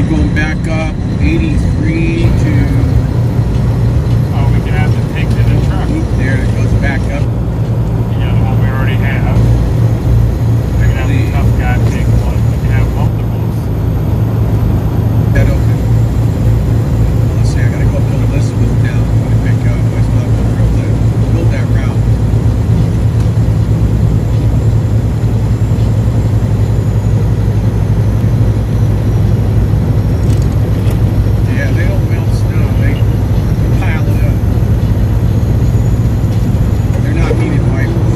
be going back up 83 to... Oh, we can have to take to the truck. There, it goes back up. Yeah, the one we already have. We can have a tough guy take one. We can have multiples. That open. Let's see, I gotta go up to Elizabeth down to pick up. I still have to build that route. Yeah, they don't melt snow. They pile it up. They're not needed wipers.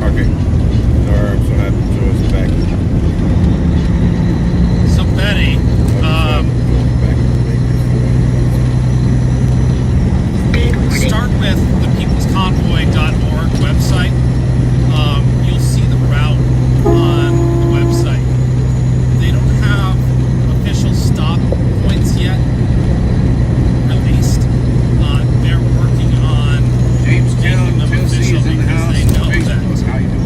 Okay. Sorry, I'm so happy to us back. So, Betty, start with the peoplesconvoy.org website. You'll see the route on the website. They don't have official stop points yet released. They're working on Jamestown, making them Tennessee official is in the because house. they know Facebook. that How you doing?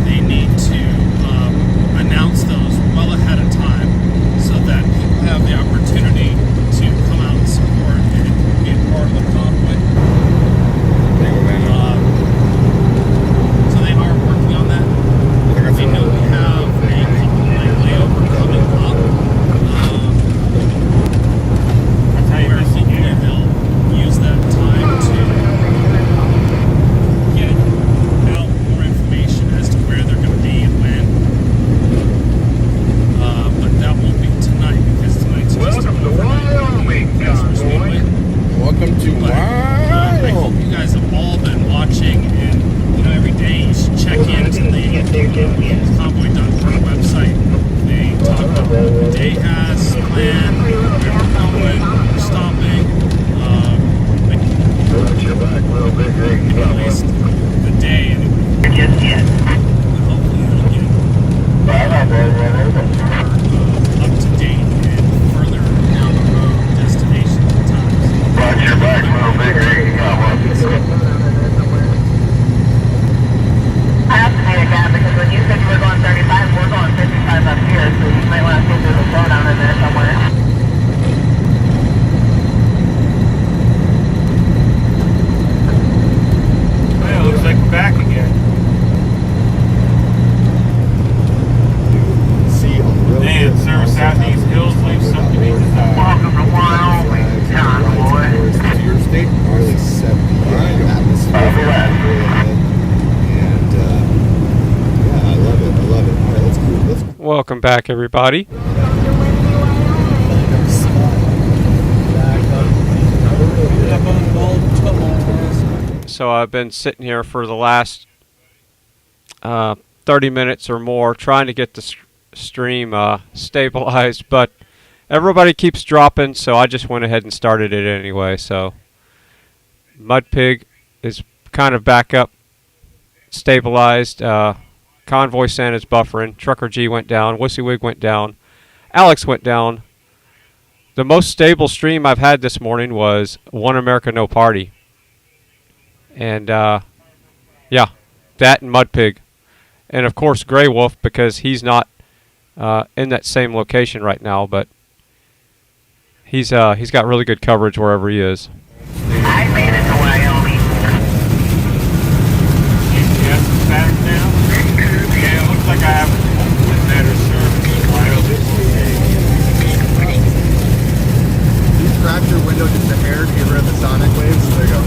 they need to announce those well ahead of time so that people have the opportunity to come out and support and be a part of the convoy. So they are working on that. They know we have a couple night layover coming up. Where hopefully they'll use that time to get out more information as to where they're going to be and when. But that won't be tonight because tonight's just Welcome to Wyoming, Convoy. Welcome to I hope Wyoming. you guys have all been watching, and every day you should check into the convoy.org website. They talk about what the day has planned, where we're going, where we're stopping, at least the day anyway. Hopefully it'll get up to date and further down the road destinations and times. I have to make a gap because when you said you were going 35, we're going 55 up here, so you might want to see if there's a slowdown in there somewhere. Well, it looks like we're back again. See on the road. Man, service out these hills leaves something to be desired. Welcome to Wyoming, Convoy. To your state, nearly 70 atmosphere. And yeah, I love it. All right, let's go. Welcome back, everybody. So I've been sitting here for the last 30 minutes or more trying to get the stream stabilized, but everybody keeps dropping, so I just went ahead and started it anyway. So Mudpig is kind of back up, stabilized. Convoy Santa's buffering. Trucker G went down. WYSIWYG went down. Alex went down. The most stable stream I've had this morning was OneAmericanNoParty. And, yeah, that and Mudpig. And, of course, Grey Wolf, because he's not in that same location right now, but he's got really good coverage wherever he is. I made it to Wyoming. GPS is back now? Yeah, it looks like I have a bit better service in Wyoming. You crack your window just a hair to get rid of the sonic waves. There you go.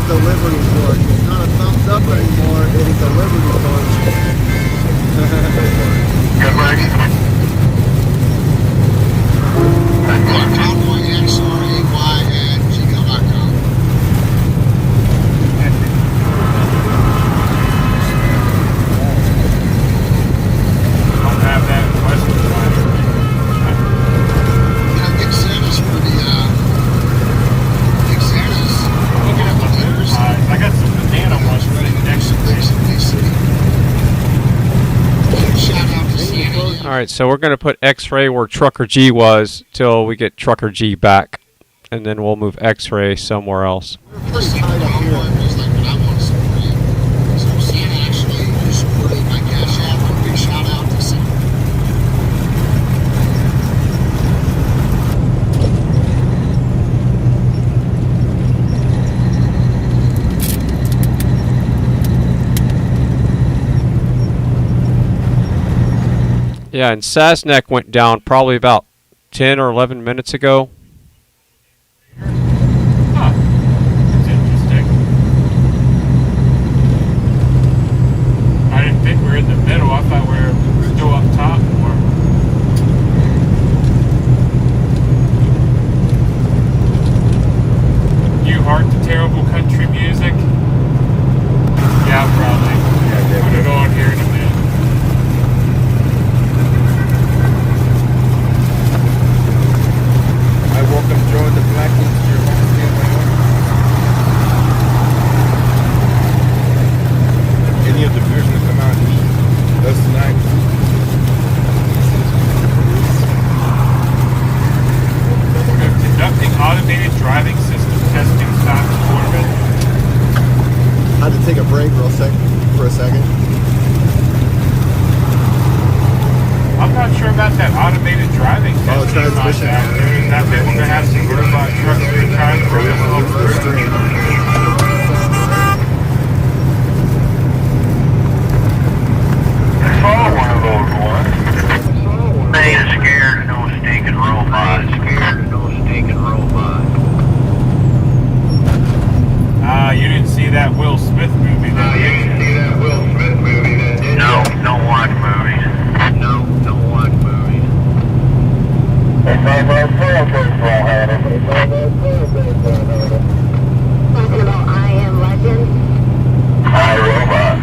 the Liberty torch. It's not a thumbs up anymore. It is the Liberty torch. Good work. Convoy XRAY@gmail.com. Don't have that in Western Line. Big Santa's for the Big Santa's. Looking at the letters. I got some banana ones ready next to me. Shout out to Santa. All right, so we're going to put X-Ray where Trucker G was till we get Trucker G back, and then we'll move X-Ray somewhere else. First thing the Convoy was like, but I want to support you. So Santa actually just supported my Cash App. A big shout out to Santa. Yeah, and Sasnak went down probably about 10 or 11 minutes ago. Huh. That's interesting. I didn't think we were in the middle. I thought we were still up top more. You heart the terrible country music? Yeah, probably. Put it on here in a minute. I welcome Joe the Black into your home state, Wyoming. Any of the beers gonna come out and eat us tonight? We're conducting automated driving system testing stops tournament. I had to take a break for a second. I'm not sure about that automated driving Oh, testing. transmission. Is that bit we're going to have some robot trucks trying to throw this little Stream. I saw one of those once. They ain't scared of no stinking robot. You didn't see that Will Smith movie, did you? No, don't watch movies. Talking about I Am Legend. iRobot.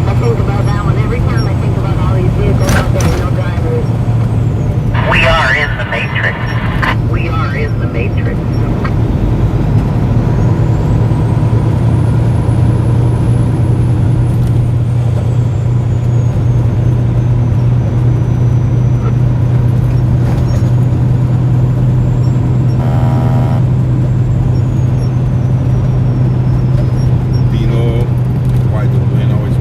I think about that one every time I think about all these vehicles out there with no drivers. We are in the Matrix. Do you know why the wind always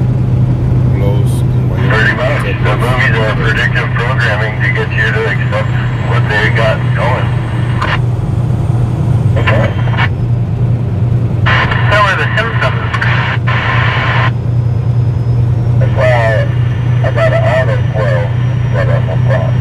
blows in Wyoming? Pretty much. The movies are predictive programming to get you to accept what they got going. Okay. So are the Simpsons. That's why I got an auto flow set up on top.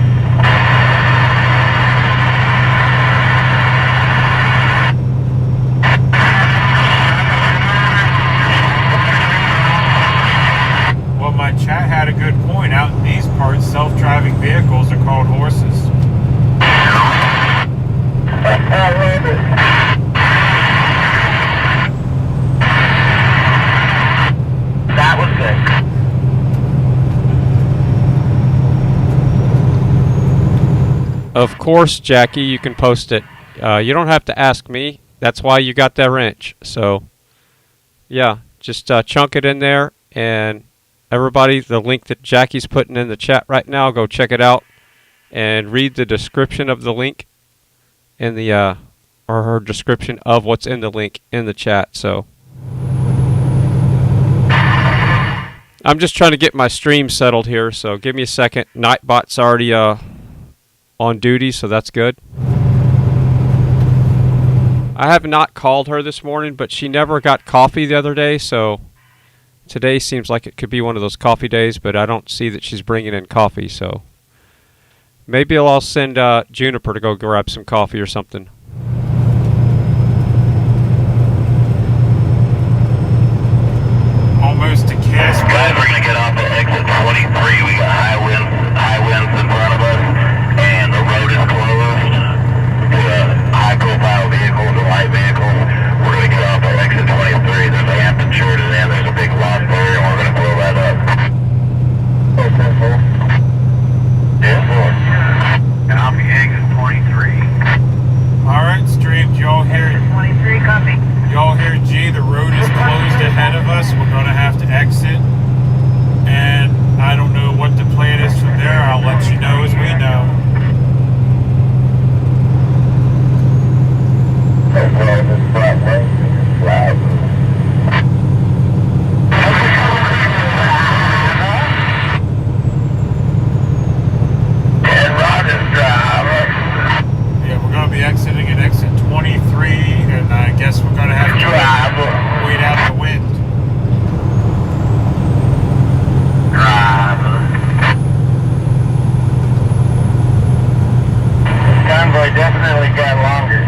Well, my chat had a good point. Out in these parts, self-driving vehicles are called horses. I love it. That was good. Of course, Jackie, you can post it. You don't have to ask me. That's why you got that wrench. So, yeah, just chunk it in there. And everybody, the link that Jackie's putting in the chat right now, go check it out. And read the description of the link in the, or her description of what's in the link in the chat. So, I'm just trying to get my stream settled here. So, give me a second. Nightbot's already, on duty, so that's good. I have not called her this morning, but she never got coffee the other day, so today seems like it could be one of those coffee days, but I don't see that she's bringing in coffee, so. Maybe I'll send Juniper to go grab some coffee or something. Almost to Cass. Guys, we're gonna get off at exit 23. We got high winds in front of us, and the road is closed to high-profile vehicles and light vehicles. We're gonna get off at exit 23. There's a Hampton church in there. There's a big lost area, and we're gonna blow that up. Yes, sir. And I'll be exit 23. All right, stream. Y'all hear? 23, copy. Y'all hear? G. The road is closed ahead of us. We're gonna have to exit, and I don't know what the plan is from there. I'll let you know as we know. Yeah, we're gonna be exiting at exit 23, and I guess we're gonna have to wait out the wind. Convoy definitely got longer.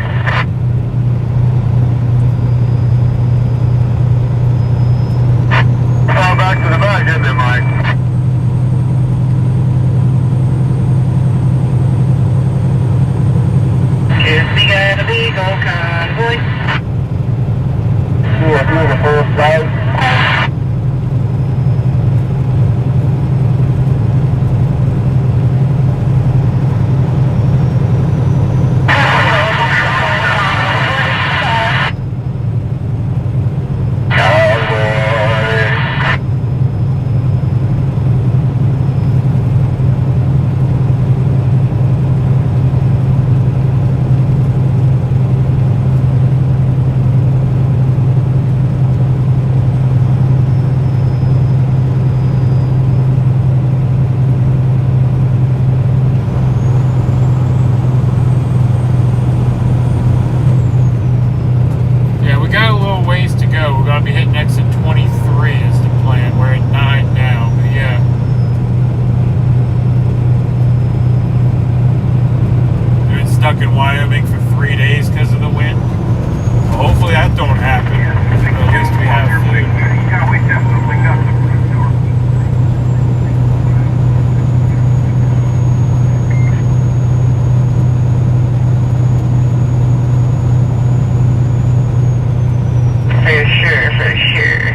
Fall back to the bus, isn't it, Mike? Kiss me, got a big old convoy. See a beautiful sight. stuck in Wyoming for 3 days because of the wind. Well, hopefully that don't happen. At least we have food. Yeah, we definitely got the food door. For sure, for sure.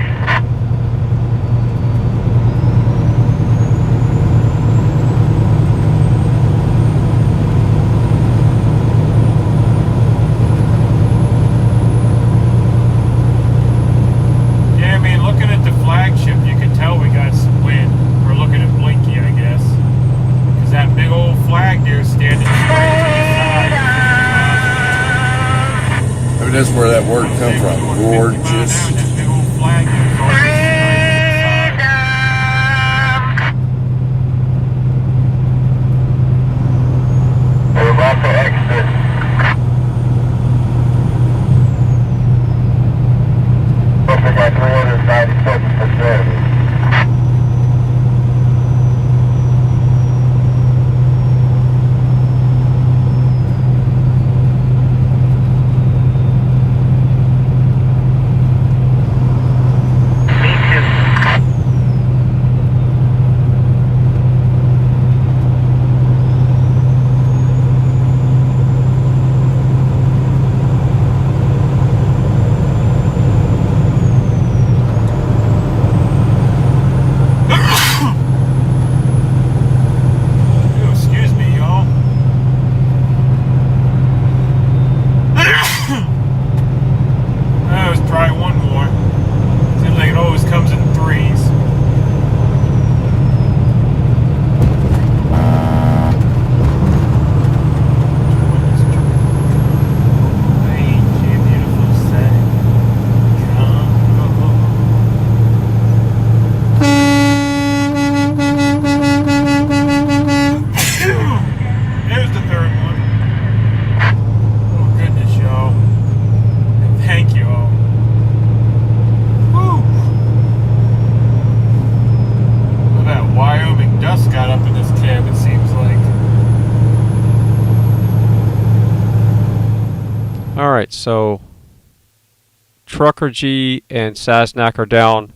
Yeah, I mean, looking at the flagship, you can tell we got some wind. We're looking at Blinky, I guess. Because that big old flag there is standing straight to the side. I mean, that's where that word come from. Gorgeous. That big old flag there is always straight to the side. We're about to exit. We got 397%. Alright, so Trucker G and Sasnak are down.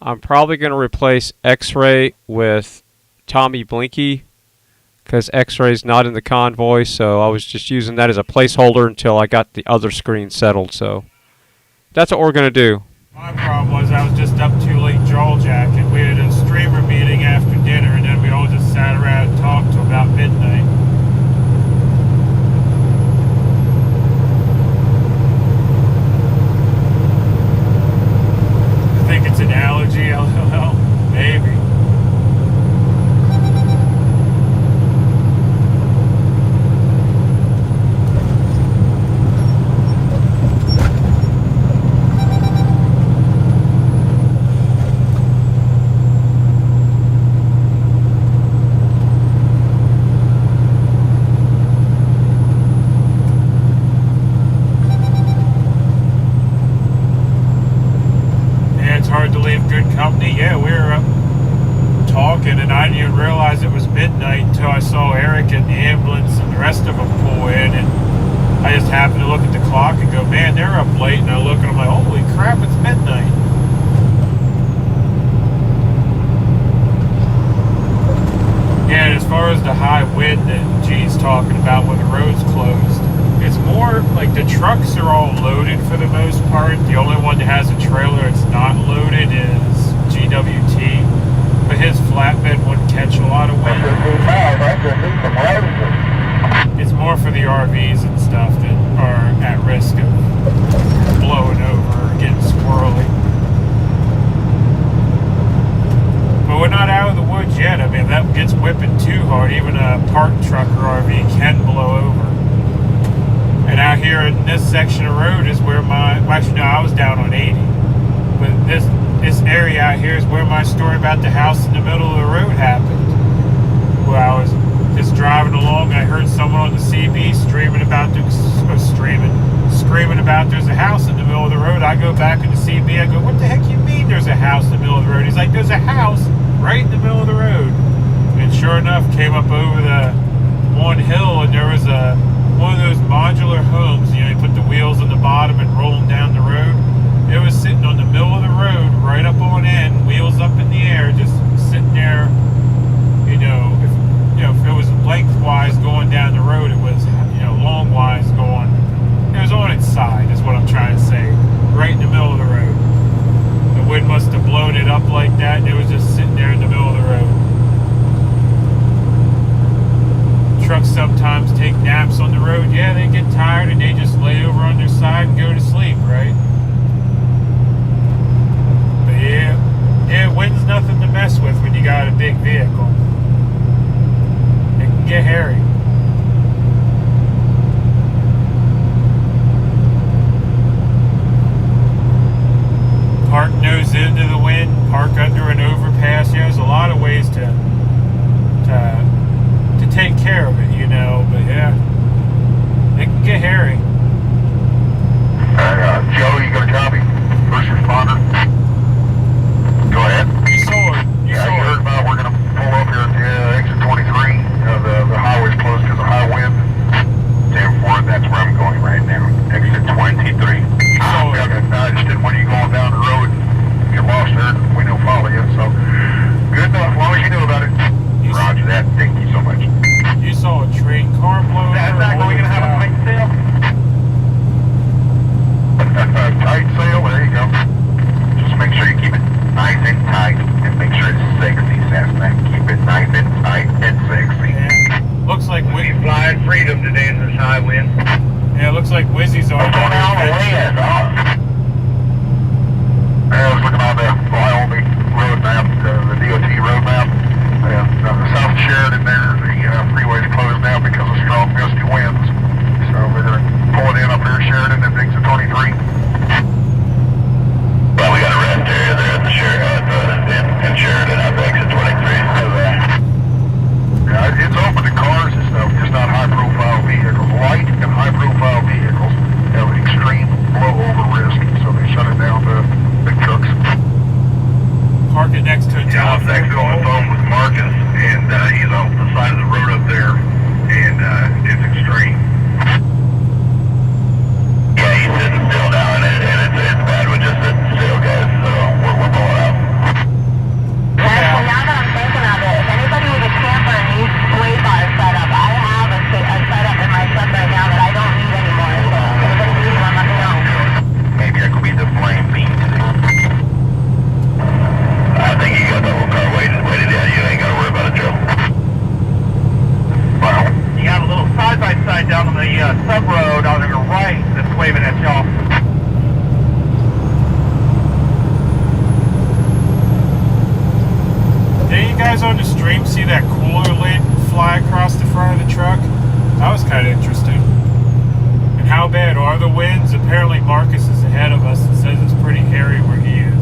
I'm probably going to replace X-Ray with Tommy Blinky because X-Ray's not in the convoy, so I was just using that as a placeholder until I got the other screen settled. So that's what we're going to do. My problem was I was just up too late jaw jacking. We had a streamer meeting after dinner, and then we all just sat around and talked till about midnight. I think it's an allergy, LOL. Maybe. Yeah, we were up talking, and I didn't even realize it was midnight until I saw Eric and the ambulance and the rest of them pull in, and I just happened to look at the clock and go, man, they're up late, and I look and I'm like, holy crap, it's midnight. Yeah, and as far as the high wind that G's talking about when the road's closed, it's more like the trucks are all loaded for the most part. The only one that has a trailer that's not loaded is GWT, but his flatbed wouldn't catch a lot of wind. It's more for the RVs and stuff that are at risk of blowing over or getting squirrely. But we're not out of the woods yet. I mean, if that gets whipping too hard, even a parked truck or RV can blow over. And out here in this section of road is where well, actually no, I was down on 80. But this area out here is where my story about the house in the middle of the road happened. Where I was just driving along and I heard someone on the CB screaming about there's a house in the middle of the road. I go back in the CB, I go, what the heck you mean there's a house in the middle of the road? He's like, there's a house right in the middle of the road. And sure enough, came up over the one hill and there was one of those modular homes, you know, you put the wheels on the bottom and roll them down the road. It was sitting on the middle of the road, right up on end, wheels up in the air, just sitting there. If it was lengthwise going down the road, it was, longwise going. It was on its side, is what I'm trying to say, right in the middle of the road. The wind must have blown it up like that, and it was just sitting there in the middle of the road. Trucks sometimes take naps on the road. Yeah, they get tired and they just lay over on their side and go to sleep, right? But yeah, wind's nothing to mess with when you got a big vehicle. It can get hairy. Park nose into the wind, park under an overpass. There's a lot of ways to take care of it, but yeah, it can get hairy. Joe, you got a copy? First responder? Go ahead. You heard about we're going to pull up here at the exit 23. The highway's closed because of high wind. 10-4, that's where I'm going right now. Exit 23. I just didn't want you going down the road and get lost there. We don't follow you, so good enough. As long as you know about it. Roger that. Thank you so much. You saw a train car blow over. That's not going to have a tight sail. Tight sail, there you go. Just make sure you keep it nice and tight and make sure it's sexy, Sasnak. Keep it nice and tight and sexy. Yeah. Looks like we'll be flying freedom today in this high wind. Yeah, it looks like Wizzy's on the way. I was looking on the Wyoming road map, the DOT road map. South Sheridan there, the freeway's closed now because of strong gusty winds. So we're going to pull it in up here at Sheridan and exit 23. Well, we got a rest area there at the in Sheridan up exit 23. Yeah, it's open to cars and stuff, just not high-profile vehicles. Light and high-profile vehicles have extreme blow-over risk, so they shut it down to big trucks. Park it next to a telephone pole. On the phone with Marcus, and he's off the side of the road up there, and sub road on your right that's waving at y'all. Did you guys on the stream see that cooler lid fly across the front of the truck? That was kind of interesting. And how bad are the winds? Apparently Marcus is ahead of us and says it's pretty hairy where he is.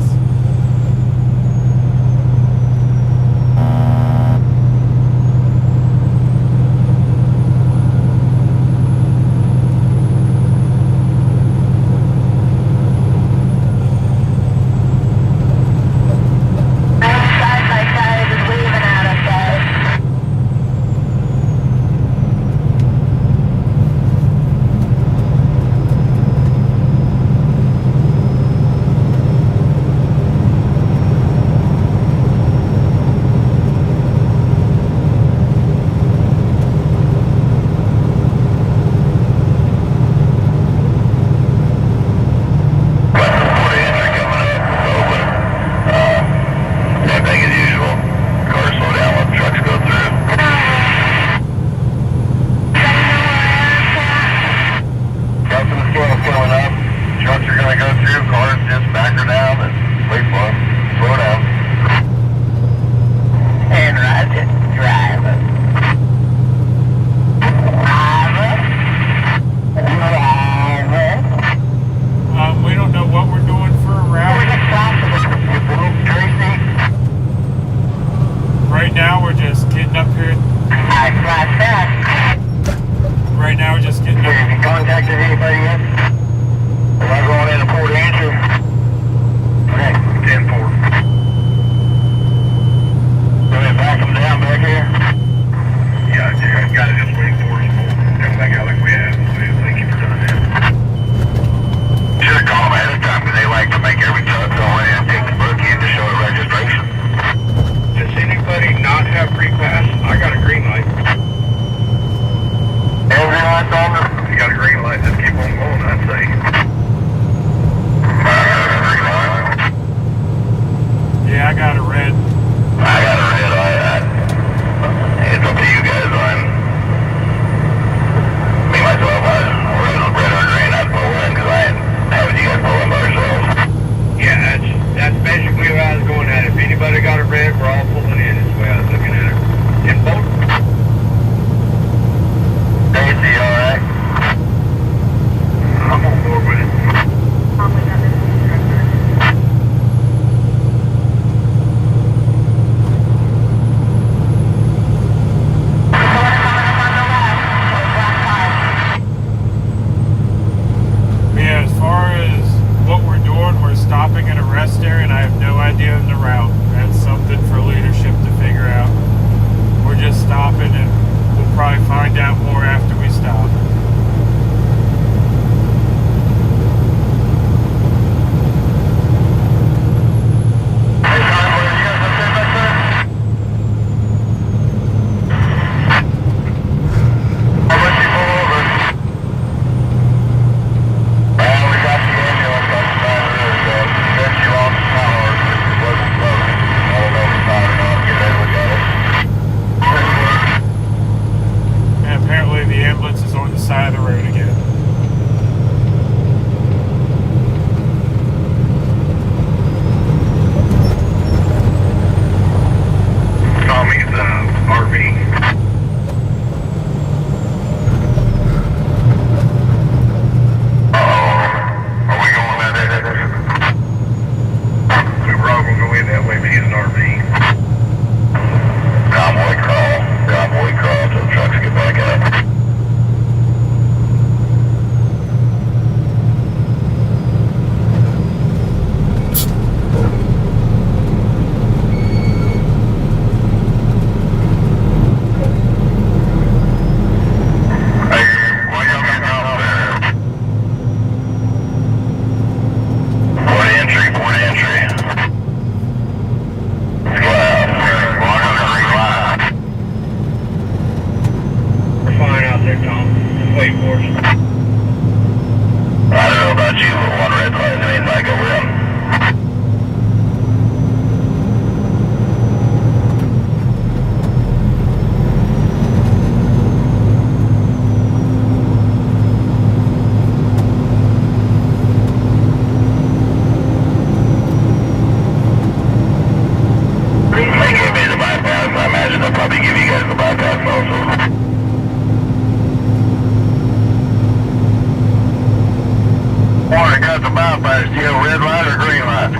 about the bypass. Do you have a red light or green light?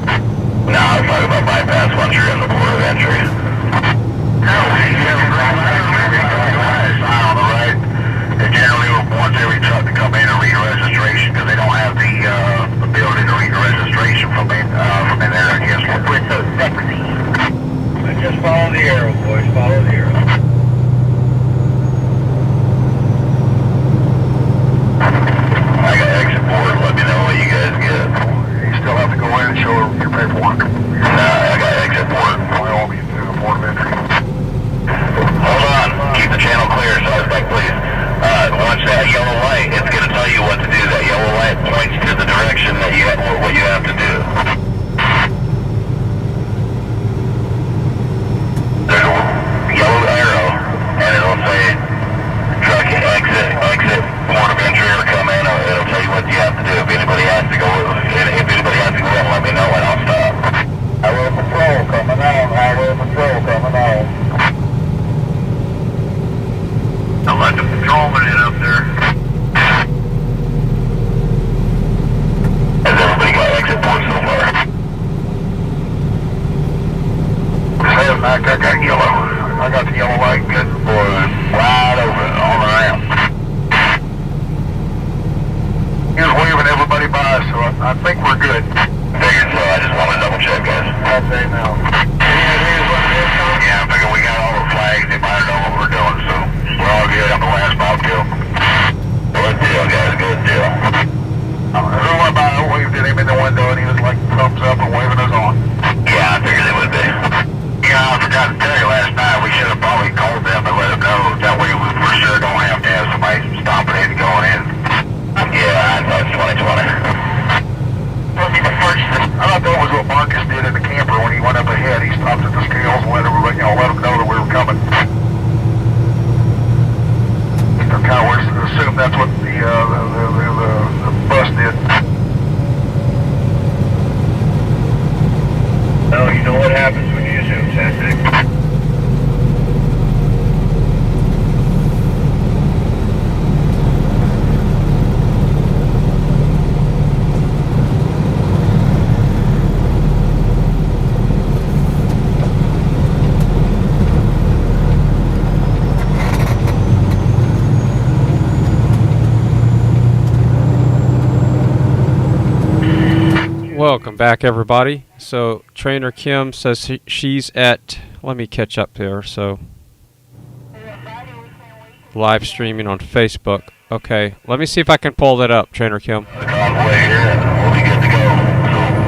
No, I was talking about bypass once you're in the port of entry. No, you have a green light or green light. Sign on the right. They generally wants every truck to come in and read a registration because they don't have the ability to read a registration from in there, I guess. We're so sexy. Just follow the arrow, boys. Follow the arrow. I got exit board. Let me know what you guys get. You still have to go in and show your paperwork. Nah, I got exit board. I won't be through the port of entry. Hold on. Keep the channel clear, Sasnak, please. Once that yellow light, it's going to tell you what to do. That yellow light points to the direction that you have, what you have to do. There's a yellow arrow, and it'll say truck exit, port of entry, or come in. It'll tell you what you have to do. If anybody has to go in, let me know and I'll stop. Highway patrol coming on. Highway patrol coming on. I'll let the patrolman in up there. Has everybody got exit ports so far? Sasnak, I got yellow. I got the yellow light good for wide open on the ramp. He was waving everybody by, so I think we're good. Figured so. I just want to double check, guys. I'll say now. Yeah, I figured we got all the flags. They might know what we're doing, so we're all good on the last bobtail. Good deal, guys. Good deal. Who went by and waved at him in the window, and he was like thumbs up and waving us on. Yeah, I figured they would be. Yeah, I forgot to tell you last night. We should have probably called them and let them know. That way we for sure don't have to have somebody stopping in and going in. Yeah, I thought 2020. I thought that was what Marcus did in the camper when he went up ahead. He stopped at the scales and let everybody, let them know that we were coming. Kind of assume that's what the bus did. No, you know what happens when you assume, Sasnak. Welcome back, everybody. So Trainer Kim says she's at, let me catch up here, so live streaming on Facebook. Okay, let me see if I can pull that up, Trainer Kim. The Convoy here, we'll be good to go.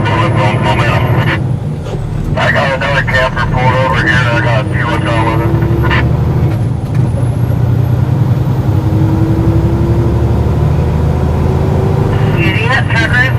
So we'll momentum. I got another camper pulled over here and I got a few what's on with it. Easy up, truckers.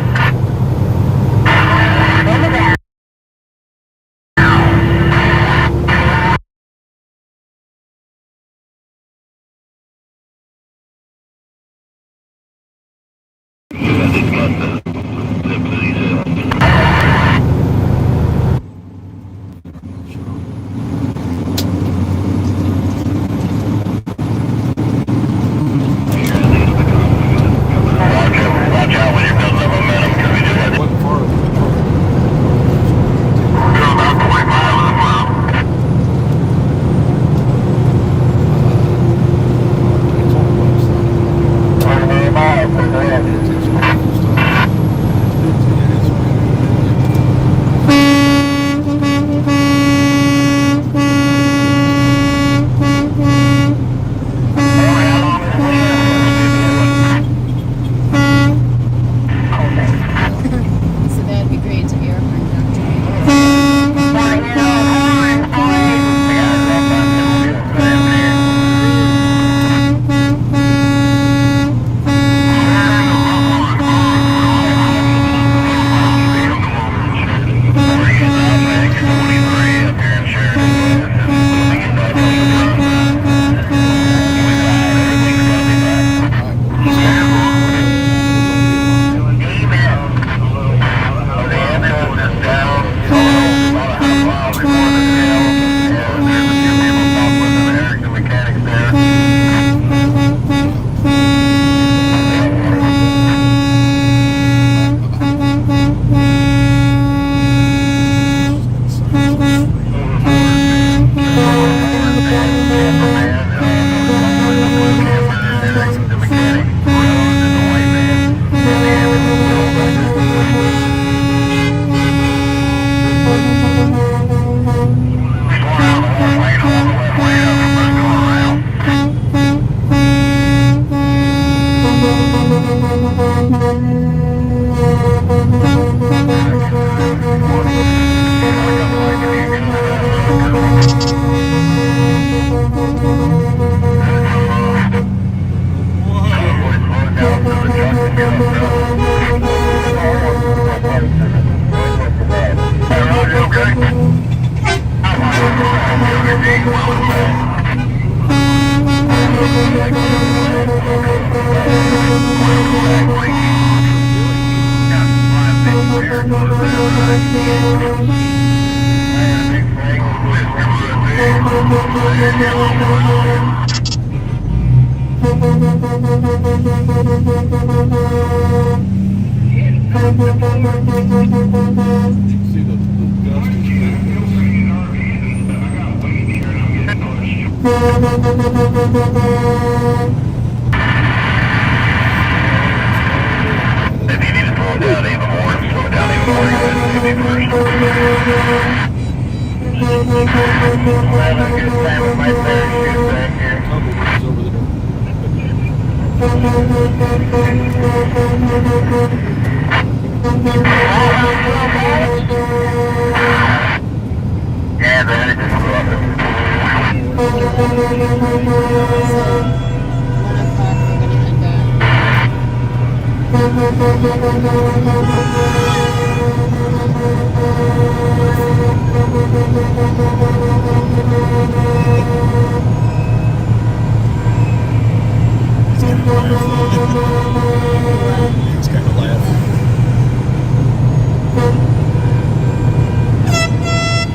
It's kind of laugh.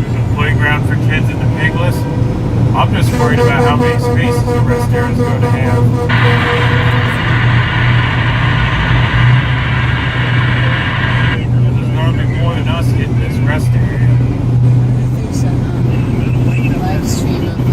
There's a playground for kids in the Pigless. I'm just worried about how many spaces the rest area is going to have. There's normally more than us hitting this rest area. There's a live stream of the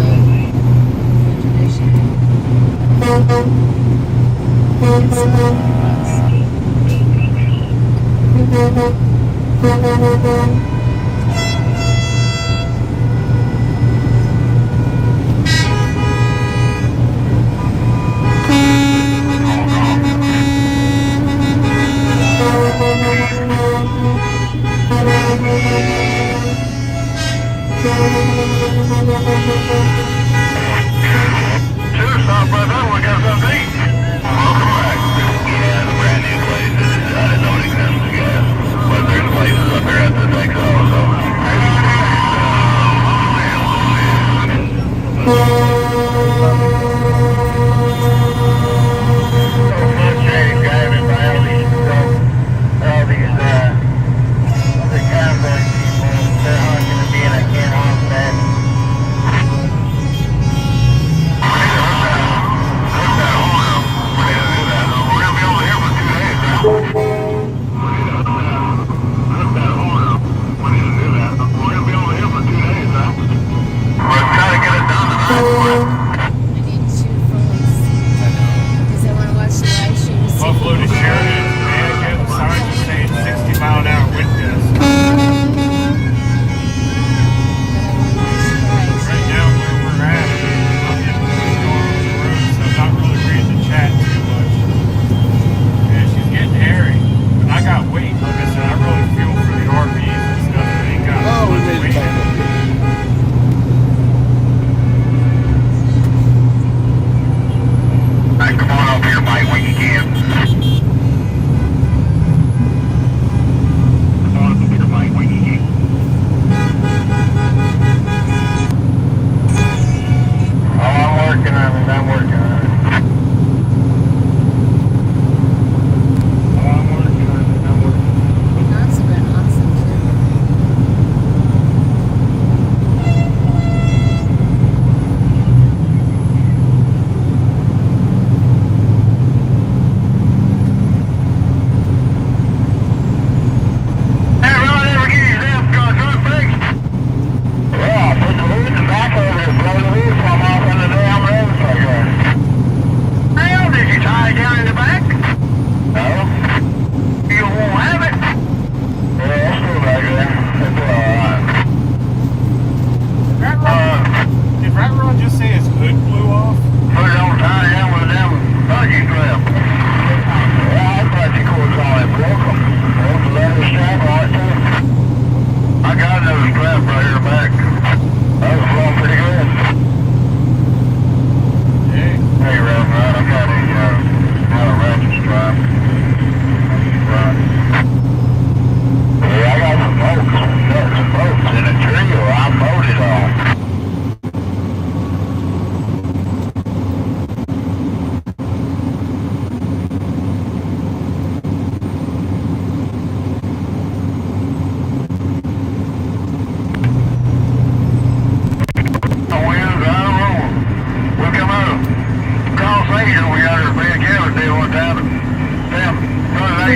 Welcome back. Yeah, the brand new place. I didn't know it existed yet. But there's places up there at the Texas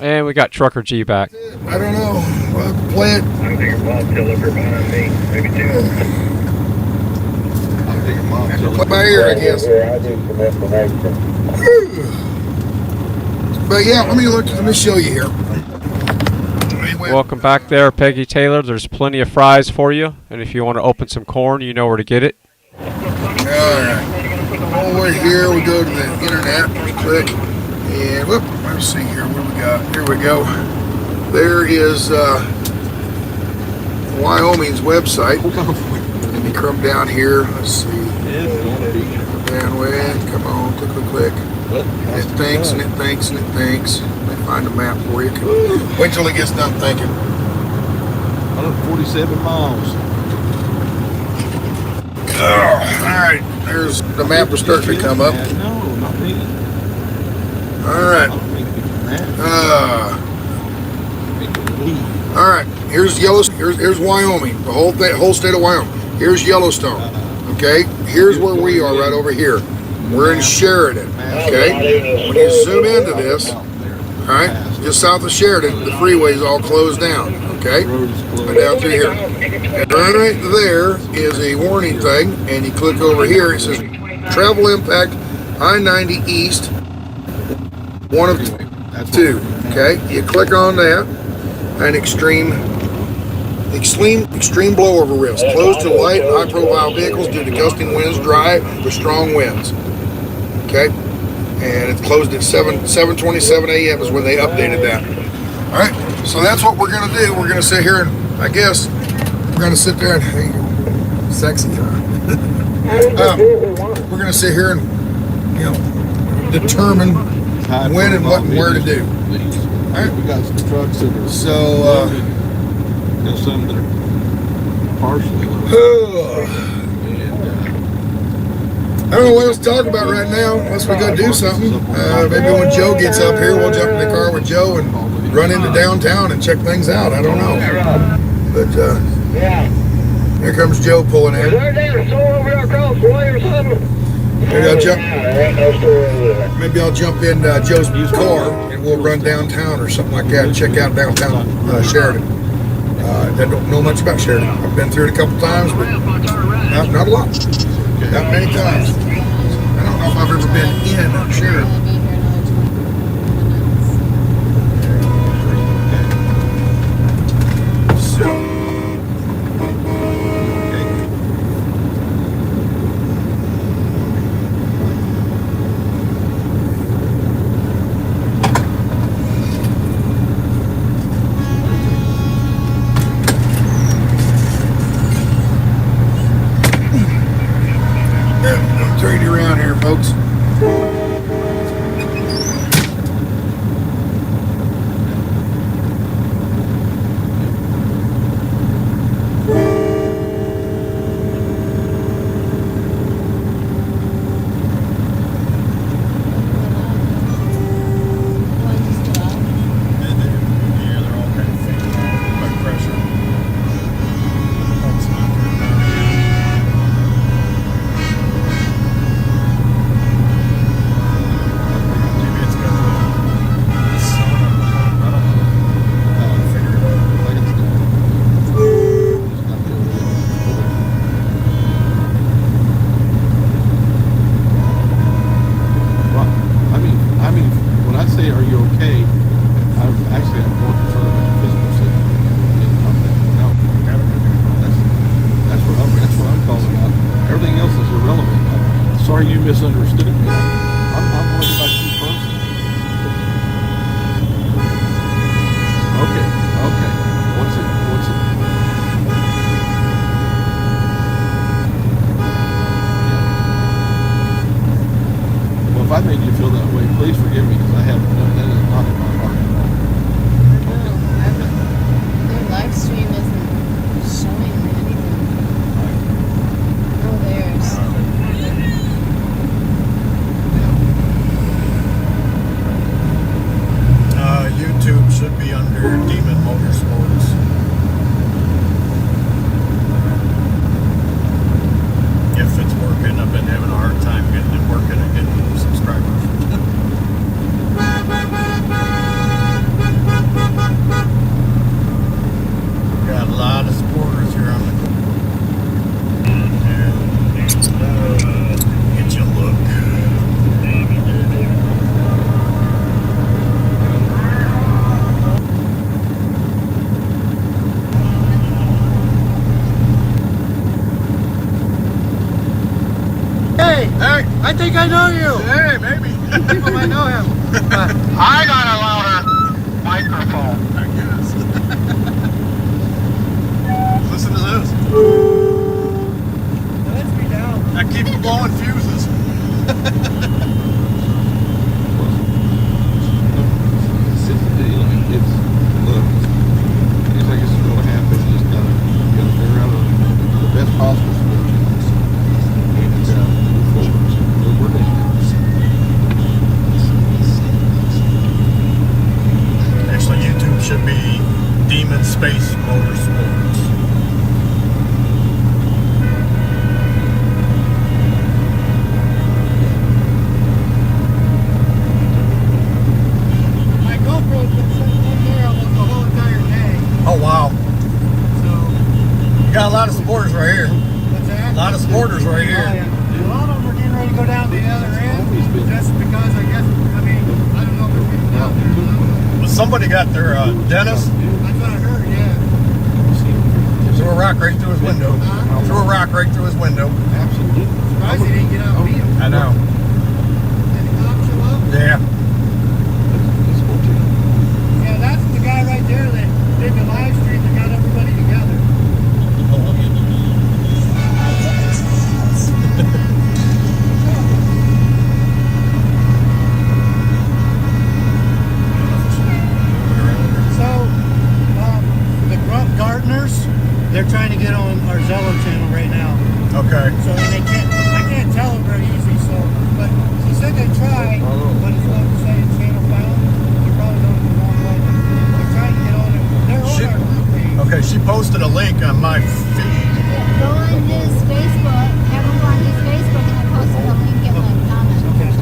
And we got Trucker G back. I don't know. We'll have to play it. I think your mom delivered one on me. Maybe two. I think your mom told Play by ear, I guess. I need some information. But yeah, let me show you here. Anyway, Welcome back there, Peggy Taylor. There's plenty of fries for you. And if you want to open some corn, you know where to get it. alright. Over here, we go to the internet. Click. And whoop, let's see here. What do we got? Here we go. There is Wyoming's website. Let me come down here. Let's see. Bandwidth. Come on, click. And it thinks and it thinks and it thinks. Let me find a map for you. Wait till it gets done thinking. 147 miles. Alright, there's the map is starting to come up. No, not me. Alright. Alright, here's here's Wyoming, the whole state of Wyoming. Here's Yellowstone. Okay? Here's where we are right over here. We're in Sheridan. Okay? When you zoom into this, alright, just south of Sheridan, the freeway's all closed down. Okay? And down through here. And right there is a warning thing, and you click over here, it says travel impact I-90 East 1 of 2. Okay? You click on that, and extreme blowover risk. Closed to light and high profile vehicles due to gusting winds, dry with strong winds. Okay? And it's closed at 7:27 a.m. is when they updated that. Alright, so that's what we're gonna do. We're gonna sit here and I guess we're gonna sit there and sexy, huh? We're gonna sit here and determine when and what and where to do. Alright, we got some trucks that are So got some that are partially loaded. I don't know what else to talk about right now, unless we go do something. Maybe when Joe gets up here, we'll jump in the car with Joe and run into downtown and check things out. I don't know. But here comes Joe pulling in. Maybe I'll jump in Joe's car and we'll run downtown or something like that and check out downtown Sheridan. I don't know much about Sheridan. I've been through it a couple times, but not a lot. Not many times. I don't know if I've ever been in Sheridan. Turn you around here, folks. Misunderstood me. I'm worried about you personally. Okay. What's it? Yeah. Well, if I made you feel that way, please forgive me because I haven't done that. Is not in my heart. Their live stream isn't showing anything. Oh, theirs. YouTube should be under Demon Motorsports. If it's working, I've been having a hard time getting it working and getting subscribers. think I know you. Hey, maybe. People might know him. I got a louder microphone. I guess. Listen to this. Let's be down. I keep blowing fuses. It's like it's going to happen. You just gotta figure out the best possible solution. And move forward. We're there. Actually, YouTube should be Demon Space Motorsports. My GoPro's been sitting up there almost the whole entire day. Oh, wow. So, you got a lot of supporters right here. What's that? A lot of supporters right here. Yeah. A lot of them are getting ready to go down the other end. Just because, I guess, I don't know if they're getting down there. But somebody got their dentist. That's what I heard, yeah. Threw a rock right through his window. Threw a rock right through his window. Absolutely. Surprised he didn't get out and beat him. I know. Did the cops show up? Yeah. Yeah, that's the guy right there that did the live stream that got everybody together. Gardeners, they're trying to get on our Zello channel right now. Okay. So I can't tell them very easy. So, but she said they tried, but it's not to say it's channel found. They're probably going the wrong way. They're trying to get on it. They're on our group page. Okay, she posted a link on my feed. Go on his Facebook. Everyone on his Facebook, and I posted a link in my comments. Okay.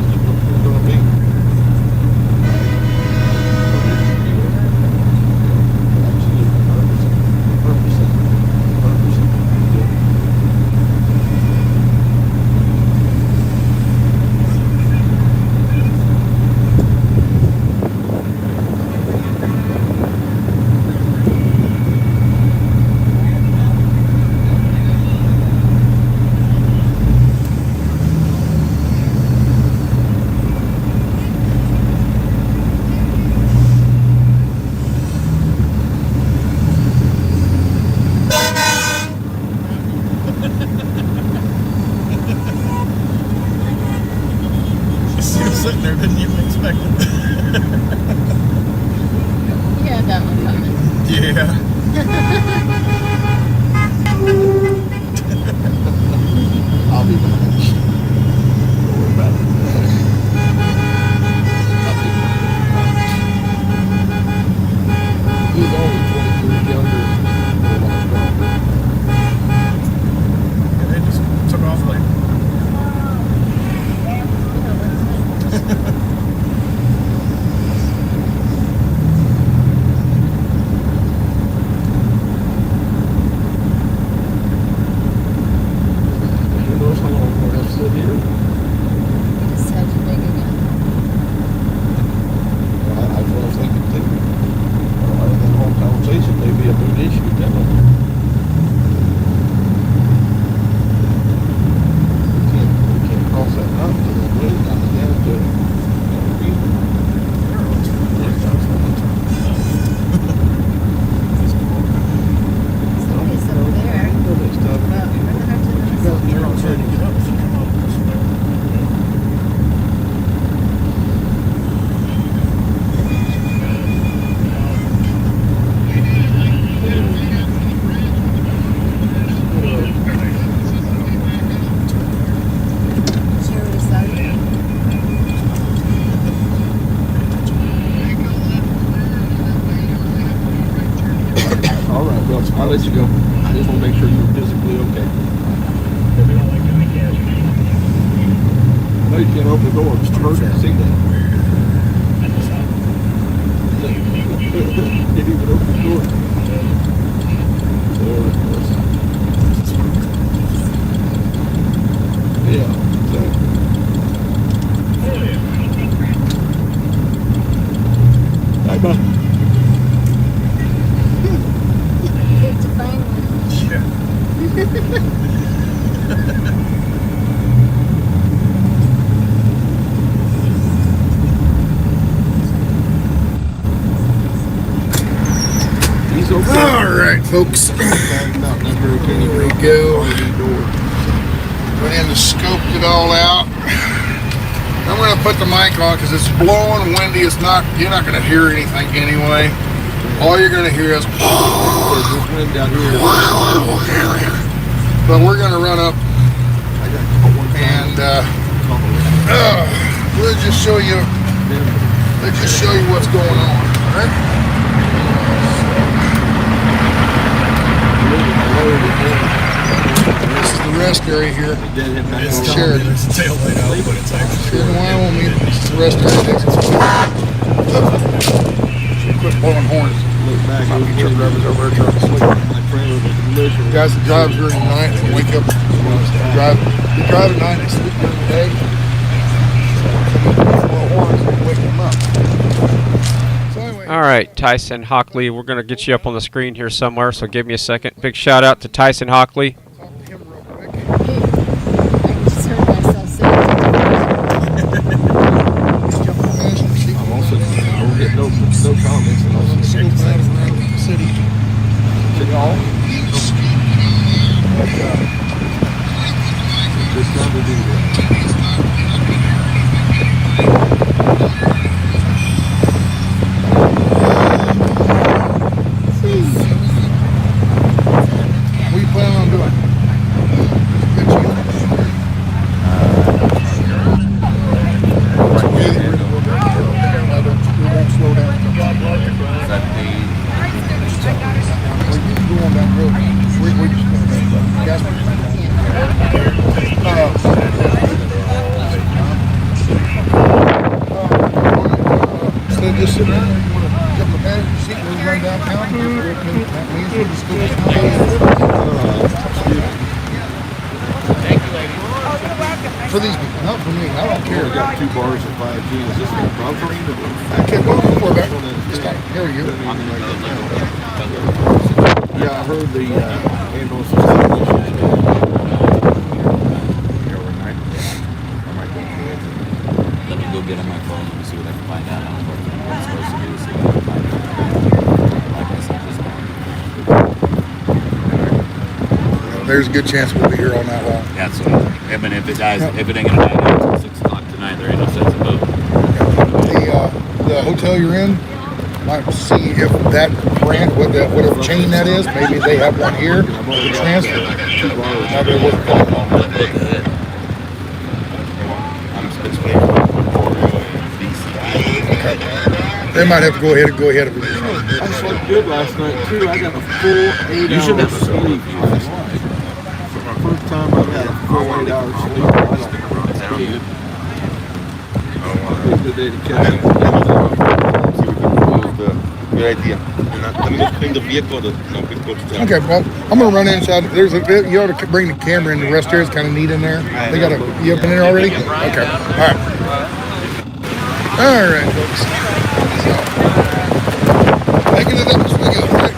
Sitting there, didn't even expect it. Yeah, that one coming. Yeah. I'll be back. Don't worry about it. I'll be back. He's only 20 years younger than my brother. And they just took off like. I'll let you go. I just want to make sure you're physically okay. I know you can't open the door. It's hurt to see that. Didn't even open the door. Yeah, exactly. Bye bye. Good to find one. Yeah. folks. There we go. Went in and scoped it all out. I'm going to put the mic on because it's blowing windy. It's not. You're not going to hear anything anyway. All you're going to hear is. But we're going to run up and we'll just show you. Let's just show you what's going on. All right? This is the rest area here. It's Sheridan. It's a tail light out, but it's actually Sheridan, Wyoming. This is the rest area. Quit blowing horns. Truck drivers over there trying to sleep. Guys that drive during the night and wake up. Drive at night and sleep during the day. Blow horns and wake them up. So anyway. All right, Tyson Hockley, we're going to get you up on the screen here somewhere, so give me a second. Big shout out to Tyson Hockley. I just heard myself say it. I'm also don't get no comments and also City Hall. Good time to do that. What are you planning on doing? We won't slow down. Well, you can go on down the road. We just gas instead of just sitting there, you want to jump the passenger seat and run downtown. For these people, not for me. I don't care. We got 2 bars of 5G. Is this the problem for you? I can't go before back. Here you go. Yeah, I heard the ambulance was having issues. Let me go get on my phone and see what I can find out. What I'm supposed to do is see what I can find out. Like I said, just There's a good chance we'll be here all night long. that's what I think. I mean, if it dies, if it ain't gonna die down until 6 o'clock tonight, there ain't no sense in moving. The hotel you're in, might see if that brand, whatever chain that is, maybe they have one here. The transfer. Might be worth calling on. They might have to go ahead of it. I slept good last night too. I got a full 8 You should hours have sleep last night. For my first time I've had a full 8 hours sleep. I don't good. It's a good day to catch up. Good idea. Let me just clean the vehicle. Okay, well, I'm gonna run inside. You ought to bring the camera in. The rest here is kind of neat in there. They got you up in there already? Okay, all right. All right, folks. Making it up as we go, right?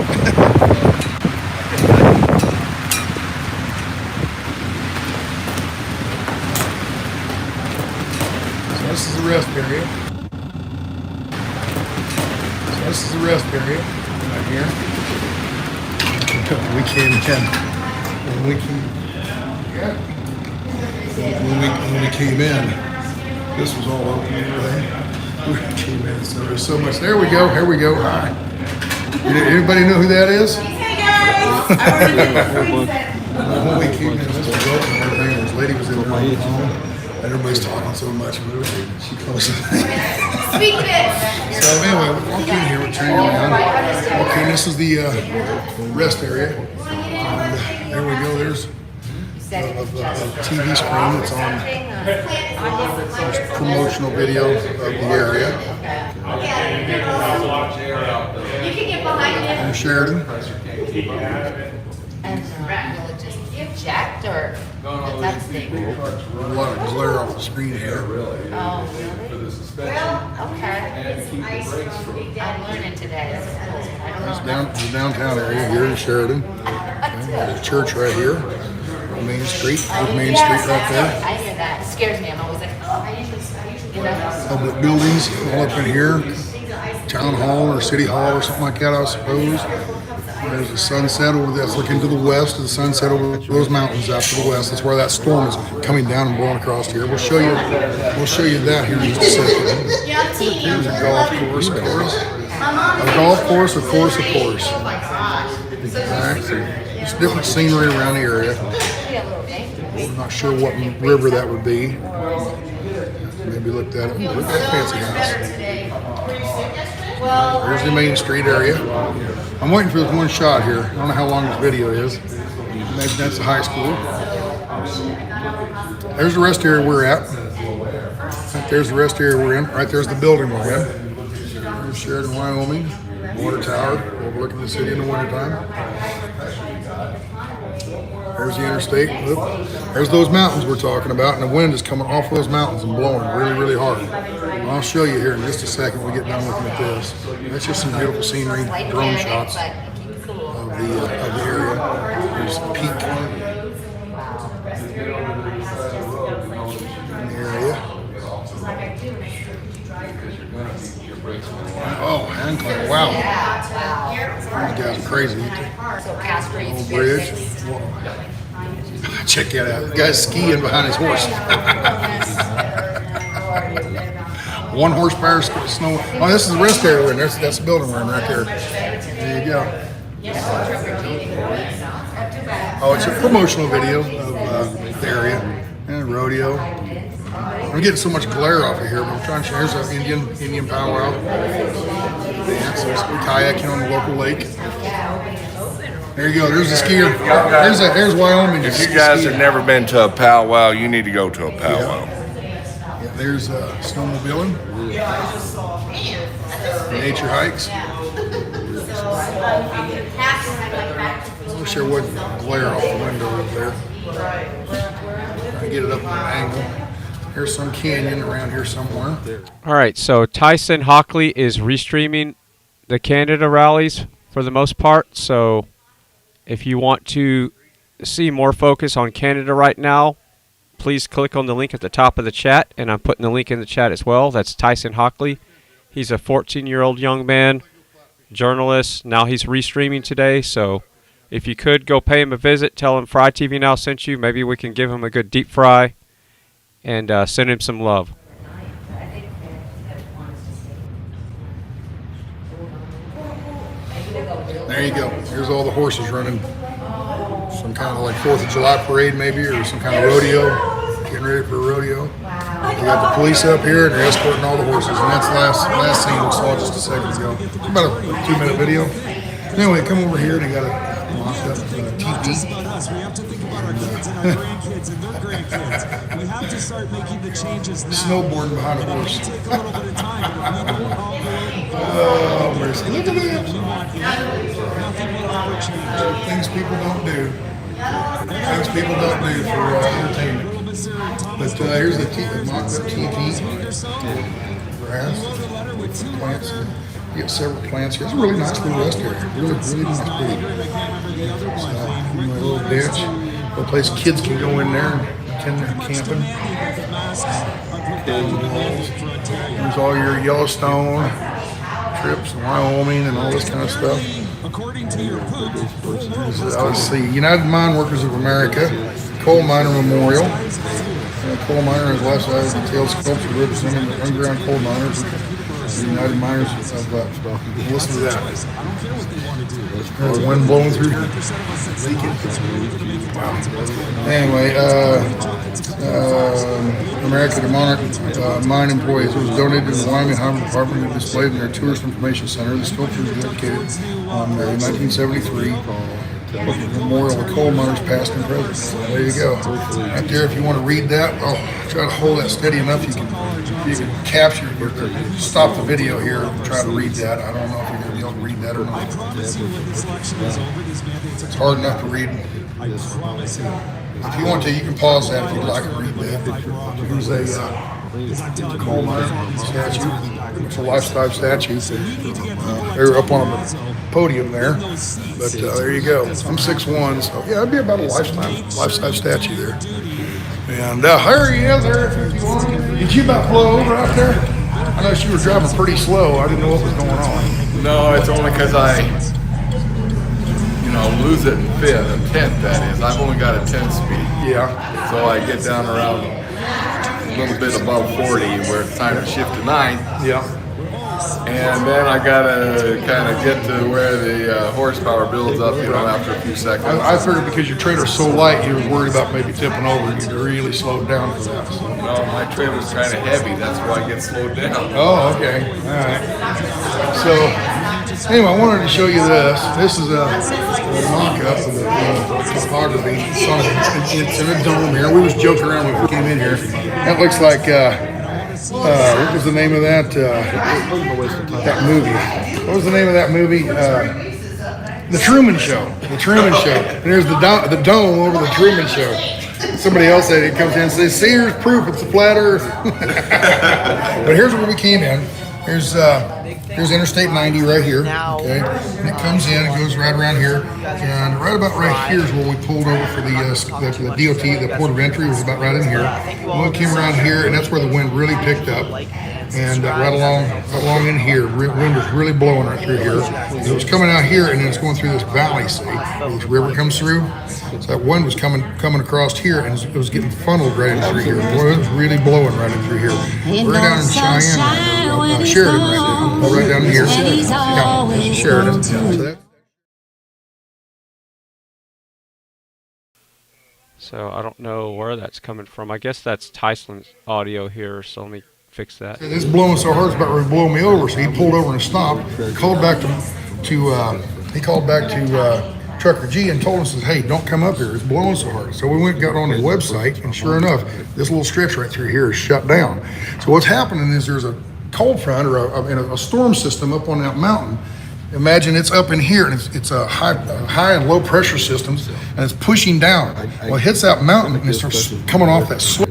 So this is the rest area. This is the rest area right here. When we came in, this was all open and everything. We came in, so there's so much. There we go. Here we go. Hi. Anybody know who that is? Hey guys. When we came in, this was open and everything. And this lady was in there on the phone, and everybody's talking so much. She closed it. Sweet bitch. So anyway, we walk in here, we're turning around. Okay, this is the rest area. And there we go, there's a TV screen that's on promotional video of the area. You can get behind it. And Sheridan. And will it just get jacked or that's the A lot of glare off the screen here. Oh, really? Well, okay. I'm learning today. It's the downtown area here in Sheridan. Okay, there's a church right here. Main Street. There's Main Street right there. I hear that. It scares me. I'm always like, oh, I usually Public buildings all up in here. Town hall or city hall or something like that, I suppose. There's the sunset over there. That's looking to the west. The sunset over those mountains out to the west. That's where that storm is coming down and blowing across here. We'll show you that here in just a second. Here's a golf course, of course. A golf course, of course, of course. Exactly. There's different scenery around the area. I'm not sure what river that would be. Maybe look that up. Look at that fancy house. There's the main street area. I'm waiting for this one shot here. I don't know how long this video is. Imagine that's the high school. There's the rest area we're at. Right there's the rest area we're in. Right there's the building we're in. There's Sheridan, Wyoming. Water tower overlooking the city in the wintertime. There's the interstate. Oop. There's those mountains we're talking about, and the wind is coming off those mountains and blowing really, really hard. I'll show you here in just a second when we get done looking at this. That's just some beautiful scenery, drone shots of the area. There's the peak in the area. Oh, hand climb. Wow. These guys are crazy. Old bridge. Check that out. The guy's skiing behind his horse. 1 horsepower snow. Oh, this is the rest area we're in. That's the building we're in right there. There you go. Oh, it's a promotional video of the area and rodeo. I'm getting so much glare off of here, but I'm trying to show. Here's an Indian powwow. There's kayaking on the local lake. There you go. There's the skier. There's Wyoming. If you guys have never been to a powwow, you need to go to a powwow. Yeah, there's snowmobiling. Nature hikes. I wish there wasn't glare off the window over there. Trying to get it up at an angle. Here's some canyon around here somewhere. All right, so Tyson Hockley is restreaming the Canada rallies for the most part. So if you want to see more focus on Canada right now, please click on the link at the top of the chat, and I'm putting the link in the chat as well. That's Tyson Hockley. He's a 14-year-old young man, journalist. Now he's restreaming today, so if you could go pay him a visit, tell him FryTVNow sent you. Maybe we can give him a good deep fry and send him some love. There you go. Here's all the horses running. Some kind of like 4th of July parade maybe, or some kind of rodeo. Getting ready for a rodeo. We got the police up here and they're escorting all the horses. And that's the last scene we saw just a second ago. It's about a 2-minute video. Anyway, come over here and they got a locked up TV. We have to think about our kids and our grandkids and their grandkids. We have to start making the changes now. Snowboarding behind a horse. It'll take a little bit of time, but we won't all do it. Oh, mercy. Look at that. Nothing will ever change. Things people don't do. Things people don't do for entertainment. But here's the mocked up TV. Grass, plants. You get several plants here. It's a really nice little rest area. Really nice, pretty. So, a little bench, a place kids can go in there and pretend they're camping. There's all your Yellowstone trips, Wyoming, and all this kind of stuff. According to your Let's see, United Mine Workers of America, Coal Miner Memorial. Coal miner is last size detailed sculpture representing the underground coal miners. The United Miners of stuff. Listen to that. There's wind blowing through. Wow. Anyway, America to Monarch mine employees. It was donated to the Wyoming Highway Department and displayed in their Tourist Information Center. The sculpture was dedicated on 1973. Memorial of coal miners past and present. So there you go. Right there, if you want to read that, try to hold that steady enough. You can capture or stop the video here and try to read that. I don't know if you're going to be able to read that or not. It's hard enough to read. If you want to, you can pause that if you'd like to read that. Here's a coal miner statue. It's a lifestyle statue. They're up on a podium there, but there you go. I'm 6'1", so yeah, it'd be about a lifestyle statue there. And here he is there. If you want. Did you about blow over out there? I know you were driving pretty slow. I didn't know what was going on. No, it's only because I lose it in fifth, and 10th that is. I've only got a 10 speed. Yeah. So I get down around a little bit above 40 where it's time to shift to 9th. Yeah. And then I gotta kind of get to where the horsepower builds up, after a few seconds. I figured because your trailer's so light, you were worried about maybe tipping over. You'd really slowed down for that. So. No, my trailer's kind of heavy. That's why I get slowed down. Oh, okay. All right. So, anyway, I wanted to show you this. This is a mock-up of the topography. It's in a dome here. We was joking around when we came in here. That looks like, what was the name of that movie? What was the name of that movie? The Truman Show. The Truman Show. And there's the dome over the Truman Show. Somebody else said it comes in and says, "See, here's proof it's a flat Earth." But here's where we came in. Here's Interstate 90 right here. Okay, and it comes in, it goes right around here, and right about right here is where we pulled over for the DOT. The port of entry was about right in here. And we came around here, and that's where the wind really picked up. And right along in here, wind was really blowing right through here. It was coming out here, and then it's going through this valley. See, this river comes through. So that wind was coming across here, and it was getting funneled right in through here. Boy, it was really blowing right in through here. We're down in Cheyenne, Sheridan, right down here. Yeah, this is Sheridan. So I don't know where that's coming from. I guess that's Tyson's audio here, so let me fix that. It's blowing so hard it's about ready to blow me over, so he pulled over and stopped. Called back to Trucker G and told us, "Hey, don't come up here. It's blowing so hard." So we went and got on the website, and sure enough, this little stretch right through here is shut down. So what's happening is there's a cold front or a storm system up on that mountain. Imagine it's up in here, and it's a high and low pressure systems, and it's pushing down. Well, it hits that mountain, and it starts coming off that slope.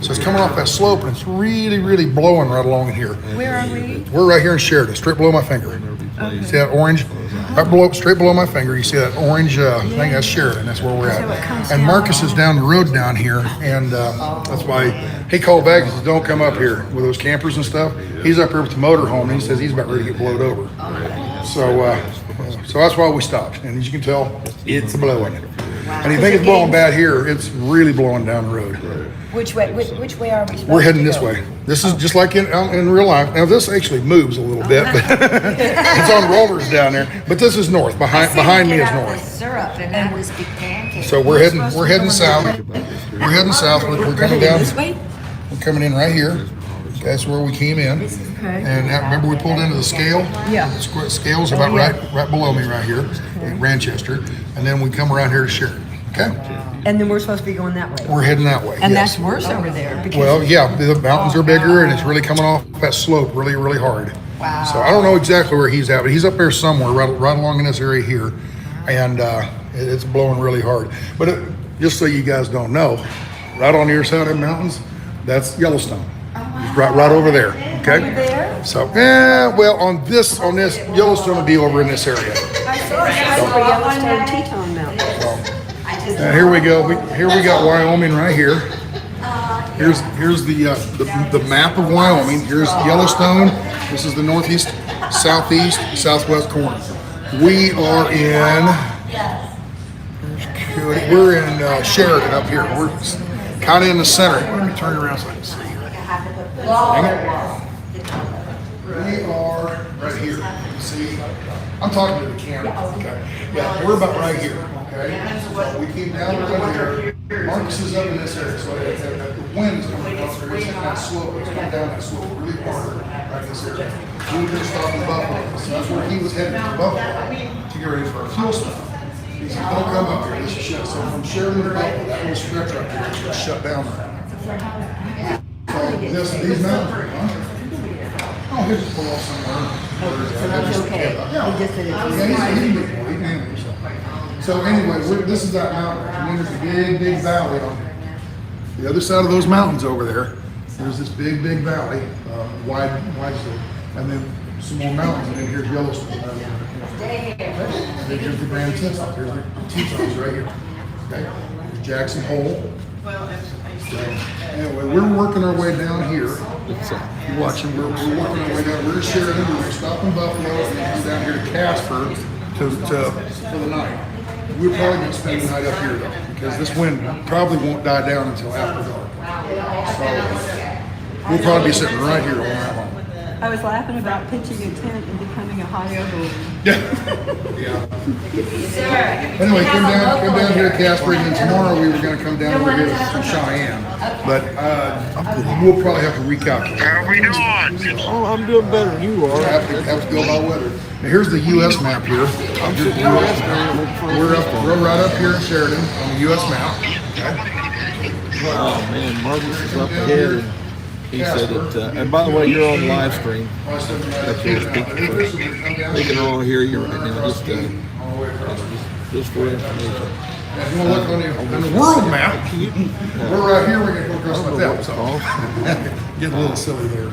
So it's coming off that slope, and it's really, really blowing right along in here. Where are we? We're right here in Sheridan, straight below my finger. Okay. See that orange? Right below, straight below my finger, you see that orange thing? That's Sheridan. That's where we're at. And Marcus is down the road down here, and that's why he called back and said, "Don't come up here with those campers and stuff." He's up here with the motorhome, and he says he's about ready to get blowed over. So that's why we stopped. And as you can tell, it's blowing. And you think it's blowing bad here, it's really blowing down the road. Which way are we supposed We're heading to this go? way. This is just like in real life. Now this actually moves a little bit, but it's on rollers down there. But this is north. Behind me is north. Syrup and that was big pancakes. So we're heading south. We're heading south. We're coming down. This way? We're coming in right here. That's where we came in. Okay. And remember we pulled into the scale? Yeah. The scale's about right below me right here in Manchester. And then we come around here to Sheridan. Okay? And then we're supposed to be going that way. We're heading that way. And yes. that's worse over there. Because Well, yeah, the mountains are bigger, and it's really coming off that slope really, really hard. Wow. So I don't know exactly where he's at, but he's up there somewhere, right along in this area here, and it's blowing really hard. But just so you guys don't know, right on the other side of the mountains, that's Yellowstone. It's right over there. Okay. Over there? So well, on this Yellowstone will be over in this area. I saw Yellowstone Teton Mountain. Now here we go. Here we got Wyoming right here. Here's the map of Wyoming. Here's Yellowstone. This is the northeast, southeast, southwest corner. We are in. We're in Sheridan up here. We're kind of in the center. Let me turn around so I can see. Dang it. We are right here. See, I'm talking to the camera. Okay. Yeah, we're about right here. Okay. So we came down right here. Marcus is up in this area, so the wind is coming up there. It's hitting that slope. It's coming down that slope really hard right in this area. We were just stopping Buffalo. So that's where he was heading to Buffalo to get ready for our fuel stop. He said, "Don't come up here. This is shut." So from Sheridan to Buffalo, that little stretch right there is just shut down right. These mountains, huh? Oh, he'll just pull off somewhere. Okay. Yeah. He just said it's He can do more. He can handle himself. So anyway, this is that mountain, and then there's a big, big valley on the other side of those mountains over there. There's this big, big valley, wide, and then some more mountains, and then here's Yellowstone. And then here's the Grand Teton. Here's the Tetons right here. Okay, there's Jackson Hole. So anyway, we're working our way down here. You're watching. We're working our way down. We're in Sheridan. We're stopping Buffalo, and then come down here to Casper. for the night. We're probably going to spend the night up here though, because this wind probably won't die down until after dark. So we'll probably be sitting right here all night long. I was laughing about pitching a tent and becoming a hot air balloon. Yeah. Anyway, come down here to Casper, and then tomorrow we were going to come down over here to Cheyenne, but we'll probably have to recalculate. How we doing? Oh, I'm doing better than you are. Have to go by weather. Now here's the U.S. map here. I'm sitting in We're right up here in Sheridan on the U.S. map. Okay. Oh man, Marcus is up ahead, and he said that. And by the way, you're on live stream. That's your speaker. They can all hear you right now. Just for information. If you want to look on the world map, we're right here. We're going to go across like that. So getting a little silly there,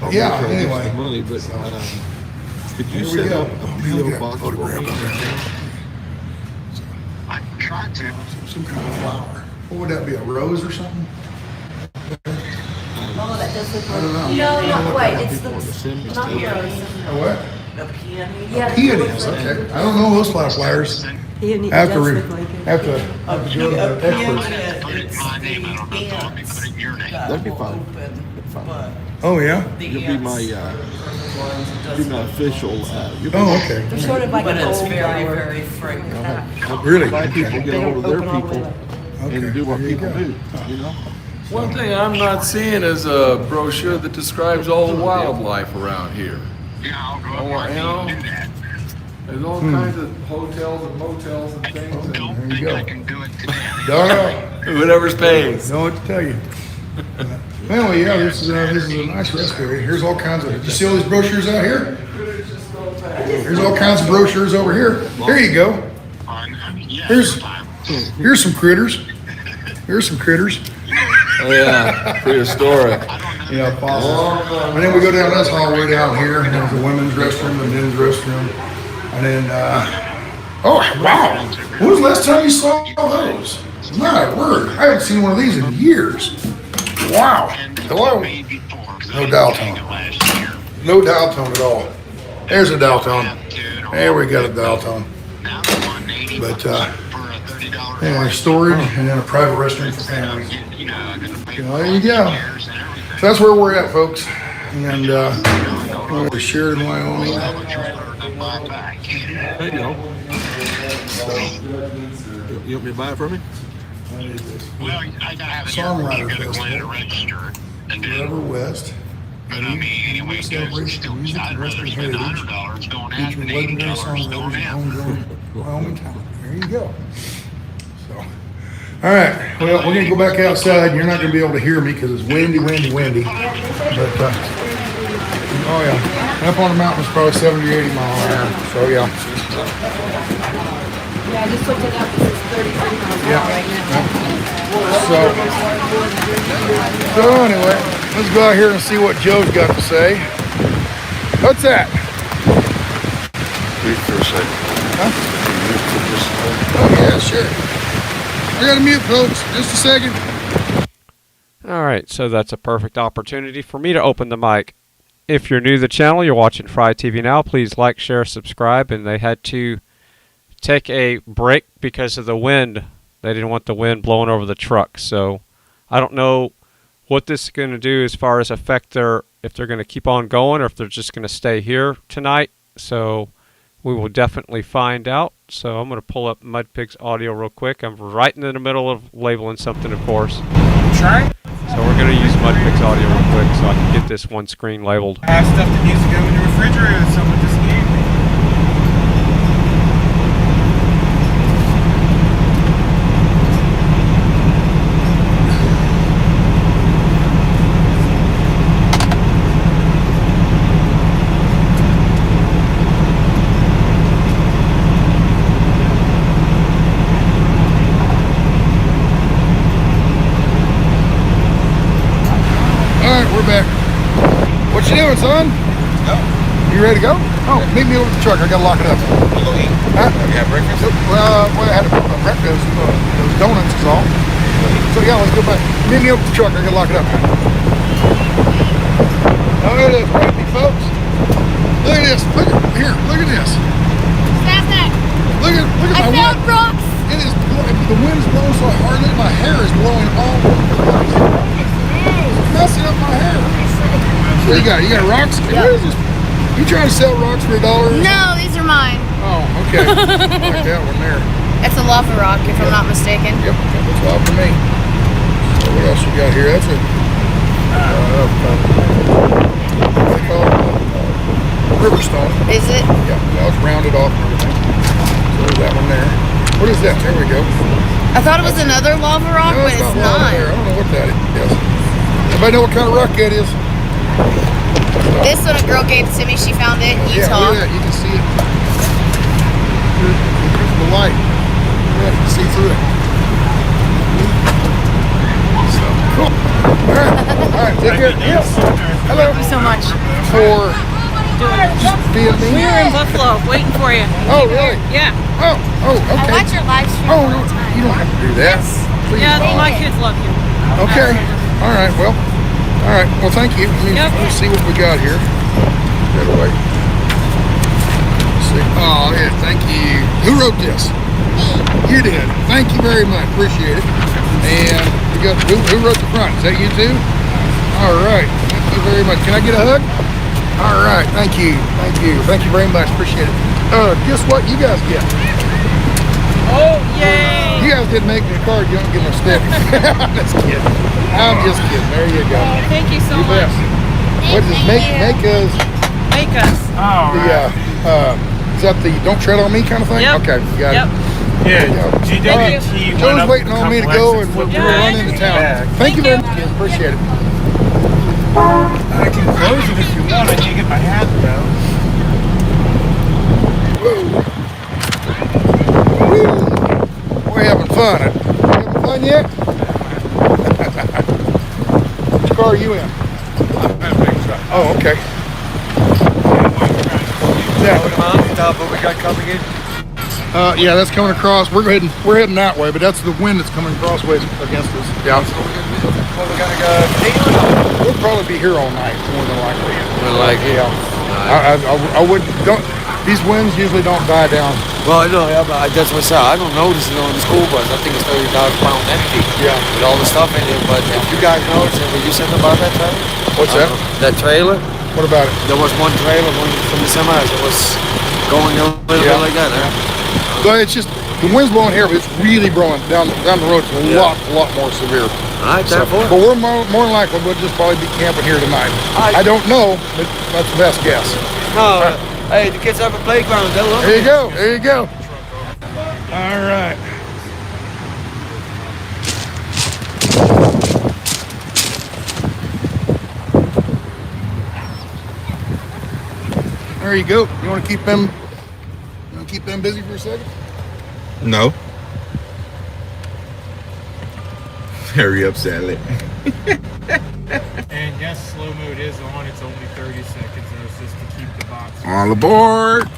but yeah. Anyway, money, but could you set up a PO box for me? I tried to. Some kind of flower. What would that be? A rose or something? Oh, that does look I don't know. No, not quite. It's the not A rose. what? The peony. Yeah. Peonies. Okay. I don't know those flowers. Peony Have to does re- look like it. have to go to the experts. Put it in my name. I don't know if you want me to put it in your name. That'd be fine. Oh yeah. You'll be my official. Oh okay. They're sort of like an old flower. very fragrant. Really? My people get hold of their people and do what people do. You know. One thing I'm not seeing is a brochure that describes all the wildlife around here. Yeah, I'll go up there and do that. There's all kinds of hotels and motels and things. Don't There you think go. I can do it today. And whatever's paying. Know what to tell you. Anyway, yeah, this is a nice rest area. Here's all kinds of. Did you see all these brochures out here? Here's all kinds of brochures over here. Here you go. Here's some critters. Here's some critters. Oh yeah, prehistoric. Yeah, fossils. And then we go down this hallway down here, and there's the women's restroom, the men's restroom, and then oh wow, when was the last time you saw those? My word, I haven't seen one of these in years. Wow. Hello. No dial tone. No dial tone at all. There's a dial tone. There we got a dial tone. But anyway, storage and then a private restroom for families. There you go. So that's where we're at, folks. And we're Sheridan, Wyoming. There you go. So, you want me to buy it for me? Well, I gotta have it Songwriter here. You gotta go in Festival. and register. And then, Forever West. but I mean, anyway, there's Celebration of music I'd and rather Western spend heritage. $100 going out Featuring than legendary $80 songwriters going and out. homegrown Wyoming talent. There you go. So, all right. Well, we're gonna go back outside. You're not gonna be able to hear me because it's windy. But oh yeah, up on the mountain is probably 70 or 80 mile an hour. So yeah. Yeah, I just looked it up. This is 33 miles an hour right now. So anyway, let's go out here and see what Joe's got to say. What's that? Wait for a second. Huh? Oh yeah, sure. I got to mute, folks. Just a second. All right, so that's a perfect opportunity for me to open the mic. If you're new to the channel, you're watching FryTVNow, please like, share, subscribe. And they had to take a break because of the wind. They didn't want the wind blowing over the truck. So I don't know what this is going to do as far as affect their, if they're going to keep on going or if they're just going to stay here tonight. So we will definitely find out. So I'm going to pull up Mudpig's audio real quick. I'm right in the middle of labeling something, of course. Try. So we're going to use Mudpig's audio real quick so I can get this one screen labeled. I have stuff that needs to go in the refrigerator that someone just gave me. We're back. What you doing, son? No. You ready to go? Oh, meet me over at the truck. I gotta lock it up. Hello, eat. Huh? You have breakfast? Well, I had a breakfast, those donuts is all. So yeah, let's go back. Meet me over at the truck. I gotta lock it up. Oh, it is, folks. Look at this. Look at this. look at I my found wind. rocks. It is, the wind's blowing so hard that my hair is blowing all over the place. It's messing up my hair. What do you got? You got rocks? Yeah. What is this? You trying to sell rocks for $1? No, these are mine. Oh, okay. I like that one there. It's a lava rock, if I'm not mistaken. Yep, that looks odd to me. So what else we got here? That's a what they call it? River stone. Is it? Yeah, now it's rounded off and everything. So there's that one there. What is that? There we go. I thought it was another lava rock, No, but it's lava not. there. I don't know what that is. Anybody know what kind of rock that is? This one a girl gave to me. She found it in Yeah, Utah. look at that. You can see it. Here's the light. Look at that. You can see through it. So, cool. All right, take care. Yes. Hello. Thank you so much. For being me. We were in Buffalo waiting for you. Oh, really? Yeah. Oh, okay. I watch your live stream Oh, all no, the time. you don't have to do that. Please. Yeah, my kids love you. Okay. All right. Well. All right. Well, thank you. Let me see what we got here. Right away. Let's see. Oh, yeah. Thank you. Who wrote this? You did. Thank you very much. Appreciate it. And we got who wrote the front? Is that you too? All right. Thank you very much. Can I get a hug? All right. Thank you. Thank you. Thank you very much. Appreciate it. Guess what? You guys get. Oh, yay! You guys didn't make me a card. You don't get no stick. I'm just kidding. I'm just kidding. There you go. Oh, thank you so You much. bet. What does make us? Make us. Oh, Is that the don't tread on me kind of thing? Yep. Okay, got Yep. it. Yeah, Joe's DigitALLSOULdierS went up waiting a on me to couple go and exits we're with running into town. Thank you very much. Appreciate it. I can close it if you want. I need to get my hat though. Woo. We're having fun. You having fun yet? Which car are you in? Oh, okay. Yeah. What we got coming in? Yeah, that's coming across. We're heading that way, but that's the wind that's coming crossways against us. Yeah. Well, we gotta go. We'll probably be here all night, more than likely. Yeah. I wouldn't. These winds usually don't die down. Well, no, yeah, but that's what I said. I don't notice it on the school bus. I think it's 30,000 pounds empty. Yeah. With all the stuff in it. But if you guys notice it, will you send about that trailer? What's that? That trailer? What about it? There was one trailer from the semis that was going a little bit like that. But it's just the wind's blowing here, but it's really blowing down the road. It's a lot more severe. All right, therefore. But we're more than likely we'll just probably be camping here tonight. I don't know, but that's the best guess. No, hey, the kids have a playground. They'll love it. There you go. There you go. All right. There you go. You want to keep them? You want to keep them busy for a second? No. Hurry up, Sally. And yes, slow mode is on. It's only 30 seconds. And it's just to keep the box. All aboard.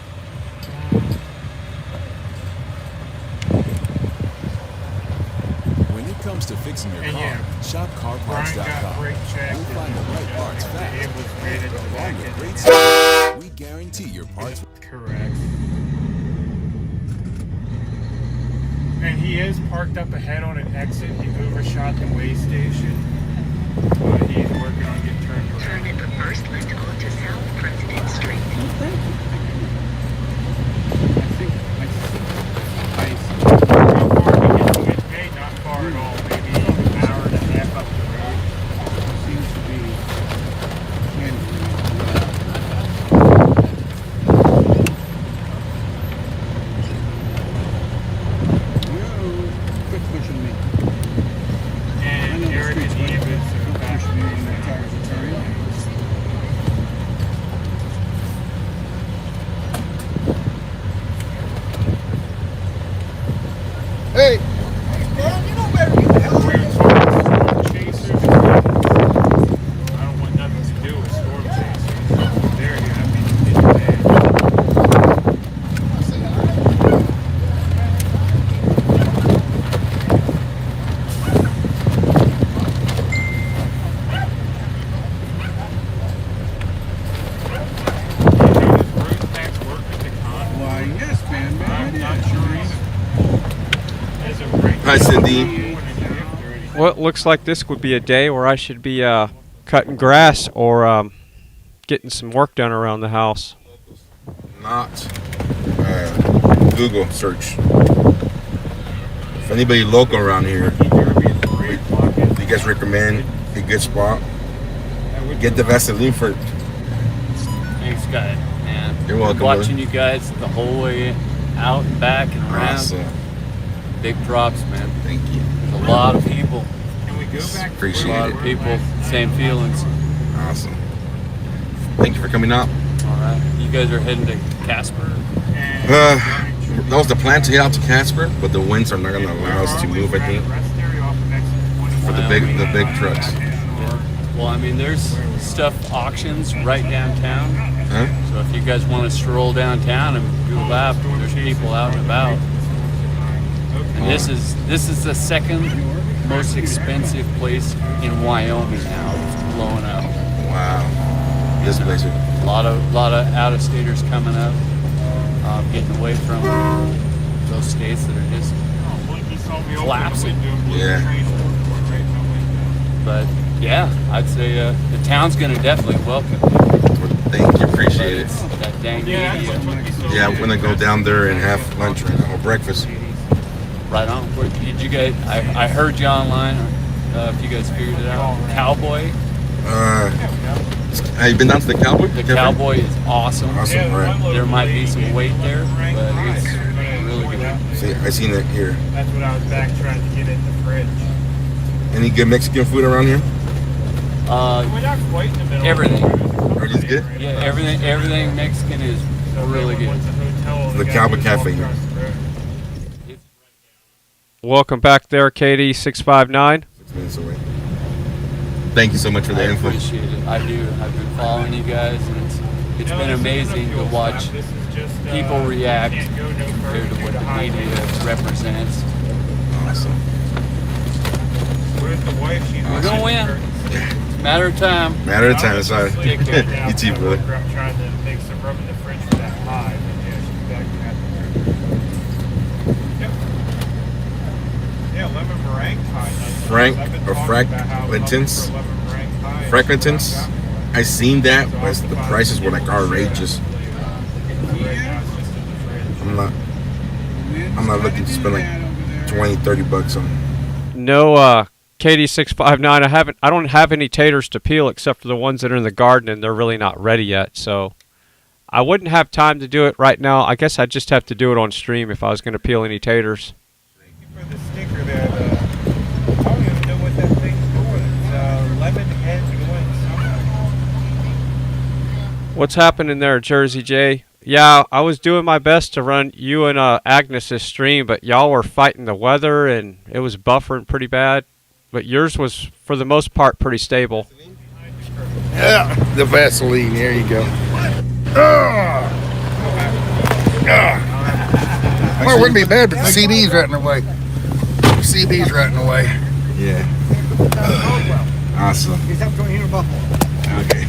When it comes to fixing your And car, yeah, shop Brian got carparts.com. brake checked. You'll find the right parts fast. It was rated to Along back with in. great service, we guarantee your parts. Correct. And he is parked up ahead on an exit. He overshot the way station. He's working on getting turned around. Turn in the first left onto South President Street. How far we get to it today? Not far at all. Maybe an hour and a half up the road. Seems to be. Quit pushing me. And Eric and Eve is back. Push me when the tires are turning. Hey. Man, you know better get the hell out of here. Chasers. I don't want nothing to do with storm chasers. There you have me. Why, yes, man. I'm not sure Hi, Cindy. Well, it looks like this would be a day where I should be cutting grass or getting some work done around the house. Not Google search. If anybody local around here, do you guys recommend a good spot? Get the Vaseline for. Thanks, guys. Man, You're welcome. Watching you guys the whole way out and back and around. Awesome. Big props, man. Thank you. There's a lot of people. Appreciate a lot it. of people, same feelings. Awesome. Thank you for coming out. All right, you guys are heading to Casper. That was the plan to head out to Casper, but the winds are not going to allow us to move. I think for the big trucks. Yeah. Well, I mean, there's stuff auctions right downtown. Huh? So if you guys want to stroll downtown and do a lap, there's people out and about. And this is the second most expensive place in Wyoming now. It's blowing up. Wow. This place. A lot of out-of-staters coming up, getting away from those states that are just collapsing. Yeah. But yeah, I'd say the town's going to definitely welcome you. Thank you, appreciate it. That dang media. Yeah, I'm gonna go down there and have lunch right now, or breakfast. Right on. Where did you guys? I heard you online. If you guys figured it out, Cowboy. Have you been down to the Cowboy? The Cowboy is awesome. Awesome, right? There might be some weight there, but it's really good. See, I seen it here. That's what I was back trying to get in the fridge. Any good Mexican food around here? We're not quite in the middle. Everything. Everything's good? Yeah, everything Mexican is really good. The Cowboy Cafe here. Welcome back there, Katie659. 6 minutes away. Thank you so much for the info. I appreciate it. I do. I've been following you guys, and it's been amazing to watch people react compared to what the media represents. Awesome. Where's the wife? We're gonna win. It's a matter of time. Matter of time, sorry. Take care. You too, brother. Trying to make some room in the fridge for that hive. Yeah, she's back at Yep. Yeah, lemon meringue pie. Frank or Franklintons. I seen that, but the prices were like outrageous. I'm not looking to spend like $20-30 on. No, Katie659. I don't have any taters to peel except for the ones that are in the garden, and they're really not ready yet. So I wouldn't have time to do it right now. I guess I'd just have to do it on stream if I was going to peel any taters. Thank you for the sticker there. I don't even know what that thing's doing. It's lemon head going somewhere. What's happening there, Jersey J? Yeah, I was doing my best to run you and Agnes' stream, but y'all were fighting the weather, and it was buffering pretty bad. But yours was, for the most part, pretty stable. Yeah, the Vaseline. There you go. Well, it wouldn't be bad, but the CB's right in the way. The CB's right in the way. Yeah. Awesome. He's up to here, Buffalo. Okay.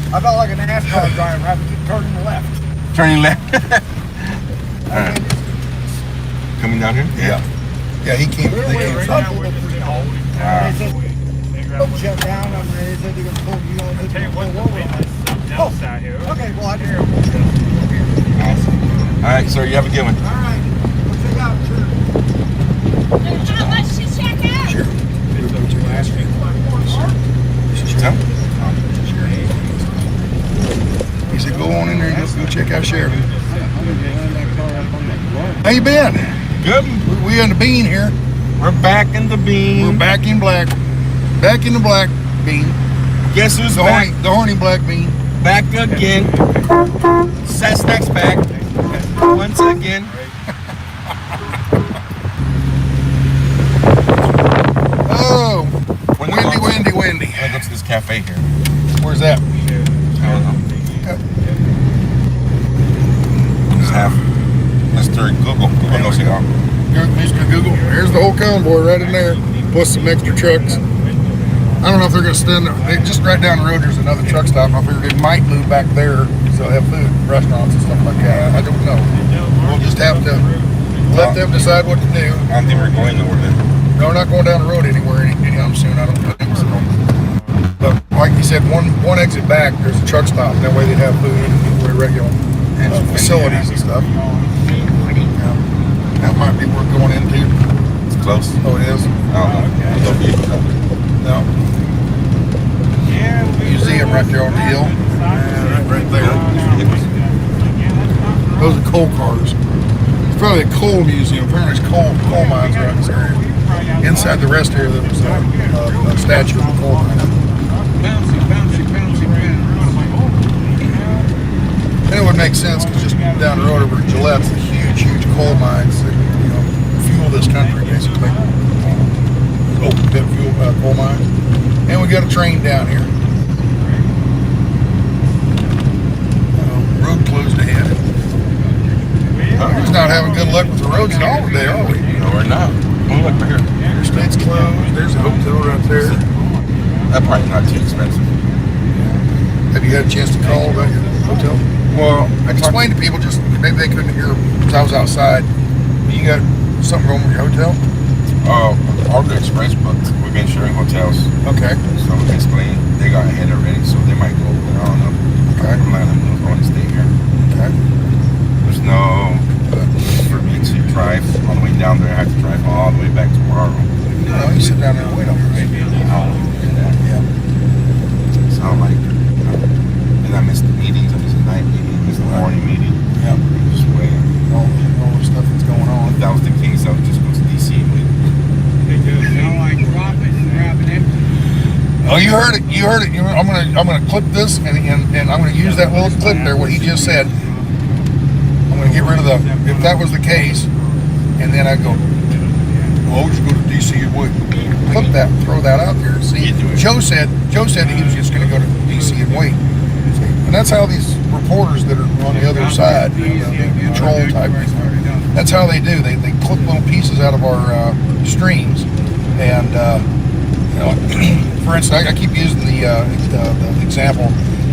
I felt like a NASCAR driver having to turn left. Turning left. All right. Coming down here? Yeah. Yeah, he came. They came from. Shut down. They said they're gonna pull you over. Tell you what, something else out here. Okay, well I hear. Awesome. All right, sir. You have a good one. All right. We'll check out. How much to check out? Sure. He said, go on in there and go check out Sheridan. How you been? Good. We in the bean here. We're back in the bean. We're back in black. Back in the black bean. Guess who's the back? The horny black bean. Back again. Sasnak's back. Once again. Oh, windy. I go to this cafe here. Where's that? I don't know. Just have Mr. Google. Google knows it all. Mr. Google. There's the whole convoy right in there, plus some extra trucks. I don't know if they're going to stand there. Just right down the road, there's another truck stop. I figured they might move back there so they'll have food, restaurants and stuff like that. I don't know. We'll just have to Let them decide what to do. I don't think we're going nowhere then. No, we're not going down the road anywhere anytime soon, I don't think so. But like you said, one exit back, there's a truck stop. That way they'd have food and regular facilities and stuff. Yeah. That might be worth going into. It's close. Oh, it is? I don't know. No. Museum right there on the hill. Right there. Those are coal cars. It's probably a coal museum. Apparently there's coal mines around this area. Inside the rest area there was a statue of a coal mine. And it would make sense because just down the road over to Gillette's the huge coal mines that fuel this country basically. Open pit fuel coal mines. And we got a train down here. Road closed ahead. We're just not having good luck with the roads at all today, are we? No, we're not. Oh, look right here. Interstate's closed. There's a hotel right there. That's probably not too expensive. Have you had a chance to call about your hotel? Well, I explained to people, just maybe they couldn't hear because I was outside. You got something wrong with your hotel? Oreo Express booked. We've been sharing hotels. Okay. So we explained they got ahead already, so they might go over there. I don't know. Okay. I'm not going to stay here. Okay. There's no for me to drive on the way down there. I have to drive all the way back tomorrow. No, you sit down there and wait on me. I don't do that. Yeah. So I'm like, and I missed the meetings. I missed the night meeting. I missed the morning meeting. Yeah. Just waiting. All the stuff that's going on. If that was the case, I would just go to DC and wait. Oh, you heard it. You heard it. I'm gonna clip this and I'm gonna use that little clip there. What he just said. I'm gonna get rid of the if that was the case, and then I go. Well, just go to DC and wait. Clip that. Throw that out there. See, Joe said that he was just gonna go to DC and wait. And that's how these reporters that are on the other side, the troll type, that's how they do. They clip little pieces out of our streams, and for instance, I keep using the example.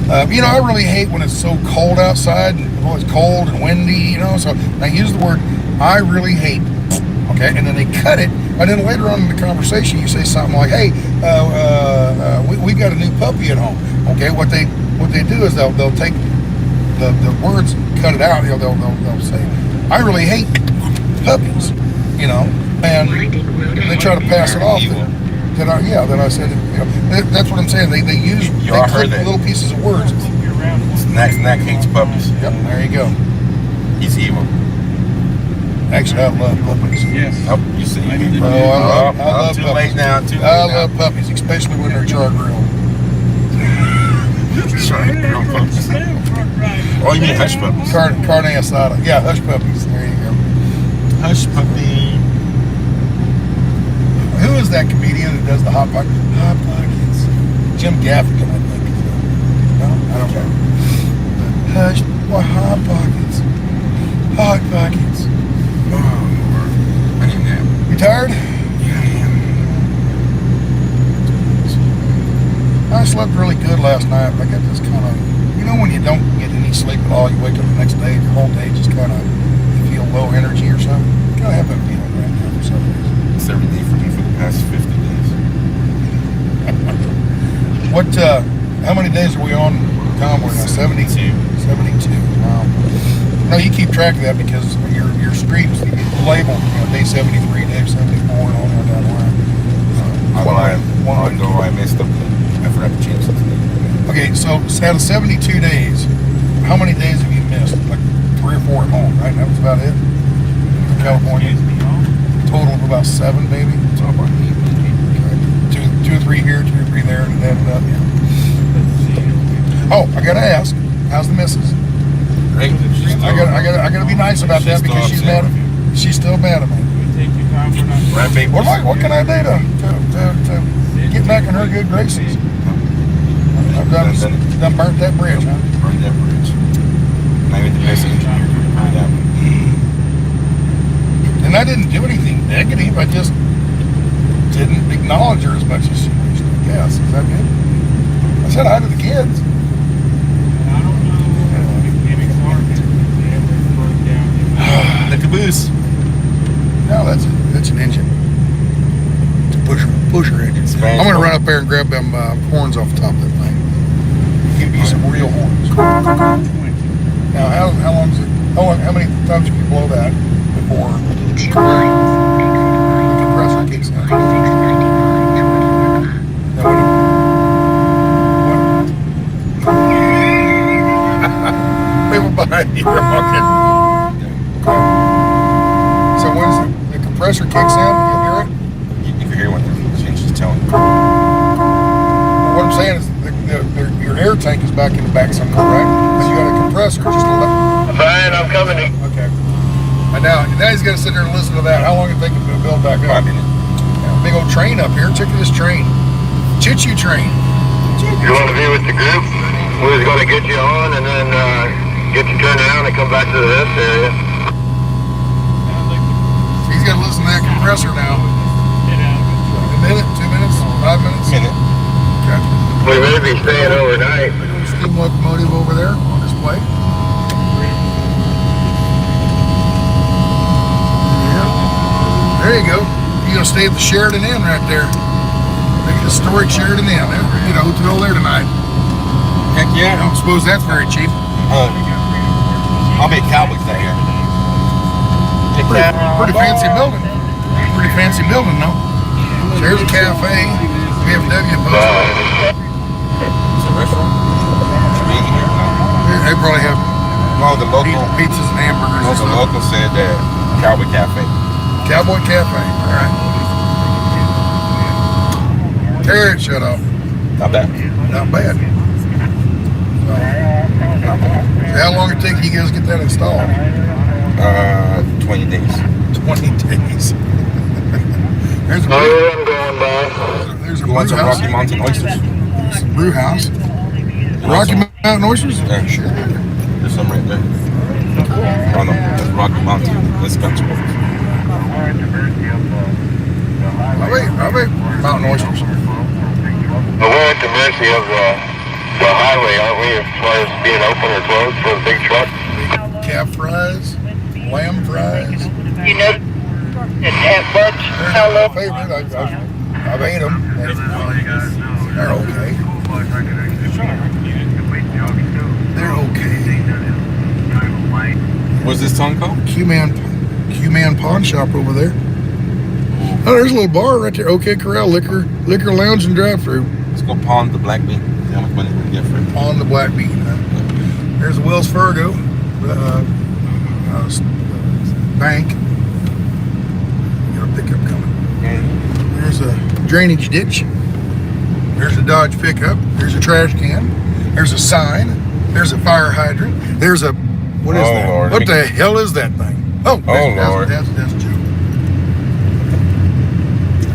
I really hate when it's so cold outside. It's cold and windy, So I use the word I really hate. Okay, and then they cut it. And then later on in the conversation, you say something like, "Hey, we got a new puppy at home." Okay, what they do is they'll take the words, cut it out. They'll say, "I really hate puppies," and they try to pass it off. That I said, that's what I'm saying. They clip little pieces of words. Snack hates puppies. Yep, there you go. He's evil. Actually, I love puppies. Yes. Oh, you see. I love too puppies. Late now. Too late I love puppies, especially when they're char grilled. Char grilled puppies. Oh, you mean hush puppies? Carne asada. Yeah, hush puppies. There you go. Hush puppy. Who is that comedian that does the hot pockets? Hot pockets. Jim Gaffigan, I think. No, I don't know. Hush, hot pockets. Hot pockets. Oh, Lord. I need a nap. You tired? Yeah, I am. I slept really good last night. I got this kind of, when you don't get any sleep at all, you wake up the next day, your whole day just kind of, you feel low energy or something. You kind of have that feeling right now for some reason. It's every day for me for the past 50 days. How many days are we on Convoy now? 72. 72. Wow. No, you keep track of that because your streams labeled, day 73, day 74, and all that down the line. I messed up. I forgot to change something. Okay, so out of 72 days, how many days have you missed? Like 3 or 4 at home, right? That was about it. In California. Total of about 7, maybe. It's all about me. Okay. 2 or 3 here, 2 or 3 there, and then up. Oh, I gotta ask, how's the missus? Great. I gotta be nice about that because she's mad. She's still mad at me. Right, babe. What can I do to get back in her good graces? I've done burnt that bridge, huh? Burnt that bridge. And I made the best engineer to burn that one. And I didn't do anything negative. I just didn't acknowledge her as much as she used to. Yes, is that good? I said hi to the kids. The caboose. It's an engine. It's a pusher engine. I'm gonna run up there and grab them horns off the top of that thing. Give you some real horns. Now, how long is it? How many times can you blow that before the compressor kicks in? People behind you are walking. So when the compressor kicks in, you'll hear it? You can hear when she's telling you. What I'm saying is your air tank is back in the back somewhere, right? And you got a compressor just a little. Fine, I'm coming. Okay. And now he's got to sit there and listen to that. How long do you think it's going to build back up? 5 minutes. Yeah, big old train up here. Check this train. Choo-choo train. You want to be with the group? We're going to get you on and then get you turned around and come back to this area. He's got to listen to that compressor now. A minute, 2 minutes, 5 minutes? Minute. Okay. We may be staying overnight. Steam locomotive over there on display. Yeah. There you go. You're going to stay at the Sheridan Inn right there. Make a historic Sheridan Inn. You know, hotel there tonight. Heck yeah. I don't suppose that's very cheap. I'll make Cowboys down here. Pretty fancy building. Pretty fancy building, though. So here's a cafe. VFW post. It's a restaurant. They probably have the local pizzas and hamburgers. The local said that Cowboy Cafe. Cowboy Cafe. All right. Terry, shut up. Not bad. Not bad. So how long it take you guys to get that installed? 20 days. 20 days. There's a brew house. Rocky Mountain oysters? There's a brew house. Rocky Mountain oysters? Yeah, sure. There's some right there. Oh no, that's Rocky Mountain. That's country. I bet mountain oysters. Well, we're at the mercy of the highway, aren't we, as far as being open or closed for the big truck? Calf fries, lamb fries. You know, at Butch, hello. Favorite. I've ate them. They're okay. They're okay. What's this town called? Q-Man Pawn Shop over there. Oh, there's a little bar right there. OK Corral, liquor lounge and drive-through. Let's go pawn the Black Bean. See how much money we can get for it. Pawn the Black Bean. There's a Wells Fargo bank. Got a pickup coming. There's a drainage ditch. There's a Dodge pickup. There's a trash can. There's a sign. There's a fire hydrant. There's a what is that? Lord. What the hell is that thing? Oh, Lord. That's Joe.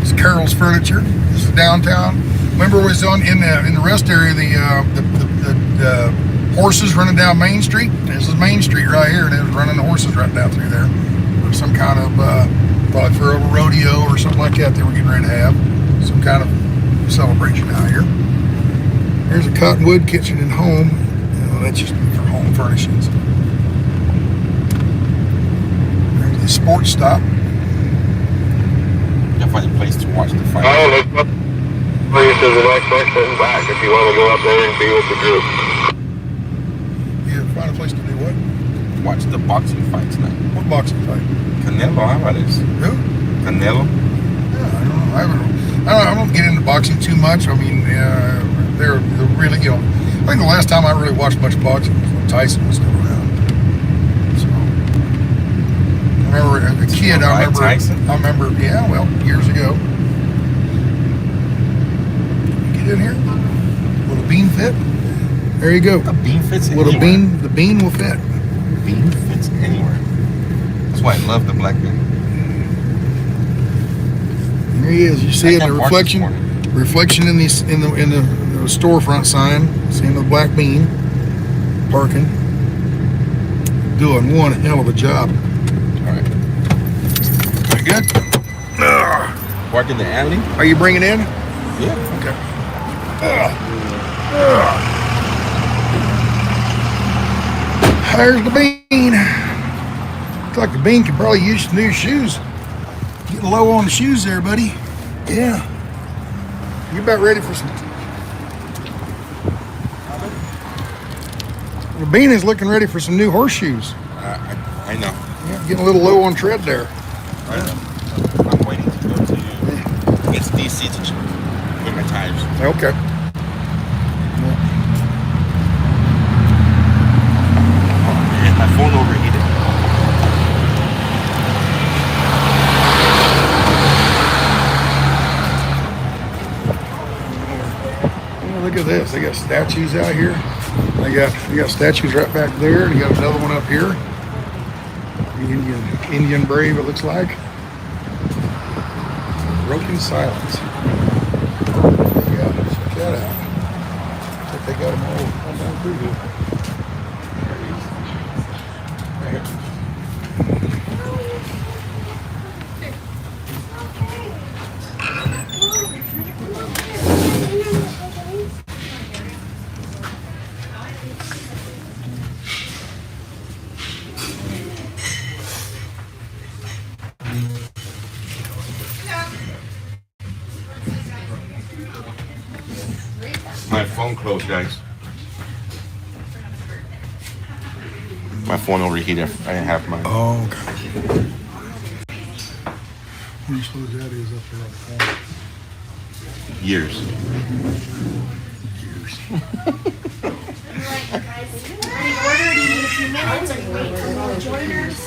It's Carol's Furniture. This is downtown. Remember, we was in the rest area. The horses running down Main Street. This is Main Street right here, and it was running the horses right down through there. For some kind of probably for a rodeo or something like that. They were getting ready to have some kind of celebration out here. There's a Cottonwood Kitchen and Home. That's just for home furnishings. There's the sports stop. You gotta find a place to watch the fight. Oh, look up. Please to the next section back if you want to go up there and be with the group. Yeah, find a place to do what? Watch the boxing fights now. What boxing fight? Canelo Alvarez. Who? Canelo. Yeah, I don't get into boxing too much. I mean, they're really, I think the last time I really watched much boxing was when Tyson was still around. So, I remember as a kid, I remember, yeah, well, years ago. Get in here. Will a bean fit? There you go. A bean fits anywhere. The bean will fit. Bean fits anywhere. That's why I love the Black Bean. There he is. You see in the reflection in the storefront sign. Seeing the Black Bean parking. Doing one hell of a job. All right. Very good. Park in the alley. Are you bringing in? Yeah. Okay. There's the bean. Looks like the bean could probably use some new shoes. Getting low on the shoes there, buddy. Yeah. You about ready for some... Well, Bean is looking ready for some new horseshoes. I know. Yeah, getting a little low on tread there. I know. I'm waiting to go to it's DC to put my tires. Okay. And my phone overheated. Oh, look at this. They got statues out here. They got statues right back there. And you got another one up here. The Indian brave, it looks like. Broken silence. Yeah, check that out. Looks like they got them all down through here. My phone closed, guys. My phone overheated. I didn't have mine. Oh, okay. How many slows that is up there on the corner? Years. Order, do you need a few minutes? Are you waiting for more joiners?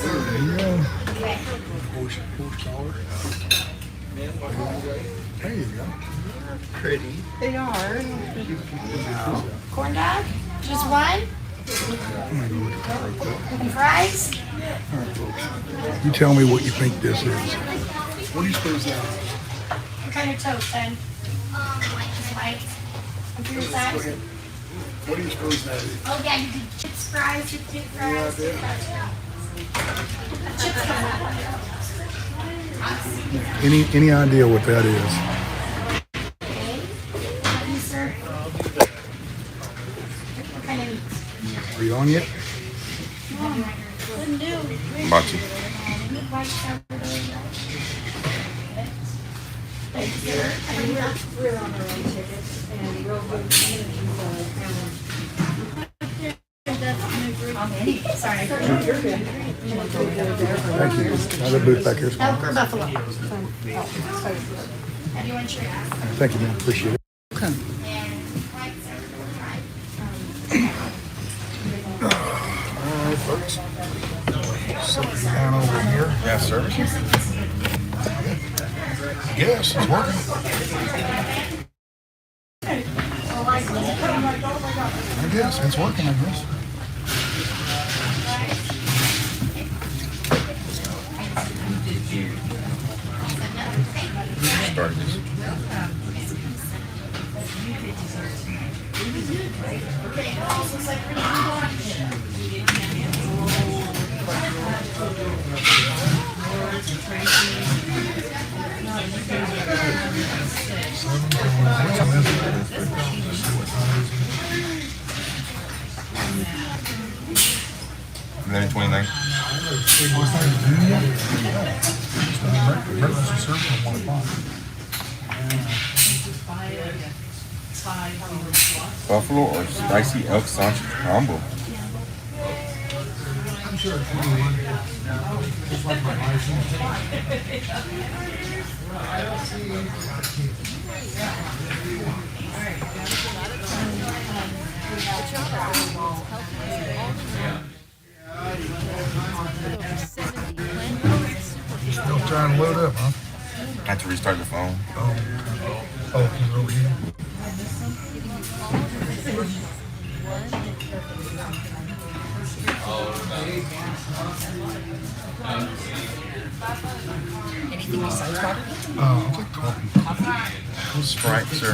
Yeah. Horse collar. There you go. Pretty. They are. Corn dog? Just one? Any fries? All right, folks. You tell me what you think this is. What do you suppose that is? What kind of toast then? White. And for your size? What do you suppose that is? Oh yeah, you did chips, fries, chip fries. Any idea what that is? Are you on yet? Wouldn't do. About to. We're on our own tickets and real good Sorry. You're good. Thank you. Another booth back here. Elk or buffalo? How do you want your Thank you, man. Appreciate it. All right, folks. Sit down over here. Yeah, service. Yes, it's working. I guess it's working, I guess. Start this. Then 29. Buffalo or spicy elk sausage combo. I'm sure it's just like my Still trying to load up, huh? I had to restart the phone. Oh, he's over here. Anything besides water? I'll take coffee. Sprite, sir.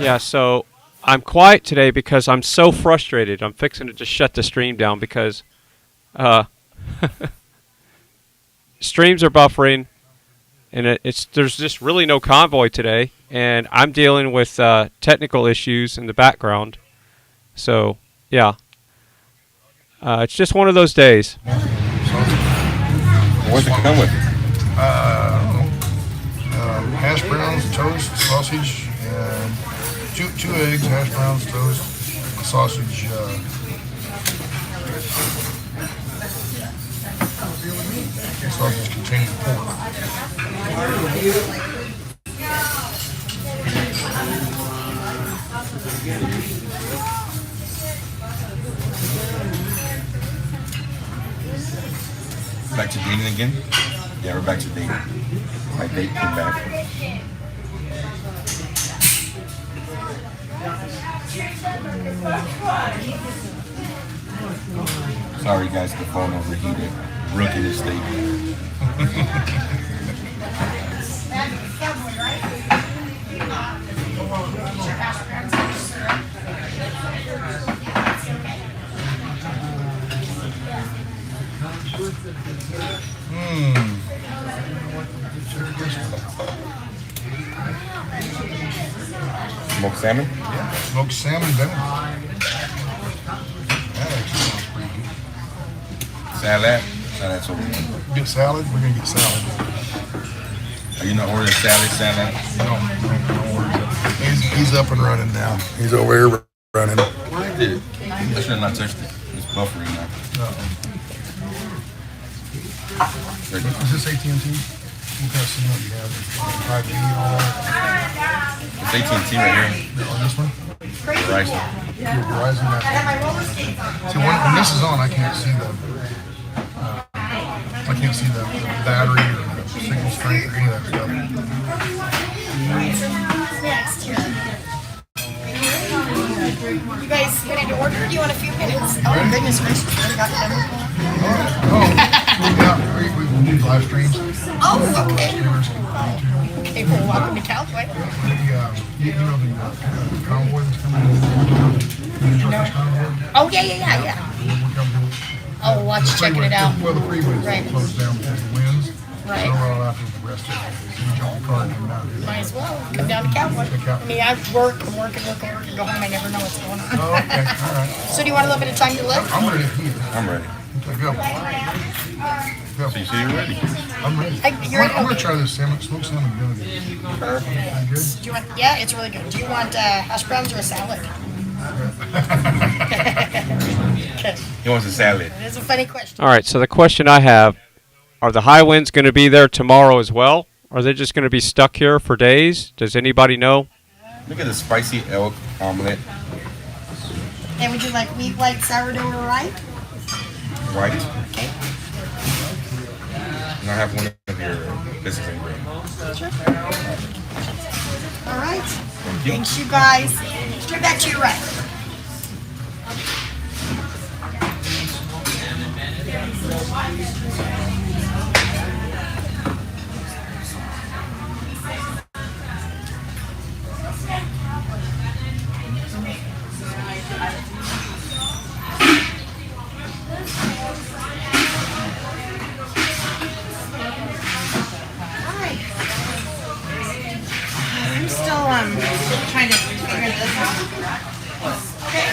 Yeah, so I'm quiet today because I'm so frustrated. I'm fixing to just shut the stream down because streams are buffering, and there's just really no convoy today, and I'm dealing with technical issues in the background. So yeah, it's just one of those days. What's it come with? Hash browns, toast, sausage, and two eggs, hash browns, toast, sausage. Sausage containing pork. Back to dating again? Yeah, we're back to dating. My date came back. Sorry guys, the phone overheated. Rookie mistake. Smoked salmon? Yeah, smoked salmon dinner. That actually sounds pretty good. Salad? Salad's over there. Get salad? We're going to get salad. Are you not ordering salad? No, order it. He's up and running now. He's over here running. I did. I should have not touched it. It's buffering now. Is this AT&T? What kind of signal do you have? 5G and all that? It's AT&T right here. On this one? Verizon. Verizon. See, when this is on, I can't see the battery or the signal strength or any of that stuff. You guys ready to order? Do you want a few minutes? Oh, goodness gracious. We got them. We do live streams. Oh, okay. Okay, well, welcome to Convoy. You know the convoy that's coming in? Oh, yeah. Oh, watch checking it out. Well, the freeway's Right. closed down because of the winds. Right. So we're all out with the rest of it. So we jump the car and come down here. Might as well come down to Convoy. I mean, I work, I'm working, go home. I never know what's going on. Oh, okay, all right. So do you want a little bit of time to look? I'm ready to eat. I'm ready. Okay, go. So you say you're ready? I'm ready. You're ready? I'm going to try this salmon, smoked salmon vinegar. Perfect. Good? Do you want? Yeah, it's really good. Do you want hash browns or a salad? He wants a salad. It is a funny question. All right, so the question I have, are the high winds going to be there tomorrow as well? Are they just going to be stuck here for days? Does anybody know? Look at the spicy elk omelet. And would you like wheat, white, sourdough, or rye? White. Okay. And I have one of your business ingredients. Sure. All right. Thanks, you guys. Straight back to your right. I'm still trying to figure this out. Okay.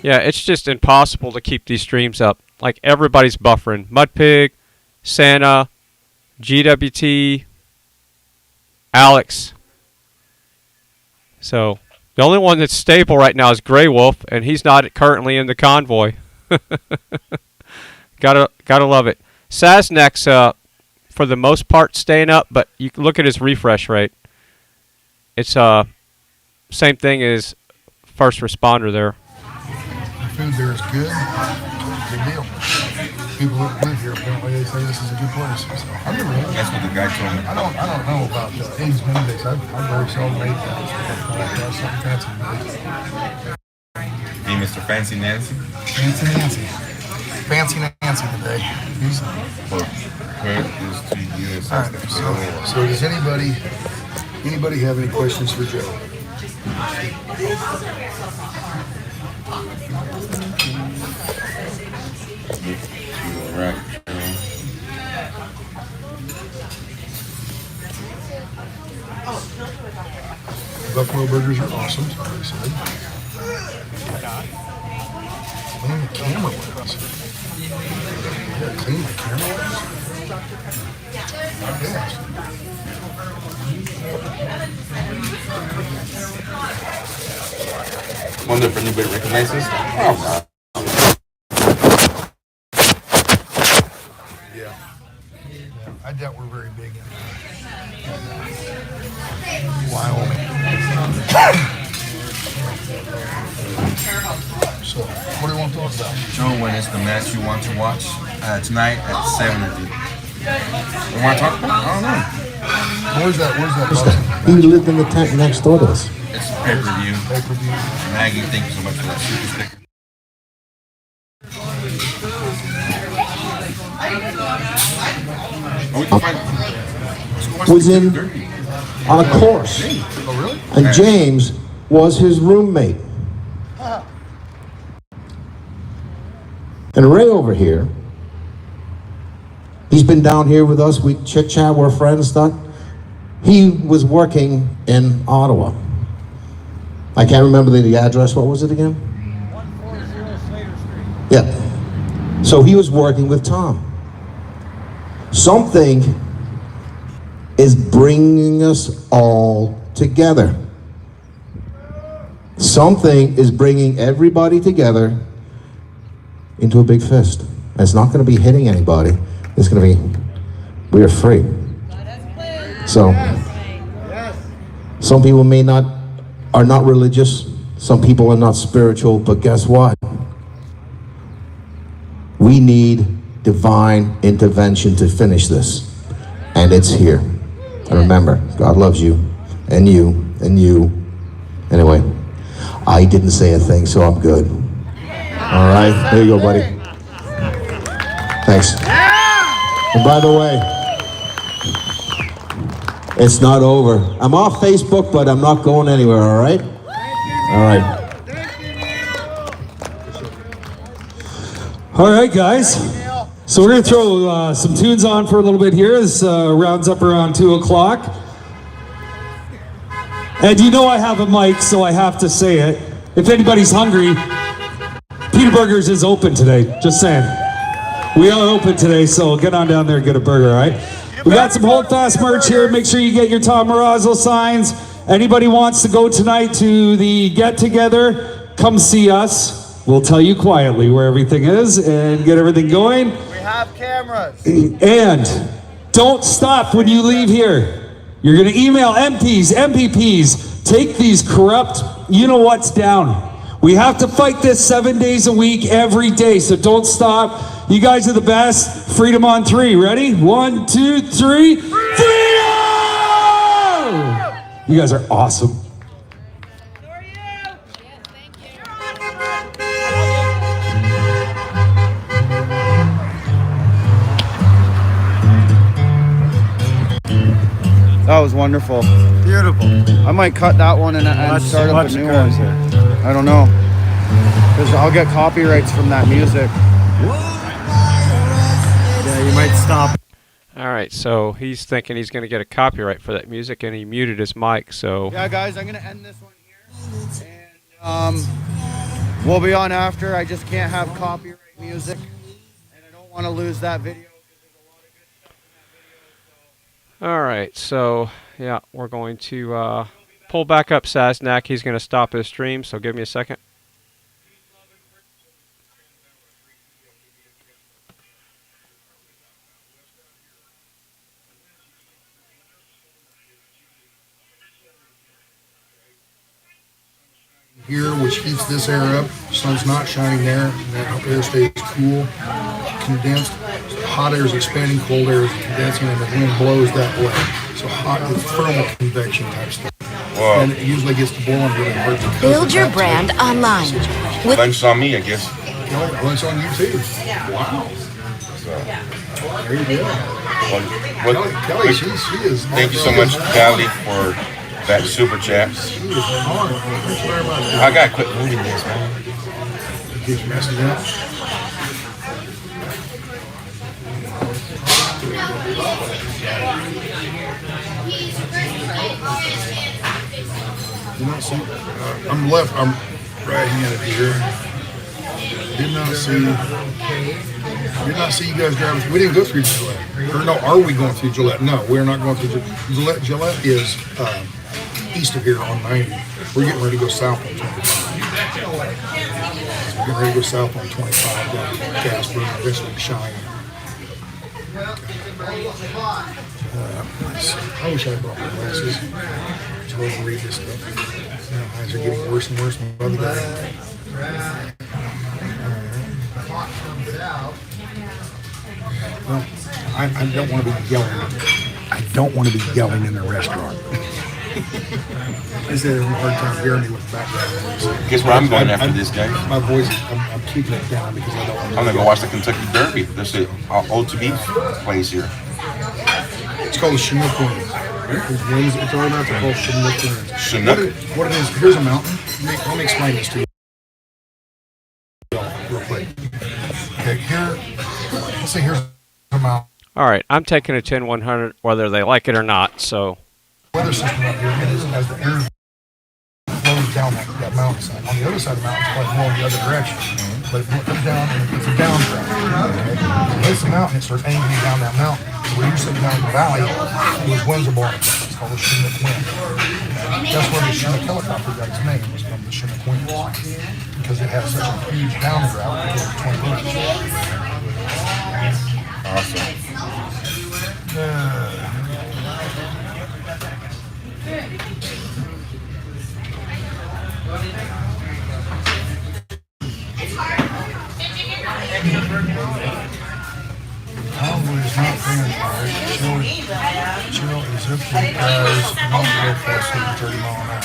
Yeah, it's just impossible to keep these streams up. Like, everybody's buffering. Mudpig, Santa, GWT, Alex. So, The only one that's stable right now is Grey Wolf, and he's not currently in the convoy. Gotta love it. Sasnak's for the most part staying up, but you can look at his refresh rate. It's same thing as first responder there. The food there is good. Big deal. People that live here apparently they say this is a good place. So I've never had. That's what the guy told me. I don't know about Ames Mondays. I've very seldom ate that. Something fancy. Hey, Mr. Fancy Nancy. Fancy Nancy. Fancy Nancy today. He's all right. So does anybody have any questions for Joe? Right. Buffalo burgers are awesome, as I said. Clean the camera lens. Yeah, clean the camera lens. Yes. Wonder if anybody recognizes. Oh, yeah. I doubt we're very big in Wyoming. So, what do you want to talk about? Joe, when is the match you want to watch? Tonight at 7, I think. You want to talk about? I don't know. Where's that? He lived in the tent next door to us. It's pay-per-view. Pay-per-view. Maggie, thank you so much for that super sticker. Was in on a course, and James was his roommate. And Ray over here, he's been down here with us. We chit chat, we're friends, stuff. He was working in Ottawa. I can't remember the address. What was it again? 140 Slater Street. Yeah. So he was working with Tom. Something is bringing us all together. Something is bringing everybody together into a big fist. And it's not going to be hitting anybody. It's going to be, we are free. So, some people are not religious. Some people are not spiritual, but guess what? We need divine intervention to finish this. And it's here. And remember, God loves you, and you, and you. Anyway, I didn't say a thing, so I'm good. All right, there you go, buddy. Thanks. And by the way, it's not over. I'm off Facebook, but I'm not going anywhere, all right? All right. All right, guys. So we're going to throw some tunes on for a little bit here. This rounds up around 2 o'clock. And you know I have a mic, so I have to say it. If anybody's hungry, Peter Burgers is open today. Just saying. We are open today, so get on down there and get a burger, all right? We got some Hold Fast merch here. Make sure you get your Tom Marazzo signs. Anybody wants to go tonight to the get-together, come see us. We'll tell you quietly where everything is and get everything going. We have cameras. And don't stop when you leave here. You're going to email MPs, MPPs, take these corrupt you-know-whats down. We have to fight this 7 days a week, every day, so don't stop. You guys are the best. Freedom on 3. Ready? 1, 2, 3. Freedom! You guys are awesome. That was wonderful. Beautiful. I might cut that one and start up a new one. I don't know. Because I'll get copyrights from that music. Yeah, you might stop. All right, so he's thinking he's going to get a copyright for that music, and he muted his mic, so... Yeah, guys, I'm going to end this one here. And we'll be on after. I just can't have copyright music. And I don't want to lose that video. All right, so, yeah, we're going to pull back up Sasnak. He's going to stop his stream, so give me a second. Here, which heats this air up. Sun's not shining there. That air stays cool, condensed. Hot air is expanding, cold air is condensing, and the wind blows that way. So hot is thermal convection type stuff. Wow. And it usually gets to blowing really hard. Build your brand online. Lunch on me, I guess. Lunch on you too. Wow. So, there you go. Well, Kelly, she is. Thank you so much, Callie, for that super chat. I gotta quit moving this, man. Keep messing up. Did not see. I'm left. I'm right-handed here. Did not see you guys driving. We didn't go through Gillette. Or no, are we going through Gillette? No, we're not going through Gillette. Gillette is east of here on 90. We're getting ready to go south on 25. We're getting ready to go south on 25 down Casper and eventually Cheyenne. I wish I brought my glasses to read this stuff. My eyes are getting worse and worse by the day. Well, I don't want to be yelling. I don't want to be yelling in the restaurant. I said a hard time hearing me with the background. Guess where I'm going after this, guy? My voice, I'm keeping it down because I don't want to. I'm gonna go watch the Kentucky Derby. There's an OTB place here. It's called the Chinook Winds. It's all about the called Chinook Winds. Chinook? What it is, here's a mountain. Let me explain this to you real quick. Okay, here, let's say here's a mountain. All right, I'm taking a 10-100 whether they like it or not, so. Weather system up here is as the air flows down that mountainside. On the other side of the mountain, it's probably blowing the other direction. But it comes down and it's a downdraft. Okay? It hits the mountain, it starts angling down that mountain. So where you're sitting down in the valley, those winds are blowing. It's called the Chinook wind. That's where the Chinook helicopter got its name, was from the Chinook winds. Because it has such a huge downdraft, it goes 20 minutes. Awesome. Convoy is not paying for it. Chill is up to you guys. Don't go faster than 30 miles an hour.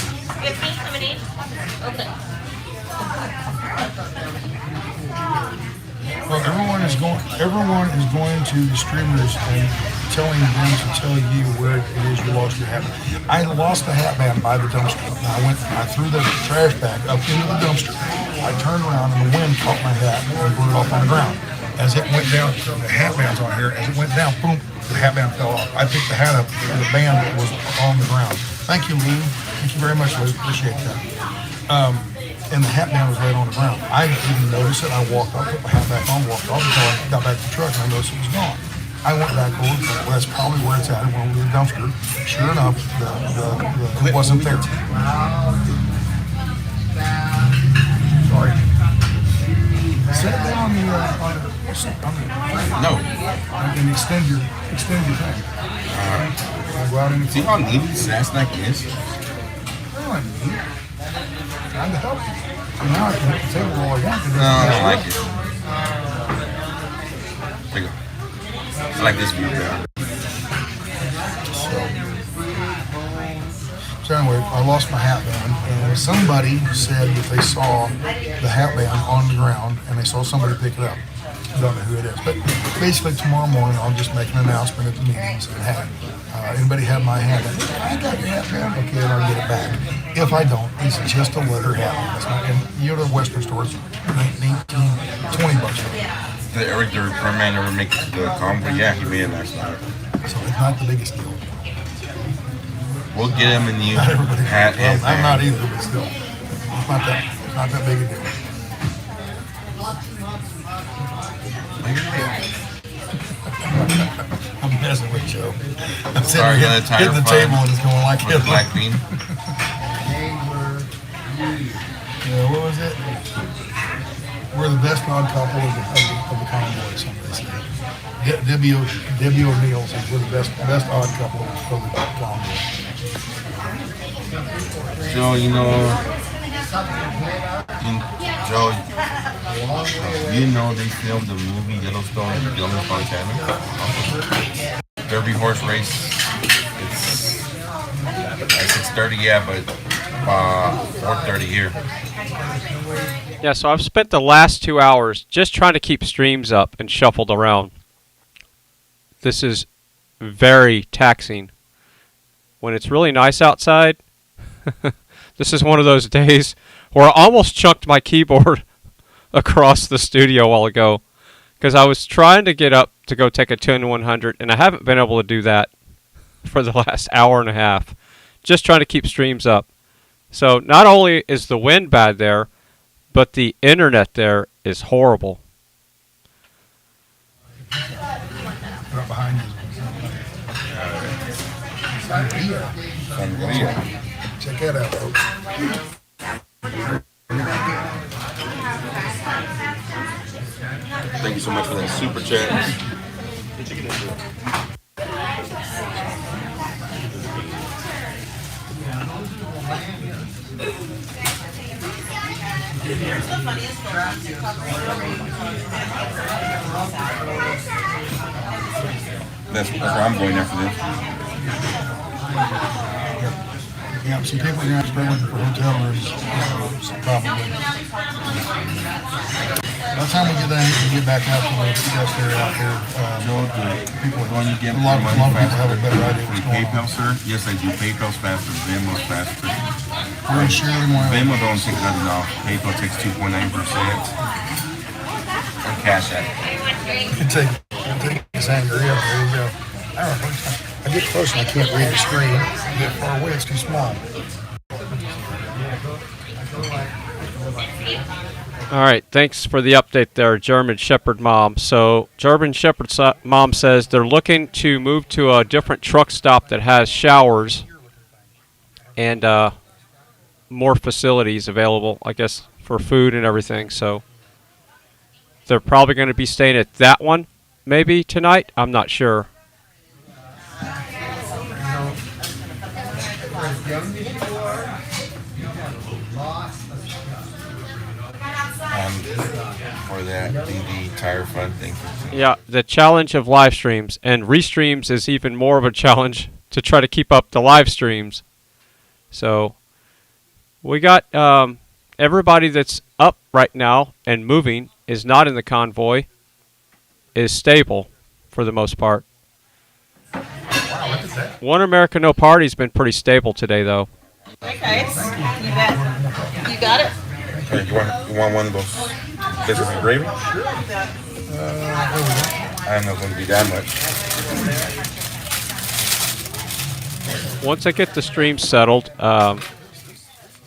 Well, everyone is going to the streamers and telling them to tell you where it is you lost your hat band. I lost the hat band by the dumpster. I threw the trash bag up into the dumpster. I turned around and the wind caught my hat and blew it off on the ground. As it went down, the hat band's on here. As it went down, boom, the hat band fell off. I picked the hat up and the band was on the ground. Thank you, Lou. Thank you very much, Lou. Appreciate that. And the hat band was right on the ground. I didn't notice it. I walked up, put my hat back on, walked off until I got back to the truck and I noticed it was gone. I went back over, well, that's probably where it's at. I went over to the dumpster. Sure enough, it wasn't there. Sorry. Set it down on the no. And extend your thing. Go out and see how neat Sasnak is? Really neat. Trying to help you. So now I can hit the table all I want. No, I don't like it. There you go. I like this view better. So anyway, I lost my hat band, and somebody said that they saw the hat band on the ground, and they saw somebody pick it up. I don't know who it is, but basically tomorrow morning I'll just make an announcement at the meeting and say, hey, anybody have my hat band? I got your hat band. Okay, and I'll get it back. If I don't, it's just a leather hat band. It's not, and you go to the Western stores, $19, $20. Did Eric the Repairman ever make the Convoy? Yeah, he made it last night. So it's not the biggest deal. We'll get him in the hat. Well, I'm not either, but still, it's not that big a deal. I'm messing with Joe. I'm sorry, hitting the table and it's going like this. Black bean. what was it? We're the best odd couple of the convoy, somebody said. Debbie O'Neill says we're the best odd couple of the convoy. Joe, you know they filmed the movie Yellowstone Montana? Derby horse race. It's at 6:30, yeah, but 4:30 here. Yeah, so I've spent the last 2 hours just trying to keep streams up and shuffled around. This is very taxing. When it's really nice outside, this is one of those days where I almost chucked my keyboard across the studio a while ago because I was trying to get up to go take a 10-100, and I haven't been able to do that for the last hour and a half, just trying to keep streams up. So not only is the wind bad there, but the internet there is horrible. Right behind you. Sangria. Check that out, folks. Thank you so much for that super chat. That's where I'm going after this. Yeah, some people are going to start looking for hotel rooms, probably. By the time we get done, we can get back out to the guest area out there. People are going to get a lot of people have a better idea what's going PayPal, on. sir? Yes, I do. PayPal's faster. Venmo's faster. We're in Shirley, Wyoming. Venmo don't take nothing off. PayPal takes 2.9%. Or Cash App. You can take his sangria. There you go. I don't know. I get close and I can't read the screen. I get far away, it's too small. All right, thanks for the update there, German Shepherd Mom. So German Shepherd Mom says they're looking to move to a different truck stop that has showers and more facilities available, I guess, for food and everything. So they're probably going to be staying at that one maybe tonight. I'm not sure. For that the tire fund thing. Yeah, the challenge of live streams, and restreams is even more of a challenge to try to keep up the live streams. So we got everybody that's up right now and moving is not in the convoy, is stable for the most part. OneAmericanNoParty has been pretty stable today, though. Hey guys, you got it? Okay, you want one of those biscuits and gravy? Sure. I'm not going to be that much. Once I get the stream settled,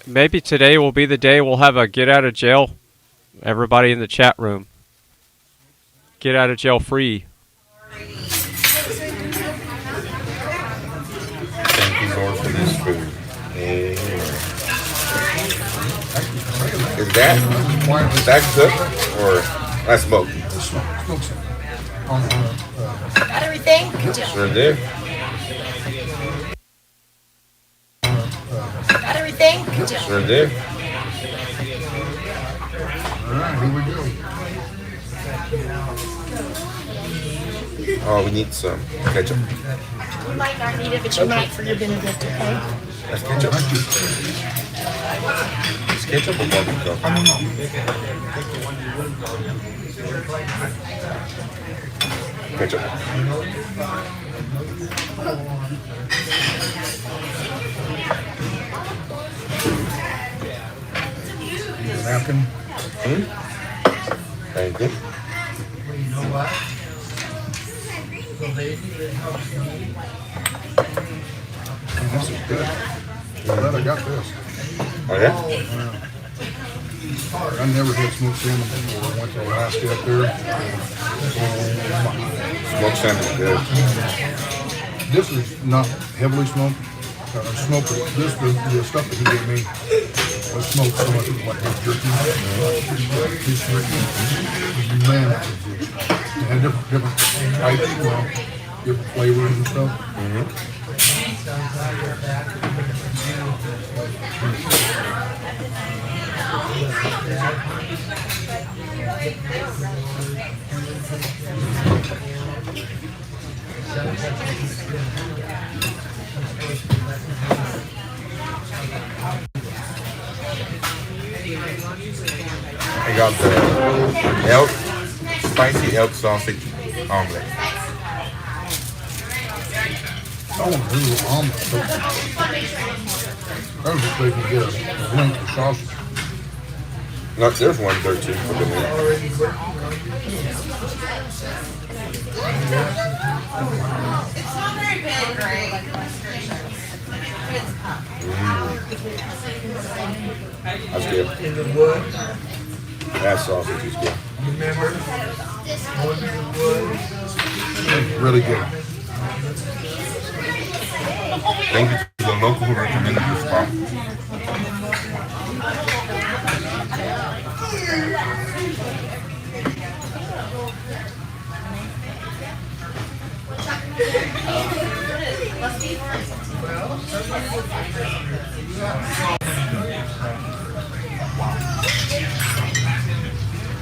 maybe today will be the day we'll have a get out of jail. Everybody in the chat room. Get out of jail free. Thank you, Lord, for this food. Is that cooked or that's smoked? Got everything? Sure did. Got everything? Sure did. Alright, here we go. Oh, we need some ketchup. You might not need it, but you might for your Benedict, okay? That's ketchup. Is ketchup or barbecue? Ketchup. Napkin. Thank you. This is good. I'm glad I got this. Oh, yeah? I never had smoked salmon before. I went to Alaska up there. Smoked salmon is good. This is not heavily smoked. Smoked. The stuff that he gave me I smoke so much like beef jerky. Beef jerky. Man, that's a juice. They had different types, you know, different flavors and stuff. I got the elk, spicy elk sausage omelet. I want to do an omelet. That was just they can get a link for sausage. No, there's one there too for the meat. It's not very big, right? That's good. That sausage is good. It's really good. Thank you to the local who recommended this spot.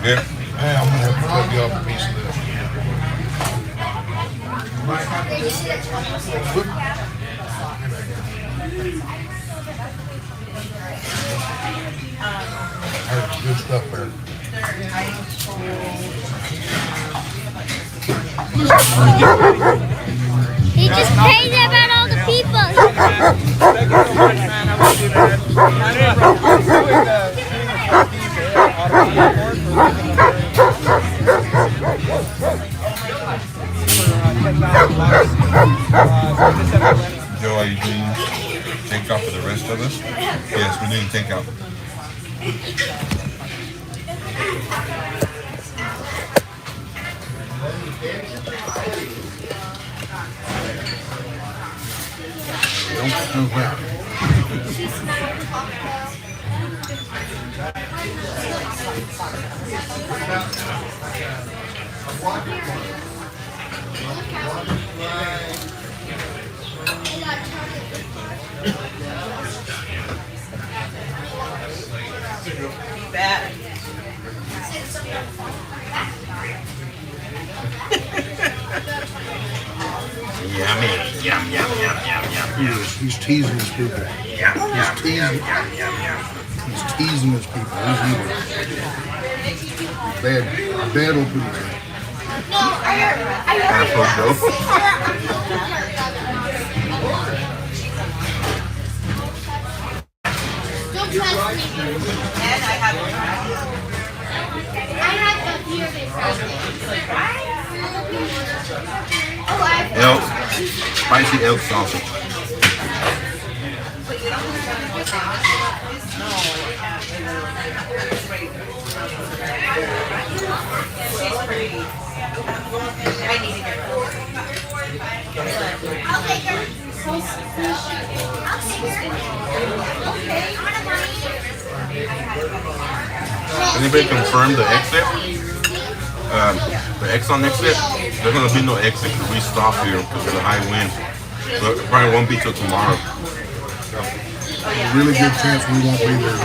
Yeah. Hey, I'm gonna have to cut you off a piece of this. That's good stuff there. He just crazy about all the people. Joe, are you doing takeout for the rest of us? Yes, we're doing takeout. Don't smell that. Bad. Yummy. Yum, yum, yum, yum, yum. He's teasing his people. He's teasing his people. He's evil. Bad opening. No, don't trust me. And I have a fear of it. Elk, spicy elk sausage. I'll take her. Anybody confirm the exit? The Exxon exit? There's gonna be no exit because we stopped here because of the high wind. So it probably won't be till tomorrow. Really good chance we won't be there.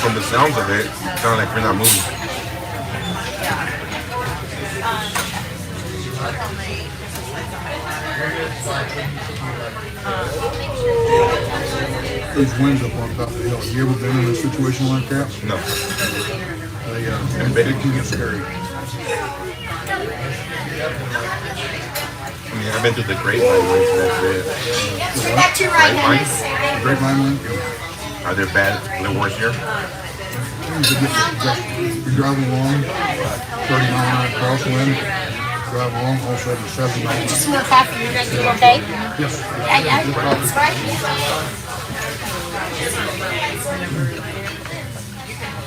From the sounds of it, it sounds like we're not moving. Those winds up on top of the hill. Have you ever been in a situation like that? No. They can get scary. I mean, I've been through the grapevine winds, that's it. back to your right, Agnes. Grapevine wind? Are there bad, the worst here? You're driving along, 30 mile an hour crosswind, drive along, all of a sudden 70 miles an hour. Just more coffee. You guys doing okay? Yes. That's right.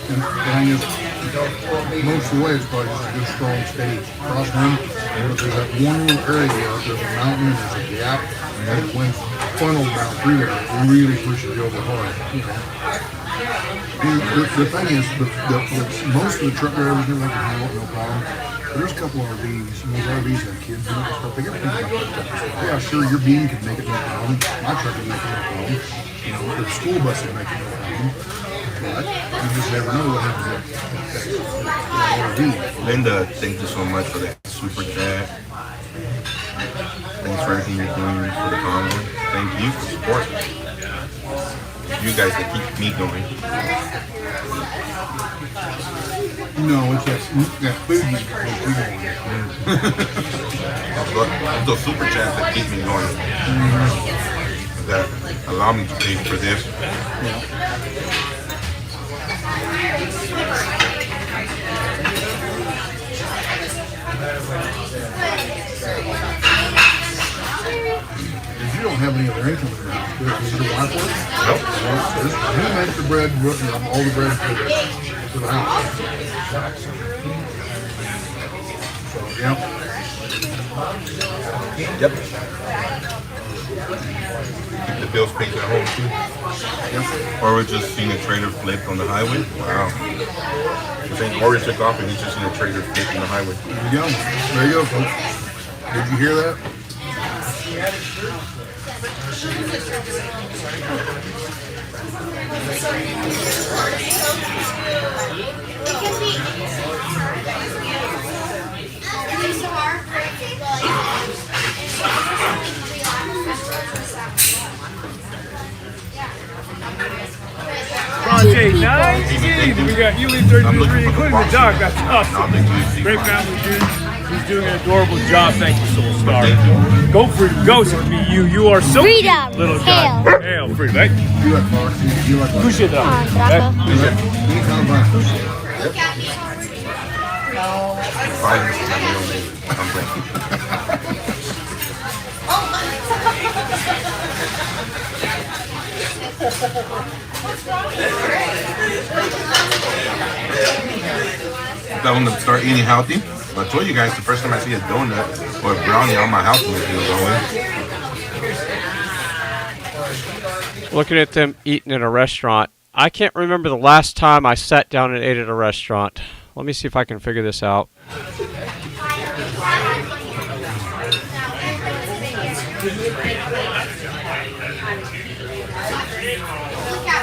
And the thing is, most of the way it's probably just a good strong stage. Crosswind, but there's that one little area, there's a mountain, there's a gap, and the wind funnel about through there. It really pushes you over hard. You know. The thing is, most of the truck drivers do like a handle, no problem. But there's a couple of RVs, and those RVs have kids in it and stuff. They got to think about that stuff. Yeah, sure, your bean can make it no problem. My truck can make it no problem. You know, the school bus can make it no problem. But you just never know what happens at that RV. Linda, thank you so much for that super chat. Thanks for everything you're doing for the convoy. Thank you for support. You guys that keep me going. No, it's that food you It's those super chats that keep me going. That allow me to pay for this. You don't have any other income in the house. Does your wife work? Nope. Who makes the bread, all the bread for the house? So, yeah. Yep. Keep the bills paid at home too. Yep. Or we're just seeing a trailer flip on the highway. Wow. I think Oreo took off and he's just seen a trailer flip on the highway. There you go. There you go, folks. Did you hear that? Project 19. We got UOttawaScotty, including the dog. That's awesome. Great family, dude. He's doing an adorable job. Thank you, Soul Star. Go Freedom. Go to be you. You are so Freedom. cute, little guy. Hail Freedom, right? You like Fox? You like Fox? Push it up. Bravo. I want to start eating healthy. I told you guys the first time I see a donut or a brownie on my house will go in. Looking at them eating in a restaurant. I can't remember the last time I sat down and ate at a restaurant. Let me see if I can figure this out.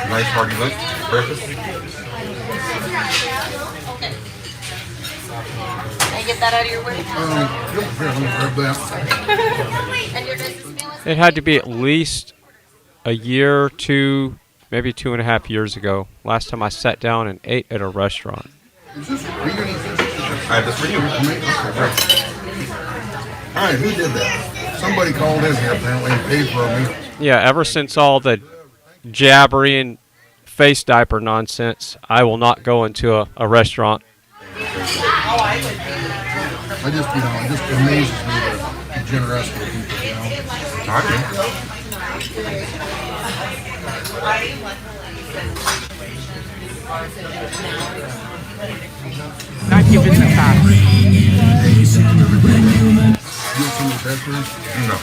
Nice hearty lunch, breakfast. Can I get that out of your way? And your business meal is It had to be at least a year, two, maybe 2.5 years ago. Last time I sat down and ate at a restaurant. Is this, are you going to eat this? I have this for you. All right, who did that? Somebody called in here apparently and paid for a meal. Yeah, ever since all the jabbery and face diaper nonsense, I will not go into a restaurant. It just amazes me the generosity of people, you know. Not giving the time. No.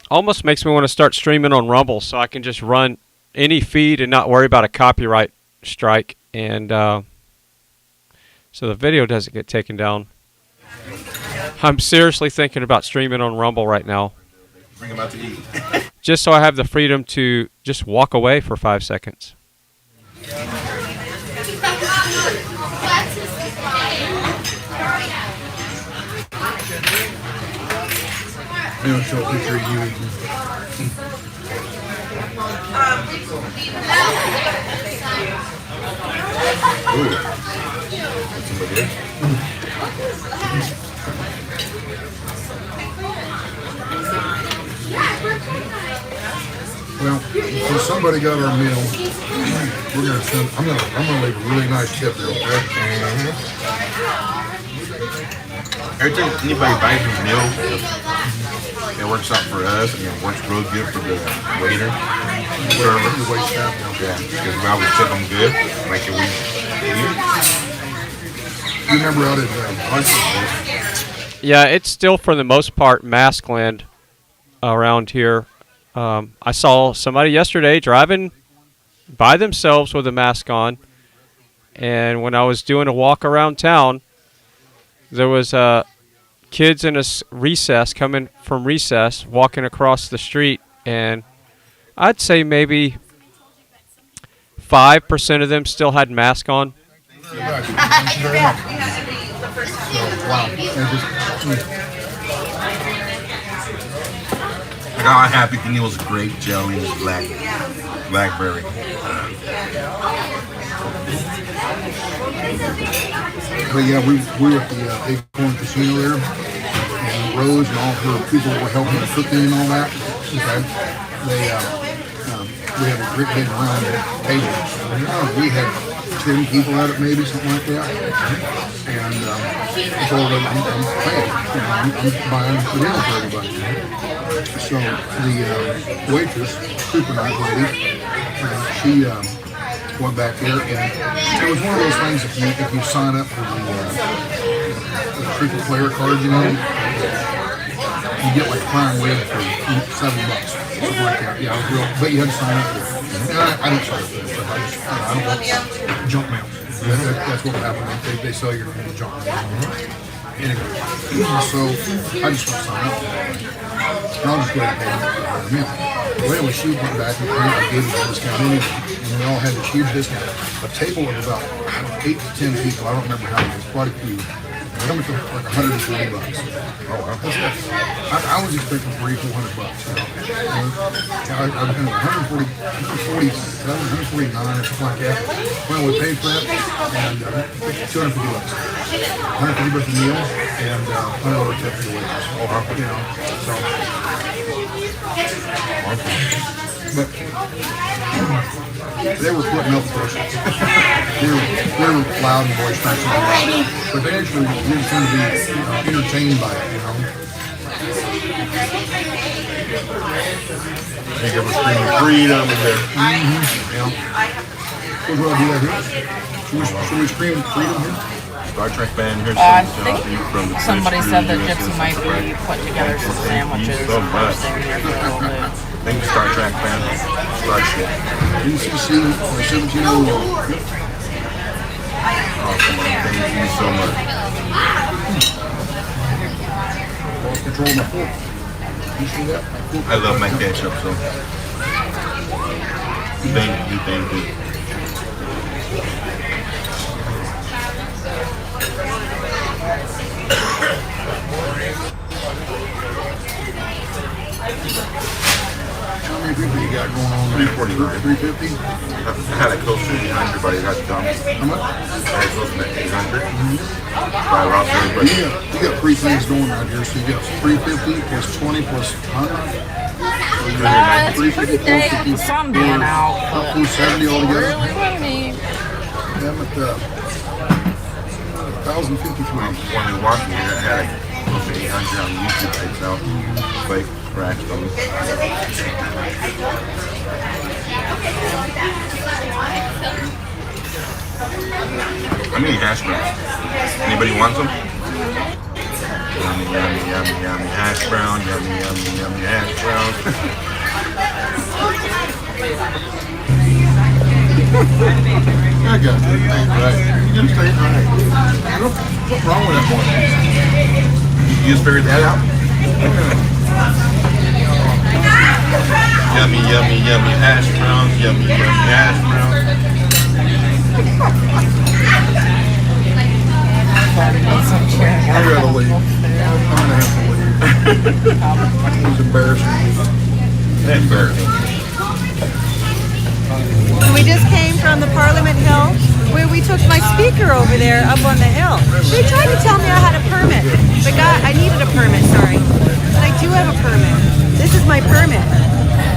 Almost makes me want to start streaming on Rumble so I can just run any feed and not worry about a copyright strike, and so the video doesn't get taken down. I'm seriously thinking about streaming on Rumble right now. Bring them out to eat. Just so I have the freedom to just walk away for 5 seconds. You know, show a picture of you eating. Ooh. That's somebody there. Well, so somebody got our meal. We're gonna send. I'm gonna leave a really nice tip there, okay? Every time anybody buys a meal, it works out for us, and it works real good for the waiter, server. The wait staff. Yeah, because we always tip them good. Like if we You remember out at Yeah, it's still for the most part mask land around here. I saw somebody yesterday driving by themselves with a mask on, and when I was doing a walk around town, there was kids in a recess coming from recess walking across the street, and I'd say maybe 5% of them still had mask on. I got my Happy Meals grape jelly and blackberry. But yeah, we were at the Acorn Casino there, and Rose and all her people were helping us cooking and all that. Okay, we had a great big round table. We had 10 people at it, maybe something like that. And I told them I'm paying. I'm buying for dinner for everybody. So the waitress, super nice lady, she went back there, and it was one of those things if you sign up for the frequent player card, you know, you get like prime rib for $7, something like that. Yeah, it was real, but you had to sign up for it. And I didn't sign up for it, but I don't want junk mail. That's what happened. They sell your junk mail. Anyway, so I just want to sign up for it. And I'll just go ahead and pay for the meal. Well, anyway, she went back and gave us a discount anyway. And we all had this huge discount. A table of about 8 to 10 people. I don't remember how many. It was quite a few. How much? Like $140. Oh, wow. I was expecting $300-400. You know? I 147, 149 or something like that. Well, we paid for it, and $250. $150 a meal, and $100 tip for the waitress. Oh, you know, so. But they were putting up with us. They were loud and boisterous, but they actually did kind of be entertained by it, you know. I think it was screaming freedom in there. Yeah. We'll go do that here. Should we scream freedom here? Star Trek band here. I think somebody said that Gypsy might be put together some sandwiches. So much. Thank you, Star Trek band. NCC 1701. Awesome, man. Thank you so much. Lost control of my fork. You see that? I love my ketchup, so thank you. How many people you got going on? 349. 350? I had it close to 800, but I got dumped. How much? I had it close to 800. But I lost everybody. You got 3 things going around here, so you got 350 plus 20 plus 100. It's pretty dang the sun being out. 470 altogether. Really windy. I'm at 1,053. When we watched it, I had like close to 800 on YouTube right now. Like scratched on me. I'm eating hash browns. Anybody want some? Yummy, yummy, yummy, yummy hash brown. Yummy, yummy, yummy hash brown. I got you. Right. You just ain't right. What's wrong with that boy? You just figured that out? Yummy, yummy, yummy hash browns. Yummy, yummy hash browns. I gotta leave. I'm gonna have to leave. It was embarrassing. Embarrassing. We just came from the Parliament Hill, where we took my speaker over there up on the hill. They tried to tell me I had a permit. The guy, I needed a permit, sorry. But I do have a permit. This is my permit.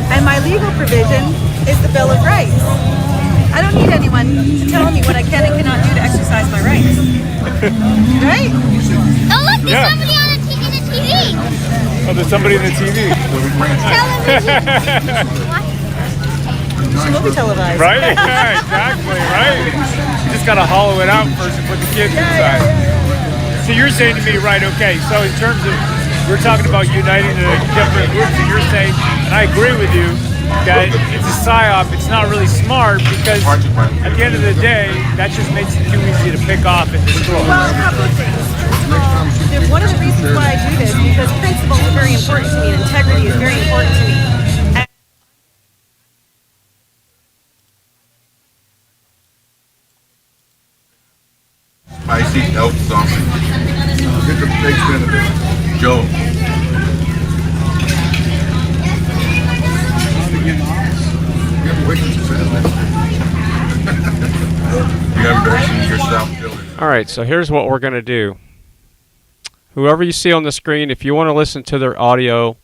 And my legal provision is the Bill of Rights. I don't need anyone to tell me what I can and cannot do to exercise my rights. Right? Oh, look, there's somebody on the TV. Oh, there's somebody in the TV. She will be televised. Right? Yeah, exactly, right? You just gotta hollow it out first and put the kids inside. So you're saying to me, right, okay, so in terms of, we're talking about uniting the different groups, and you're saying And I agree with you that it's a psyop. It's not really smart because at the end of the day, that just makes it too easy to pick off and destroy. Well, a couple of things. One of the reasons why I do this is because principles are very important to me and integrity is very important to me. Spicy elk sausage. Get the big spin of it. Joe. You're embarrassing yourself, Joe. Alright, so here's what we're going to do. Whoever you see on the screen, if you want to listen to their audio,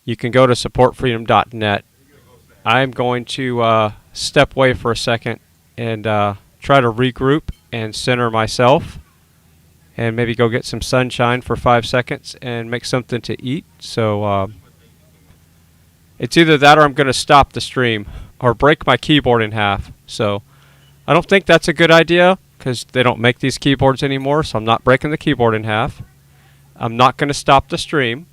you can go to supportfreedom.net. I'm going to step away for a second and try to regroup and center myself and maybe go get some sunshine for 5 seconds and make something to eat. So it's either that or I'm going to stop the stream or break my keyboard in half. So I don't think that's a good idea because they don't make these keyboards anymore, so I'm not breaking the keyboard in half. I'm not going to stop the stream.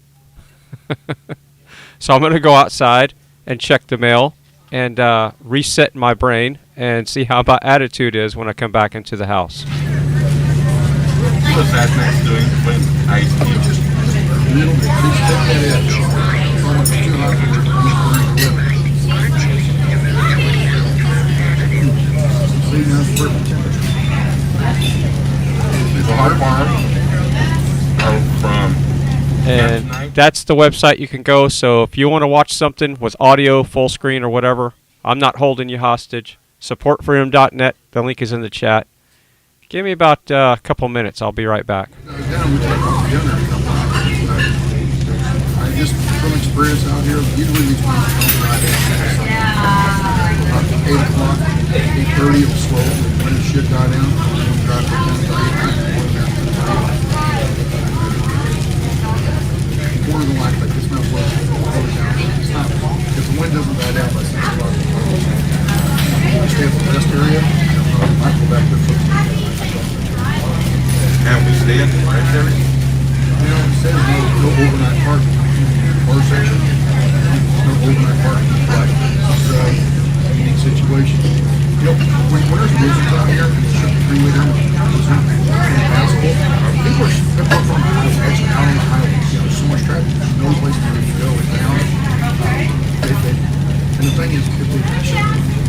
So I'm going to go outside and check the mail and reset my brain and see how my attitude is when I come back into the house. What's Sasnak doing with ice And that's the website you can go. So if you want to watch something with audio, full screen, or whatever, I'm not holding you hostage. Supportfreedom.net. The link is in the chat. Give me about a couple minutes. I'll be right back. I just from experience out here, usually these ones come right at 8 o'clock, 8:30 it was slow. When the shit died down, we drive to more than likely, it's not what it's down. It's not, if the wind doesn't die down by 6 o'clock, we stay at the best area, and I go back there. And we stay in the rest area? You know, it says no overnight parking. Bar section, no overnight parking. Like, it's a unique situation. You know, when there's blizzards out here, and shut the freeway down, impassable, people are from actually out on the highway. You know, there's so much traffic, there's no place for them to go in town. And the thing is, if they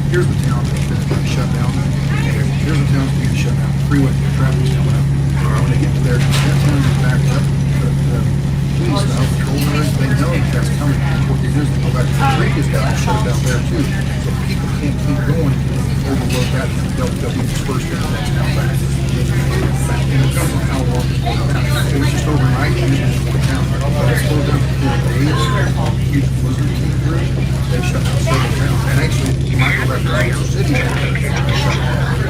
here's the town that's being shut down. Here's the town that's being shut down. Freeway, traffic's coming up. When they get to there, that town is backed up. Police now patrol there, they know that's coming. What they do is they go back to the previous guy and shut it down there too. So people can't keep going and overload that and they'll be dispersed in the next town back. And it comes from Outlaw. It was just overnight and it was one town. It slowed down for 4 days. Huge blizzard came through. They shut down several towns. And actually, you might go back to Rypta33 City.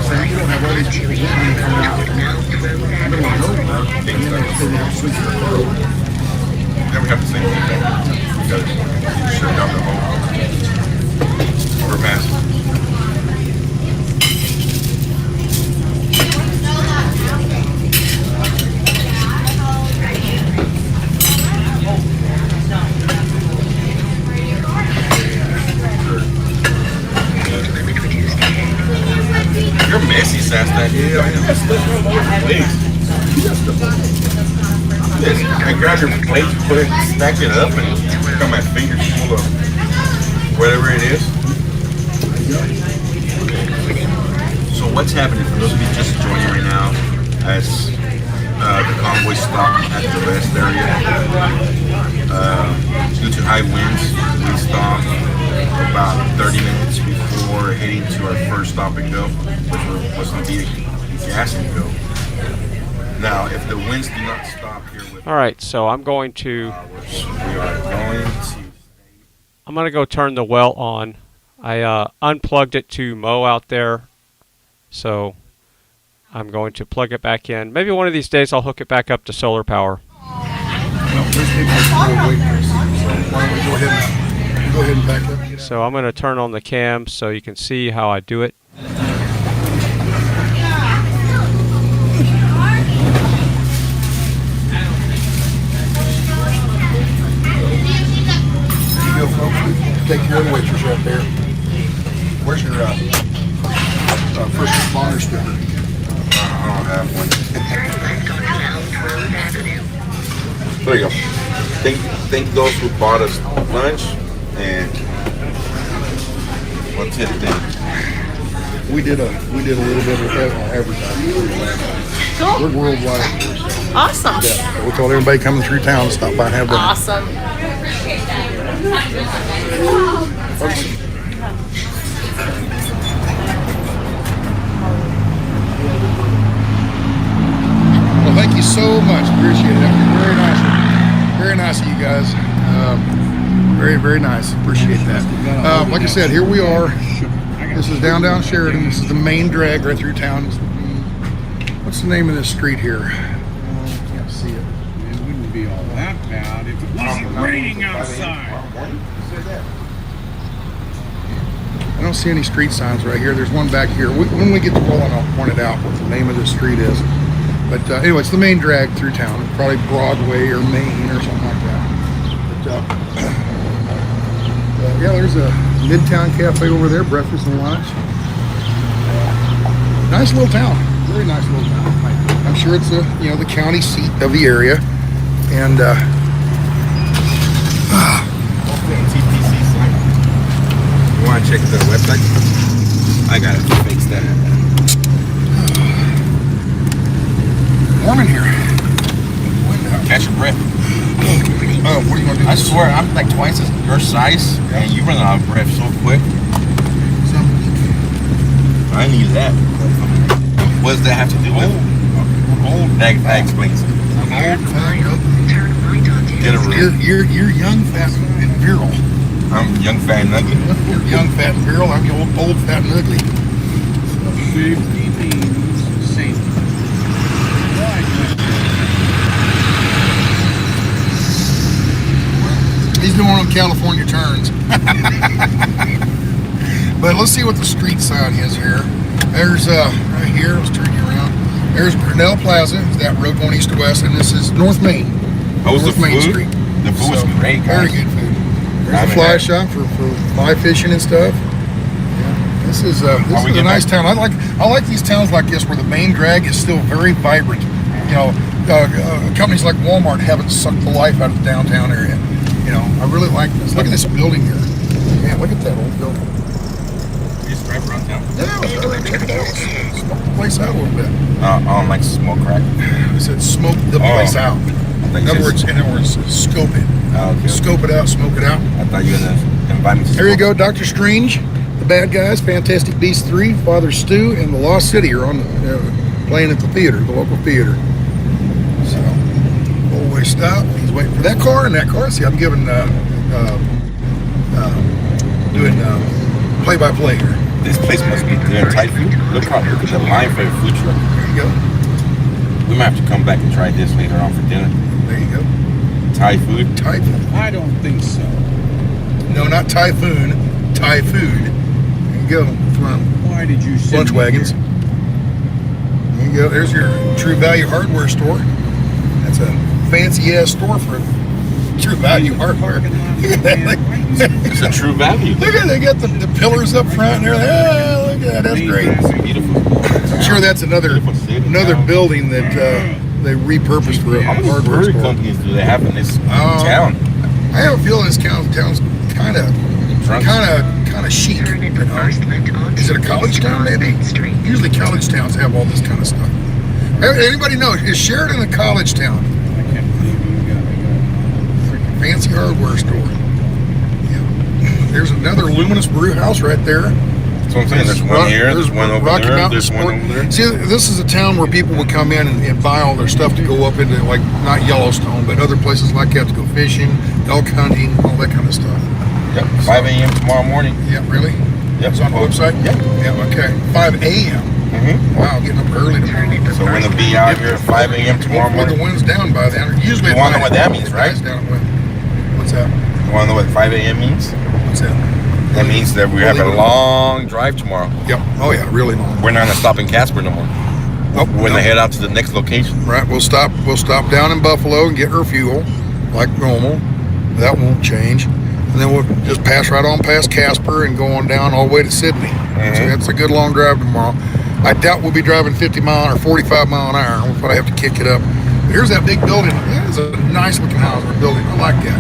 Saying you don't have all these people in and coming out in the middle of nowhere. And then they have switched their road. Then we have the same thing. We got to shut down the whole overpass. You're messy, Sasnak. Yeah, I am. Please. Yes, I grab your plate, put it, stack it up, and got my fingers full of whatever it is. So what's happening for those of you just joining right now as the convoy stopped at the rest area. Due to high winds, we stopped about 30 minutes before heading to our first stop and go, which was going to be gas and go. Now, if the winds do not stop here with... Alright, so I'm going to... I'm going to go turn the well on. I unplugged it to mow out there, so I'm going to plug it back in. Maybe one of these days I'll hook it back up to solar power. So I'm going to turn on the cam so you can see how I do it. sticker? I don't have one. There you go. Thank those who bought us lunch and what's it then? We did a little bit of advertising. Cool. We're worldwide. Awesome. Yeah, we told everybody coming through town to stop by and have dinner. Awesome. Well, thank you so much. Appreciate it. Very nice. Very nice of you guys. Very, very nice. Appreciate that. Like I said, here we are. This is downtown Sheridan. This is the main drag right through town. What's the name of this street here? Can't see it. It wouldn't be all that bad if it wasn't raining outside. I don't see any street signs right here. There's one back here. When we get to rolling, I'll point it out what the name of this street is. But anyway, it's the main drag through town. Probably Broadway or Main or something like that. But, yeah, there's a Midtown Cafe over there, breakfast and lunch. Nice little town. Very nice little town. I'm sure it's the county seat of the area. And You want to check the website? I got it. Fix that. Warm in here. Catch your breath. Oh, what are you gonna do? I swear, I'm like twice your size, and you run out of breath so quick. I need that. What does that have to do with? Old. That explains it. I'm old, fat, Get a room. You're young, fat, and virile. I'm young, fat, and ugly. You're young, fat, and virile. I'm old, fat, and ugly. 50 means same. He's doing one of them California turns. But let's see what the street sign is here. There's right here, let's turn you around. There's Grinnell Plaza, that road going east to west, and this is North Main. How's North the Main food? Street. The food was great, Very guys. good food. There's a fly shop for fly fishing and stuff. Yeah. This is a nice town. I like these towns like this where the main drag is still very vibrant. You know, companies like Walmart haven't sucked the life out of the downtown area. You know, I really like this. Look at this building here. Man, look at that old building. You just drive around town? Yeah, check it out. Smoke the place out a little bit. I don't like smoke crack. I said smoke the place out. In other words, scope it. Oh, okay. Scope it out, smoke it out. I thought you were going to invite me to There you go, Dr. Strange, the bad guys, Fantastic Beasts 3, Father Stu, and The Lost City are on playing at the theater, the local theater. So, old way stop. He's waiting for that car and that car. See, I'm giving doing play-by-play here. This place must be doing Thai food. Look at the line for the food truck. There you go. We might have to come back and try this later on for dinner. There you go. Thai food? Thai food. I don't think so. No, not typhoon. Thai food. There you go. From Why did you say lunch wagons. There you go. There's your True Value Hardware store. That's a fancy ass store for True Value Hardware. It's a True Value. Look at they got the pillars up front and everything. Ah, look at that. That's great. Beautiful. I'm sure that's another building that they repurposed for a hardware brewery store. companies do they have in this town? I have a feeling this town's kind of chic. You know? Is it a college town maybe? Usually college towns have all this kind of stuff. Anybody know, is Sheridan a college town? I can't believe you got a Fancy hardware store. Yeah. There's another Luminous Brew House right there. That's what I'm saying. There's one here, there's one over Rocky there, Mountain there's one over there. See, this is a town where people would come in and buy all their stuff to go up into, like, not Yellowstone, but other places like that to go fishing, elk hunting, all that kind of stuff. Yep, 5 a.m. tomorrow morning. Yeah, really? Yep. It's on the website? Yeah. Yeah, okay. 5 a.m. Mm-hmm. Wow, getting up early tomorrow. So we're going to be out here at 5 a.m. tomorrow Hopefully morning. the wind's down by then. Usually You want to know what that means, right? What's that? You want to know what 5 a.m. means? What's that? That means that we have a long drive tomorrow. Yep. Oh, yeah, really long. We're not going to stop in Casper no more. Nope. We're going to head out to the next location. Right, we'll stop down in Buffalo and get our fuel, like normal. That won't change. And then we'll just pass right on past Casper and go on down all the way to Sydney. So that's a good long drive tomorrow. I doubt we'll be driving 50 mile or 45 mile an hour. We'll probably have to kick it up. Here's that big building. That is a nice looking house we're building. I like that.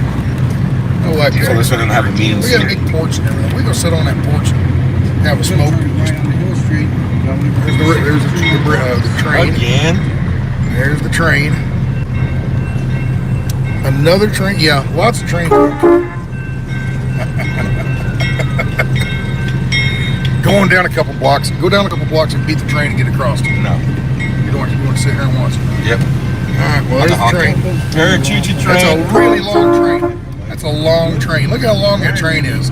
I like that. So this one didn't have a meeting. We got a big porch and everything. We go sit on that porch and have a smoke. There's the train. Again? There's the train. Another train. Yeah, lots of trains. Going down a couple blocks. Go down a couple blocks and beat the train and get across. No. You don't want to sit here and watch it. Yep. Alright, well there's the train. Very choo-choo train. That's a really long train. That's a long train. Look how long that train is.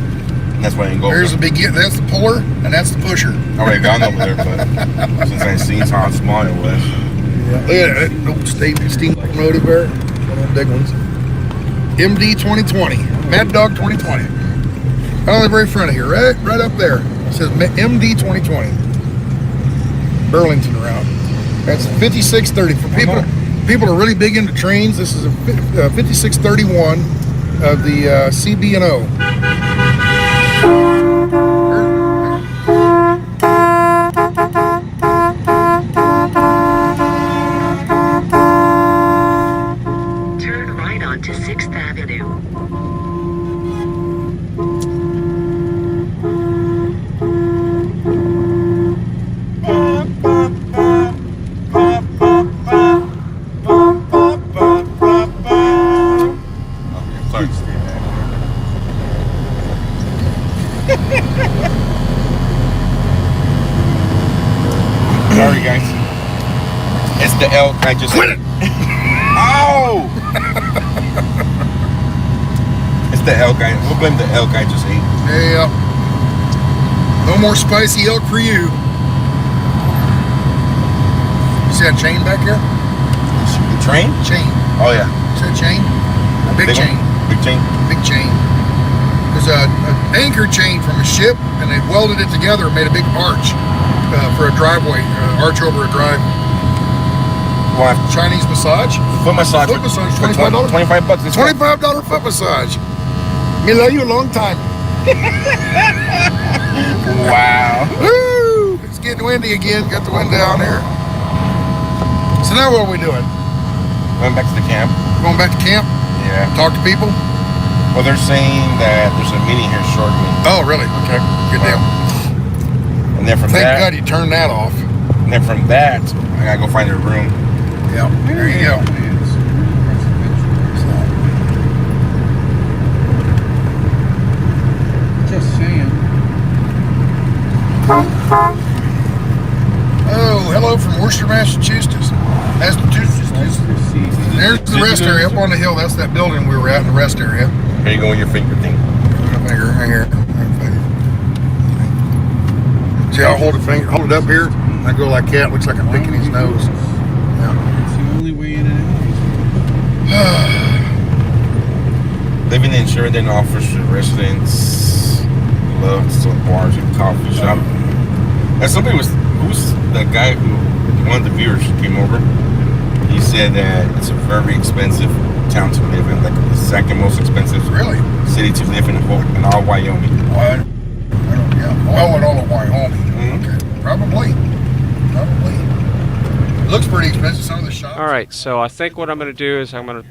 That's why I didn't go. There's the begin. That's the puller, and that's the pusher. I already gone over there, but since I seen how small it was. Yeah. Look at that old steam locomotive there. One of the big ones. MD 2020. Mad Dog 2020. Right on the very front of here, right up there. It says MD 2020. Burlington route. That's 5630. For people are really big into trains, this is a 5631 of the CB&O. Turn right onto 6th Avenue. Sorry, guys. It's the elk I just quit it. Ow! It's the elk I. We'll blame the elk I just ate. Yeah. No more spicy elk for you. You see that chain back here? The train? Chain. Oh yeah. See that chain? Big chain. Big chain. Big chain. There's an anchor chain from a ship, and they welded it together and made a big arch for a driveway, arch over a drive. What? Chinese massage? Foot massage. Foot massage. $25. $25. $25 foot massage. Me love you a long time. Wow. Woo! It's getting windy again. Got the wind down there. So now what are we doing? Going back to the camp. Going back to camp? Yeah. Talk to people? Well, they're saying that there's a meeting here shortly. Oh, really? Okay. Good deal. And then from Thank that, God you turned that off. And then from that, I gotta go find a room. Yeah. There you go. Just saying. Oh, hello from Worcester, Massachusetts. There's the rest area up on the hill. That's that building we were at in the rest area. Here you go with your finger thing. Finger, right here. See, I'll hold it up here. I go like that. Looks like I'm picking his nose. Yeah. It's the only way in and out. Living in Sheridan offers to residents loves to bars and coffee shop. And somebody who's the guy who, one of the viewers came over. He said that it's a very expensive town to live in, like the second most expensive city to live in all Wyoming. What? Well, in all of Wyoming. Okay. Probably. It looks pretty expensive. Some of the shops. Alright, so I think what I'm going to do is I'm going to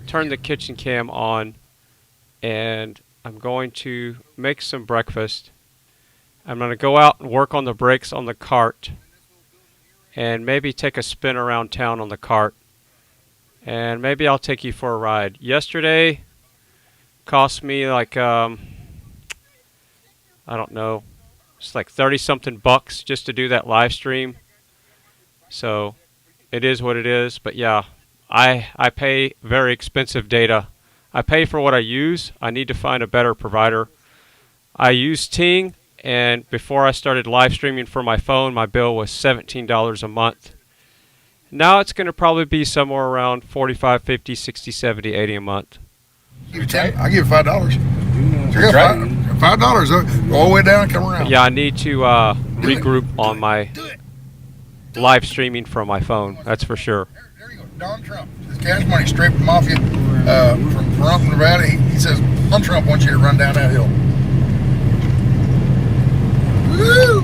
turn the kitchen cam on and I'm going to make some breakfast. I'm going to go out and work on the brakes on the cart and maybe take a spin around town on the cart. And maybe I'll take you for a ride. Yesterday cost me like, I don't know, it's like 30-something bucks just to do that live stream. So it is what it is. But yeah, I pay very expensive data. I pay for what I use. I need to find a better provider. I use Ting, and before I started live streaming for my phone, my bill was $17 a month. Now it's going to probably be somewhere around $45, $50, $60, $70, $80 a month. Give you 10. I'll give you $5. $5 all the way down and come around. But yeah, I need to regroup on my live streaming from my phone. That's for sure. There you go. Don Trump. His cash money straight from Mafia from Pahrump, Nevada. He says, Don Trump wants you to run down that hill. Woo!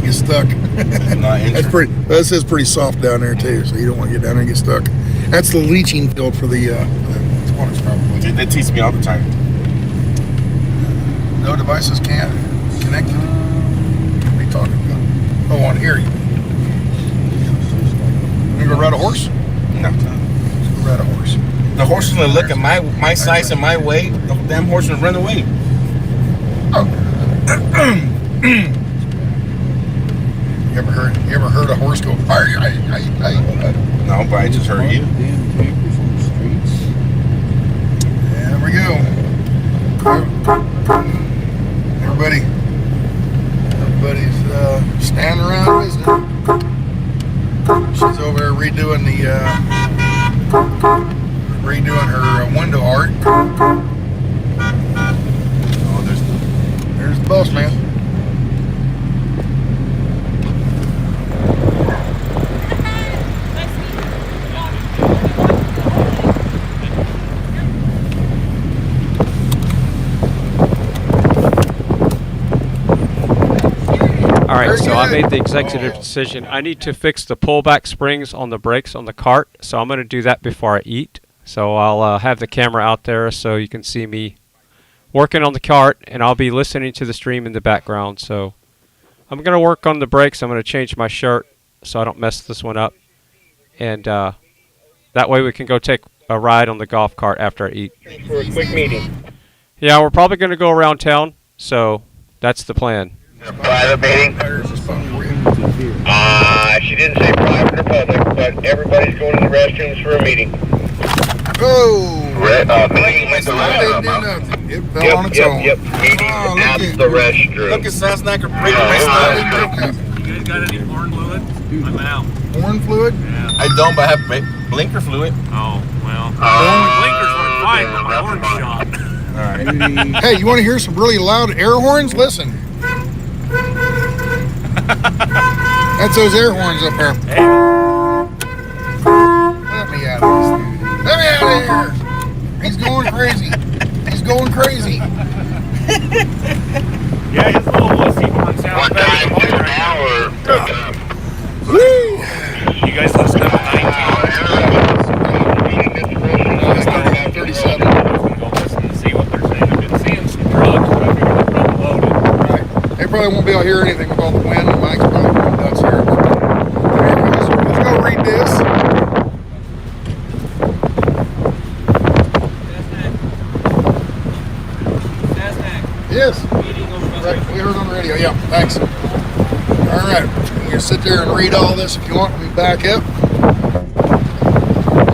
get stuck. That's pretty. This is pretty soft down there too, so you don't want to get down there and get stuck. That's the leaching field for the squatters probably. They teach me all the time. No devices can't connect. What are you talking about? Oh, I want to hear you. You gonna ride a horse? No. Let's go ride a horse. The horse is gonna look at my size and my weight. The damn horse will run away. You ever heard a horse go? No, but I just heard you. There we go. Everybody's standing around visiting. She's over there redoing her window art. Oh, there's the boss man. Alright, so I made the executive decision. I need to fix the pullback springs on the brakes on the cart, so I'm going to do that before I eat. So I'll have the camera out there so you can see me working on the cart, and I'll be listening to the stream in the background. So I'm going to work on the brakes. I'm going to change my shirt so I don't mess this one up. And that way we can go take a ride on the golf cart after I eat. For a quick meeting. Yeah, we're probably going to go around town, so that's the plan. Private meeting? She didn't say private or public, but everybody's going to the restrooms for a meeting. Oh! Meeting at the restroom. It fell on its own. Yep. Meeting at the restroom. Look at Sasnak or break You guys got any horn fluid? I'm out. Horn fluid? Yeah. I don't, but I have blinker fluid. Oh, well. Blinkers weren't fine, but my horn's shot. Alright. Hey, you want to hear some really loud air horns? Listen. That's those air horns up there. Hey. Let me out of this dude. Let me out of here. He's going crazy. He's going crazy. Yeah, his little wussy horn sounds better than mine right now. Woo! You guys listen to the 19. 37. I'm going to go listen and see what they're saying. I've been seeing some drugs, but I figured they're probably loaded. Right. They probably won't be able to hear anything with all the wind, and Mike's probably going nuts here. Let's go read this. Yes. Right, we heard on the radio. Yeah, thanks. All right. You can sit there and read all this if you want. We back up.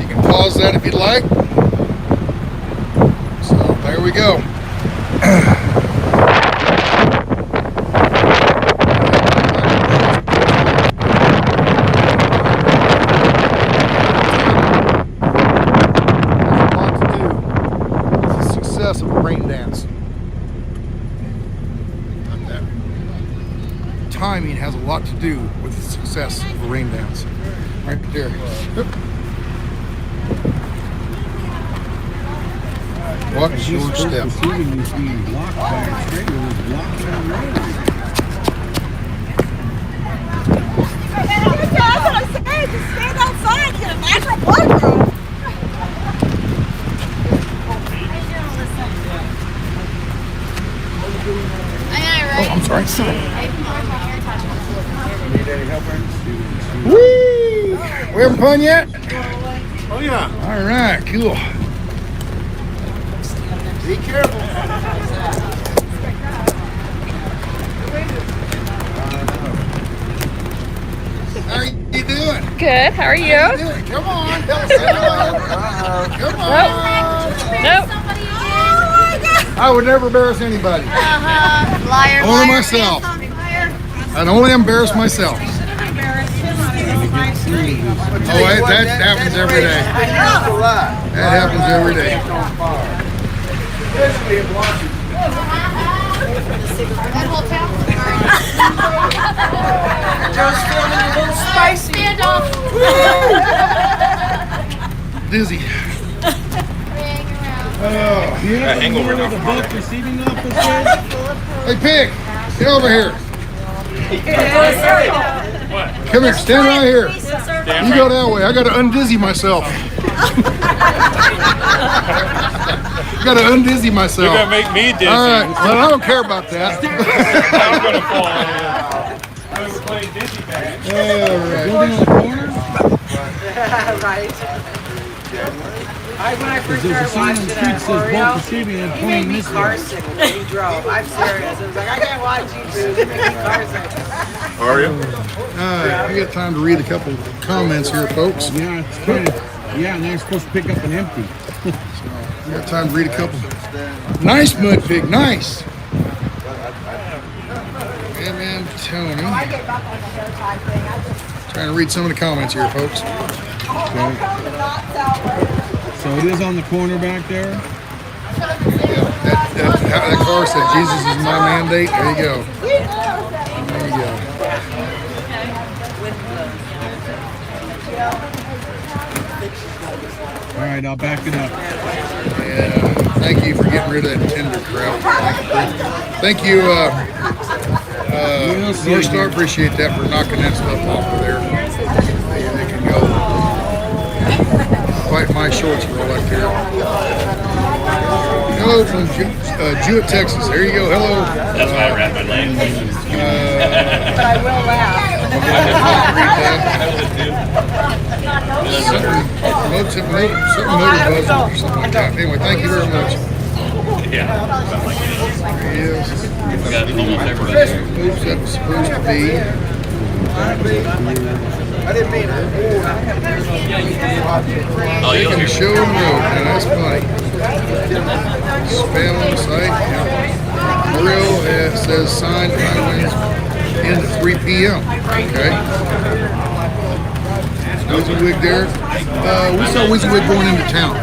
You can pause that if you'd like. So there we go. Of a rain dance. Timing has a lot to do with the success of a rain dance. Right there. Watch your step. That's what I'm saying. Just stand outside, get a natural blood group. Oh, I'm sorry. Woo! We having fun yet? Oh, yeah. All right, cool. Be careful. How are you doing? Good. How are you? How you doing? Come on. Tell us hello. Come on. Nope. I would never embarrass anybody. Liar, Only liar, myself. liar. I'd only embarrass myself. Oh, that happens every day. That happens every day. That whole town. Joe's feeling a little spicy. Stand off. Dizzy. Hangover now. Hey, Pig, get over here. Come here, stand right here. You go that way. I got to undizzy myself. Got to undizzy myself. You're gonna make me dizzy. All right, but I don't care about that. I'm gonna fall in. I was playing dizzy bag. When I first started watching it on Oreo, he made me Carson when he drove. I'm serious. I was like, I can't watch YouTube. He made me Carson. All right, we got time to read a couple comments here, folks. Yeah, it's kind of, yeah, and they're supposed to pick up an empty. We got time to read a couple. Nice, Mud Pig, nice. Yeah, man, Tony. Trying to read some of the comments here, folks. Okay. So it is on the corner back there. That car said Jesus is my mandate. There you go. There you go. All right, I'll back it up. Yeah, thank you for getting rid of that tender crap. Thank you, North Star. Appreciate that for knocking that stuff off of there. They can go. Fight my shorts for all I care. Hello from Jewett, Texas. There you go. Hello. That's why I wrapped my legs. But I will laugh. Something motor buzzer or something like that. Anyway, thank you very much. Yeah. There he is. We got almost everybody. Oops, that was supposed to be. I didn't mean it. Taking a show on the road, man, that's funny. Spam on the site. Yeah. Oreo says signed highways in at 3 p.m. Okay. WYSIWYG there. We saw WYSIWYG going into town.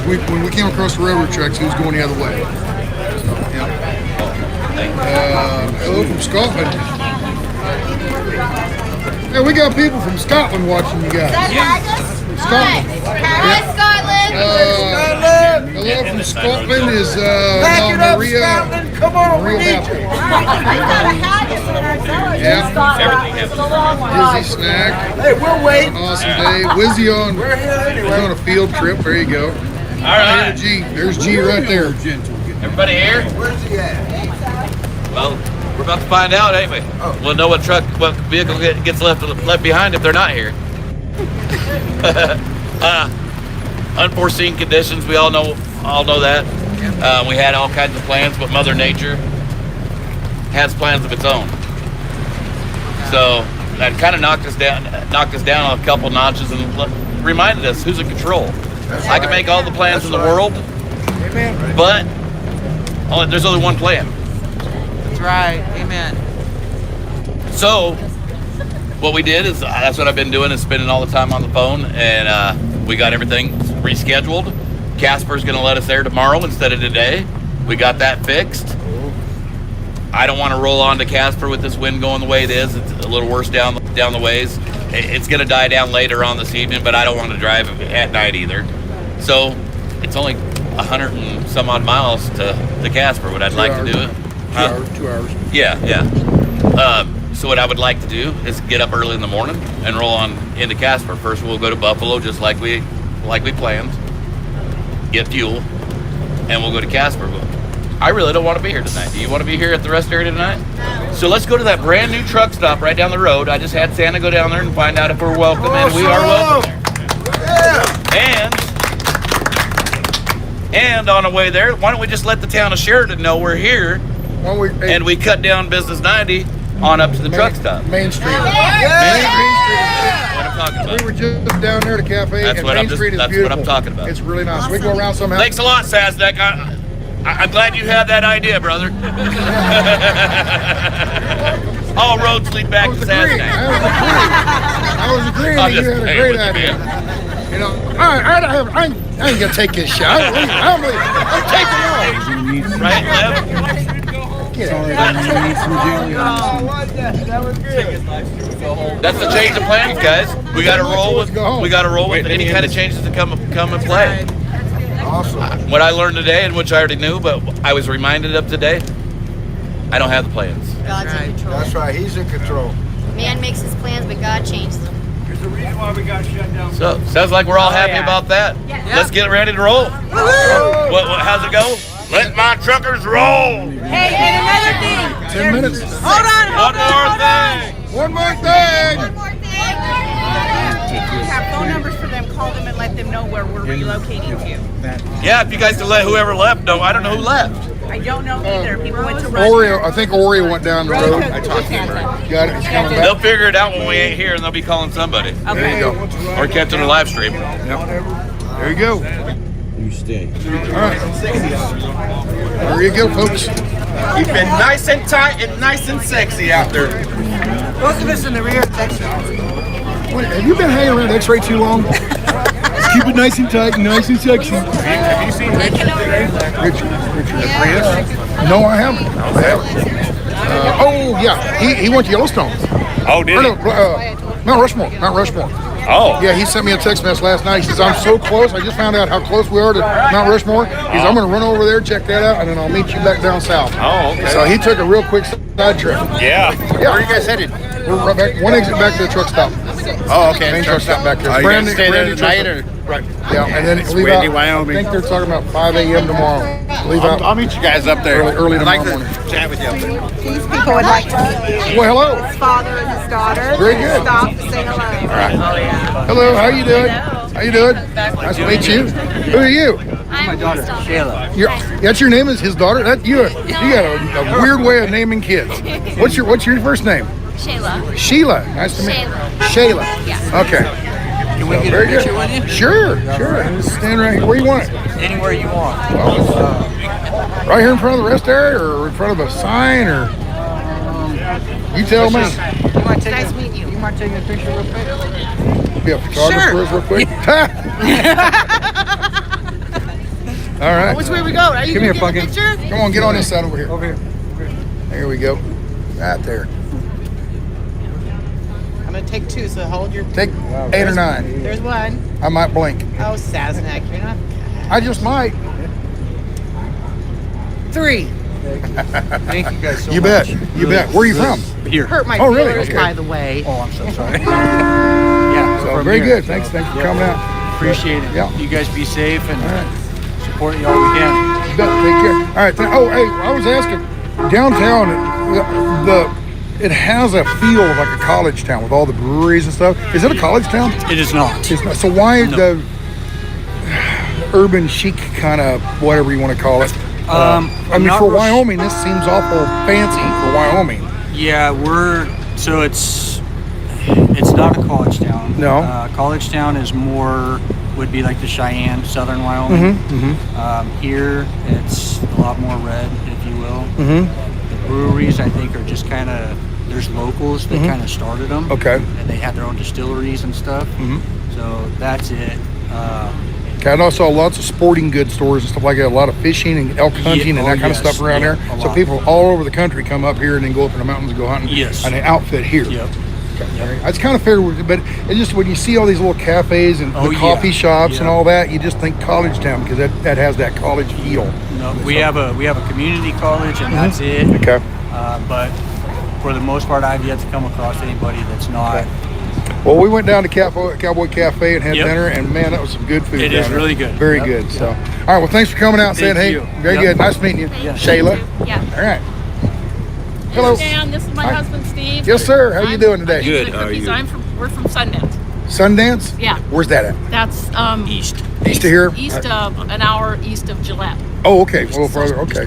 When we came across the railroad tracks, he was going the other way. So, yeah. Hello from Scotland. Hey, we got people from Scotland watching you guys. Scotland. Hi, Scotland. Hello from Scotland is Back it up, Maria. Scotland. Come on, we need you. Dizzy Snack. Hey, we'll wait. Awesome day. Wizzy on. We're here anyway. He's on a field trip. There you go. All right. G. There's G right there. Everybody here? Where's he at? Well, we're about to find out, ain't we? We'll know what vehicle gets left behind if they're not here. Unforeseen conditions, we all know that. We had all kinds of plans, but Mother Nature has plans of its own. So that kind of knocked us down a couple notches and reminded us who's in control. I can make all the plans in the world, but there's only one plan. That's right. Amen. So what we did is, that's what I've been doing, is spending all the time on the phone, and we got everything rescheduled. Casper's gonna let us there tomorrow instead of today. We got that fixed. I don't want to roll on to Casper with this wind going the way it is. It's a little worse down the ways. It's gonna die down later on this evening, but I don't want to drive at night either. So it's only 100 and some odd miles to Casper. Would I like to do it? 2 hours. Yeah. So what I would like to do is get up early in the morning and roll on into Casper. First we'll go to Buffalo just like we planned. Get fuel, and we'll go to Casper. I really don't want to be here tonight. Do you want to be here at the rest area tonight? No. So let's go to that brand new truck stop right down the road. I just had Santa go down there and find out if we're welcome, and we are welcome there. And on the way there, why don't we just let the town of Sheridan know we're here, and we cut down Business 90 on up to the truck stop. Main Street. Main Street. What I'm talking about. We were just down there to Cafe, and Main Street is that's beautiful. what I'm talking about. It's really nice. We go around somehow. Thanks a lot, Sasnak. I'm glad you had that idea, brother. All roads lead back to Sasnak. I was agreeing that you had a great idea. You know, I ain't gonna take this shot. I'm taking off. Right, Lev? Sorry, I need some jelly. That was good. That's the change of plans, guys. We got to roll with any kind of changes that come and play. Awesome. What I learned today, and which I already knew, but I was reminded of today, I don't have the plans. God's in control. That's right. He's in control. Man makes his plans, but God changes them. There's a reason why we got shut down. So sounds like we're all happy about that. Yeah. Let's get ready to roll. How's it go? Let my truckers roll. Hey, and another thing. 10 minutes. Hold on. One more thing. We have phone numbers for them. Call them and let them know where we're relocating to. Yeah, if you guys can let whoever left know. I don't know who left. I don't know either. People went to Russia. Oreo, I think Oreo went down the road. I talked to him. Got it. He's coming They'll back. figure it out when we ain't here, and they'll be calling somebody. There you go. Or catching a live stream. There you go. You stay. All right. There you go, folks. You've been nice and tight and nice and sexy out there. Both of us in the rear section. Wait, have you been hanging around X-Ray too long? Keep it nice and tight and nice and sexy. Have you seen Richard today? Richard, no, I haven't. Oh, yeah. He went to Yellowstone. Oh, did he? Mount Rushmore. Oh. Yeah, he sent me a text message last night. He says, I'm so close. I just found out how close we are to Mount Rushmore. He says, I'm going to run over there, check that out, and then I'll meet you back down south. Oh, okay. So he took a real quick side trip. Yeah. Where are you guys headed? We're right back, one exit back to the truck stop. Oh, okay. Main truck stop back there. You guys stay there tonight, or? Right. Yeah, and then leave windy, out. Wyoming. I think they're talking about 5 a.m. tomorrow. Leave out. I'll meet you guys up there. Early I'd like tomorrow to morning. chat with you up there. These people would like to meet Well, hello. his father and his daughter. Very good. Stop to say hello. All right. Hello, how you doing? How you doing? Nice to meet you. Who are you? My daughter, Shayla. That's your name is his daughter? That you got a weird way of naming kids. What's your first name? Shayla. Sheila. Nice to meet you. Shayla. Yeah. Okay. Can we get a picture with you? Sure. Just stand right here. Where you want it? Anywhere you want. Right here in front of the rest area, or in front of a sign, or you tell me. Nice meeting you. You mind taking a picture real quick? Be a photographer real quick. All right. Which way we go? Are you Give me a gonna get fucking. picture? Come on, get on this side over here. Over here. There we go. Right there. I'm gonna take two, so hold your. Take 8 or 9. There's one. I might blink. Oh, Sasnak, you're not. I just might. 3. Thank you guys so You much. bet. You bet. Where are you from? Here. Hurt my Oh, really? feelers, Okay. by the way. Oh, I'm so sorry. Yeah. So from very here. good. Thanks for coming out. Appreciate it. Yeah. You guys be safe and support you all we can. You bet. Take care. All right. Oh, hey, I was asking. Downtown, it has a feel of like a college town with all the breweries and stuff. Is it a college town? It is not. It's not. So why the urban chic kind of whatever you want to call it? I mean, not for real Wyoming, this seems awful fancy for Wyoming. Yeah, it's not a college town. No. College town is would be like the Cheyenne, southern Wyoming. Here, it's a lot more red, if you will. The breweries, I think, are just kind of, there's locals that kind of started them. Okay. And they had their own distilleries and stuff. So that's it. Okay, I saw lots of sporting goods stores and stuff like that. A lot of fishing and elk hunting and that kind of stuff around there. So people all over the country come up here and then go up in the mountains and go hunting. Yes. And they outfit here. Yep. It's kind of fair, but it's just when you see all these little cafes and the coffee shops and all that, you just think college town because that has that college feel. No, we have a community college and that's it. Okay. But for the most part, I've yet to come across anybody that's not. Okay. Well, we went down to Cowboy Cafe and had dinner, and man, that was some good food. It is really good. Very good. So, all right. Well, thanks for coming out and saying hey. Very good. Nice meeting you, Shayla. Yeah. All right. Hello. Dan, this is my husband Steve. Yes, sir. How you doing today? Good. How are you? We're from Sundance. Sundance? Yeah. Where's that at? That's East of here? East of an hour east of Gillette. Oh, okay. A little further. Okay.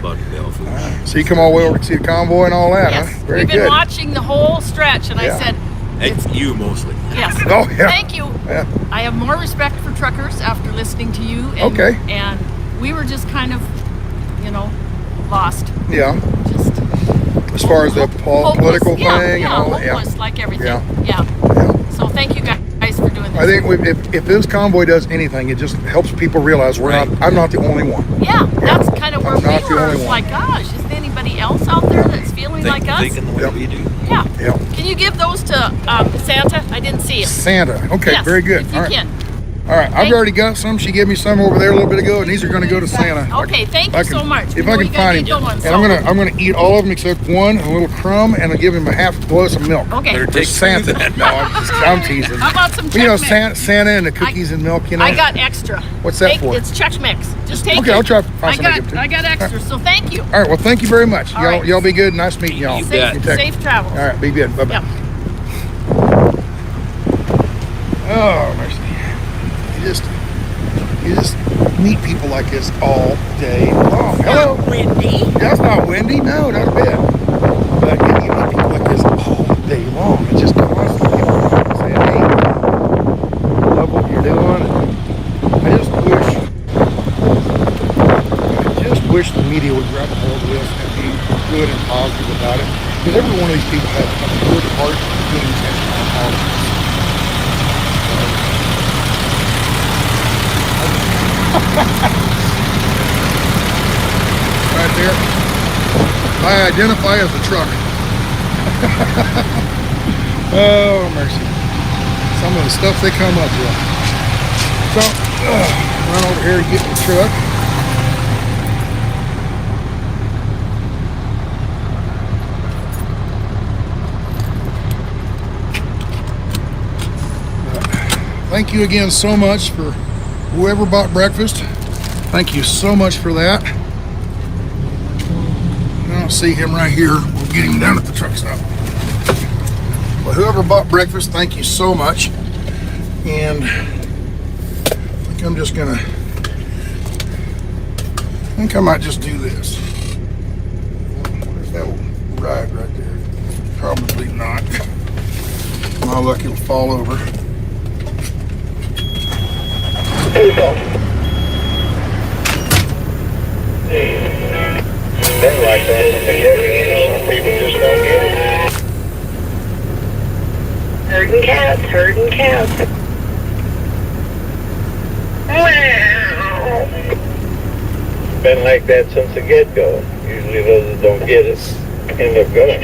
So you come all the way over to see the convoy and all that, Yes. huh? Very We've been good. watching the whole stretch, and I said, It's you mostly. yes. Oh, yeah. Thank you. Yeah. I have more respect for truckers after listening to you. And, Okay. And we were just kind of, lost. Yeah. As far as the political thing and all that. Hopeless, like everything. Yeah. So thank you guys for doing this. I think if this convoy does anything, it just helps people realize I'm not the only one. Yeah, that's kind of where I'm not we the were. only It's one. like, gosh, isn't anybody else out there that's feeling like us? Thinking the way we do. Yeah. Yeah. Can you give those to Santa? I didn't see it. Santa. Okay, Yes, very good. if you All right. can. All right, I've already got some. She gave me some over there a little bit ago, and these are going to go to Santa. Okay, thank you so much. If I can find him, and I'm gonna eat all of them except one, a little crumb, and I'll give him a half glass of milk. Okay. For Santa. No, I'm teasing. How about some Chex You know, Mix? Santa and the cookies and milk. You know. I got extra. What's that for? It's Chex Mix. Just take it. Okay, I'll try to find somebody to give it to. I got extra, so thank you. All right, well, thank you very much. All right. Y'all be good. Nice meeting y'all. Safe travels. All right, be good. Bye bye. Yep. Oh, mercy. You just meet people like this all day long. Hello. Windy. That's not windy. No, not a bit. But you meet people like this all day long. It's just constantly saying, hey, I love what you're doing. I just wish the media would grab a hold of this and be good and positive about it. Because every one of these people has a good heart and good intention on all of this. Right there. I identify as a truck. Oh, mercy. Some of the stuff they come up with. So, run over here and get the truck. Thank you again so much for whoever bought breakfast. Thank you so much for that. I don't see him right here. We'll get him down at the truck stop. But whoever bought breakfast, thank you so much. And I think I'm just gonna, I think I might just do this. Where's that ride right there? Probably not. My luck, it'll fall over. Been like that from the beginning. Some people just don't get it. Herding cats, herding cats. Been like that since the get-go. Usually those that don't get it end up going.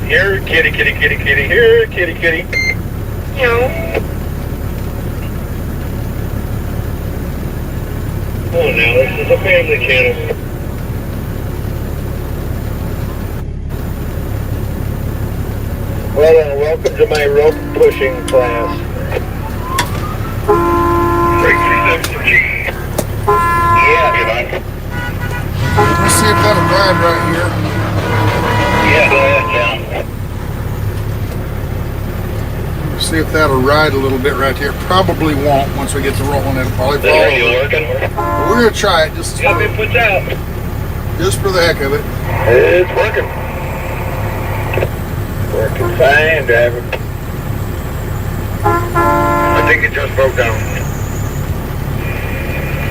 Here, kitty, kitty, kitty, kitty. Here, kitty, kitty. No. Oh, now this is a family channel. Well, welcome to my rope pushing class. Yeah, you know. Let's see if that'll ride right here. Yeah, go ahead, John. See if that'll ride a little bit right here. Probably won't once we get to rolling. It'll probably fall Are you over. working? But we're gonna try it just Got me put out. Just for the heck of it. It's working. Working fine, driver. I think it just broke down.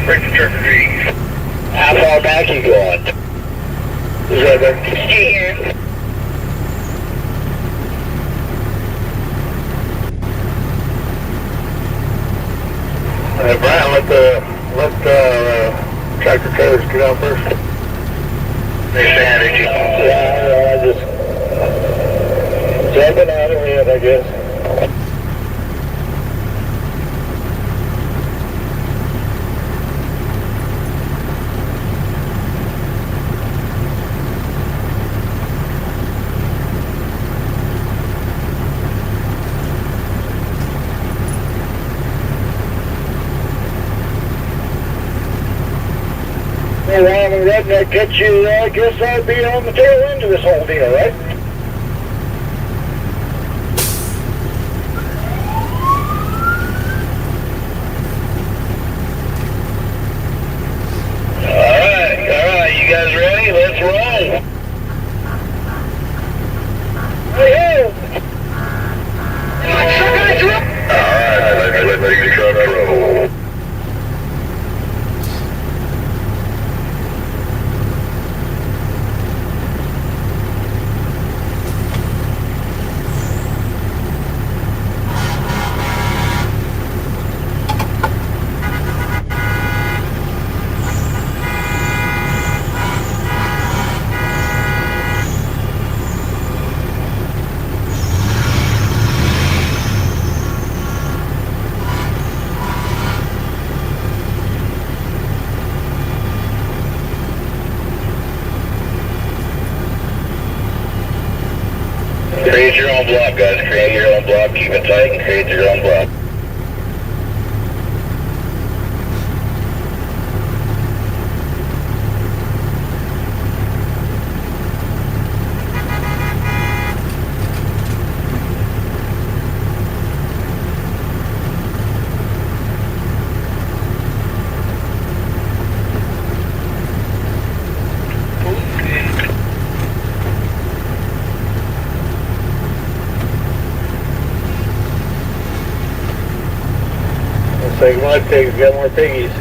Break the truck trees. How far back you going? Is that right? Here. Brian, let the tractor trailers get out first. They stand it. Yeah, I just jumping out of it, I guess. Well, while the redneck gets you, I guess I'd be on the tail end of this whole deal, right? Alright, you guys ready? Let's roll! Hey-ho! Alright, let's make the truck roll. Create your own block, guys. Create your own block. Keep it tight and create your own block. Take mud pigs, got more piggies.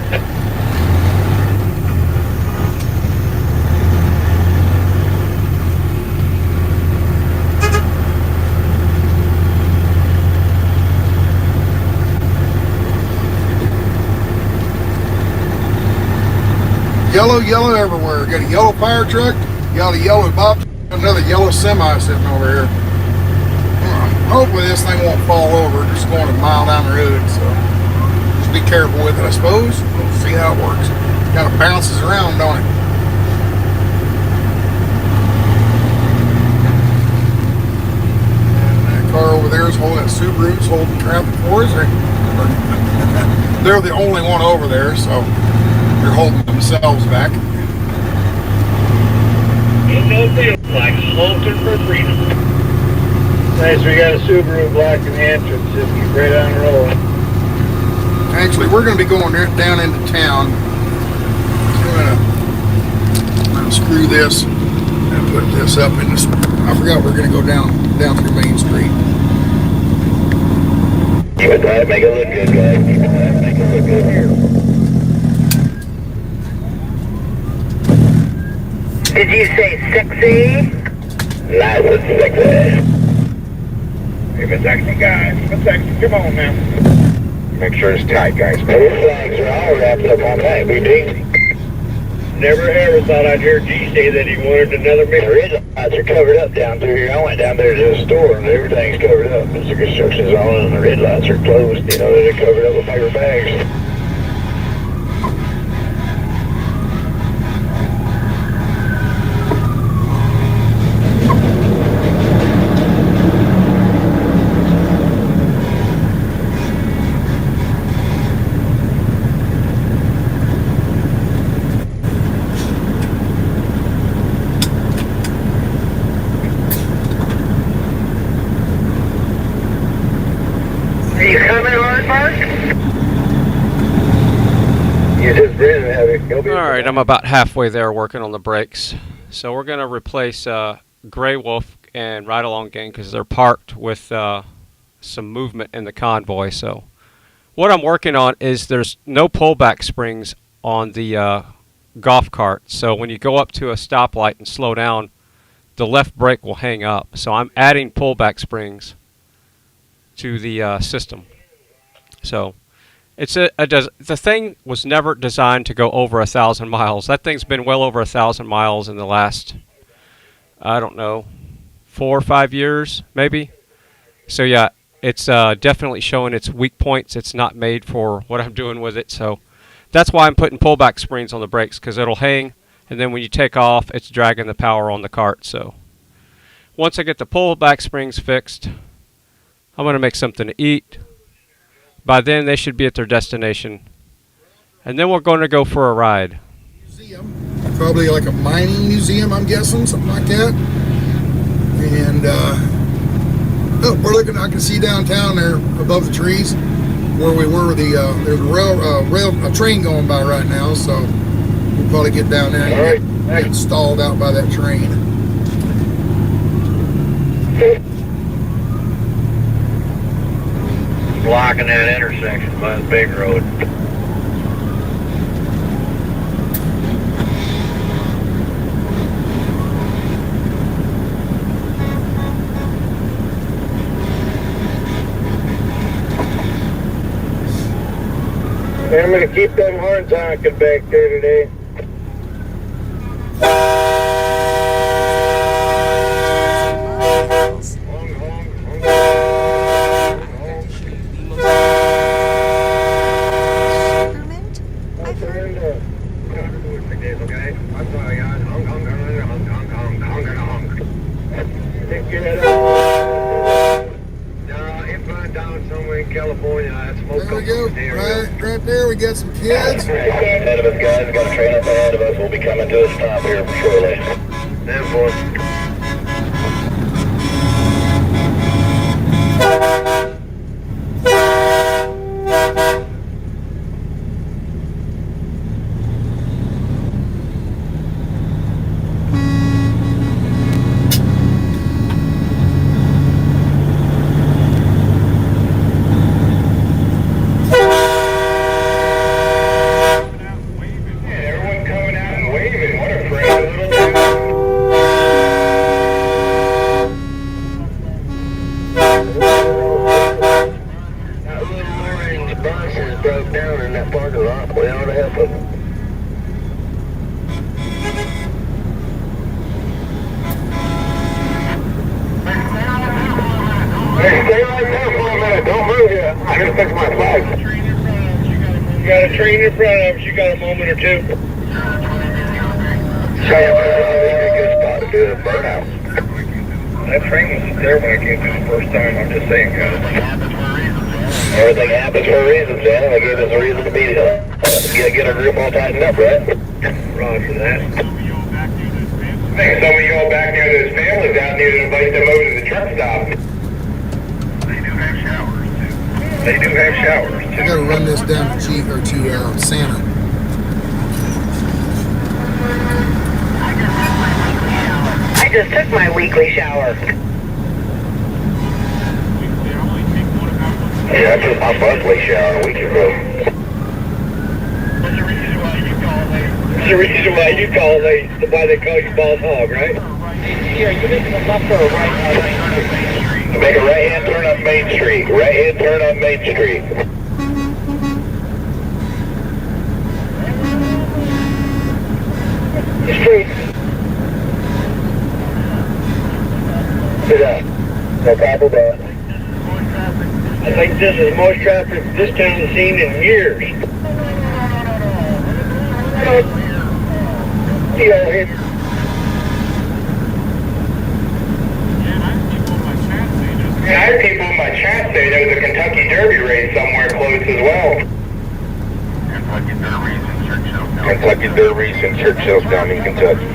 Yellow everywhere. Got a yellow fire truck, got a yellow bob, another yellow semi sitting over here. Hopefully this thing won't fall over, just going a mile down the road, so just be careful with it, I suppose. We'll see how it works. Kind of bounces around, don't it? And that car over there is holding, that Subaru's holding traffic for us. They're the only one over there, so they're holding themselves back. Ain't no deal like halting for freedom. Nice, we got a Subaru blocking the entrance. Just keep right on the road. Actually, we're going to be going down into town. So I'm going to screw this and put this up in this. I forgot we're going to go down through Main Street. Keep it tight, make it look good, guys. Keep it tight, make it look good here. Did you say sexy? Nice and sexy. Keep it sexy, guys. Keep it sexy. Come on now. Make sure it's tight, guys. Those flags are all wrapped up on that, BD. Never ever thought I'd hear G say that he wanted another The minute. red lights are covered up down through here. I went down there to the store and everything's covered up. The construction's on and the red lights are closed. You know, they're covered up with paper bags. Are you coming, Aardvark? You just did have it. Alright, I'm about halfway there working on the brakes. So we're going to replace Grey Wolf and Ride Along Gang because they're parked with some movement in the convoy. So what I'm working on is there's no pullback springs on the golf cart. So when you go up to a stoplight and slow down, the left brake will hang up. So I'm adding pullback springs to the system. So it's the thing was never designed to go over 1,000 miles. That thing's been well over 1,000 miles in the last, I don't know, 4 or 5 years maybe. So yeah, it's definitely showing its weak points. It's not made for what I'm doing with it. So that's why I'm putting pullback springs on the brakes, because it'll hang, and then when you take off, it's dragging the power on the cart. So once I get the pullback springs fixed, I'm going to make something to eat. By then, they should be at their destination. And then we're going to go for a ride. Probably like a mining museum, I'm guessing, something like that. And oh, we're looking. I can see downtown there above the trees where we were. There's a train going by right now, so we'll probably get down there and get stalled out by that train. Blocking that intersection by the big road. I'm going to keep them horns honking back there today. Take your head up. right there. We got some kids. Ahead of us, guys. Got a train up ahead of us. We'll be coming to a stop here shortly. 10-4. Everything happens for a reason, Sam. They gave us a reason to be here. Get our group all tightened up, right? Roger that. I think some of y'all back there to his families out need to invite them over to the truck stop. They do have showers, too. They do have showers, too. I gotta run this down to Santa. I just took my weekly shower. Yeah, I took my monthly shower a week ago. What's the reason why you call it? Why they call you Boss Hog, right? Yeah, you're making a left or a right on Main Street. Make a right-hand turn on Main Street. Right-hand turn on Main Street. Street. Sit up. No copper bus. I think this is the most traffic this town has seen in years. Yeah, I heard people in my chat say there was a Kentucky Derby race somewhere close as well. Kentucky Derby's in Churchill down in Kentucky.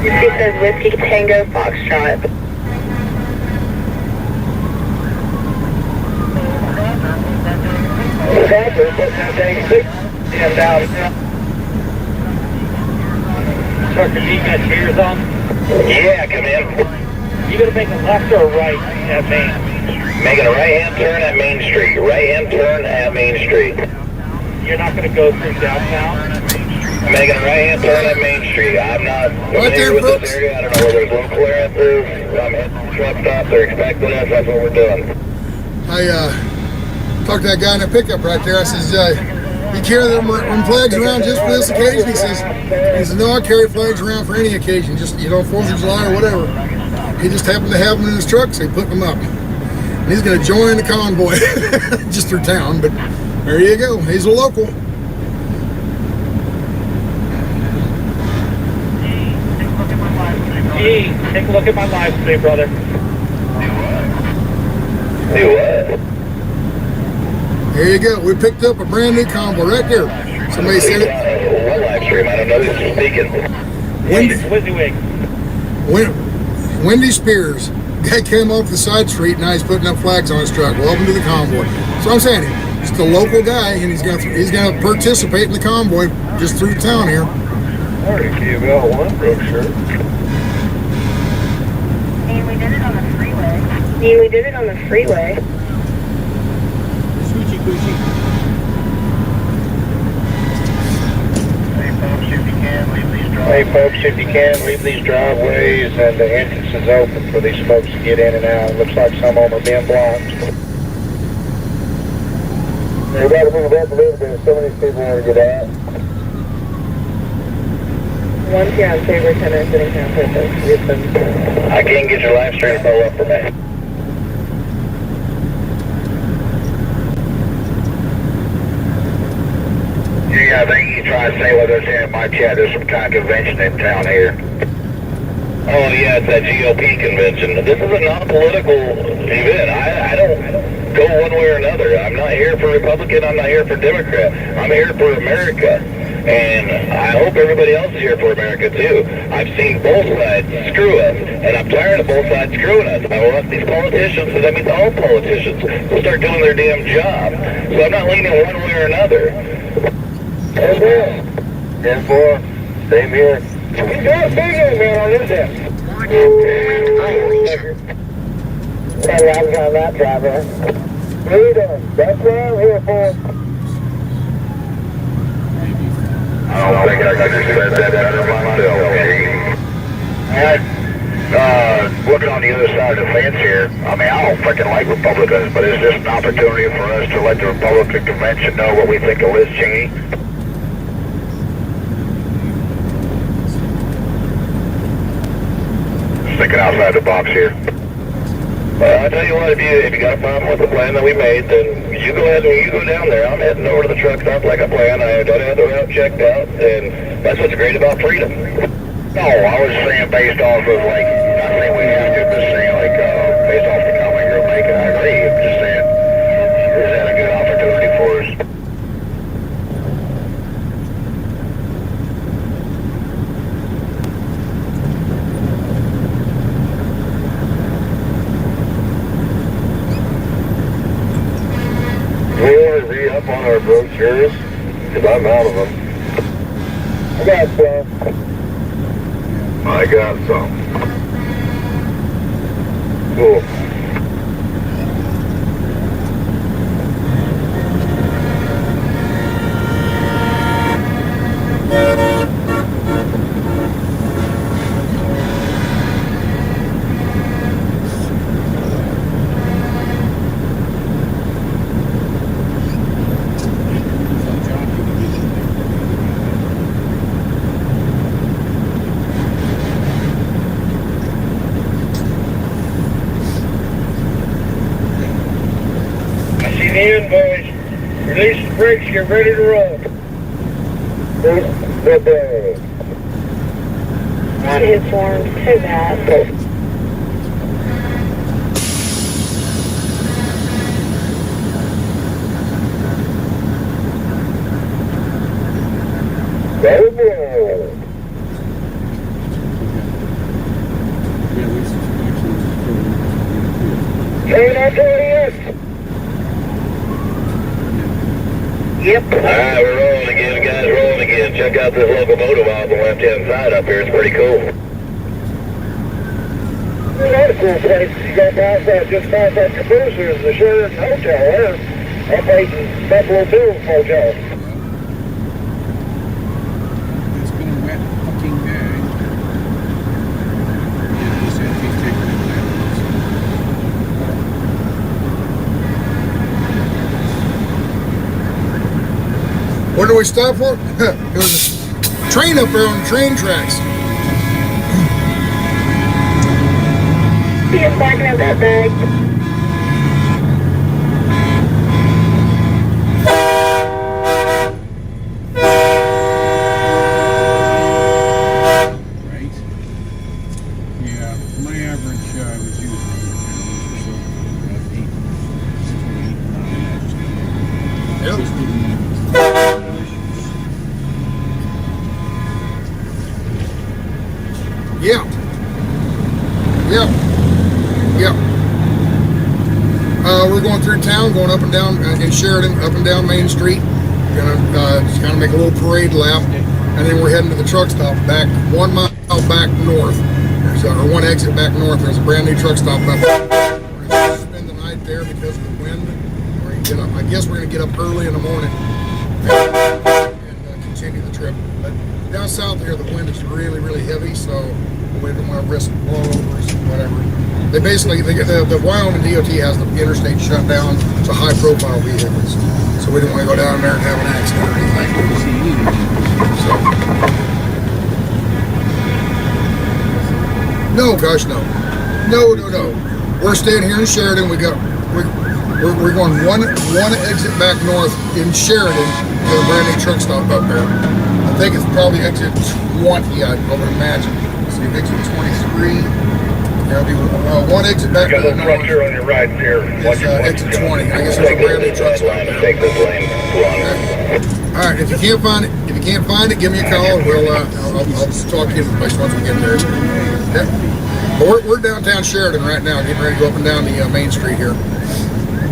It says Whiskey Tango Foxtrot. Tucker, you got chairs on? Yeah, come in. You gonna make a left or a right at Main? Making a right-hand turn at Main Street. Right-hand turn at Main Street. You're not gonna go through downtown? Making a right-hand turn at Main Street. I'm not familiar with this area. I don't know where there's low clearances. I'm hitting the truck stop. They're expecting us. That's what we're doing. I talked to that guy in the pickup right there. I says, you carry them flags around just for this occasion? He says, no, I carry flags around for any occasion, just, 4th of July or whatever. He just happened to have them in his truck, so he put them up. And he's going to join the convoy just through town, but there you go. He's a local. Hey, take a look at my live stream, brother. Do what? There you go. We picked up a brand new convoy right there. Somebody said it. What live stream? I don't know who's speaking. WYSIWYG. Wendy Spears. Guy came off the side street, now he's putting up flags on his truck. Welcome to the convoy. So I'm saying, just a local guy, and he's gonna participate in the convoy just through town here. Already gave out one brochure. And we did it on the freeway. Yeah, we did it on the freeway. Scoochie coochie. Hey folks, if you can, leave these driveways and the entrances open for these folks to get in and out. Looks like some of them are being blocked. We gotta move up a little bit. Some of these people want to get out. One's here on Saber 10 and sitting down purpose. I can't get your live stream to pull up for me. You got I think he's trying to say whether it's in my chat, there's some kind of convention in town here. Oh yeah, it's that GOP convention. This is a non-political event. I don't go one way or another. I'm not here for Republican, I'm not here for Democrat. I'm here for America. And I hope everybody else is here for America too. I've seen both sides screw us, and I'm tired of both sides screwing us. I want these politicians, so that means all politicians, to start doing their damn job. So I'm not leaning one way or another. 10-4. Same here. We got a big one, man, on this end. I'm on that driver. What are you doing? That's what I'm here for. I don't think I can express that better myself. And looking on the other side of the fence here, I mean, I don't freaking like Republicans, but it's just an opportunity for us to let the Republican convention know what we think of Liz Cheney. Thinking outside the box here. I'll tell you what, if you got a problem with the plan that we made, then you go ahead and you go down there. I'm heading over to the truck stop like I planned. I don't have the route checked out, and that's what's great about freedom. No, I was saying based off of, like, not saying we have to, but saying, like, based off the comment you're making, I agree. I'm just saying, is that a good opportunity for us? Up on our brochures, because I'm out of them. I got some. I got some. Cool. Release the brakes, get ready to roll. Good day. Not informed, too bad. Yep. Alright, we're rolling again, guys, rolling again. Check out this locomotive off the left-hand side up here. It's pretty cool. Another cool place. You go past that, just past that caboose, there's the Sheridan Hotel there. Up in Buffalo Bill's Hotel. It's been a wet fucking day. He said he's taking it down. What did we stop for? There was a train up there on the train tracks. See him backing up that bag. Right? Yeah, my average was usually Yep. Yeah. Yeah. Yeah. We're going through town, going up and down in Sheridan, up and down Main Street. Gonna just kind of make a little parade lap, and then we're heading to the truck stop back 1 mile back north. There's or one exit back north. There's a brand new truck stop up. We're gonna spend the night there because of the wind. We're gonna get up. I guess we're gonna get up early in the morning and continue the trip. But down south here, the wind is really, really heavy, so we don't want to risk blowovers or whatever. They basically, the Wyoming DOT has the interstate shut down to high-profile vehicles, so we didn't want to go down there and have an accident or anything. So, no, gosh, no, no. We're staying here in Sheridan. We're going one exit back north in Sheridan, There's a brand new truck stop up there. I think it's probably exit 20, I would imagine. So exit 23. There'll be one exit back to the north. Structure on your right here. Exit 20. I guess there's a brand new truck stop there. Take this lane. All right, if you can't find it, give me a call, and I'll just talk to you in the place once we get there. Yeah. But we're downtown Sheridan right now, getting ready to go up and down the main street here.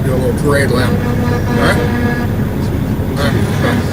Do a little parade lap. All right. All right. Bye.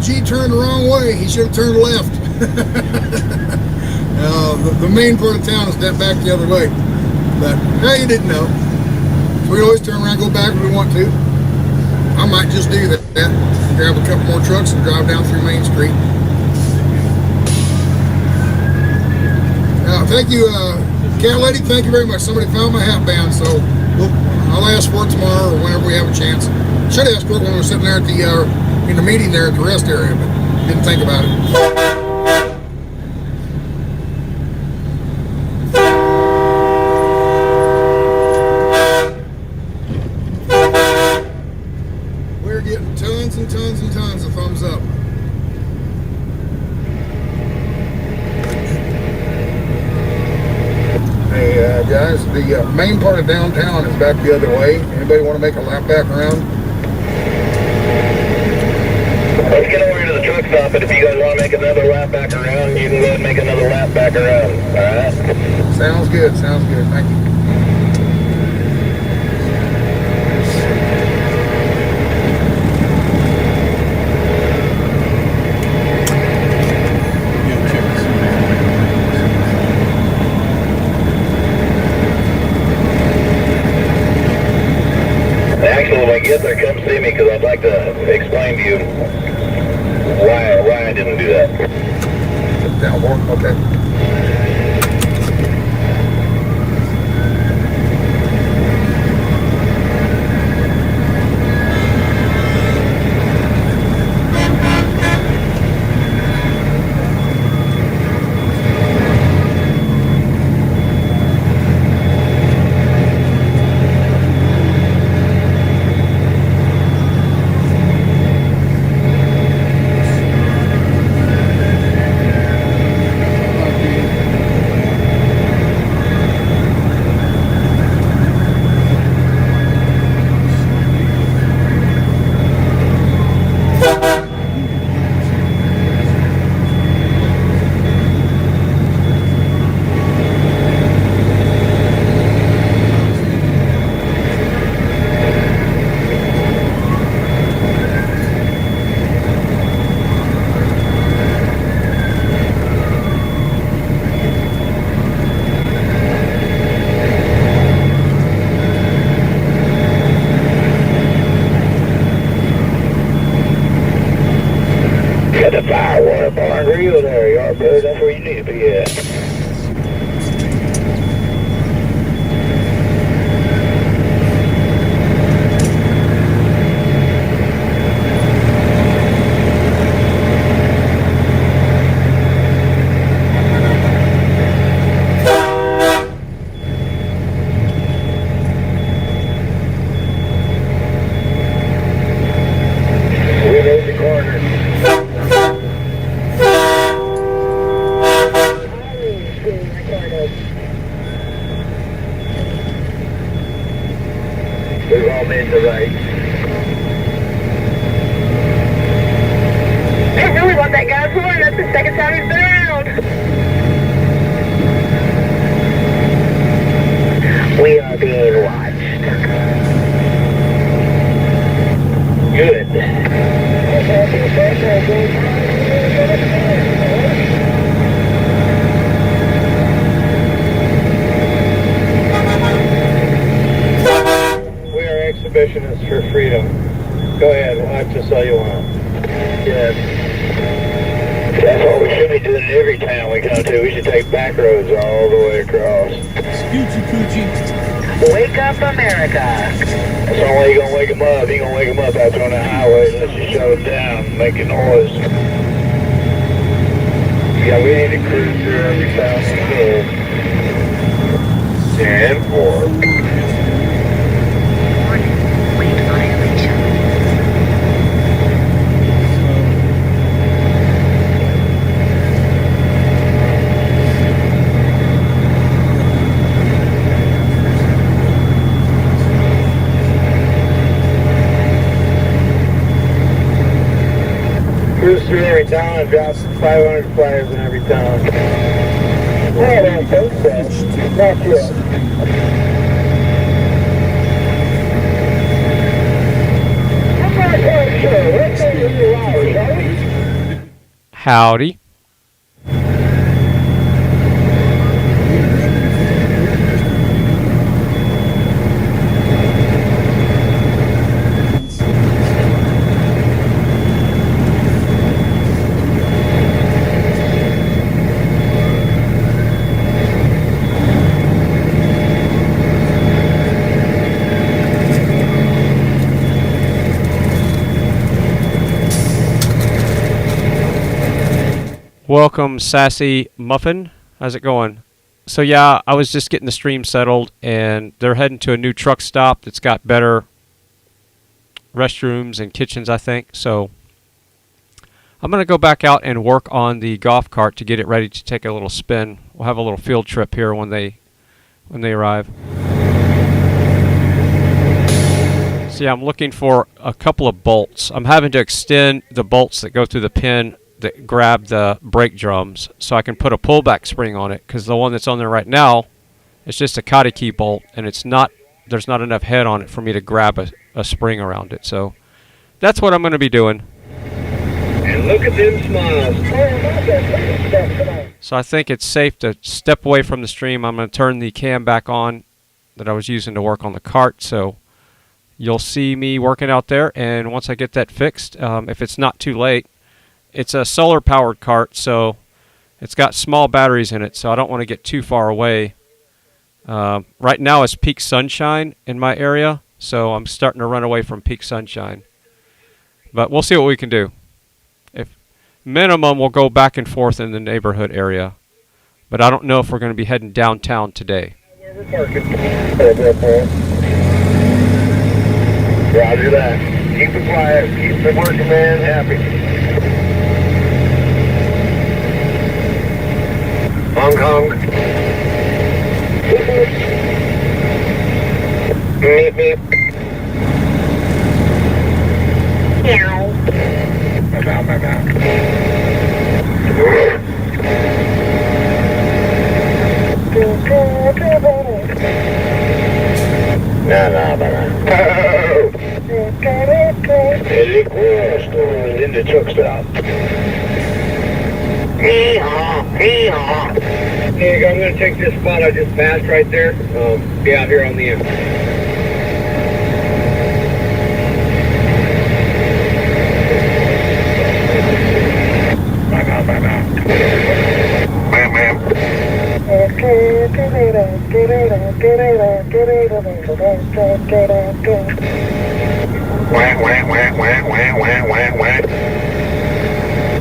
G turned the wrong way. He should have turned left. The main part of town is that back the other way. But hey, you didn't know. So we can always turn around and go back if we want to. I might just do that. Grab a couple more trucks and drive down through Main Street. Thank you, Cat Lady. Thank you very much. Somebody found my hat band, so I'll ask for it tomorrow or whenever we have a chance. Should ask for it when we were sitting there at the in the meeting there at the rest area, but didn't think about it. We're getting tons and tons and tons of thumbs up. Hey guys, the main part of downtown is back the other way. Anybody want to make a lap back around? Let's get over to the truck stop, and if you guys want to make another lap back around, you can go ahead and make another lap back around. All right? Sounds good. Sounds good. Thank you. Actually, when I get there, come see me, because I'd like to explain to you why I didn't do that. Down one, okay. That's where you need to be at. mid to right. I really want that guy's horn. That's the second time he's been around. We are being watched. Good. We are exhibitionists for freedom. Go ahead, watch us all you want. Yes. That's what we should be doing in every town we come to. We should take back roads all the way across. Scoochie coochie. Wake up, America. That's the only way you're going to wake them up. You ain't going to wake them up out there on the highway unless you shut them down, making noise. Yeah, we need to cruise through every town we can. 10-4. Cruise through every town and drop 500 flyers in every town. Well, I don't think so. Not yet. I'm not quite sure. Let's take a few hours, shall we? Howdy. Welcome, Sassy Muffin. How's it going? So yeah, I was just getting the stream settled, and they're heading to a new truck stop that's got better restrooms and kitchens, I think. So I'm going to go back out and work on the golf cart to get it ready to take a little spin. We'll have a little field trip here when they arrive. So yeah, I'm looking for a couple of bolts. I'm having to extend the bolts that go through the pin that grab the brake drums so I can put a pullback spring on it, because the one that's on there right now is just a Scotty key bolt, and it's not, there's not enough head on it for me to grab a spring around it. So that's what I'm going to be doing. And look at them smiles. So I think it's safe to step away from the stream. I'm going to turn the cam back on that I was using to work on the cart, so you'll see me working out there. And once I get that fixed, if it's not too late, it's a solar powered cart, so it's got small batteries in it, so I don't want to get too far away. Right now it's peak sunshine in my area, so I'm starting to run away from peak sunshine. But we'll see what we can do. If minimum, we'll go back and forth in the neighborhood area, but I don't know if we're going to be heading downtown today. Roger that. Keep it quiet. Keep the working man happy. Hong Kong. Meep meep. Meow. Meow meow meow. No, Ele gosta in the truck stop. Hee-haw, hee-haw. Hey, I'm going to take this spot I just passed right there. Be out here on the end. Ma'am, ma'am. Wah, wah, wah, wah, wah, wah, wah, wah.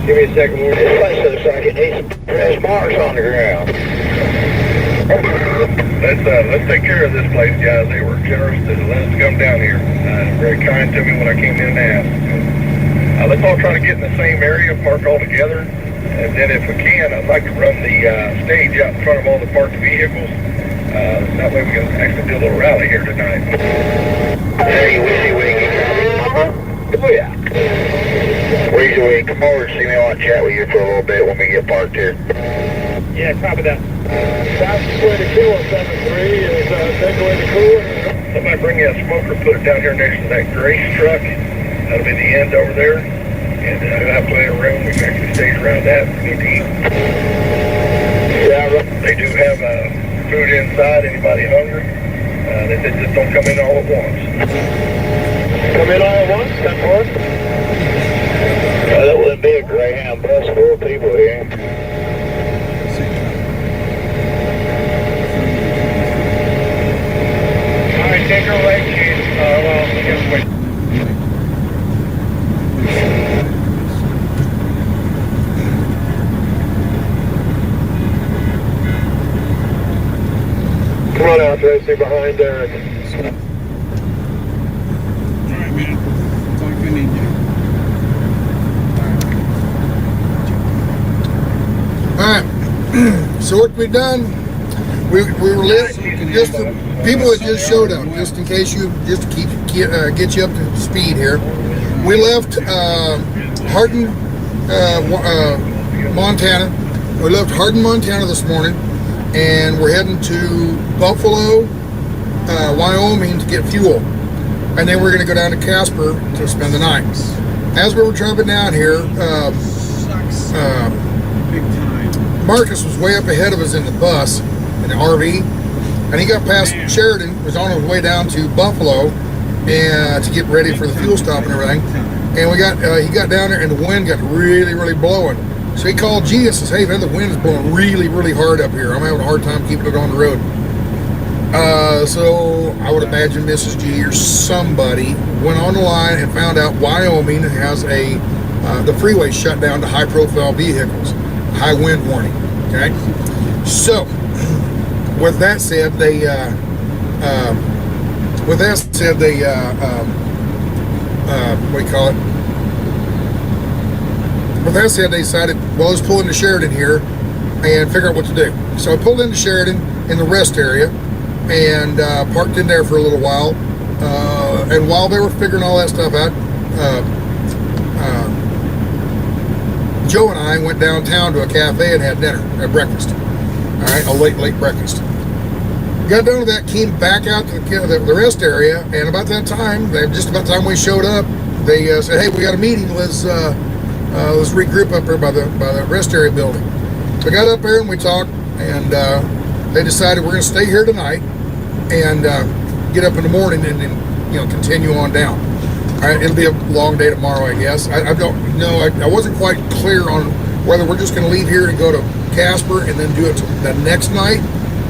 Give me a second more. This place looks like it needs some fresh marks on the ground. Let's take care of this place, guys. They were generous to let us come down here. Very kind to me when I came in and asked. Let's all try to get in the same area, park all together, and then if we can, I'd like to run the stage out in front of all the parked vehicles That way we can actually do a little rally here tonight. Hey, WYSIWYG. Oh, yeah. WYSIWYG, come over and see me. I want to chat with you for a little bit when we get parked here. Yeah, copy that. South way to kill 73 is take away the cooler. Somebody bring you a smoker, put it down here next to that Grace truck. That'll be the end over there. And I have plenty of room. We can actually stage around that if we need to eat. Yeah, they do have food inside. Anybody hungry? They just don't come in all at once. Come in all at once? That's what? That wouldn't be a Greyhound bus full of people here. All right, take her away, Chief. Well, wait. Come on out, Tracy, behind Derek. Alright, man. Talk if I need you. Alright, so what we've done, we were just the people that just showed up, just in case you, just to get you up to speed here. We left Hardin, Montana. We left Hardin, Montana this morning, and we're heading to Buffalo, Wyoming to get fuel. And then we're going to go down to Casper to spend the night. As we were driving down here, Marcus was way up ahead of us in the bus, in the RV, and he got past Sheridan, was on his way down to Buffalo and to get ready for the fuel stop and everything. And he got down there and the wind got really, really blowing. So he called G and says, hey man, the wind is blowing really, really hard up here. I'm having a hard time keeping it on the road. So I would imagine Mrs. G or somebody went on the line and found out Wyoming has the freeway shut down to high profile vehicles, high wind warning. Okay. So with that said, what do you call it? With that said, they decided, well, let's pull into Sheridan here and figure out what to do. So I pulled into Sheridan in the rest area and parked in there for a little while. And while they were figuring all that stuff out, Joe and I went downtown to a cafe and had dinner, had breakfast. All right, a late breakfast. Got done with that, came back out to the rest area, and about that time, just about the time we showed up, they said, hey, we got a meeting, let's regroup up there by the rest area building. So I got up there and we talked, and they decided we're going to stay here tonight and get up in the morning and then continue on down. All right, it'll be a long day tomorrow, I guess. I don't know. I wasn't quite clear on whether we're just going to leave here and go to Casper and then do it the next night,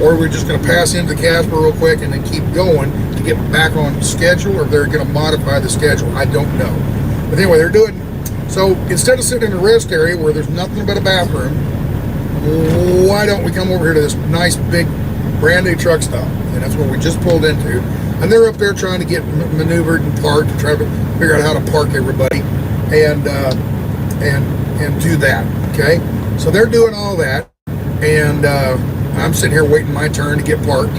or we're just going to pass into Casper real quick and then keep going to get back on schedule, or if they're going to modify the schedule. I don't know. But anyway, they're doing. So instead of sitting in the rest area where there's nothing but a bathroom, why don't we come over here to this nice big brand new truck stop? And that's what we just pulled into. And they're up there trying to get maneuvered and parked and trying to figure out how to park everybody and do that. Okay, so they're doing all that, and I'm sitting here waiting my turn to get parked.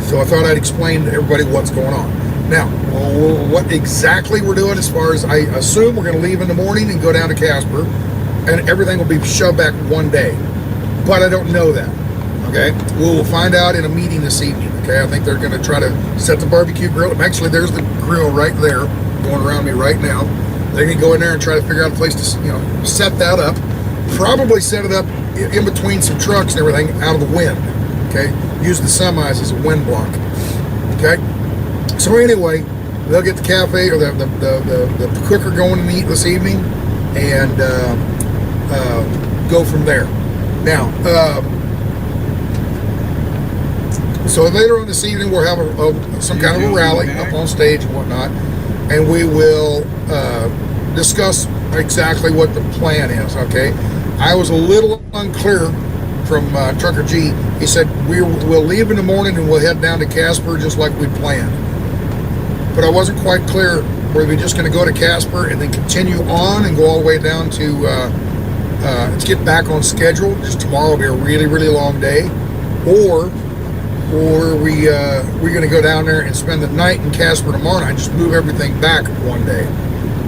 So I thought I'd explain to everybody what's going on. Now, what exactly we're doing, as far as I assume we're going to leave in the morning and go down to Casper, and everything will be shoved back one day. But I don't know that. Okay, we'll find out in a meeting this evening. Okay, I think they're going to try to set the barbecue grill. Actually, there's the grill right there, going around me right now. They're going to go in there and try to figure out a place to, set that up. Probably set it up in between some trucks and everything, out of the wind. Okay, use the semis as a wind block. Okay. So anyway, they'll get the cafe or the cooker going to eat this evening, and go from there. Now, so later on this evening, we'll have some kind of a rally up on stage and whatnot, and we will discuss exactly what the plan is. Okay, I was a little unclear from Trucker G. He said we'll leave in the morning and we'll head down to Casper just like we planned. But I wasn't quite clear, were we just going to go to Casper and then continue on and go all the way down to get back on schedule, just tomorrow will be a really, really long day, or or we're going to go down there and spend the night in Casper tomorrow night, just move everything back one day.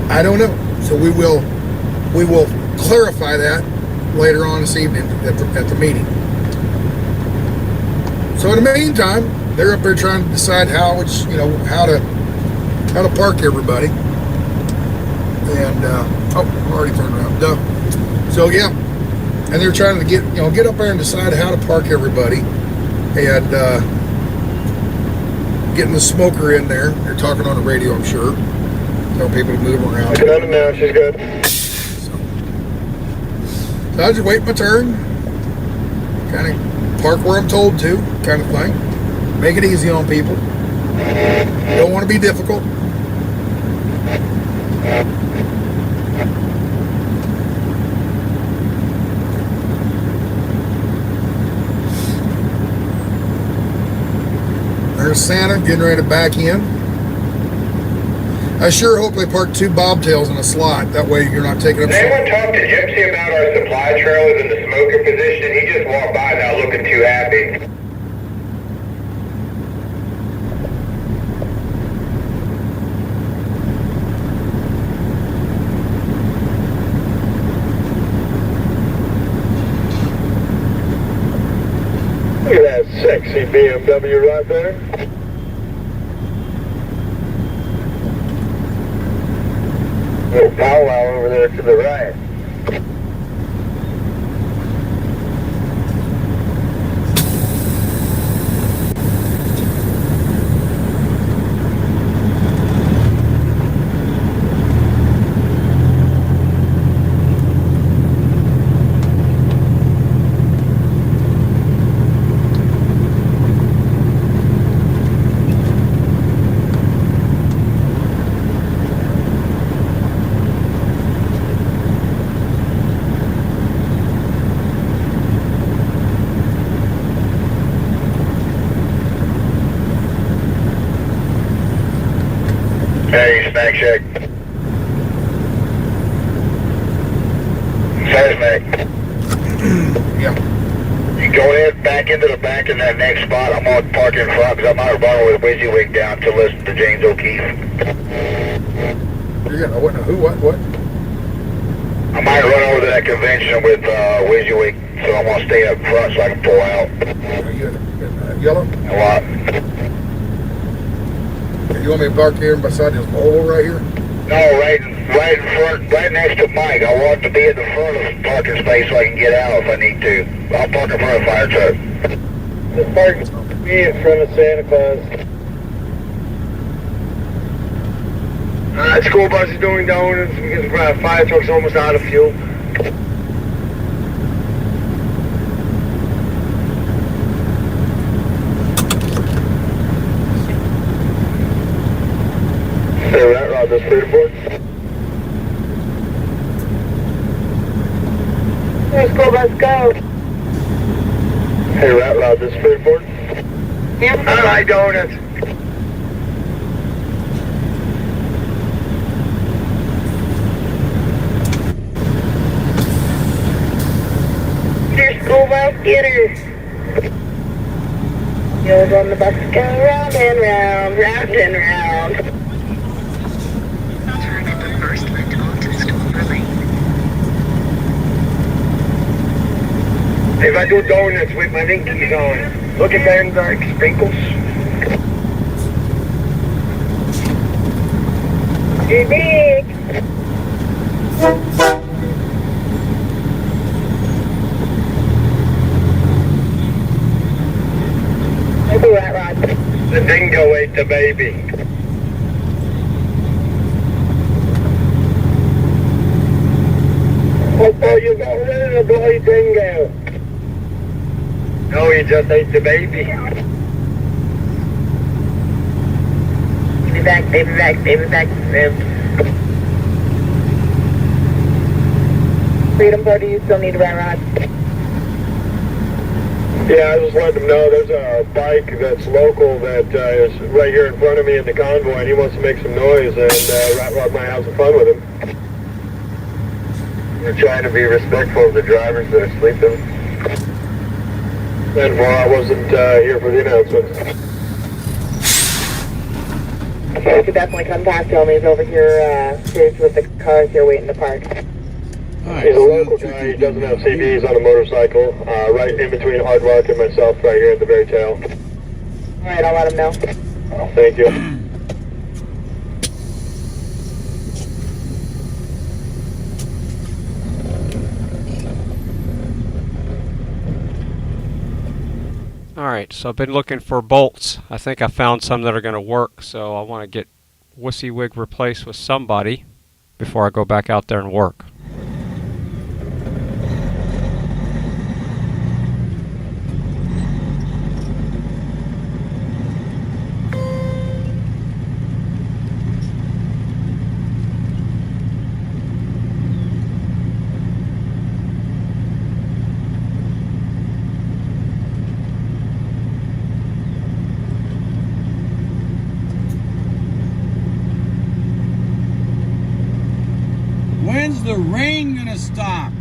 I don't know. So we will clarify that later on this evening at the meeting. So in the meantime, they're up there trying to decide how to park everybody. And I'm already turned around. Duh. So yeah, and they're trying to get up there and decide how to park everybody, and getting the smoker in there. They're talking on the radio, I'm sure. Telling people to move around. Good now, she's good. So I just wait my turn, kind of park where I'm told to, kind of thing. Make it easy on people. Don't want to be difficult. There's Santa getting ready to back in. I sure hope they park 2 bobtails in a slot. That way you're not taking up. Did anyone talk to Gypsy about our supply trailers in the smoker position? He just walked by not looking too happy. Look at that sexy BMW right there. Little powwow over there to the right. Hey, snack shack. Sasnak. Yeah. You go ahead, back into the back in that next spot. I'm on park in front because I might run with WYSIWYG down to listen to James O'Keefe. You're gonna who? What? I might run over to that convention with WYSIWYG, so I'm gonna stay up front so I can pull out. Are you yellow? A lot. You want me to park here beside this hole right here? No, right in front, right next to Mike. I want to be in the front of the parking space so I can get out if I need to. I'll park in front of the fire truck. Just park me in front of Santa Claus. School bus is doing donuts because the fire truck's almost out of fuel. Hey, Rat Rod, this food board. Let's go, let's go. Hey, Rat Rod, this food board. Yep. I like donuts. Your school bus getters. You'll run the bus go round and round, round and round. If I do donuts with my dinkies on, look at them dark sprinkles. You're big. I'll do that, Rod. The dingo ate the baby. Oh, you got rid of the bloody dingo. No, he just ate the baby. Baby back, baby back, baby back. Freedom Party, you still need a rat rod? Yeah, I just let them know there's a bike that's local that is right here in front of me in the convoy, and he wants to make some noise, and Rat Rod might have some fun with him. We're trying to be respectful of the drivers that are sleeping. And I wasn't here for the announcements. Okay, you could definitely contact him. He's over here, serious with the cars here waiting to park. He's a local guy. He doesn't have CBs on a motorcycle. Right in between Hardrock and myself, right here at the very tail. All right, I'll let him know. Thank you. Alright, so I've been looking for bolts. I think I found some that are going to work, so I want to get WYSIWYG replaced with somebody before I go back out there and work. When's the rain gonna stop?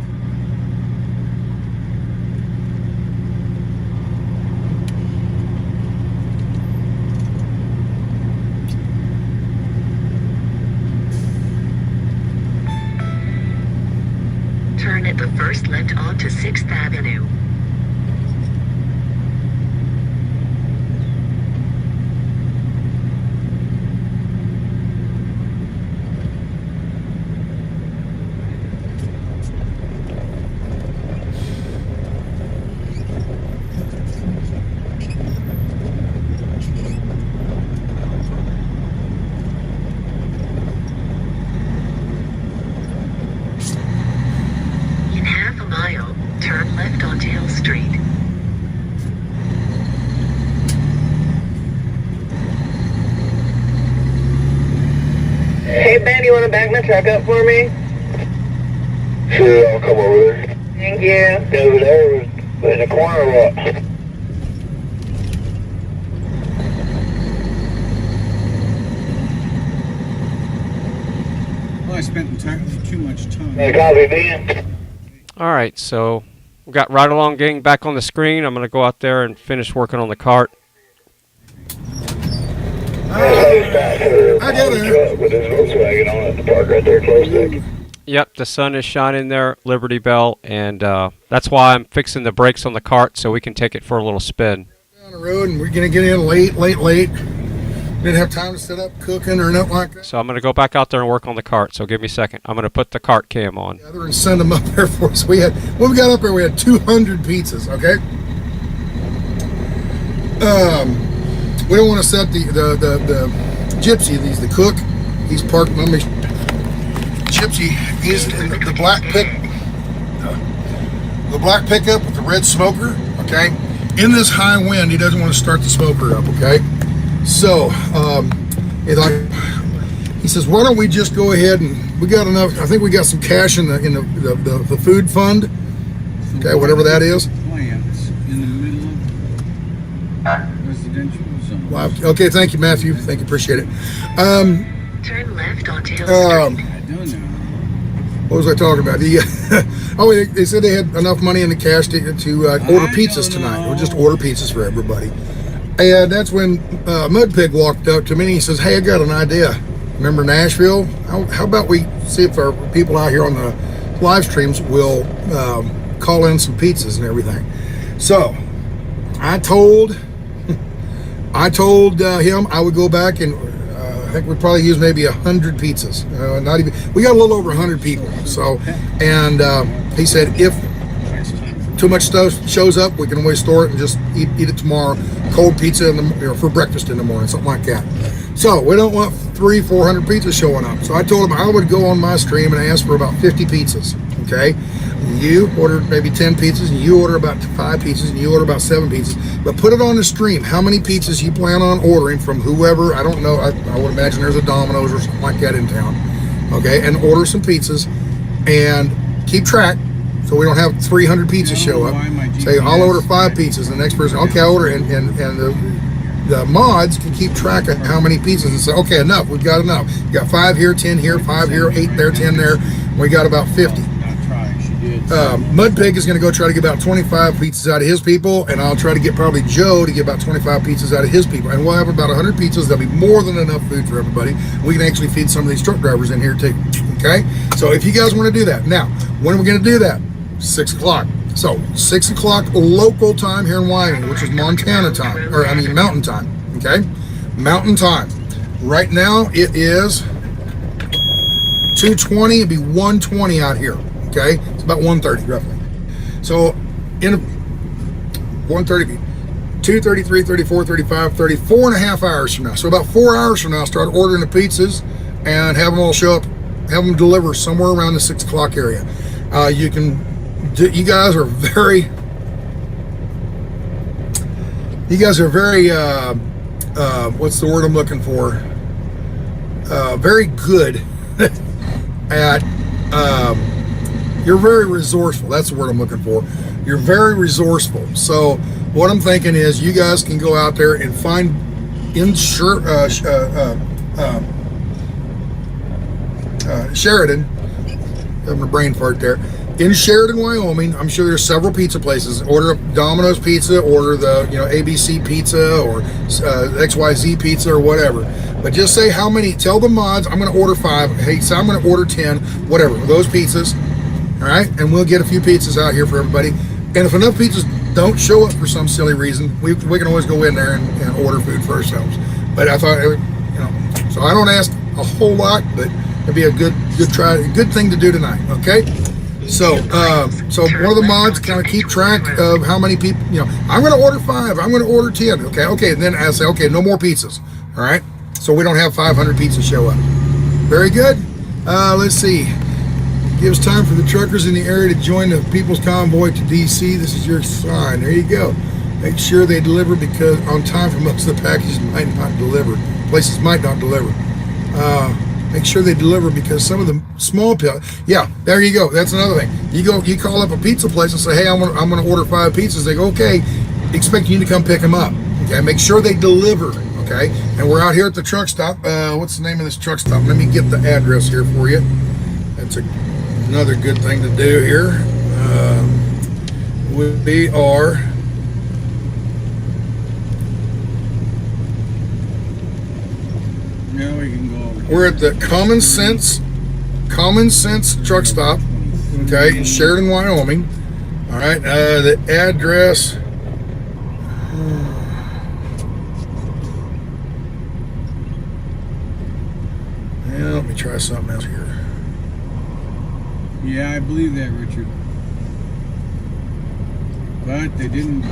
Turn at the first left onto 6th Avenue. In half a mile, turn left onto Hill Street. Hey, Ben, you want to back my truck up for me? Sure, I'll come over there. Thank you. Over there was in the corner of what? Well, I spent too much time. Hey, copy, Ben. Alright, so we got Ride Along Gang back on the screen. I'm going to go out there and finish working on the cart. I got it. With his Volkswagen on it, the park right there, close deck. Yep, the sun is shining there, Liberty Bell, and that's why I'm fixing the brakes on the cart so we can take it for a little spin. Down the road, and we're gonna get in late. Didn't have time to set up cooking or nothing like that. So I'm going to go back out there and work on the cart, so give me a second. I'm going to put the cart cam on. And send them up there for us. When we got up there, we had 200 pizzas. Okay. We don't want to set the gypsy. He's the cook. He's parked. Gypsy. He's in the black pickup with the red smoker. Okay. In this high wind, he doesn't want to start the smoker up. Okay. So, he says, why don't we just go ahead and we got enough. I think we got some cash in the food fund. Okay, whatever that is. Plants in the middle of residential zone. Wow. Okay, thank you, Matthew. Thank you, appreciate it. Turn left onto Hill Street. I don't know. What was I talking about? They said they had enough money in the cash to order pizzas tonight. We'll just order pizzas for everybody. And that's when Mudpig walked up to me and he says, hey, I got an idea. Remember Nashville? How about we see if our people out here on the live streams will call in some pizzas and everything. So I told him I would go back and I think we'd probably use maybe 100 pizzas. Not even. We got a little over 100 people. So, and he said if too much stuff shows up, we can always store it and just eat it tomorrow. Cold pizza for breakfast in the morning, something like that. So we don't want 300-400 pizzas showing up. So I told him I would go on my stream and ask for about 50 pizzas. Okay, you order maybe 10 pizzas, and you order about 5 pizzas, and you order about 7 pizzas. But put it on the stream. How many pizzas you plan on ordering from whoever? I don't know. I would imagine there's a Domino's or something like that in town. Okay, and order some pizzas and keep track. So we don't have 300 pizzas show up. Say, I'll order 5 pizzas. The next person, okay, I'll order. And the mods can keep track of how many pizzas and say, okay, enough. We've got enough. You got 5 here, 10 here, 5 here, 8 there, 10 there. We got about 50. Mud Pig is going to go try to get about 25 pizzas out of his people, and I'll try to get probably Joe to get about 25 pizzas out of his people, and we'll have about 100 pizzas. That'll be more than enough food for everybody. We can actually feed some of these truck drivers in here too. Okay, so if you guys want to do that, now when are we going to do that? 6 o'clock. So 6 o'clock local time here in Wyoming, which is Montana time, or I mean Mountain time. Okay, Mountain time. Right now it is 2:20. It'd be 1:20 out here. Okay, it's about 1:30 roughly. So in 1:30, 2:30, 3:30, 4:35, 30, 4.5 hours from now. So about 4 hours from now, start ordering the pizzas and have them all show up, have them deliver somewhere around the 6 o'clock area. You guys are very what's the word I'm looking for? Very good at, you're very resourceful. That's the word I'm looking for. You're very resourceful. So what I'm thinking is you guys can go out there and find Sheridan, having a brain fart there. In Sheridan, Wyoming, I'm sure there's several pizza places. Order Domino's Pizza, order the ABC Pizza or XYZ Pizza or whatever. But just say how many. Tell the mods I'm going to order 5. Hey, so I'm going to order 10. Whatever those pizzas. All right, and we'll get a few pizzas out here for everybody. And if enough pizzas don't show up for some silly reason, we can always go in there and order food for ourselves. But I thought, so I don't ask a whole lot, but it'd be a good thing to do tonight. Okay. So one of the mods kind of keep track of how many people, I'm going to order 5, I'm going to order 10. Okay. And then I say, okay, no more pizzas. All right. So we don't have 500 pizzas show up. Very good. Let's see. Gives time for the truckers in the area to join the People's Convoy to DC. This is your sign. There you go. Make sure they deliver because on time for most of the packages might not deliver. Places might not deliver. Make sure they deliver because some of the small yeah, there you go. That's another thing. You call up a pizza place and say, hey, I'm gonna order 5 pizzas. They go, okay, expecting you to come pick them up. Okay, make sure they deliver. Okay, and we're out here at the truck stop. What's the name of this truck stop? Let me get the address here for you. That's another good thing to do here. We are now we can go over. We're at the Common Sense truck stop, okay, in Sheridan, Wyoming. All right, the address. Yeah, let me try something else here. Yeah, I believe that, Richard. But they didn't.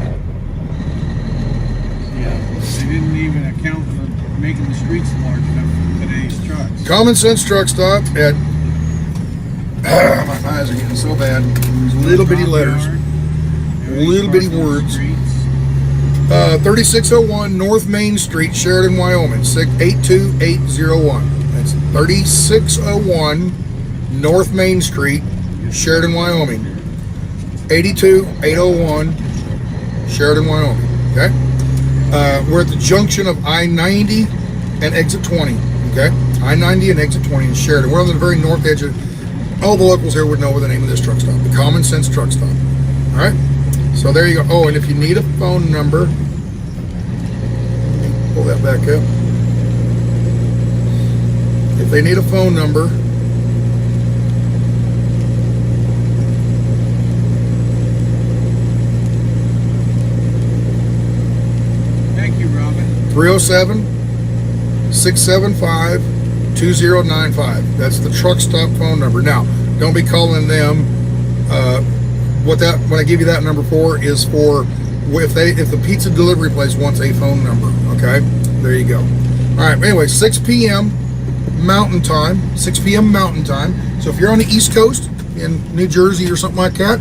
Yeah, they didn't even account for making the streets large enough for today's trucks. Common Sense truck stop at. My eyes are getting so bad. There's little bitty letters, little bitty words. 3601 North Main Street, Sheridan, Wyoming, 82801. That's 3601 North Main Street, Sheridan, Wyoming. 82801 Sheridan, Wyoming. Okay. We're at the junction of I-90 and exit 20. Okay. I-90 and exit 20 in Sheridan. We're on the very north edge of. All the locals here would know what the name of this truck stop. The Common Sense truck stop. All right. So there you go. Oh, and if you need a phone number, pull that back up. If they need a phone number, thank you, Robin. 307-675-2095. That's the truck stop phone number. Now, don't be calling them. What I give you that number for is for if the pizza delivery place wants a phone number. Okay, there you go. All right. Anyway, 6 p.m. Mountain Time. 6 p.m. Mountain Time. So if you're on the East Coast in New Jersey or something like that,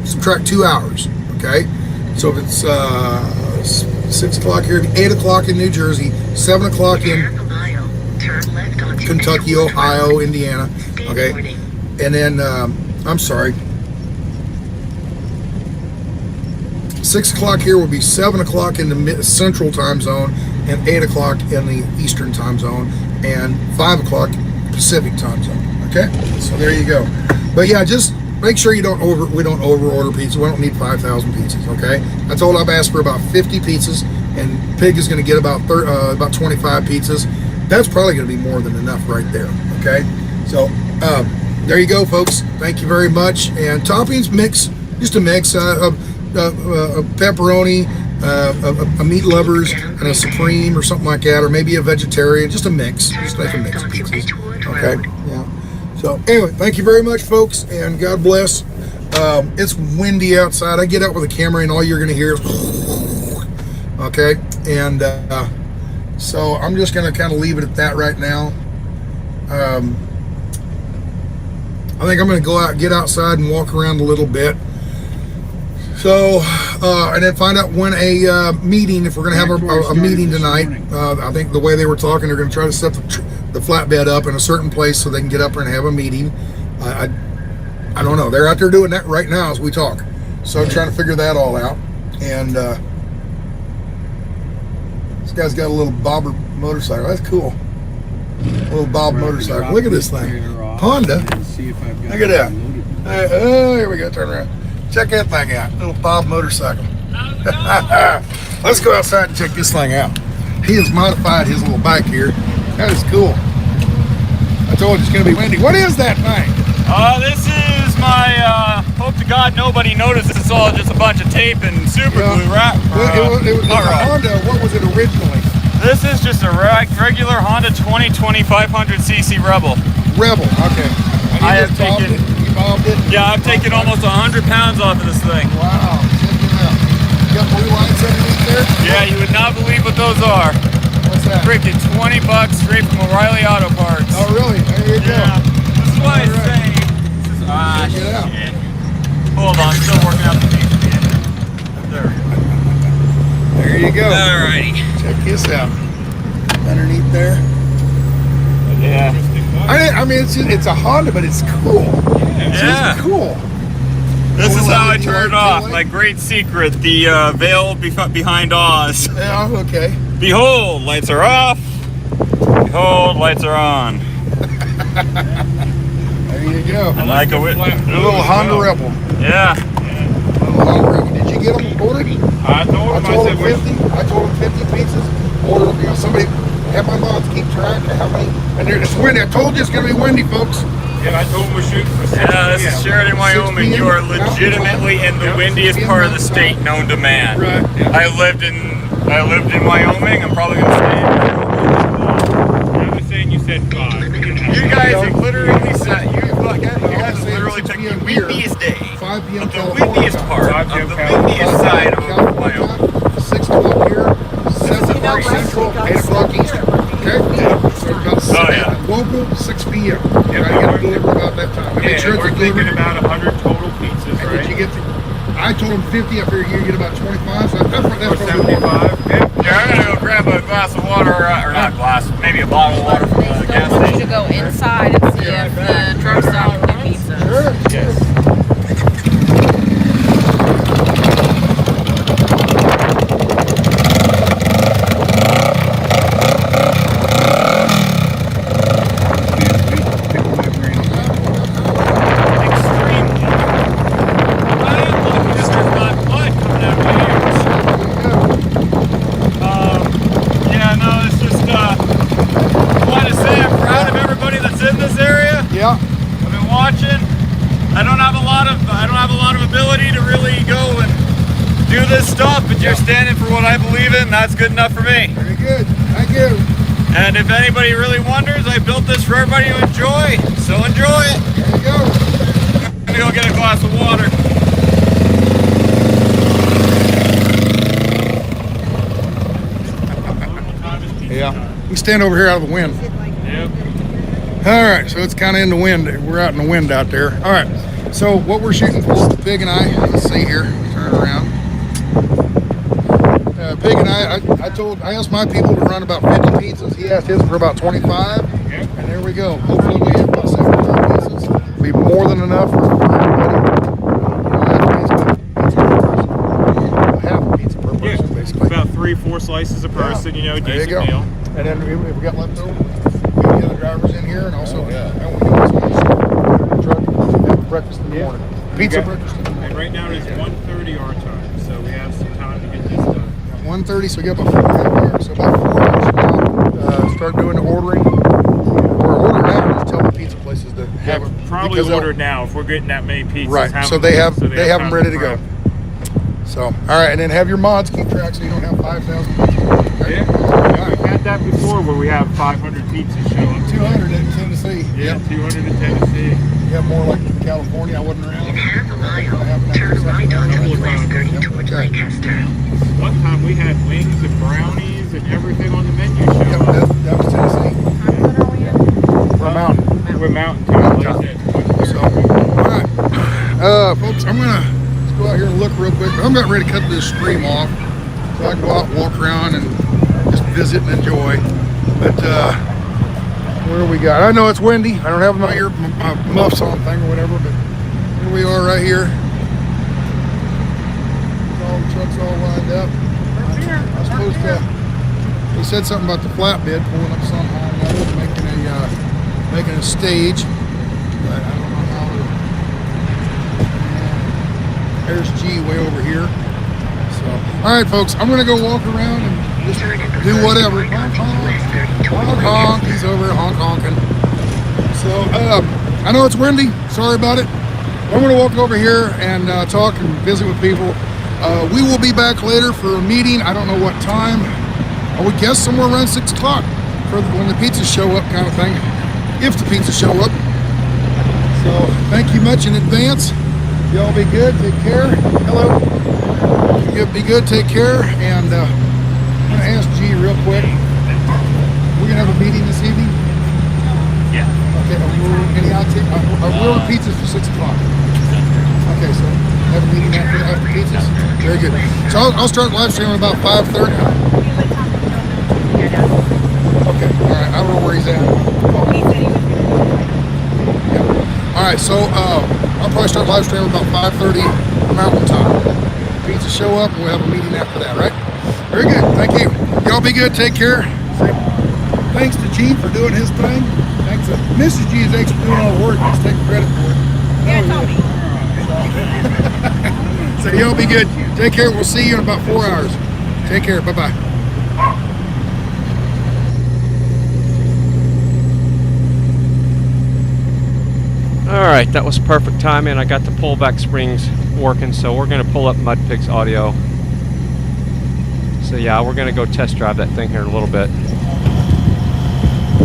subtract 2 hours. Okay. So if it's 6 o'clock here, 8 o'clock in New Jersey, 7 o'clock in Kentucky, Ohio, Indiana. Okay. And then I'm sorry. 6 o'clock here will be 7 o'clock in the Central Time Zone and 8 o'clock in the Eastern Time Zone and 5 o'clock Pacific Time Zone. Okay, so there you go. But yeah, just make sure we don't over order pizza. We don't need 5,000 pizzas, okay? I told I've asked for about 50 pizzas, and Pig is going to get about 25 pizzas. That's probably going to be more than enough right there, okay? So there you go, folks. Thank you very much. And toppings, mix, just a mix of pepperoni, a meat lovers, and a supreme or something like that, or maybe a vegetarian, just a mix. Just like a mix of pizzas, okay? Yeah. So anyway, thank you very much, folks, and God bless. It's windy outside. I get out with a camera, and all you're going to hear is okay, and so I'm just going to kind of leave it at that right now. I think I'm going to go out, get outside, and walk around a little bit. So, and then find out when a meeting, if we're going to have a meeting tonight. I think the way they were talking, they're going to try to set the flatbed up in a certain place so they can get up and have a meeting. I don't know. They're out there doing that right now as we talk. So I'm trying to figure that all out. And this guy's got a little bobber motorcycle. That's cool. A little Bob motorcycle. Look at this thing. Honda. Look at that. Oh, here we go. Turn around. Check that thing out. Little Bob motorcycle. Let's go outside and check this thing out. He has modified his little bike here. That is cool. I told you it's going to be windy. What is that thing? This is my, hope to God nobody notices it's all just a bunch of tape and super glue wrap. It was a Honda. What was it originally? This is just a regular Honda 500cc Rebel. Rebel, okay. I have taken, yeah, I've taken almost 100 pounds off of this thing. Wow, check it out. You got blue lights underneath there? Yeah, you would not believe what those are. What's that? Freaking $20 straight from O'Reilly Auto Parts. Oh, really? There you go. This is why I say, this is, check it out. Shit. Hold on, I'm still working out the piece. There. There you go. Alrighty. Check this out. Underneath there. Yeah. I mean, it's a Honda, but it's cool. It's just cool. This is how I turn it off. My great secret, the veil behind Oz. Yeah, okay. Behold, lights are off. Behold, lights are on. There you go. I like a little Honda Rebel. Yeah. Little Honda Rebel. Did you get them ordered? I told him 50. I told him 50 pizzas. Ordered. You know, somebody have my mom keep track of how many. And it's windy. I told you it's going to be windy, folks. Yeah, I told him we're shooting for 6 p.m. Yeah, this is Sheridan, Wyoming. You are legitimately in the windiest part of the state known to man. Right. Yeah. I lived in Wyoming. I'm probably going to stay in I was saying you said 5. You guys have literally said, you guys literally picked the windiest day. 5 p.m. Of the windiest part of the windiest side of Wyoming. 6 o'clock here, 7 o'clock Central, 8 o'clock Eastern. Okay? So about 6, local, 6 p.m. Yeah, I got to deliver about that time. Make sure we're thinking about 100 total pizzas, right? Did you get I told him 50. I figured you get about 25. So that's or 75. Yeah, I'm going to go grab a glass of water, or not glass, maybe a bottle of water from the gas station. To go inside and see if the truck's selling the pizza. Sure. Yes. You're standing for what I believe in, that's good enough for me. Very good. Thank you. And if anybody really wonders, I built this for everybody to enjoy, so enjoy it. There you go. I'm gonna go get a glass of water. Yeah. We stand over here out of the wind. Yep. All right, so it's kind of in the wind. We're out in the wind out there. All right, so what we're shooting for, Pig and I, let's see here, turn around. Pig and I asked my people to run about 50 pizzas. He asked his for about 25. Yep. And there we go. Hopefully we have about 75 pizzas. It'll be more than enough for everybody. Half a pizza per person, basically. About 3-4 slices a person, you know, decent deal. And then if we got left over, we have the other drivers in here, and also we can also truck. breakfast in the Yeah. morning. Pizza breakfast in the morning. And right now it's 1:30 our time, so we have some time to get this done. 1:30, so we got about 4.5 hours. So about 4 hours from now, start doing the ordering. Or order now and just tell the pizza places to have it. Probably because they'll- order now if we're getting that many pizzas. Right, so they have them time ready to go. prep. So, all right, and then have your mods keep track so you don't have 5,000 pizzas. Okay? Yeah, we've had that before where we have 500 pizzas show up. 200 in Tennessee. Yeah, 200 in Tennessee. You have more like in California. I wasn't around. In half a mile, turn right onto US 30 towards Lancaster. One time we had wings and brownies and everything on the menu show. Yep, that was Tennessee. We're mountain. We're mountain too. So, all right, folks, I'm gonna let's go out here and look real quick. I'm about ready to cut this stream off so I can go out and walk around and just visit and enjoy. But where we got? I know it's windy. I don't have my muffs on thing or whatever, but here we are right here. All the trucks all lined up. I suppose he said something about the flatbed pulling up somehow or another, making a stage. But I don't know how to. There's G way over here. So, all right, folks, I'm gonna go walk around and just do whatever. Honk, honk. He's over here honking. So, I know it's windy. Sorry about it. I'm gonna walk over here and talk and visit with people. We will be back later for a meeting. I don't know what time. I would guess somewhere around 6 o'clock for when the pizzas show up, kind of thing. If the pizzas show up. So, thank you much in advance. Y'all be good. Take care. Hello. Be good. Take care. And I'm gonna ask G real quick. We're gonna have a meeting this evening. Yeah. Okay. We'll have pizzas for 6 o'clock. Okay. So have a meeting after pizzas. Very good. So I'll start live streaming about 5:30. Okay. All right. I don't know where he's at. Yeah. All right. So I'll probably start live streaming about 5:30 Mountain Time. Pizza show up and we'll have a meeting after that, right? Very good. Thank you. Y'all be good. Take care. Thanks to G for doing his thing. Thanks to Mrs. G is actually doing all the work. Let's take credit for it. Yeah, Tommy. So y'all be good. Take care. We'll see you in about 4 hours. Take care. Bye-bye. Alright, that was perfect timing. I got the pullback springs working, so we're going to pull up Mudpig's audio. So yeah, we're going to go test drive that thing here in a little bit.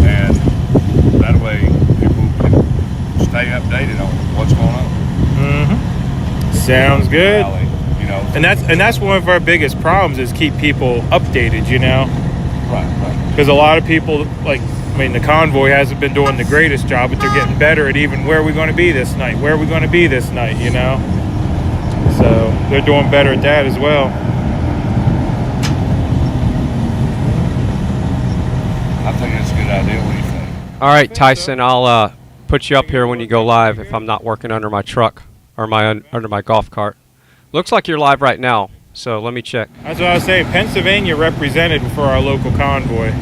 And that way people can stay updated on what's going on. Mm-hmm. Sounds good. You know, and that's one of our biggest problems is keep people updated, you know. Right. Because a lot of people, like, I mean, the Convoy hasn't been doing the greatest job, but they're getting better at even where are we going to be this night? Where are we going to be this night, you know? So they're doing better at that as well. I think that's a good idea. What do you think? All right, Tyson, I'll put you up here when you go live if I'm not working under my truck or under my golf cart. Looks like you're live right now, so let me check. That's what I was saying. Pennsylvania represented for our local convoy.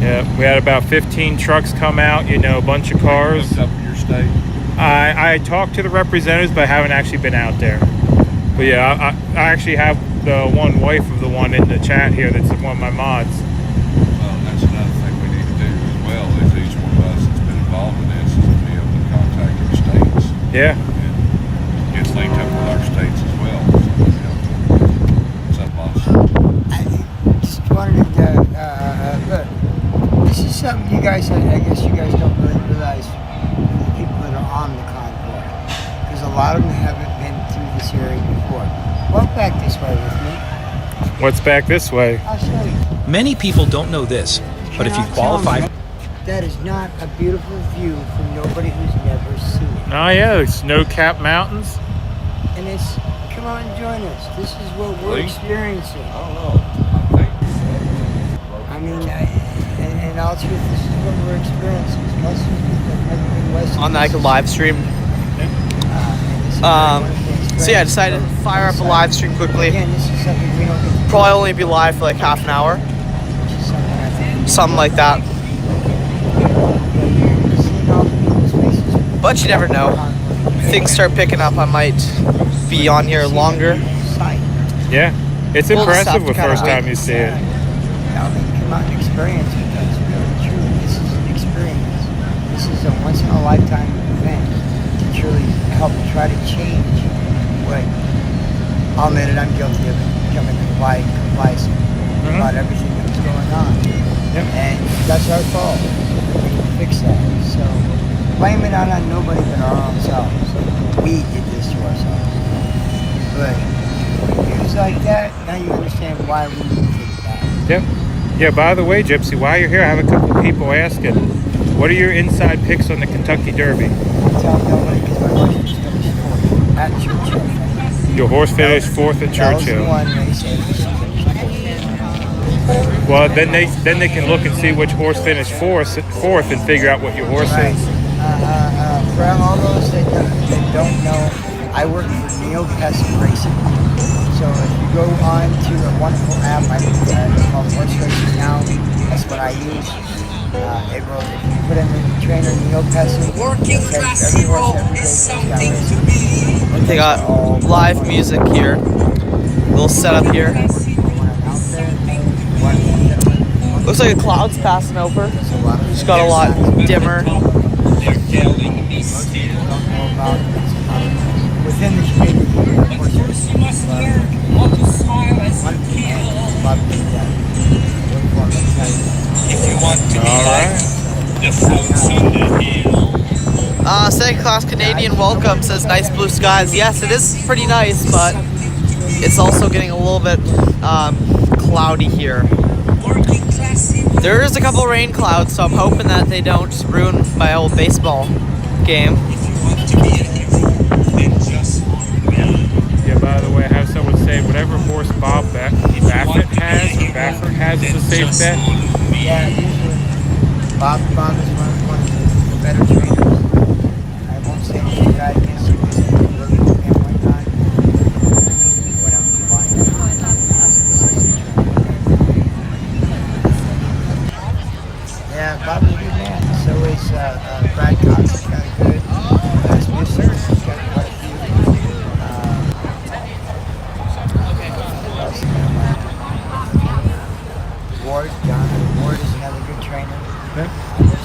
Yeah, we had about 15 trucks come out, you know, a bunch of cars. Up your state? I talked to the representatives, but I haven't actually been out there. But yeah, I actually have the one wife of the one in the chat here that's one of my mods. Well, that's another thing we need to do as well is each one of us that's been involved in this is to be able to contact our states. Yeah. And get linked up with our states as well. So, I just wanted to, look, this is something you guys, I guess you guys don't really realize, the people that are on the convoy, because a lot of them haven't been through this area before. Walk back this way with me. What's back this way? I'll show you. Many people don't know this, but if you qualify... That is not a beautiful view for nobody who's never seen it. Oh yeah, the snow-capped mountains. And it's, come on and join us. This is what we're experiencing. I don't know. I mean, in all truth, this is what we're experiencing. Most of the people have never been west. On like a live stream. So yeah, I decided to fire up a live stream quickly. Again, this is something we don't get to Probably only be live for like half an hour. Something like that. But you never know. things start picking up, I might be on here longer. Yeah, it's We'll just have impressive to the kinda first wait. time you see it. Come out and experience it. That's really true. This is an experience. This is a once in a lifetime event to truly help try to change what I'll admit it, I'm guilty of becoming complacent about everything that's going on. And that's our fault. We need to fix that. So blame it on nobody but our own selves. We did this to ourselves. But news like that, now you understand why we moved it back. Yep. Yeah, by the way, Gypsy, while you're here, I have a couple of people asking, what are your inside picks on the Kentucky Derby? I'll tell nobody because my horse just finished fourth at Churchill. Your horse finished fourth at Churchill. That was the one race and she finished fourth. Well, then they can look and see which horse finished fourth and figure out what your horse is. For all those that don't know, I work for Neil Pessin Racing. So if you go on to a wonderful app called Horse Racing Now, that's what I use. If you put in the trainer Neil Pessin, every horse every day. They got live music here. Little setup here. Looks like a cloud's passing over. Just got a lot dimmer. Within the community, of course, Second class Canadian welcome says nice blue skies. Yes, it is pretty nice, but it's also getting a little bit cloudy here. There is a couple rain clouds, so I'm hoping that they don't ruin my old baseball game. Yeah, by the way, I have someone say whatever horse Bob Baffert has is a safe bet. Yeah, usually Bob is one of the better trainers. I won't say any guy against him because I worked with him one time when I was buying. Yeah, Bob's a good man. So is Brad Cox. He's got a good Missycreatively. He's got quite a few. Ward is another good trainer. There's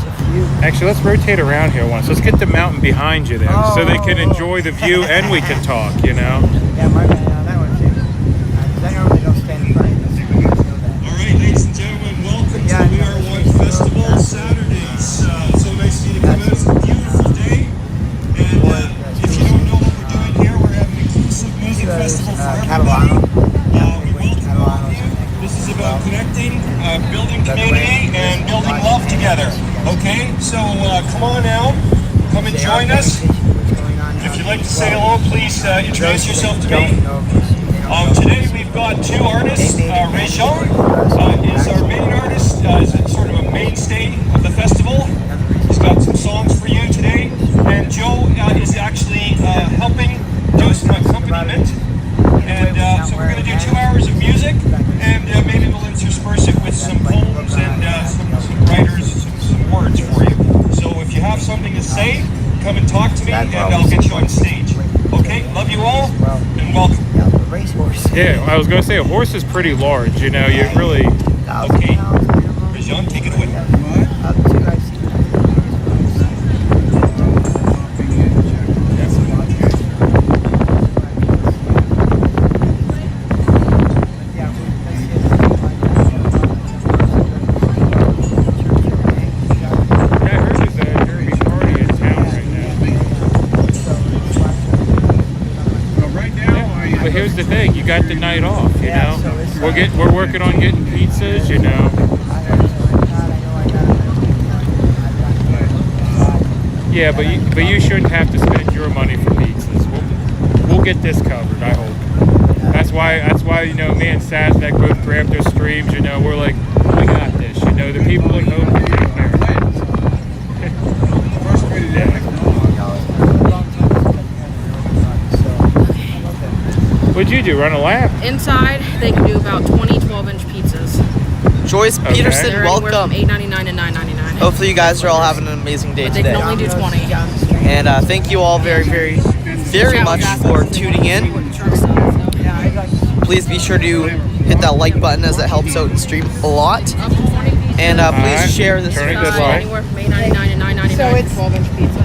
a few. Actually, let's rotate around here once. Let's get the mountain behind you then, so they can enjoy the view and we can talk, you know? Yeah, my man on that one too. I normally don't stand in front of you. All right, ladies and gentlemen, welcome to We Are One Festival Saturdays. So nice of you to come out. It's a beautiful day. And if you don't know what we're doing here, we're having an inclusive music festival for everybody. This is about connecting, building community, and building love together. Okay, so come on out, come and join us. If you'd like to say hello, please introduce yourself to me. Today we've got two artists. Réjean is our main artist, is sort of a mainstay of the festival. He's got some songs for you today. And Joe is actually helping do some accompaniment. And so we're going to do 2 hours of music, and maybe we'll intersperse it with some poems and some writers, some words for you. So if you have something to say, come and talk to me, and I'll get you on stage. Okay, love you all, and welcome. Yeah, I was going to say, a horse is pretty large, you know, you really... Okay, Réjean, take it away. The thing, you got the night off, you know. We're working on getting pizzas, you know. Yeah, but you shouldn't have to spend your money for pizzas. We'll get this covered, I hope. That's why you know, me and Sasnak both grabbed those streams, you know. We're like, we got this, you know. The people at home can take care of it. What'd you do, run a lap? Inside, they can do about 20 12-inch pizzas. Joyce Peterson, They're welcome. $8.99 and $9.99. Hopefully you guys are all having an amazing day But they today. can only do 20. And thank you all very, very, very much for tuning in. Please be sure to hit that like button as it helps out the stream a lot. And please share this video. Anywhere from $8.99 and $9.99 So it's 12-inch pizza.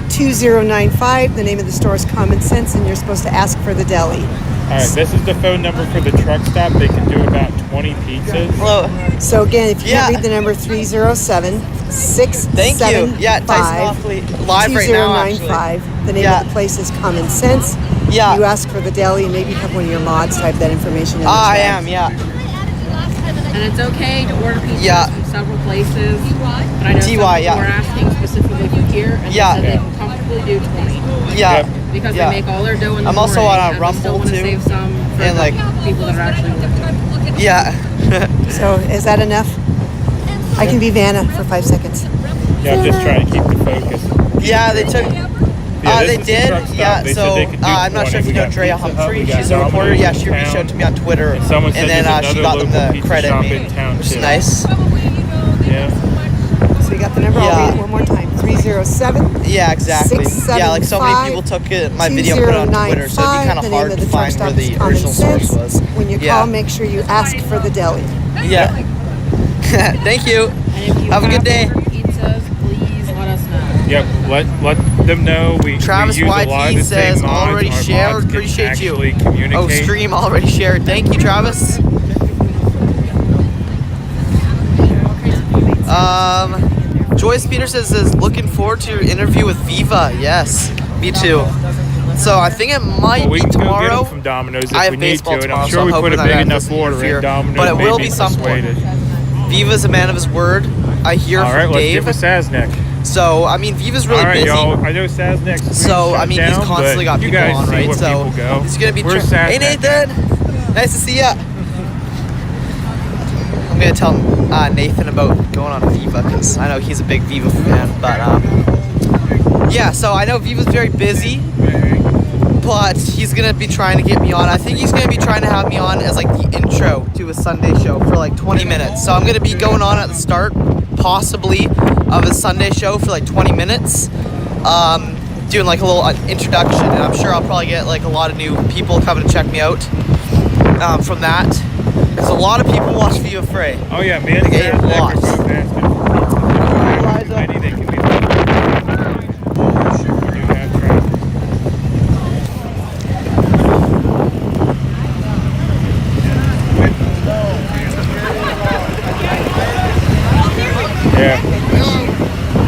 307-675-2095. The name of the store is Common Sense, and you're supposed to ask for the deli. All right, this is the phone number for the truck stop. They can do about 20 pizzas. Hello. So again, if you can't read the number, 307-675-2095. Thank you. Yeah, Tyson Hockley live right now, actually. The name of the place is Common Sense. Yeah. You ask for the deli, and maybe have one of your mods type that information in the I chat. am, yeah. And it's okay to order pizzas Yeah. from several places. But I know some people TY, yeah. are asking specifically for here, and Yeah. they said they can comfortably do 20. Yeah. Because Yeah. they make all their dough in the I'm also morning, on and a they still Rumble want to too. save some for And the like, people that are actually working. yeah. So is that enough? I can be Vanna for 5 seconds. Yeah, I'm just trying to keep the focus. Yeah, they took. this they is the did. truck stop. Yeah, They said so they could do I'm not 20. sure if you We know got Drea Pizza Hut, Humphrey. we got She's a reporter. Domino's Yeah, in she town. reached out to me on Twitter, And someone said and then there's she another got them local to pizza credit shop me, in town, which is too. nice. Yeah. So you got the number. I'll read it one more time. 307. Yeah, exactly. Yeah, like so many people took my video and put it on Twitter, so it'd be kind of hard to find where the original source was. When you call, make sure you ask for the deli. Yeah. Thank you. Have a good day. Pizzas, please let us know. Yep, let them know we Travis use a lot of YT the says same mods. already Our shared. mods can Appreciate you. actually communicate. Oh, stream already shared. Thank you, Travis. Joyce Peterson says looking forward to your interview with Viva. Yes, me too. So I think it might we be can go get tomorrow. them from Domino's if I have we need baseball to, and tomorrow, I'm so sure I'm we put hoping a that big I enough doesn't order interfere. in Domino's. But it will may be some point. persuaded. Viva's a man of his word. I hear All from right, let's Dave. get with Sasnak. So I mean, Viva's really All right, busy. y'all. I know Sasnak's So I mean, he's down, constantly but got you people guys on, see right? where So people go. he's gonna be. Where's Hey Sasnak? Nathan, nice to see ya. I'm gonna tell Nathan about going on Viva because I know he's a big Viva fan. But yeah, so I know Viva's very busy, but he's gonna be trying to get me on. I think he's gonna be trying to have me on as like the intro to a Sunday show for like 20 minutes. So I'm gonna be going on at the start, possibly, of a Sunday show for like 20 minutes. Doing like a little introduction, and I'm sure I'll probably get like a lot of new people coming to check me out from that. Because a lot of people watch Viva Frei. Oh yeah, man. Like, a lot. Yeah.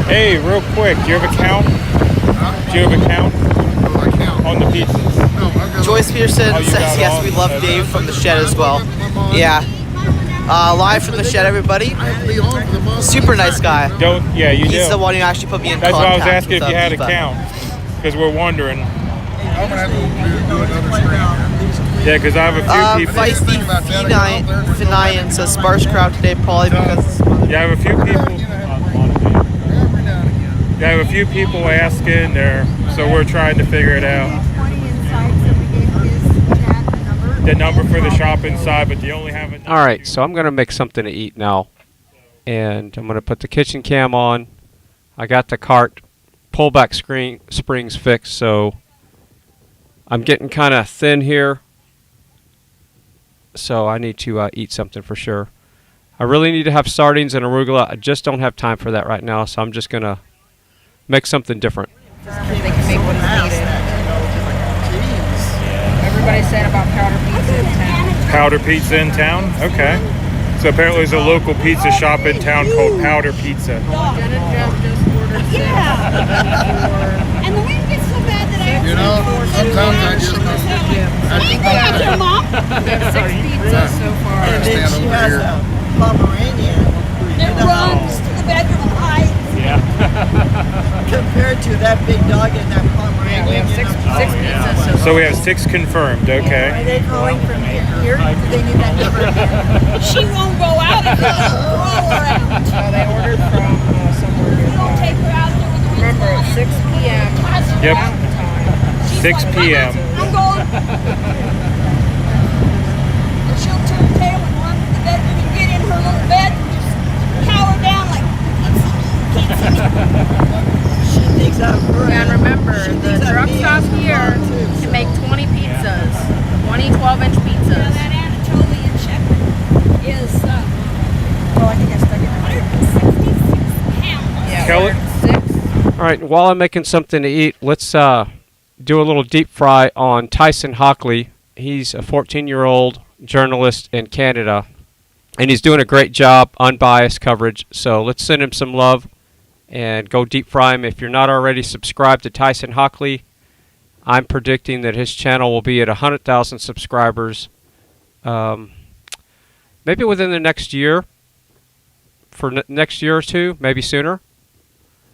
Hey, real quick, do you have a count? Do you have a count on the pizzas? Joyce Peterson Oh, you says got yes, all? we love Okay. Dave from the shed as well. Yeah. Live from the shed, everybody. Super nice guy. Yeah, you He's do. the one who actually put me in That's why I was contact asking if with, you had a Viva. count, because we're wondering. Yeah, because I have a few people. Feisty Finian says sparse crowd today, probably because. Yeah, I have a few people. Yeah, I have a few people asking there, so we're trying to figure it out. The number for the shop inside, but you only have it. All right, so I'm gonna make something to eat now, and I'm gonna put the kitchen cam on. I got the cart pullback springs fixed, so I'm getting kind of thin here, so I need to eat something for sure. I really need to have sardines and arugula. I just don't have time for that right now, so I'm just gonna make something different. They can make what is needed. Everybody's saying about powder pizza in town. Powder pizza in town? Okay. So apparently there's a local pizza shop in town called Powder Pizza. And the wind gets so bad that I You know, sometimes I just Mom? We have 6 pizzas so far. And then she has a Pomeranian that runs to the bedroom and hides. Yeah. Compared to that big dog and that Pomeranian. Yeah, we have 6 pizzas. So we have 6 confirmed, Are okay. they calling from here? Do they need that number again? She won't go out until you roll her out. So they ordered from somewhere You don't nearby. take her out there with the Remember, at 6 p.m. Yep. Mountain time. 6 p.m. I'm going. She'll turn tail and run to the bedroom and get in her little bed and just cower down like And remember, the truck stop here can make 20 pizzas, 20 12-inch pizzas. That Anatolian shepherd is, I think I stuck it 166 pounds. All right, while I'm making something to eat, let's do a little deep fry on Tyson Hockley. He's a 14-year-old journalist in Canada, and he's doing a great job, unbiased coverage. So let's send him some love and go deep fry him. If you're not already subscribed to Tyson Hockley, I'm predicting that his channel will be at 100,000 subscribers maybe within the next year, for next year or two, maybe sooner.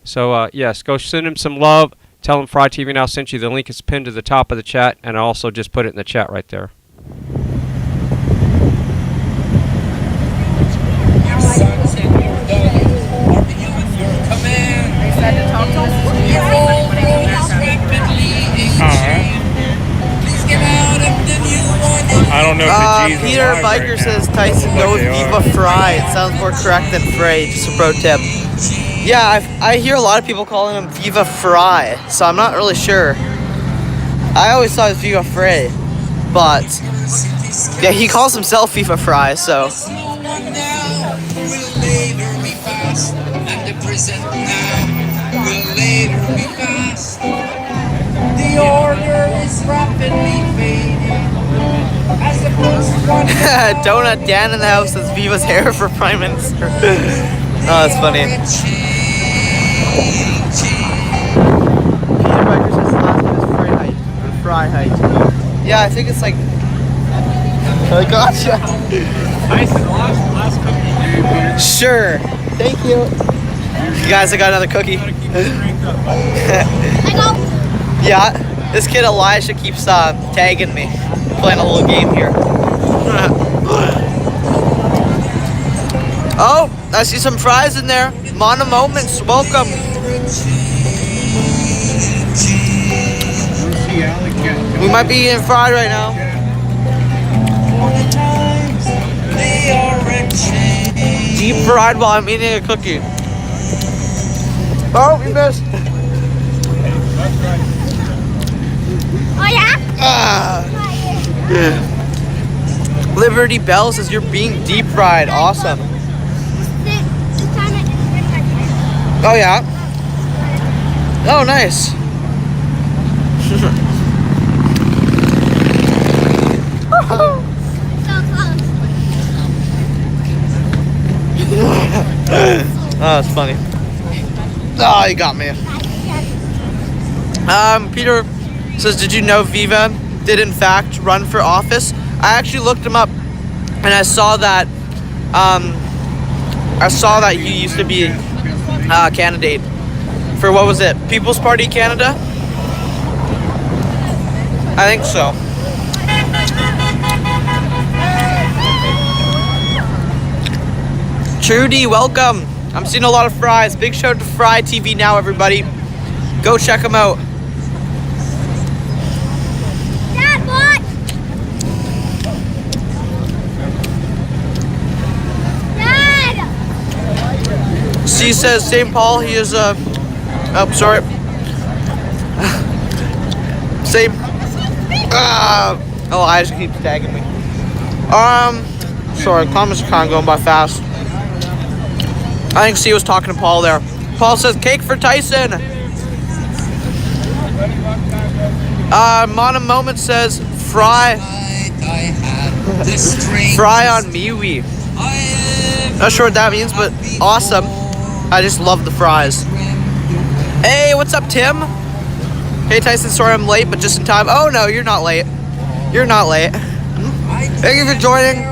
So yes, go send him some love. Tell him FryTVNow sent you. The link is pinned to the top of the chat, and I also just put it in the chat right there. I don't know if the G's Peter are live Biker right says now. Tyson Looks go like with they Viva are. Frei. It sounds more correct than Frei. Just a pro tip. Yeah, I hear a lot of people calling him Viva Frei, so I'm not really sure. I always thought it was Viva Frei, but yeah, he calls himself Viva Frei, so. The order is rapidly fading. As the Donut Dan in the house says Viva's hair for Prime Minister. Oh, that's funny. Peter Biker says the last name is Frei Height. Or Frei Height. Yeah, I think it's like. I gotcha. Tyson, last cookie, dude. Sure. Thank you. You guys, I got another cookie. Yeah, this kid Elijah keeps tagging me. Playing a little game here. Oh, I see some fries in there. Mono Moments, welcome. We might be eating fried right now. Deep fried while I'm eating a cookie. Oh, we missed. Oh yeah? Liberty Bell says you're being deep fried. Awesome. Oh yeah. Oh nice. Oh, that's funny. Oh, you got me. Peter says, did you know Viva did in fact run for office? I actually looked him up, and I saw that. He used to be a candidate for, what was it, People's Party Canada? I think so. Trudy, welcome. I'm seeing a lot of fries. Big shout out to FryTVNow, everybody. Go check them out. Dad, what? Dad! C says St. Paul, he is oh, sorry. Same. Oh, I just keep tagging me. Sorry, comments are kind of going by fast. I think C was talking to Paul there. Paul says cake for Tyson. Mono Moment says fry. Fry on MeWe. Not sure what that means, but awesome. I just love the fries. Hey, what's up, Tim? Hey, Tyson, sorry I'm late, but just in time. Oh, no, you're not late. You're not late. Thank you for joining.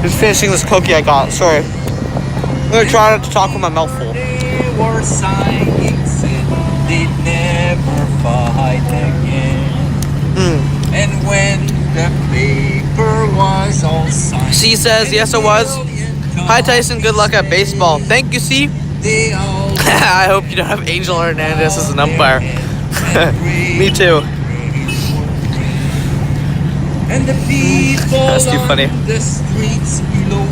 Just finishing this cookie I got. Sorry. I'm going to try not to talk with my mouth full. And when the paper was all signed. C says, yes, it was. Hi, Tyson. Good luck at baseball. Thank you, C. I hope you don't have Angel Hernandez as an umpire. Me too. And the people That's too funny. on the streets below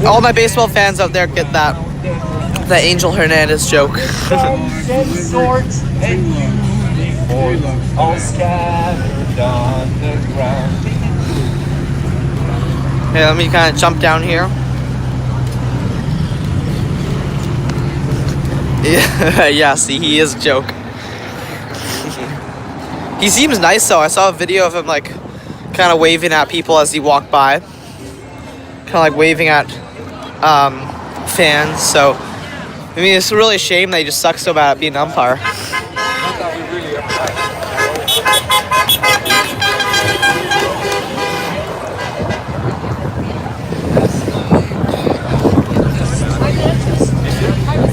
All my baseball fans out there get that Angel Hernandez joke. All scattered on the ground. Okay, let me kind of jump down here. Yeah, see, he is a joke. He seems nice though. I saw a video of him like kind of waving at people as he walked by. Kind of like waving at fans. So, I mean, it's really a shame that he just sucks so bad at being an umpire.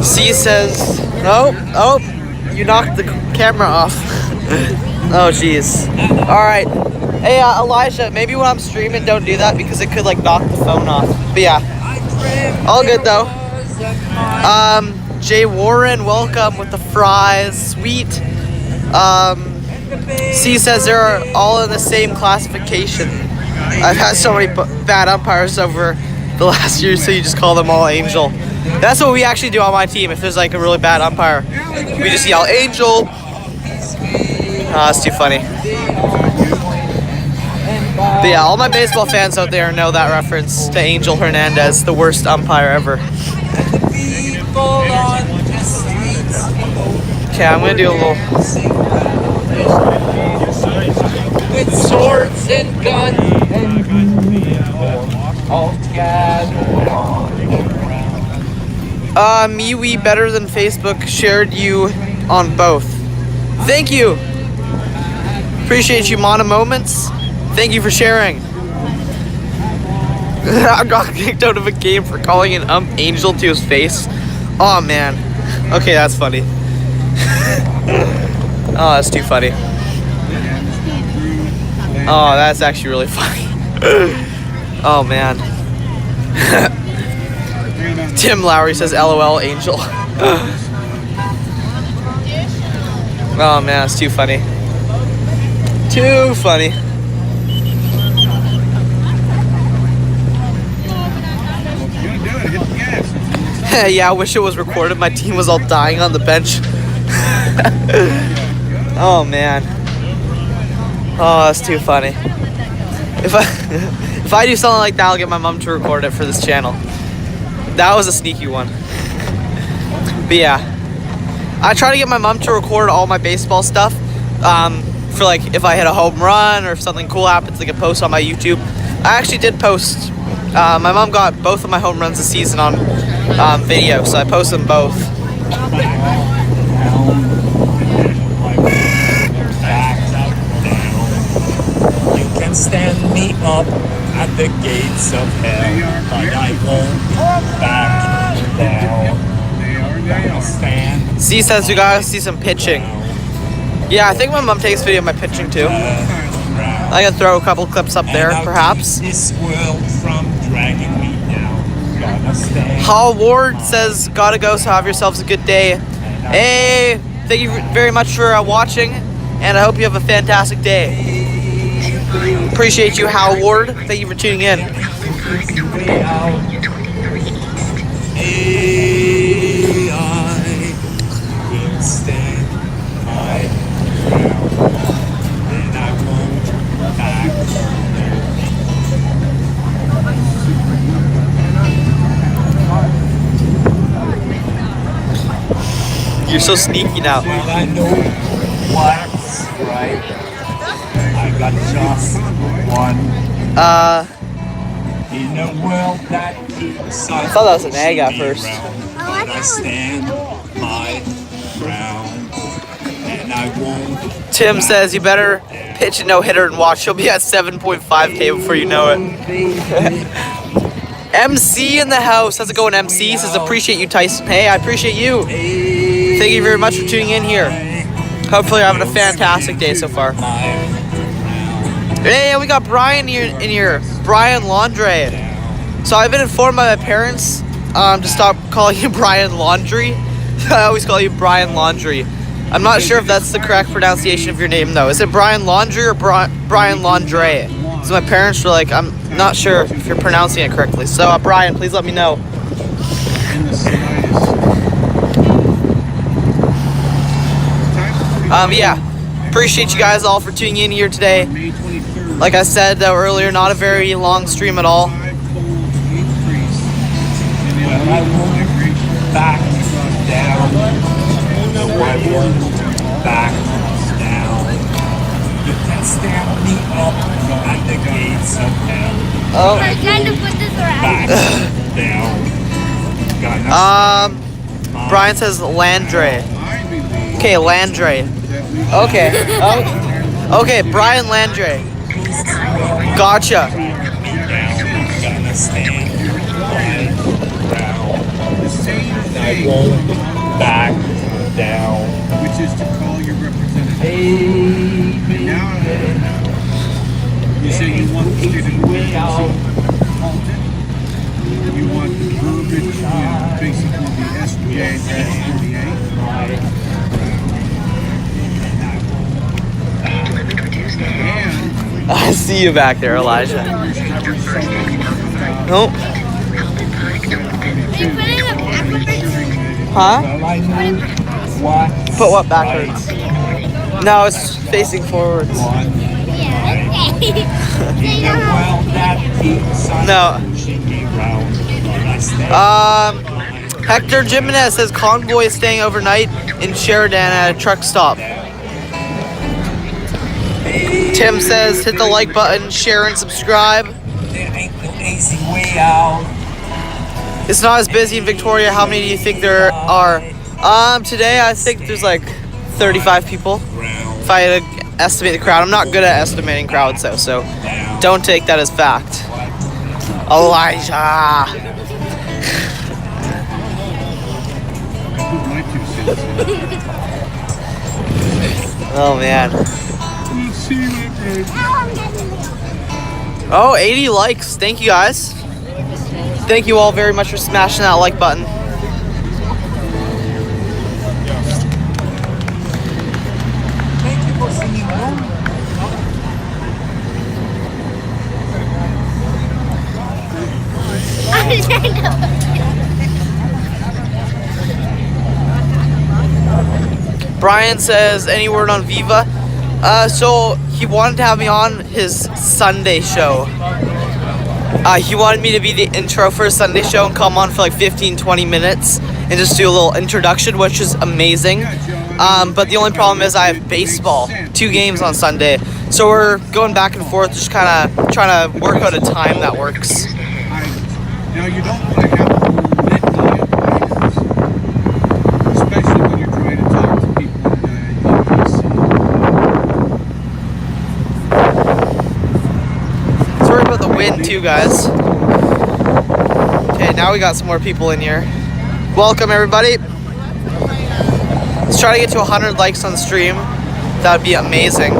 C says, oh, you knocked the camera off. Oh, jeez. All right. Hey, Elijah, maybe when I'm streaming, don't do that because it could like knock the phone off. But yeah, all good though. Jay Warren, welcome with the fries. Sweet. C says they're all in the same classification. I've had so many bad umpires over the last year, so you just call them all Angel. That's what we actually do on my team. If there's like a really bad umpire, we just yell Angel. That's too funny. But yeah, all my baseball fans out there know that reference to Angel Hernandez, the worst umpire ever. Okay, I'm gonna do a little. With swords and guns all scattered on the ground. MeWe Better Than Facebook shared you on both. Thank you. Appreciate you, Mana Moments. Thank you for sharing. I got kicked out of a game for calling an angel to his face. Oh man. Okay, that's funny. Oh, that's too funny. Oh, that's actually really funny. Oh man. Tim Lowry says LOL Angel. Oh man, that's too funny. Too funny. Yeah, I wish it was recorded. My team was all dying on the bench. Oh man. Oh, that's too funny. If I do something like that, I'll get my mom to record it for this channel. That was a sneaky one. But yeah, I try to get my mom to record all my baseball stuff. For like if I hit a home run or if something cool happens, like a post on my YouTube. I actually did post. My mom got both of my home runs this season on video, so I posted them both. You can stand me up at the gates of hell, but I won't back down. Stand. Z says we gotta see some pitching. Yeah, I think my mom takes video of my pitching too. I can throw a couple clips up there, perhaps. This world from dragging me down. Gotta stand. Hall Ward says, gotta go, so have yourselves a good day. Hey, thank you very much for watching, and I hope you have a fantastic day. Appreciate you, Hal Ward. Thank you for tuning in. You're so sneaky now. Well, I know what's right. I got just one. In a world that keeps I thought that was an egg at first. But I stand my ground, and I won't. Tim says you better pitch a no-hitter and watch. You'll be at 7.5K before you know it. MC in the house. How's it going, MC? Says appreciate you, Tyson. Hey, I appreciate you. Thank you very much for tuning in here. Hopefully you're having a fantastic day so far. Hey, we got Brian here in here. Brian Laundry. So I've been informed by my parents to stop calling you Brian Laundry. I always call you Brian Laundry. I'm not sure if that's the correct pronunciation of your name though. Is it Brian Laundry or Brian Laundry? So my parents were like, I'm not sure if you're pronouncing it correctly. So Brian, please let me know. Yeah, appreciate you guys all for tuning in here today. Like I said earlier, not a very long stream at all. Back down. Back down. You can stand me up at the gates of hell. Oh. I'm trying to put this around. Back down. Brian says Landre. Okay, Landre. Okay. Oh. Okay, Brian Landre. Gotcha. Gonna stand around. I won't back down. Which is to call your representative. Now, you say you want the state of emergency halted. You want the verbiage, basically the SBA-48. I see you back there, Elijah. Nope. Huh? Put what backwards? No, it's facing forwards. No. Hector Jimenez says Convoy is staying overnight in Sheridan at a truck stop. Tim says hit the like button, share and subscribe. There ain't no easy way out. It's not as busy in Victoria. How many do you think there are? Today I think there's like 35 people. If I had to estimate the crowd. I'm not good at estimating crowds though, so don't take that as fact. Elijah. Oh man. Oh, 80 likes. Thank you guys. Thank you all very much for smashing that like button. Thank you for singing along. Brian says, any word on Viva? So he wanted to have me on his Sunday show. He wanted me to be the intro for his Sunday show and come on for like 15-20 minutes and just do a little introduction, which is amazing. But the only problem is I have baseball, 2 games on Sunday. So we're going back and forth, just kind of trying to work out a time that works. Now you don't want to have especially when you're trying to talk to people in UPC. Sorry about the wind too, guys. Okay, now we got some more people in here. Welcome everybody. Let's try to get to 100 likes on the stream. That would be amazing.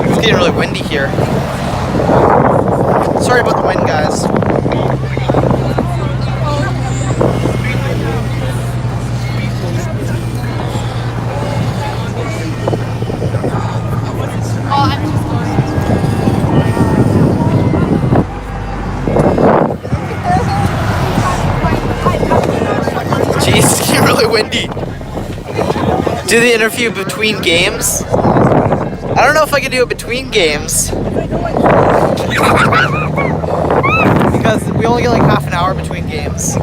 It's getting really windy here. Sorry about the wind, guys. Jeez, it's getting really windy. Do the interview between games? I don't know if I can do it between games. Because we only get like half an hour between games. I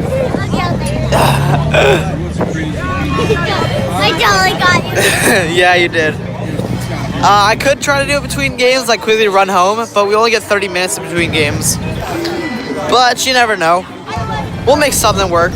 totally got you. Yeah, you did. I could try to do it between games, like quickly run home, but we only get 30 minutes in between games. But you never know. We'll make something work.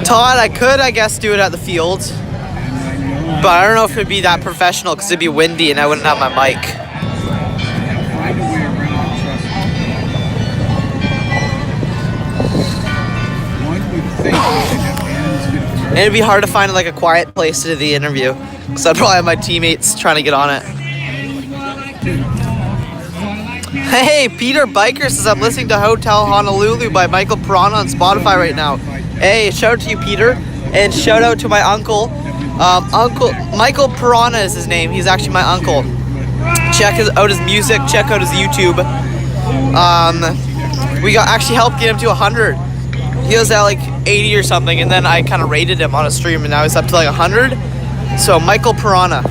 Todd, I could, I guess, do it at the field. But I don't know if it'd be that professional because it'd be windy and I wouldn't have my mic. And it'd be hard to find like a quiet place to do the interview because I'd probably have my teammates trying to get on it. Hey, Peter Biker says I'm listening to Hotel Honolulu by Michael Piranha on Spotify right now. Hey, shout out to you, Peter, and shout out to my uncle. Uncle Michael Piranha is his name. He's actually my uncle. Check out his music. Check out his YouTube. We actually helped get him to 100. He was at like 80 or something, and then I kind of rated him on a stream, and now he's up to like 100. So Michael Piranha.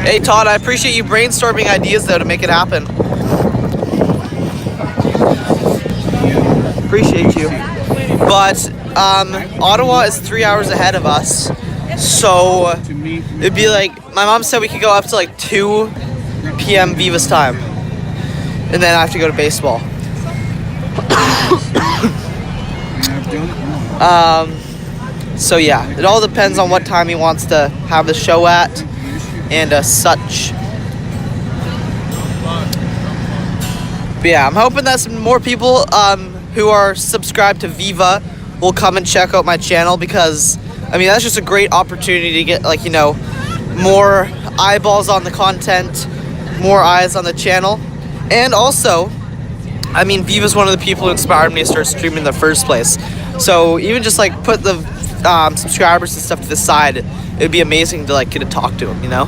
Hey Todd, I appreciate you brainstorming ideas though to make it happen. Appreciate you. But Ottawa is 3 hours ahead of us, so it'd be like, my mom said we could go up to like 2 p.m. Viva's time, and then I have to go to baseball. So yeah, it all depends on what time he wants to have the show at and such. But yeah, I'm hoping that some more people who are subscribed to Viva will come and check out my channel, because I mean that's just a great opportunity to get, like, you know, more eyeballs on the content, more eyes on the channel. And also, I mean, Viva's one of the people who inspired me to start streaming in the first place. So even just like put the subscribers and stuff to the side, it'd be amazing to like get to talk to them, you know?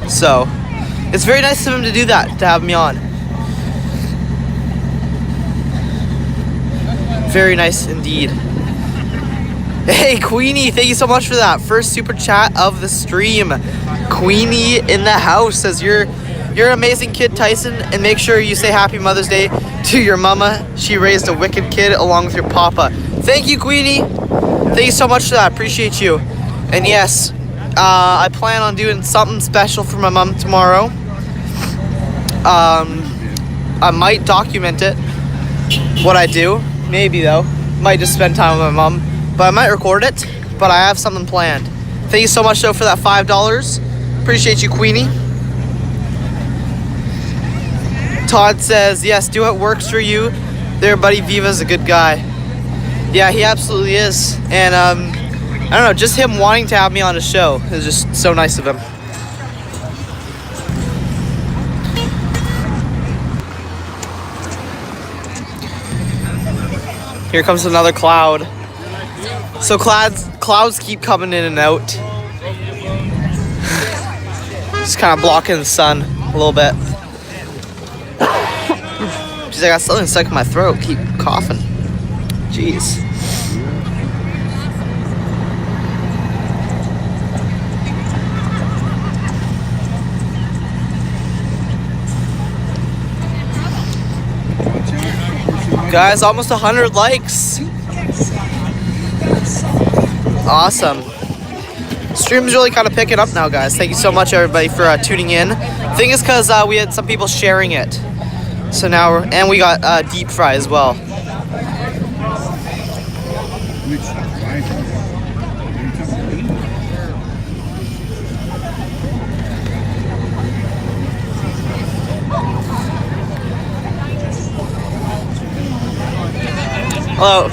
So it's very nice of him to do that, to have me on. Very nice indeed. Hey Queenie, thank you so much for that first super chat of the stream. Queenie in the house says you're an amazing kid, Tyson, and make sure you say Happy Mother's Day to your mama. She raised a wicked kid along with your papa. Thank you, Queenie. Thank you so much for that. Appreciate you. And yes, I plan on doing something special for my mom tomorrow. I might document it, what I do. Maybe though. Might just spend time with my mom. But I might record it. But I have something planned. Thank you so much though for that $5. Appreciate you, Queenie. Todd says, yes, do what works for you. There, buddy, Viva's a good guy. Yeah, he absolutely is. And I don't know, just him wanting to have me on his show is just so nice of him. Here comes another cloud. So clouds keep coming in and out. Just kind of blocking the sun a little bit. Jeez, I got something stuck in my throat. Keep coughing. Jeez. Guys, almost 100 likes. Awesome. Stream's really kind of picking up now, guys. Thank you so much, everybody, for tuning in. The thing is, because we had some people sharing it. So now and we got deep fry as well. Hello.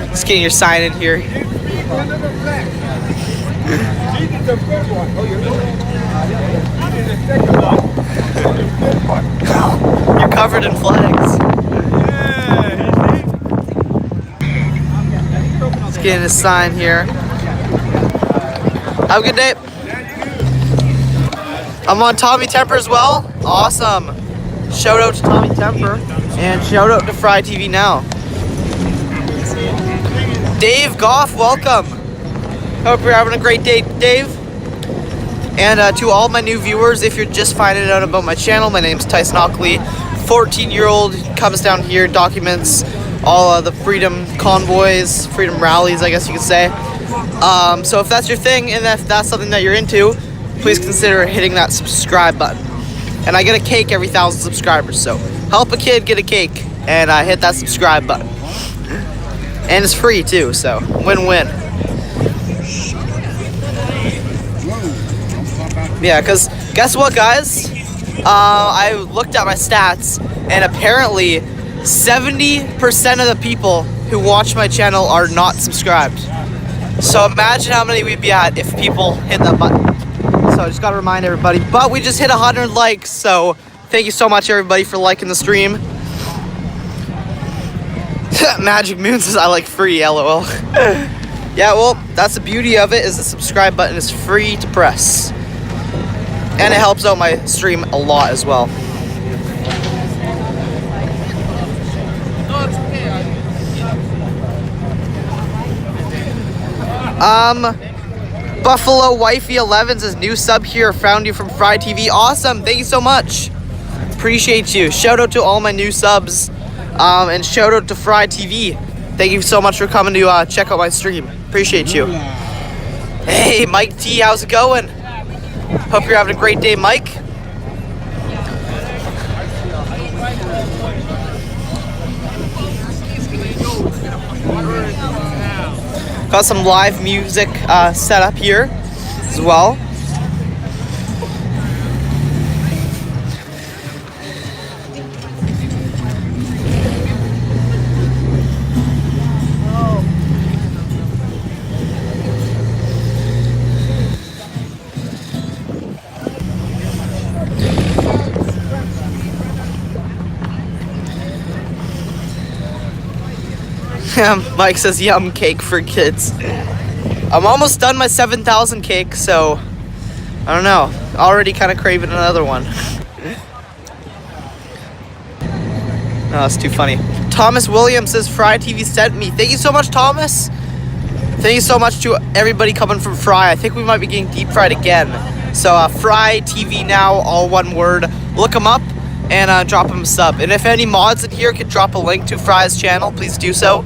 Just getting your sign in here. You're covered in flags. Just getting a sign here. Have a good day. I'm on Tommy Temper as well. Awesome. Shout out to Tommy Temper. And shout out to FryTVNow. Dave Goff, welcome. Hope you're having a great day, Dave. And to all my new viewers, if you're just finding out about my channel, my name's Tyson Ockley, 14-year-old, comes down here, documents all the freedom convoys, freedom rallies, I guess you could say. So if that's your thing, and if that's something that you're into, please consider hitting that subscribe button. and I get a cake every 1,000 subscribers. So help a kid get a cake, and hit that subscribe button. And it's free too, so win-win. Yeah, because guess what, guys? I looked at my stats, and apparently 70% of the people who watch my channel are not subscribed. So imagine how many we'd be at if people hit that button. So I just gotta remind everybody. But we just hit 100 likes, so thank you so much, everybody, for liking the stream. Magic Moon says I like free, lol. Yeah, well, that's the beauty of it, is the subscribe button is free to press. And it helps out my stream a lot as well. Buffalo Wifey 11 says new sub here, found you from FryTV. Awesome, thank you so much. Appreciate you. Shout out to all my new subs. And shout out to FryTV. Thank you so much for coming to check out my stream. Appreciate you. Hey, Mike T, how's it going? Hope you're having a great day, Mike. Got some live music set up here as well. Mike says yum cake for kids. I'm almost done my 7,000 cake, so I don't know. Already kind of craving another one. No, that's too funny. Thomas Williams says FryTV sent me. Thank you so much, Thomas. Thank you so much to everybody coming from Fry. I think we might be getting deep fried again. So FryTVNow, all one word. Look them up and drop them a sub. And if any mods in here could drop a link to Fry's channel, please do so.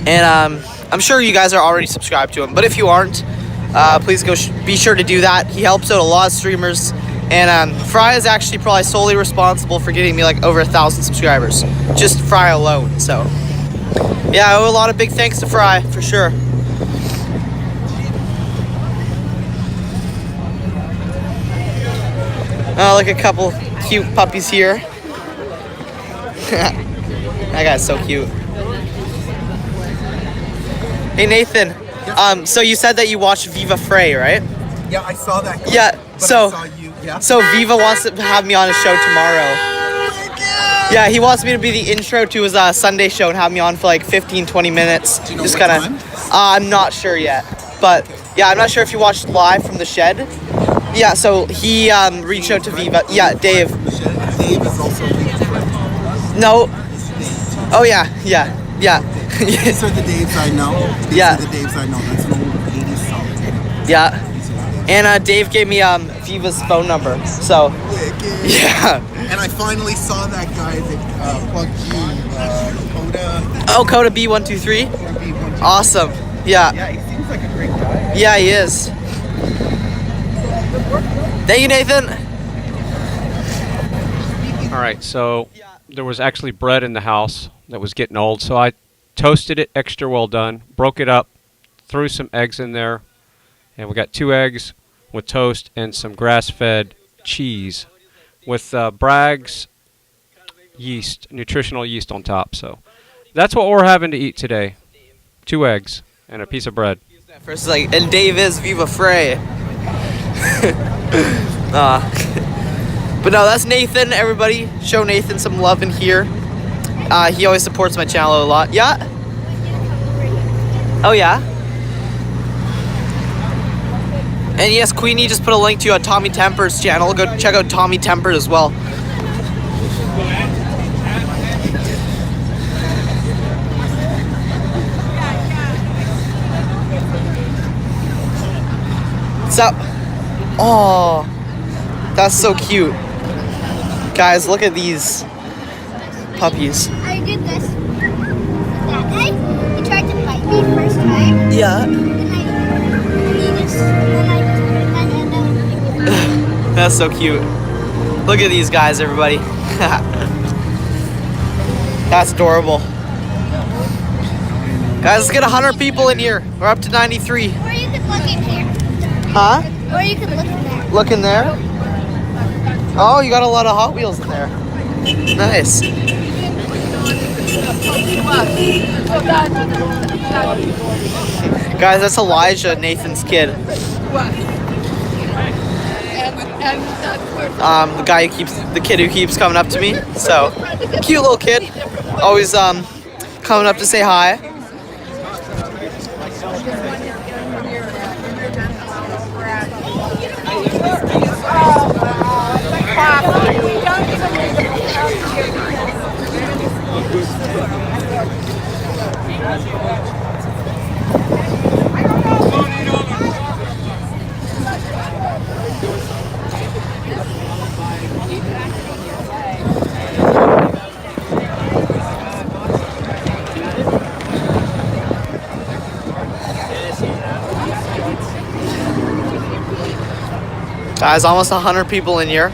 And I'm sure you guys are already subscribed to him, but if you aren't, please go be sure to do that. He helps out a lot of streamers, and Fry is actually probably solely responsible for getting me like over 1,000 subscribers, just Fry alone. So yeah, I owe a lot of big thanks to Fry for sure. Like a couple cute puppies here. That guy's so cute. Hey Nathan, so you said that you watched Viva Frei, right? Yeah, I saw that. Yeah, so I saw you. Yeah. So Viva wants to have me on his show tomorrow. Yeah, he wants me to be the intro to his Sunday show and have me on for like 15-20 minutes. Do you know just what kind of. I'm not sure yet, but yeah, I'm not sure if you watched live from the shed. Yeah, so he reached out to Viva. Yeah, Dave. Dave is also Viva Frei. No. Oh yeah. These are the Daves I know. These are the Daves I know. That's an old 80s song. Yeah. And Dave gave me Viva's phone number. So. Wicked. Yeah. And I finally saw that guy that plugged you, Coda. Oh, Coda B123? Coda B123. Awesome. Yeah. Yeah, he seems like a great guy. Yeah, he is. Thank you, Nathan. Alright, so there was actually bread in the house that was getting old, so I toasted it extra well done, broke it up, threw some eggs in there, and we got 2 eggs with toast and some grass-fed cheese with Bragg's yeast, nutritional yeast on top. So that's what we're having to eat today. 2 eggs and a piece of bread. First, like, and Dave is Viva Frei. But no, that's Nathan. Everybody, show Nathan some love in here. He always supports my channel a lot. Yeah. Oh yeah. And yes, Queenie just put a link to Tommy Temper's channel. Go check out Tommy Temper as well. What's up? Oh, that's so cute. Guys, look at these puppies. I did this. That guy, he tried to bite me first time. Yeah. And he just, That's so cute. Look at these guys, everybody. That's adorable. Guys, let's get 100 people in here. We're up to 93. Or you could look in here. Huh? Or you could look in there. Look in there. Oh, you got a lot of Hot Wheels in there. Nice. Guys, that's Elijah, Nathan's kid. The kid who keeps coming up to me. So, cute little kid. Always coming up to say hi. Guys, almost 100 people in here.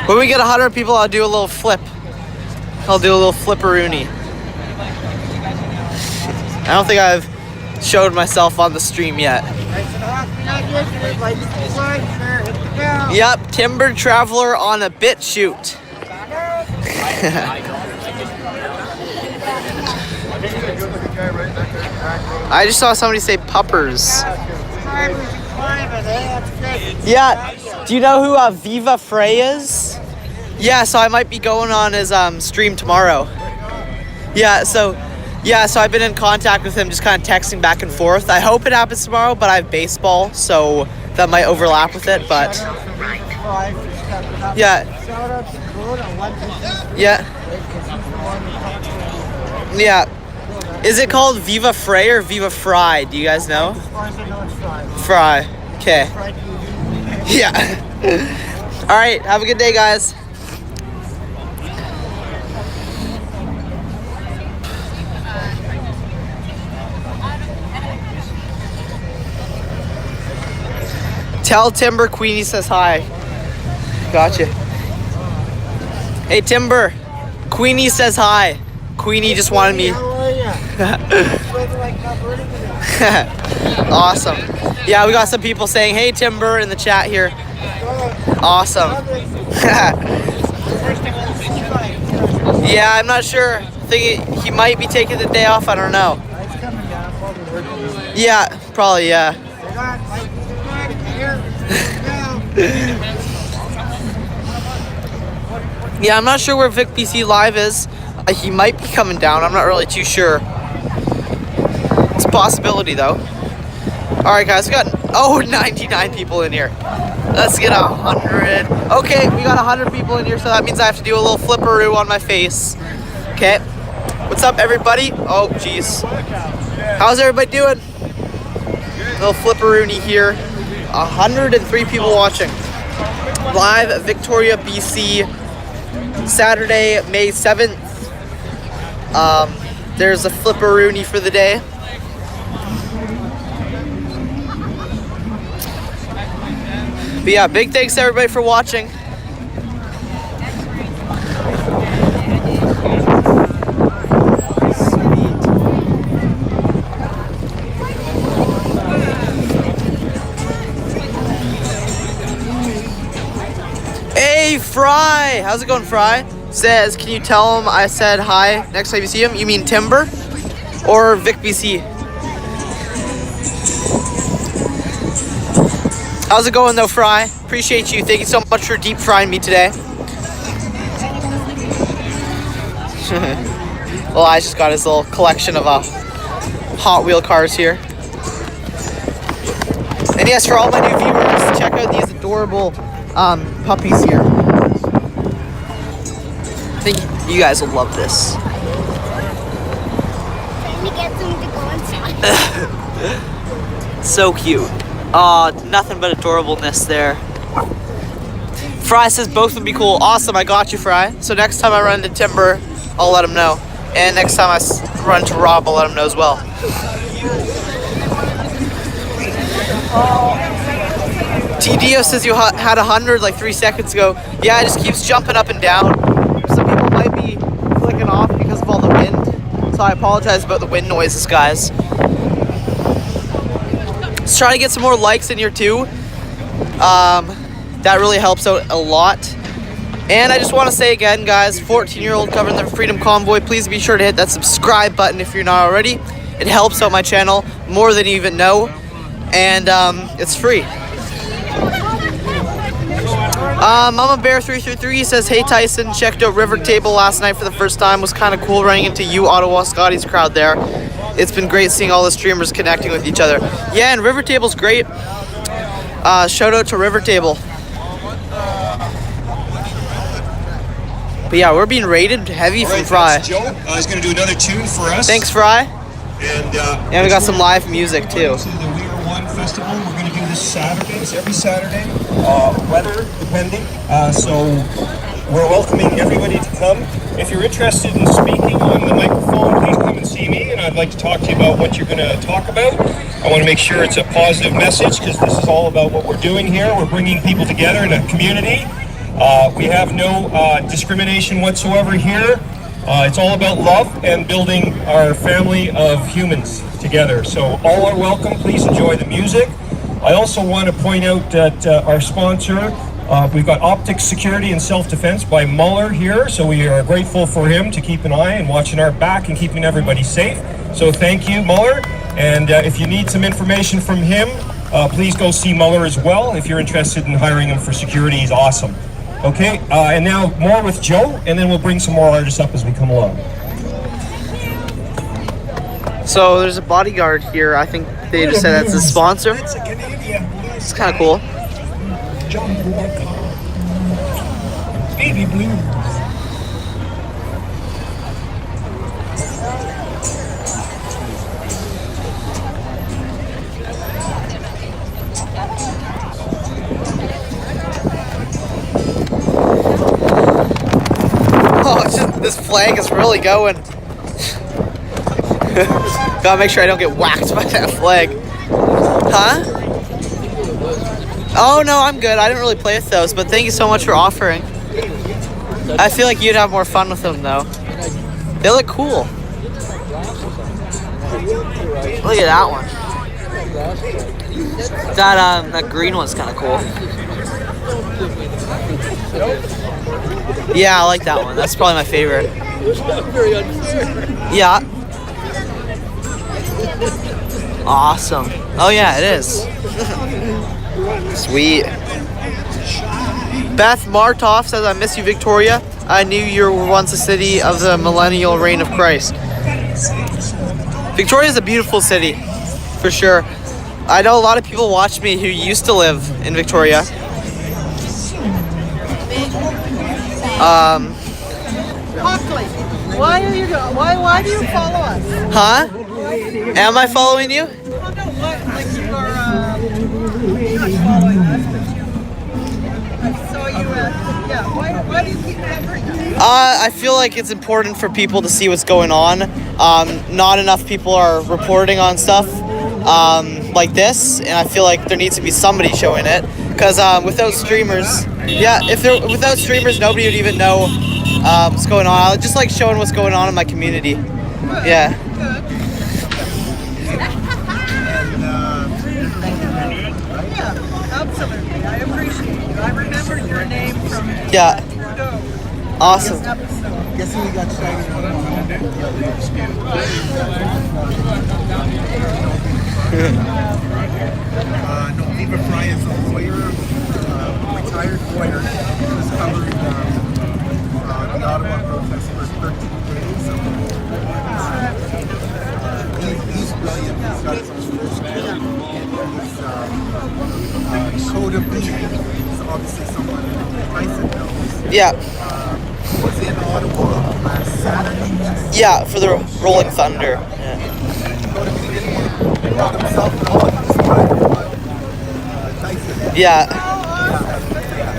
When we get 100 people, I'll do a little flip. I'll do a little flipperoony. I don't think I've showed myself on the stream yet. Yep, Timber Traveler on a bit shoot. I just saw somebody say puppers. Yeah, do you know who Viva Frei is? Yeah, so I might be going on his stream tomorrow. Yeah, so I've been in contact with him, just kind of texting back and forth. I hope it happens tomorrow, but I have baseball, so that might overlap with it, but yeah. Is it called Viva Frei or Viva Frei? Do you guys know? Frei. Okay. Yeah. All right. Have a good day, guys. Tell Timber Queenie says hi. Gotcha. Hey, Timber. Queenie says hi. Queenie just wanted me. Awesome. Yeah, we got some people saying, hey, Timber, in the chat here. Awesome. Yeah, I'm not sure. I think he might be taking the day off. I don't know. Yeah, probably, yeah. Yeah, I'm not sure where VicBC Live is. He might be coming down. I'm not really too sure. It's a possibility, though. Alright, guys, we got 99 people in here. Let's get 100. Okay, we got 100 people in here, so that means I have to do a little flipperoo on my face. Okay. What's up, everybody? Oh, jeez. How's everybody doing? Little flipperoony here. 103 people watching. Live at Victoria, BC. Saturday, May 7th. There's a flipperoony for the day. But yeah, big thanks to everybody for watching. Hey, Fry! How's it going, Fry? Says, can you tell him I said hi next time you see him? You mean Timber? Or VicBC? How's it going, though, Fry? Appreciate you. Thank you so much for deep frying me today. Well, I just got his little collection of Hot Wheel cars here. And yes, for all my new viewers, check out these adorable puppies here. I think you guys will love this. Let me get them to go inside. So cute. Aw, nothing but adorableness there. Fry says both would be cool. Awesome, I got you, Fry. So next time I run into Timber, I'll let him know. And next time I run to Rob, I'll let him know as well. TDO says you had 100 like 3 seconds ago. Yeah, it just keeps jumping up and down. Some people might be flicking off because of all the wind. So I apologize about the wind noises, guys. Let's try to get some more likes in here too. That really helps out a lot. And I just want to say again, guys, 14-year-old covering the Freedom Convoy, please be sure to hit that subscribe button if you're not already. It helps out my channel more than you even know. And it's free. Mama Bear 333 says, hey Tyson, checked out River Table last night for the first time. Was kind of cool running into UOttawaScotty's crowd there. It's been great seeing all the streamers connecting with each other. Yeah, and River Table's great. Shout out to River Table. But yeah, we're being raided heavy from Fry. Joe is going to do another tune for us. Thanks, Fry. And we got some live music too. To the We Are One Festival, we're going to do this Saturday. It's every Saturday, weather depending. So we're welcoming everybody to come. If you're interested in speaking on the microphone, please come and see me, and I'd like to talk to you about what you're going to talk about. I want to make sure it's a positive message because this is all about what we're doing here. We're bringing people together in a community. We have no discrimination whatsoever here. It's all about love and building our family of humans together. So all are welcome. Please enjoy the music. I also want to point out that our sponsor, we've got Optics Security and Self-Defense by Muller here. So we are grateful for him to keep an eye and watching our back and keeping everybody safe. So thank you, Muller. And if you need some information from him, please go see Muller as well. If you're interested in hiring him for security, he's awesome. Okay, and now more with Joe, and then we'll bring some more artists up as we come along. So there's a bodyguard here. I think they just said that's the sponsor. It's kind of cool. Baby Blue. Oh, it's just, this flag is really going. Gotta make sure I don't get whacked by that flag. Huh? Oh no, I'm good. I didn't really play with those, but thank you so much for offering. I feel like you'd have more fun with them though. They look cool. Look at that one. That green one's kind of cool. Yeah, I like that one. That's probably my favorite. Yeah. Awesome. Oh yeah, it is. Sweet. Beth Martoff says, I miss you, Victoria. I knew you were once a city of the millennial reign of Christ. Victoria is a beautiful city, for sure. I know a lot of people watch me who used to live in Victoria. Why are you? Why do you follow us? Huh? Am I following you? Like you are not following us, but I saw you yeah. Why do you keep covering us? I feel like it's important for people to see what's going on. Not enough people are reporting on stuff like this, and I feel like there needs to be somebody showing it. Because without streamers, without streamers, nobody would even know what's going on. I just like showing what's going on in my community. Yeah. Absolutely. I appreciate you. I remembered your name from Awesome. Guess who we got started on? No, Viva Frei is a lawyer, retired lawyer. He was covering the Ottawa protests for 13 days. He's brilliant. He's got his own code of being. He's obviously someone Tyson knows. Yeah. Was in Ottawa last Saturday. Yeah, for the Rolling Thunder. Yeah.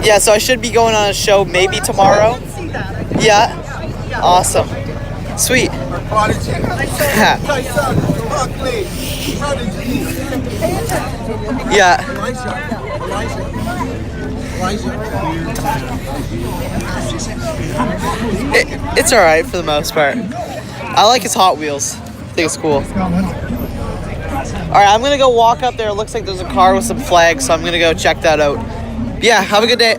Yeah, so I should be going on a show maybe tomorrow. Yeah. Awesome. Sweet. Yeah. It's alright for the most part. I like his Hot Wheels. I think it's cool. Alright, I'm gonna go walk up there. It looks like there's a car with some flags, so I'm gonna go check that out. Yeah, have a good day.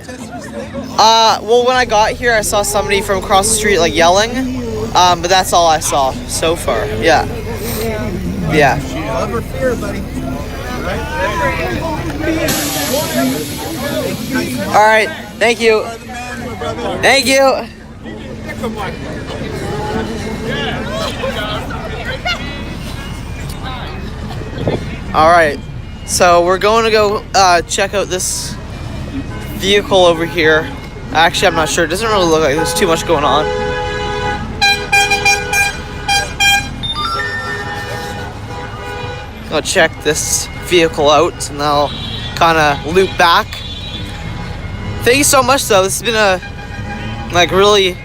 Well, when I got here, I saw somebody from across the street like yelling, but that's all I saw so far. Yeah. Yeah. Love or fear, buddy. All right. Thank you. Thank you. All right. So we're going to go check out this vehicle over here. Actually, I'm not sure. It doesn't really look like there's too much going on. I'll check this vehicle out and then I'll kind of loop back. Thank you so much though. This has been a really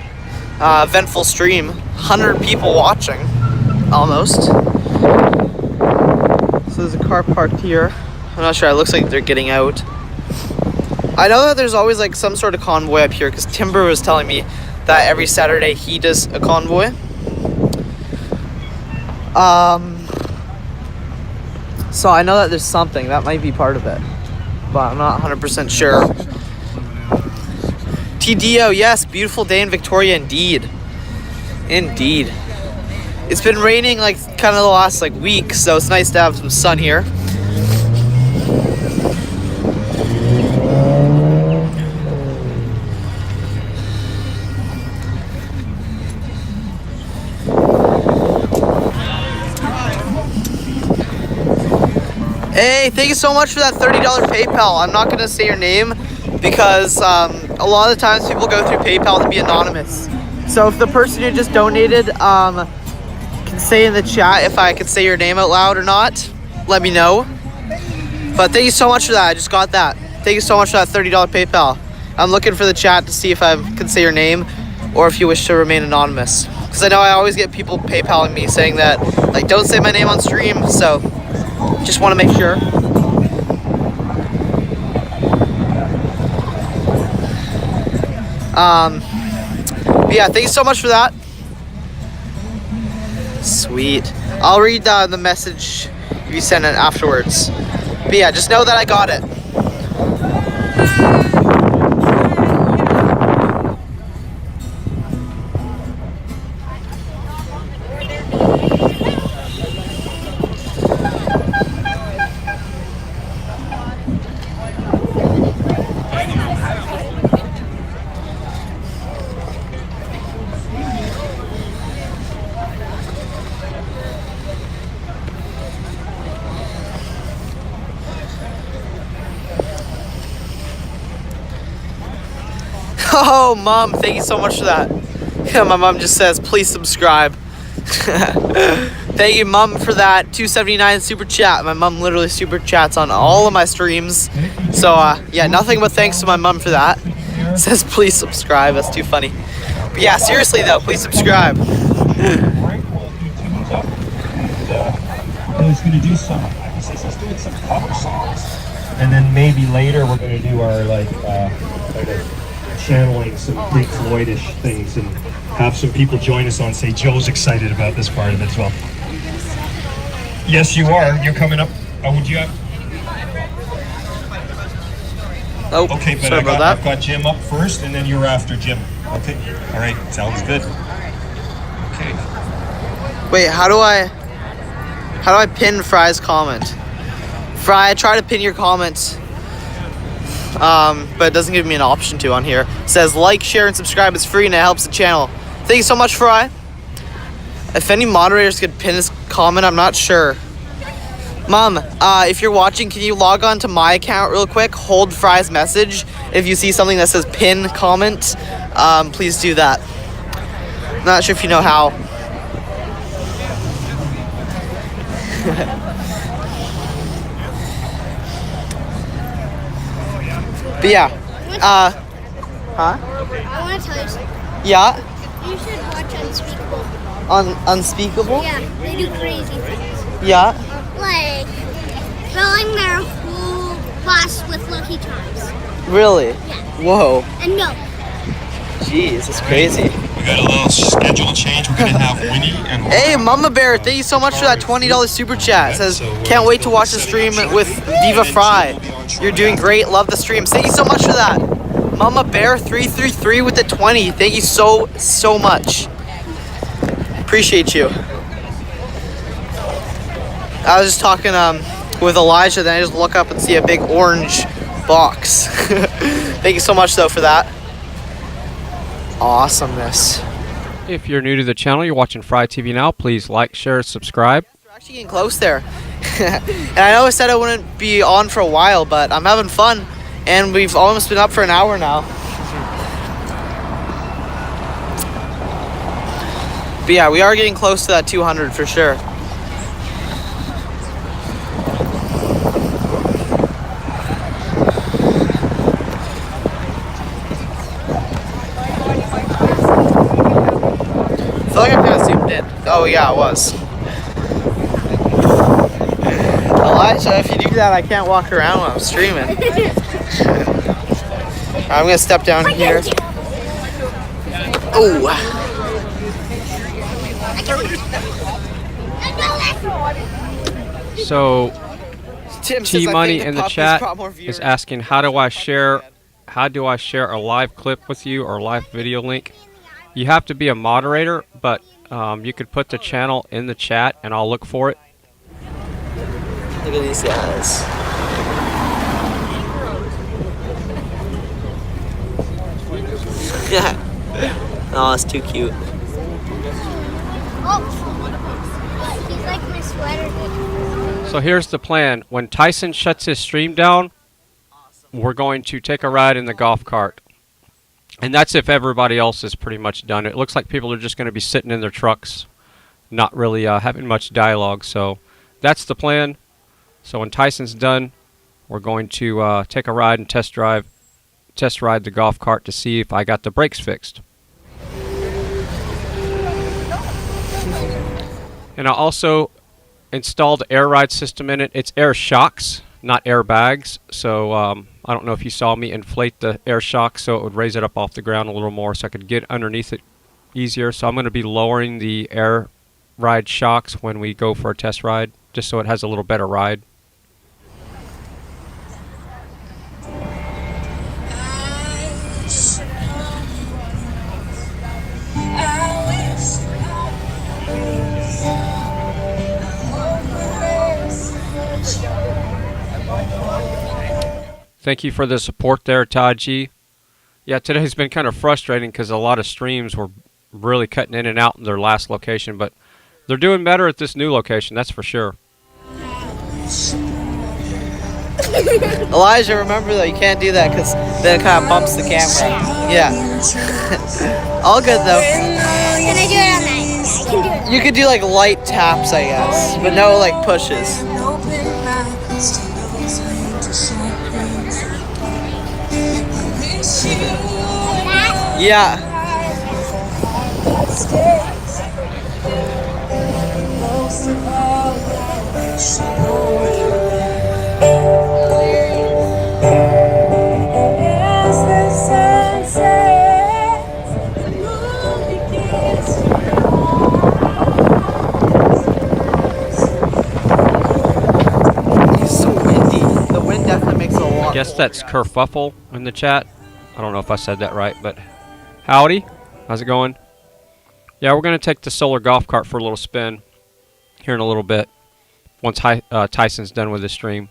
eventful stream. 100 people watching almost. So there's a car parked here. I'm not sure. It looks like they're getting out. I know that there's always like some sort of convoy up here because Timber was telling me that every Saturday he does a convoy. So I know that there's something that might be part of it, but I'm not 100% sure. TDO, yes, beautiful day in Victoria indeed. Indeed. It's been raining like kind of the last like week, so it's nice to have some sun here. Hey, thank you so much for that $30 PayPal. I'm not going to say your name because a lot of the times people go through PayPal to be anonymous. So if the person who just donated can say in the chat if I could say your name out loud or not, let me know. But thank you so much for that. I just got that. Thank you so much for that $30 PayPal. I'm looking for the chat to see if I can say your name or if you wish to remain anonymous. Because I know I always get people PayPaling me saying that, like, don't say my name on stream, so just want to make sure. But yeah, thank you so much for that. Sweet. I'll read the message you sent it afterwards. But yeah, just know that I got it. Oh, Mom, thank you so much for that. Yeah, my mom just says, please subscribe. Thank you, Mom, for that $2.79 super chat. My mom literally super chats on all of my streams. So, yeah, nothing but thanks to my mom for that. Says, please subscribe. That's too funny. But yeah, seriously, though, please subscribe. I was going to do some, he's doing some cover songs. And then maybe later we're going to do our, like, kind of channeling some Pink Floyd-ish things and have some people join us on, say, Joe's excited about this part of it as well. Yes, you are. You're coming up. Oh, would you have? Oh, okay, but I've got Jim up first, and then you're after Jim. Okay. All right. Sounds good. Okay. Wait, how do I pin Fry's comment? Fry, I try to pin your comments. But it doesn't give me an option to on here. It says like, share, and subscribe. It's free and it helps the channel. Thank you so much, Fry. If any moderators could pin his comment, I'm not sure. Mom, if you're watching, can you log on to my account real quick? Hold Fry's message. If you see something that says pin comment, please do that. I'm not sure if you know how. But yeah, huh? I want to tell you something. Yeah? You should watch Unspeakable. Unspeakable? Yeah, they do crazy things. Yeah? Like filling their whole boss with Lucky Charms. Really? Yeah. Whoa. And milk. Jeez, it's crazy. We got a little schedule change. We're going to have Winnie and Hey, Mama Bear, thank you so much for that $20 super chat. It says, can't wait to watch the stream with Viva Frei. You're doing great. Love the streams. Thank you so much for that. Mama Bear 333 with the 20. Thank you so much. Appreciate you. I was just talking with Elijah, then I just look up and see a big orange box. Thank you so much though for that. Awesomeness. If you're new to the channel, you're watching FryTVNow, please like, share, subscribe. We're actually getting close there. And I know I said I wouldn't be on for a while, but I'm having fun. And we've almost been up for an hour now. But yeah, we are getting close to that 200 for sure. I feel like I'm kind of zoomed in. Oh yeah, it was. Elijah, if you do that, I can't walk around when I'm streaming. I'm gonna step down here. Oh. So, Tim says, T-Money I think in the the puppies chat brought more is viewers. asking, how do I share a live clip with you or a live video link? You have to be a moderator, but you could put the channel in the chat and I'll look for it. Look at these guys. Oh, that's too cute. Oh, he's like my sweater. So here's the plan. When Tyson shuts his stream down, we're going to take a ride in the golf cart. And that's if everybody else is pretty much done. It looks like people are just going to be sitting in their trucks, not really having much dialogue. So that's the plan. So when Tyson's done, we're going to take a ride and test ride the golf cart to see if I got the brakes fixed. And I also installed the air ride system in it. It's air shocks, not airbags. So I don't know if you saw me inflate the air shocks so it would raise it up off the ground a little more so I could get underneath it easier. So I'm going to be lowering the air ride shocks when we go for a test ride, just so it has a little better ride. Thank you for the support there, Todd G. Yeah, today's been kind of frustrating because a lot of streams were really cutting in and out in their last location, but they're doing better at this new location, that's for sure. Elijah, remember though, you can't do that because then it kind of bumps the camera. Yeah. All good though. Can I do it on night? I can do it. You could do like light taps, I guess, but no like pushes. Yeah. It's so windy. The wind definitely makes it a lot. I guess that's kerfuffle in the chat. I don't know if I said that right, but howdy. How's it going? Yeah, we're going to take the solar golf cart for a little spin here in a little bit once Tyson's done with the stream.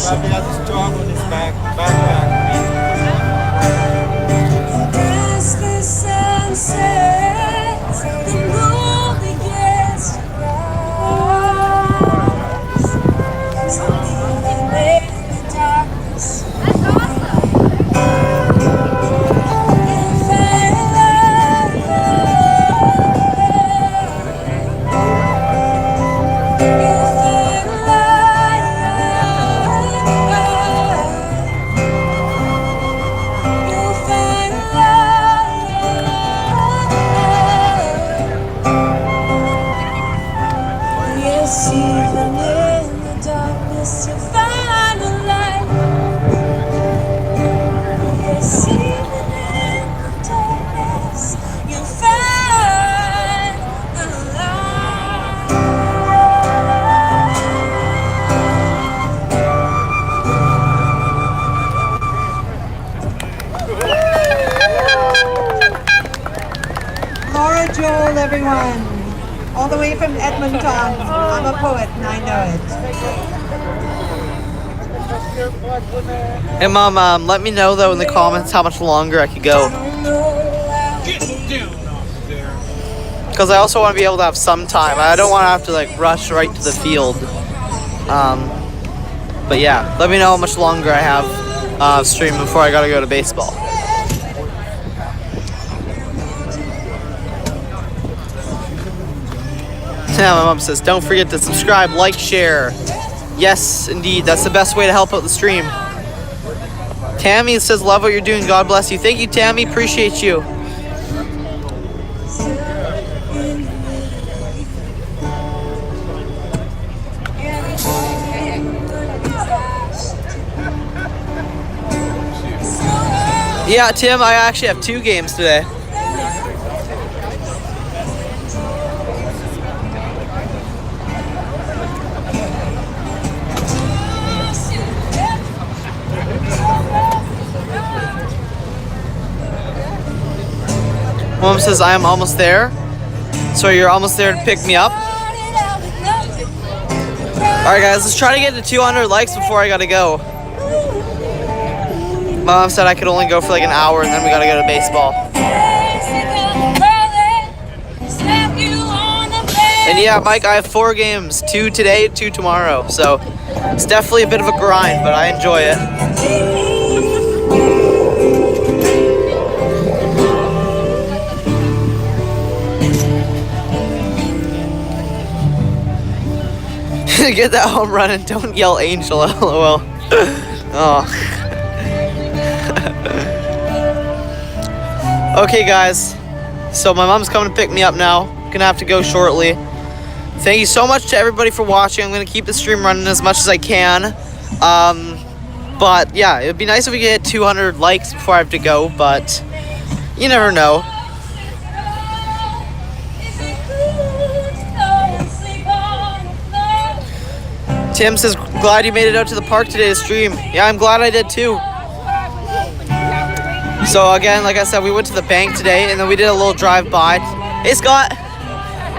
Probably got this dog on his backpack. As the sun sets, the moon begins to rise. So leaving in the darkness. That's awesome. Everyone, all the way from Edmonton. I'm a poet and I know it. Hey Mom, let me know though in the comments how much longer I could go. Because I also want to be able to have some time. I don't want to have to like rush right to the field. But yeah, let me know how much longer I have stream before I gotta go to baseball. Yeah, my mom says, don't forget to subscribe, like, share. Yes, indeed, that's the best way to help out the stream. Tammy says, love what you're doing, God bless you. Thank you, Tammy, appreciate you. Yeah, Tim, I actually have 2 games today. Mom says I am almost there. So you're almost there to pick me up? Alright guys, let's try to get to 200 likes before I gotta go. Mom said I could only go for like an hour and then we gotta go to baseball. And yeah, Mike, I have 4 games. 2 today, 2 tomorrow. So it's definitely a bit of a grind, but I enjoy it. Get that home run and don't yell Angel, lol. Oh. Okay, guys. So my mom's coming to pick me up now. Gonna have to go shortly. Thank you so much to everybody for watching. I'm gonna keep the stream running as much as I can. But yeah, it would be nice if we could hit 200 likes before I have to go, but you never know. Tim says, glad you made it out to the park today to stream. Yeah, I'm glad I did too. So again, like I said, we went to the bank today and then we did a little drive-by. Hey Scott!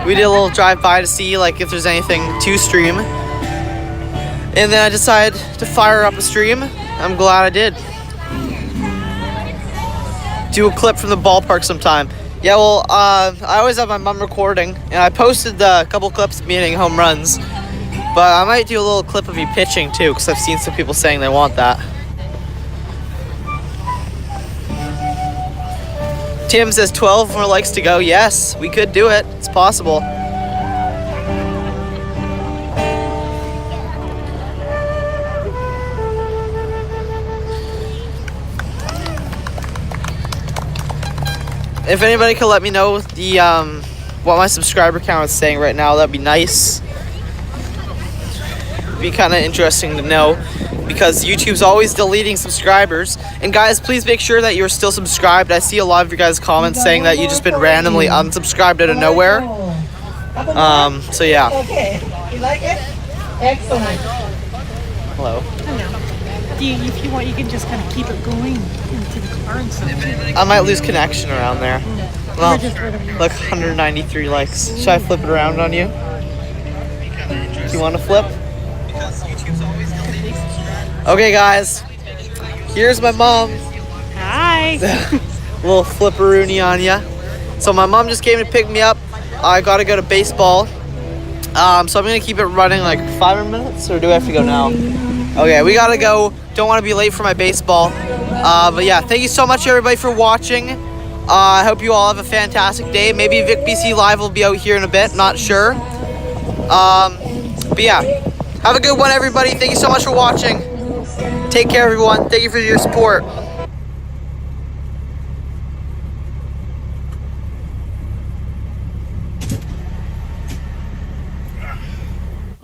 We did a little drive-by to see like if there's anything to stream. And then I decided to fire up a stream. I'm glad I did. Do a clip from the ballpark sometime. Yeah, well, I always have my mom recording and I posted a couple clips of me hitting home runs. But I might do a little clip of me pitching too, because I've seen some people saying they want that. Tim says 12 more likes to go. Yes, we could do it. It's possible. If anybody could let me know the what my subscriber count is saying right now, that'd be nice. Be kind of interesting to know because YouTube's always deleting subscribers. And guys, please make sure that you're still subscribed. I see a lot of you guys' comments saying that you've just been randomly unsubscribed out of nowhere. So yeah. Okay, you like it? Excellent. Hello. Hello. If you want, you can just kind of keep it going into the car and stuff. I might lose connection around there. Well, look, 193 likes. Should I flip it around on you? Do you want to flip? Okay, guys. Here's my mom. Hi. Little flipperoony on ya. So my mom just came to pick me up. I gotta go to baseball. So I'm gonna keep it running like 5 more minutes, or do I have to go now? Okay, we gotta go. Don't want to be late for my baseball. But yeah, thank you so much everybody for watching. I hope you all have a fantastic day. Maybe VicBC Live will be out here in a bit, not sure. But yeah, have a good one everybody. Thank you so much for watching. Take care everyone. Thank you for your support.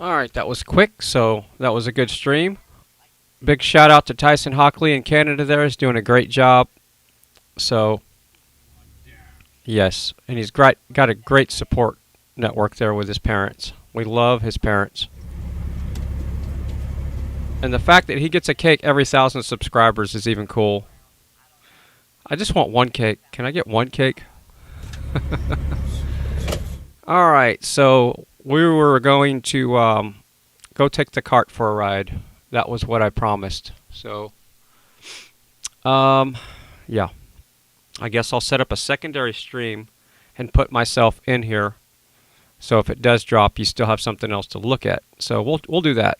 Alright, that was quick, so that was a good stream. Big shout out to Tyson Hockley in Canada there. He's doing a great job. So, yes, and he's got a great support network there with his parents. We love his parents. And the fact that he gets a cake every 1,000 subscribers is even cool. I just want one cake. Can I get one cake? Alright, so we were going to go take the cart for a ride. That was what I promised. So, yeah. I guess I'll set up a secondary stream and put myself in here. So if it does drop, you still have something else to look at. So we'll do that.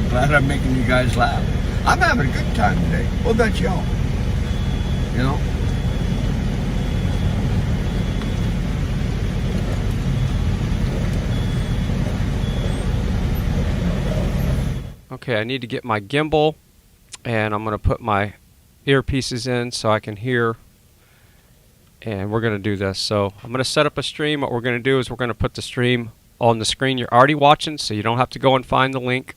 Glad I'm making you guys laugh. I'm having a good time today. What about y'all? You know? Okay, I need to get my gimbal, and I'm going to put my earpieces in so I can hear, and we're going to do this. So I'm going to set up a stream. What we're going to do is we're going to put the stream on the screen you're already watching, so you don't have to go and find the link.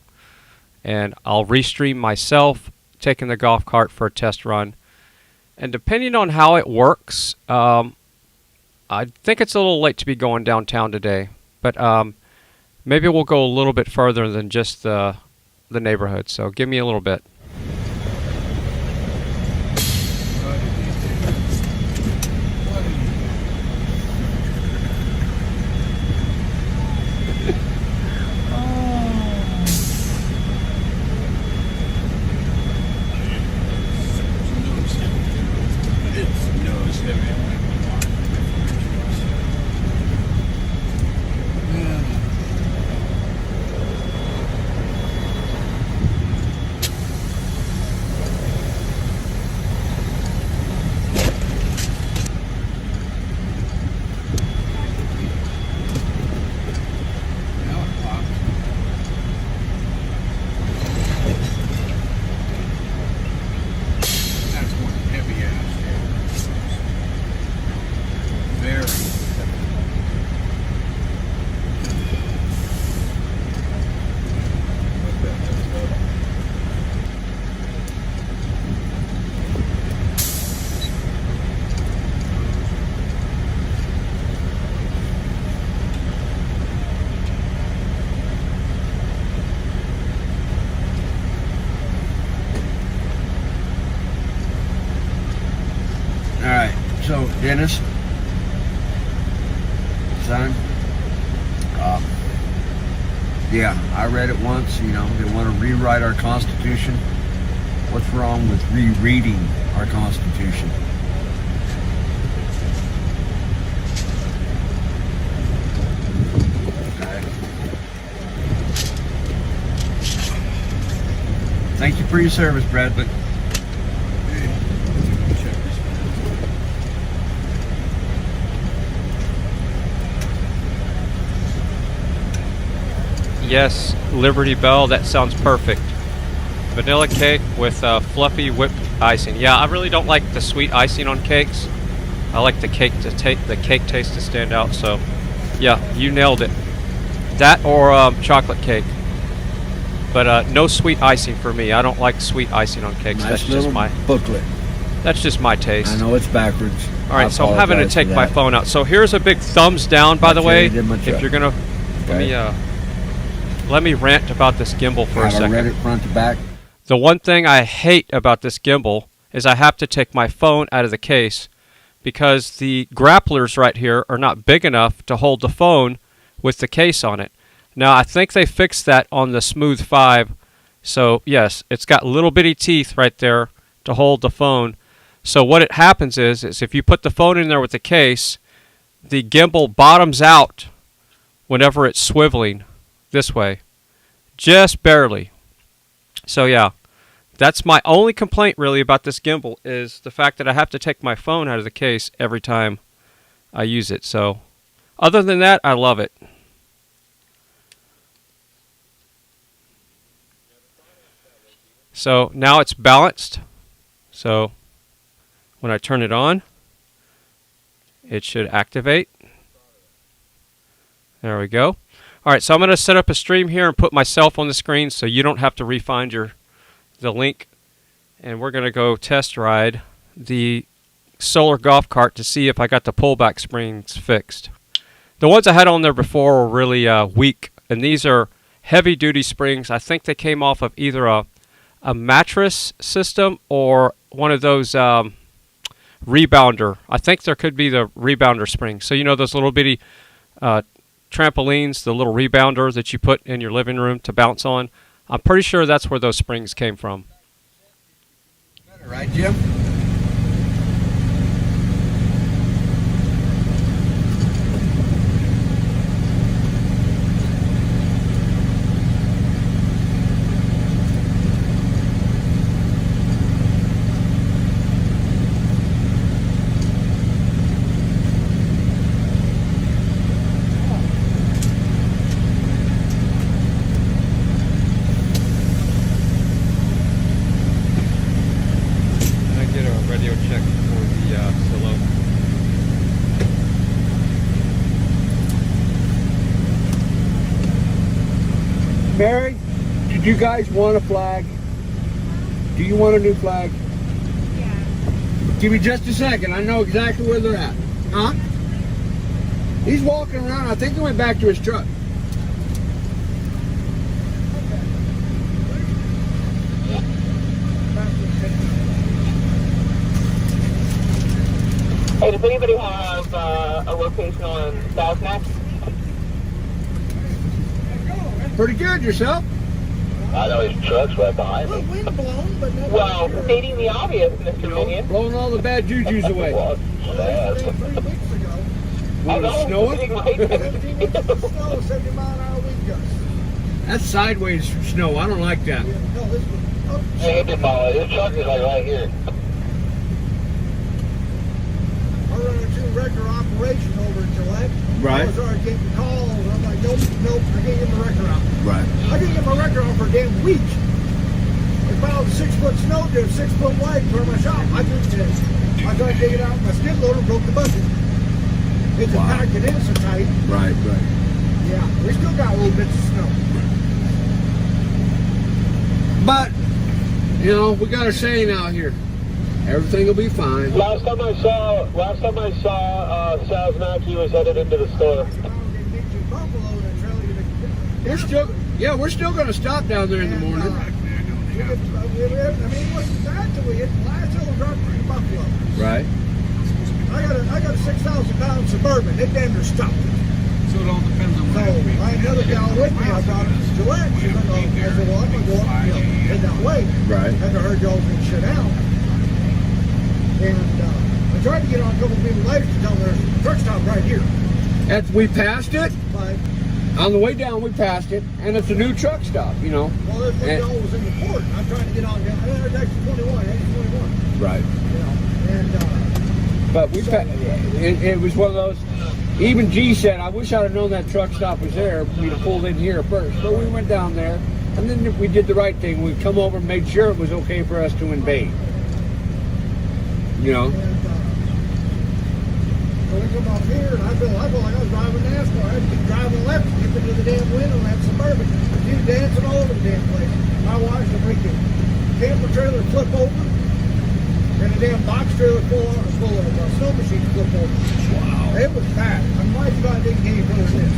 And I'll restream myself taking the golf cart for a test run. And depending on how it works, I think it's a little late to be going downtown today. But maybe we'll go a little bit further than just the neighborhood. So give me a little bit. So, Dennis, son, yeah, I read it once, you know, they want to rewrite our Constitution. What's wrong with rereading our Constitution? Okay. Thank you for your service, Bradley. Yes, Liberty Bell, that sounds perfect. vanilla cake with fluffy whipped icing. Yeah, I really don't like the sweet icing on cakes. I like the cake taste to stand out. So, yeah, you nailed it. That or chocolate cake. But no sweet icing for me. I don't like sweet icing on cakes. Nice That's just little my booklet. That's just my taste. I know it's backwards. All right, so I'm having to take my phone out. So here's a big thumbs down, by the way. If you're gonna, let me rant about this gimbal for a second. I read it front to back. The one thing I hate about this gimbal is I have to take my phone out of the case because the grapplers right here are not big enough to hold the phone with the case on it. Now, I think they fixed that on the Smooth 5. So, yes, it's got little bitty teeth right there to hold the phone. So what it happens is if you put the phone in there with the case, the gimbal bottoms out whenever it's swiveling this way. Just barely. So, yeah, that's my only complaint really about this gimbal is the fact that I have to take my phone out of the case every time I use it. So, other than that, I love it. So now it's balanced. So when I turn it on, it should activate. There we go. All right, so I'm going to set up a stream here and put myself on the screen so you don't have to re-find the link. And we're going to go test ride the solar golf cart to see if I got the pullback springs fixed. The ones I had on there before were really weak, and these are heavy-duty springs. I think they came off of either a mattress system or one of those rebounder. I think there could be the rebounder springs. So you know those little bitty trampolines, the little rebounder that you put in your living room to bounce on? I'm pretty sure that's where those springs came from. Right, Jim? Mary, did you guys want a flag? Do you want a new flag? Yeah. Give me just a second. I know exactly where they're at. Huh? He's walking around. I think he went back to his truck. Hey, does anybody have a location on Sasnak? Pretty good, yourself? I know his truck's right behind me. Wind blown, but no. Well, stating the obvious, Mr. Minion. Blowing all the bad juju's away. Well, Was it snowing? 70 mile an hour wind gusts. That's sideways snow. I don't like that. Hey, it didn't bother. His truck is like right here. I run into a regular operation over in Gillette. Right. I was already getting calls. I'm like, nope, I can't get my record out. Right. I can't get my record out for a damn week. They piled a 6-foot snow drift, 6-foot wide for my shop. I just did. I tried to dig it out. My skid loader broke the bucket. It's packed it in so tight. Right. Yeah, we still got little bits of snow. But, you know, we got a saying out here. Everything will be fine. Last time I saw Sasnak, he was headed into the store. We're still going to stop down there in the morning. I mean, it wasn't bad till we hit the last hill and dropped to Buffalo. Right. I got a 6,000-pound Suburban. It damn near stopped it. So it all depends on where we I had another gal with me. I got Gillette. She went on. I said, well, I'm going to go up, head that way. Right. After I heard y'all been shut out. And I tried to get on a couple of people's lights to tell them there's a truck stop right here. We passed it. Right. On the way down, we passed it, and it's a new truck stop, you know. Well, this y'all was in the port. I'm trying to get on down. There's exit 21, exit 21. Right. You know, and but we it was one of those. Even G said, I wish I'd have known that truck stop was there. We'd have pulled in here first. But we went down there, And then if we did the right thing, we'd come over and made sure it was okay for us to invade. You know? So we come up here, and I feel like I was driving NASCAR. I had to keep driving left to get into the damn window and have Suburban. You dancing all over the damn place. My wife's a freaking camper trailer flip over, and a damn box trailer full of snow machines flip over. Wow. It was bad. I'm glad you guys didn't get any further than this.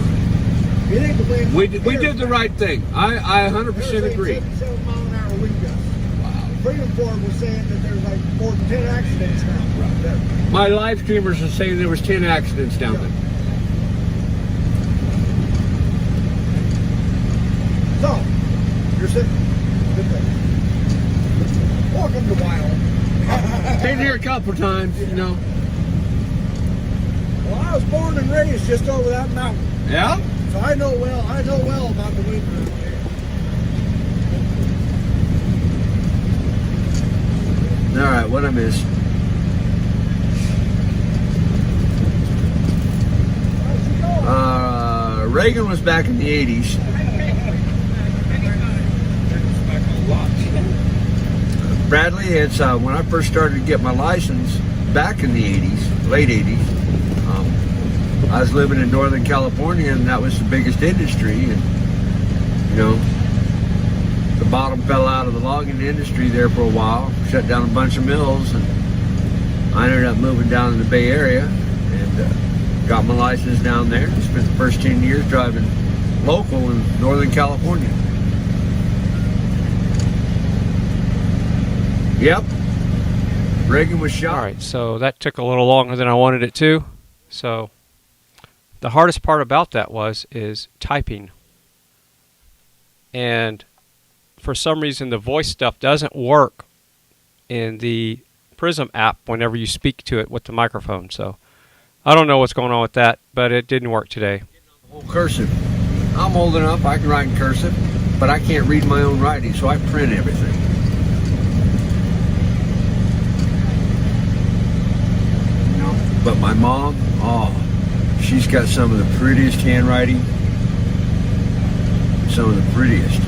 You think the wind We did the right thing. I 100% agree. 77 mile an hour wind gusts. Wow. Freedom Ford was saying that there's like more than 10 accidents now right there. My live streamers are saying there was 10 accidents down there. So, you're sitting. Good thing. Welcome to Wyoming. Been here a couple times, you know. Well, I was born and raised just over that mountain. Yeah? So I know well about the wind around here. All right, what I missed? Reagan was back in the 80s. Bradley, it's when I first started to get my license back in the 80s, late 80s. I was living in Northern California, and that was the biggest industry. And you know, the bottom fell out of the logging industry there for a while, shut down a bunch of mills, and I ended up moving down in the Bay Area and got my license down there. Spent the first 10 years driving local in Northern California. Yep. Reagan was shot. All right, so that took a little longer than I wanted it to. So the hardest part about that is typing. And for some reason the voice stuff doesn't work in the Prism app whenever you speak to it with the microphone. So I don't know what's going on with that, but it didn't work today. Cursive. I'm old enough, I can write in cursive, but I can't read my own writing, so I print everything. But my mom, oh, she's got some of the prettiest handwriting. Some of the prettiest.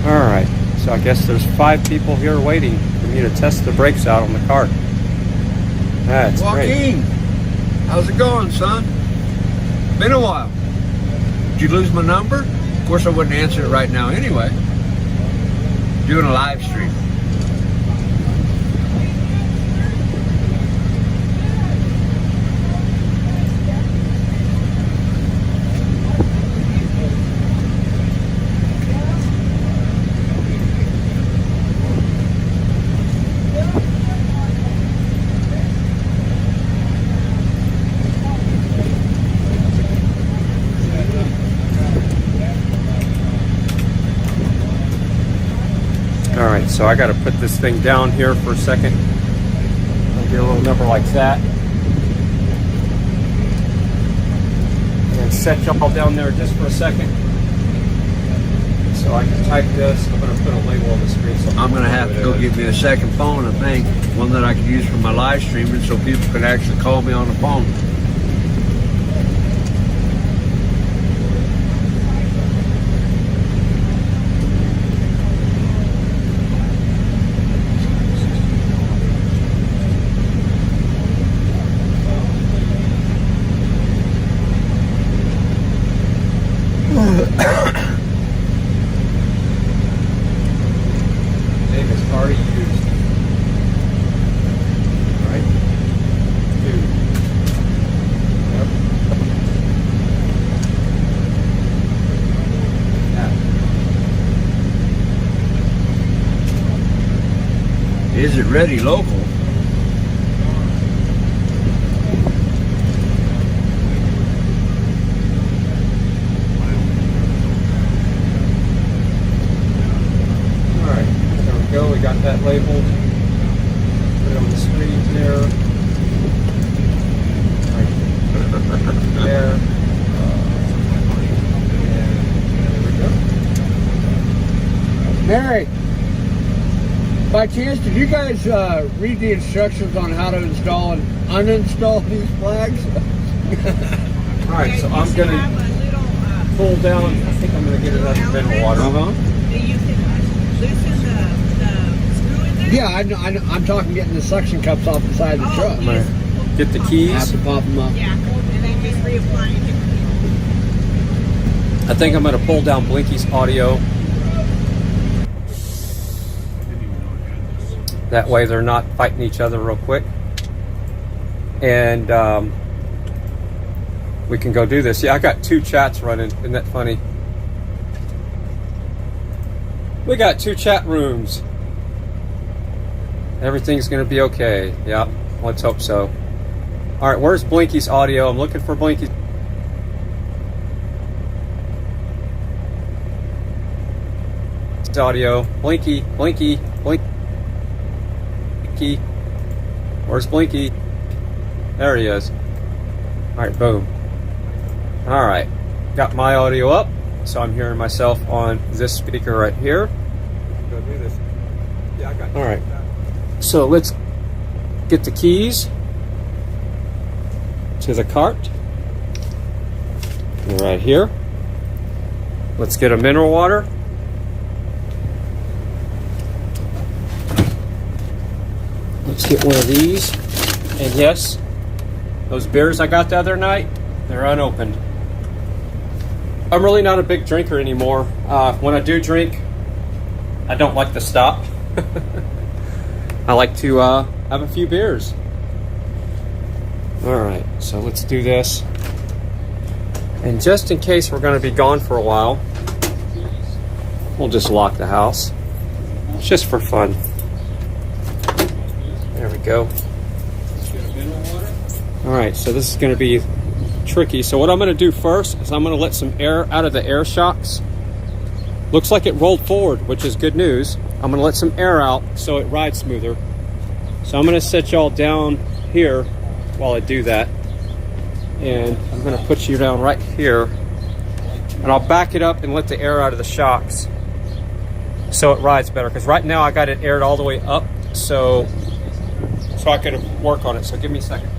Alright, so I guess there's 5 people here waiting for me to test the brakes out on the car. That's Joaquin, great. how's it going, son? Been a while. Did you lose my number? Of course I wouldn't answer it right now anyway. Doing a live stream. Alright, so I got to put this thing down here for a second. I'll get a little number like that. And set y'all down there just for a second. So I can type this. I'm going to put a label on the screen. So I'm going to have to go get me a second phone, I think. One that I can use for my live streaming so people can actually call me on the phone. David's already used. Right? 2. Yep. Yeah. Is it ready local? We got that labeled. Put it on the screen. by chance, did you guys read the instructions on how to install and uninstall these flags? All right, so I'm going to pull down. I think I'm going to get it out of mineral water. You can loosen the screw in there. Yeah, I'm talking getting the suction cups off the side of the truck. I'm going to get the keys. Have to pop them up. Yeah, and then just reapply it. I think I'm going to pull down Blinky's audio. That way they're not fighting each other real quick. And we can go do this. Yeah, I got 2 chats running. Isn't that funny? We got 2 chat rooms. Everything's going to be okay. Yep, let's hope so. All right, where's Blinky's audio? I'm looking for Blinky's audio. Blinky, Blinky, Blinky. Where's Blinky? There he is. All right, boom. All right, got my audio up, so I'm hearing myself on this speaker right here. Go do this. Yeah, I got. All right, so let's get the keys to the cart. They're right here. Let's get a mineral water. Let's get one of these. And yes, those beers I got the other night, they're unopened. I'm really not a big drinker anymore. When I do drink, I don't like to stop. I like to have a few beers. All right, so let's do this. And just in case we're going to be gone for a while, we'll just lock the house. It's just for fun. There we go. All right, so this is going to be tricky. So what I'm going to do first is I'm going to let some air out of the air shocks. Looks like it rolled forward, which is good news. I'm going to let some air out so it rides smoother. So I'm going to set y'all down here while I do that. And I'm going to put you down right here. And I'll back it up and let the air out of the shocks so it rides better. Because right now I got it aired all the way up so I could work on it. So give me a second.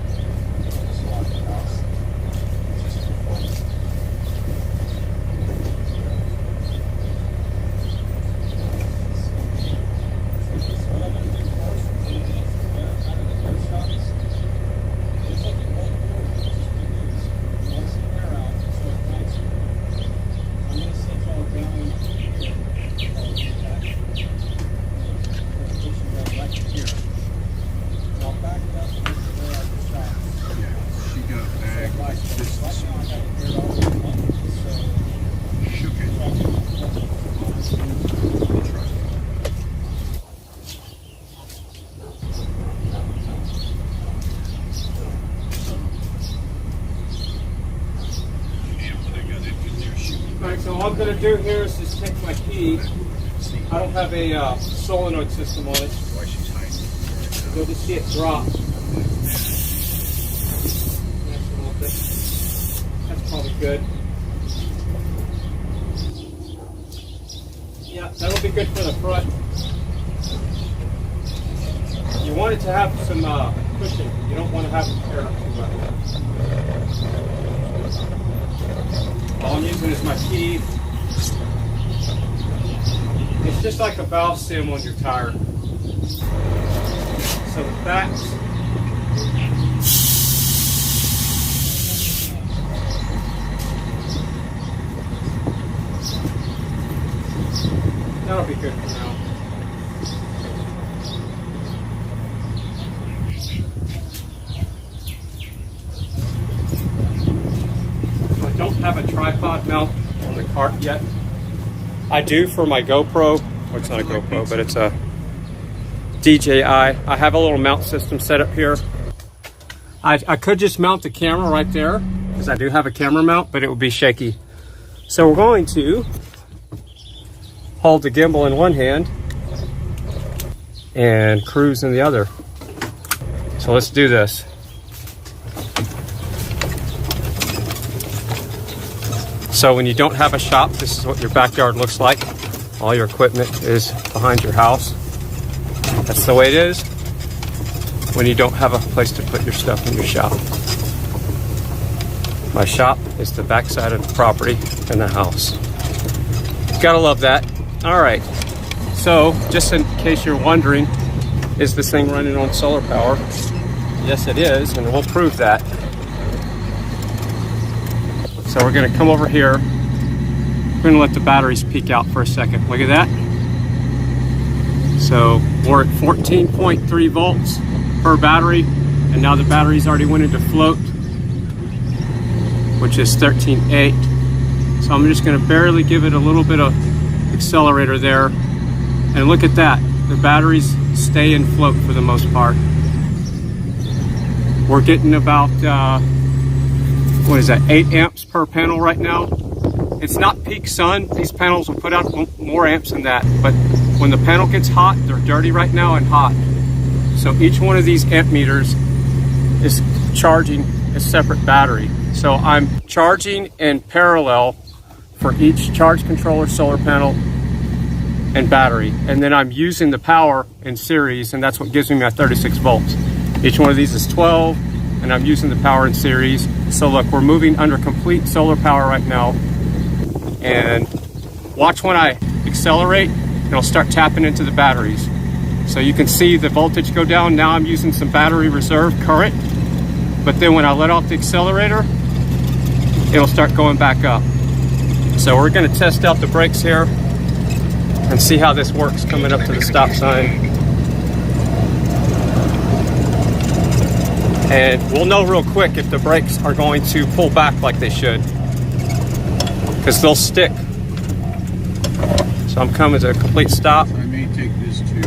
All I'm going to do here is just take my key. I don't have a solenoid system on it. You'll just see it drop. That's probably good. Yeah, that'll be good for the front. You want it to have some cushion. You don't want to have it tear up too much. All I'm using is my key. It's just like a valve stem on your tire. So the backs. That'll be good for now. I don't have a tripod mount on the cart yet. I do for my GoPro. Well, it's not a GoPro, but it's a DJI. I have a little mount system set up here. I could just mount the camera right there, because I do have a camera mount, but it would be shaky. So we're going to hold the gimbal in one hand and cruise in the other. So let's do this. So when you don't have a shop, this is what your backyard looks like. All your equipment is behind your house. That's the way it is when you don't have a place to put your stuff in your shop. My shop is the backside of the property and the house. Gotta love that. All right, so just in case you're wondering, is this thing running on solar power? Yes, it is, and we'll prove that. So we're gonna come over here. We're gonna let the batteries peek out for a second. Look at that. So we're at 14.3 volts per battery, and now the battery's already went into float, which is 13.8. So I'm just gonna barely give it a little bit of accelerator there. And look at that, the batteries stay in float for the most part. We're getting about, what is that, 8 amps per panel right now. It's not peak sun. These panels will put out more amps than that, but when the panel gets hot, they're dirty right now and hot. So each one of these amp meters is charging a separate battery. So I'm charging in parallel for each charge controller, solar panel, and battery. And then I'm using the power in series, and that's what gives me my 36 volts. Each one of these is 12, and I'm using the power in series. So look, we're moving under complete solar power right now. And watch when I accelerate, it'll start tapping into the batteries. So you can see the voltage go down. Now I'm using some battery reserve current, but then when I let off the accelerator, it'll start going back up. So we're gonna test out the brakes here and see how this works coming up to the stop sign. And we'll know real quick if the brakes are going to pull back like they should, because they'll stick. So I'm coming to a complete stop. I may take this too.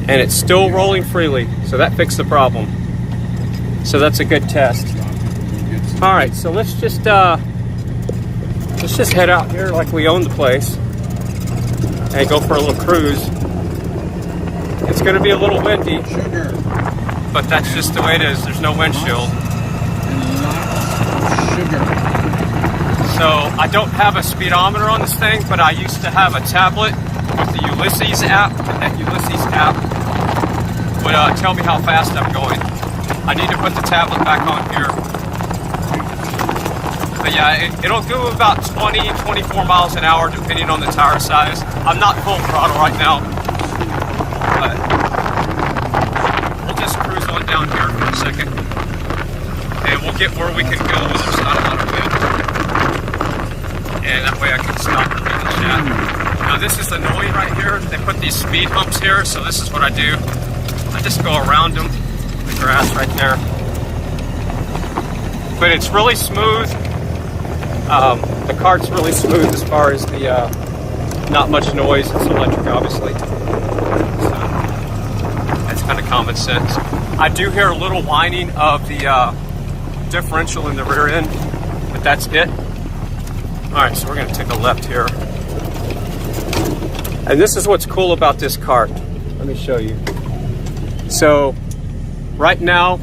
And it's still rolling freely, so that fixed the problem. So that's a good test. All right, so let's just head out here like we own the place and go for a little cruise. It's gonna be a little windy, but that's just the way it is. There's no windshield. So I don't have a speedometer on this thing, but I used to have a tablet with the Ulysses app, and that Ulysses app would tell me how fast I'm going. I need to put the tablet back on here. But yeah, it'll do about 20, 24 miles an hour depending on the tire size. I'm not full throttle right now, but we'll just cruise on down here for a second. And we'll get where we can go when there's not a lot of wind. And that way I can stop and read the chat. Now this is annoying right here. They put these speed humps here, so this is what I do. I just go around them, the grass right there. But it's really smooth. The cart's really smooth as far as the not much noise. It's electric, obviously. So that's kind of common sense. I do hear a little whining of the differential in the rear end, but that's it. All right, so we're gonna take a left here. And this is what's cool about this cart. Let me show you. So right now,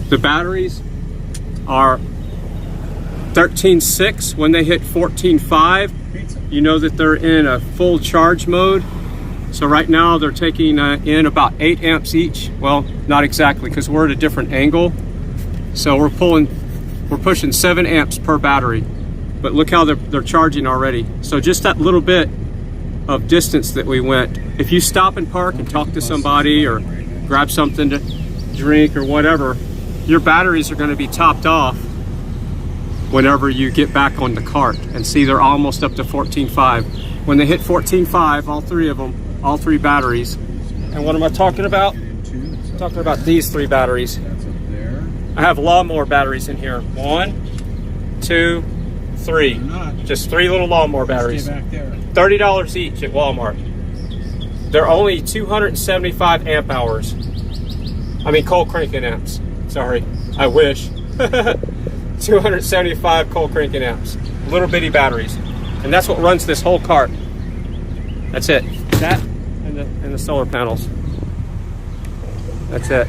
the batteries are 13.6. When they hit 14.5, you know that they're in a full charge mode. So right now they're taking in about 8 amps each. Well, not exactly, because we're at a different angle. So we're pushing 7 amps per battery. But look how they're charging already. So just that little bit of distance that we went, if you stop and park and talk to somebody or grab something to drink or whatever, your batteries are going to be topped off whenever you get back on the cart. And see, they're almost up to 14.5. When they hit 14.5, all three of them, all 3 batteries. And what am I talking about? I'm talking about these 3 batteries. I have lawnmower batteries in here. 1, 2, 3. Just 3 little lawnmower batteries. $30 each at Walmart. They're only 275 amp hours. I mean cold cranking amps. Sorry, I wish. 275 cold cranking amps. Little bitty batteries. And that's what runs this whole cart. That's it. That and the solar panels. That's it.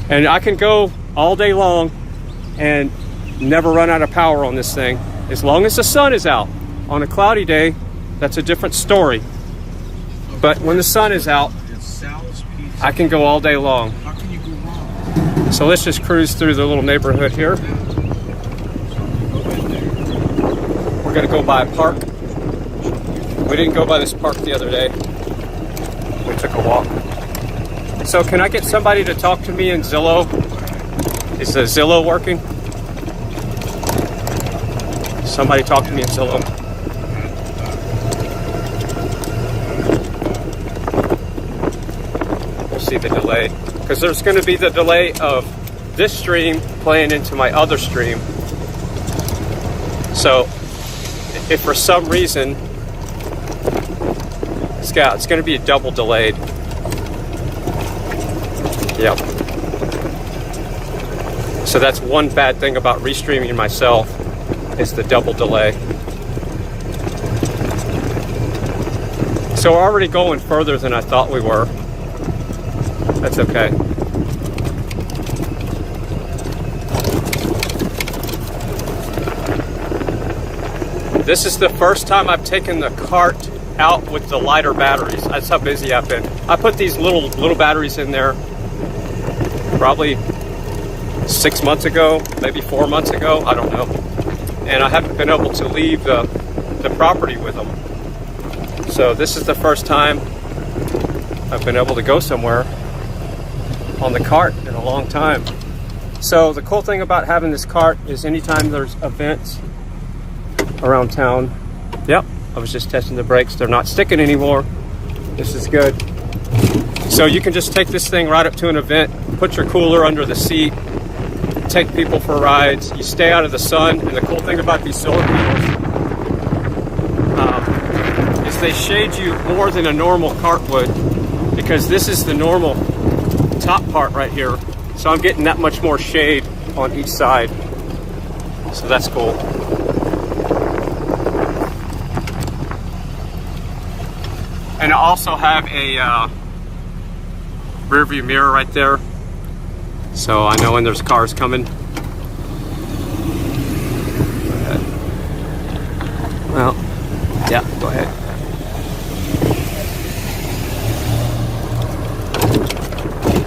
And I can go all day long and never run out of power on this thing, as long as the sun is out. On a cloudy day, that's a different story. But when the sun is out, I can go all day long. How can you go wrong? So let's just cruise through the little neighborhood here. We're gonna go by a park. We didn't go by this park the other day. We took a walk. So can I get somebody to talk to me in Zillow? Is the Zillow working? Somebody talk to me in Zillow. We'll see the delay. Because there's going to be the delay of this stream playing into my other stream. So if for some reason it's going to be double delayed. Yep. So that's one bad thing about restreaming myself, is the double delay. So we're already going further than I thought we were. That's okay. This is the first time I've taken the cart out with the lighter batteries. That's how busy I've been. I put these little batteries in there probably 6 months ago, maybe 4 months ago, I don't know. And I haven't been able to leave the property with them. So this is the first time I've been able to go somewhere on the cart in a long time. So the cool thing about having this cart is anytime there's events around town, yep, I was just testing the brakes, they're not sticking anymore. This is good. So you can just take this thing right up to an event, put your cooler under the seat, take people for rides, you stay out of the sun. And the cool thing about these solar panels is they shade you more than a normal cart would, because this is the normal top part right here. So I'm getting that much more shade on each side. So that's cool. And I also have a rear view mirror right there, so I know when there's cars coming. Go ahead. Well, yeah, go ahead.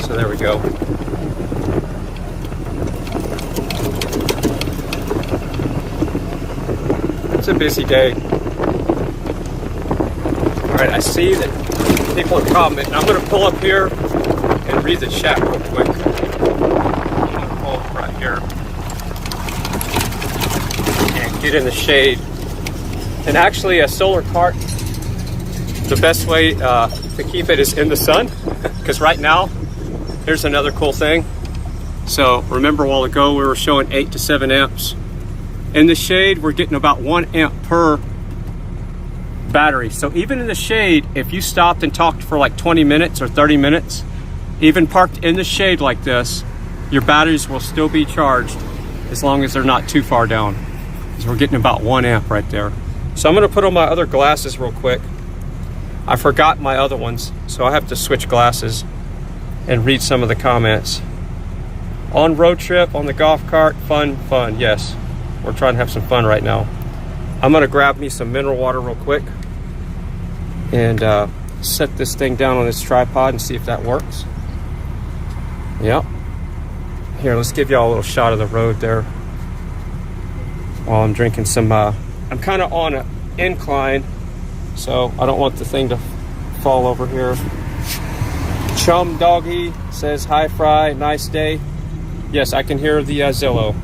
So there we go. It's a busy day. Alright, I see that people are commenting. I'm going to pull up here and read the chat real quick. I'm going to pull up right here and get in the shade. And actually, a solar cart, the best way to keep it is in the sun, because right now, here's another cool thing. So remember a while ago we were showing 8 to 7 amps. In the shade, we're getting about 1 amp per battery. So even in the shade, if you stopped and talked for like 20 minutes or 30 minutes, even parked in the shade like this, your batteries will still be charged as long as they're not too far down. So we're getting about 1 amp right there. So I'm going to put on my other glasses real quick. I forgot my other ones, so I have to switch glasses and read some of the comments. On road trip, on the golf cart, fun, yes. We're trying to have some fun right now. I'm going to grab me some mineral water real quick and set this thing down on this tripod and see if that works. Yep. Here, let's give y'all a little shot of the road there while I'm drinking some. I'm kind of on an incline, so I don't want the thing to fall over here. Chum Doggy says, hi Fry, nice day. Yes, I can hear the Zillow.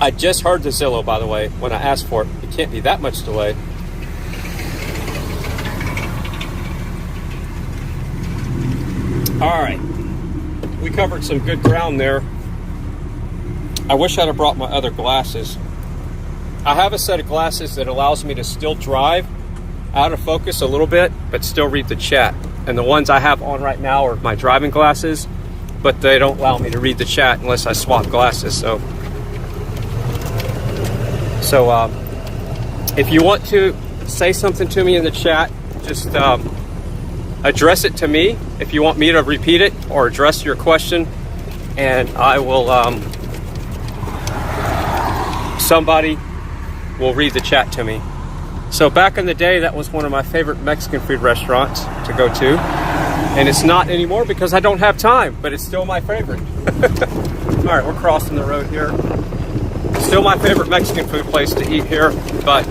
I just heard the Zillow, by the way, when I asked for it. It can't be that much delay. All right, we covered some good ground there. I wish I'd have brought my other glasses. I have a set of glasses that allows me to still drive out of focus a little bit, but still read the chat. And the ones I have on right now are my driving glasses, but they don't allow me to read the chat unless I swap glasses. So if you want to say something to me in the chat, just address it to me if you want me to repeat it or address your question, and I will somebody will read the chat to me. So back in the day, that was one of my favorite Mexican food restaurants to go to. And it's not anymore because I don't have time, but it's still my favorite. All right, we're crossing the road here. Still my favorite Mexican food place to eat here, but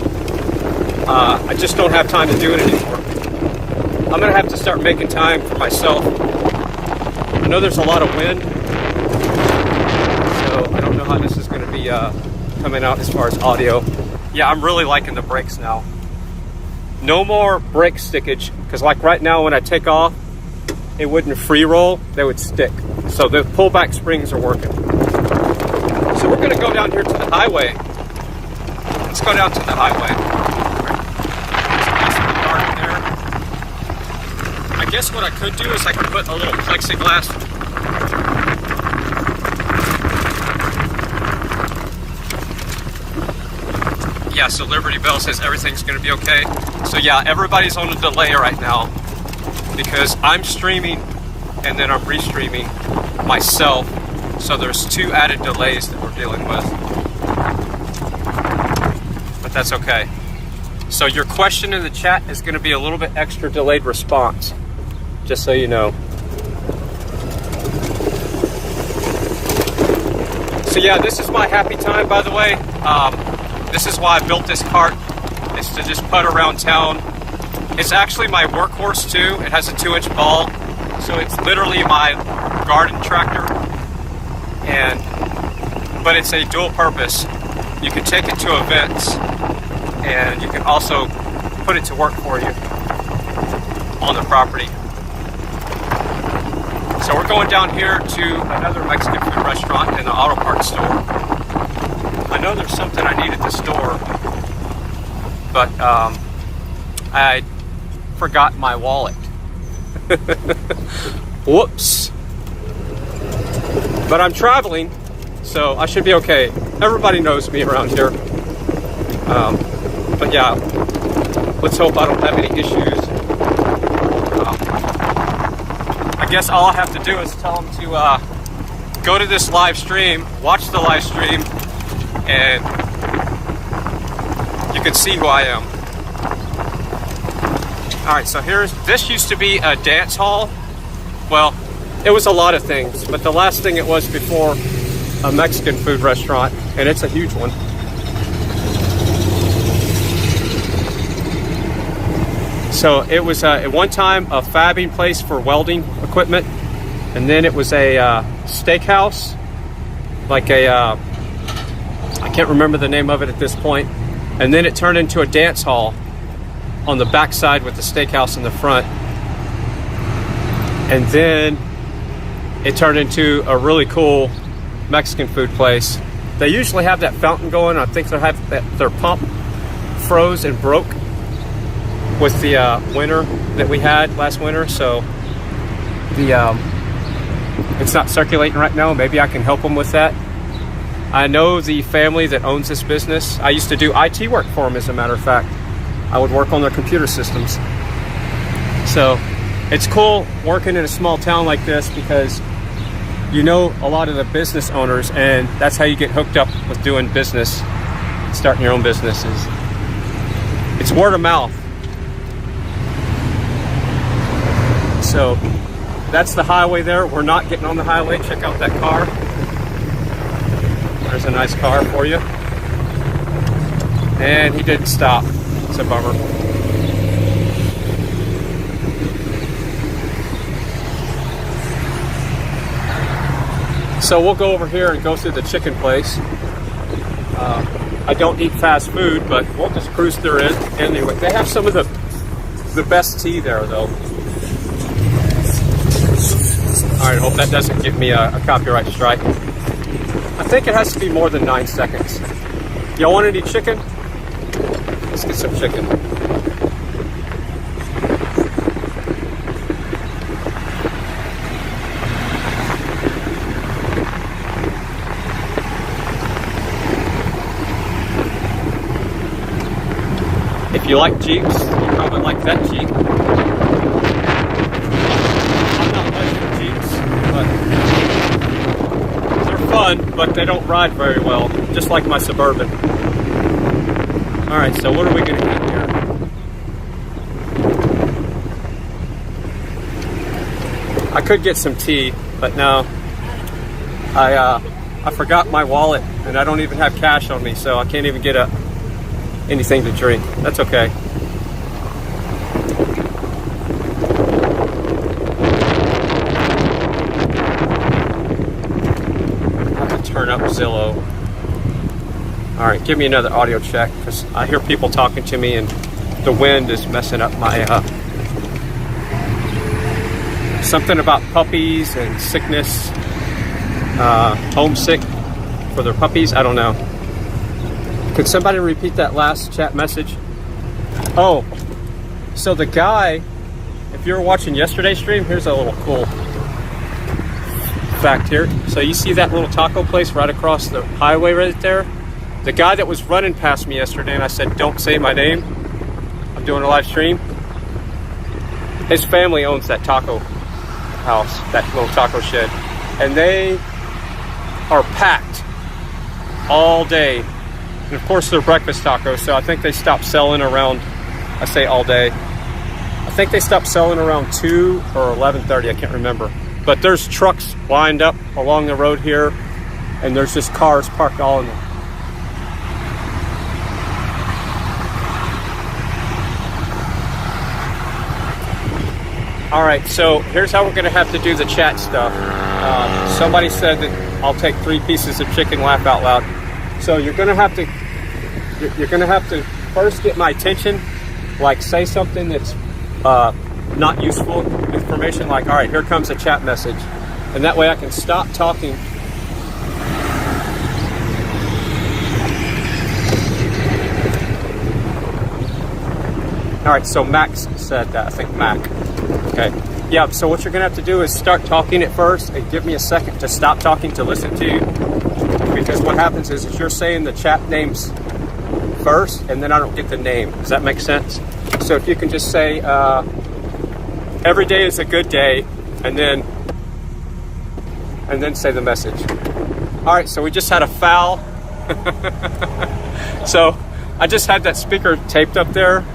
I just don't have time to do it anymore. I'm gonna have to start making time for myself. I know there's a lot of wind, so I don't know how this is gonna be coming out as far as audio. Yeah, I'm really liking the brakes now. No more brake stickage, because like right now when I take off, it wouldn't free roll, they would stick. So the pullback springs are working. So we're gonna go down here to the highway. Let's go down to the highway. I guess what I could do is I could put a little plexiglass. Yeah, so Liberty Bell says everything's gonna be okay. So yeah, everybody's on a delay right now because I'm streaming and then I'm restreaming myself. So there's 2 added delays that we're dealing with. But that's okay. So your question in the chat is gonna be a little bit extra delayed response, just so you know. So yeah, this is my happy time, by the way. This is why I built this cart, is to just putt around town. It's actually my workhorse too. It has a 2-inch ball, so it's literally my garden tractor. But it's a dual purpose. You can take it to events, and you can also put it to work for you on the property. So we're going down here to another Mexican food restaurant and an auto parts store. I know there's something I need at the store, but I forgot my wallet. Whoops. But I'm traveling, so I should be okay. Everybody knows me around here. But yeah, let's hope I don't have any issues. I guess all I have to do is tell them to go to this live stream, watch the live stream, and you can see who I am. Alright, so this used to be a dance hall. Well, it was a lot of things, but the last thing it was before a Mexican food restaurant, and it's a huge one. So it was at one time a fabbing place for welding equipment, and then it was a steakhouse, like a I can't remember the name of it at this point, and then it turned into a dance hall on the back side with the steakhouse in the front, and then it turned into a really cool Mexican food place. They usually have that fountain going. I think they have their pump froze and broke with the winter that we had last winter, so it's not circulating right now. Maybe I can help them with that. I know the family that owns this business. I used to do IT work for them, as a matter of fact. I would work on their computer systems. So it's cool working in a small town like this because you know a lot of the business owners, and that's how you get hooked up with doing business, starting your own businesses. It's word of mouth. So that's the highway there. We're not getting on the highway. Check out that car. There's a nice car for you. And he didn't stop. It's a bummer. So we'll go over here and go through the chicken place. I don't eat fast food, but we'll just cruise through it anyway. They have some of the best tea there, though. All right, hope that doesn't give me a copyright strike. I think it has to be more than 9 seconds. Y'all want any chicken? Let's get some chicken. If you like Jeeps, you probably like that Jeep. I'm not much for Jeeps, but they're fun. but they don't ride very well, just like my Suburban. All right, so what are we gonna eat here? I could get some tea, but no. I forgot my wallet, and I don't even have cash on me, so I can't even get anything to drink. That's okay. I have to turn up Zillow. All right, give me another audio check, because I hear people talking to me, and the wind is messing up my something about puppies and sickness, homesick for their puppies. I don't know. Could somebody repeat that last chat message? Oh, so the guy, if you were watching yesterday's stream, here's a little cool fact here. So you see that little taco place right across the highway right there? The guy that was running past me yesterday, and I said, don't say my name, I'm doing a live stream. His family owns that taco house, that little taco shed, and they are packed all day. And of course they're breakfast tacos, so I think they stopped selling around, I say all day, I think they stopped selling around 2 or 11:30, I can't remember. But there's trucks lined up along the road here, and there's just cars parked all in them. All right, so here's how we're gonna have to do the chat stuff. Somebody said that I'll take 3 pieces of chicken, laugh out loud. So you're gonna have to first get my attention, like say something that's not useful information, like, all right, here comes a chat message. And that way I can stop talking. All right, so Max said that, I think Mac. Okay, yeah, so what you're gonna have to do is start talking at first and give me a second to stop talking to listen to you. Because what happens is you're saying the chat names first, and then I don't get the name. Does that make sense? So if you can just say, every day is a good day, and then say the message. All right, so we just had a foul. So I just had that speaker taped up there.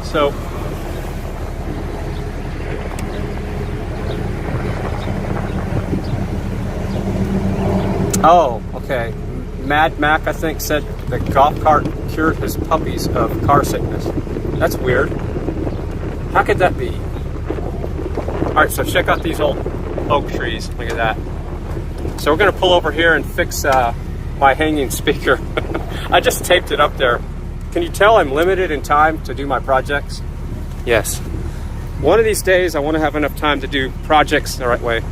So oh, okay. Mad Mac, I think, said the golf cart cured his puppies of car sickness. That's weird. How could that be? All right, so check out these old oak trees. Look at that. So we're gonna pull over here and fix my hanging speaker. I just taped it up there. Can you tell I'm limited in time to do my projects? Yes. One of these days, I want to have enough time to do projects the right way.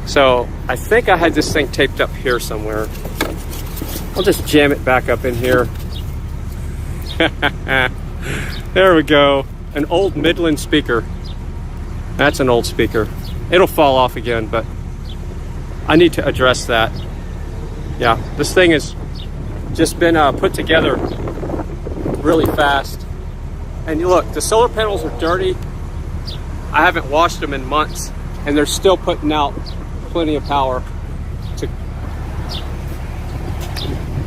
So I think I had this thing taped up here somewhere. I'll just jam it back up in here. There we go. An old Midland speaker. That's an old speaker. It'll fall off again, but I need to address that. Yeah, this thing has just been put together really fast. And you look, the solar panels are dirty. I haven't washed them in months, and they're still putting out plenty of power.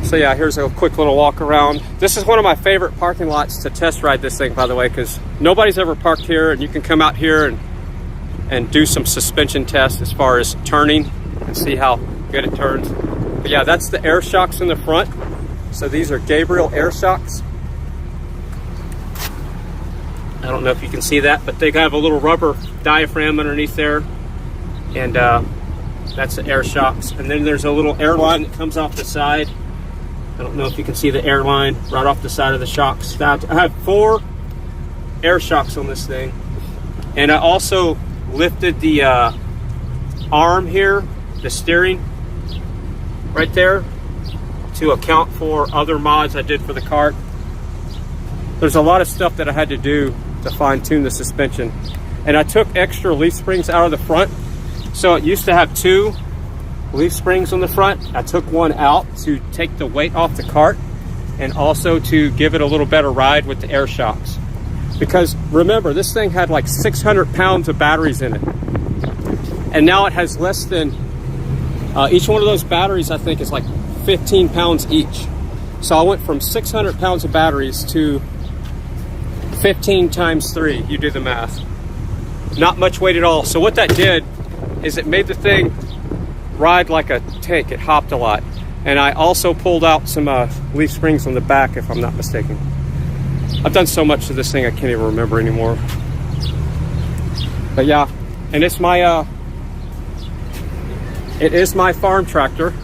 So yeah, here's a quick little walk around. This is one of my favorite parking lots to test ride this thing, by the way, because nobody's ever parked here, and you can come out here and do some suspension tests as far as turning and see how good it turns. But yeah, that's the air shocks in the front. So these are Gabriel air shocks. I don't know if you can see that, but they have a little rubber diaphragm underneath there. And that's the air shocks. And then there's a little air line that comes off the side. I don't know if you can see the air line right off the side of the shocks. Now, I have 4 air shocks on this thing. And I also lifted the arm here, the steering right there, to account for other mods I did for the cart. There's a lot of stuff that I had to do to fine tune the suspension. And I took extra leaf springs out of the front. So it used to have 2 leaf springs on the front. I took one out to take the weight off the cart and also to give it a little better ride with the air shocks. Because remember, this thing had like 600 pounds of batteries in it. And now it has less than Each one of those batteries, I think, is like 15 pounds each. So I went from 600 pounds of batteries to 15 times 3. You do the math. Not much weight at all. So what that did is it made the thing ride like a tank. It hopped a lot. And I also pulled out some leaf springs on the back, if I'm not mistaken. I've done so much to this thing I can't even remember anymore. But yeah, and it's my it is my farm tractor.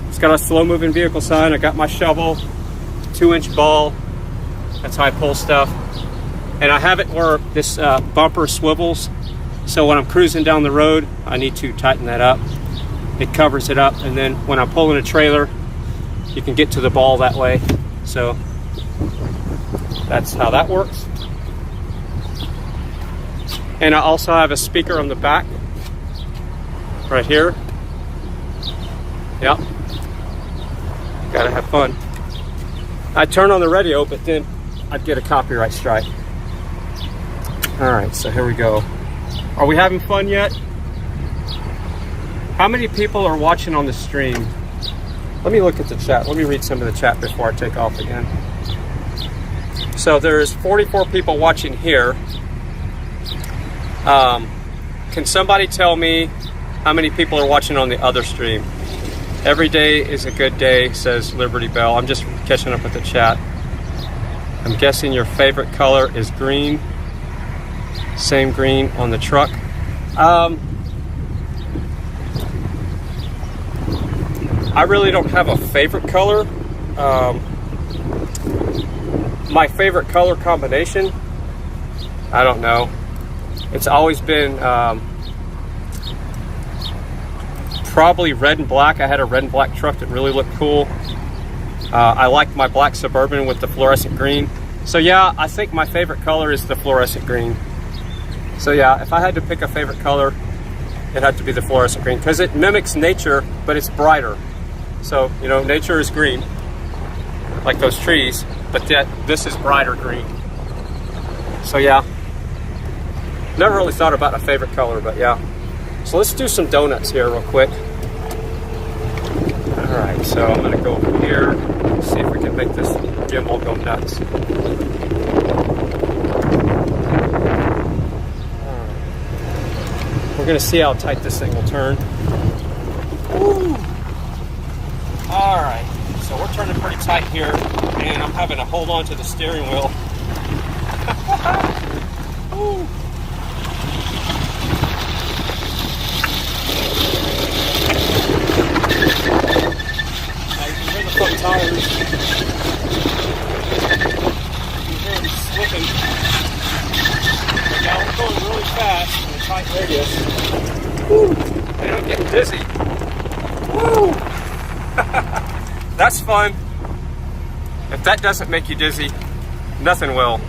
It's got a slow-moving vehicle sign. I got my shovel, 2-inch ball. That's how I pull stuff. And I have it where this bumper swivels. So when I'm cruising down the road, I need to tighten that up. It covers it up, and then when I'm pulling a trailer, you can get to the ball that way. So that's how that works. And I also have a speaker on the back, right here. Yep. Gotta have fun. I turn on the radio, but then I'd get a copyright strike. All right, so here we go. Are we having fun yet? How many people are watching on the stream? Let me look at the chat. Let me read some of the chat before I take off again. So there's 44 people watching here. Can somebody tell me how many people are watching on the other stream? Every day is a good day, says Liberty Bell. I'm just catching up with the chat. I'm guessing your favorite color is green. Same green on the truck. I really don't have a favorite color. My favorite color combination, I don't know. It's always been probably red and black. I had a red and black truck that really looked cool. I like my black Suburban with the fluorescent green. So yeah, I think my favorite color is the fluorescent green. So yeah, if I had to pick a favorite color, it had to be the fluorescent green because it mimics nature, but it's brighter. So, you know, nature is green, like those trees, but yet this is brighter green. So yeah, never really thought about a favorite color, but yeah. So let's do some donuts here real quick. All right, so I'm gonna go over here, see if we can make this gimbal go nuts. We're gonna see how tight this thing will turn. Woo. All right, so we're turning pretty tight here, and I'm having to hold on to the steering wheel. Woo. Now you can hear the front tires. You can hear them slipping. But now we're going really fast in a tight radius. Woo. And I'm getting dizzy. Woo. That's fun. If that doesn't make you dizzy, nothing will.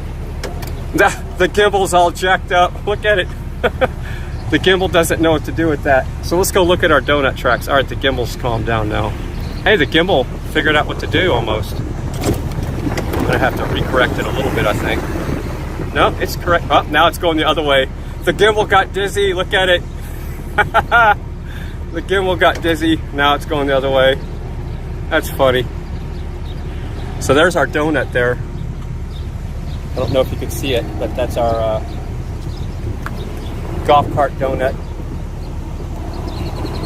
The gimbal's all jacked up. Look at it. The gimbal doesn't know what to do with that. So let's go look at our donut tracks. All right, the gimbal's calmed down now. Hey, the gimbal figured out what to do almost. I'm gonna have to recorrect it a little bit, I think. No, it's correct. Oh, now it's going the other way. The gimbal got dizzy. Look at it. The gimbal got dizzy. Now it's going the other way. That's funny. So there's our donut there. I don't know if you can see it, but that's our golf cart donut.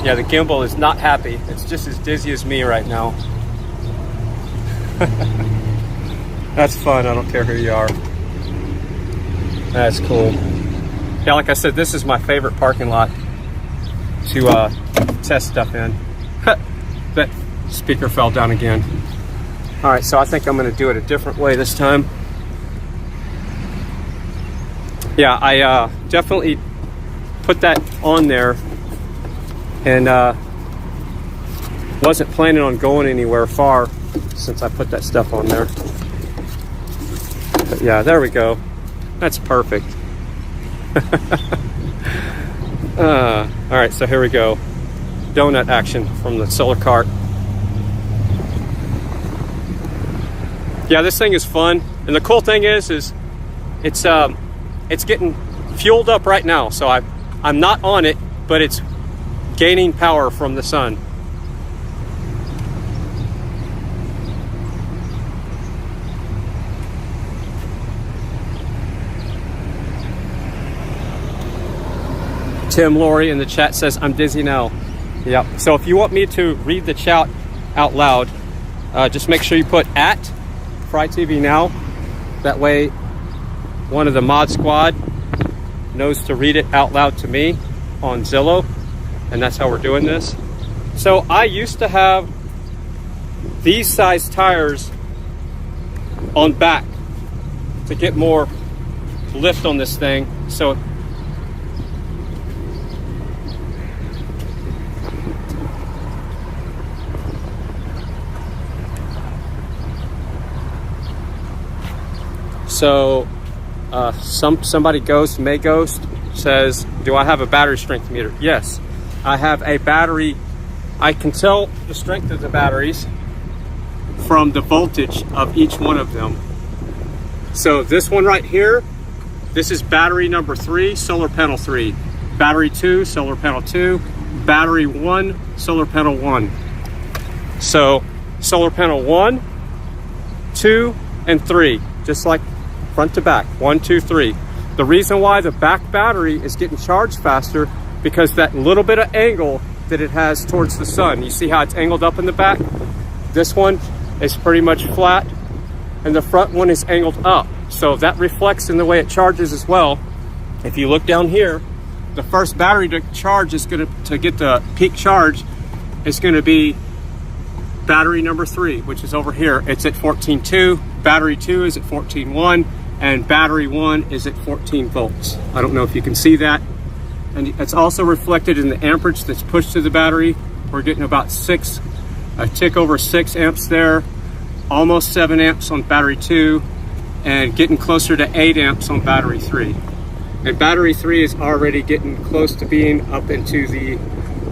Yeah, the gimbal is not happy. It's just as dizzy as me right now. That's fun. I don't care who you are. That's cool. Yeah, like I said, this is my favorite parking lot to test stuff in. That speaker fell down again. All right, so I think I'm going to do it a different way this time. Yeah, I definitely put that on there and wasn't planning on going anywhere far since I put that stuff on there. But yeah, there we go. That's perfect. All right, so here we go. Donut action from the solar cart. Yeah, this thing is fun, and the cool thing is it's getting fueled up right now. So I'm not on it, but it's gaining power from the sun. Tim Laurie in the chat says, I'm dizzy now. Yep. So if you want me to read the chat out loud, just make sure you put at FryTVNow. That way one of the mod squad knows to read it out loud to me on Zillow. And that's how we're doing this. So I used to have these size tires on back to get more lift on this thing. So somebody May Ghost says, do I have a battery strength meter? Yes, I have a battery. I can tell the strength of the batteries from the voltage of each one of them. So this one right here, this is battery number 3, solar panel 3. Battery 2, solar panel 2. Battery 1, solar panel 1. So solar panel 1, 2, and 3, just like front to back, 1, 2, 3. The reason why the back battery is getting charged faster, because that little bit of angle that it has towards the sun. You see how it's angled up in the back? This one is pretty much flat, and the front one is angled up. So that reflects in the way it charges as well. If you look down here, the first battery to charge is to get the peak charge is gonna be battery number 3, which is over here. It's at 14.2, battery 2 is at 14.1, and battery 1 is at 14 volts. I don't know if you can see that. And it's also reflected in the amperage that's pushed to the battery. We're getting about a tick over 6 amps there, almost 7 amps on battery 2, and getting closer to 8 amps on battery 3. And battery 3 is already getting close to being up into the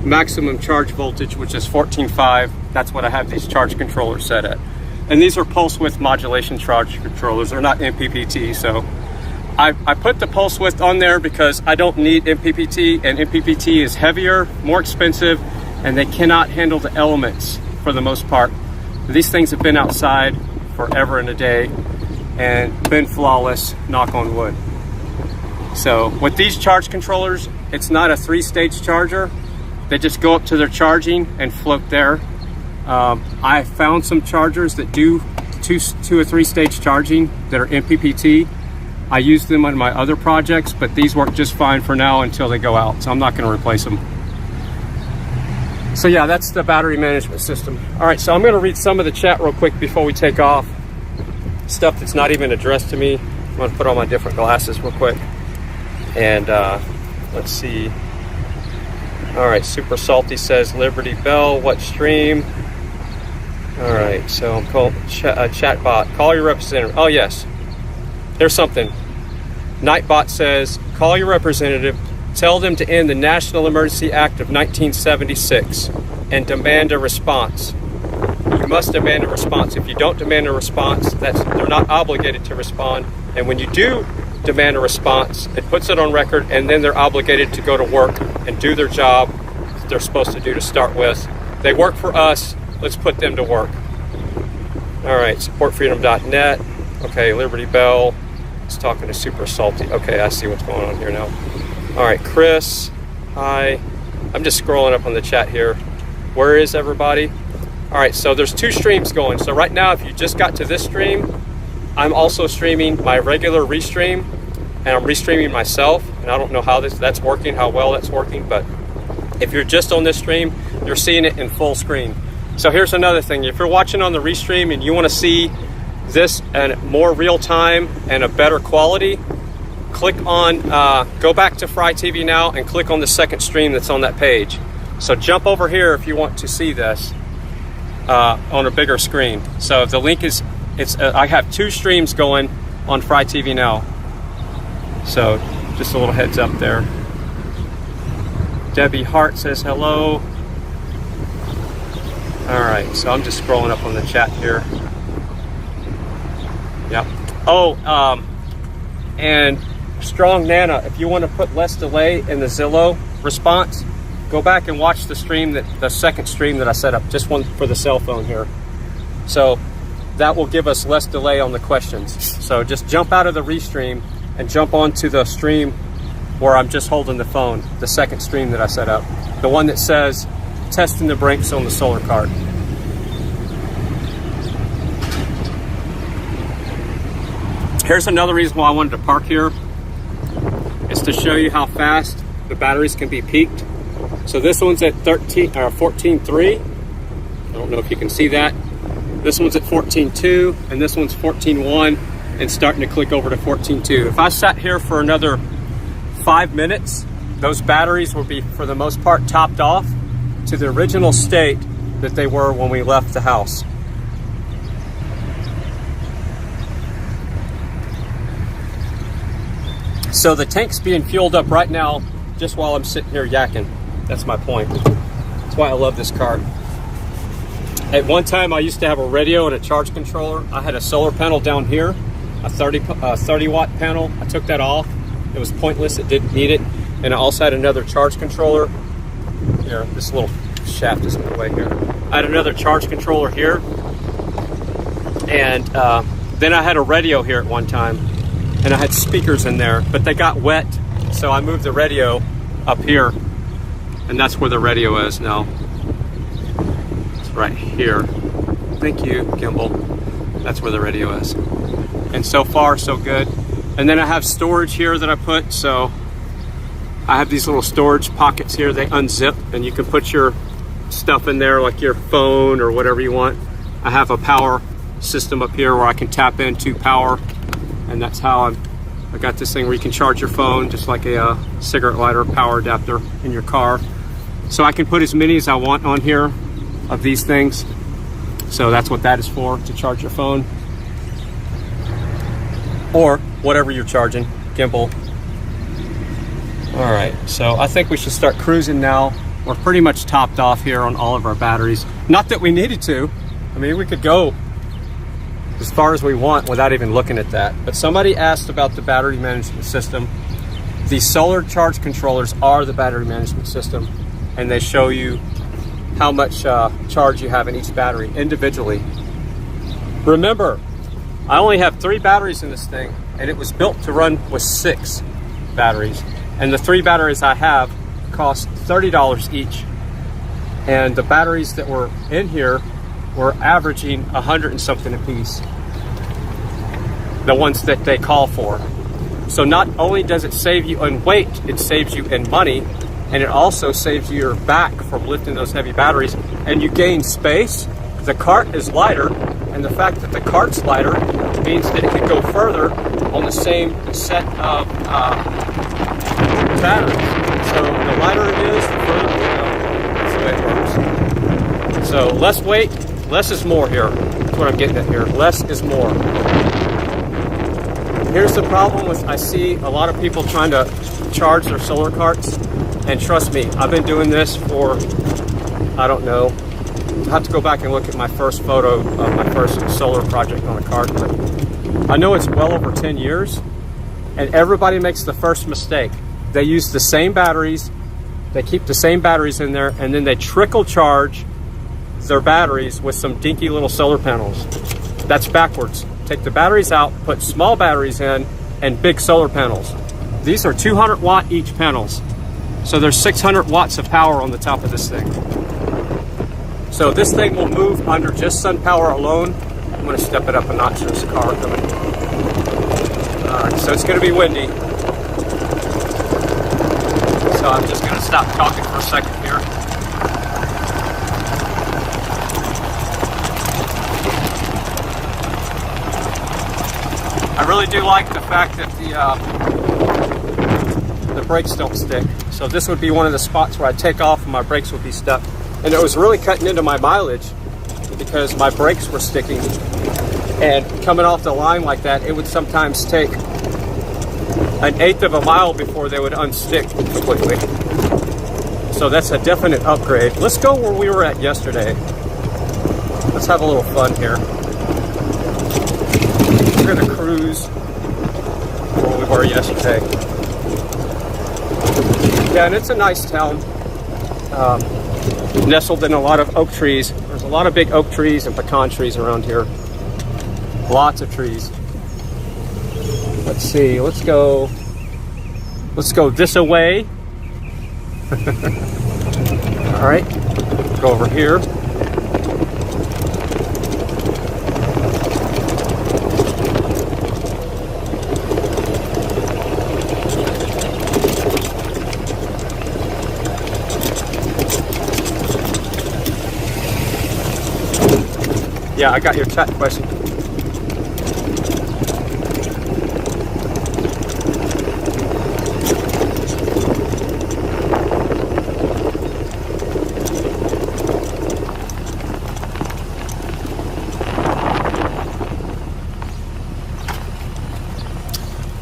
maximum charge voltage, which is 14.5. That's what I have these charge controllers set at. And these are pulse width modulation charge controllers. They're not MPPT, so I put the pulse width on there because I don't need MPPT, and MPPT is heavier, more expensive, and they cannot handle the elements for the most part. These things have been outside forever and a day and been flawless, knock on wood. So with these charge controllers, it's not a 3-stage charger. They just go up to their charging and float there. I found some chargers that do 2 or 3-stage charging that are MPPT. I use them on my other projects, but these work just fine for now until they go out, so I'm not going to replace them. So yeah, that's the battery management system. All right, so I'm going to read some of the chat real quick before we take off. Stuff that's not even addressed to me. I'm going to put on my different glasses real quick. And let's see. All right, Super Salty says, Liberty Bell, what stream? All right, so I'm called chat bot. Call your representative. Oh yes, there's something. Nightbot says, call your representative, tell them to end the National Emergency Act of 1976 and demand a response. You must demand a response. If you don't demand a response, they're not obligated to respond. And when you do demand a response, it puts it on record, and then they're obligated to go to work and do their job that they're supposed to do to start with. They work for us. Let's put them to work. All right, supportfreedom.net. Okay, Liberty Bell is talking to Super Salty. Okay, I see what's going on here now. All right, Chris, hi. I'm just scrolling up on the chat here. Where is everybody? All right, so there's 2 streams going. So right now, if you just got to this stream, I'm also streaming my regular restream, and I'm restreaming myself. And I don't know how that's working, how well that's working, but if you're just on this stream, you're seeing it in full screen. So here's another thing. If you're watching on the restream and you want to see this in more real time and a better quality, click on, go back to FryTVNow and click on the second stream that's on that page. So jump over here if you want to see this on a bigger screen. So the link is, I have 2 streams going on FryTVNow. So just a little heads up there. Debbie Hart says hello. All right, so I'm just scrolling up on the chat here. Yep. Oh, and Strong Nana, if you want to put less delay in the Zillow response, go back and watch the stream, the second stream that I set up, just one for the cell phone here. So that will give us less delay on the questions. So just jump out of the restream and jump onto the stream where I'm just holding the phone, the second stream that I set up, the one that says testing the brakes on the solar cart. Here's another reason why I wanted to park here, is to show you how fast the batteries can be peaked. So this one's at 14.3. I don't know if you can see that. This one's at 14.2, and this one's 14.1, and starting to click over to 14.2. If I sat here for another 5 minutes, those batteries will be, for the most part, topped off to the original state that they were when we left the house. So the tank's being fueled up right now just while I'm sitting here yakking. That's my point. That's why I love this car. At one time, I used to have a radio and a charge controller. I had a solar panel down here, a 30 watt panel. I took that off. It was pointless. It didn't need it. And I also had another charge controller. Here, this little shaft is in the way here. I had another charge controller here. And then I had a radio here at one time. And I had speakers in there, but they got wet. So I moved the radio up here. And that's where the radio is now. It's right here. Thank you, gimbal. That's where the radio is. And so far, so good. And then I have storage here that I put. So I have these little storage pockets here. They unzip and you can put your stuff in there, like your phone or whatever you want. I have a power system up here where I can tap into power. And that's how I got this thing where you can charge your phone, just like a cigarette lighter power adapter in your car. So I can put as many as I want on here of these things. So that's what that is for, to charge your phone. Or whatever you're charging, gimbal. All right, so I think we should start cruising now. We're pretty much topped off here on all of our batteries. Not that we needed to. I mean, we could go as far as we want without even looking at that. But somebody asked about the battery management system. The solar charge controllers are the battery management system, and they show you how much charge you have in each battery individually. Remember, I only have 3 batteries in this thing, and it was built to run with 6 batteries. And the 3 batteries I have cost $30 each. And the batteries that were in here were averaging 100 and something a piece, the ones that they call for. So not only does it save you in weight, it saves you in money, and it also saves you your back from lifting those heavy batteries, and you gain space. The cart is lighter, and the fact that the cart's lighter means that it can go further on the same set of batteries. So the lighter it is, the further it will go. That's the way it works. So less weight, less is more here. That's what I'm getting at here. Less is more. Here's the problem with, I see a lot of people trying to charge their solar carts. And trust me, I've been doing this for, I don't know, I have to go back and look at my first photo of my first solar project on a cart. But I know it's well over 10 years, and everybody makes the first mistake. They use the same batteries, they keep the same batteries in there, and then they trickle charge their batteries with some dinky little solar panels. That's backwards. Take the batteries out, put small batteries in, and big solar panels. These are 200 watt each panels. So there's 600 watts of power on the top of this thing. So this thing will move under just sun power alone. I'm gonna step it up a notch. There's a car coming. All right, so it's gonna be windy. So I'm just gonna stop talking for a second here. I really do like the fact that the brakes don't stick. So this would be one of the spots where I'd take off and my brakes would be stuck. And it was really cutting into my mileage because my brakes were sticking. And coming off the line like that, it would sometimes take 1/8 of a mile before they would unstick completely. So that's a definite upgrade. Let's go where we were at yesterday. Let's have a little fun here. We're gonna cruise where we were yesterday. Yeah, and it's a nice town. nestled in a lot of oak trees. There's a lot of big oak trees and pecan trees around here. Lots of trees. Let's see, let's go this way. All right, go over here. Yeah, I got your chat question.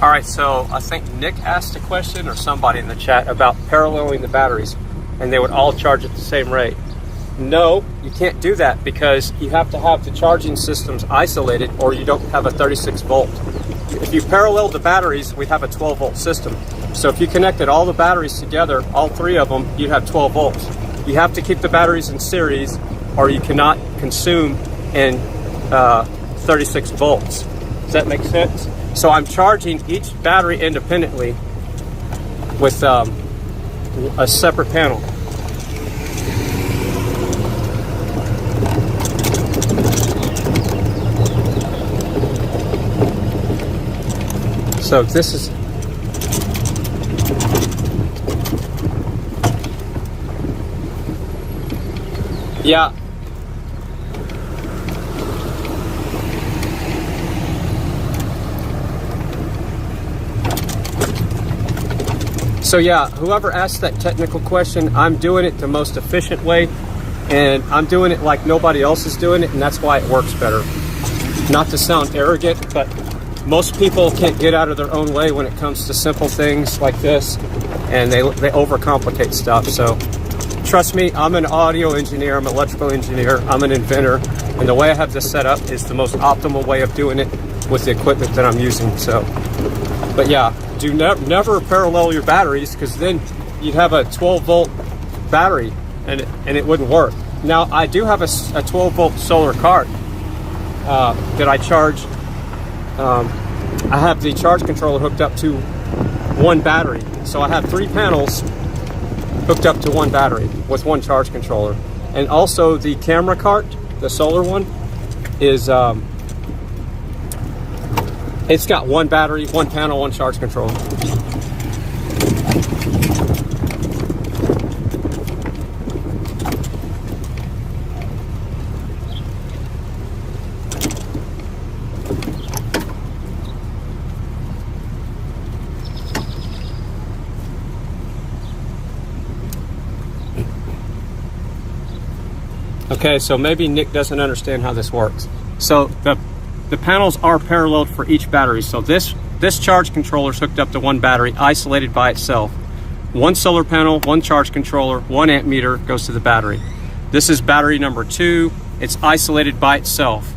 All right, so I think Nick asked a question, or somebody in the chat, about paralleling the batteries, and they would all charge at the same rate. No, you can't do that because you have to have the charging systems isolated, or you don't have a 36 volt. If you parallel the batteries, we have a 12 volt system. So if you connected all the batteries together, all three of them, you'd have 12 volts. You have to keep the batteries in series, or you cannot consume in 36 volts. Does that make sense? So I'm charging each battery independently with a separate panel. So this is, yeah. So yeah, whoever asked that technical question, I'm doing it the most efficient way, and I'm doing it like nobody else is doing it, and that's why it works better. Not to sound arrogant, but most people can't get out of their own way when it comes to simple things like this, and they overcomplicate stuff. So trust me, I'm an audio engineer, I'm an electrical engineer, I'm an inventor, and the way I have this set up is the most optimal way of doing it with the equipment that I'm using. So, but yeah, do never parallel your batteries, because then you'd have a 12 volt battery and it wouldn't work. Now I do have a 12 volt solar cart that I charge. I have the charge controller hooked up to one battery. So I have 3 panels hooked up to one battery with one charge controller. And also the camera cart, the solar one, is it's got one battery, one panel, one charge controller. Okay, so maybe Nick doesn't understand how this works. So the panels are paralleled for each battery. So this charge controller is hooked up to one battery, isolated by itself. One solar panel, one charge controller, 1 amp meter goes to the battery. This is battery number 2. It's isolated by itself.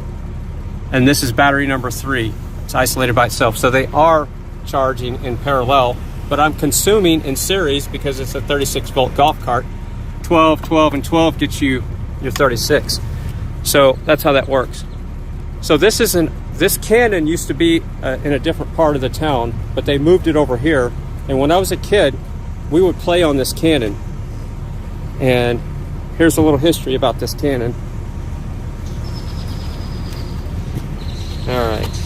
And this is battery number 3. It's isolated by itself. So they are charging in parallel, but I'm consuming in series because it's a 36 volt golf cart. 12, 12, and 12 gets you your 36. So that's how that works. So this cannon used to be in a different part of the town, but they moved it over here. And when I was a kid, we would play on this cannon. And here's a little history about this cannon. All right.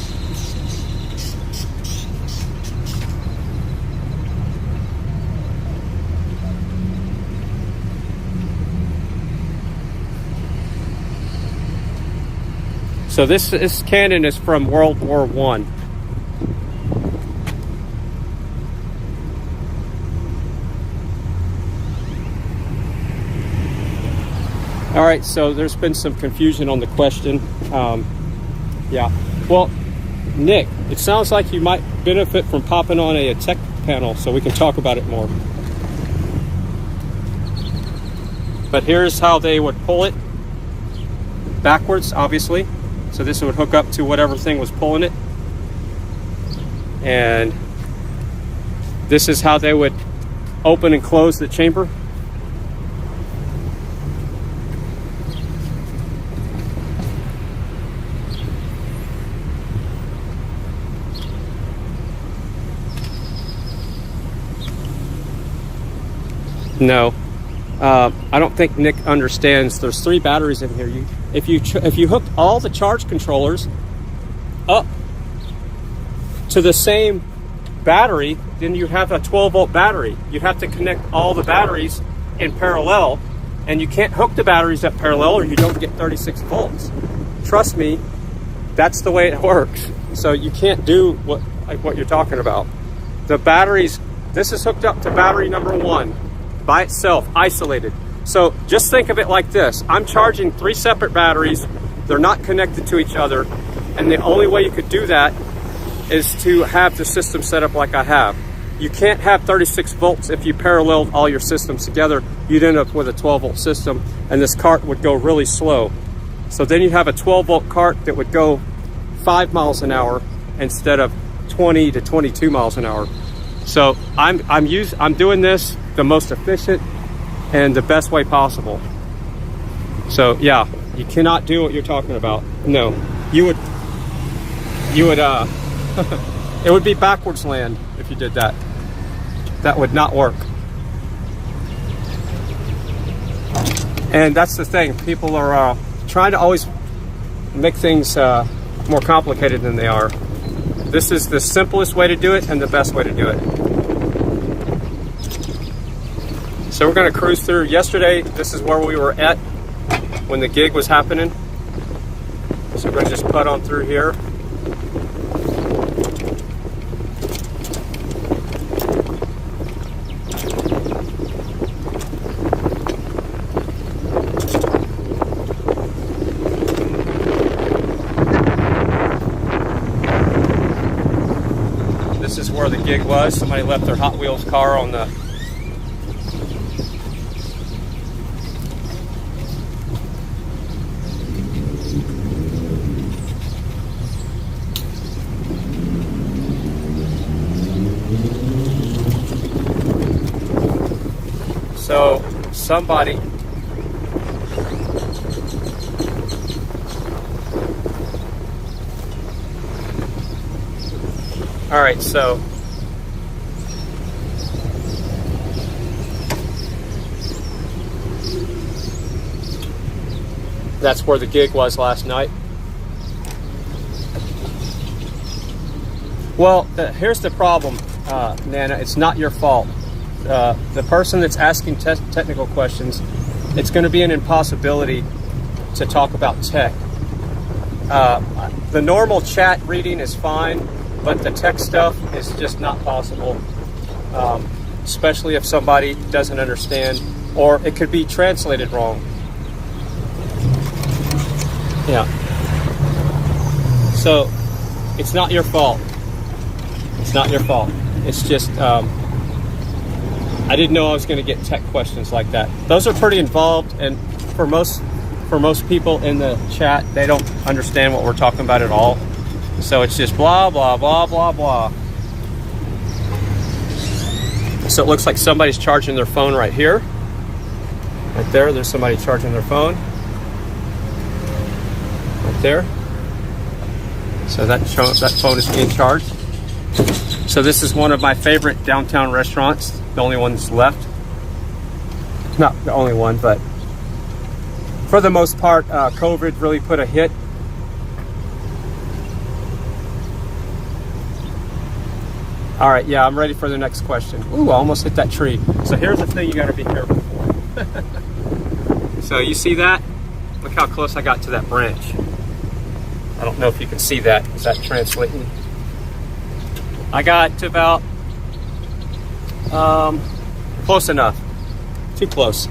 So this cannon is from World War I. All right, so there's been some confusion on the question. Yeah, well, Nick, it sounds like you might benefit from popping on a tech panel so we can talk about it more. But here's how they would pull it backwards, obviously. So this would hook up to whatever thing was pulling it. And this is how they would open and close the chamber. No. I don't think Nick understands. There's 3 batteries in here. If you hooked all the charge controllers up to the same battery, then you have a 12-volt battery. You'd have to connect all the batteries in parallel, and you can't hook the batteries up parallel or you don't get 36 volts. Trust me, that's the way it works. So you can't do what you're talking about. The batteries, this is hooked up to battery number 1 by itself, isolated. So just think of it like this. I'm charging 3 separate batteries. They're not connected to each other. And the only way you could do that is to have the system set up like I have. You can't have 36 volts if you paralleled all your systems together. You'd end up with a 12-volt system, and this cart would go really slow. So then you have a 12-volt cart that would go 5 miles an hour instead of 20 to 22 miles an hour. So I'm doing this the most efficient and the best way possible. So yeah, you cannot do what you're talking about. No, you would it would be backwards land if you did that. That would not work. And that's the thing. People are trying to always make things more complicated than they are. This is the simplest way to do it and the best way to do it. So we're going to cruise through. Yesterday, this is where we were at when the gig was happening. So we're going to just put on through here. This is where the gig was. Somebody left their Hot Wheels car on the somebody all right, so that's where the gig was last night. Well, here's the problem, Nana. It's not your fault. The person that's asking technical questions, it's going to be an impossibility to talk about tech. The normal chat reading is fine, but the tech stuff is just not possible, especially if somebody doesn't understand, or it could be translated wrong. Yeah. So, it's not your fault. It's not your fault. It's just, I didn't know I was going to get tech questions like that. Those are pretty involved, and for most people in the chat, they don't understand what we're talking about at all. So it's just blah, blah, blah, blah, blah. So it looks like somebody's charging their phone right here. Right there, there's somebody charging their phone. Right there. So that phone is being charged. So this is one of my favorite downtown restaurants. The only one that's left. Not the only one, but for the most part, COVID really put a hit. All right, yeah, I'm ready for the next question. Ooh, I almost hit that tree. So here's the thing you got to be careful for. So you see that? Look how close I got to that branch. I don't know if you can see that. Is that translating? I got to about close enough. Too close.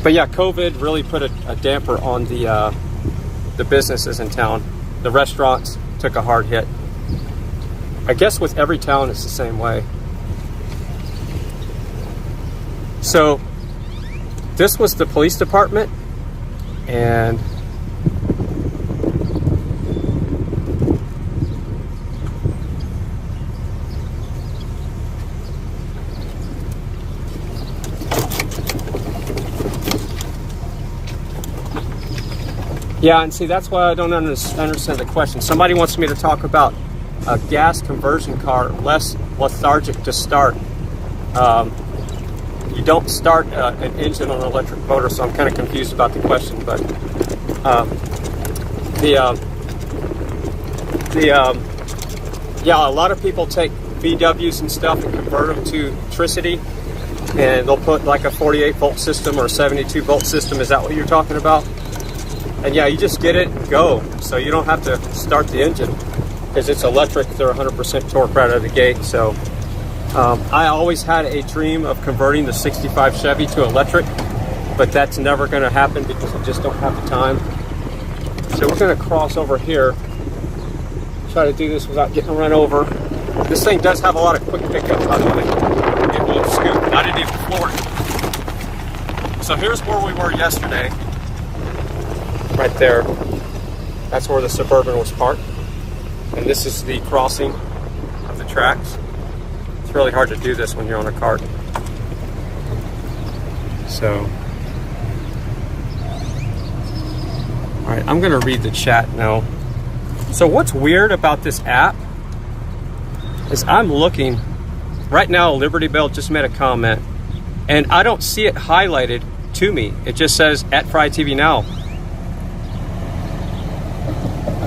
But yeah, COVID really put a damper on the businesses in town. The restaurants took a hard hit. I guess with every town it's the same way. So this was the police department, and yeah, and see, that's why I don't understand the question. Somebody wants me to talk about a gas conversion car, less lethargic to start. you don't start an engine on an electric motor, so I'm kind of confused about the question. But yeah, a lot of people take VWs and stuff and convert them to electricity, and they'll put like a 48 volt system or a 72 volt system. Is that what you're talking about? And yeah, you just get it and go, so you don't have to start the engine because it's electric. They're 100% torque right out of the gate. So I always had a dream of converting the 65 Chevy to electric, but that's never going to happen because I just don't have the time. So we're going to cross over here, try to do this without getting run over. This thing does have a lot of quick pickup, by the way. It will scoop. I didn't even floor it. So here's where we were yesterday. Right there. That's where the Suburban was parked. And this is the crossing of the tracks. It's really hard to do this when you're on a cart. So, alright, I'm gonna read the chat now. So what's weird about this app is I'm looking right now. Liberty Bell just made a comment and I don't see it highlighted to me. It just says at FryTVNow.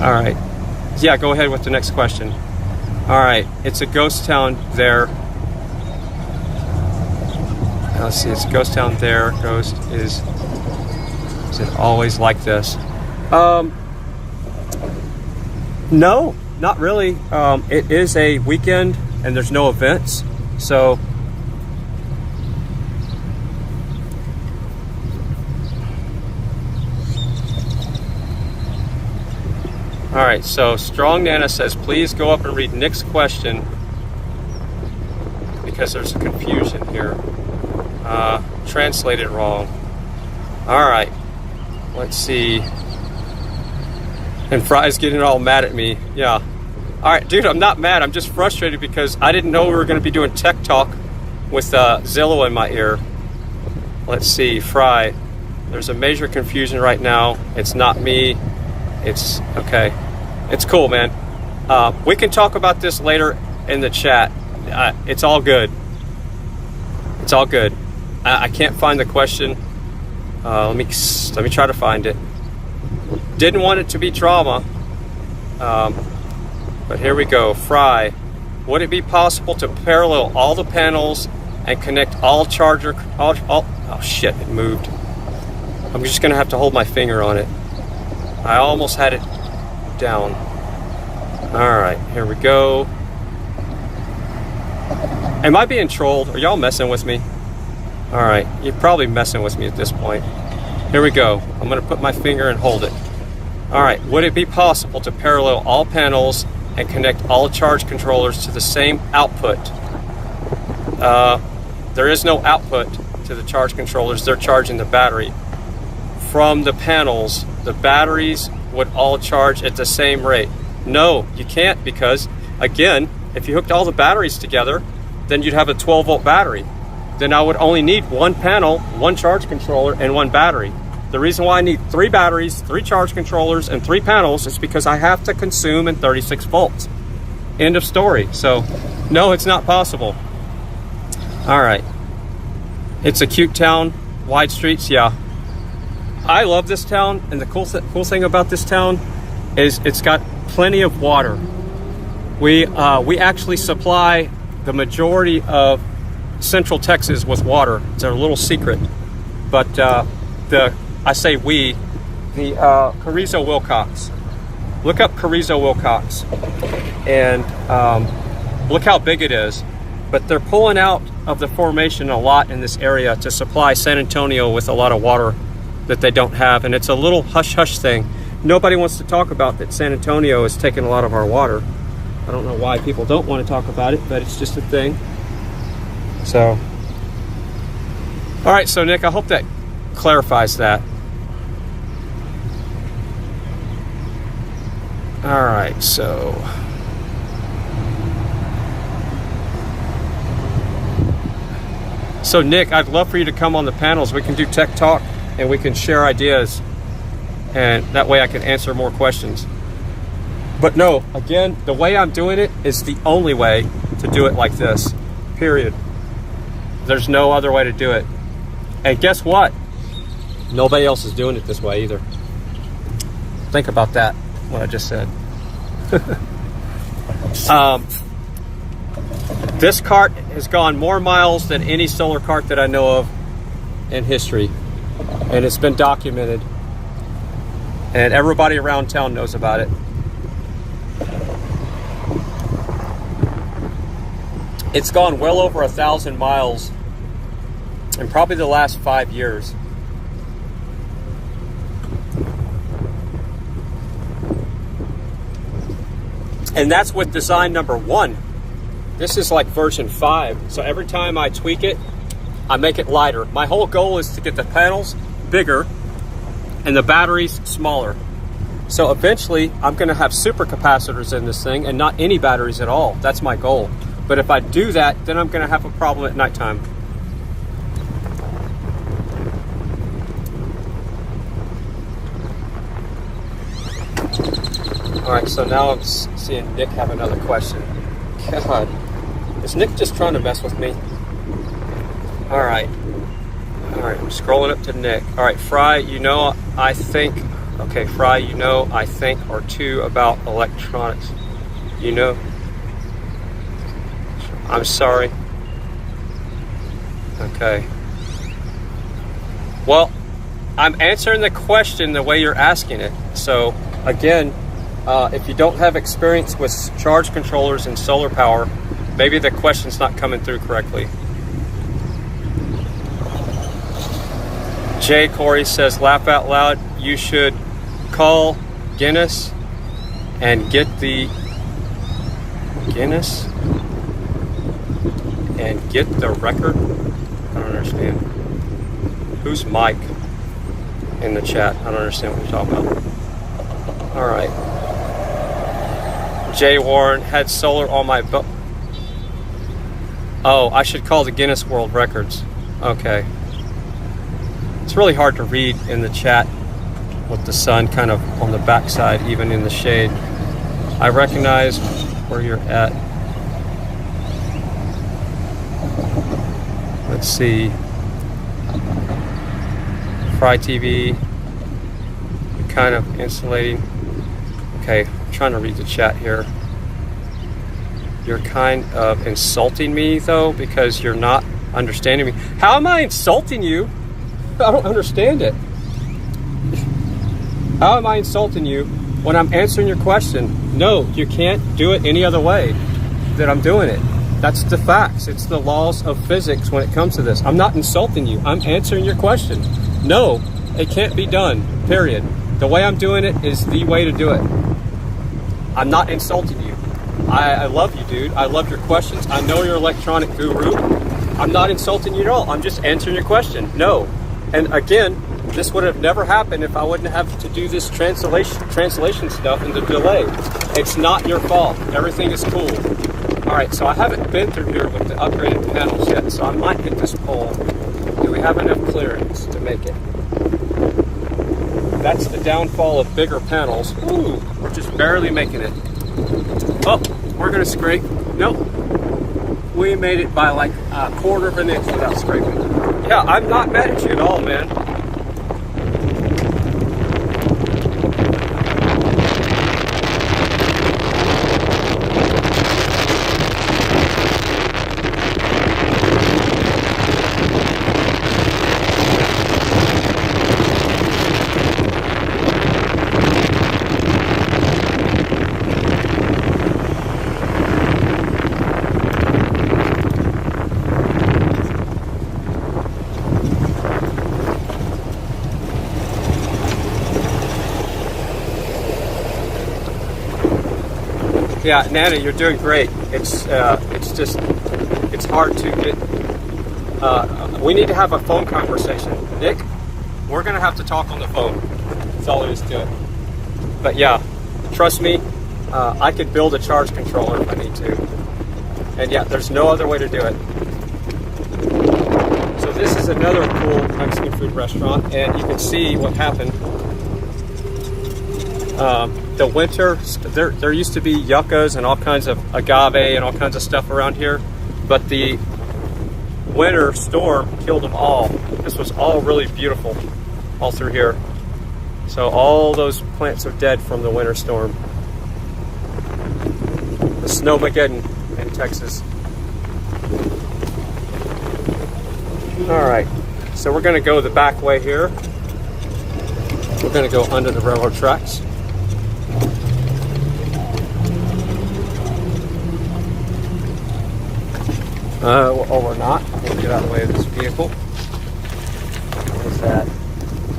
All right, yeah, go ahead with the next question. All right, it's a ghost town there. Let's see, it's a ghost town there. Ghost is it always like this? No, not really. It is a weekend and there's no events, so all right. So Strong Nana says, please go up and read Nick's question because there's a confusion here. Translated wrong. All right, let's see. And Fry's getting all mad at me. Yeah. All right, dude, I'm not mad. I'm just frustrated because I didn't know we were going to be doing tech talk with Zillow in my ear. Let's see, Fry. There's a major confusion right now. It's not me. It's okay. It's cool, man. We can talk about this later in the chat. It's all good. It's all good. I can't find the question. Let me try to find it. Didn't want it to be drama. But here we go. Fry, would it be possible to parallel all the panels and connect all charger, oh shit, it moved. I'm just gonna have to hold my finger on it. I almost had it down. All right, here we go. Am I being trolled? Are y'all messing with me? All right, you're probably messing with me at this point. Here we go. I'm gonna put my finger and hold it. All right, would it be possible to parallel all panels and connect all charge controllers to the same output? There is no output to the charge controllers. They're charging the battery. From the panels, the batteries would all charge at the same rate. No, you can't, because again, if you hooked all the batteries together, then you'd have a 12 volt battery. Then I would only need one panel, one charge controller, and one battery. The reason why I need 3 batteries, 3 charge controllers, and 3 panels is because I have to consume in 36 volts. End of story. So, no, it's not possible. All right. It's a cute town, wide streets, yeah. I love this town, and the cool thing about this town is it's got plenty of water. We actually supply the majority of Central Texas with water. It's a little secret, but I say we, the Carrizo Wilcox. Look up Carrizo Wilcox, and look how big it is. But they're pulling out of the formation a lot in this area to supply San Antonio with a lot of water that they don't have, and it's a little hush-hush thing. Nobody wants to talk about that San Antonio is taking a lot of our water. I don't know why people don't want to talk about it, but it's just a thing. So, all right, so Nick, I hope that clarifies that. All right, so Nick, I'd love for you to come on the panels. We can do tech talk and we can share ideas, and that way I can answer more questions. But no, again, the way I'm doing it is the only way to do it like this, period. There's no other way to do it. And guess what? Nobody else is doing it this way either. Think about that, what I just said. This cart has gone more miles than any solar cart that I know of in history. And it's been documented. And everybody around town knows about it. It's gone well over 1,000 miles in probably the last 5 years. And that's with design number 1. This is like version 5. So every time I tweak it, I make it lighter. My whole goal is to get the panels bigger and the batteries smaller. So eventually I'm going to have supercapacitors in this thing and not any batteries at all. That's my goal. But if I do that, then I'm going to have a problem at nighttime. All right, so now I'm seeing Nick have another question. God, is Nick just trying to mess with me? All right, I'm scrolling up to Nick. All right, Fry, you know, I think, okay, Fry, you know, I think, or 2 about electronics. You know, I'm sorry. Okay. Well, I'm answering the question the way you're asking it. So, again, if you don't have experience with charge controllers and solar power, maybe the question's not coming through correctly. Jay Corey says, laugh out loud, you should call Guinness and get the Guinness and get the record. I don't understand. Who's Mike in the chat? I don't understand what you're talking about. All right. Jay Warren had solar on my boat. Oh, I should call the Guinness World Records. Okay. It's really hard to read in the chat with the sun kind of on the backside, even in the shade. I recognize where you're at. Let's see. Fry TV. Kind of insulating. Okay, I'm trying to read the chat here. You're kind of insulting me, though, because you're not understanding me. How am I insulting you? I don't understand it. How am I insulting you when I'm answering your question? No, you can't do it any other way that I'm doing it. That's the facts. It's the laws of physics when it comes to this. I'm not insulting you. I'm answering your question. No, it can't be done, period. The way I'm doing it is the way to do it. I'm not insulting you. I love you, dude. I love your questions. I know you're an electronic guru. I'm not insulting you at all. I'm just answering your question. No. And again, this would have never happened if I wouldn't have to do this translation stuff and the delay. It's not your fault. Everything is cool. All right, so I haven't been through here with the upgraded panels yet, so I might hit this pole. Do we have enough clearance to make it? That's the downfall of bigger panels. Ooh, we're just barely making it. Oh, we're gonna scrape. Nope. We made it by like a quarter of an inch without scraping. Yeah, I'm not mad at you at all, man. Yeah, Nana, you're doing great. It's hard to get. We need to have a phone conversation. Nick, we're gonna have to talk on the phone. That's all there is to it. But yeah, trust me, I could build a charge controller if I need to. And yeah, there's no other way to do it. So this is another cool Mexican food restaurant, and you can see what happened. The winter, there used to be yuccas and all kinds of agave and all kinds of stuff around here, but the winter storm killed them all. This was all really beautiful all through here. So all those plants are dead from the winter storm. The Snowmageddon in Texas. Alright, so we're going to go the back way here. We're going to go under the railroad tracks. Or we're not. We'll get out of the way of this vehicle. What is that?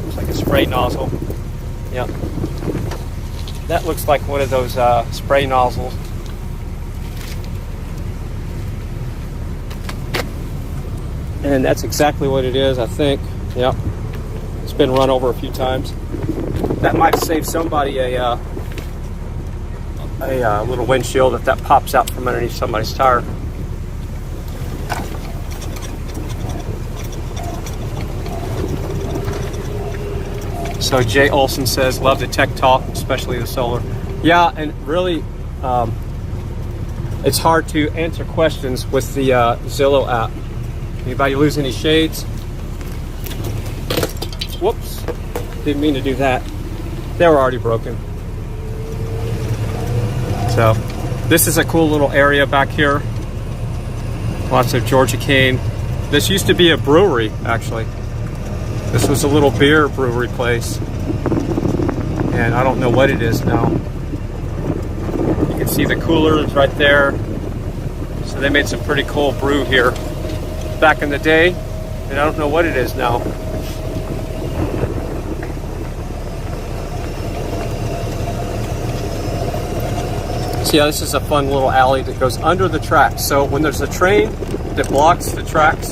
Looks like a spray nozzle. Yep. That looks like one of those spray nozzles. And that's exactly what it is, I think. Yep. It's been run over a few times. That might save somebody a little windshield if that pops out from underneath somebody's tire. So Jay Olson says, love the tech talk, especially the solar. Yeah, and really, it's hard to answer questions with the Zillow app. Anybody lose any shades? Whoops, didn't mean to do that. They were already broken. So, this is a cool little area back here. Lots of Georgia cane. This used to be a brewery, actually. This was a little beer brewery place. And I don't know what it is now. You can see the coolers right there. So they made some pretty cool brew here back in the day. And I don't know what it is now. So yeah, this is a fun little alley that goes under the tracks. So when there's a train that blocks the tracks,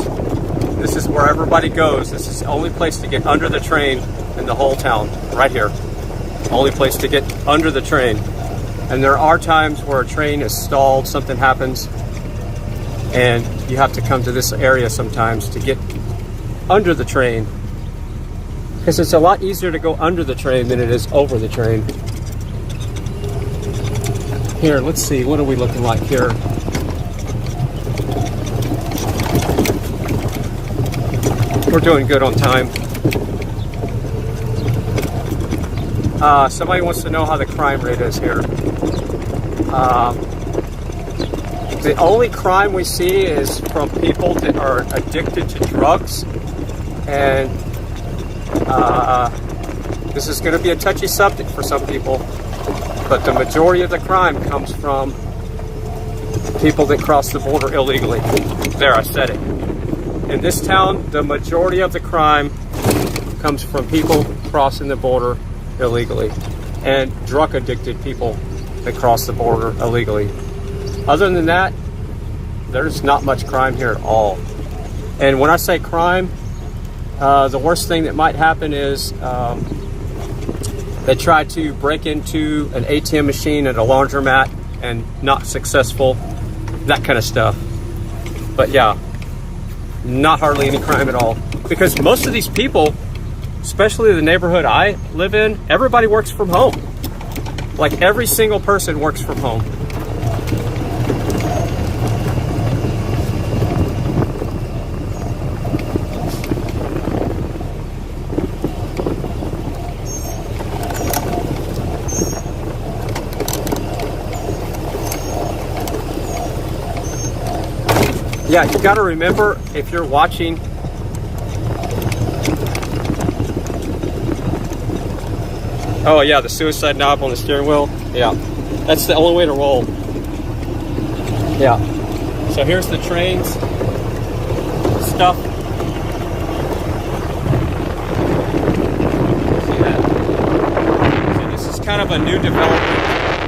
this is where everybody goes. This is the only place to get under the train in the whole town, right here. Only place to get under the train. And there are times where a train is stalled, something happens, and you have to come to this area sometimes to get under the train. Because it's a lot easier to go under the train than it is over the train. Here, let's see, what are we looking like here? We're doing good on time. Somebody wants to know how the crime rate is here. The only crime we see is from people that are addicted to drugs. And this is going to be a touchy subject for some people. But the majority of the crime comes from people that cross the border illegally. There, I said it. In this town, the majority of the crime comes from people crossing the border illegally and drug-addicted people that cross the border illegally. Other than that, there's not much crime here at all. And when I say crime, the worst thing that might happen is they try to break into an ATM machine at a laundromat and not successful, that kind of stuff. But yeah, not hardly any crime at all. Because most of these people, especially the neighborhood I live in, everybody works from home. Like every single person works from home. Yeah, you got to remember, if you're watching, oh yeah, the suicide knob on the steering wheel. Yeah, that's the only way to roll. Yeah. So here's the trains stuff. See that? So this is kind of a new development.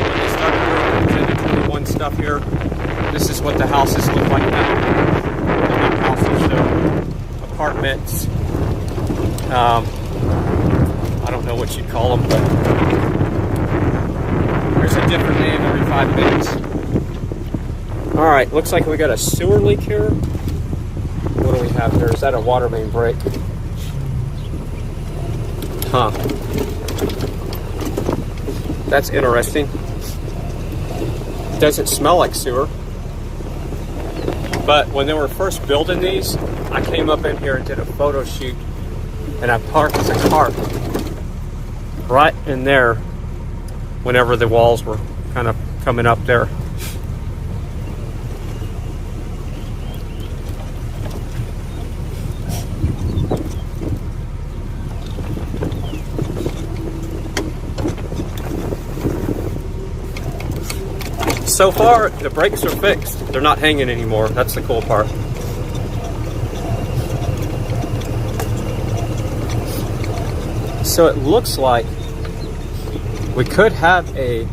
When they started doing the 21 stuff here. This is what the houses look like now. The new houses, so apartments. I don't know what you'd call them, but there's a different name every 5 minutes. All right, looks like we got a sewer leak here. What do we have here? Is that a water main break? Huh. That's interesting. Doesn't smell like sewer. But when they were first building these, I came up in here and did a photo shoot, and I parked the cart right in there whenever the walls were kind of coming up there. So far, the brakes are fixed. They're not hanging anymore. That's the cool part. So it looks like we could have a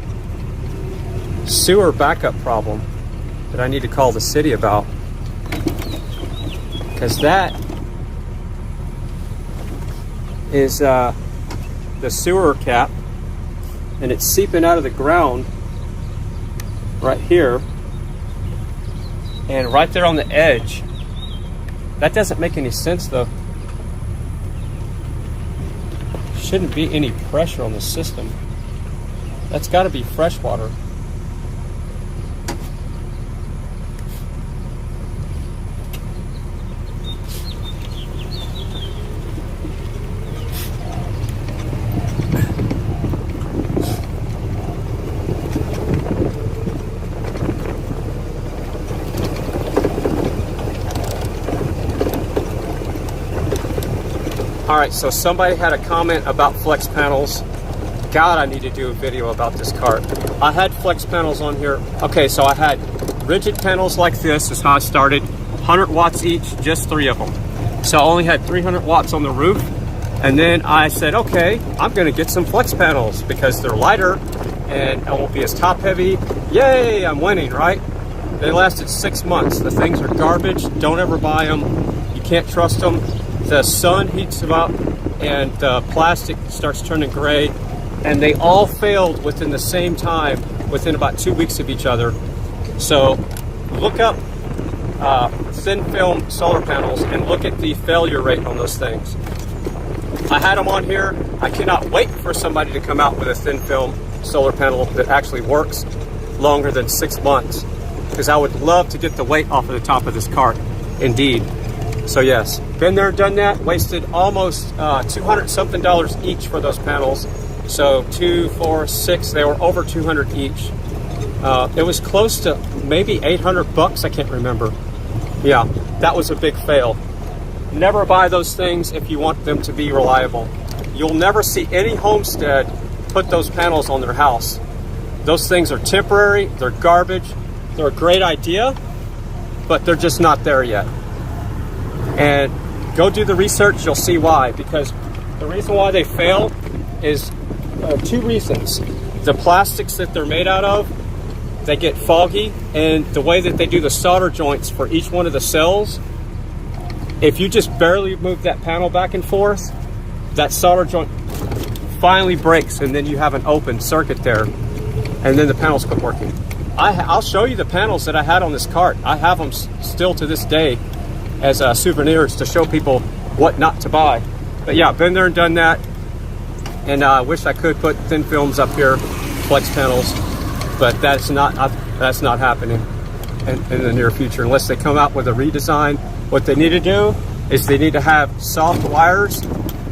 sewer backup problem that I need to call the city about. Because that is the sewer cap, and it's seeping out of the ground right here and right there on the edge. That doesn't make any sense though. Shouldn't be any pressure on the system. That's got to be fresh water. Alright, so somebody had a comment about flex panels. God, I need to do a video about this cart. I had flex panels on here. Okay, so I had rigid panels like this is how I started. 100 watts each, just 3 of them. So I only had 300 watts on the roof. And then I said, okay, I'm gonna get some flex panels because they're lighter and I won't be as top heavy. Yay, I'm winning, right? They lasted 6 months. The things are garbage. Don't ever buy them. You can't trust them. The sun heats them up and the plastic starts turning gray, and they all failed within the same time, within about 2 weeks of each other. So look up thin film solar panels and look at the failure rate on those things. I had them on here. I cannot wait for somebody to come out with a thin film solar panel that actually works longer than 6 months, because I would love to get the weight off of the top of this cart, indeed. So yes, been there, done that, wasted almost $200 something each for those panels. So 2, 4, 6, they were over 200 each. It was close to maybe 800 bucks, I can't remember. Yeah, that was a big fail. Never buy those things if you want them to be reliable. You'll never see any homestead put those panels on their house. Those things are temporary, they're garbage, they're a great idea, but they're just not there yet. And go do the research, you'll see why. Because the reason why they fail is 2 reasons. The plastics that they're made out of, they get foggy, and the way that they do the solder joints for each one of the cells, if you just barely move that panel back and forth, that solder joint finally breaks, and then you have an open circuit there, and then the panels quit working. I'll show you the panels that I had on this cart. I have them still to this day as souvenirs to show people what not to buy. But yeah, been there and done that, and I wish I could put thin films up here, flex panels, but that's not happening in the near future unless they come out with a redesign. What they need to do is they need to have soft wires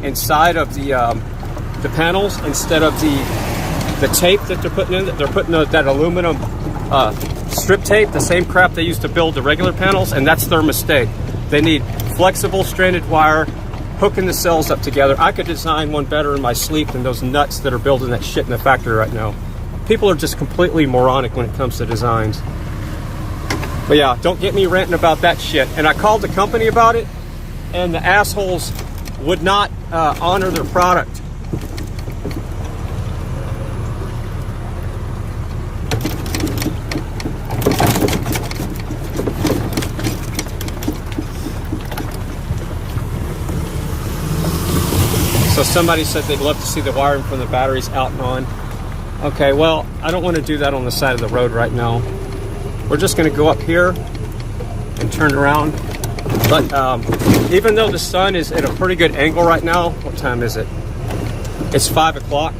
inside of the panels instead of the tape that they're putting in. They're putting that aluminum strip tape, the same crap they used to build the regular panels, and that's their mistake. They need flexible stranded wire hooking the cells up together. I could design one better in my sleep than those nuts that are building that shit in the factory right now. People are just completely moronic when it comes to designs. But yeah, don't get me ranting about that shit. And I called the company about it, and the assholes would not honor their product. So somebody said they'd love to see the wiring from the batteries out and on. Okay, well, I don't want to do that on the side of the road right now. We're just going to go up here and turn around. But even though the sun is at a pretty good angle right now, what time is it? It's 5 o'clock.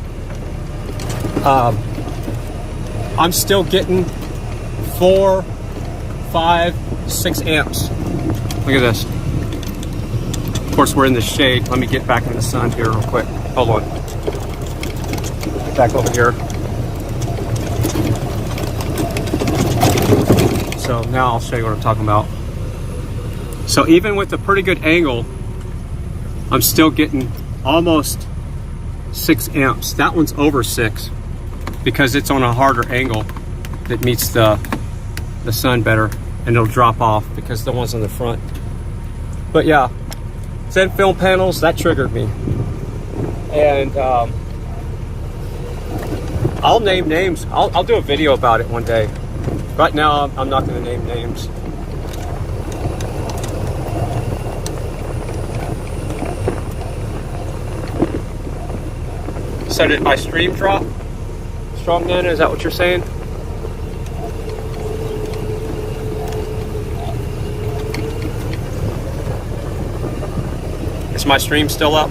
I'm still getting 4, 5, 6 amps. Look at this. Of course, we're in the shade. Let me get back in the sun here real quick. Hold on. Get back over here. So now I'll show you what I'm talking about. So even with a pretty good angle, I'm still getting almost 6 amps. That one's over 6 because it's on a harder angle that meets the sun better, and it'll drop off because the one's on the front. But yeah, thin film panels, that triggered me. And I'll name names. I'll do a video about it one day. Right now, I'm not going to name names. So did my stream drop? Strong Nana, is that what you're saying? Is my stream still up?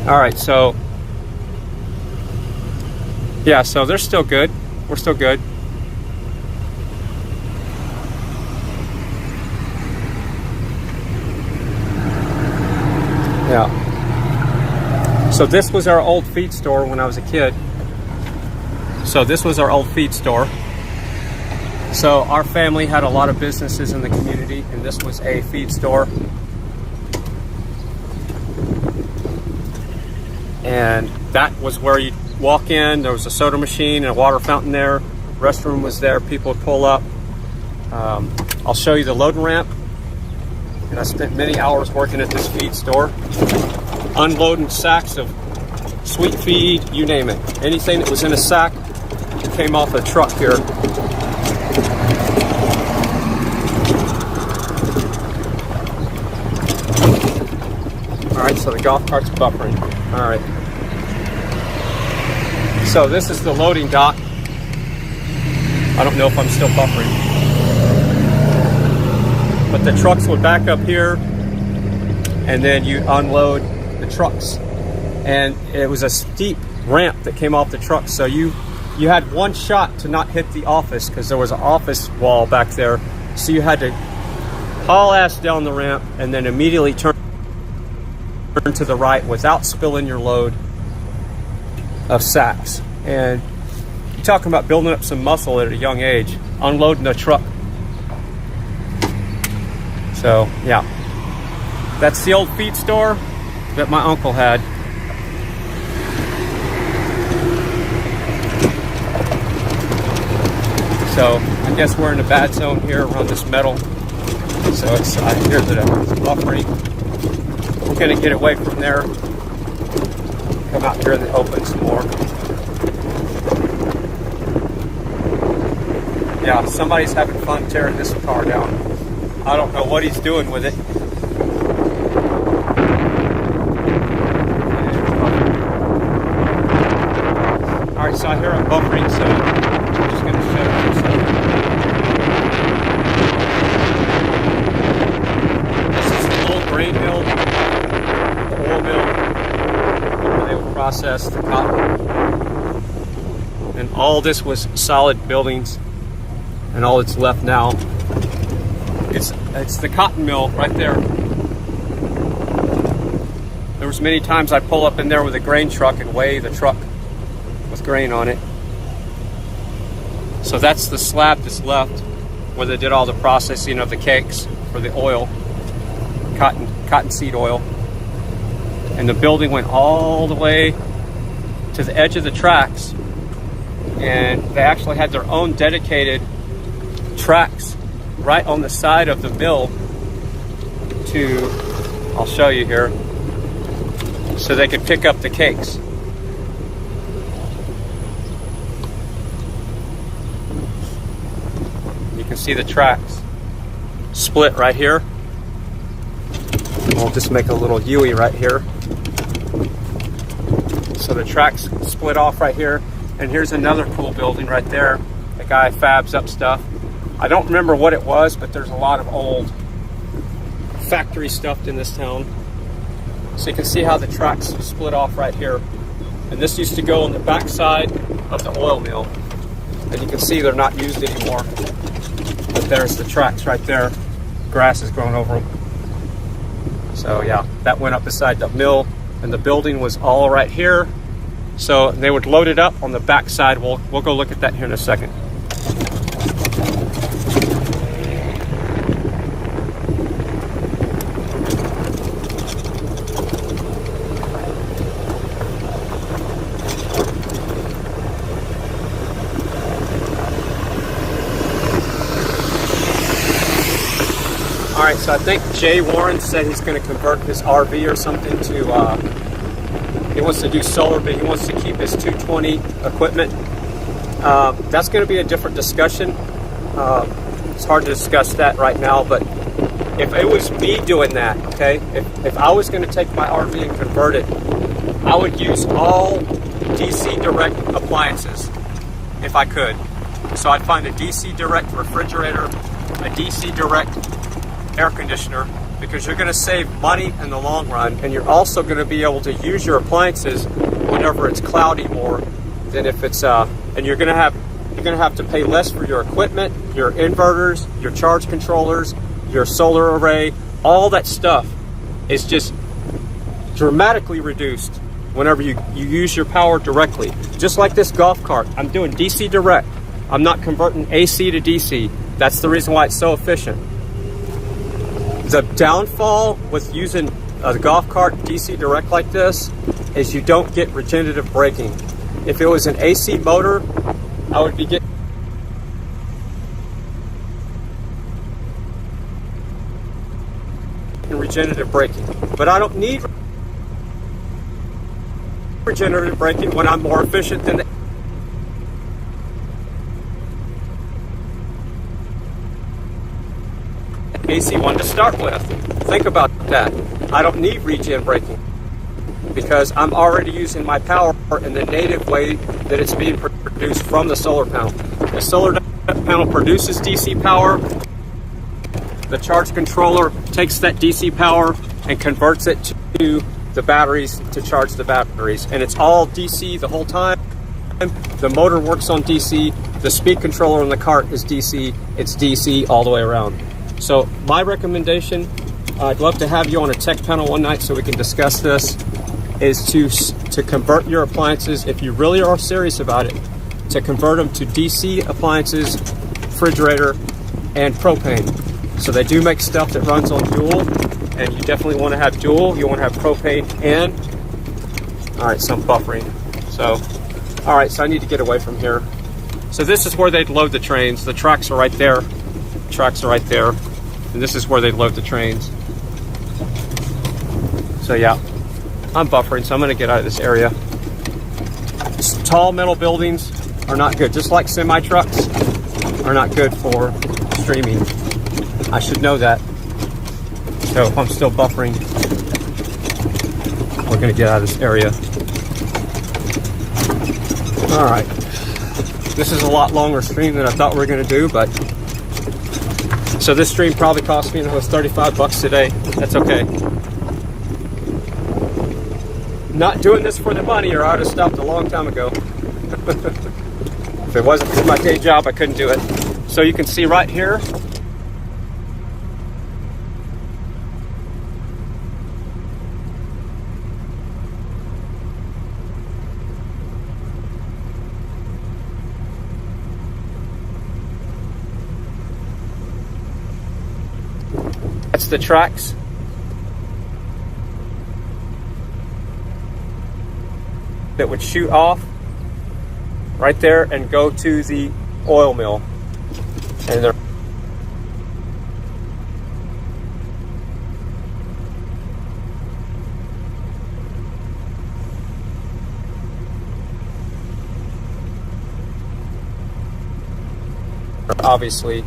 All right, so yeah, so they're still good. We're still good. Yeah. So this was our old feed store when I was a kid. So this was our old feed store. So our family had a lot of businesses in the community, and this was a feed store. And that was where you'd walk in. There was a soda machine and a water fountain there. Restroom was there. People would pull up. I'll show you the loading ramp. And I spent many hours working at this feed store, unloading sacks of sweet feed, you name it. Anything that was in a sack came off a truck here. All right, so the golf cart's buffering. All right. So this is the loading dock. I don't know if I'm still buffering. But the trucks would back up here, and then you unload the trucks. And it was a steep ramp that came off the truck, so you had one shot to not hit the office because there was an office wall back there. So you had to haul ass down the ramp and then immediately turn to the right without spilling your load of sacks. And you're talking about building up some muscle at a young age, unloading a truck. So yeah, that's the old feed store that my uncle had. So I guess we're in a bad zone here around this metal. So it's here's it, it's buffering. We're gonna get away from there. Come out here in the open some more. Yeah, somebody's having fun tearing this car down. I don't know what he's doing with it. All right, so I hear I'm buffering, so I'm just going to shut it for a second. This is the old grain mill, the oil mill, where they would process the cotton. And all this was solid buildings, and all that's left now, it's the cotton mill right there. There was many times I'd pull up in there with a grain truck and weigh the truck with grain on it. So that's the slab that's left where they did all the processing of the cakes for the oil, cottonseed oil. And the building went all the way to the edge of the tracks, and they actually had their own dedicated tracks right on the side of the mill to, I'll show you here, so they could pick up the cakes. You can see the tracks split right here. We'll just make a little U right here. So the tracks split off right here, and here's another cool building right there. The guy fabs up stuff. I don't remember what it was, but there's a lot of old factory stuff in this town. So you can see how the tracks split off right here. And this used to go on the back side of the oil mill. And you can see they're not used anymore. But there's the tracks right there. Grass is growing over them. So yeah, that went up beside the mill, and the building was all right here. So they would load it up on the back side. We'll go look at that here in a second. All right, so I think Jay Warren said he's going to convert his RV or something to, he wants to do solar, but he wants to keep his 220 equipment. That's going to be a different discussion. It's hard to discuss that right now, but if it was me doing that, okay, if I was going to take my RV and convert it, I would use all DC direct appliances if I could. So I'd find a DC direct refrigerator, a DC direct air conditioner, because you're going to save money in the long run, and you're also going to be able to use your appliances whenever it's cloudy more than if it's and you're going to have to pay less for your equipment, your inverters, your charge controllers, your solar array. All that stuff is just dramatically reduced whenever you use your power directly. Just like this golf cart, I'm doing DC direct. I'm not converting AC to DC. That's the reason why it's so efficient. The downfall with using a golf cart DC direct like this is you don't get regenerative braking. If it was an AC motor, I would be getting regenerative braking. But I don't need regenerative braking when I'm more efficient than the AC one to start with. Think about that. I don't need regen braking because I'm already using my power in the native way that it's being produced from the solar panel. The solar panel produces DC power. The charge controller takes that DC power and converts it to the batteries to charge the batteries. And it's all DC the whole time. The motor works on DC. The speed controller on the cart is DC. It's DC all the way around. So my recommendation, I'd love to have you on a tech panel one night so we can discuss this, is to convert your appliances, if you really are serious about it, to convert them to DC appliances, refrigerator, and propane. So they do make stuff that runs on dual, and you definitely want to have dual. You want to have propane and, all right, some buffering. So, all right, so I need to get away from here. So this is where they'd load the trains. The tracks are right there. Tracks are right there. And this is where they load the trains. So yeah, I'm buffering, so I'm going to get out of this area. Tall metal buildings are not good, just like semi-trucks are not good for streaming. I should know that. So if I'm still buffering, we're going to get out of this area. All right. This is a lot longer stream than I thought we were going to do, but so this stream probably cost me another $35 today. That's okay. Not doing this for the money, or I would have stopped a long time ago. If it wasn't for my day job, I couldn't do it. So you can see right here, that's the tracks. That would shoot off right there and go to the oil mill. And they're obviously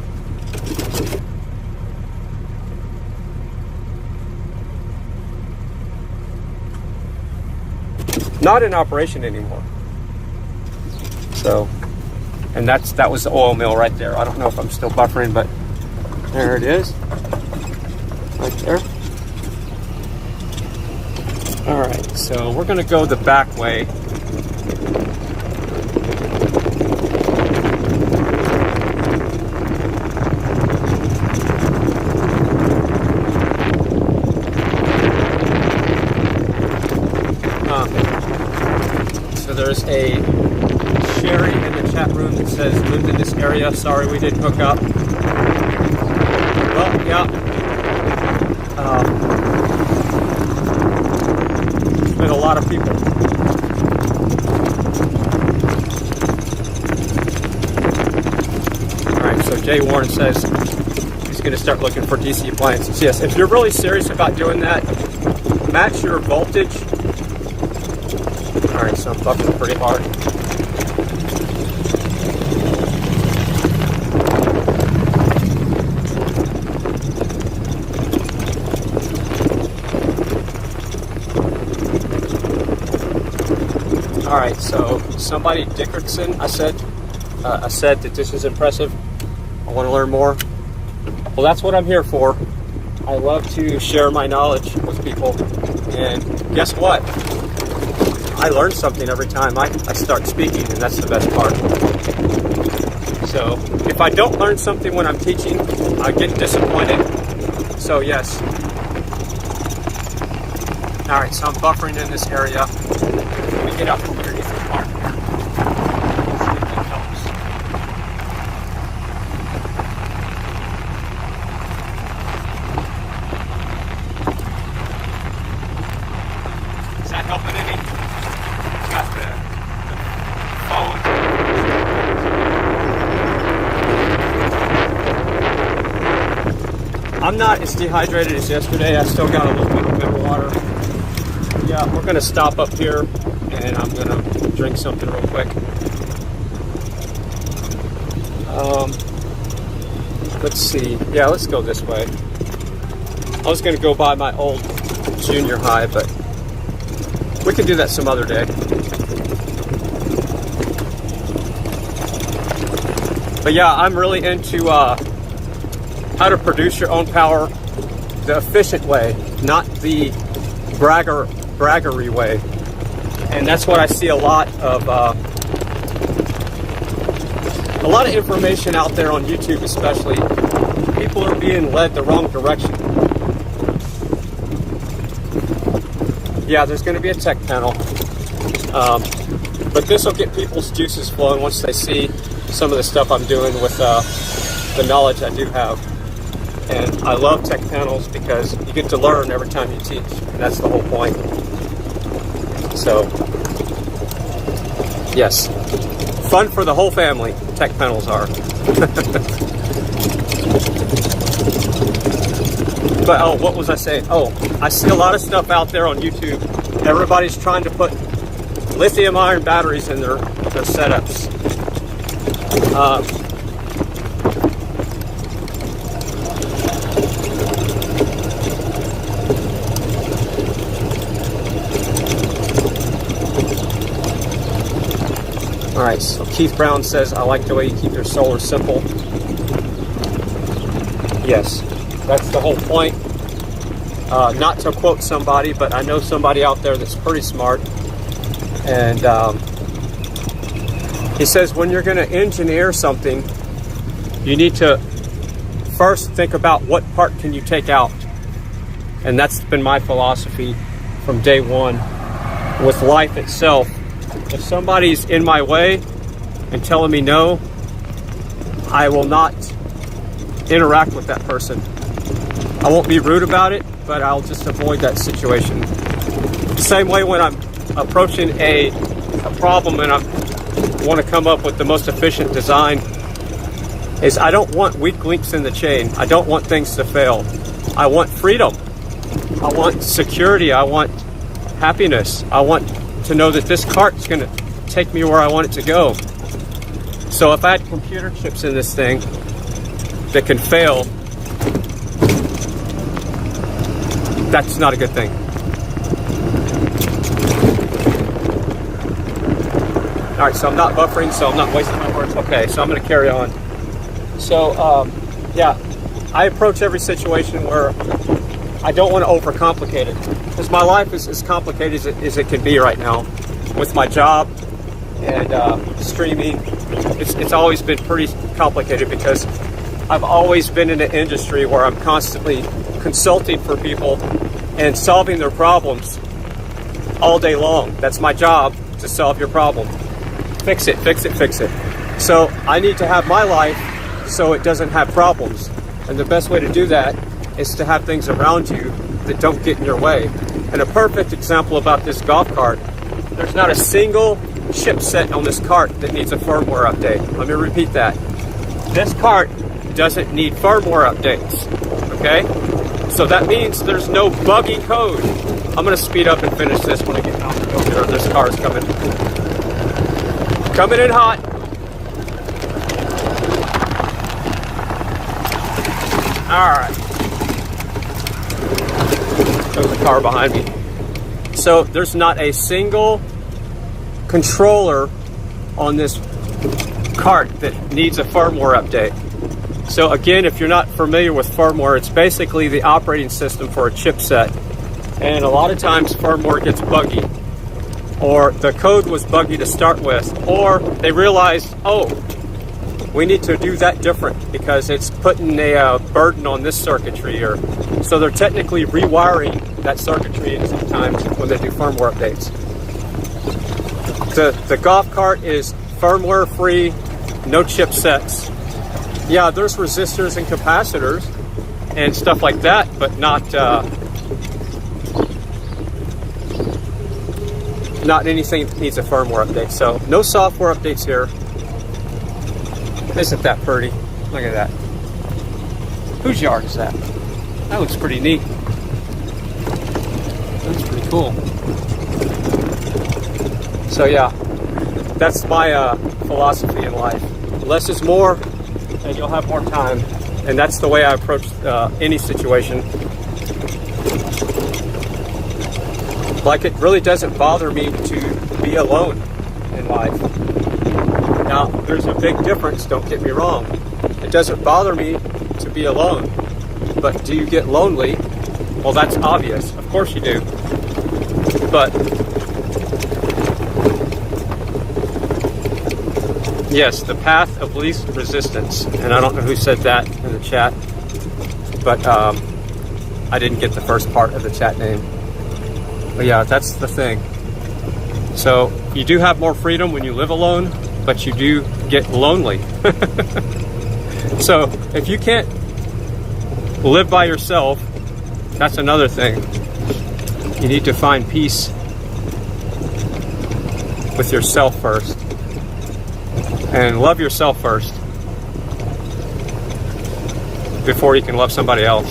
not in operation anymore. So, and that was the oil mill right there. I don't know if I'm still buffering, but there it is, right there. Alright, so we're going to go the back way. So there's a Sherry in the chat room that says, lived in this area. Sorry we didn't hook up. Well, yeah. There's been a lot of people. Alright, so Jay Warren says he's going to start looking for DC appliances. Yes, if you're really serious about doing that, match your voltage. Alright, so I'm buffing pretty hard. Alright, so somebody, Dickerson, I said that this is impressive. I want to learn more. Well, that's what I'm here for. I love to share my knowledge with people. And guess what? I learn something every time I start speaking, and that's the best part. So if I don't learn something when I'm teaching, I get disappointed. So yes. Alright, so I'm buffering in this area. Let me get up from underneath the car. See if that helps. Is that helping any? Got the phone. I'm not as dehydrated as yesterday. I still got a little bit of water. Yeah, we're going to stop up here and I'm going to drink something real quick. Let's see. Yeah, let's go this way. I was going to go by my old junior high, but we can do that some other day. But yeah, I'm really into how to produce your own power the efficient way, not the braggery way. And that's what I see a lot of information out there on YouTube, especially. People are being led the wrong direction. Yeah, there's going to be a tech panel, but this will get people's juices flowing once they see some of the stuff I'm doing with the knowledge I do have. And I love tech panels because you get to learn every time you teach, and that's the whole point. So, yes, fun for the whole family, tech panels are. But, oh, what was I saying? Oh, I see a lot of stuff out there on YouTube. Everybody's trying to put lithium-ion batteries in their setups. Alright, so Keith Brown says, I like the way you keep your solar simple. Yes, that's the whole point. Not to quote somebody, but I know somebody out there that's pretty smart. And he says when you're going to engineer something, you need to first think about what part can you take out. And that's been my philosophy from day one with life itself. If somebody's in my way and telling me no, I will not interact with that person. I won't be rude about it, but I'll just avoid that situation. Same way when I'm approaching a problem and I want to come up with the most efficient design, is I don't want weak links in the chain. I don't want things to fail. I want freedom. I want security. I want happiness. I want to know that this cart's going to take me where I want it to go. So if I had computer chips in this thing that can fail, that's not a good thing. Alright, so I'm not buffering, so I'm not wasting my words. Okay, so I'm going to carry on. So, yeah, I approach every situation where I don't want to overcomplicate it, because my life is as complicated as it can be right now with my job and streaming. It's always been pretty complicated because I've always been in an industry where I'm constantly consulting for people and solving their problems all day long. That's my job, to solve your problem. Fix it, fix it, fix it. So I need to have my life so it doesn't have problems. And the best way to do that is to have things around you that don't get in your way. And a perfect example about this golf cart, there's not a single chipset on this cart that needs a firmware update. Let me repeat that. This cart doesn't need firmware updates, okay? So that means there's no buggy code. I'm gonna speed up and finish this when I get out the filter. This car is coming in hot. All right. There's a car behind me. So there's not a single controller on this cart that needs a firmware update. So again, if you're not familiar with firmware, it's basically the operating system for a chipset. And a lot of times firmware gets buggy, or the code was buggy to start with, or they realized, oh, we need to do that different because it's putting a burden on this circuitry, or so they're technically rewiring that circuitry sometimes when they do firmware updates. The golf cart is firmware free, no chipsets. Yeah, there's resistors and capacitors and stuff like that, but not anything that needs a firmware update. So no software updates here. Isn't that pretty? Look at that. Whose yard is that? That looks pretty neat. That's pretty cool. So yeah, that's my philosophy in life. Less is more, and you'll have more time. And that's the way I approach any situation. Like, it really doesn't bother me to be alone in life. Now, there's a big difference, don't get me wrong. It doesn't bother me to be alone. But do you get lonely? Well, that's obvious. Of course you do. But yes, the path of least resistance. And I don't know who said that in the chat, but I didn't get the first part of the chat name. But yeah, that's the thing. So you do have more freedom when you live alone, but you do get lonely. So if you can't live by yourself, that's another thing. You need to find peace with yourself first. And love yourself first before you can love somebody else.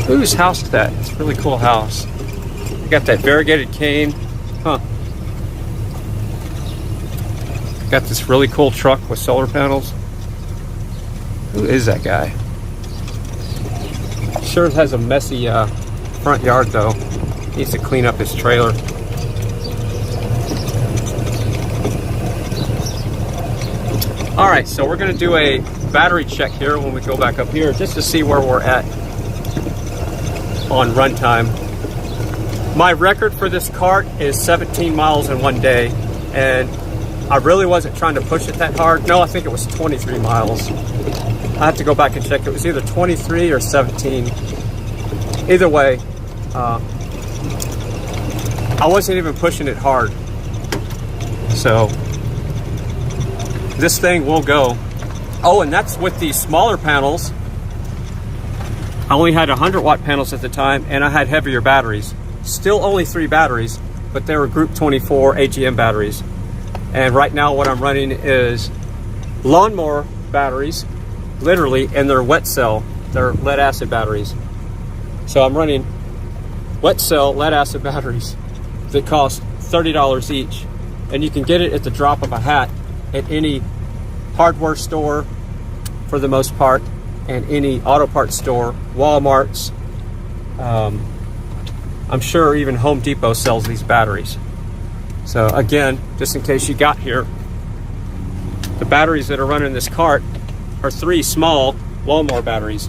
Whose house is that? It's a really cool house. You got that variegated cane. Huh. Got this really cool truck with solar panels. Who is that guy? Sure has a messy front yard though. Needs to clean up his trailer. Alright, so we're going to do a battery check here when we go back up here, just to see where we're at on runtime. My record for this cart is 17 miles in one day, and I really wasn't trying to push it that hard. No, I think it was 23 miles. I have to go back and check. It was either 23 or 17. Either way, I wasn't even pushing it hard. So this thing will go. Oh, and that's with these smaller panels. I only had 100-watt panels at the time, and I had heavier batteries. Still only 3 batteries, but they were Group 24 AGM batteries. And right now what I'm running is lawnmower batteries, literally, and they're wet cell. They're lead acid batteries. So I'm running wet cell lead acid batteries that cost $30 each. And you can get it at the drop of a hat at any hardware store for the most part, and any auto parts store, Walmart's. I'm sure even Home Depot sells these batteries. So again, just in case you got here, the batteries that are running this cart are 3 small lawnmower batteries.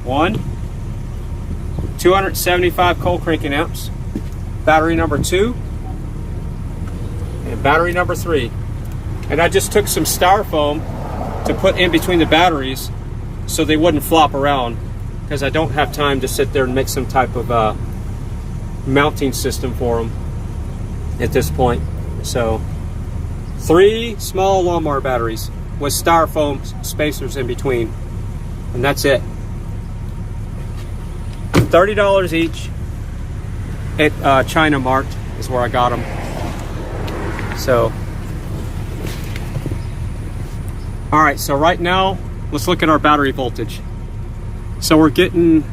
1, 275 cold cranking amps, battery number 2, and battery number 3. And I just took some styrofoam to put in between the batteries so they wouldn't flop around, because I don't have time to sit there and make some type of mounting system for them at this point. So 3 small lawnmower batteries with styrofoam spacers in between, and that's it. $30 each at China Mart is where I got them. So, all right, so right now, let's look at our battery voltage. So we're getting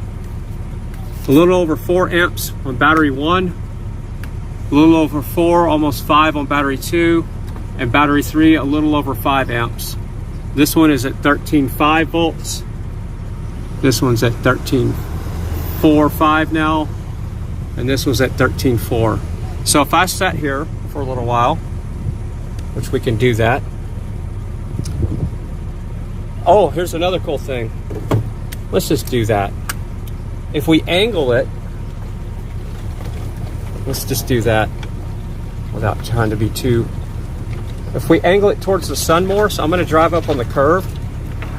a little over 4 amps on battery 1, a little over 4, almost 5 on battery 2, and battery 3, a little over 5 amps. This one is at 13.5 volts. This one's at 13.45 now, and this was at 13.4. So if I sat here for a little while, which we can do that. Oh, here's another cool thing. Let's just do that. If we angle it, let's just do that without trying to be too. If we angle it towards the sun more, so I'm going to drive up on the curve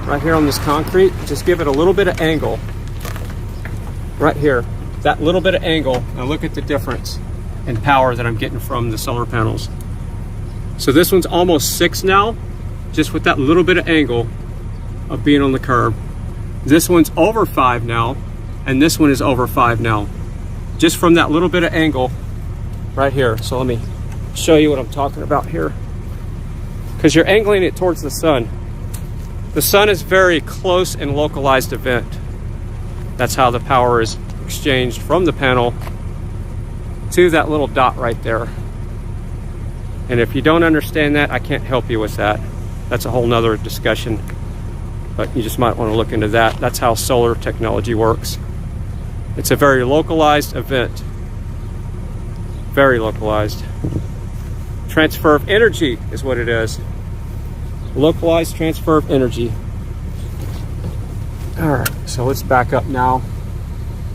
right here on this concrete, just give it a little bit of angle right here, that little bit of angle, and look at the difference in power that I'm getting from the solar panels. So this one's almost 6 now, just with that little bit of angle of being on the curb. This one's over 5 now, and this one is over 5 now, just from that little bit of angle right here. So let me show you what I'm talking about here, because you're angling it towards the sun. The sun is very close and localized event. That's how the power is exchanged from the panel to that little dot right there. And if you don't understand that, I can't help you with that. That's a whole nother discussion, but you just might want to look into that. That's how solar technology works. It's a very localized event. Very localized. Transfer of energy is what it is. Localized transfer of energy. All right, so let's back up now.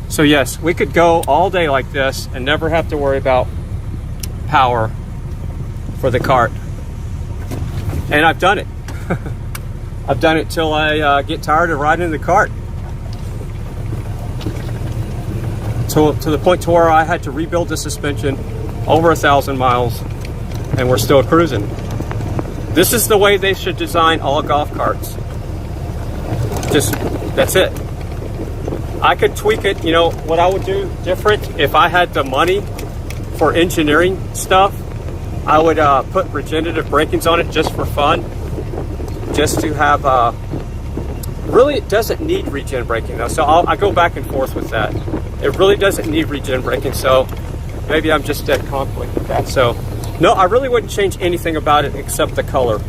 So yes, we could go all day like this and never have to worry about power for the cart. And I've done it. I've done it till I get tired of riding in the cart. To the point to where I had to rebuild the suspension over 1,000 miles, and we're still cruising. This is the way they should design all golf carts. Just, that's it. I could tweak it. You know what I would do different if I had the money for engineering stuff? I would put regenerative brakings on it just for fun, just to have really, it doesn't need regen braking though, so I go back and forth with that. It really doesn't need regen braking, so maybe I'm just dead conflict with that. So no, I really wouldn't change anything about it except the color.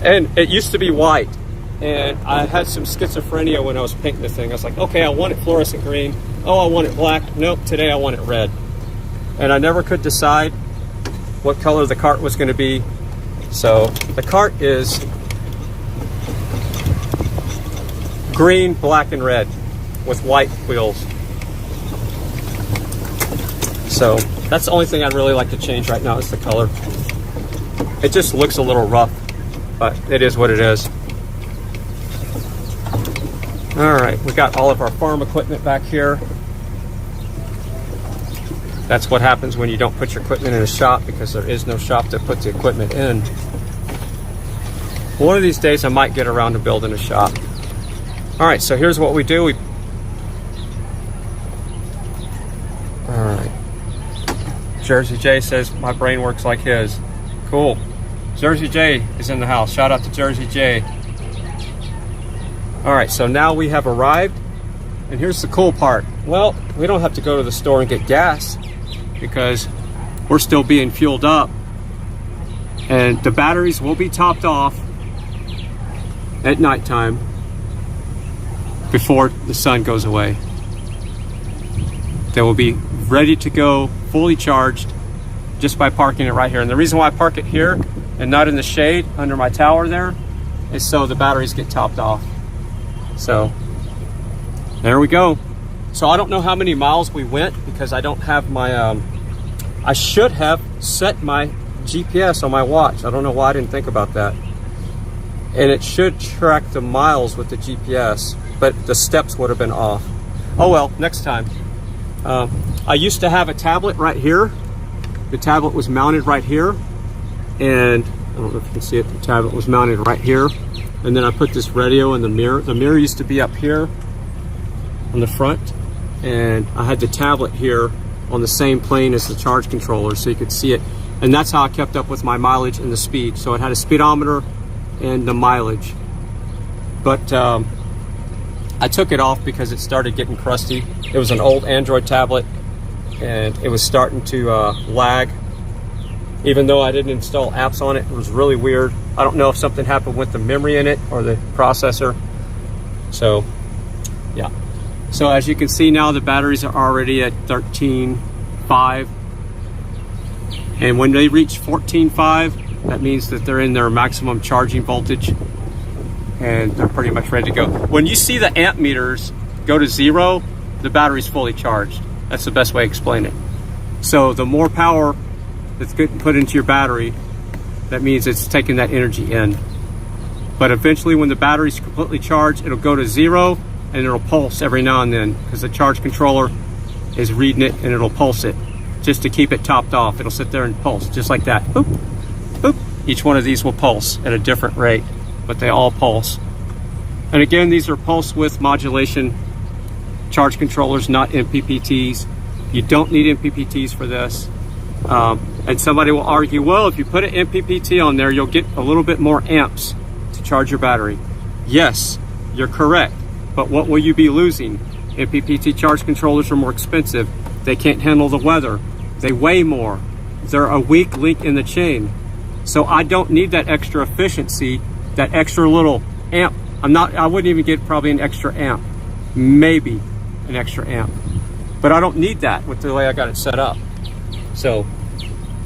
And it used to be white, and I had some schizophrenia when I was painting the thing. I was like, okay, I want it fluorescent green. Oh, I want it black. Nope, today I want it red. And I never could decide what color the cart was going to be. So the cart is green, black, and red with white wheels. So that's the only thing I'd really like to change right now is the color. It just looks a little rough, but it is what it is. All right, we got all of our farm equipment back here. That's what happens when you don't put your equipment in a shop, because there is no shop to put the equipment in. One of these days I might get around to building a shop. All right, so here's what we do. All right. Jersey J says my brain works like his. Cool. Jersey J is in the house. Shout out to Jersey J. All right, so now we have arrived, and here's the cool part. Well, we don't have to go to the store and get gas because we're still being fueled up, and the batteries will be topped off at nighttime before the sun goes away. They will be ready to go, fully charged, just by parking it right here. And the reason why I park it here and not in the shade under my tower there is so the batteries get topped off. So there we go. So I don't know how many miles we went because I don't have my, I should have set my GPS on my watch. I don't know why I didn't think about that. And it should track the miles with the GPS, but the steps would have been off. Oh well, next time. I used to have a tablet right here. The tablet was mounted right here. And I don't know if you can see it, the tablet was mounted right here. And then I put this radio in the mirror. The mirror used to be up here on the front. And I had the tablet here on the same plane as the charge controller so you could see it. And that's how I kept up with my mileage and the speed. So it had a speedometer and the mileage. But I took it off because it started getting crusty. It was an old Android tablet and it was starting to lag. Even though I didn't install apps on it, it was really weird. I don't know if something happened with the memory in it or the processor. So, yeah. So as you can see now, the batteries are already at 13.5. And when they reach 14.5, that means that they're in their maximum charging voltage and they're pretty much ready to go. When you see the amp meters go to 0, the battery's fully charged. That's the best way to explain it. So the more power that's getting put into your battery, that means it's taking that energy in. But eventually when the battery's completely charged, it'll go to 0 and it'll pulse every now and then because the charge controller is reading it and it'll pulse it just to keep it topped off. It'll sit there and pulse just like that. Boop, boop. Each one of these will pulse at a different rate, but they all pulse. And again, these are pulse width modulation charge controllers, not MPPTs. You don't need MPPTs for this. And somebody will argue, well, if you put an MPPT on there, you'll get a little bit more amps to charge your battery. Yes, you're correct. But what will you be losing? MPPT charge controllers are more expensive. They can't handle the weather. They weigh more. They're a weak link in the chain. So I don't need that extra efficiency, that extra little amp. I wouldn't even get probably an extra amp. Maybe an extra amp. But I don't need that with the way I got it set up. So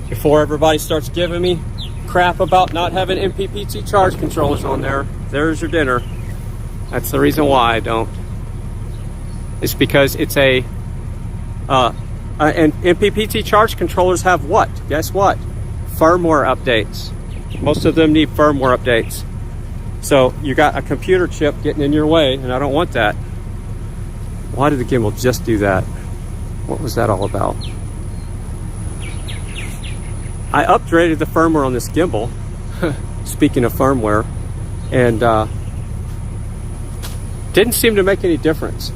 before everybody starts giving me crap about not having MPPT charge controllers on there, there's your dinner. That's the reason why I don't. It's because it's and MPPT charge controllers have what? Guess what? Firmware updates. Most of them need firmware updates. So you got a computer chip getting in your way, and I don't want that. Why did the gimbal just do that? What was that all about? I upgraded the firmware on this gimbal, speaking of firmware, and didn't seem to make any difference.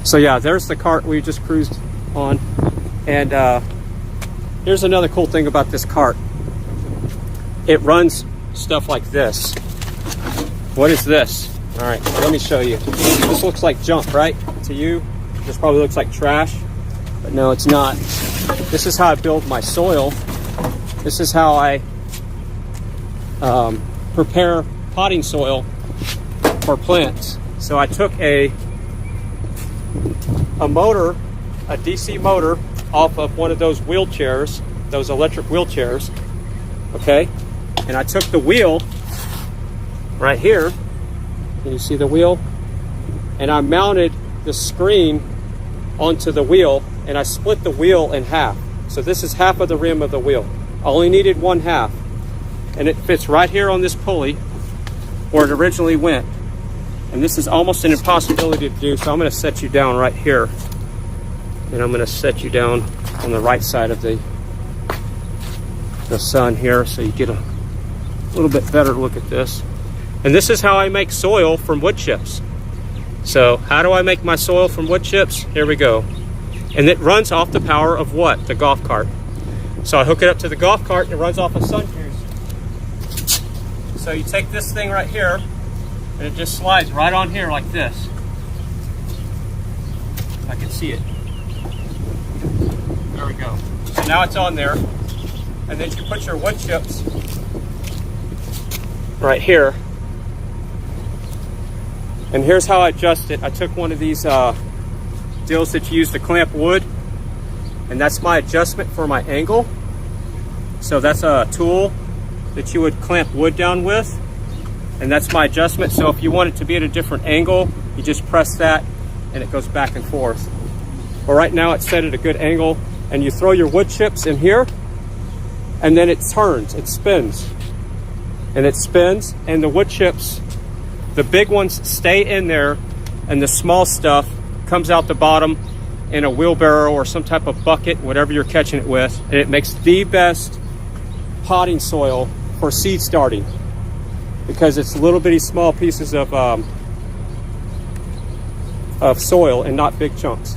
So yeah, there's the cart we just cruised on. And here's another cool thing about this cart. It runs stuff like this. What is this? All right, let me show you. This looks like junk, right? To you, this probably looks like trash, but no, it's not. This is how I build my soil. This is how I prepare potting soil for plants. So I took a motor, a DC motor, off of one of those wheelchairs, those electric wheelchairs, okay? And I took the wheel right here. Can you see the wheel? And I mounted the screen onto the wheel, and I split the wheel in half. So this is half of the rim of the wheel. I only needed one half. And it fits right here on this pulley where it originally went. And this is almost an impossibility to do, so I'm going to set you down right here. And I'm going to set you down on the right side of the sun here so you get a little bit better look at this. And this is how I make soil from wood chips. So how do I make my soil from wood chips? Here we go. And it runs off the power of what? The golf cart. So I hook it up to the golf cart and it runs off of sun juice. So you take this thing right here and it just slides right on here like this. If I can see it. There we go. So now it's on there. And then you put your wood chips right here. And here's how I adjust it. I took one of these deals that you use to clamp wood, and that's my adjustment for my angle. So that's a tool that you would clamp wood down with, and that's my adjustment. So if you want it to be at a different angle, you just press that and it goes back and forth. But right now it's set at a good angle, and you throw your wood chips in here, and then it turns, it spins. And it spins, and the wood chips, the big ones stay in there, and the small stuff comes out the bottom in a wheelbarrow or some type of bucket, whatever you're catching it with, and it makes the best potting soil for seed starting, because it's little bitty small pieces of soil and not big chunks.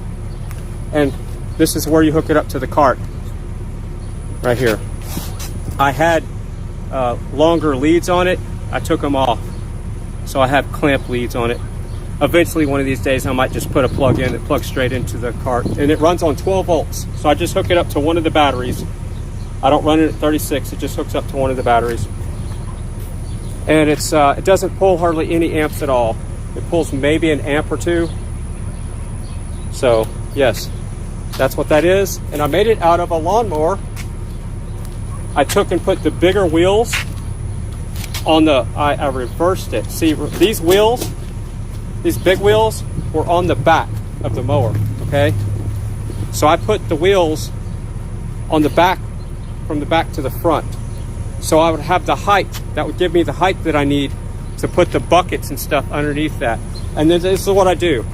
And this is where you hook it up to the cart, right here. I had longer leads on it. I took them off, so I have clamp leads on it. Eventually, one of these days, I might just put a plug in that plugs straight into the cart, and it runs on 12 volts. So I just hook it up to one of the batteries. I don't run it at 36. It just hooks up to one of the batteries, and it doesn't pull hardly any amps at all. It pulls maybe an amp or two. So yes, that's what that is. And I made it out of a lawnmower. I took and put the bigger wheels on the, I reversed it. See, these wheels, these big wheels were on the back of the mower, okay? So I put the wheels on the back, from the back to the front. So I would have the height, that would give me the height that I need to put the buckets and stuff underneath that. And then this is what I do,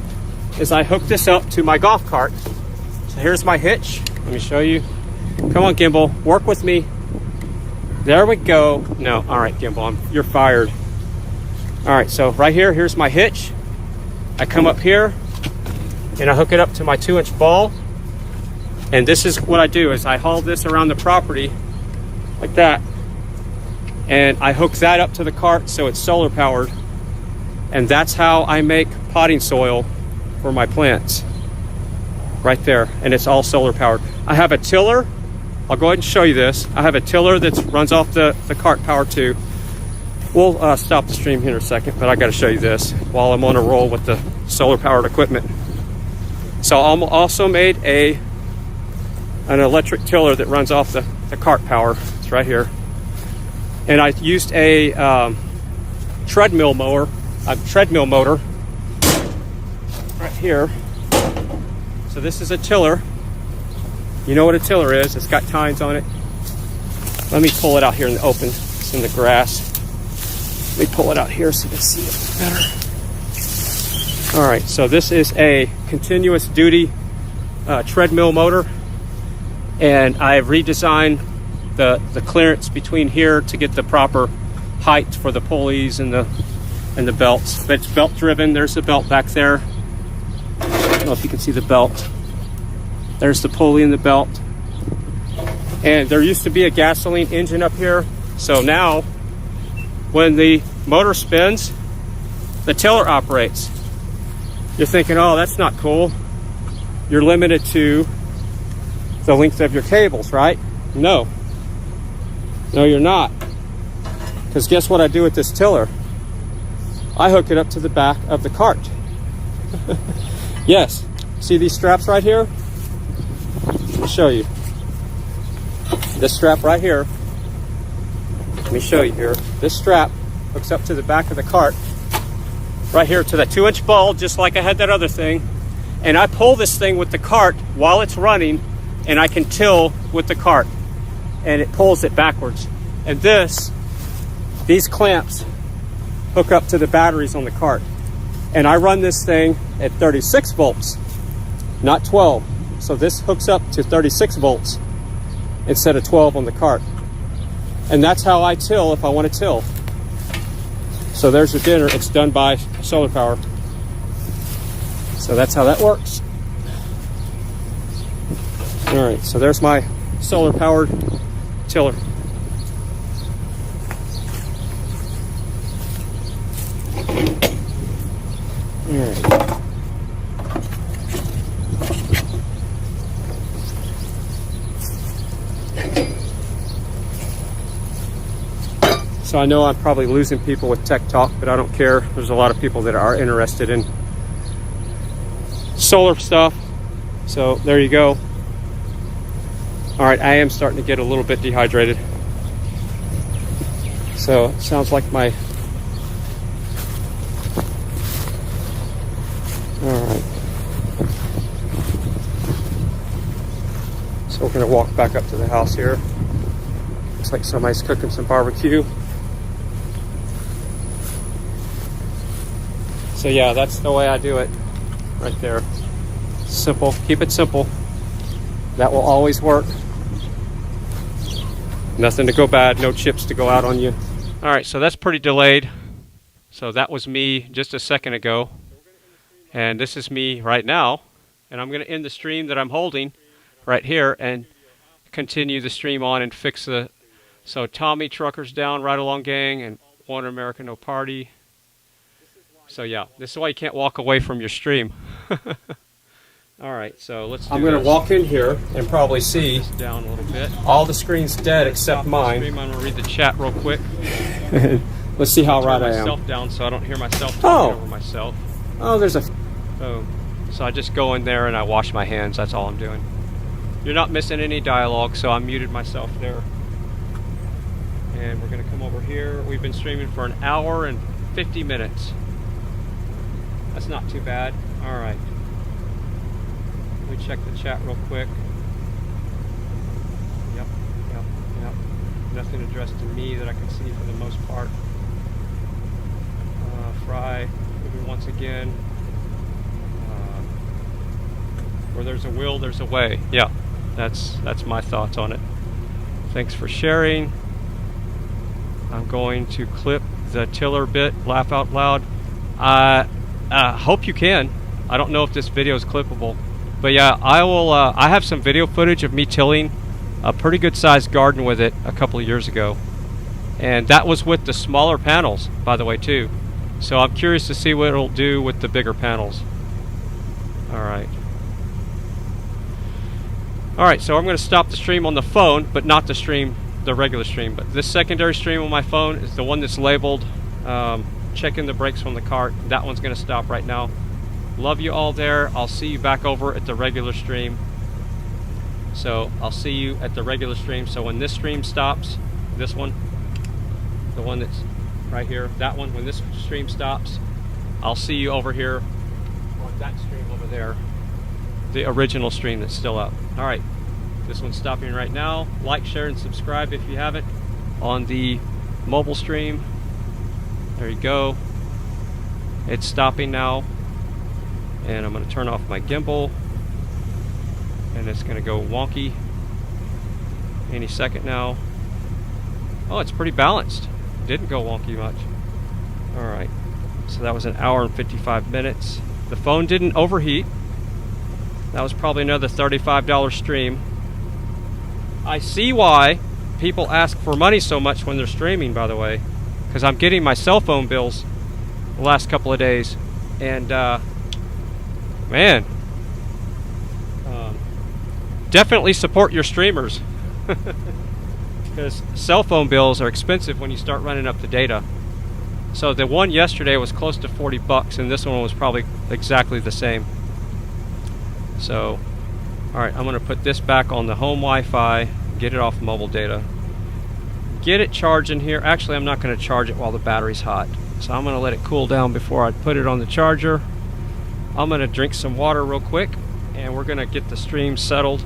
is I hook this up to my golf cart. So here's my hitch. Let me show you. Come on, gimbal, work with me. There we go. No, all right, gimbal, you're fired. All right, so right here, here's my hitch. I come up here and I hook it up to my 2-inch ball. And this is what I do, is I haul this around the property like that. And I hook that up to the cart so it's solar powered. And that's how I make potting soil for my plants. Right there, and it's all solar powered. I have a tiller. I'll go ahead and show you this. I have a tiller that runs off the cart power too. We'll stop the stream here in a second, but I got to show you this while I'm on a roll with the solar powered equipment. So I also made an electric tiller that runs off the cart power. It's right here. And I used a treadmill motor right here. So this is a tiller. You know what a tiller is. It's got tines on it. Let me pull it out here in the open. It's in the grass. Let me pull it out here so you can see it better. All right, so this is a continuous duty treadmill motor. And I've redesigned the clearance between here to get the proper height for the pulleys and the belts. But it's belt driven. There's the belt back there. I don't know if you can see the belt. There's the pulley and the belt. And there used to be a gasoline engine up here. So now, when the motor spins, the tiller operates. You're thinking, oh, that's not cool. You're limited to the length of your cables, right? No. No, you're not. Because guess what I do with this tiller? I hook it up to the back of the cart. Yes. See these straps right here? Let me show you. This strap right here. Let me show you here. This strap hooks up to the back of the cart. Right here to that 2-inch ball, just like I had that other thing. And I pull this thing with the cart while it's running, and I can till with the cart. And it pulls it backwards. And these clamps hook up to the batteries on the cart. And I run this thing at 36 volts, not 12. So this hooks up to 36 volts instead of 12 on the cart. And that's how I till if I want to till. So there's your dinner. It's done by solar power. So that's how that works. All right, so there's my solar powered tiller. All right. So I know I'm probably losing people with tech talk, but I don't care. There's a lot of people that are interested in solar stuff. So there you go. All right, I am starting to get a little bit dehydrated. So it sounds like my... All right. we're going to walk back up to the house here. Looks like somebody's cooking some barbecue. So yeah, that's the way I do it right there. Simple. Keep it simple. That will always work. Nothing to go bad. No chips to go out on you. All right, so that's pretty delayed. So that was me just a second ago. And this is me right now. And I'm going to end the stream that I'm holding right here and continue the stream on and fix the... So Tommy Trucker's down, Ride Along Gang, and OneAmericanNoParty. So yeah, this is why you can't walk away from your stream. All right, so let's do I'm going to walk in here and probably see down a little bit. All the screens dead except mine. I'm going to read the chat real quick. Let's see how right I am. Myself down so I don't hear myself talking over myself. Oh, there's a... Oh. So I just go in there and I wash my hands. That's all I'm doing. You're not missing any dialogue, so I muted myself there. And we're going to come over here. We've been streaming for an hour and 50 minutes. That's not too bad. All right. Let me check the chat real quick. Yep. Nothing addressed to me that I can see for the most part. Fry, moving once again. Where there's a will, there's a way. Yeah, that's my thoughts on it. Thanks for sharing. I'm going to clip the tiller bit, laugh out loud. Hope you can. I don't know if this video is clippable, but yeah, I will. I have some video footage of me tilling a pretty good sized garden with it a couple of years ago, and that was with the smaller panels, by the way, too. So I'm curious to see what it'll do with the bigger panels. All right. Alright, so I'm going to stop the stream on the phone, but not the stream, the regular stream. But this secondary stream on my phone is the one that's labeled checking the brakes from the cart. That one's going to stop right now. Love you all there. I'll see you back over at the regular stream. So I'll see you at the regular stream. So when this stream stops, this one, the one that's right here, that one, when this stream stops, I'll see you over here on that stream over there. The original stream that's still up. Alright, this one's stopping right now. Like, share, and subscribe if you haven't on the mobile stream. There you go. It's stopping now. And I'm going to turn off my gimbal. And it's going to go wonky any second now. Oh, it's pretty balanced. Didn't go wonky much. Alright, so that was an hour and 55 minutes. The phone didn't overheat. That was probably another $35 stream. I see why people ask for money so much when they're streaming, by the way. Because I'm getting my cell phone bills the last couple of days. And, man. Definitely support your streamers. Because cell phone bills are expensive when you start running up the data. So the one yesterday was close to 40 bucks, and this one was probably exactly the same. So, alright, I'm going to put this back on the home Wi-Fi, get it off mobile data. Get it charging here. Actually, I'm not going to charge it while the battery's hot. So I'm going to let it cool down before I put it on the charger. I'm going to drink some water real quick, and we're going to get the stream settled.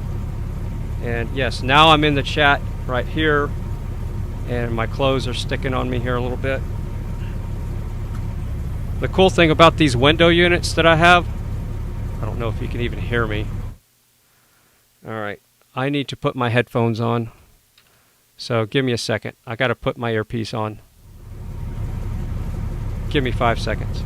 And yes, now I'm in the chat right here, and my clothes are sticking on me here a little bit. The cool thing about these window units that I have, I don't know if you can even hear me. Alright, I need to put my headphones on. So give me a second. I gotta put my earpiece on. Give me 5 seconds.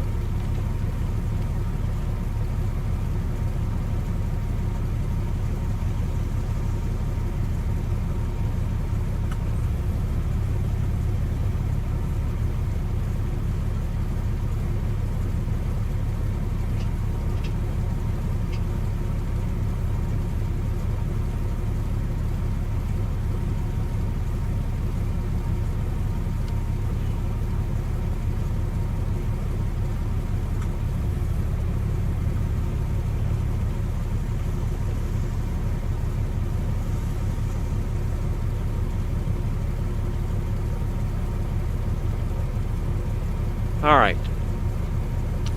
Alright,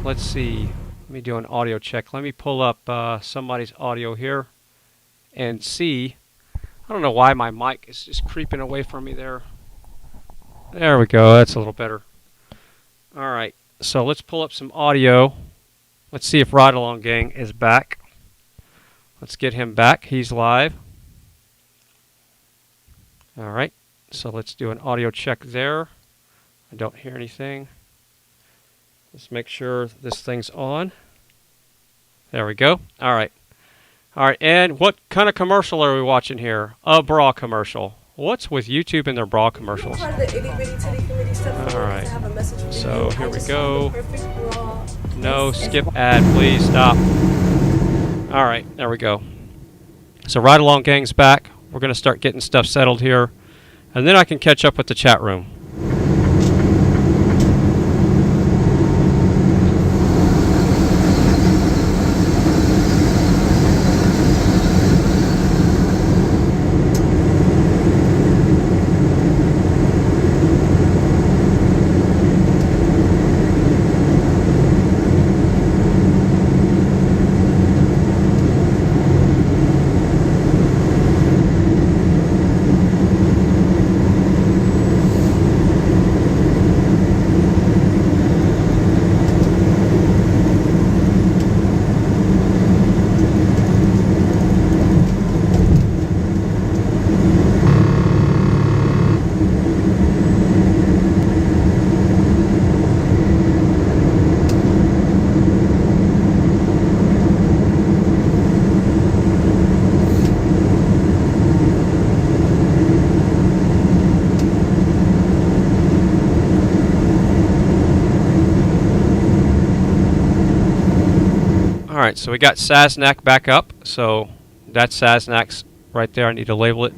let's see, let me do an audio check. Let me pull up somebody's audio here and see I don't know why my mic is just creeping away from me there. There we go. That's a little better. All right. So let's pull up some audio. Let's see if Ride Along Gang is back. Let's get him back. He's live. All right. So let's do an audio check there. I don't hear anything. Let's make sure this thing's on. There we go. All right. All right. And what kind of commercial are we watching here? A bra commercial. What's with YouTube and their bra commercials? All right. So here we go. No, skip ad, please. Stop. All right. There we go. So Ride Along Gang's back. We're going to start getting stuff settled here. And then I can catch up with the chat room. Alright, so we got Sasnak back up. So that's Sasnak's right there. I need to label it.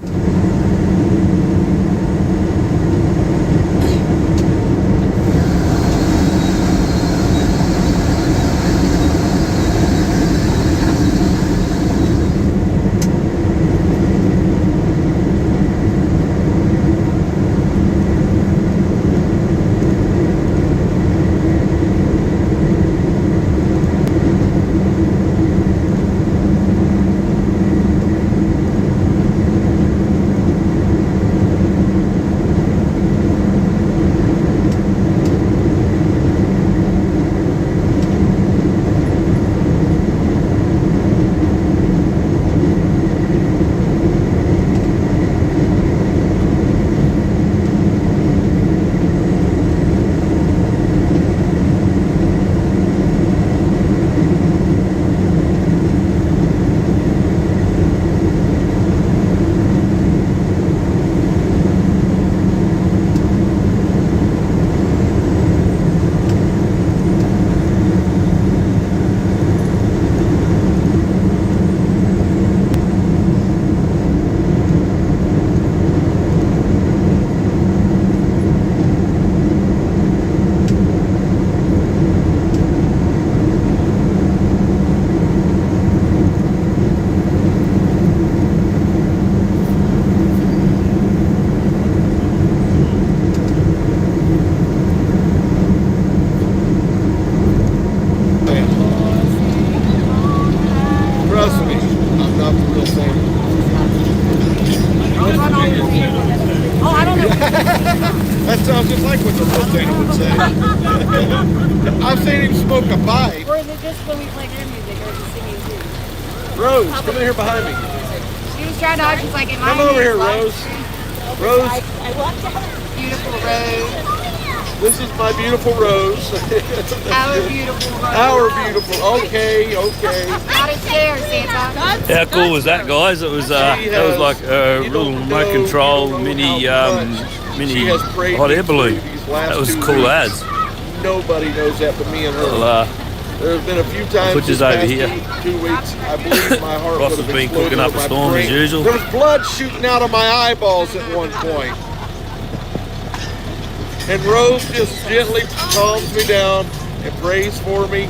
That sounds just like what the Lieutenant would say. I've seen him smoke a pipe. Or is it just when we play her music, or is it singing too? Rose, come in here behind me. She was trying to hide. She's like, come over here, Rose. Rose. I walked out. Beautiful Rose. This is my beautiful Rose. Our beautiful Rose. Our beautiful. Okay, okay. Not a chair, Santa. How cool was that, guys? It was that was like a real remote control mini hot air balloon. That was cool as. Nobody knows that but me and her. Well, there's been a few times put this over here. 2 weeks. I believe my heart Ross would has have been cooking up a storm as usual. There was blood shooting out of my eyeballs at one point. And Rose just gently calms me down and prays for me.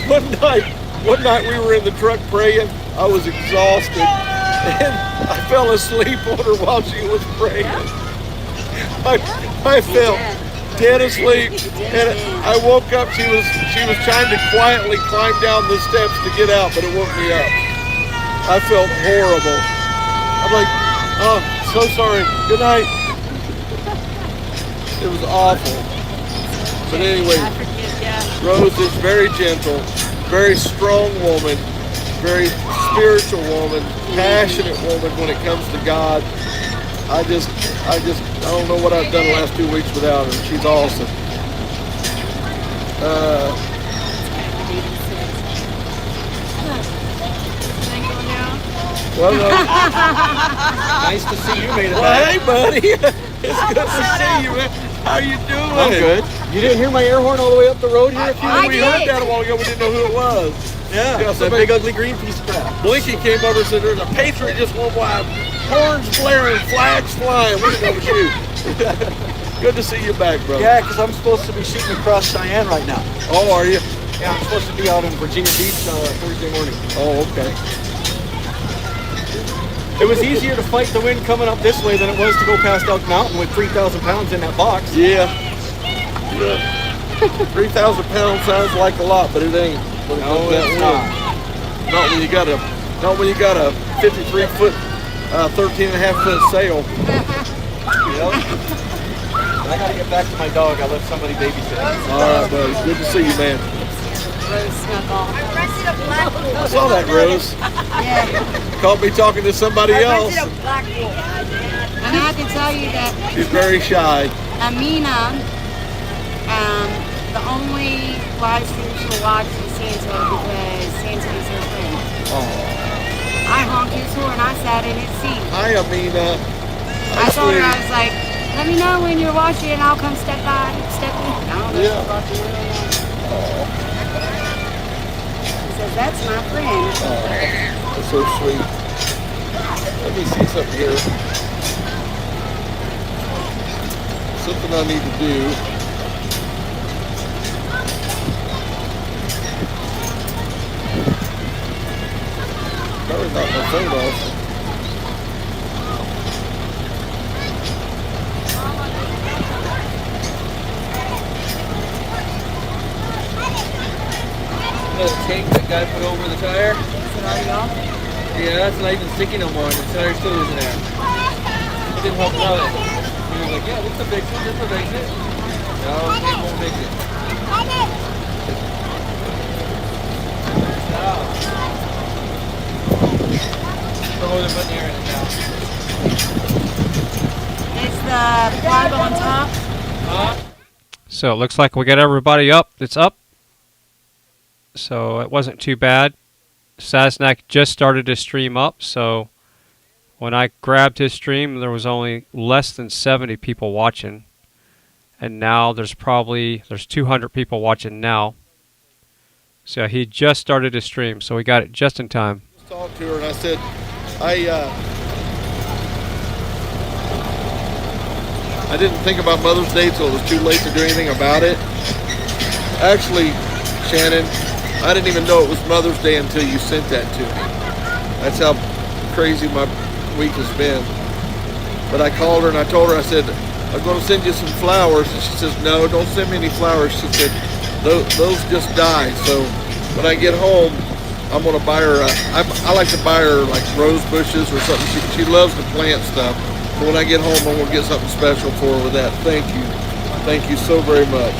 One night we were in the truck praying. I was exhausted, and I fell asleep on her while she was praying. I fell dead asleep, and I woke up. She was trying to quietly climb down the steps to get out, but it woke me up. I felt horrible. I'm like, oh, so sorry. Good night. It was awful. But anyway, Rose is very gentle, very strong woman, very spiritual woman, passionate woman when it comes to God. I don't know what I've done the last 2 weeks without her. She's awesome. Well, Nice to see you made it well, back. hey, buddy. It's good to see you, man. How you doing? I'm good. You didn't hear my air horn all the way up the road here a few We heard that a while ago. We didn't know who it was. Yeah, Yeah, that big ugly green piece of crap. Blinky came over and said, there's a Patriot just went by. Horns blaring, flags flying. We didn't know it was you. Good to see you back, brother. Yeah, because I'm supposed to be shooting across Cheyenne right now. Oh, are you? Yeah, I'm supposed to be out in Virginia Beach Thursday morning. Oh, okay. It was easier to fight the wind coming up this way than it was to go past Elk Mountain with 3,000 pounds in that box. Yeah. 3,000 pounds sounds like a lot, but it ain't. No, it's not. Not when you got a 53 foot, 13.5 foot sail. Yep. I gotta get back to my dog. I let somebody babysit. All right, buddy. Good to see you, man. Rose snuck off. I rented a black wolf. I saw that, Rose. Yeah. Caught me talking to somebody else. I rented a black wolf. And I can tell you that She's very shy. Amina, the only live stream she'll watch is Santa because Santa is her friend. Oh. I honked his horn. I sat in his seat. Hi, Amina. I told her, I was like, let me know when you're watching and I'll come step in. I don't know if she's watching it or not. He says, that's my friend. That's so sweet. Let me see something here. Something I need to do. Probably knock my phone off. The tank that guy put over the tire? Is it already off? Yeah, that's not even sticky no more, and the tire still isn't there. It didn't help out. He was like, yeah, this will fix it, this will fix it. No, it won't fix it. Oh, they're putting air in it now. Is the plug on top? So it looks like we got everybody up. It's up. So it wasn't too bad. Sasnak just started his stream up, so when I grabbed his stream, there was only less than 70 people watching. And now there's 200 people watching now. So he just started his stream, so we got it just in time. I talked to her and I said, I didn't think about Mother's Day till it was too late to do anything about it. Actually, Shannon, I didn't even know it was Mother's Day until you sent that to me. That's how crazy my week has been. But I called her and I told her, I said, I'm going to send you some flowers. And she says, no, don't send me any flowers. She said, those just die. So when I get home, I'm going to buy her, I like to buy her like rose bushes or something. She loves to plant stuff. So when I get home, I'm going to get something special for her with that. Thank you. Thank you so very much.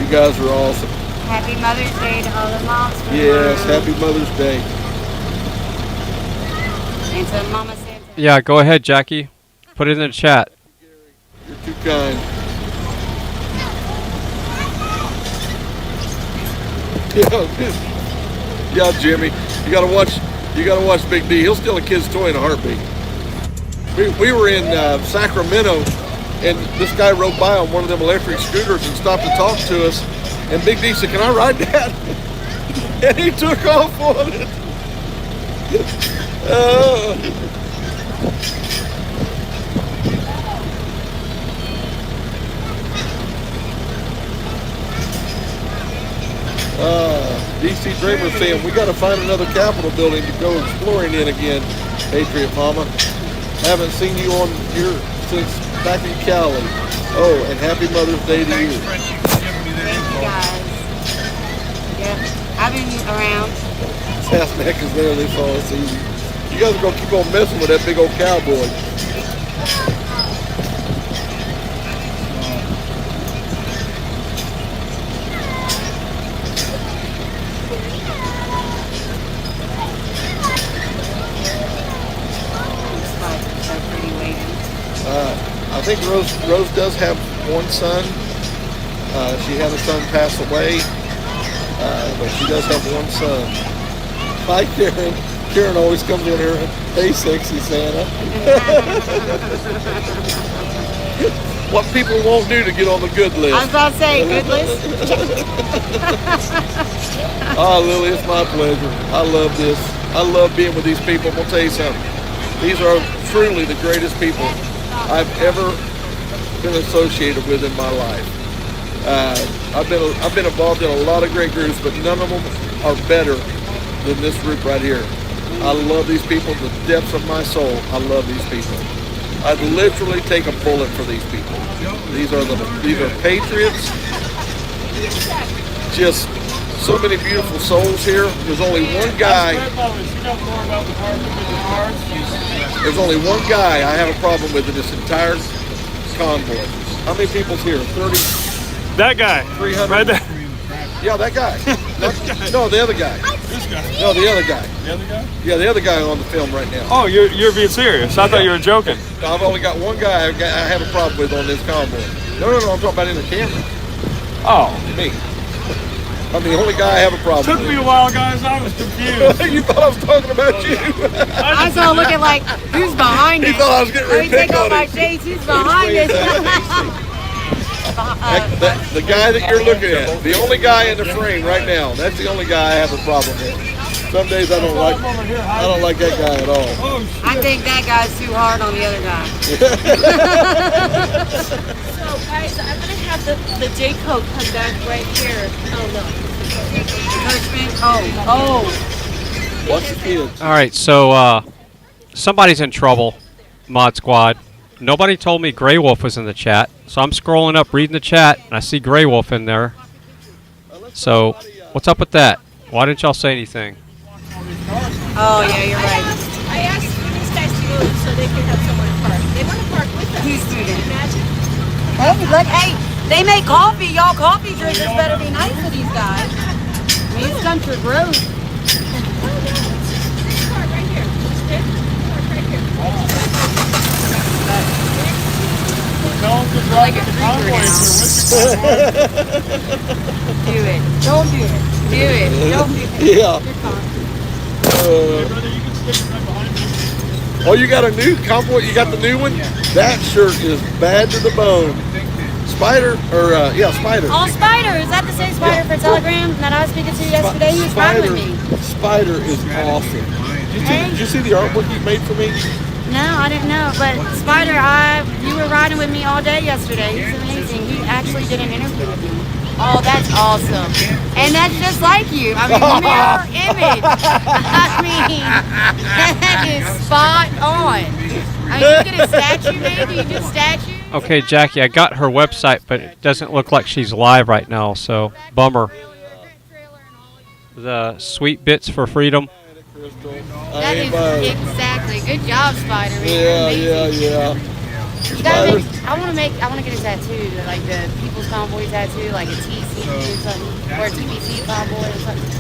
You guys are awesome. Happy Mother's Day to all the moms. Yes, happy Mother's Day. And to Mama Santa. Yeah, go ahead, Jackie. Put it in the chat. You're too kind. Yeah, Jimmy, you gotta watch Big D. He'll steal a kid's toy in a heartbeat. We were in Sacramento, and this guy rode by on one of them electric scooters and stopped to talk to us. And Big D said, "Can I ride that?" And he took off on it. DC Dreamer saying, we got to find another Capitol building to go exploring in again, Patriot Mama. Haven't seen you on here since back in Cali. Oh, and happy Mother's Day to you. Thank you guys. Yep, I've been around. Sasnak is there, they saw us easy. You guys are gonna keep on messing with that big old cowboy. I think Rose does have one son. She had a son pass away, but she does have one son. Hi, Karen. Karen always comes in here, hey, sexy Santa. What people won't do to get on the good list. I was about to say, good list. Oh, Lily, it's my pleasure. I love this. I love being with these people. I'm gonna tell you something. These are truly the greatest people I've ever been associated with in my life. I've been involved in a lot of great groups, but none of them are better than this group right here. I love these people to the depths of my soul. I love these people. I'd literally take a bullet for these people. These are patriots. Just so many beautiful souls here. There's only one guy. There's only one guy I have a problem with in this entire convoy. How many people's here? 30? That guy. 300? Right there. Yeah, that guy. No, the other guy. This guy. No, the other guy. The other guy? Yeah, the other guy on the film right now. Oh, you're being serious. I thought you were joking. No, I've only got one guy I have a problem with on this convoy. No, I'm talking about in the camera. Oh. Me. I'm the only guy I have a problem with. Took me a while, guys. I was confused. You thought I was talking about you. I saw looking like, who's behind He it? thought I was getting ready to take pick off on my him. shades, who's behind it? The guy that you're looking at, the only guy in the frame right now, that's the only guy I have a problem with. Some days I don't like that guy at all. I think that guy's too hard on the other guy. So guys, I'm gonna have the J code come back right here. Oh no. Oh. Watch the kids. All right, so somebody's in trouble, Mod Squad. Nobody told me Grey Wolf was in the chat, so I'm scrolling up, reading the chat, and I see Grey Wolf in there. So, what's up with that? Why didn't y'all say anything? Oh, yeah, you're right. I asked these guys to move so they can have somewhere to park. They want to park with us. Who's doing it? Imagine. Hey, look, hey, they make coffee. Y'all coffee drinkers better be nice to these guys. I mean, it's country road. Park right here. Okay? Park right here. Like a do it. Don't do it. Do it. Don't do it. Yeah. Oh, you got a new convoy? You got the new one? That shirt is bad to the bone. Spider, or Spider. Oh, Spider. Is that the same Spider for Telegram that I was speaking to yesterday? He was riding with me. Spider is awesome. Did you see the artwork you made for me? No, I didn't know. But Spider, you were riding with me all day yesterday. He's amazing. He actually did an interview with me. Oh, that's awesome. And that's just like you. I mean, mirror image. I mean, that is spot on. I mean, you get a statue maybe? You do a statue? Okay, Jackie, I got her website, but it doesn't look like she's live right now, so bummer. The Sweet Bits for Freedom. That is exactly. Good job, Spider. Yeah. I want to get a tattoo, like the People's Convoy tattoo, like a TC or something, or a TBC convoy or something.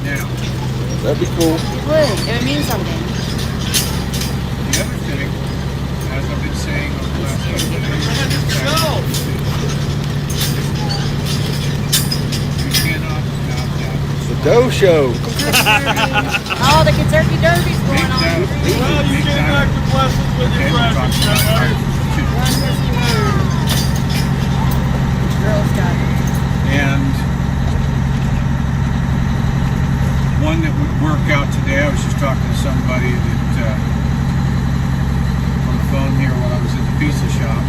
That'd be cool. It would mean something. The other thing, as I've been saying over the last couple of days, you cannot stop that. The Doe Show. Oh, the Kentucky Derby's going on. Well, you came back to bless us with your presence. And one that would work out today, I was just talking to somebody that on the phone here while I was at the pizza shop,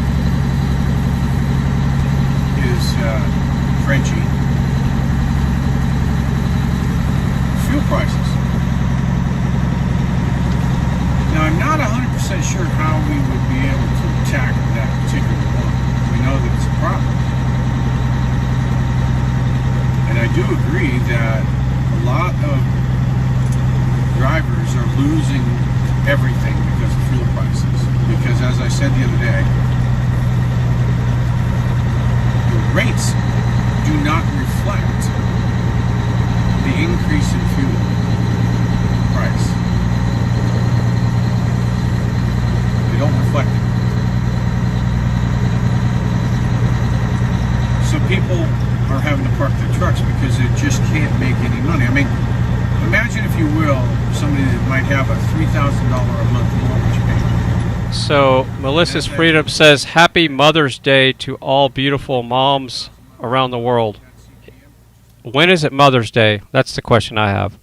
is Frenchie. Fuel prices. Now, I'm not 100% sure how we would be able to tackle that particular one. We know that it's a problem. And I do agree that a lot of drivers are losing everything said the other day, the rates do not reflect the increase in fuel price. They don't reflect it. So people are having to park their trucks because they just can't make any money. I mean, imagine, if you will, somebody that might have a $3,000 a month mortgage payment. So Melissa's Freedom says, Happy Mother's Day to all beautiful moms around the world. When is it Mother's Day? That's the question I have.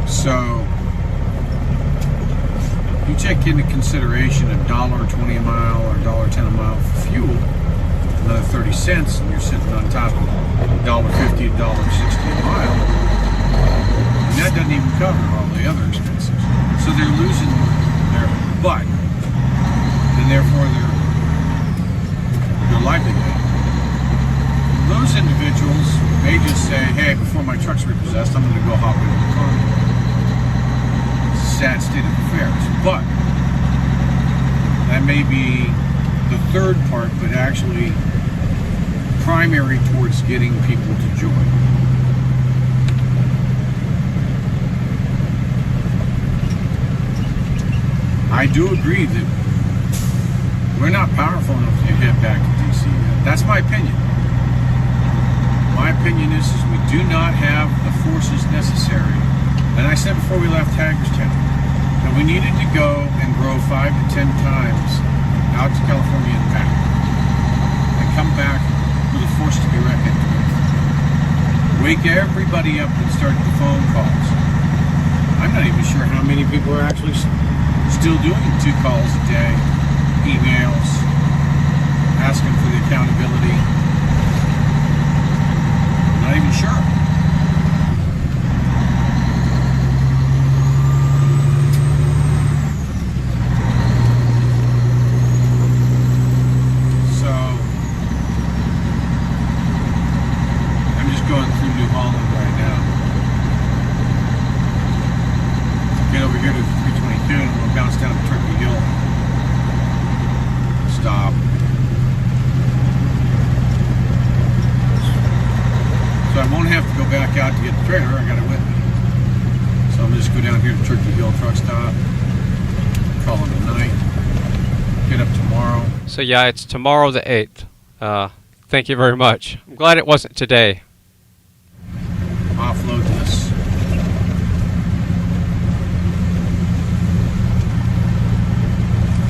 So you take into consideration $1.20 a mile or $1.10 a mile for fuel, another 30 cents, and you're sitting on top of $1.50, $1.60 a mile. And that doesn't even cover all the other expenses. So they're losing their butt, and therefore their livelihood. Those individuals may just say, hey, before my truck's repossessed, I'm going to go hop into the car. It's a sad state of affairs. But that may be the third part, but actually primary towards getting people to join. I do agree that we're not powerful enough to head back to DC. That's my opinion. My opinion is we do not have the forces necessary. And I said before we left Hagerstown that we needed to go and grow 5 to 10 times out to California and back, and come back with a force to be reckoned with. Wake everybody up and start the phone calls. I'm not even sure how many people are actually still doing 2 calls a day, emails, asking for the accountability. Not even sure. So I'm just going through New Holland right now. Get over here to 322 and we'll bounce down to Turkey Hill. Stop. So I won't have to go back out to get the trailer. I got it with me. So I'm just go down here to Turkey Hill truck stop, call it a night, get up tomorrow. So yeah, it's tomorrow the 8th. Thank you very much. I'm glad it wasn't today. Offload this.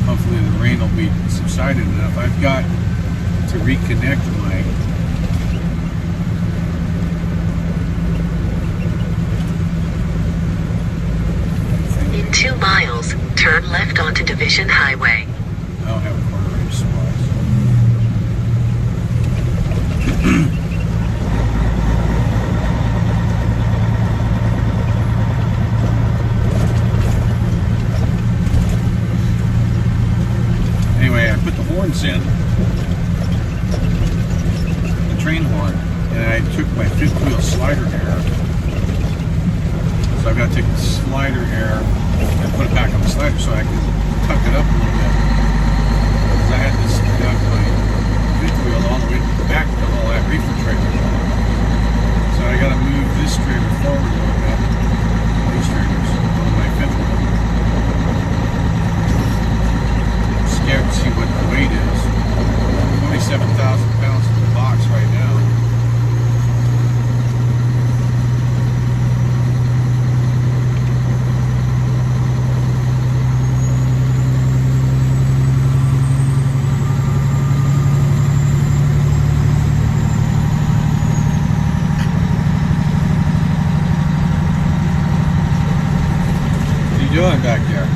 Hopefully the rain will be subsided enough. I've got to reconnect my In 2 miles, turn left onto Division Highway. I don't have a quarter inch supplies. Anyway, I put the horns in, the train horn, and I took my 5th wheel slider air. So I've got to take the slider air and put it back on the slider so I can tuck it up a little bit. Because I had to snug my 5th wheel all the way back to all that reefer trailer. So I got to move this trailer forward a little bit. These trailers on my 5th wheel. I'm scared to see what the weight is. 27,000 pounds in the box right now. Doing back there?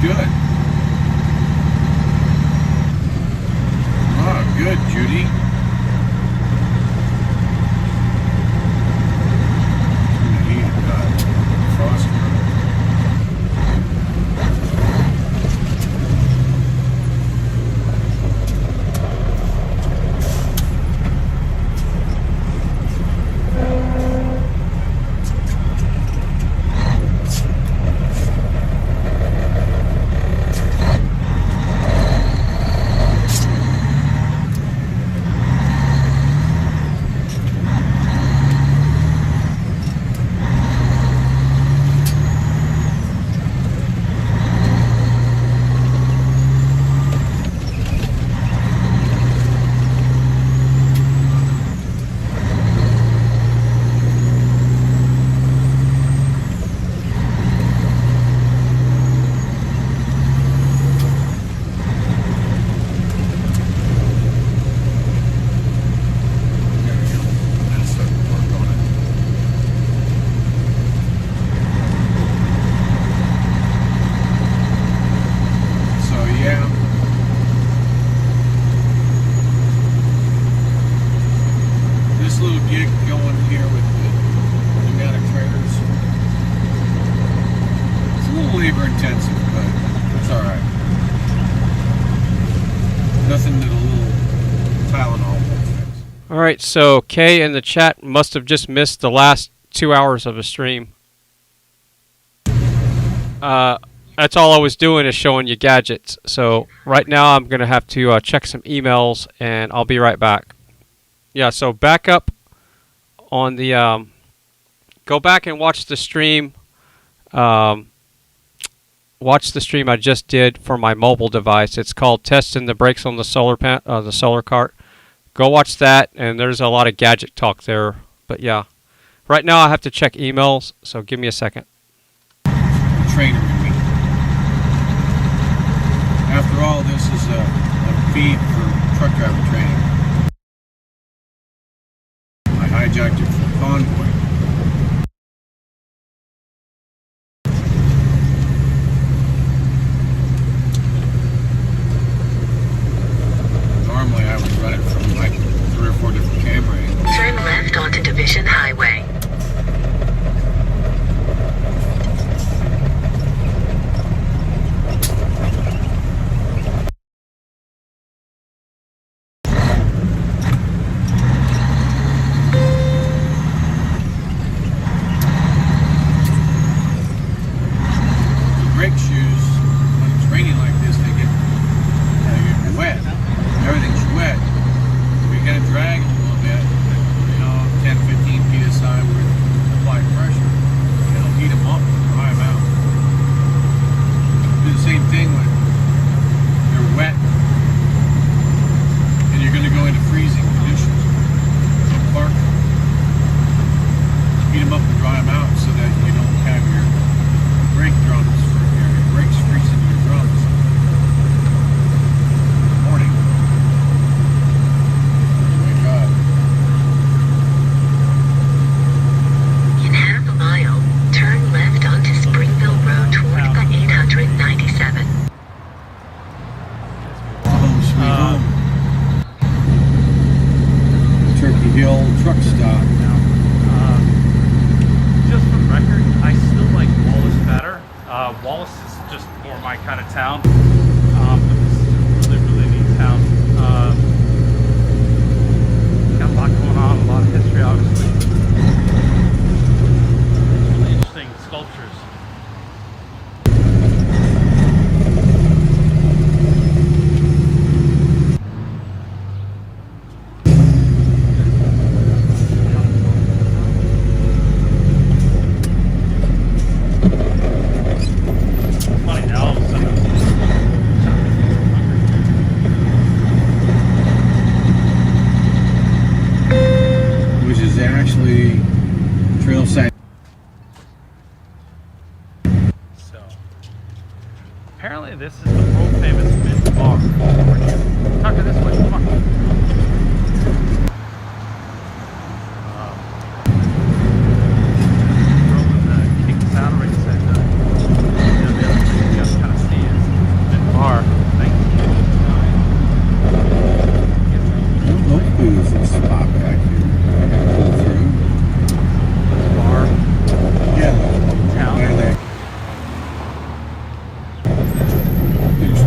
good. Oh, good, Judy. Alright, so Kay in the chat must have just missed the last 2 hours of a stream. That's all I was doing is showing you gadgets. So right now I'm going to have to check some emails and I'll be right back. Yeah, so back up on the... go back and watch the stream. Watch the stream I just did for my mobile device. It's called Testing the Brakes on the Solar Cart. Go watch that, and there's a lot of gadget talk there. But yeah, right now I have to check emails, so give me a second. Trainer with me. After all, this is a feed for truck driver training. I hijacked it from Convoy. Normally I would run it from like 3 or 4 different camera angles. Turn left onto Division Highway.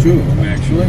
two of them, actually.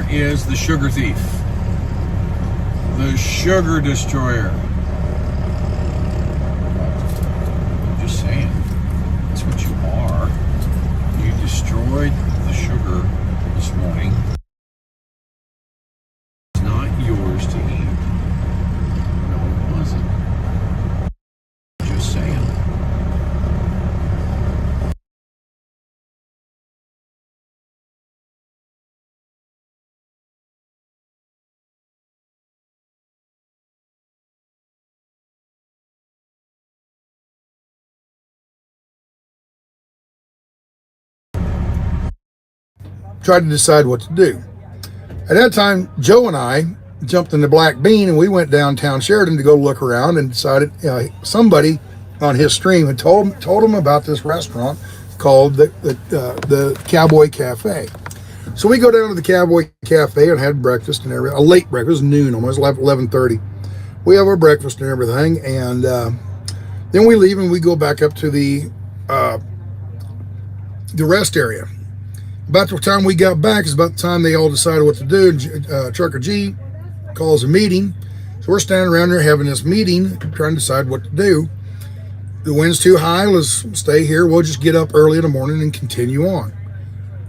Is the sugar thief, the sugar destroyer. I'm just saying, that's what you are. You destroyed the sugar this morning. It's not yours to eat. No, it wasn't. Just saying. Tried to decide what to do. At that time, Joe and I jumped in the Black Bean and we went downtown Sheridan to go look around and decided somebody on his stream had told him about this restaurant called the Cowboy Cafe. So we go down to the Cowboy Cafe and had breakfast and everything, a late breakfast, noon almost, 11:30. We have our breakfast and everything, and then we leave and we go back up to the rest area. About the time we got back is about the time they all decided what to do. Trucker G calls a meeting. So we're standing around there having this meeting, trying to decide what to do. The wind's too high, let's stay here. We'll just get up early in the morning and continue on.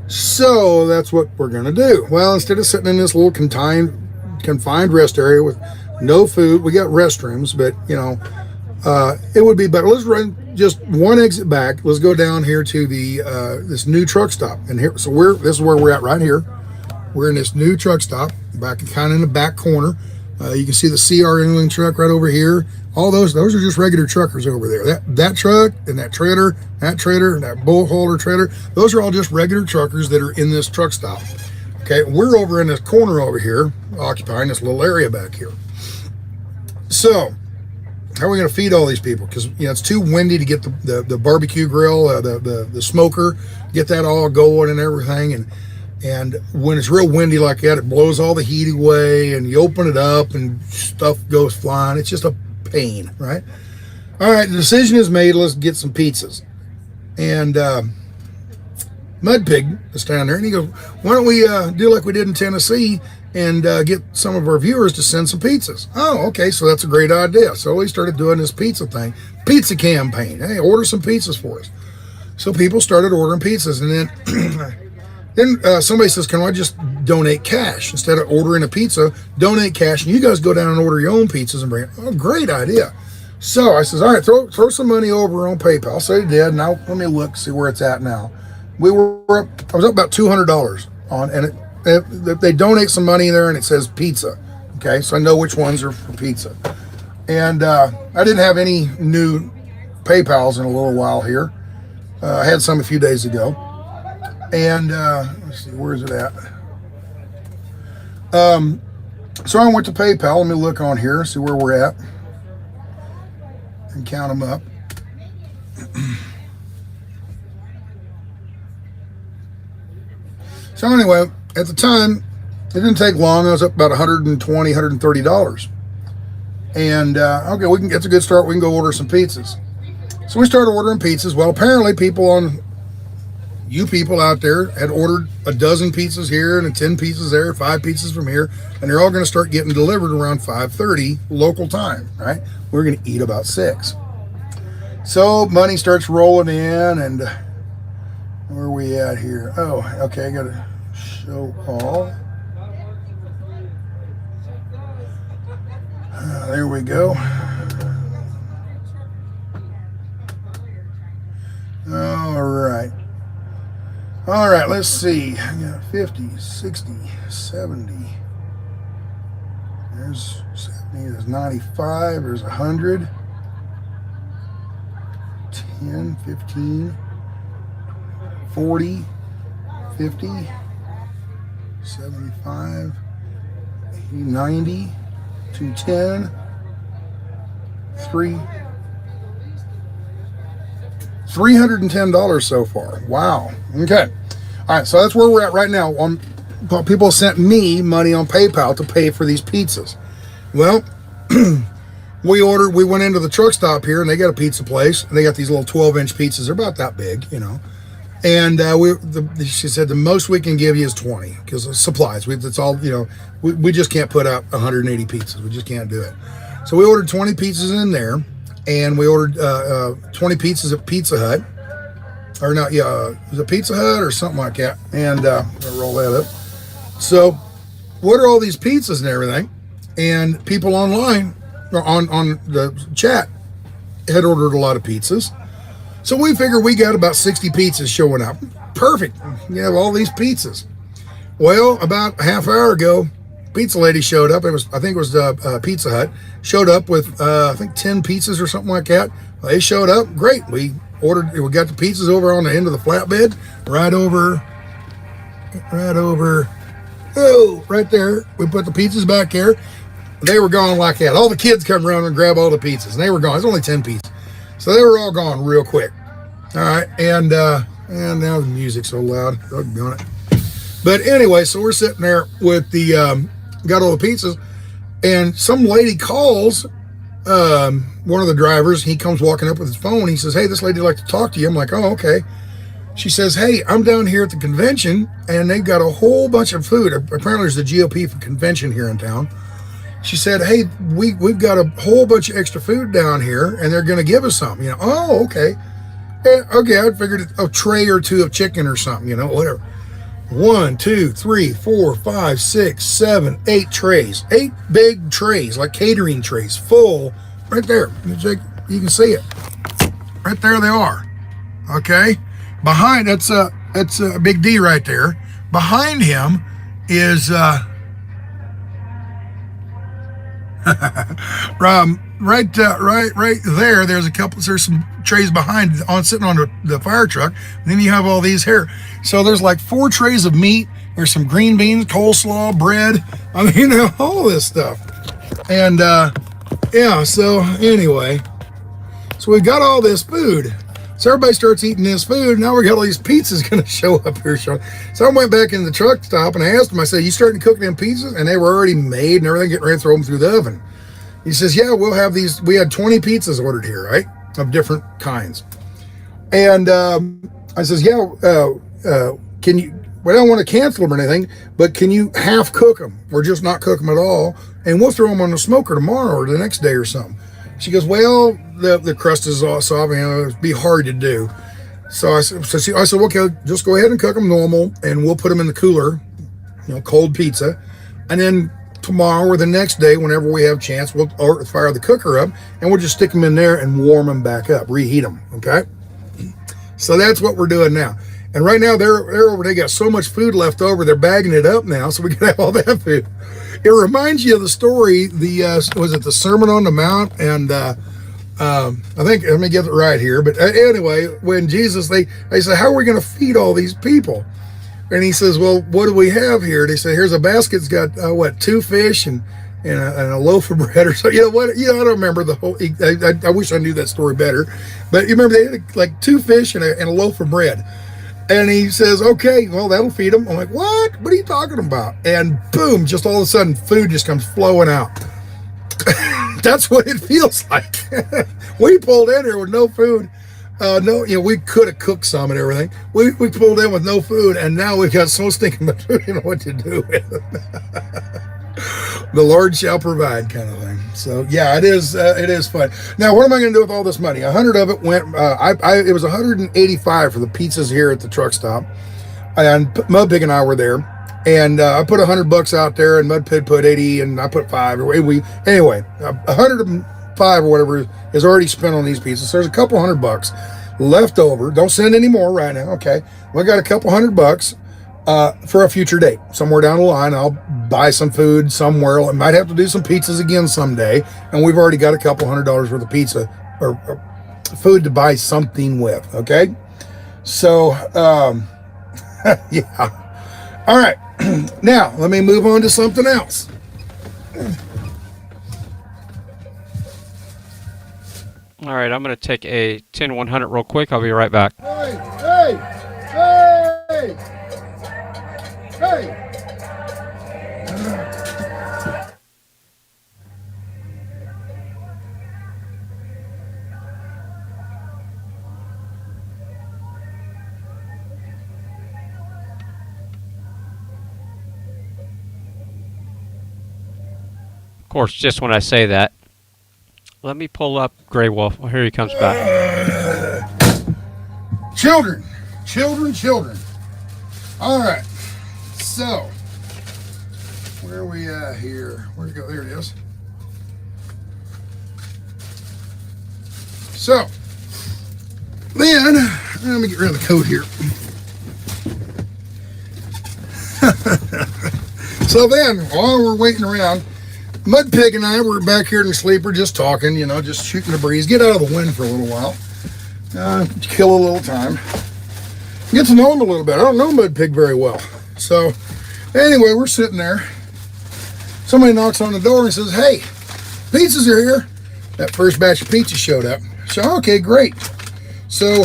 So that's what we're gonna do. Well, instead of sitting in this little confined rest area with no food, we got restrooms, but it would be better. Let's run just one exit back. Let's go down here to the this new truck stop. And here, so this is where we're at right here. We're in this new truck stop, back kind of in the back corner. You can see the CR Inland truck right over here. All those are just regular truckers over there. That truck and that trailer, and that bull hauler trailer, those are all just regular truckers that are in this truck stop. Okay, we're over in this corner over here, occupying this little area back here. So how are we going to feed all these people? Because it's too windy to get the barbecue grill, the smoker, get that all going and everything. And when it's real windy like that, it blows all the heat away, and you open it up and stuff goes flying. It's just a pain, right? All right, the decision is made. Let's get some pizzas. And Mud Pig is down there, and he goes, "Why don't we do like we did in Tennessee and get some of our viewers to send some pizzas?" Oh, okay, so that's a great idea. So we started doing this pizza thing, pizza campaign. Hey, order some pizzas for us. So people started ordering pizzas, and then Then somebody says, can I just donate cash? Instead of ordering a pizza, donate cash, and you guys go down and order your own pizzas and bring it. Oh, great idea. So I says, all right, throw some money over on PayPal. So he did. Now let me look, see where it's at now. I was up about $200 on, and they donate some money there, and it says pizza. Okay, so I know which ones are for pizza. And I didn't have any new PayPals in a little while here. I had some a few days ago. And let's see, where is it at? So I went to PayPal. Let me look on here, see where we're at, and count them up. So anyway, at the time, it didn't take long. I was up about $120, $130. And okay, that's a good start. We can go order some pizzas. So we started ordering pizzas. Well, apparently you people out there had ordered a dozen pizzas here and 10 pizzas there, 5 pizzas from here, and they're all going to start getting delivered around 5:30 local time, right? We're going to eat about 6. So money starts rolling in, and where are we at here? Oh, okay, I got to show all. There we go. All right, let's see. I got 50, 60, 70. There's 70, there's 95, there's 100. 10, 15, 40, 50, 75, 80, 90, 210, 310 so far. Wow. Okay. All right, so that's where we're at right now. People sent me money on PayPal to pay for these pizzas. Well, we went into the truck stop here, and they got a pizza place, and they got these little 12-inch pizzas. They're about that big, you know. And she said the most we can give you is 20 because of supplies. It's all, you know, we just can't put out 180 pizzas. We just can't do it. So we ordered 20 pizzas in there, and we ordered 20 pizzas at Pizza Hut. Or not, yeah, was it Pizza Hut or something like that? And I'll roll that up. So what are all these pizzas and everything? And people online, or on the chat, had ordered a lot of pizzas. So we figured we got about 60 pizzas showing up. Perfect. You have all these pizzas. Well, about a half hour ago, pizza lady showed up. I think it was Pizza Hut. Showed up with I think 10 pizzas or something like that. They showed up. Great. We got the pizzas over on the end of the flatbed, right over. Oh, right there. We put the pizzas back there. They were gone like that. All the kids come around and grab all the pizzas, and they were gone. It's only 10 pieces. So they were all gone real quick. All right, and now the music's so loud. Doggone it. But anyway, so we're sitting there with got all the pizzas, and some lady calls one of the drivers. He comes walking up with his phone. He says, "Hey, this lady'd like to talk to you." I'm like, "Oh, okay." She says, "Hey, I'm down here at the convention, and they've got a whole bunch of food. Apparently, there's a GOP convention here in town." She said, "Hey, we've got a whole bunch of extra food down here, and they're going to give us something." You know, oh, okay. Okay, I figured a tray or two of chicken or something, you know, whatever. 1, 2, 3, 4, 5, 6, 7, 8 trays. 8 big trays, like catering trays, full, right there. You can see it. Right there they are. Okay? Behind, that's a Big D right there. Behind him is right there. There's some trays behind sitting on the fire truck. And then you have all these here. So there's like 4 trays of meat. There's some green beans, coleslaw, bread. I mean, you know, all this stuff. And yeah. So anyway, so we've got all this food. So everybody starts eating this food. Now we got all these pizzas going to show up here. So I went back in the truck stop and I asked him, I said, "You starting to cook them pizzas?" And they were already made and everything, getting ready to throw them through the oven. He says, "Yeah, we'll have these." We had 20 pizzas ordered here, right? Of different kinds. And I says, "Yeah, can you, we don't want to cancel them or anything, but can you half cook them or just not cook them at all? And we'll throw them on the smoker tomorrow or the next day or something." She goes, "Well, the crust is all soft, you know, it'd be hard to do." So I said, okay, just go ahead and cook them normal, and we'll put them in the cooler, cold pizza. And then tomorrow or the next day, whenever we have a chance, we'll fire the cooker up, and we'll just stick them in there and warm them back up, reheat them, okay? So that's what we're doing now. And right now, they got so much food left over, they're bagging it up now, so we can have all that food. It reminds you of the story, was it the Sermon on the Mount? And I think, let me get it right here, but anyway, when Jesus, they said, how are we going to feed all these people? And he says, well, what do we have here? They say, here's a basket. It's got, 2 fish and a loaf of bread or so. I don't remember the whole, I wish I knew that story better. But you remember they had like 2 fish and a loaf of bread. And he says, okay, well, that'll feed them. I'm like, what? What are you talking about? And boom, just all of a sudden, food just comes flowing out. That's what it feels like. We pulled in here with no food. We could have cooked some and everything. We pulled in with no food, and now we've got so stinking much food, you know what to do with it. The Lord shall provide, kind of thing. So yeah, it is fun. Now, what am I going to do with all this money? 100 of it went. It was 185 for the pizzas here at the truck stop, and Mudpig and I were there, and I put $100 out there, and Mudpig put 80, and I put 5. Anyway, 105 or whatever is already spent on these pizzas. So there's a couple $100 left over. Don't send any more right now. Okay, we got a couple $100 for a future date. Somewhere down the line, I'll buy some food somewhere. I might have to do some pizzas again someday, and we've already got a couple $100 worth of pizza or food to buy something with. Okay, so yeah. All right, now let me move on to something else. All right, I'm going to take a 10-100 real quick. I'll be right back. Hey! Of course, just when I say that, let me pull up Grey Wolf. Oh, here he comes back. Children. All right. So, where are we at here? Where'd it go? There it is. So, then, let me get rid of the coat here. So then, while we're waiting around, Mudpig and I were back here in the sleeper just talking, just shooting the breeze, get out of the wind for a little while, kill a little time, get to know him a little bit. I don't know Mudpig very well. So anyway, we're sitting there. Somebody knocks on the door and says, hey, pizzas are here. That first batch of pizzas showed up. So, okay, great. So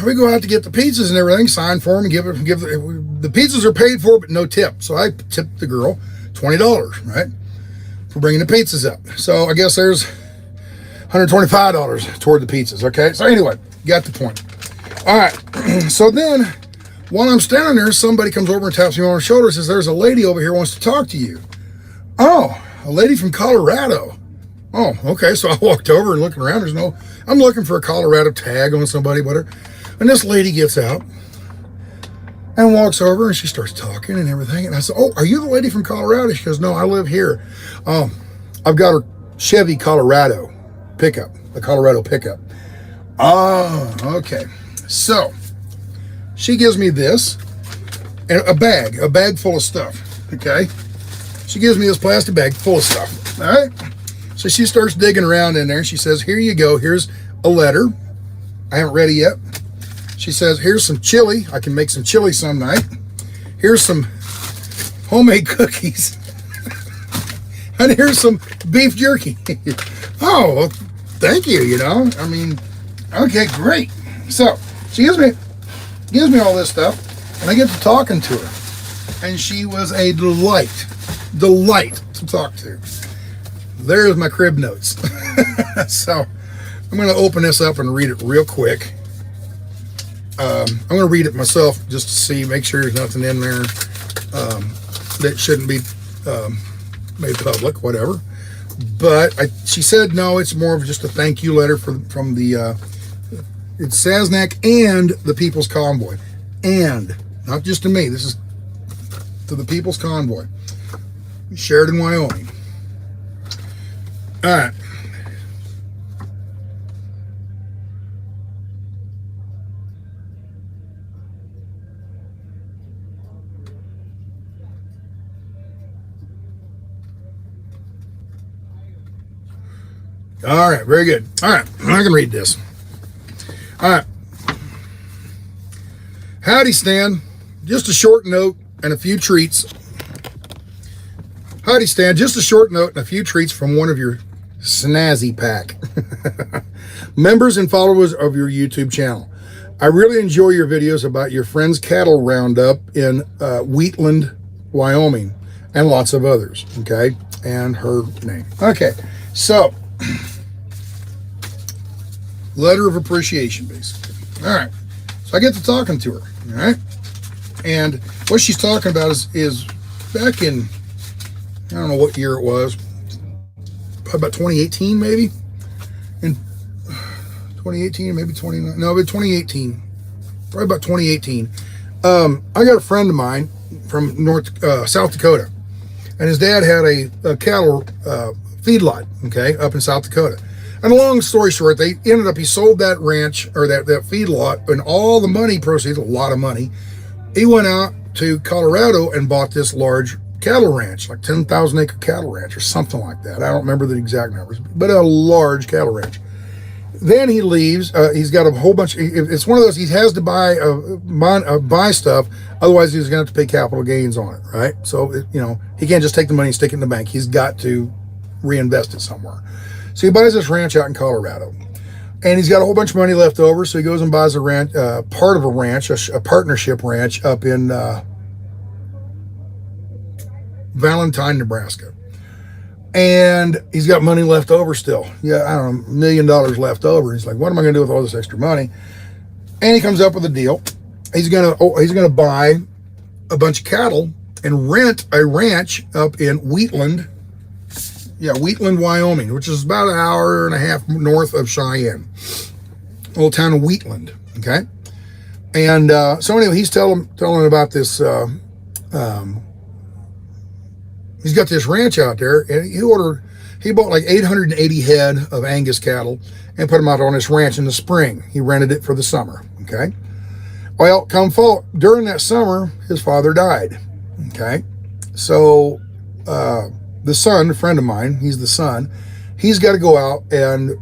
we go out to get the pizzas and everything, sign for them, and give the pizzas are paid for, but no tip. So I tipped the girl $20, right, for bringing the pizzas up. So I guess there's $125 toward the pizzas. Okay, so anyway, got the point. All right. So then, while I'm standing there, somebody comes over and taps me on the shoulder and says, there's a lady over here who wants to talk to you. Oh, a lady from Colorado. Oh, okay. So I walked over and looking around. I'm looking for a Colorado tag on somebody, whatever. And this lady gets out and walks over, and she starts talking and everything. And I said, oh, are you the lady from Colorado? She goes, no, I live here. I've got a Chevy Colorado pickup, a Colorado pickup. Oh, okay. So she gives me this, and a bag full of stuff, okay? She gives me this plastic bag full of stuff, all right? So she starts digging around in there. She says, here you go. Here's a letter. I haven't read it yet. She says, here's some chili. I can make some chili some night. Here's some homemade cookies. And here's some beef jerky. Oh, well, thank you, I mean, okay, great. So she gives me all this stuff, and I get to talking to her. And she was a delight to talk to. There's my crib notes. So I'm going to open this up and read it real quick. I'm going to read it myself just to see, make sure there's nothing in there that shouldn't be made public, whatever. But she said, no, it's more of just a thank you letter from the It's Sasnak and the People's Convoy. And, not just to me, this is to the People's Convoy. Sheridan, Wyoming. All right. All right, very good. All right, I can read this. All right. Howdy, Stan. Just a short note and a few treats. Howdy, Stan. Just a short note and a few treats from one of your snazzy pack. Members and followers of your YouTube channel. I really enjoy your videos about your friend's cattle roundup in Wheatland, Wyoming, and lots of others. Okay, and her name. Okay, so letter of appreciation, basically. All right, so I get to talking to her. All right, and what she's talking about is back in, I don't know what year it was, probably about 2018 maybe. In 2018, maybe 29, no, but 2018, probably about 2018. I got a friend of mine from South Dakota, and his dad had a cattle feedlot, okay, up in South Dakota. And long story short, he sold that ranch, or that feedlot, and all the money proceeds, a lot of money. He went out to Colorado and bought this large cattle ranch, like 10,000 acre cattle ranch or something like that. I don't remember the exact numbers, but a large cattle ranch. Then he leaves. He's got a whole bunch. It's one of those, he has to buy stuff, otherwise he's going to have to pay capital gains on it, right? So, he can't just take the money and stick it in the bank. He's got to reinvest it somewhere. So he buys this ranch out in Colorado, and he's got a whole bunch of money left over. So he goes and buys a ranch, part of a ranch, a partnership ranch up in Valentine, Nebraska. And he's got money left over still. Yeah, I don't know, $1 million left over. He's like, what am I going to do with all this extra money? And he comes up with a deal. He's gonna buy a bunch of cattle and rent a ranch up in Wheatland. Yeah, Wheatland, Wyoming, which is about an hour and a half north of Cheyenne. Little town of Wheatland, okay? And so anyway, he's telling about this, he's got this ranch out there, and he bought like 880 head of Angus cattle and put them out on this ranch in the spring. He rented it for the summer, okay? Well, come fall, during that summer, his father died, okay? So, the son, a friend of mine, he's the son, he's got to go out and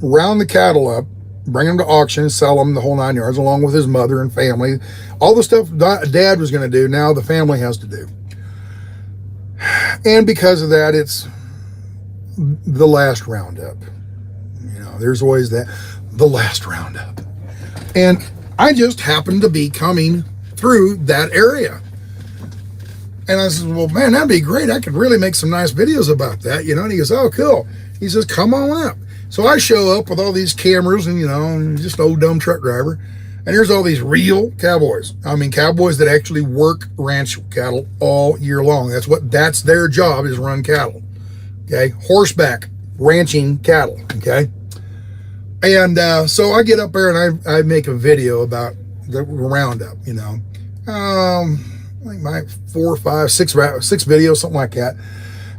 round the cattle up, bring them to auction, sell them the whole 9 yards, along with his mother and family. All the stuff Dad was going to do, now the family has to do. And because of that, it's the last roundup. There's always that, the last roundup. And I just happened to be coming through that area. And I said, well, man, that'd be great. I could really make some nice videos about that, And he goes, oh, cool. He says, come on up. So I show up with all these cameras and, just an old dumb truck driver. And here's all these real cowboys. I mean, cowboys that actually work ranch cattle all year long. That's their job, is run cattle. Okay. Horseback ranching cattle. Okay. And so I get up there and I make a video about the roundup, I think my 4, 5, 6 videos, something like that.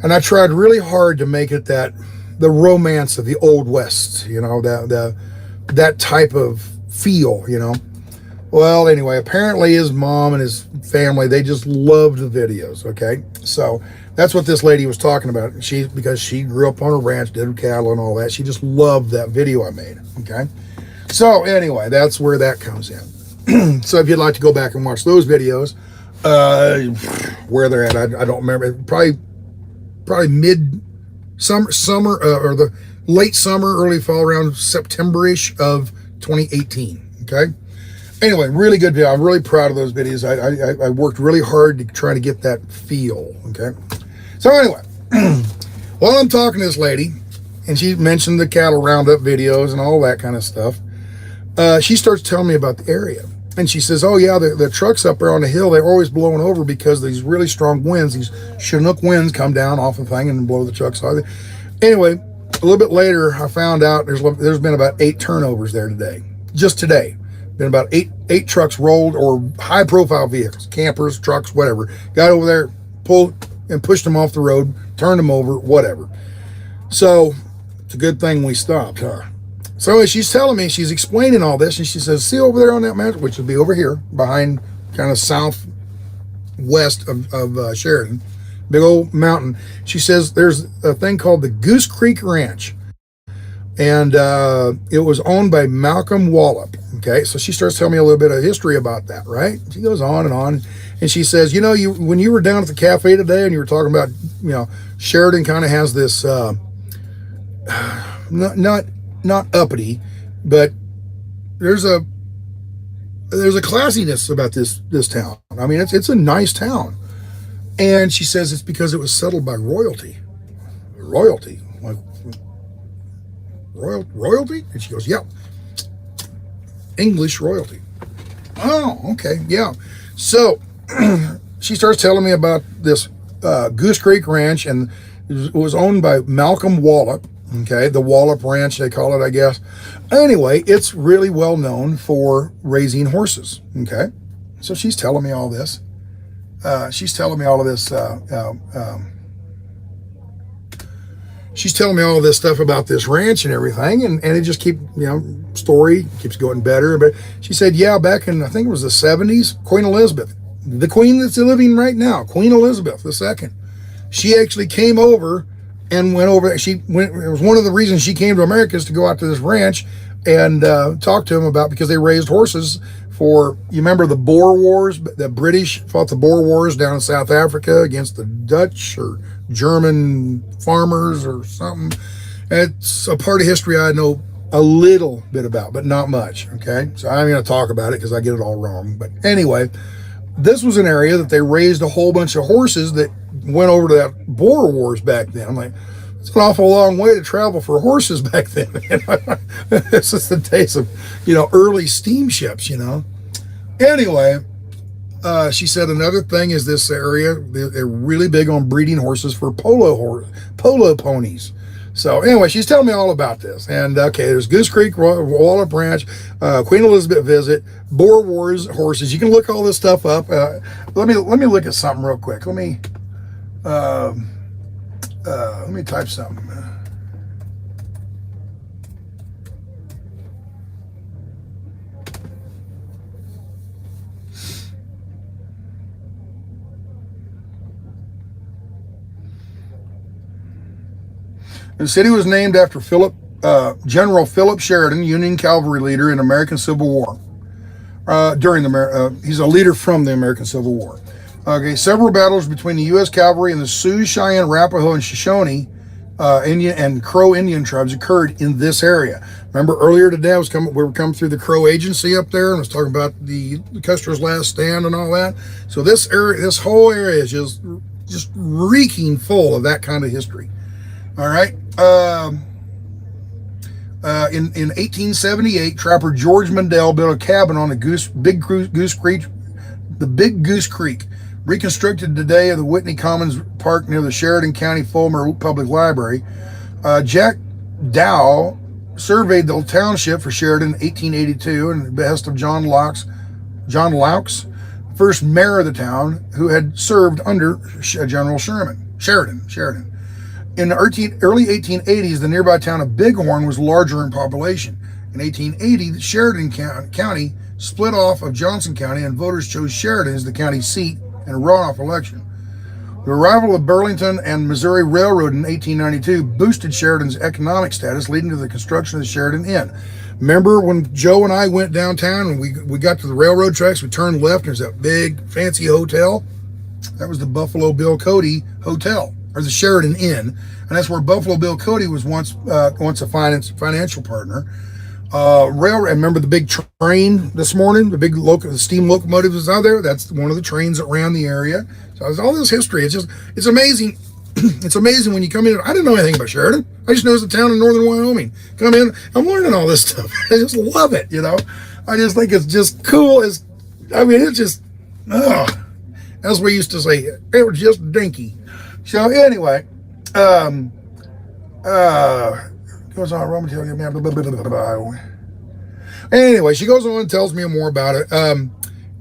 And I tried really hard to make it the romance of the Old West, that type of feel, Well, anyway, apparently his mom and his family, they just loved the videos, okay? So that's what this lady was talking about. Because she grew up on a ranch, did cattle and all that. She just loved that video I made, okay? So anyway, that's where that comes in. So if you'd like to go back and watch those videos, where they're at, I don't remember. Probably mid summer or the late summer, early fall, around September-ish of 2018. Okay. Anyway, really good video. I'm really proud of those videos. I worked really hard to try to get that feel. Okay. So anyway, while I'm talking to this lady, and she mentioned the cattle roundup videos and all that kind of stuff, she starts telling me about the area. And she says, oh yeah, the trucks up there on the hill, they're always blowing over because these really strong winds, these Chinook winds come down off the thing and blow the trucks out. Anyway, a little bit later, I found out there's been about 8 turnovers there today. just today. Been about eight trucks rolled, or high profile vehicles, campers, trucks, whatever. Got over there, pulled and pushed them off the road, turned them over, whatever. So it's a good thing we stopped, huh? So as she's telling me, she's explaining all this, and she says, see over there on that mountain, which would be over here, behind kind of southwest of Sheridan, big old mountain. She says there's a thing called the Goose Creek Ranch, and it was owned by Malcolm Wallop. Okay, so she starts telling me a little bit of history about that, right? She goes on, and she says, you know, when you were down at the cafe today, and you were talking about, you know, Sheridan kind of has this not uppity, but there's a classiness about this town. I mean, it's a nice town. And she says it's because it was settled by royalty. Royalty? Like, royalty? And she goes, yeah. English royalty. Oh, okay, yeah. So she starts telling me about this Goose Creek Ranch, and it was owned by Malcolm Wallop. Okay, the Wallop Ranch, they call it, I guess. Anyway, it's really well known for raising horses. Okay, so she's telling me all this. She's telling me all of this stuff about this ranch and everything, and it just story keeps going better. But she said, yeah, back in, I think it was the 70s, Queen Elizabeth, the queen that's living right now, Queen Elizabeth II, she actually came over and went over. It was one of the reasons she came to America, is to go out to this ranch and talk to them about, because they raised horses for, you remember the Boer Wars? The British fought the Boer Wars down in South Africa against the Dutch or German farmers or something. It's a part of history I know a little bit about, but not much, okay? So I'm going to talk about it because I get it all wrong. But anyway, this was an area that they raised a whole bunch of horses that went over to that Boer Wars back then. I'm like, it's an awful long way to travel for horses back then. This is the days of, early steamships, Anyway, she said another thing is this area, they're really big on breeding horses for polo ponies. So anyway, she's telling me all about this. And okay, there's Goose Creek, Wallop Ranch, Queen Elizabeth visit, Boer Wars horses. You can look all this stuff up. Let me look at something real quick. Let me type something. The city was named after General Philip Sheridan, Union cavalry leader in the American Civil War. He's a leader from the American Civil War. Okay, several battles between the U.S. cavalry and the Sioux, Cheyenne, Arapaho, and Shoshone Indian and Crow Indian tribes occurred in this area. Remember earlier today, we were coming through the Crow Agency up there, and I was talking about the Custer's Last Stand and all that. So this whole area is just reeking full of that kind of history. All right. In 1878, trapper George Mundell built a cabin on the Big Goose Creek, reconstructed today of the Whitney Commons Park near the Sheridan County Fulmer Public Library. Jack Dow surveyed the township for Sheridan in 1882 in the behest of John Laux, first mayor of the town, who had served under General Sheridan. In the early 1880s, the nearby town of Bighorn was larger in population. In 1880, Sheridan County split off of Johnson County, and voters chose Sheridan as the county seat in a runoff election. The arrival of Burlington and Missouri Railroad in 1892 boosted Sheridan's economic status, leading to the construction of the Sheridan Inn. Remember when Joe and I went downtown and we got to the railroad tracks, we turned left, and there's that big fancy hotel? That was the Buffalo Bill Cody Hotel, or the Sheridan Inn, and that's where Buffalo Bill Cody was once a financial partner. Railroad. Remember the big train this morning? The big steam locomotive was out there. That's one of the trains that ran the area. So there's all this history. It's amazing. It's amazing when you come in. I didn't know anything about Sheridan. I just know it's a town in northern Wyoming. Come in, I'm learning all this stuff. I just love it. I just think it's just cool. It's just, as we used to say, it was just dinky. So anyway, goes on raw material. Anyway, she goes on and tells me more about it.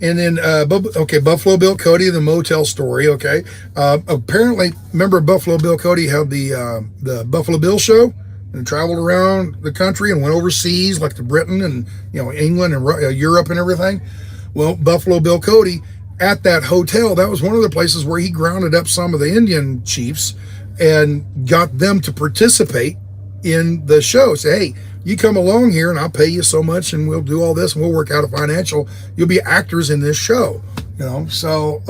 And then, Buffalo Bill Cody, the motel story. Okay. Apparently, remember Buffalo Bill Cody had the Buffalo Bill show and traveled around the country and went overseas, like to Britain and, England and Europe and everything. Well, Buffalo Bill Cody at that hotel, that was one of the places where he grounded up some of the Indian chiefs and got them to participate in the show. Say, hey, you come along here and I'll pay you so much and we'll do all this and we'll work out a financial, you'll be actors in this show, so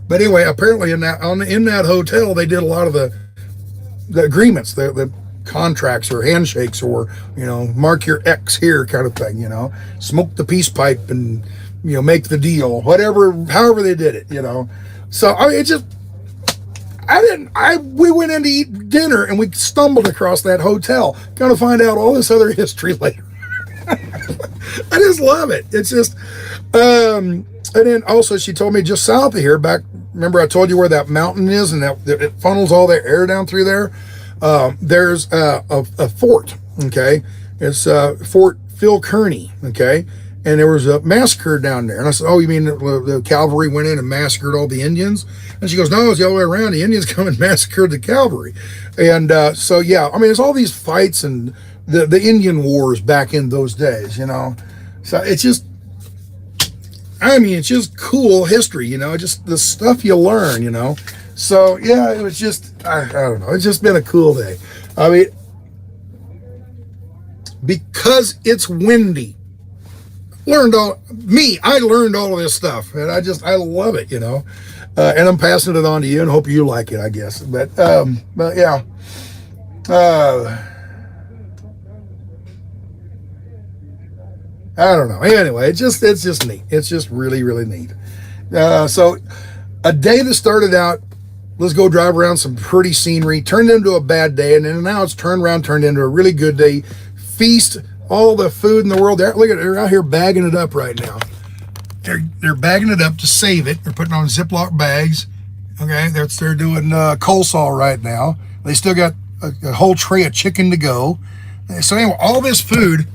but anyway, apparently in that hotel they did a lot of the agreements, the contracts or handshakes or mark your X here kind of thing, smoke the peace pipe and make the deal, however they did it, so I mean, it just we went in to eat dinner and we stumbled across that hotel. Gonna find out all this other history later. I just love it. It's just, and then also she told me just south of here, remember I told you where that mountain is and that it funnels all the air down through there. There's a fort, okay? It's Fort Phil Kearny, okay? And there was a massacre down there. And I said, oh, you mean the cavalry went in and massacred all the Indians? And she goes, no, it's the other way around. The Indians come and massacred the cavalry. And so, yeah, I mean, it's all these fights and the Indian wars back in those days, So it's just, it's just cool history, just the stuff you learn, So, yeah, it was just, I don't know. It's just been a cool day. I mean, because it's windy. I learned all of this stuff, and I love it, and I'm passing it on to you and hope you like it, I guess. But yeah. I don't know. Anyway, it's just neat. It's just really, really neat. So a day that started out, let's go drive around some pretty scenery, turned into a bad day, and then now it's turned into a really good day. Feast all the food in the world. Look at it, they're out here bagging it up right now. They're bagging it up to save it. They're putting on Ziploc bags. Okay, they're doing coleslaw right now. They still got a whole tray of chicken to go. So anyway, all this food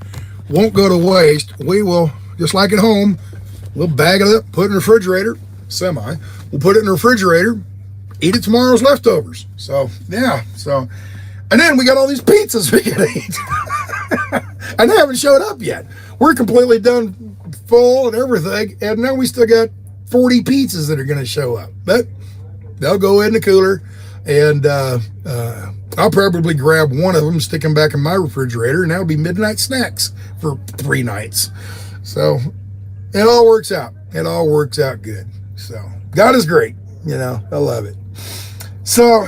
won't go to waste. We will, just like at home, we'll bag it up, put it in the refrigerator, we'll put it in the refrigerator, eat it tomorrow's leftovers. So yeah, and then we got all these pizzas we can eat. And they haven't showed up yet. We're completely done, full and everything, and now we still got 40 pizzas that are going to show up. But they'll go in the cooler, and I'll probably grab one of them, stick them back in my refrigerator, and that'll be midnight snacks for 3 nights. So it all works out. It all works out good. So God is great. I love it. So,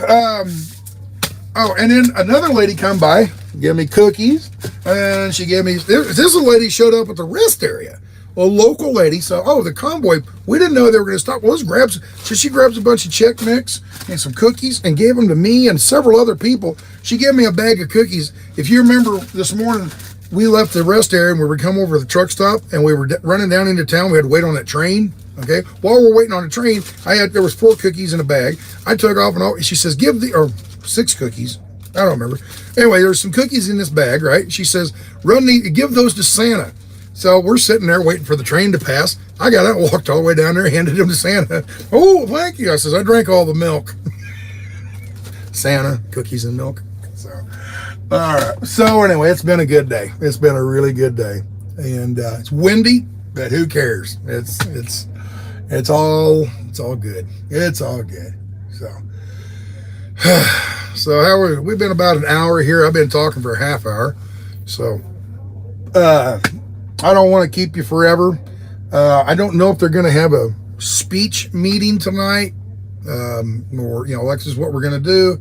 and then another lady come by, give me cookies, and she gave me, this lady showed up at the rest area, a local lady. So, the convoy, we didn't know they were going to stop. Well, so she grabs a bunch of Chex Mix and some cookies and gave them to me and several other people. She gave me a bag of cookies. If you remember this morning, we left the rest area and we would come over to the truck stop and we were running down into town. We had to wait on that train. Okay, while we're waiting on the train, there was 4 cookies in a bag. I took off and she says, or 6 cookies. I don't remember. Anyway, there's some cookies in this bag, right? She says, give those to Santa. So we're sitting there waiting for the train to pass. I got out and walked all the way down there, handed them to Santa. Oh, thank you. I says, I drank all the milk. Santa, cookies and milk. So, all right. So anyway, it's been a good day. It's been a really good day. And it's windy, but who cares? It's all good. It's all good. So we've been about an hour here. I've been talking for a half hour. So I don't want to keep you forever. I don't know if they're going to have a speech meeting tonight, or that's just what we're going to do.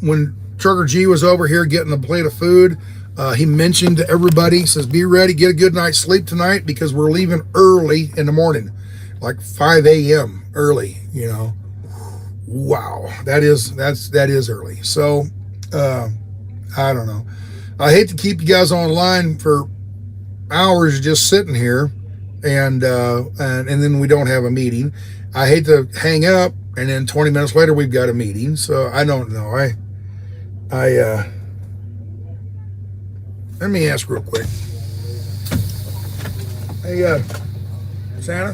When Trucker G was over here getting a plate of food, he mentioned to everybody, says, be ready, get a good night's sleep tonight because we're leaving early in the morning, like 5 a.m. early, Wow, that is early. So I don't know. I hate to keep you guys online for hours just sitting here, and then we don't have a meeting. I hate to hang up and then 20 minutes later we've got a meeting. So I don't know. Let me ask real quick. Hey, Santa,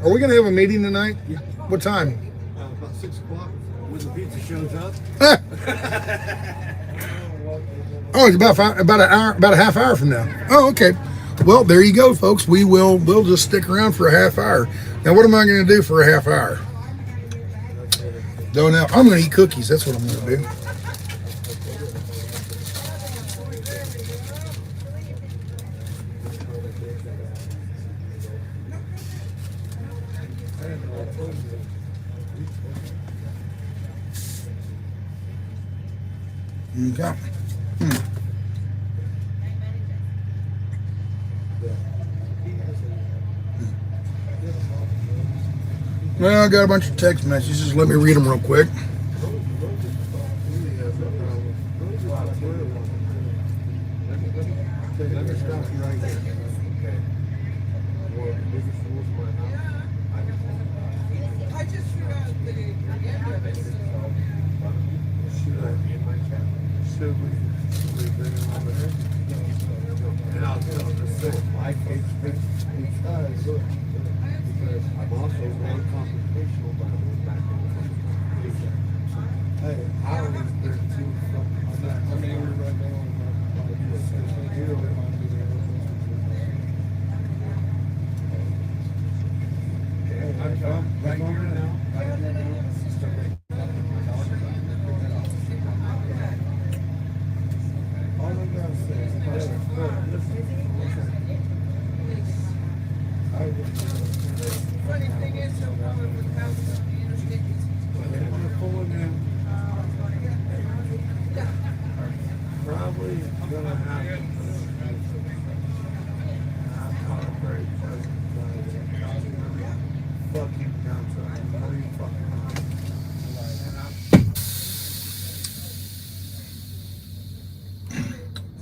are we going to have a meeting tonight? Yeah. What time? About 6 o'clock when the pizza shows up. Oh, it's about a half hour from now. Oh, okay. Well, there you go, folks. We'll just stick around for a half hour. Now, what am I going to do for a half hour? Don't know. I'm going to eat cookies. That's what I'm going to do. Okay. Well, I got a bunch of text messages. Let me read them real quick.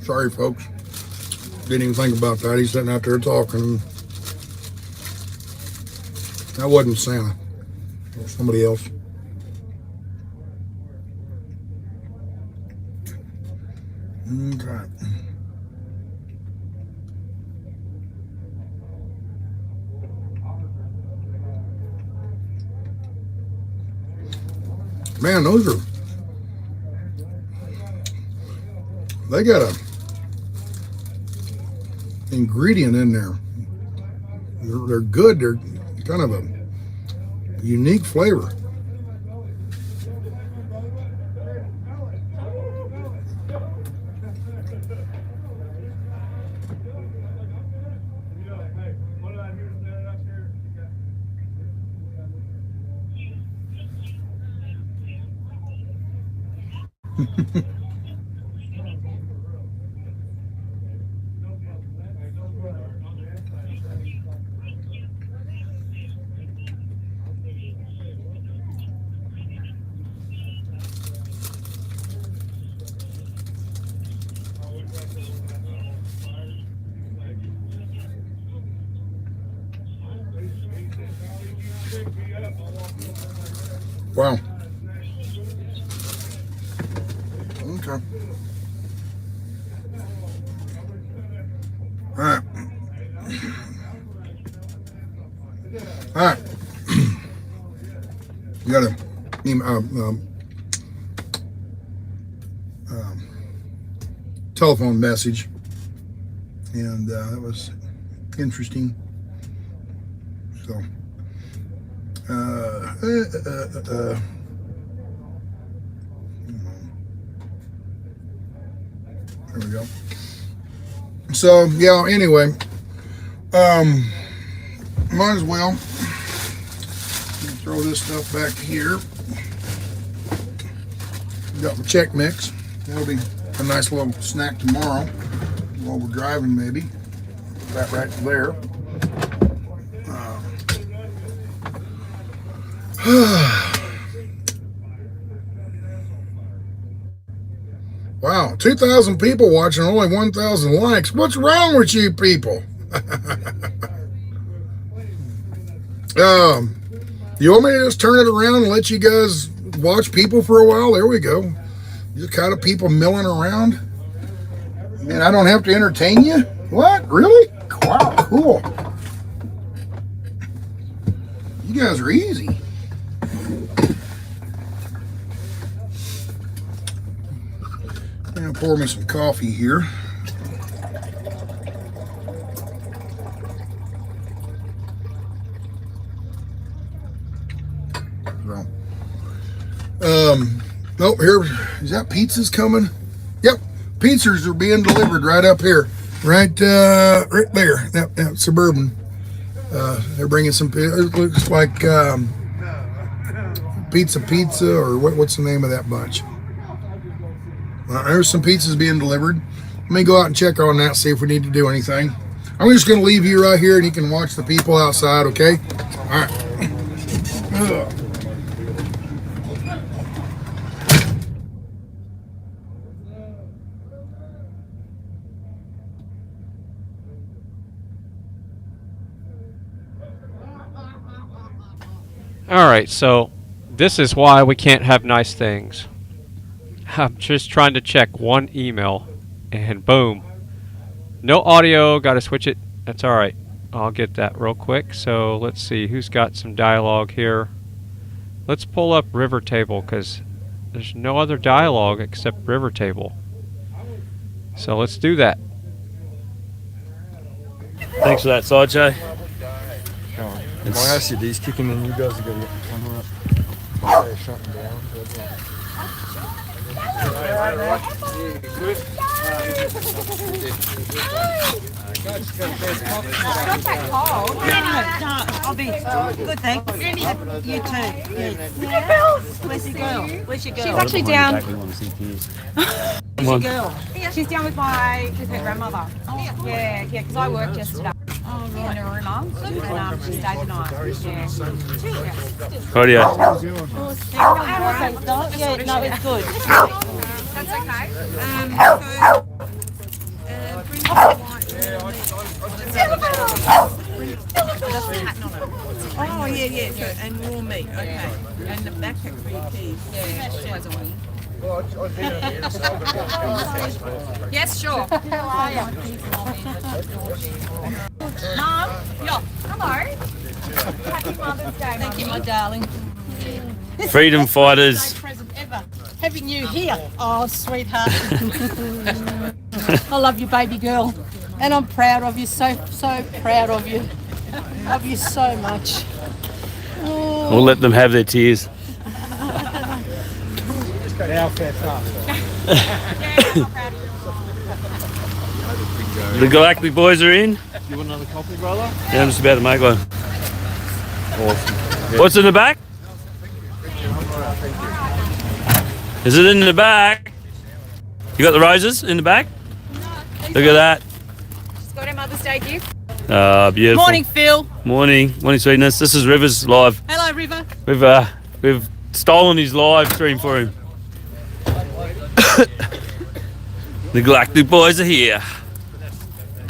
Sorry, folks. Didn't even think about that. He's sitting out there talking. That wasn't Santa. It was somebody else. Okay. Man, those are... They got a ingredient in there. They're good. They're kind of a unique flavor. Wow. Okay. All right. All right. You got a telephone message, and that was interesting. So. There we go. So yeah, anyway, might as well throw this stuff back here. Got the Chex Mix. That'll be a nice little snack tomorrow while we're driving, maybe. That right there. Wow, 2,000 people watching, only 1,000 likes. What's wrong with you people? You want me to just turn it around and let you guys watch people for a while? There we go. Just kind of people milling around. Man, I don't have to entertain you? What? Really? Wow, cool. You guys are easy. Now pour me some coffee here. Oh, here, is that pizzas coming? Yep, pizzas are being delivered right up here, right there, that Suburban. They're bringing some. It looks like pizza, or what's the name of that bunch? There's some pizzas being delivered. Let me go out and check on that, see if we need to do anything. I'm just going to leave you right here, and you can watch the people outside. Okay? All right. Ugh. Alright, so this is why we can't have nice things. I'm just trying to check one email, and boom. No audio, gotta switch it. That's alright. I'll get that real quick. So let's see, who's got some dialogue here? Let's pull up River Table, because there's no other dialogue except River Table. So let's do that. Thanks for that, Sideshow. My SCD's kicking in, you guys are going to get the camera up. They're shutting down. I'll be good, thanks. You too. Where's your girl? Where's your girl? She's actually down. Where's your girl? She's down with her grandmother. Yeah, because I worked yesterday. In her room, and she stayed the night. Rightio. Yeah, no, it's good. That's okay. Oh, yeah. So, and raw meat, okay. And the backpack for your keys. Yeah, yes, sure. How are you? Mom? Yeah. Hello. Happy Mother's Day. Thank you, my darling. Freedom fighters. Best present ever. Having you here. Oh, sweetheart. I love you, baby girl. And I'm proud of you, so proud of you. Love you so much. Oh. We'll let them have their tears. The Galactic boys are in. You want another coffee, brother? Yeah, I'm just about to make one. Awesome. What's in the back? Is it in the back? You got the roses in the back? Look at that. She's got her Mother's Day gift. Beautiful. Morning, Phil. Morning, sweetness. This is River's live. Hello, River. We've stolen his live stream for him. The Galactic boys are here.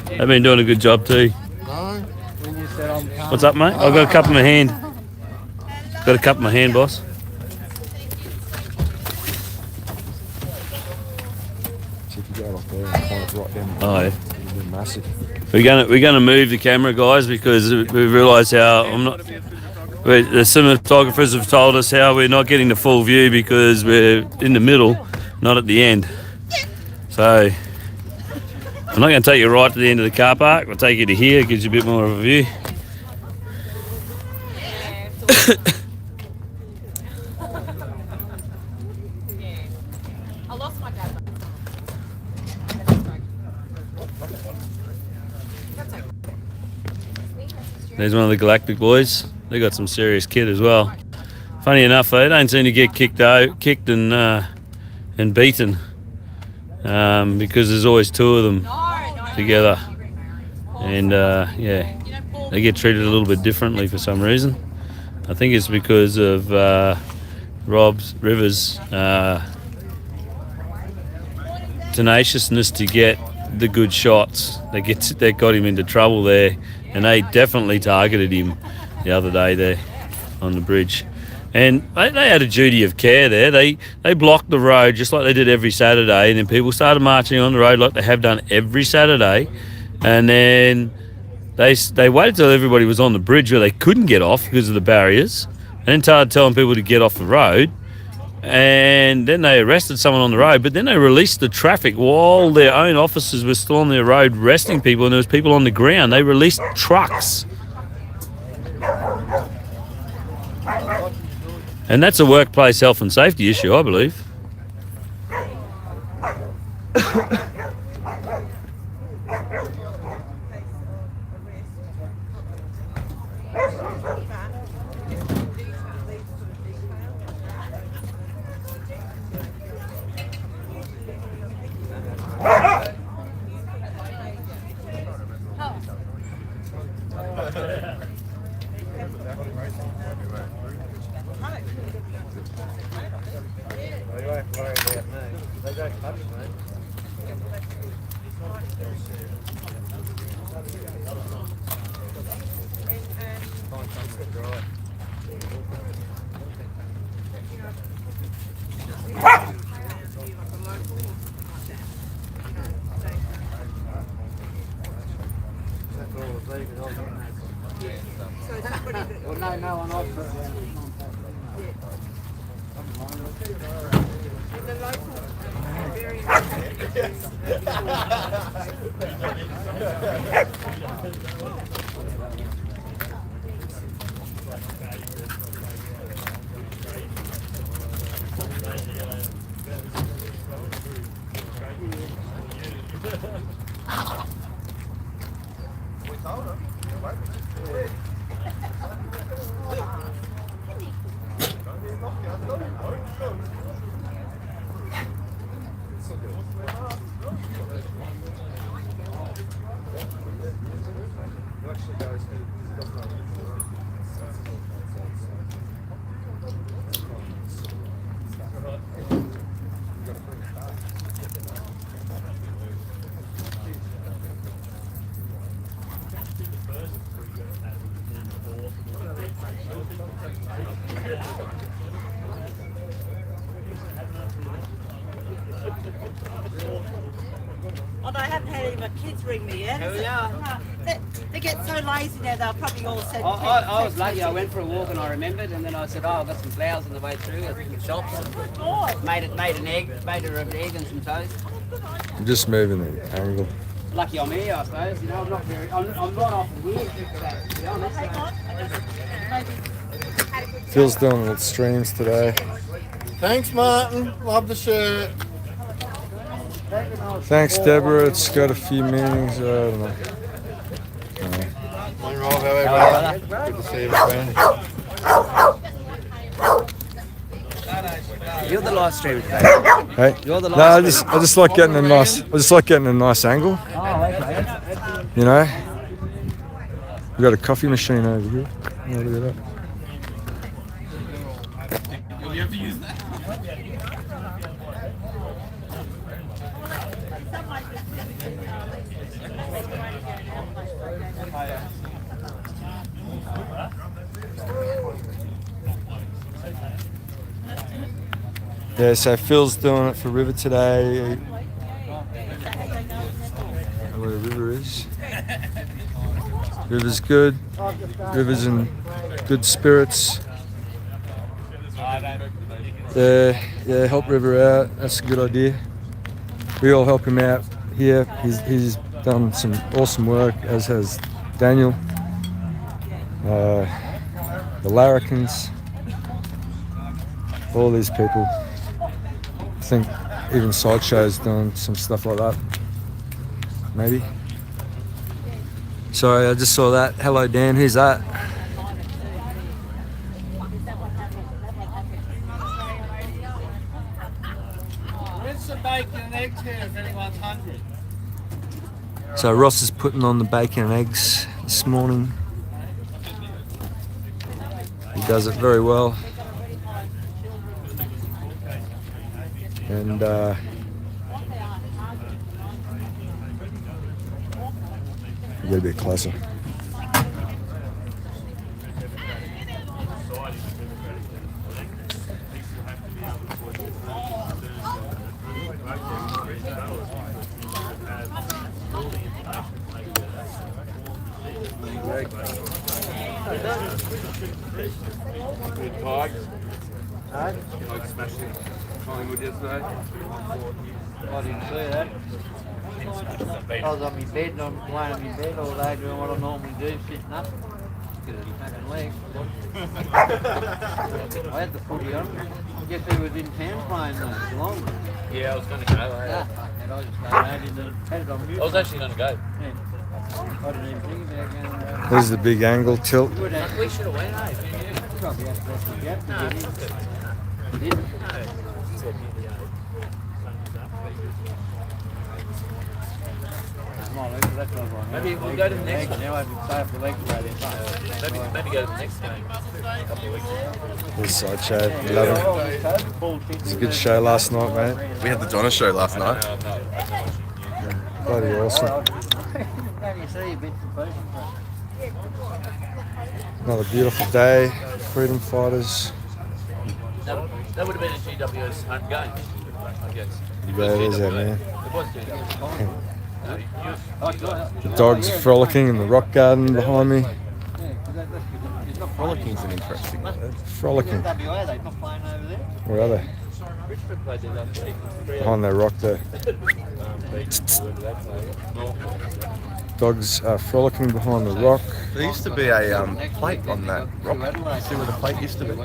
They've been doing a good job too. What's up, mate? I've got a cup in my hand. Got a cup in my hand, boss. Oh yeah. Massive. We're gonna move the camera, guys, because we realise how the cinematographers have told us how we're not getting the full view because we're in the middle, not at the end. So I'm not going to take you right to the end of the car park. I'll take you to here. It gives you a bit more of a view. I lost my dad. There's one of the Galactic boys. They got some serious kit as well. Funny enough, they don't seem to get kicked and beaten because there's always two of them together, and yeah, they get treated a little bit differently for some reason. I think it's because of Rivers' tenaciousness to get the good shots. They got him into trouble there, and they definitely targeted him the other day there on the bridge. And they had a duty of care there. They blocked the road just like they did every Saturday, and then people started marching on the road like they have done every Saturday. And then They waited till everybody was on the bridge where they couldn't get off because of the barriers, and then started telling people to get off the road. And then they arrested someone on the road, but then they released the traffic while their own officers were still on their road arresting people, and there was people on the ground. They released trucks. And that's a workplace health and safety issue, I believe. Although I haven't had any of my kids ring me yet. They get so lazy now, they'll probably all send I was lucky, I went for a walk and I remembered, and then I said, oh, I've got some flowers on the way through at the shops. Made an egg, made her an egg and some toast. I'm just moving the angle. Lucky I'm here, I suppose. You know, I'm not often here, to be honest. Phil's doing little streams today. Thanks, Martin. Love the shirt. Thanks, Deborah. It's got a few meanings. I don't know. Morning, Rob. How are you, brother? Good to see you, friend. You're the live streamer today. Hey? You're the No, live I just like getting a nice. I just like getting a nice angle. Oh, okay. You know. We got a coffee machine over here. Oh, look at that. You have to use that. Yeah, so Phil's doing it for River today. Where the river is. River's good. River's in good spirits. Yeah, help River out. That's a good idea. We all help him out here. He's done some awesome work, as has Daniel. The Larrikins. All these people. I think even Sideshow's doing some stuff like that. Maybe. Sorry, I just saw that. Hello, Dan. Who's that? Rinse some bacon and eggs here if anyone's hungry. So Ross is putting on the bacon and eggs this morning. He does it very well. And get a bit closer. like smashing Collingwood yesterday. I didn't see that. I was on my bed and I'm laying on my bed all day doing what I normally do, sitting up. Fucking legs. I had the footy on. Guess who was in town playing though? Long. Yeah, I was going to go. Yeah, and I just had it on mute. I was actually going to go. Yeah. I didn't even think about going. There's the big angle tilt. We should have went, eh? Probably had to press the gap to get in. Didn't. Maybe we'll go to the next one. Now I can stay up the leg Maybe go to the next game. A couple of weeks. This sideshow, 11. It was a good show last night, mate. We had the Donna show last night. Bloody awesome. Another beautiful day. Freedom fighters. That would have been a GWS home game, I guess. Yeah, it is that, man. It was GWS. The dogs frolicking in the rock garden behind me. Frolicking is an interesting word. Frolicking. Where are they? Behind that rock there. Dogs are frolicking behind the rock. There used to be a plate on that rock. See where the plate used to be?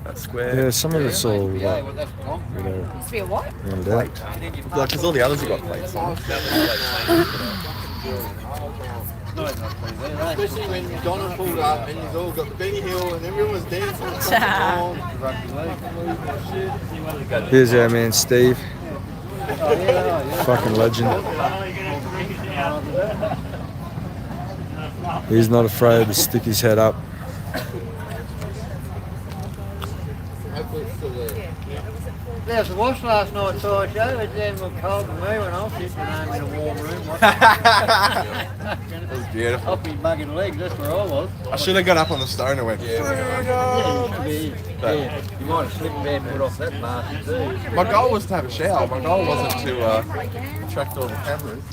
That square. Yeah, some of it's all, Used to be a what? round out. Like, because all the others have got plates on. Especially when Donna pulled up and he's all got the Benny Hill and everyone was dancing. Here's our man Steve. Fucking legend. He's not afraid to stick his head up. There was a wash last night, so I showed it down got cold to me when I was sitting home in a warm room. It was beautiful. Up his bugging legs, that's where I was. I should have got up on the stone and went, Yeah, you might have slipped there and put off that bastard too. My goal was to have a shower. My goal wasn't to attract all the cameras.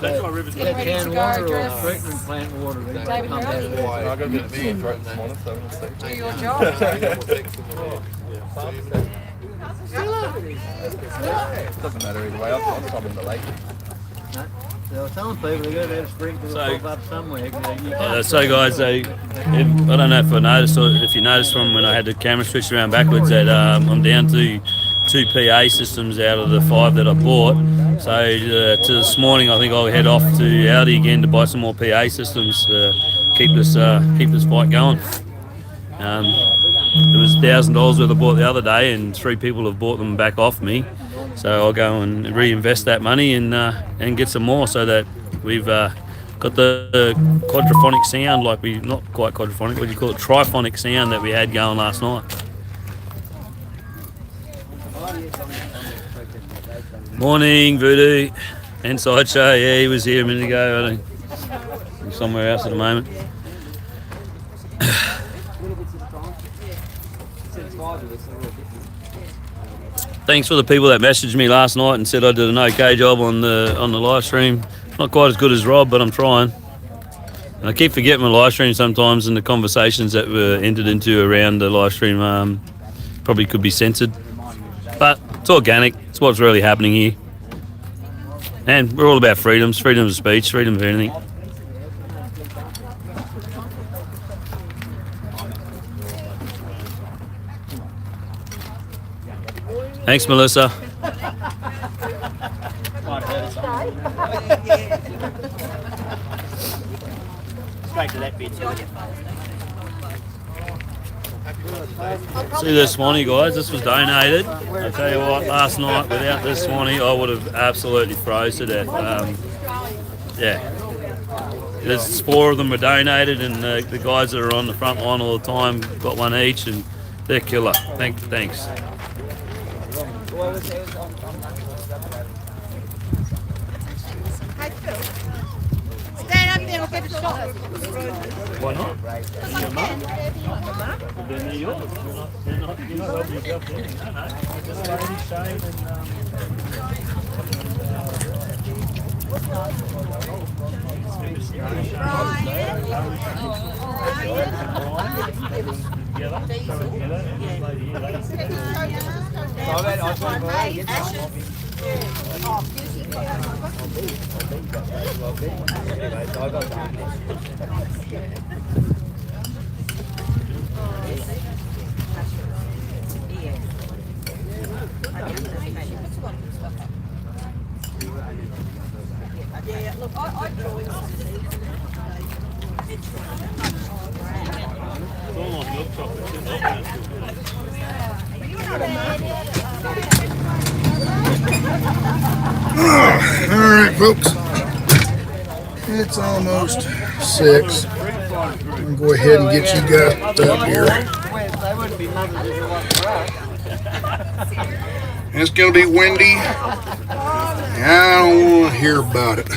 That's why rivers get canned water or treatment plant water. They come out of there. I got a bit of sore throat this morning, so I'm going to Do your job. Doesn't matter either way. I'm in the lake. So some people they got to have sprinklers pop up somewhere. So guys, I don't know if I noticed or if you noticed from when I had the camera switched around backwards that I'm down to 2 PA systems out of the 5 that I bought. So to this morning I think I'll head off to Audi again to buy some more PA systems to keep this fight going. It was $1,000 worth I bought the other day, and 3 people have bought them back off me. So I'll go and reinvest that money and get some more, so that we've got the quadraphonic sound, like not quite quadraphonic, what do you call it, triphonic sound that we had going last night. Morning, Voodoo and Sideshow. Yeah, he was here a minute ago. I think he's somewhere else at the moment. Thanks for the people that messaged me last night and said I did an okay job on the live stream. Not quite as good as Rob, but I'm trying. And I keep forgetting my live stream sometimes, and the conversations that were entered into around the live stream probably could be censored. But it's organic. It's what's really happening here. And we're all about freedoms, freedom of speech, freedom of anything. Thanks, Melissa. Straight to that bit. See this swanee, guys? This was donated. I tell you what, last night without this swanee, I would have absolutely froze to death. Yeah, there's 4 of them were donated, and the guys that are on the front line all the time got one each, and they're killer. Thanks. Stand up there, we'll get a shot. Why not? Yeah, look, I joined. Alright, folks. It's almost 6. I'm going to go ahead and get you guys up here. It's going to be windy. I don't want to hear about it.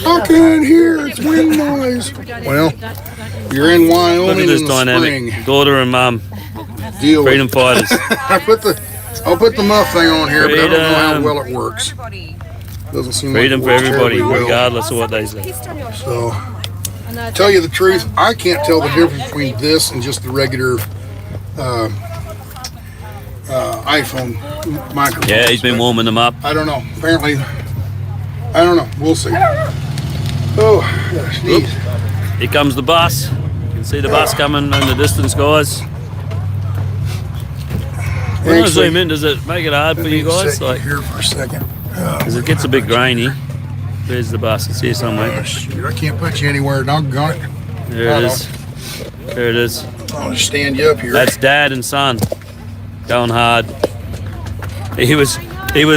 I can't hear. It's wind noise. Well, you're in Wyoming. Look at this in the dynamic. spring. Daughter and mum. Deal Freedom fighters. I'll put the muff thing on here, but I don't know how well it works. Doesn't seem Freedom like for it works everybody, terribly well. regardless of what they say. So, tell you the truth, I can't tell the difference between this and just the regular iPhone microphone. Yeah, he's been warming them up. I don't know. Apparently, I don't know. We'll see. Oh, gosh, Oop. Here comes the bus. You can see the bus coming in the distance, guys. When I zoom in, does it make it hard for you guys? Like here for a second. Because it gets a bit grainy. There's the bus. It's here somewhere. Shoot, I can't put you anywhere. Doggone it. There it is. There it is. I'll just stand you up here. That's dad and son going hard. He was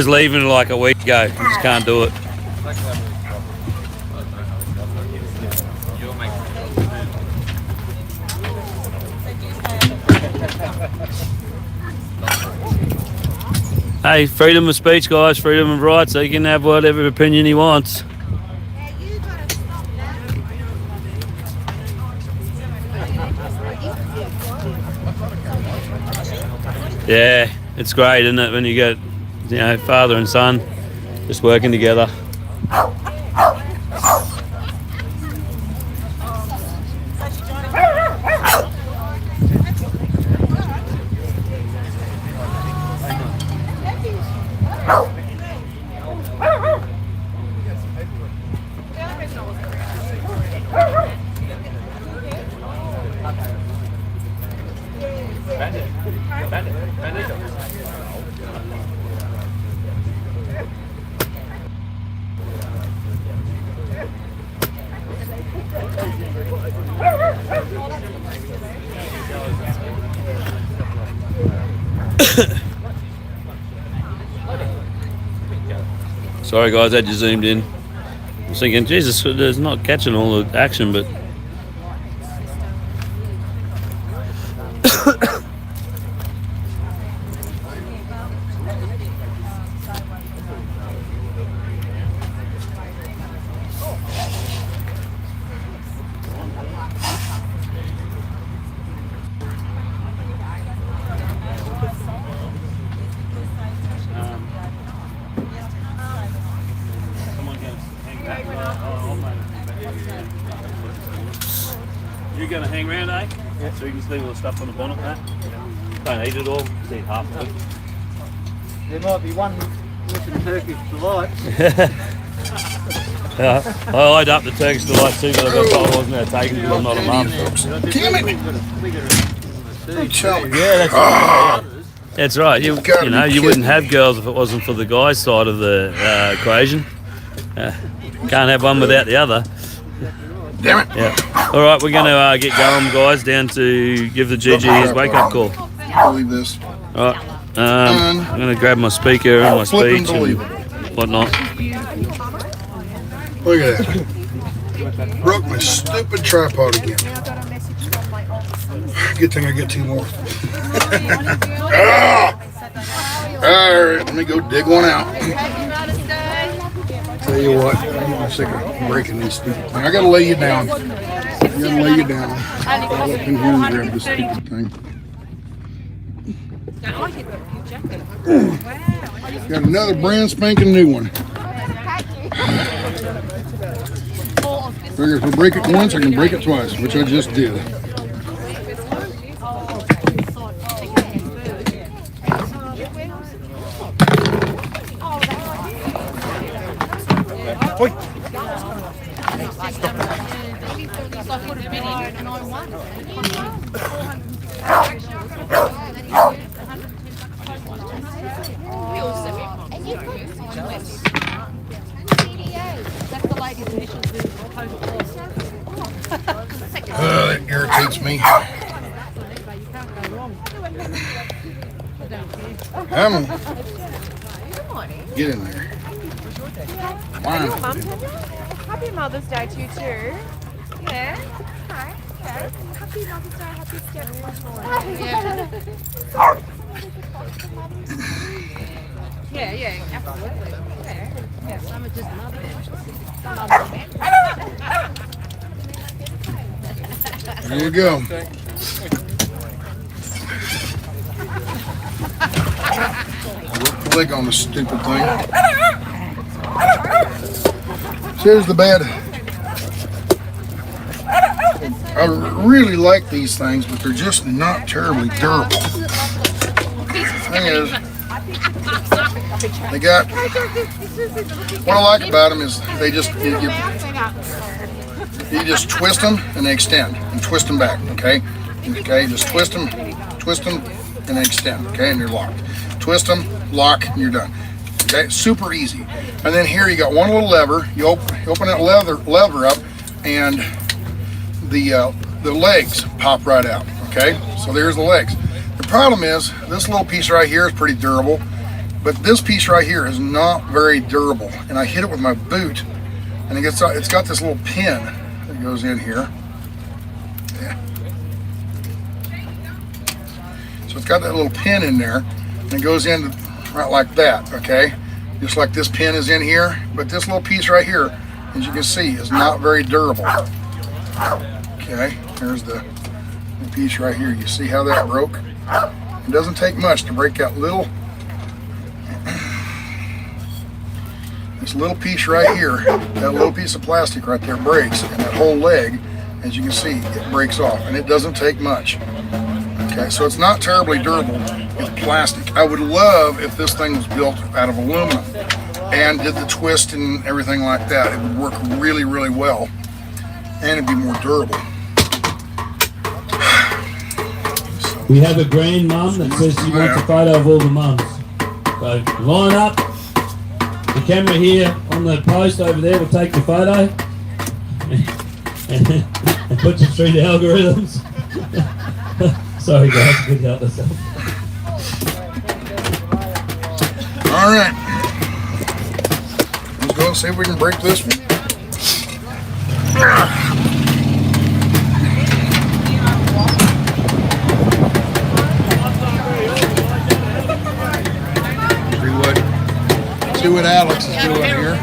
leaving like a week ago. He just can't do it. Hey, freedom of speech, guys, freedom of rights. So he can have whatever opinion he wants. Yeah, it's great, isn't it, when you get, you know, father and son just working together. Sorry guys, I just zoomed in. I was thinking, Jesus, it's not catching all the action, but you're going to hang around, eh? Yeah. So you can see all the stuff on the bonnet, that. Don't eat it all, just eat half of it. There might be one looking Turkish delight. Yeah, I eyed up the Turkish delight too, but I got told I wasn't going to take it because I'm not a mum. Damn it! Yeah, that's right. You know, you wouldn't have girls if it wasn't for the guy's side of the equation. Can't have one without the other. Damn it! Yeah. All right, we're going to get going, guys, down to give the GG his wake-up call. Believe this. All right. I'm going to grab my speaker and my speech and whatnot. Look at that. Broke my stupid tripod again. Good thing I get 2 more. Alright, let me go dig one out. Tell you what, I'm sick of breaking these stupid things. I gotta lay you down. I gotta lay you down. I'll up in here and grab this stupid thing. Got another brand spanking new one. Figure if I break it once, I can break it twice, which I just did. Oi. That irritates me. Come on. Get in there. Hello, Mum. Happy Mother's Day to you too. Yeah. Hi. Yeah. Happy Mother's Day. Happy Yeah. Yeah. Absolutely. Yeah. Yeah. Some are just mother. There you go. Click on the stupid thing. Here's the bed. I really like these things, but they're just not terribly durable. Thing is, they got. What I like about them is they just you just twist them and they extend, and twist them back. Okay, just twist them, and they extend. Okay, and you're locked. Twist them, lock, and you're done. Okay, super easy. And then here you got one little lever. You open that lever up, and the legs pop right out. Okay, so there's the legs. The problem is this little piece right here is pretty durable, but this piece right here is not very durable. And I hit it with my boot, and it's got this little pin that goes in here. Yeah. So it's got that little pin in there, and it goes in right like that. Okay, just like this pin is in here, but this little piece right here, as you can see, is not very durable. Okay, there's the piece right here. You see how that broke? It doesn't take much to break that this little piece right here. That little piece of plastic right there breaks, and that whole leg, as you can see, it breaks off, and it doesn't take much. Okay, so it's not terribly durable. It's plastic. I would love if this thing was built out of aluminum and did the twist and everything like that. It would work really, really well, and it'd be more durable. We have a grandmum that says she wants a photo of all the mums. So line up. The camera here on the post over there will take the photo and put you through the algorithms. Sorry guys, couldn't help myself. All right. Let's go and see if we can break this one. See what Alex is doing here.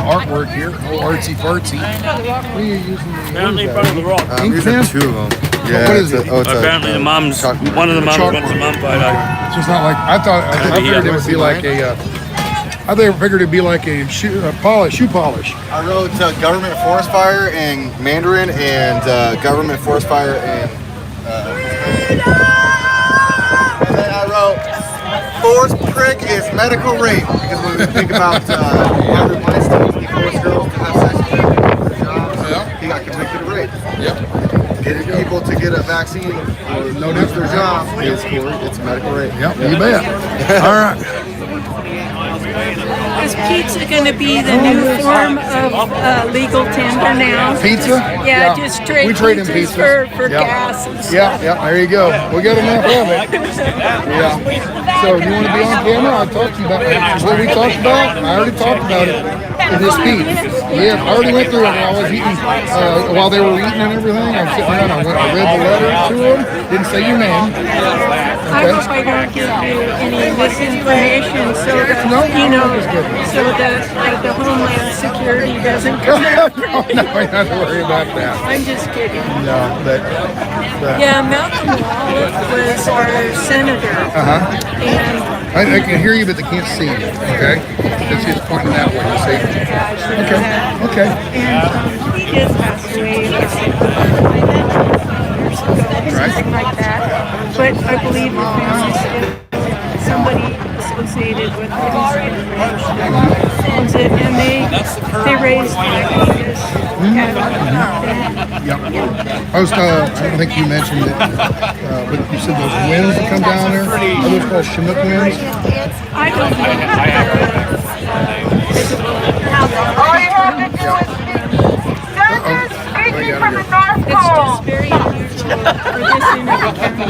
Artwork here, artsy fartsy. What are you using? Apparently in front of the rock. Ink pen? Two of them. Yeah, what is it? Apparently the mums, one of the mums wants a mum photo. It's just not like, I figured it would be like I figured it'd be like a shoe polish. I wrote government forest fire in Mandarin and government forest fire in and then I wrote forest prick is medical rape, because when we think about everyone still forced girls to have sex with their jobs, he got convicted of rape. Yep. Getting people to get a vaccine or No lose their job Yep. it's medical rape. Yep, you bet. All right. Is pizza going to be the new form of legal tender now? Pizza? Yeah, just trade we trade in pizzas pizza. for gas and stuff. Yeah, there you go. We got enough of it. Yeah. So you want to be on camera? I talked to you about what we talked about. I already talked about it in this speech. Yeah, I already went through it. I was eating while they were eating and everything. I was sitting around. I read the letter to them. Didn't say your name. I hope I don't give you any misinformation, so that, so that the Homeland Security doesn't come after me. No, you don't have to worry about that. I'm just kidding. No, but yeah, Malcolm Wallach was our senator. And I can hear you, but they can't see you. Okay, it's just pointing that way. You see? Okay. And he did pass away something like that. But I believe somebody was associated with it, and they raised Yep. I don't think you mentioned it, but you said those winds that come down there, are those called Chinook winds? I don't know. All you have to do is speaking from the North Pole. It's just very unusual for this end of the county.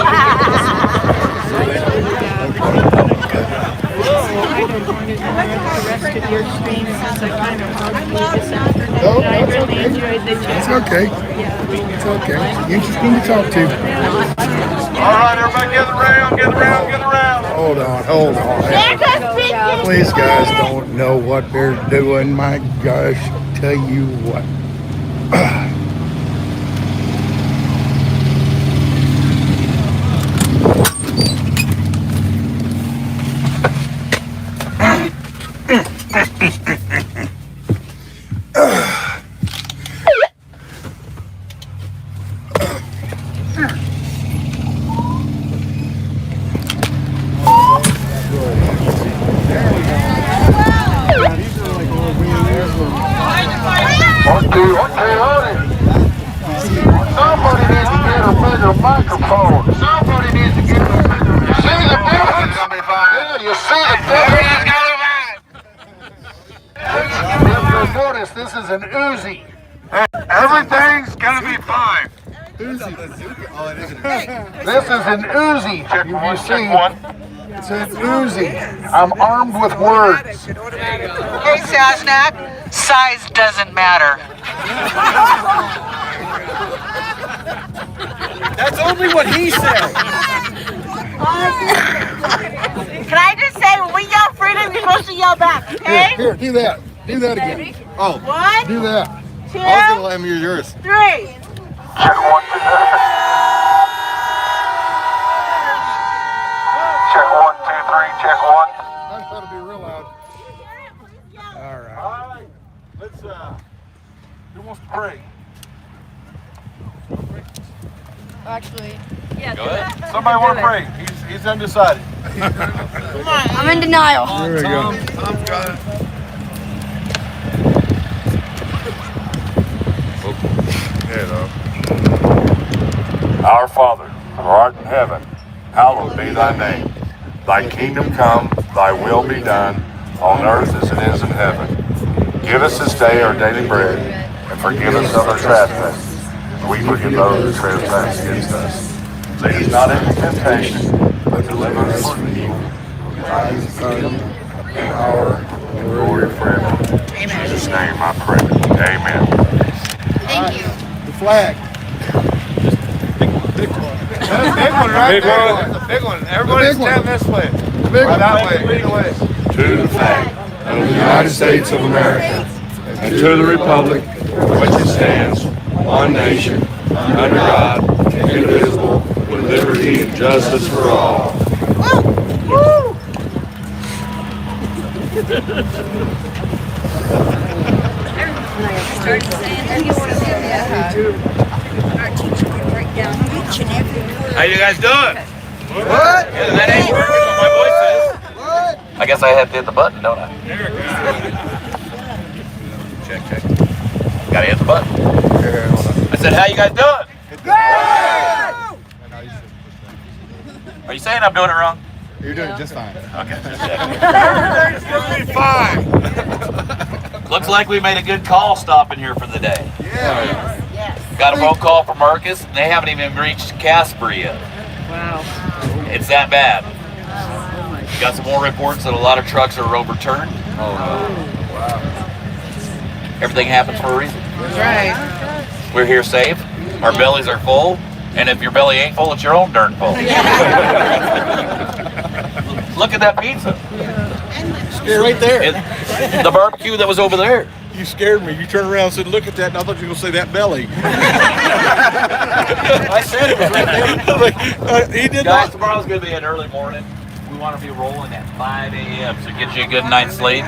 I don't want to interrupt the rest of your stream since I kind of hogged you this afternoon. I really enjoyed the chat. It's okay. It's okay. Interesting to talk to. All right, everybody gather around, gather around, gather around. Hold on. Please, guys, don't know what they're doing. My gosh, tell you what. Somebody needs to get a bigger microphone. Somebody needs to get a bigger. You see the difference? Yeah, you see the difference. If you notice, this is an Uzi. Everything's gonna be fine. This is an Uzi. You see, it's an Uzi. I'm armed with words. Hey, Sasnak, size doesn't matter. That's only what he said. Can I just say, when we yell freedom, you're supposed to yell back, okay? Here, do that. Do that again. Oh, One, do that. two, I was gonna let him use yours. 3. Check 1, 2, 3. Check 1, 2, 3. Check 1. I thought it'd be real loud. All right. Let's, who wants to pray? Actually, yeah. Go ahead. Somebody want to pray? He's undecided. Come on, I'm in denial. There we go. Tom's got it. Our Father, who art in heaven, hallowed be thy name. Thy kingdom come, thy will be done, on earth as it is in heaven. Give us this day our daily bread, and forgive us of our trespasses. We forgive those who trespass against us. Lead us not into temptation, but deliver us from evil. Thine is the kingdom, power, and glory forever. In Jesus' name I pray. Amen. Thank you. The flag. Big one right Big there. one. The big one. Everybody stand this way. The big one. That way. Lead away. To the flag of the United States of America, and to the republic for which it stands, one nation, under God, indivisible, with liberty and justice for all. How you guys doing? What? Yeah, that ain't working what my voice is. What? I guess I have to hit the button, don't I? There it goes. Check. Gotta hit the button. I said, how you guys doing? Are you saying I'm doing it wrong? You're doing it just fine. Okay. Everything's gonna be fine. Looks like we made a good call stopping here for the day. Yeah. Got a phone call from Marcus, and they haven't even reached Casper yet. Wow. It's that bad. Got some more reports that a lot of trucks are overturned. Oh, wow. Everything happens for a reason. Right. We're here safe. Our bellies are full. And if your belly ain't full, it's your own darn fault. Look at that pizza. Right there. The barbecue that was over there. You scared me. You turned around and said, look at that, and I thought you were going to say that belly. I said it was right there. He did Guys, not. tomorrow's going to be an early morning. We want to be rolling at 5 a.m. so get you a good night's sleep.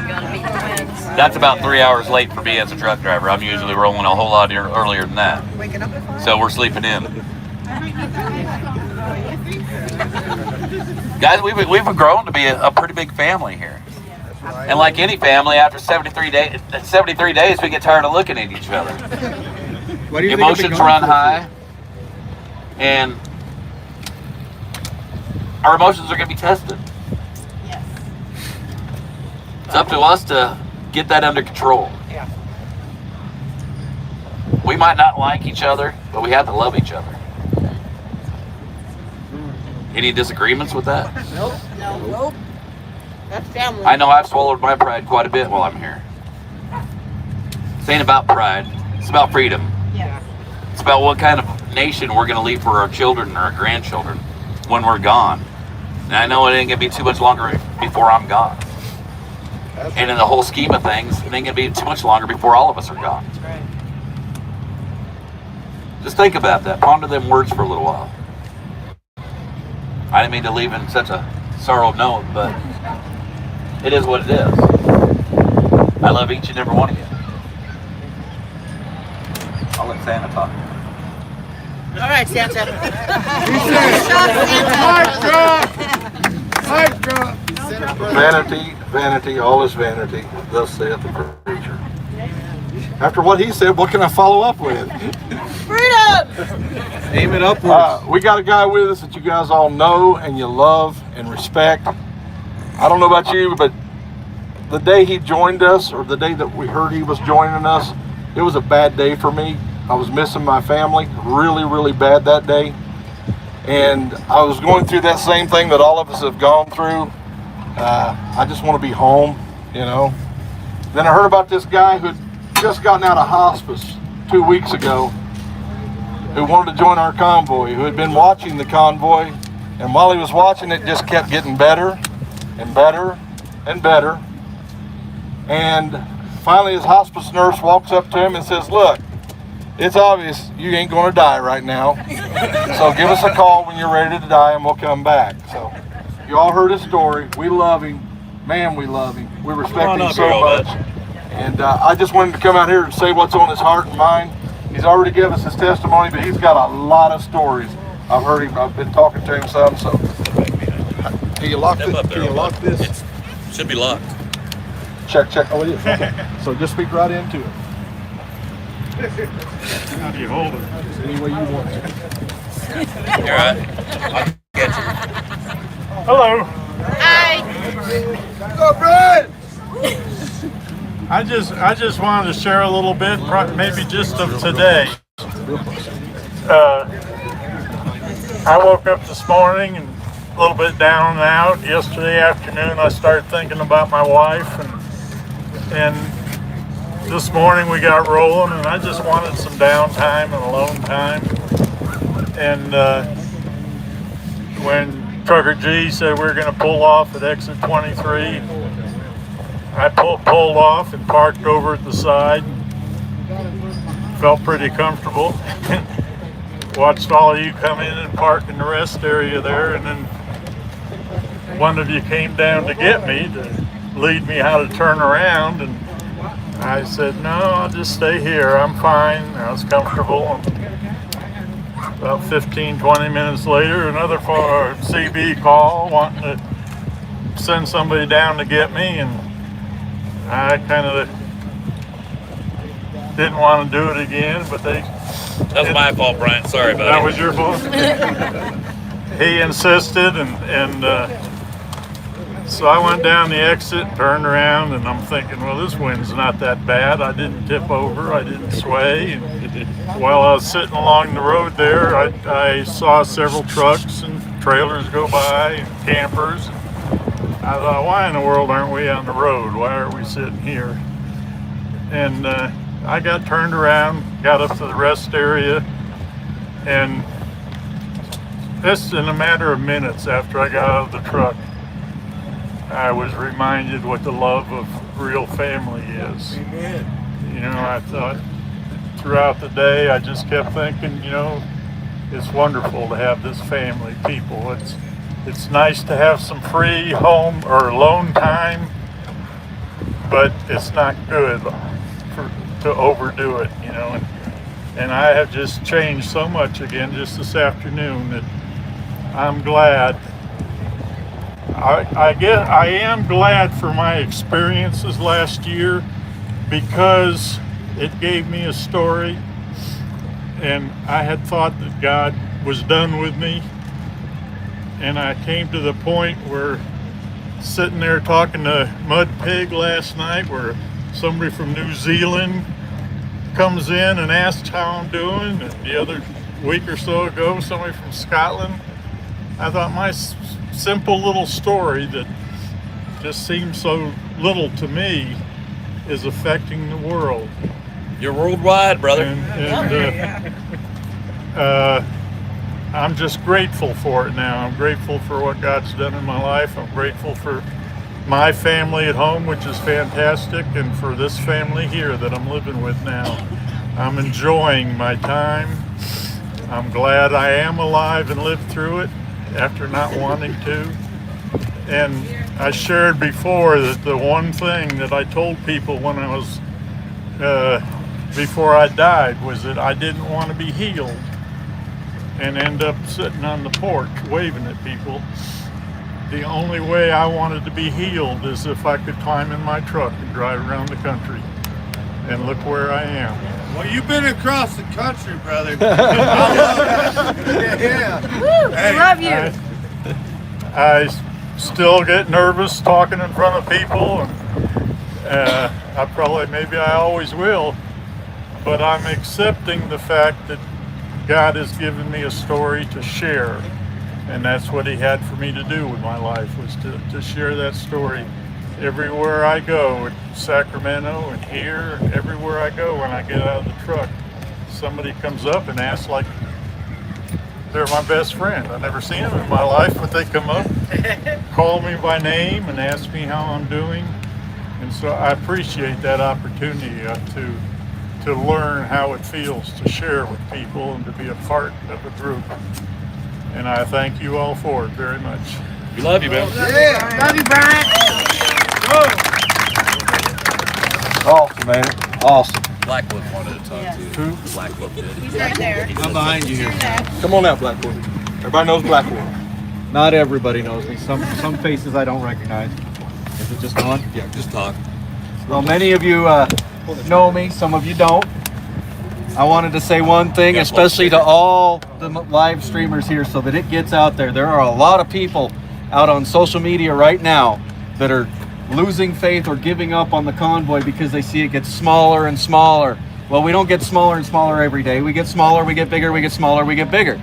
That's about 3 hours late for me as a truck driver. I'm usually rolling a whole lot earlier than that. So we're sleeping in. Guys, we've grown to be a pretty big family here. And like any family, after 73 days, we get tired of looking at each other. What do you Emotions run high, and our emotions are going to be tested. Yes. It's up to us to get that under control. Yeah. We might not like each other, but we have to love each other. Any disagreements with that? Nope. Nope. That's family. I know I've swallowed my pride quite a bit while I'm here. This ain't about pride. It's about freedom. Yeah. It's about what kind of nation we're going to leave for our children and our grandchildren when we're gone. And I know it ain't going to be too much longer before I'm gone. And in the whole scheme of things, it ain't going to be too much longer before all of us are gone. Right. Just think about that. Ponder them words for a little while. I didn't mean to leave in such a sorrow note, but it is what it is. I love each and every one of you. I'll let Santa talk. All right, Santa. Vanity, vanity, all is vanity, thus saith the preacher. After what he said, what can I follow up with? Freedom! Aim it upwards. We got a guy with us that you guys all know and you love and respect. I don't know about you, but the day he joined us, or the day that we heard he was joining us, it was a bad day for me. I was missing my family really, really bad that day. And I was going through that same thing that all of us have gone through. I just want to be home, you know. Then I heard about this guy who'd just gotten out of hospice 2 weeks ago, who wanted to join our convoy, who had been watching the convoy, and while he was watching it, just kept getting better and better and better. And finally his hospice nurse walks up to him and says, "Look, it's obvious you ain't going to die right now, so give us a call when you're ready to die and we'll come back." So you all heard his story. We love him. Man, we love him. We respect him so much. And I just wanted to come out here and say what's on his heart and mind. He's already given us his testimony, but he's got a lot of stories. I've heard him. I've been talking to him some. So can you lock this? Can you lock this? It should be locked. Check. Oh, it is. Okay. So just speak right into it. How do you hold it? Any way you want to. You're right. I'll get you. Hello. Hi. Go, Brad! I just wanted to share a little bit, maybe just of today. I woke up this morning and a little bit down and out. Yesterday afternoon, I started thinking about my wife, and this morning we got rolling, and I just wanted some downtime and alone time. And when Trucker G said we were going to pull off at exit 23, I pulled off and parked over at the side. Felt pretty comfortable. Watched all of you come in and park in the rest area there, and then one of you came down to get me to lead me how to turn around, and I said, "No, I'll just stay here. I'm fine." I was comfortable. About 15-20 minutes later, another CB call wanting to send somebody down to get me, and I kind of didn't want to do it again, but they... That was my fault, Brian. Sorry about it. That was your fault? He insisted, and so I went down the exit, turned around, and I'm thinking, well, this wind's not that bad. I didn't tip over, I didn't sway. And while I was sitting along the road there, I saw several trucks and trailers go by, and campers. I thought, why in the world aren't we on the road? Why are we sitting here? And I got turned around, got up to the rest area, and just in a matter of minutes after I got out of the truck, I was reminded what the love of real family is. Amen. You know, I thought throughout the day, I just kept thinking, you know, it's wonderful to have this family, people. It's nice to have some free home or alone time, but it's not good to overdo it, you know. And I have just changed so much again just this afternoon that I'm glad. I guess I am glad for my experiences last year because it gave me a story, and I had thought that God was done with me, and I came to the point where sitting there talking to Mud Pig last night where somebody from New Zealand comes in and asks how I'm doing, and the other week or so ago somebody from Scotland. I thought my simple little story that just seems so little to me is affecting the world. You're worldwide, brother. I'm just grateful for it now. I'm grateful for what God's done in my life. I'm grateful for my family at home, which is fantastic, and for this family here that I'm living with now. I'm enjoying my time. I'm glad I am alive and lived through it after not wanting to. And I shared before that the one thing that I told people when I was, before I died, was that I didn't want to be healed and end up sitting on the porch waving at people. The only way I wanted to be healed is if I could climb in my truck and drive around the country. And look where I am. Well, you've been across the country, brother. I love you. I still get nervous talking in front of people, and maybe I always will, but I'm accepting the fact that God has given me a story to share, and that's what He had for me to do with my life, was to share that story everywhere I go, in Sacramento and here, and everywhere I go when I get out of the truck. Somebody comes up and asks like they're my best friend. I've never seen them in my life, but they come up, call me by name and ask me how I'm doing. And so I appreciate that opportunity to learn how it feels to share with people and to be a part of a group. And I thank you all for it very much. We love you, man. Yeah. Love you, Brian. Awesome, man. Awesome. Blackwood wanted to talk to you. Who? Blackwood did. He's right there. I'm behind you here. Come on out, Blackwood. Everybody knows Blackwood. Not everybody knows me. Some faces I don't recognize. Is it just on? Yeah, just talk. Well, many of you know me. Some of you don't. I wanted to say one thing, especially to all the live streamers here, so that it gets out there. There are a lot of people out on social media right now that are losing faith or giving up on the convoy because they see it gets smaller and smaller. Well, we don't get smaller and smaller every day. We get smaller, we get bigger, we get smaller, we get bigger.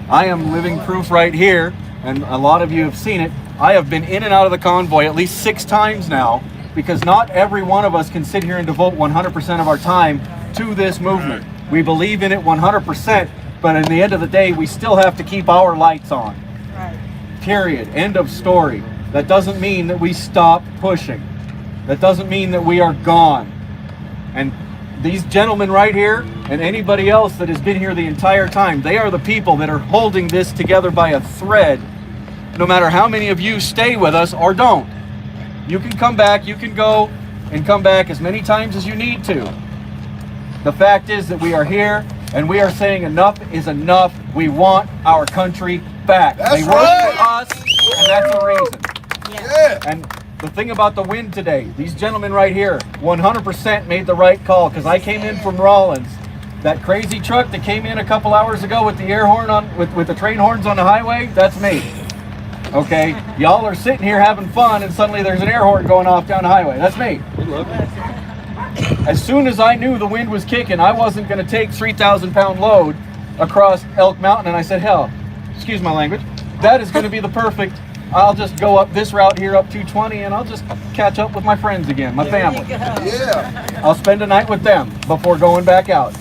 I am living proof right here, and a lot of you have seen it. I have been in and out of the convoy at least 6 times now, because not every one of us can sit here and devote 100% of our time to this movement. We believe in it 100%, but at the end of the day, we still have to keep our lights on. Right. Period. End of story. That doesn't mean that we stop pushing. That doesn't mean that we are gone. And these gentlemen right here, and anybody else that has been here the entire time, they are the people that are holding this together by a thread, no matter how many of you stay with us or don't. You can come back, you can go and come back as many times as you need to. The fact is that we are here, and we are saying enough is enough. We want our country back. That's they work right. for us, and that's the reason. Yeah. And the thing about the wind today, these gentlemen right here 100% made the right call, because I came in from Rollins. That crazy truck that came in a couple hours ago with the air horn on, with the train horns on the highway, that's me. Okay, y'all are sitting here having fun, and suddenly there's an air horn going off down the highway. That's me. As soon as I knew the wind was kicking, I wasn't going to take 3,000-pound load across Elk Mountain, and I said, hell, excuse my language, that is going to be the perfect. I'll just go up this route here up 220, and I'll just catch up with my friends again, my family. Yeah. I'll spend a night with them before going back out.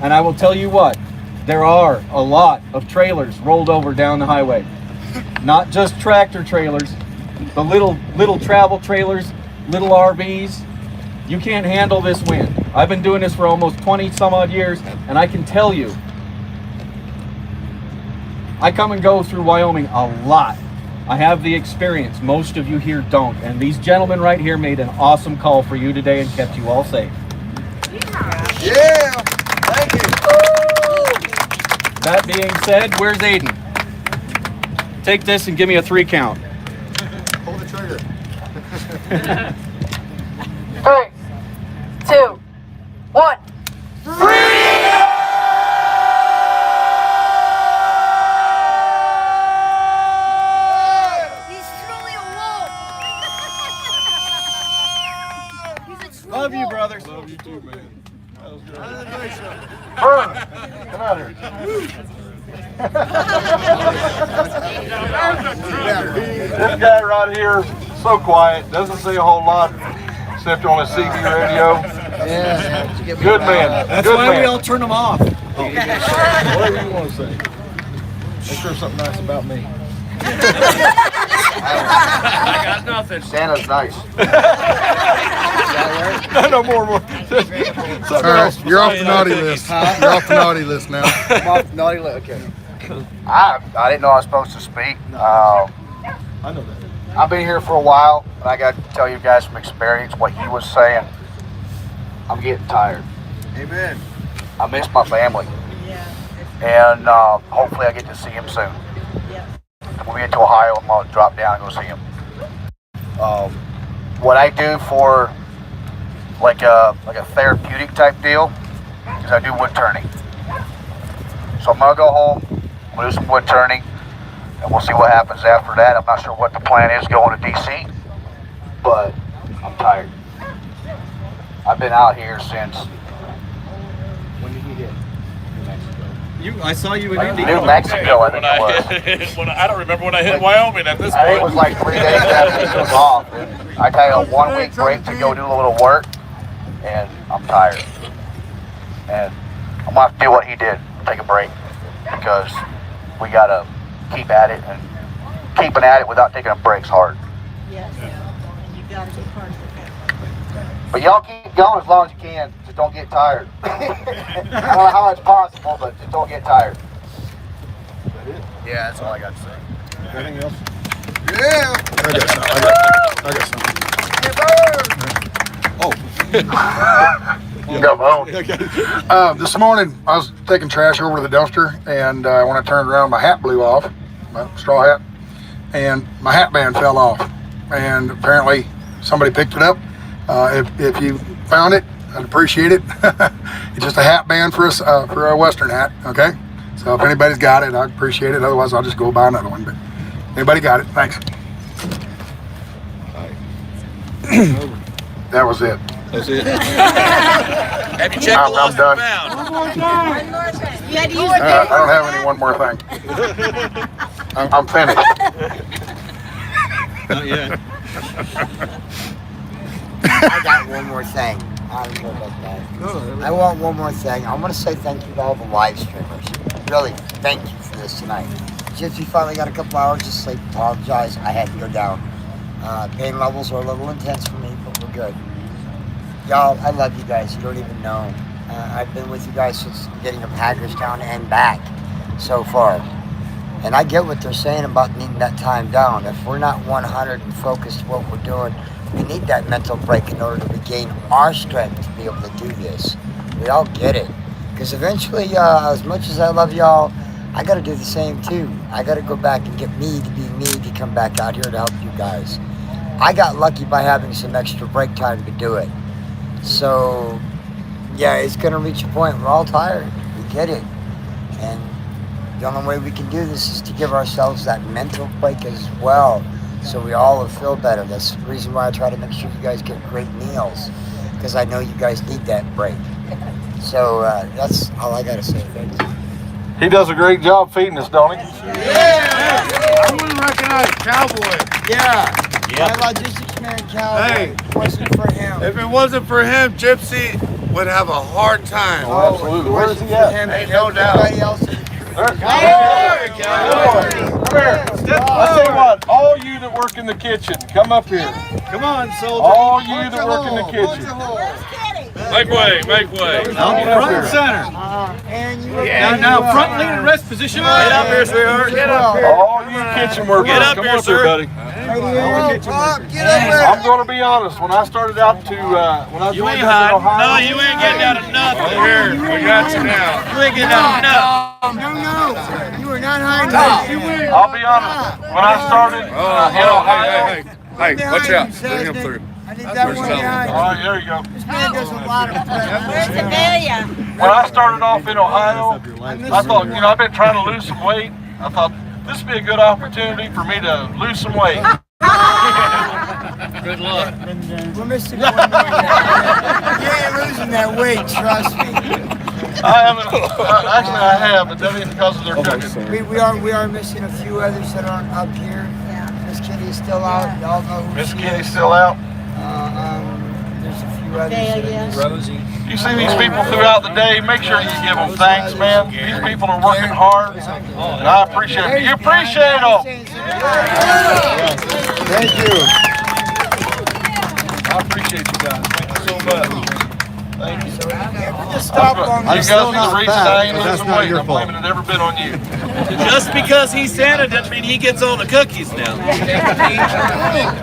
And I will tell you what, there are a lot of trailers rolled over down the highway. Not just tractor trailers, the little travel trailers, little RVs. You can't handle this wind. I've been doing this for almost 20 some odd years, and I can tell you, I come and go through Wyoming a lot. I have the experience. Most of you here don't. And these gentlemen right here made an awesome call for you today and kept you all safe. Yeah. Thank you. That being said, where's Aiden? take this and give me a 3 count. Pull the trigger. 3, 2, 1. Love you, brothers. Love you too, man. That was good. Come out here. This guy right here, so quiet, doesn't say a whole lot except on his CB radio. Yeah. Good man. That's Good why man. we all turn them off. Whatever you want to say. Make sure something nice about me. I got nothing. Santa's nice. No more. All right, you're off the naughty list. You're off the naughty list now. I'm off the naughty list. Okay. I didn't know I was supposed to speak. I know that. I've been here for a while, and I got to tell you guys from experience what he was saying. I'm getting tired. Amen. I miss my family. And hopefully I get to see him soon. When we get to Ohio, I'm going to drop down and go see him. What I do for like a therapeutic type deal is I do wood turning. So I'm going to go home, we'll do some wood turning, and we'll see what happens after that. I'm not sure what the plan is going to DC, but I'm tired. I've been out here since, when did you get? I saw you in New Mexico, I think it was. I don't remember when I hit Wyoming at this I think it was like 3 days after it was off. And I tell you, a 1 week break to go do a little work, and I'm tired. And I'm gonna have to do what he did, take a break, because we gotta keep at it, and keeping at it without taking a break's hard. Yes. You gotta be part of it. But y'all keep going as long as you can. Just don't get tired. I don't know how it's possible, but just don't get tired. Yeah, that's all I got to say. Anything else? Yeah. I got something. You got bone. This morning, I was taking trash over to the dumpster, and when I turned around, my hat blew off, my straw hat, and my hat band fell off. And apparently, somebody picked it up. If you found it, I'd appreciate it. It's just a hat band for a Western hat, okay? So if anybody's got it, I'd appreciate it. Otherwise, I'll just go buy another one. But anybody got it? Thanks. That was it. That's it. Have you checked the lost and found? You had to use I don't have any one more thing. I'm finished. Not yet. I got one more thing. I want one more thing. I want to say thank you to all the live streamers. Really, thank you for this tonight. Just we finally got a couple hours of sleep. Apologize, I had to go down. Pain levels are a little intense for me, but we're good. Y'all, I love you guys. You don't even know. I've been with you guys since the beginning of Hagerstown and back so far. And I get what they're saying about needing that time down. If we're not 100 and focused what we're doing, we need that mental break in order to regain our strength to be able to do this. We all get it. Because eventually, as much as I love y'all, I got to do the same too. I got to go back and get me to be me to come back out here to help you guys. I got lucky by having some extra break time to do it. So, yeah, it's going to reach a point. We're all tired. We get it. And the only way we can do this is to give ourselves that mental break as well, so we all feel better. That's the reason why I try to make sure you guys get great meals, because I know you guys need that break. So that's all I gotta say. Thanks. He does a great job feeding us, don't he? Yeah! I wouldn't recognize Cowboy. Yeah. My logistics man, Cowboy. Hey. If it wasn't for him. If it wasn't for him, Gypsy would have a hard time. Oh, absolutely. Where is he at? Ain't no doubt. Everybody else. Come here. I'll tell you what, all you that work in the kitchen, come up here. Come on, soldier. All you that work in the kitchen. Make way, make way. Now front and center. Now front lean and rest position. Get up here, sweetheart. Get up here. All you kitchen workers, Get up come here, up sir. here, buddy. I'm going to be honest. When I started out to, when I You joined ain't up in hiding. Ohio, No, you ain't getting out of nothing. Here, we got you now. You ain't getting out of nothing. No, you are not hiding. I'll be honest. When I started in Ohio, Hey, watch out. Let him through. I need that one guy. all right, there you go. This man does a lot of Where's Amelia? When I started off in Ohio, I thought, I've been trying to lose some weight. I thought this would be a good opportunity for me to lose some weight. Good luck. We're missing one more. You ain't losing that weight, trust me. I haven't. Actually, I have, but that ain't because of their cooking. We are missing a few others that aren't up here. Miss Kitty's still out. Y'all know who Miss she Kitty's is. still out. There's a few others. that are missing. Rosie. You see these people throughout the day, make sure you give them thanks, man. These people are working hard, and I appreciate it. You appreciate them. Thank you. I appreciate you guys. Thank you so much. Thank you. Just stop long. You guys are the reason I ain't losing weight. I'm blaming it every bit on you. Just because he's Santa doesn't mean he gets all the cookies now.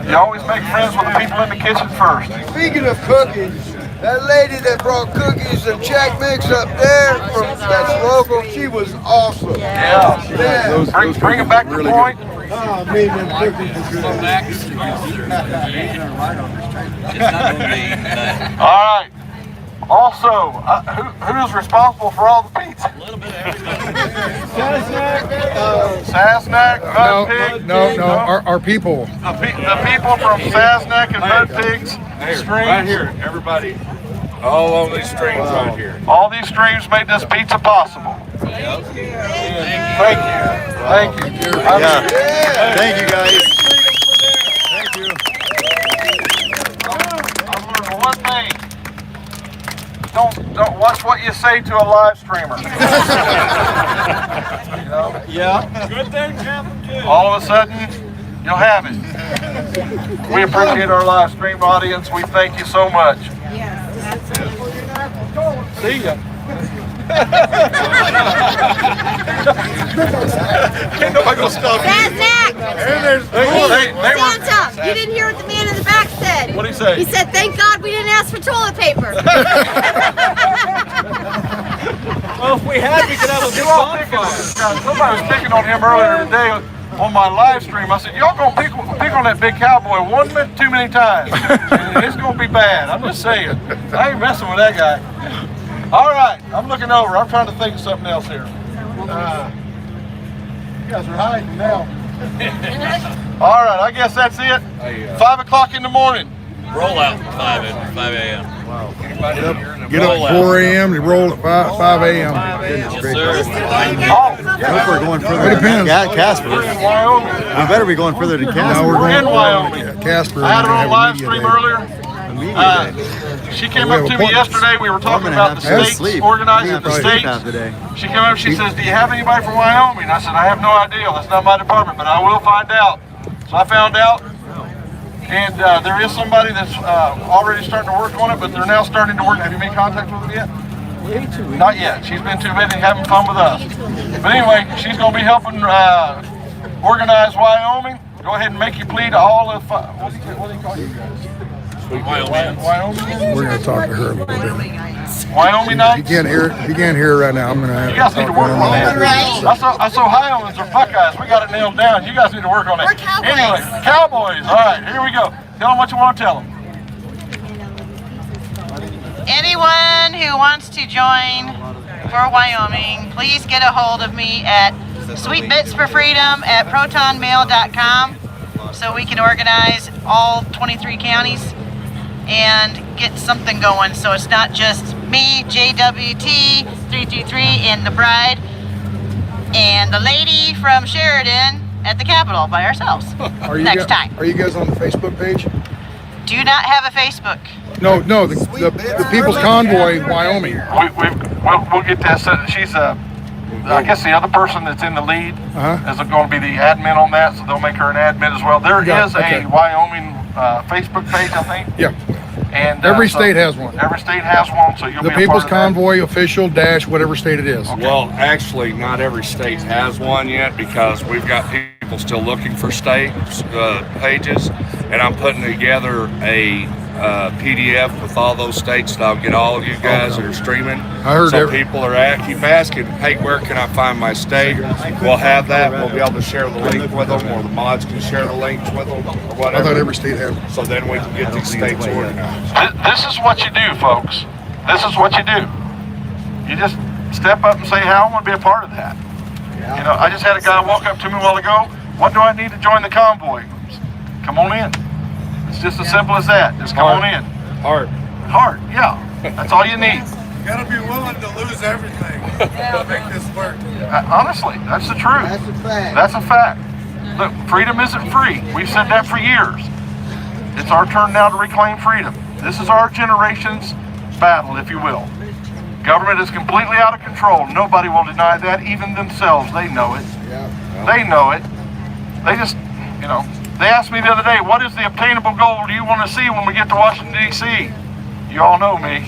You always make friends with the people in the kitchen first. Speaking of cookies, that lady that brought cookies and Check Mix up there that's local, she was awesome. Yeah. Bring it back to the point. Oh, man, them cookies are good. All right. Also, who's responsible for all the pizza? A little bit of everything. Sasnak, Mud Pig. No, our people. The people from Sasnak and Mud Pigs. Right here, everybody. All on these streams right here. All these streams made this pizza possible. Thank you. Thank you. Thank you, guys. Thank you. I've learned one thing. Don't watch what you say to a live streamer. Yeah. Good things happen too. All of a sudden, you'll have it. We appreciate our live stream audience. We thank you so much. See ya. Ain't nobody gonna stop you. Sasnak! Santa, you didn't hear what the man in the back said. What'd he say? He said, thank God we didn't ask for toilet paper. Well, if we had, we could have a big bonfire. Somebody was picking on him earlier today on my live stream. I said, y'all gonna pick on that big cowboy one minute too many times. And it's gonna be bad. I'm just saying. I ain't messing with that guy. All right, I'm looking over. I'm trying to think of something else here. You guys are hiding now. All right, I guess that's it. 5 o'clock in the morning. Roll out 5 a.m. Get up at 4 a.m. and roll at 5 a.m. Yes, sir. Hope we're going further It depends. than Casper. Wyoming. We better be going further than Casper. No, We're in Wyoming. Casper. I had her on live stream earlier. She came up to me yesterday. We were talking about the states, organizing the states. She came up, she says, do you have anybody from Wyoming? I said, I have no idea. That's not my department, but I will find out. So I found out. And there is somebody that's already starting to work on it, but they're now starting to work. Have you made contact with them yet? Not yet. She's been too busy having fun with us. But anyway, she's going to be helping organize Wyoming. Go ahead and make your plea to all of, what do you call you guys? Wyoming. We're going to talk to her a little bit. Wyoming nights? You can't hear her right now. I'm going to have You guys need to work on that. Us Ohioans are Buckeyes. We got it nailed down. You guys need to work on it. We're Cowboys. Anyway, Cowboys. All right, here we go. Tell them what you want to tell them. Anyone who wants to join for Wyoming, please get a hold of me at sweetbitsforfreedom@protonmail.com so we can organize all 23 counties and get something going, so it's not just me, JWT333, and the bride and the lady from Sheridan at the Capitol by ourselves next time. Are you guys on the Facebook page? Do not have a Facebook. No, the People's Convoy, Wyoming. We'll get that set. She's I guess the other person that's in the lead is going to be the admin on that, so they'll make her an admin as well. There is a Wyoming Facebook page, I think. Yeah. And Every state has one. Every state has one, so you'll The be a People's part of that. Convoy official dash whatever state it is. Well, actually, not every state has one yet because we've got people still looking for state pages, and I'm putting together a PDF with all those states that I'll get all of you guys that are streaming. I heard so people are keep asking, hey, where can I find my state? We'll have that. We'll be able to share the link with them, or the mods can share the links with them, or whatever. I thought every state had one. So then we can get these states organized. This is what you do, folks. This is what you do. You just step up and say, "Hey, I want to be a part of that." You know, I just had a guy walk up to me a while ago. What do I need to join the convoy? Come on in. It's just as simple as that. Just come on in. Heart. Heart, yeah. That's all you need. You gotta be willing to lose everything to make this work. Honestly, that's the truth. That's a fact. That's a fact. Look, freedom isn't free. We've said that for years. It's our turn now to reclaim freedom. This is our generation's battle, if you will. Government is completely out of control. Nobody will deny that, even themselves. They know it. They know it. They just, you know, they asked me the other day, what is the obtainable goal do you want to see when we get to Washington, D.C.? You all know me.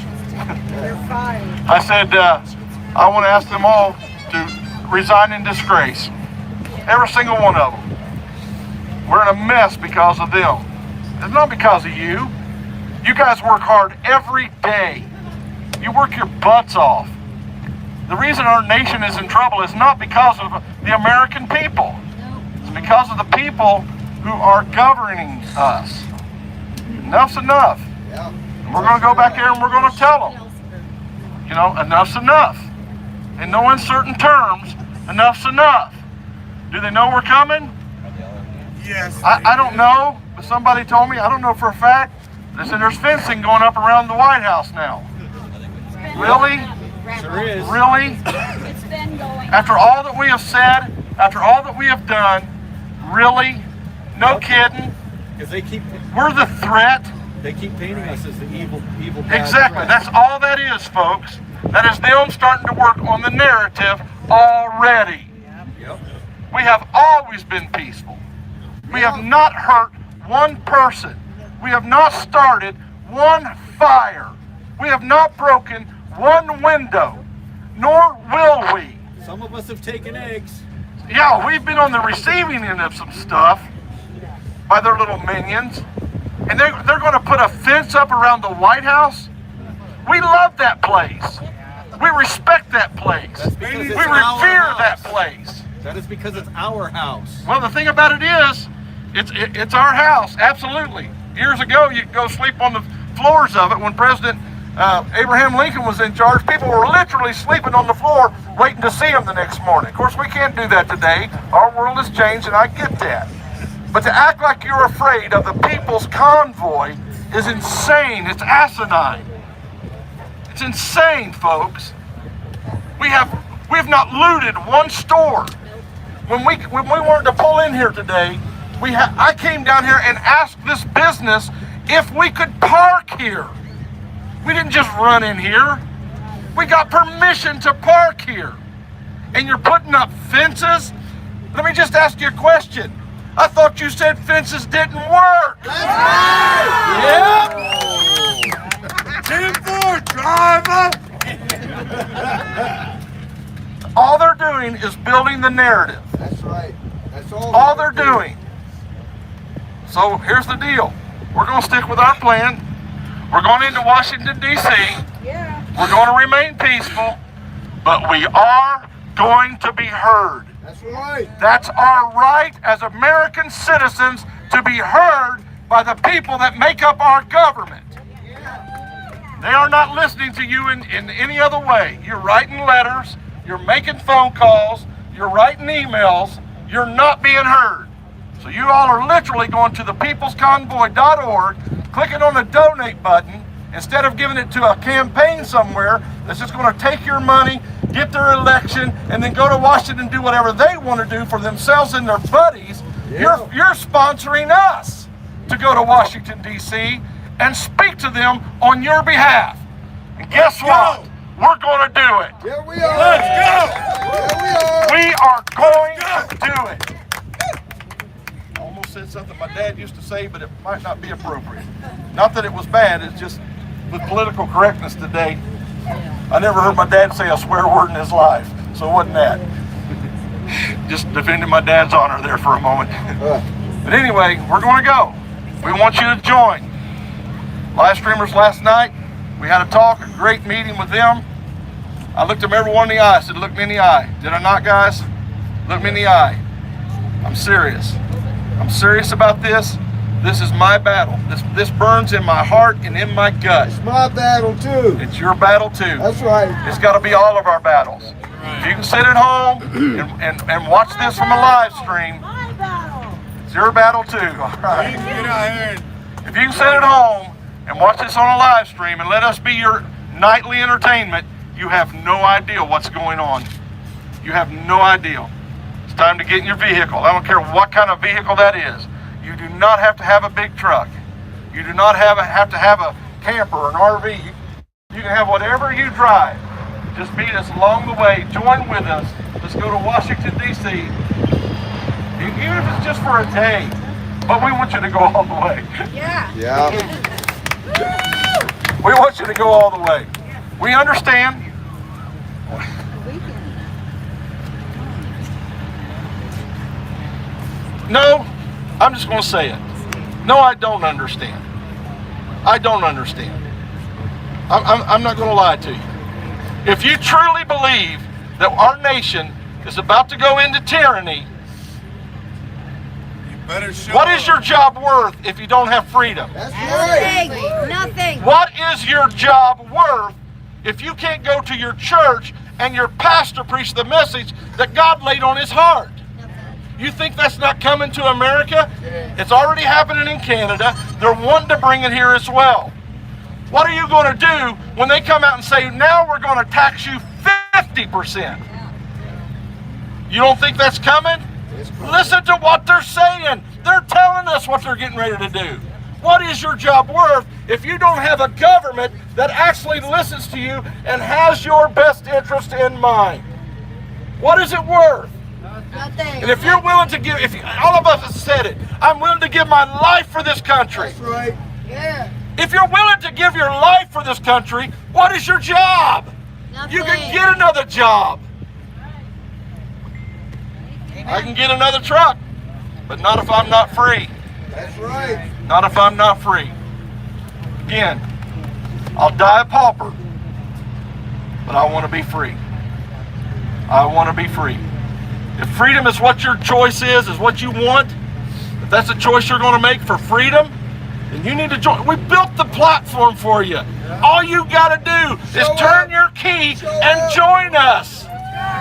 I said, I want to ask them all to resign in disgrace. Every single one of them. We're in a mess because of them. It's not because of you. You guys work hard every day. You work your butts off. The reason our nation is in trouble is not because of the American people. It's because of the people who are governing us. Enough's enough. And we're going to go back there and we're going to tell them, you know, enough's enough. In no uncertain terms, enough's enough. Do they know we're coming? Yes. I don't know, but somebody told me, I don't know for a fact. They said there's fencing going up around the White House now. Really? Sure is. Really? After all that we have said, after all that we have done, really? No kidding? Because they keep. We're the threat. They keep painting us as the evil Exactly. That's all that is, folks. That is them starting to work on the narrative already. Yep. We have always been peaceful. We have not hurt one person. We have not started one fire. We have not broken one window, nor will we. Some of us have taken eggs. Yeah, we've been on the receiving end of some stuff by their little minions. And they're going to put a fence up around the White House? We love that place. We respect that place. We revere that place. That is because it's our house. Well, the thing about it is, it's our house, absolutely. Years ago, you could go sleep on the floors of it when President Abraham Lincoln was in charge. People were literally sleeping on the floor waiting to see him the next morning. Of course, we can't do that today. Our world has changed, and I get that. But to act like you're afraid of the People's Convoy is insane. It's asinine. It's insane, folks. We have not looted one store. When we wanted to pull in here today, I came down here and asked this business if we could park here. We didn't just run in here. We got permission to park here. And you're putting up fences? Let me just ask you a question. I thought you said fences didn't work. That's right. Yep. 10-4, driver. All they're doing is building the narrative. That's right. That's all they're doing. So here's the deal. We're going to stick with our plan. We're going into Washington, D.C. Yeah. We're going to remain peaceful, but we are going to be heard. That's right. That's our right as American citizens to be heard by the people that make up our government. They are not listening to you in any other way. You're writing letters, you're making phone calls, you're writing emails, you're not being heard. So you all are literally going to thepeoplesconvoy.org, clicking on the donate button, instead of giving it to a campaign somewhere that's just going to take your money, get their election, and then go to Washington and do whatever they want to do for themselves and their buddies. Yeah. You're sponsoring us to go to Washington, D.C. and speak to them on your behalf. And guess what? We're going to do it. Yeah, we are. Let's go. Yeah, we are. We are going to do it. said something my dad used to say, but it might not be appropriate. Not that it was bad, it's just with political correctness today, I never heard my dad say a swear word in his life, so it wasn't that. Just defending my dad's honor there for a moment. But anyway, we're going to go. We want you to join. Live streamers last night, we had a talk, a great meeting with them. I looked them everyone in the eye, I said, look me in the eye. Did I not, guys? Look me in the eye. I'm serious. I'm serious about this. This is my battle. This burns in my heart and in my gut. It's my battle too. It's your battle too. That's right. It's got to be all of our battles. If you can sit at home and watch this from a live stream, it's your battle too. All right. If you can sit at home and watch this on a live stream and let us be your nightly entertainment, you have no idea what's going on. You have no idea. It's time to get in your vehicle. I don't care what kind of vehicle that is. You do not have to have a big truck. You do not have to have a camper or an RV. You can have whatever you drive. Just meet us along the way. Join with us. Let's go to Washington, D.C. Even if it's just for a day. But we want you to go all the way. Yeah. We want you to go all the way. We understand. No, I'm just going to say it. No, I don't understand. I don't understand. I'm not going to lie to you. If you truly believe that our nation is about to go into tyranny, what is your job worth if you don't have freedom? That's right. Nothing. What is your job worth if you can't go to your church and your pastor preach the message that God laid on his heart? You think that's not coming to America? It's already happening in Canada. They're wanting to bring it here as well. What are you going to do when they come out and say, now we're going to tax you 50%? You don't think that's coming? Listen to what they're saying. They're telling us what they're getting ready to do. What is your job worth if you don't have a government that actually listens to you and has your best interest in mind? What is it worth? Nothing. And if you're willing to give, all of us have said it, I'm willing to give my life for this country. That's right. Yeah. If you're willing to give your life for this country, what is your job? Nothing. You can get another job. I can get another truck, but not if I'm not free. That's right. Not if I'm not free. Again, I'll die a pauper, but I want to be free. I want to be free. If freedom is what your choice is what you want, if that's a choice you're going to make for freedom, then you need to join. We built the platform for you. All you got to do is turn your key and join us.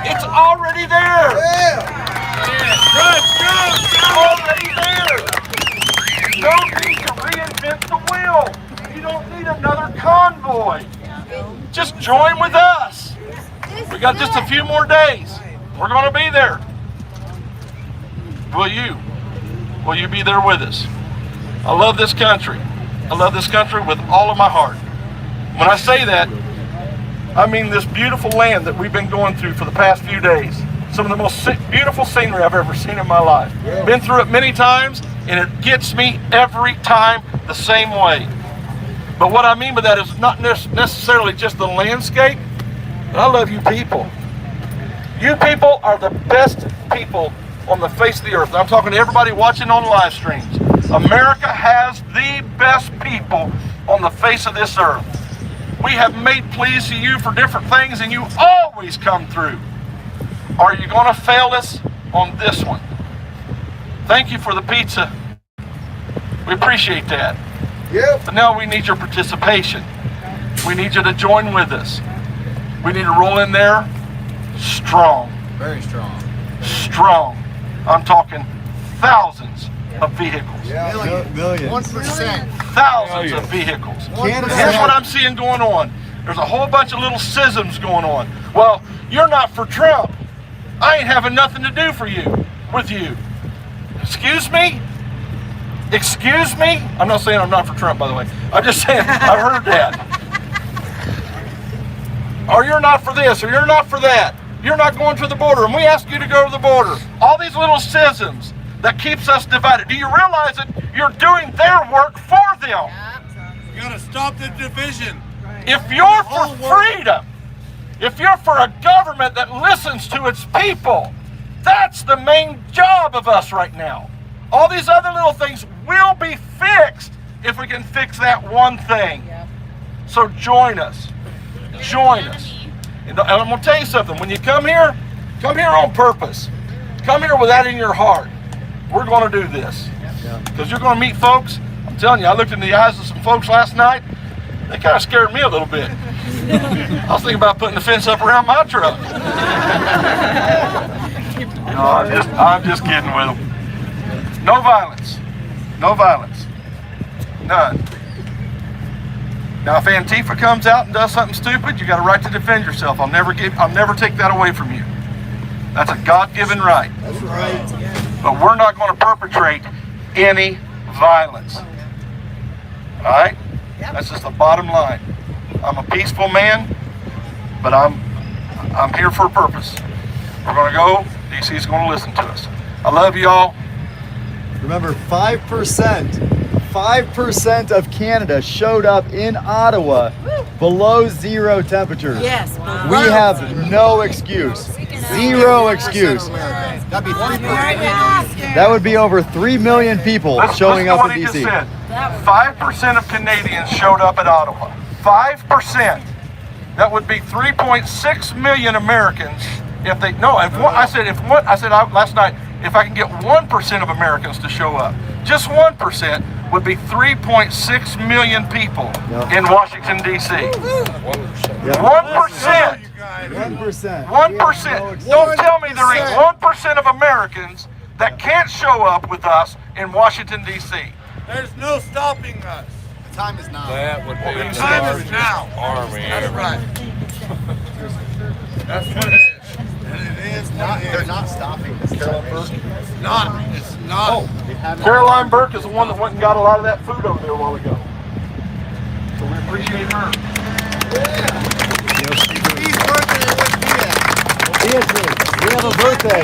It's already there. It's already there. You don't need to reinvent the wheel. You don't need another convoy. Just join with us. We got just a few more days. We're going to be there. Will you? Will you be there with us? I love this country. I love this country with all of my heart. When I say that, I mean this beautiful land that we've been going through for the past few days. Some of the most beautiful scenery I've ever seen in my life. Been through it many times, and it gets me every time the same way. But what I mean by that is not necessarily just the landscape. I love you people. You people are the best people on the face of the earth. I'm talking to everybody watching on live streams. America has the best people on the face of this earth. We have made pleas to you for different things, and you always come through. Are you going to fail us on this one? Thank you for the pizza. We appreciate that. Yep. But now we need your participation. We need you to join with us. We need to roll in there strong. Very strong. Strong. I'm talking thousands of vehicles. Yeah. Millions. 1%. Thousands of vehicles. Here's what I'm seeing going on. There's a whole bunch of little schisms going on. Well, you're not for Trump. I ain't having nothing to do with you. Excuse me? Excuse me? I'm not saying I'm not for Trump, by the way. I'm just saying I've heard that. Or you're not for this, or you're not for that. You're not going to the border, and we ask you to go to the border. All these little schisms that keeps us divided. Do you realize that you're doing their work for them? You gotta stop the division. If you're for freedom, if you're for a government that listens to its people, that's the main job of us right now. All these other little things will be fixed if we can fix that one thing. So join us. Join us. And I'm going to tell you something. When you come here on purpose. Come here with that in your heart. We're going to do this. Because you're going to meet folks. I'm telling you, I looked in the eyes of some folks last night. They kind of scared me a little bit. I was thinking about putting the fence up around my truck. No, I'm just kidding with them. No violence. No violence. None. Now, if Antifa comes out and does something stupid, you got a right to defend yourself. I'll never take that away from you. That's a God-given right. That's right. But we're not going to perpetrate any violence. All right? That's just the bottom line. I'm a peaceful man, but I'm here for a purpose. We're going to go. DC's going to listen to us. I love y'all. Remember, 5% of Canada showed up in Ottawa below zero temperatures. Yes. We have no excuse. Zero excuse. That would be over 3 million people showing up in DC. 5% of Canadians showed up at Ottawa. 5%. That would be 3.6 million Americans. If they last night, if I can get 1% of Americans to show up, just 1% would be 3.6 million people in Washington D.C. 1%. 1%. Don't tell me there ain't 1% of Americans that can't show up with us in Washington D.C. There's no stopping us. The time is now. That would be The time is now. Army. That's right. That's what it is. And it is not. They're not stopping this. It's not. It's not. Caroline Burke is the one that went and got a lot of that food over there a while ago. So we appreciate her. Steve's birthday was Beatrice. We have a birthday.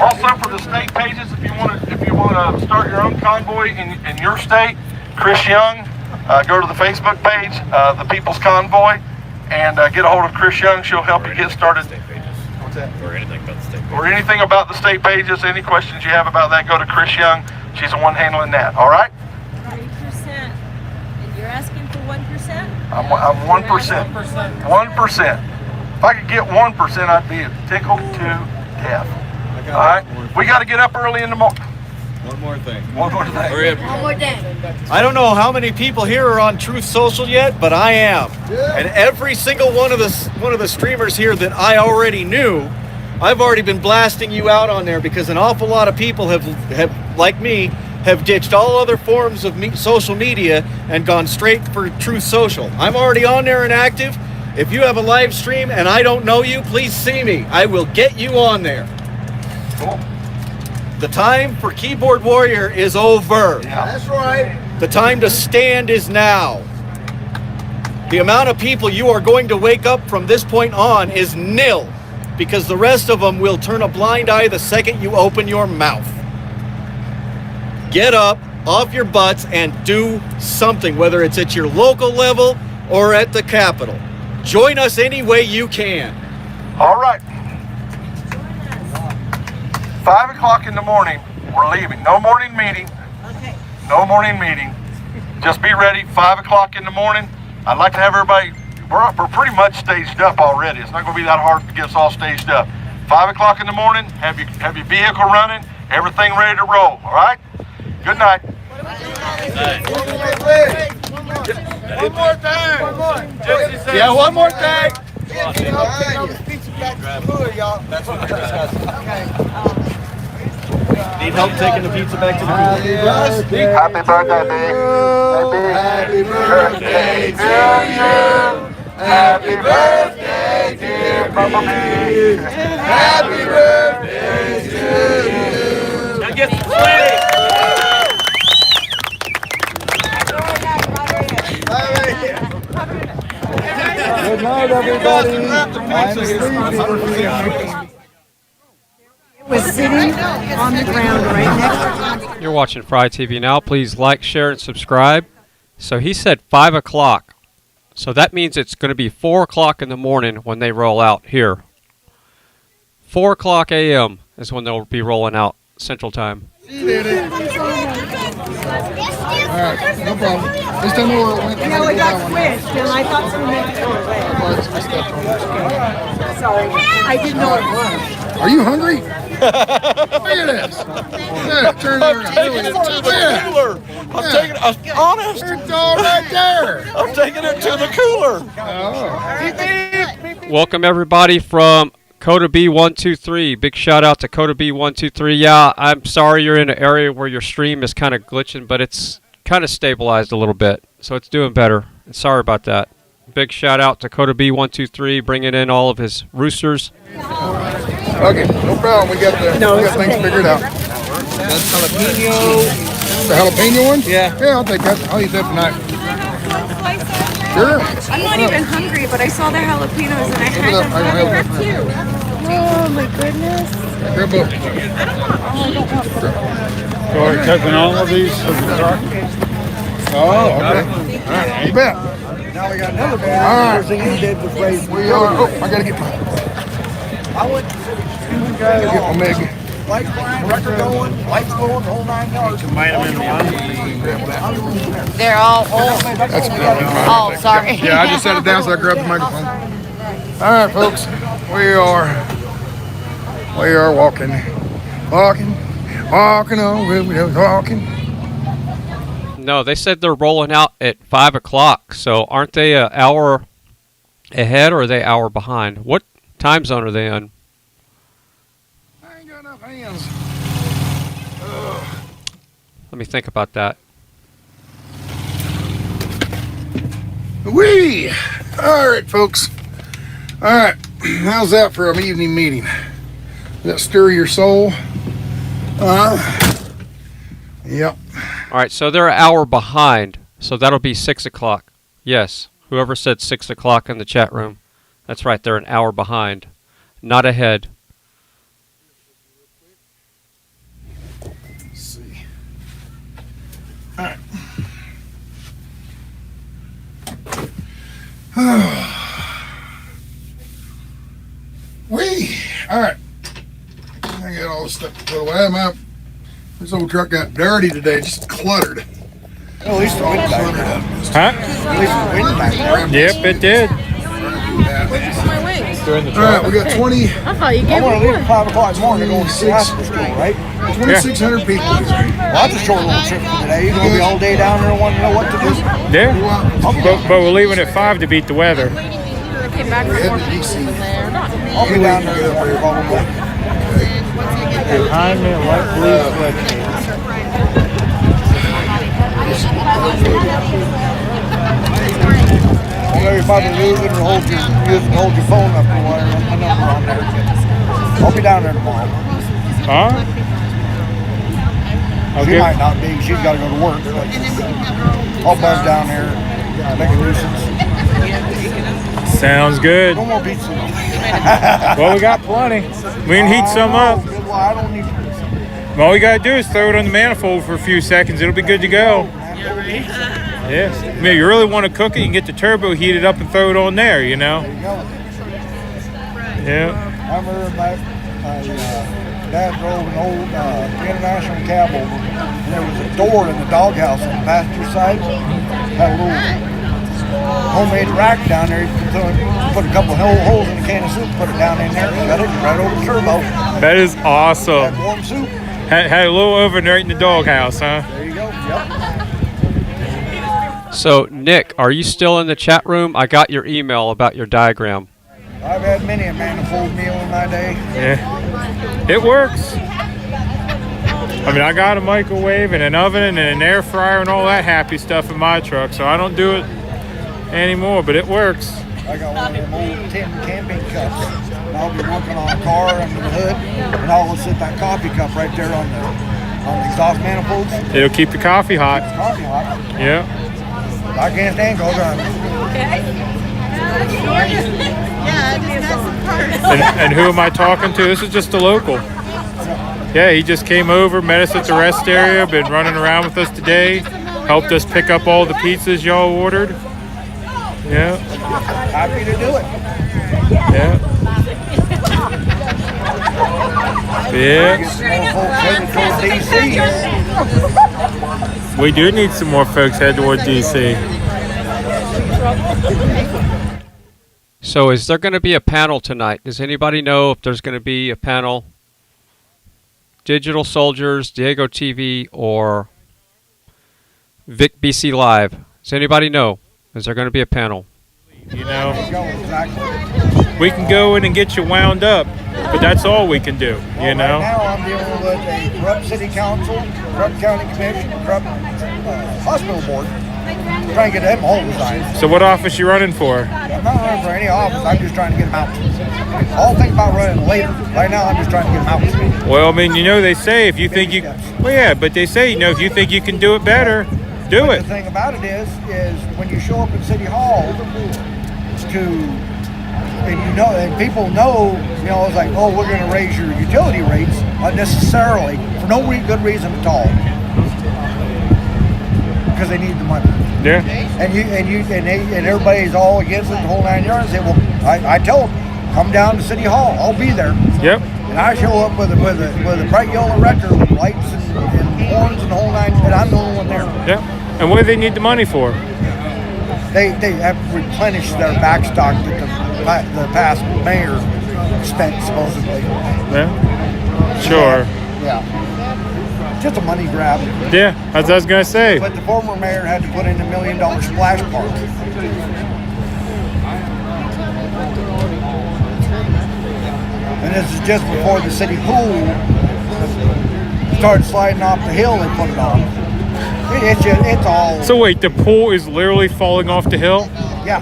Also for the state pages, if you want to start your own convoy in your state, Chris Young, go to the Facebook page, the People's Convoy, and get a hold of Chris Young. She'll help you get started. What's that? Or anything about the state pages. Or anything about the state pages. Any questions you have about that, go to Chris Young. She's the one handling that. All right? 3%. And you're asking for 1%? I'm 1%. 1%. If I could get 1%, I'd be tickled to death. All right? We got to get up early in the morning. One more thing. One more thing. One more day. I don't know how many people here are on Truth Social yet, but I am. And every single one of the streamers here that I already knew, I've already been blasting you out on there because an awful lot of people have like me, have ditched all other forms of social media and gone straight for Truth Social. I'm already on there and active. If you have a live stream and I don't know you, please see me. I will get you on there. Cool. The time for Keyboard Warrior is over. Yeah, that's right. The time to stand is now. The amount of people you are going to wake up from this point on is nil, because the rest of them will turn a blind eye the second you open your mouth. Get up off your butts and do something, whether it's at your local level or at the Capitol. Join us any way you can. All right. 5 o'clock in the morning, we're leaving. No morning meeting. Okay. No morning meeting. Just be ready. 5 o'clock in the morning. I'd like to have everybody. We're pretty much staged up already. It's not going to be that hard to get us all staged up. 5 o'clock in the morning. Have your vehicle running. Everything ready to roll. All right. Good night. One more time. One more. Yeah, one more thing. That's what we're discussing. Need help taking the pizza back to the Happy birthday, baby. Happy birthday to you. Happy birthday, dear baby. Happy birthday to you. Now get some sweaty. Good night, everybody. I'm sleeping. Was sitting on the ground right next to You're watching Fry TV now. Please like, share, and subscribe. So he said 5 o'clock. So that means it's going to be 4 o'clock in the morning when they roll out here. 4 o'clock a.m. is when they'll be rolling out Central Time. She did it. All right, no problem. This time we went. No, it got squished, and I thought someone meant to go away. Sorry, I didn't know it was. Are you hungry? Look at this. Yeah, turn it around. I'm taking it, honest. It's all right there. I'm taking it to the cooler. Oh. Welcome everybody from Coda B123. Big shout out to Coda B123. Yeah, I'm sorry you're in an area where your stream is kind of glitching, but it's kind of stabilized a little bit, so it's doing better. And sorry about that. Big shout out to Coda B123 bringing in all of his roosters. Okay, no problem. We got things figured out. That's jalapeno. The jalapeno one? Yeah. Yeah, I'll take that. I'll eat that tonight. Sure. I'm not even hungry, but I saw the jalapenos and I had them. Oh my goodness. Grab up. So are you taking all of these to the truck? Oh, okay. All right, you bet. Now we got another bag. All right. First thing you did was raise. We are. Oh, I gotta get my. I went. Get my Meg. Lights going, record going, lights going, the whole 9 yards. They're all old. That's Oh, sorry. Yeah, I just set it down so I grabbed the microphone. All right, folks. We are walking on. We're walking. No, they said they're rolling out at 5 o'clock. So aren't they an hour ahead or are they an hour behind? What time zone are they in? I ain't got enough hands. Let me think about that. Wee! All right, folks. All right, how's that for an evening meeting? Does that stir your soul? Yep. All right, so they're an hour behind, so that'll be 6 o'clock. Yes, whoever said 6 o'clock in the chat room, that's right, they're an hour behind, not ahead. Let's see. All right. Wee! All right. I got all this stuff to put away. This old truck got dirty today, just cluttered. Well, at least the wind back. Huh? At least the wind back. Yep, it did. My wings. During the All right, we got 20. I thought you I gave want to me leave one. at 5 o'clock in the morning to go to Glasgow school, right? 2,600 people. Well, that's a short little trip for today. You're going to be all day down there and want to know what to do? Yeah, but we're leaving at 5 to beat the weather. I came back from Heading work. to DC. I'll be down there probably. I'm in light blue sweatshirt. I know you're probably losing or hold your phone up or whatever. My number on there. I'll be down there tomorrow. Huh? She Okay. might not be. She's got to go to work. But I'll buzz down there, make a nuisance. Sounds good. No more pizza. Well, we got plenty. We can heat some up. Well, I don't need All you gotta do is throw it on the manifold for a few seconds. It'll be good to go. Yes. I mean, if you really want to cook it, you can get the turbo heated up and throw it on there, you know? Yeah. I remember my dad drove an old international cab over, and there was a door in the doghouse on the passenger side. Had a little homemade rack down there. You could put a couple of holes in a can of soup, put it down in there, shut it right over the turbo. That is awesome. Had warm soup. Had a little oven right in the doghouse, huh? There you go. Yep. So, Nick, are you still in the chat room? I got your email about your diagram. I've had many a manifold meal in my day. Yeah. It works. I mean, I got a microwave and an oven and an air fryer and all that happy stuff in my truck, so I don't do it anymore, but it works. I got one of them old tin camping cups. And I'll be working on a car under the hood, and I'll sit that coffee cup right there on the exhaust manifolds. It'll keep the coffee hot. Coffee hot. Yeah. I can't stand cold on. Yeah, just got some parts. And who am I talking to? This is just a local. Yeah, he just came over, met us at the rest area, been running around with us today, helped us pick up all the pizzas y'all ordered. Yeah. Happy to do it. Yeah. Yeah. We do need some more folks head toward DC. So is there going to be a panel tonight? Does anybody know if there's going to be a panel? DigitALLSOULdierS, DiegoTV, or Vic BC Live? Does anybody know? Is there going to be a panel? You know, we can go in and get you wound up, but that's all we can do, you know? Right now I'm dealing with a corrupt city council, corrupt county commission, corrupt hospital board. Trying to get them all resigned. So what office you running for? I'm not running for any office. I'm just trying to get them out. I'll think about running later. Right now I'm just trying to get them out. Well, I mean, you know, they say if you think you... Well, yeah, but they say, you know, if you think you can do it better, do but it. The thing about it is when you show up at City Hall and people know, you know, it's like, oh, we're going to raise your utility rates unnecessarily for no good reason at all, because they need the money. Yeah. And everybody's all against it, the whole 9 yards. Say, well, I tell them, come down to City Hall. I'll be there. Yep. And I show up with a bright yellow wrecker with lights and horns and the whole 9, and I'm the only one there. Yeah. And what do they need the money for? They have replenished their backstock that the past mayor spent, supposedly. Yeah. Sure. Yeah. Just a money grab. Yeah, as I was going to say. But the former mayor had to put in $1 million splash park. And this is just before the city pool started sliding off the hill they put it on. It's all... So wait, the pool is literally falling off the hill? Yeah.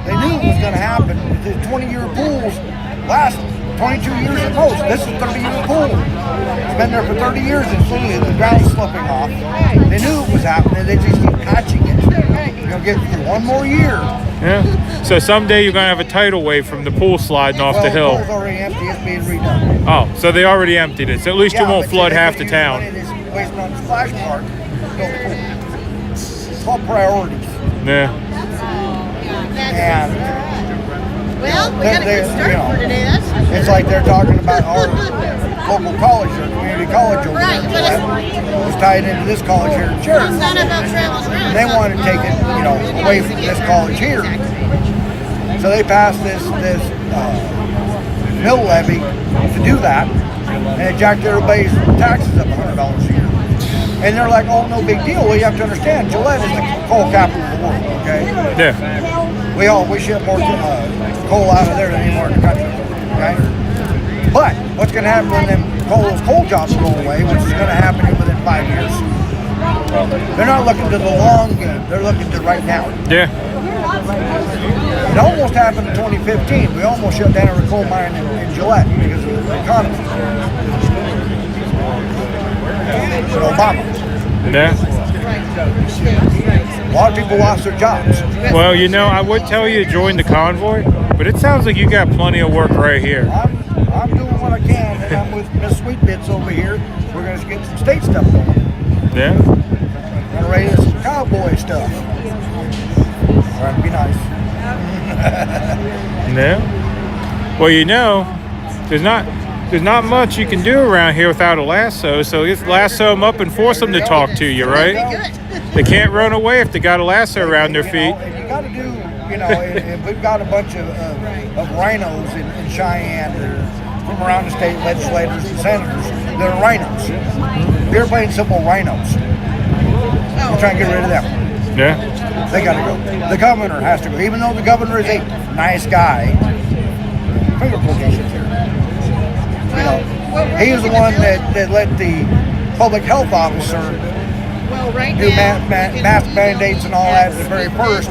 They knew it was going to happen. The 20-year pools last 22 years at most. This is a 30-year pool. It's been there for 30 years and slowly the ground's slipping off. They knew it was happening. They just keep patching it. You'll get one more year. Yeah. So someday you're going to have a tidal wave from the pool sliding off the hill. The pool's already empty. It's being redone. Oh, so they already emptied it. So at least you won't flood half the town. Wasting on the splash park. It's called priorities. Yeah. And well, we got a good start for today. That's for sure. it's like they're talking about our local college, our community college over Right, there. but it's It was tied into this college here in Cherokee. not about traveling around. They want to take it, you know, away from this college here. So they passed this mill levy to do that, and it jacked everybody's taxes up $100 a year. And they're like, oh, no big deal. Well, you have to understand, Gillette is the coal capital of the world, okay? Yeah. We ship more coal out of there than anywhere in the country, okay? But what's going to happen when them coal jobs go away, which is going to happen within 5 years? They're not looking to the long game. They're looking to right now. Yeah. It almost happened in 2015. We almost shut down a coal mine in Gillette because of the economy. Obama. Yeah. A lot of people lost their jobs. Well, you know, I would tell you to join the convoy, but it sounds like you got plenty of work right here. I'm doing what I can, and I'm with Miss Sweetbits over here. We're going to get some state stuff going. Yeah. We're going to raise some cowboy stuff. Trying to be nice. No. Well, you know, there's not much you can do around here without a lasso, so just lasso them up and force them to talk to you, right? They can't run away if they got a lasso around their feet. And you got to do, you know, and we've got a bunch of rhinos in Cheyenne from around the state, legislators and senators that are rhinos. They're playing simple rhinos. We're trying to get rid of them. Yeah. They got to go. The governor has to go. Even though the governor is a nice guy, finger quotations here. You know, he was the one that let the public health officer do mask mandates and all that at the very first,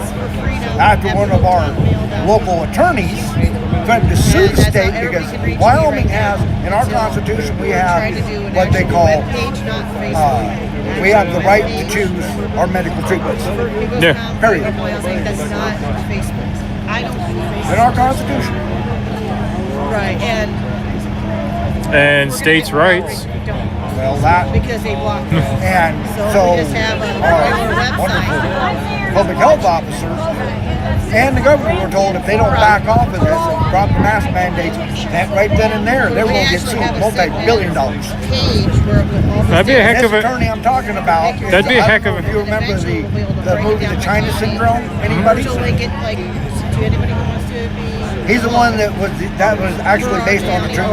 after one of our local attorneys threatened to sue the state because Wyoming has, in our Constitution, we have what they call, we have the right to choose our medical treatments. Yeah. Period. In our Constitution. Right, and and states' rights. Well, that Because they blocked it. and So so we just have a our website. wonderful public health officers and the government were told if they don't back off of this and drop the mask mandates, that right then and there, they will get sued multi-billion dollars. That'd be a heck of This a. attorney I'm talking about. is- That'd be a I heck don't of know a- if you remember the movie The China Syndrome? Anybody? So they get like, to anybody who wants to be. He's the one that was actually based on a true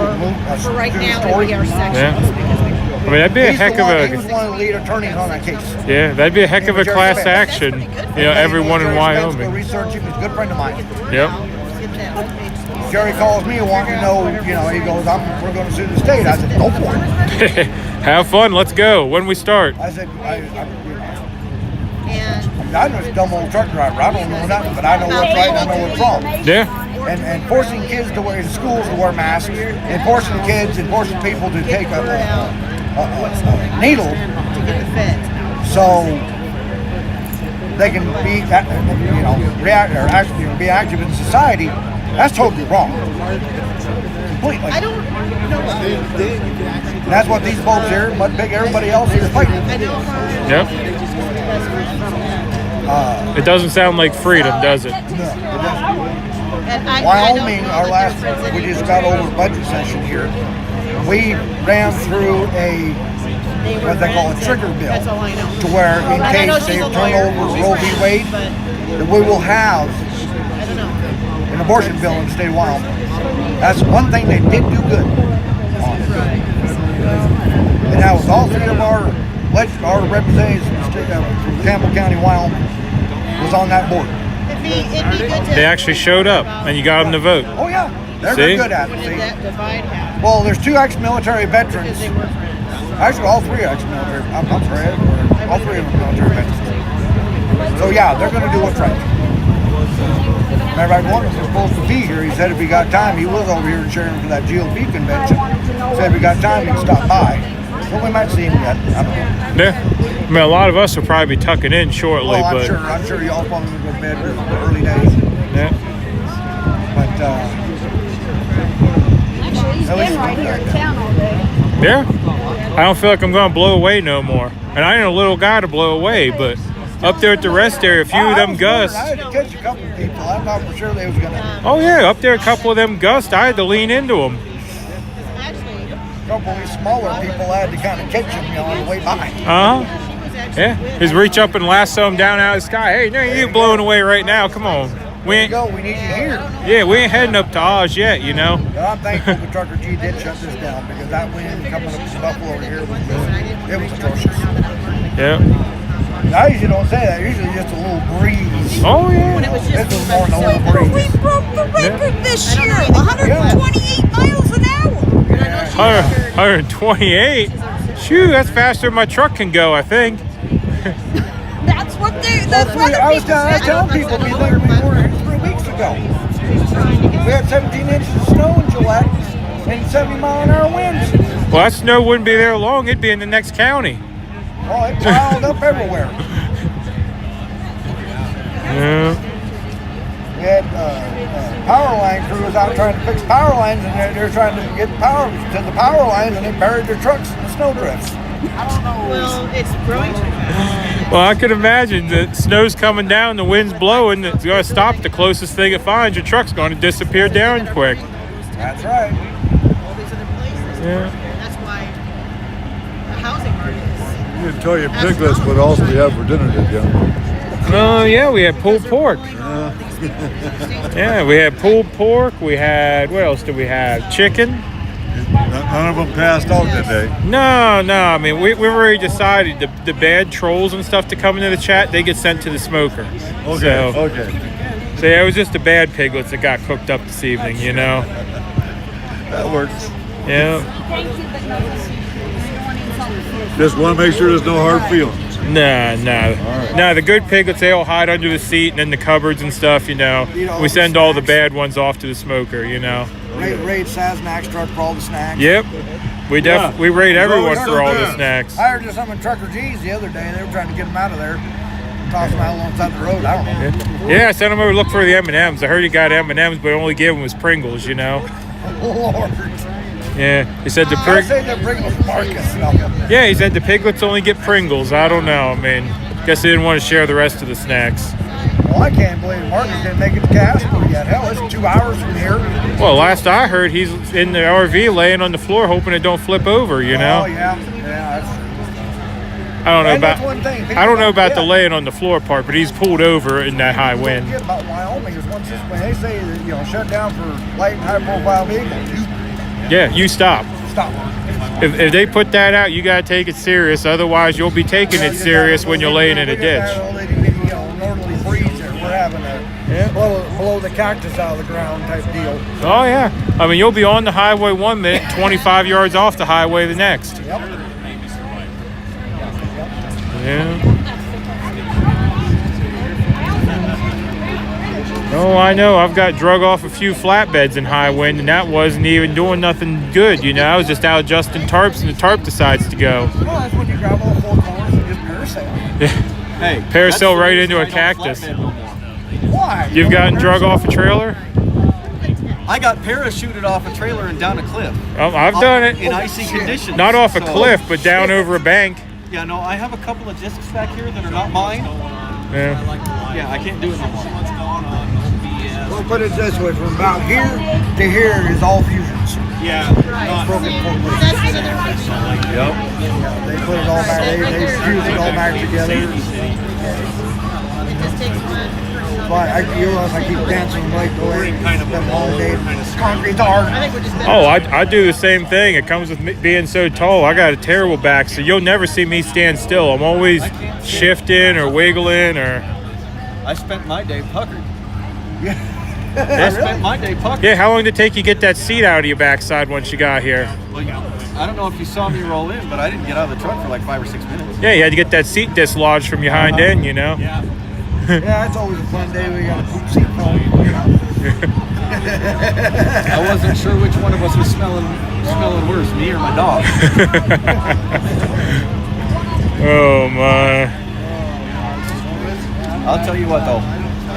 For right now, story. we are sections. I mean, that'd be a He's heck the of one- He a. was one of the lead attorneys on that case. Yeah, that'd be a heck of a class action. You know, everyone in Go Wyoming. research him. He's a good friend of mine. Yep. Jerry calls me wanting to know, he goes, we're going to sue the state. I said, go for it. Have fun. Let's go. When we start. I said, I'm just a dumb old truck driver. I don't know nothing, but I know what's right and I know what's wrong. Yeah. And forcing kids to wear, in schools to wear masks, and forcing kids and forcing people to take a needle so they can be, be active in society, that's totally wrong. Completely. I don't know. And that's what these folks here, Mud Pig, everybody else is fighting. Yep. It doesn't sound like freedom, does it? Wyoming, we just got over budget session here. We ran through what they call a trigger bill, to where in case they turn over Roe v. Wade, that we will have an abortion bill in the state of Wyoming. That's one thing they did do good on it. And that was all three of our representatives from Campbell County, Wyoming, was on that board. They actually showed up, and you got them to vote. Oh yeah, they're See? good at it. See? Well, there's two ex-military veterans. Actually, all three ex-military. I'm sorry, all three of them military veterans. So yeah, they're going to do what's right. Matter of fact, one of them was supposed to be here. He said if he got time, he was over here in Sharon for that GOP convention. Said if he got time, he'd stop by. So we might see him yet. I don't know. Yeah. I mean, a lot of us will probably be tucking in shortly, Oh, but I'm sure y'all probably go to bed in the early days. yeah. But Actually, he's been right here in town all day. Yeah. I don't feel like I'm going to blow away no more. And I ain't a little guy to blow away, but up there at the rest area, a few of them gusts. I had to catch a couple of people. I thought for sure they was gonna. Oh yeah, up there a couple of them gusts. I had to lean into them. A couple of these smaller people had to kind of catch them, on the way by. Yeah. Just reach up and lasso them down out of the sky. Hey, no, you ain't blowing away right now. Come on. We ain't. We need you here. Yeah, we ain't heading up to Oz yet, you know. Well, I'm thankful the Trucker G did shut this down because that wind coming up to Buffalo over here was atrocious. Yeah. I usually don't say that. Usually just a little breeze. Oh yeah. This was more than a little breeze. We broke the record this year, 128 miles an hour. 128. Shoo, that's faster than my truck can go, I think. That's what the weather I was people said. telling people we were here 3 weeks ago. We had 17 inches of snow in Gillette and 70-mile-an-hour winds. Well, that snow wouldn't be there long. It'd be in the next county. Oh, it piled up everywhere. Yeah. We had power line crews out trying to fix power lines, and they're trying to get power to the power lines, and they buried their trucks in the snow drifts. Well, it's growing too fast. Well, I could imagine that snow's coming down, the wind's blowing, it's going to stop the closest thing it finds. Your truck's going to disappear down quick. That's right. All these other places. Yeah. That's why the housing market is. You didn't tell your piglets what else we have for dinner, did you? Oh, yeah, we had pulled pork. Yeah, we had pulled pork. We had, what else did we have? Chicken. None of them passed out that day. No. I mean, we already decided the bad trolls and stuff to come into the chat, they get sent to the smoker. Okay, So yeah, it was just the bad piglets that got cooked up this evening, you know. That works. Yeah. Just want to make sure there's no hard feelings. No, the good piglets, they all hide under the seat and in the cupboards and stuff, you know. We send all the bad ones off to the smoker, you know. Raid Sasnak's truck for all the snacks. Yep. We raid everyone for all the snacks. I heard some in Trucker G's the other day. They were trying to get them out of there. Toss them out alongside the road. I don't know. Yeah, I sent them over to look for the M&Ms. I heard he got M&Ms, but only gave them was Pringles, you know. Lord. Yeah, he said the I say the Pringles Marcus. No. Yeah, he said the piglets only get Pringles. I don't know. I mean, guess they didn't want to share the rest of the snacks. Well, I can't believe Marcus didn't make it to Casper yet. Hell, it's 2 hours from here. Well, last I heard, he's in the RV laying on the floor hoping it don't flip over, you know? Oh, yeah. That's I don't know and about that's one thing. I don't know about the laying on the floor part, but he's pulled over in that high wind. Forget about Wyoming is when they say that, you know, shut down for light and high profile vehicles. Yeah, you stop. Stop. If they put that out, you gotta take it serious. Otherwise, you'll be taking it serious when you're laying in a ditch. You know, normally freeze there. We're having a blow the cactus out of the ground type deal. Oh yeah, I mean you'll be on the highway 1 minute, 25 yards off the highway the next. Yep. Yeah. Oh, I know. I've got drug off a few flatbeds in high wind, and that wasn't even doing nothing good. You know, I was just out adjusting tarps, and the tarp decides to go. Well, that's when you grab all 4 corners and just parasail. Yeah. Hey, Parasail right into a cactus. Why? You've gotten drug off a trailer? I got parachuted off a trailer and down a cliff. I've done it. In icy conditions. Not off a cliff, but down over a bank. Yeah, no, I have a couple of discs back here that are not mine. Yeah. Yeah, I can't do it no more. We'll put it this way, from about here to here is all fusions. Yeah. Broken forklifts. Yep. Yeah, they put it all back, they fuse it all back together. But I keep dancing like the way it's been a long day. Concrete's hard. Oh, I do the same thing. It comes with me being so tall. I got a terrible back, so you'll never see me stand still. I'm always shifting or wiggling or... I spent my day puckered. Yeah. I spent my day puckered. Yeah, how long did it take you to get that seat out of your backside once you got here? Well, I don't know if you saw me roll in, but I didn't get out of the truck for like 5 or 6 minutes. Yeah, you had to get that seat dislodged from your hind end, you know? Yeah. Yeah, it's always a fun day. We got a poop seat phone. I wasn't sure which one of us was smelling worse, me or my dog. Oh my. I'll tell you what though,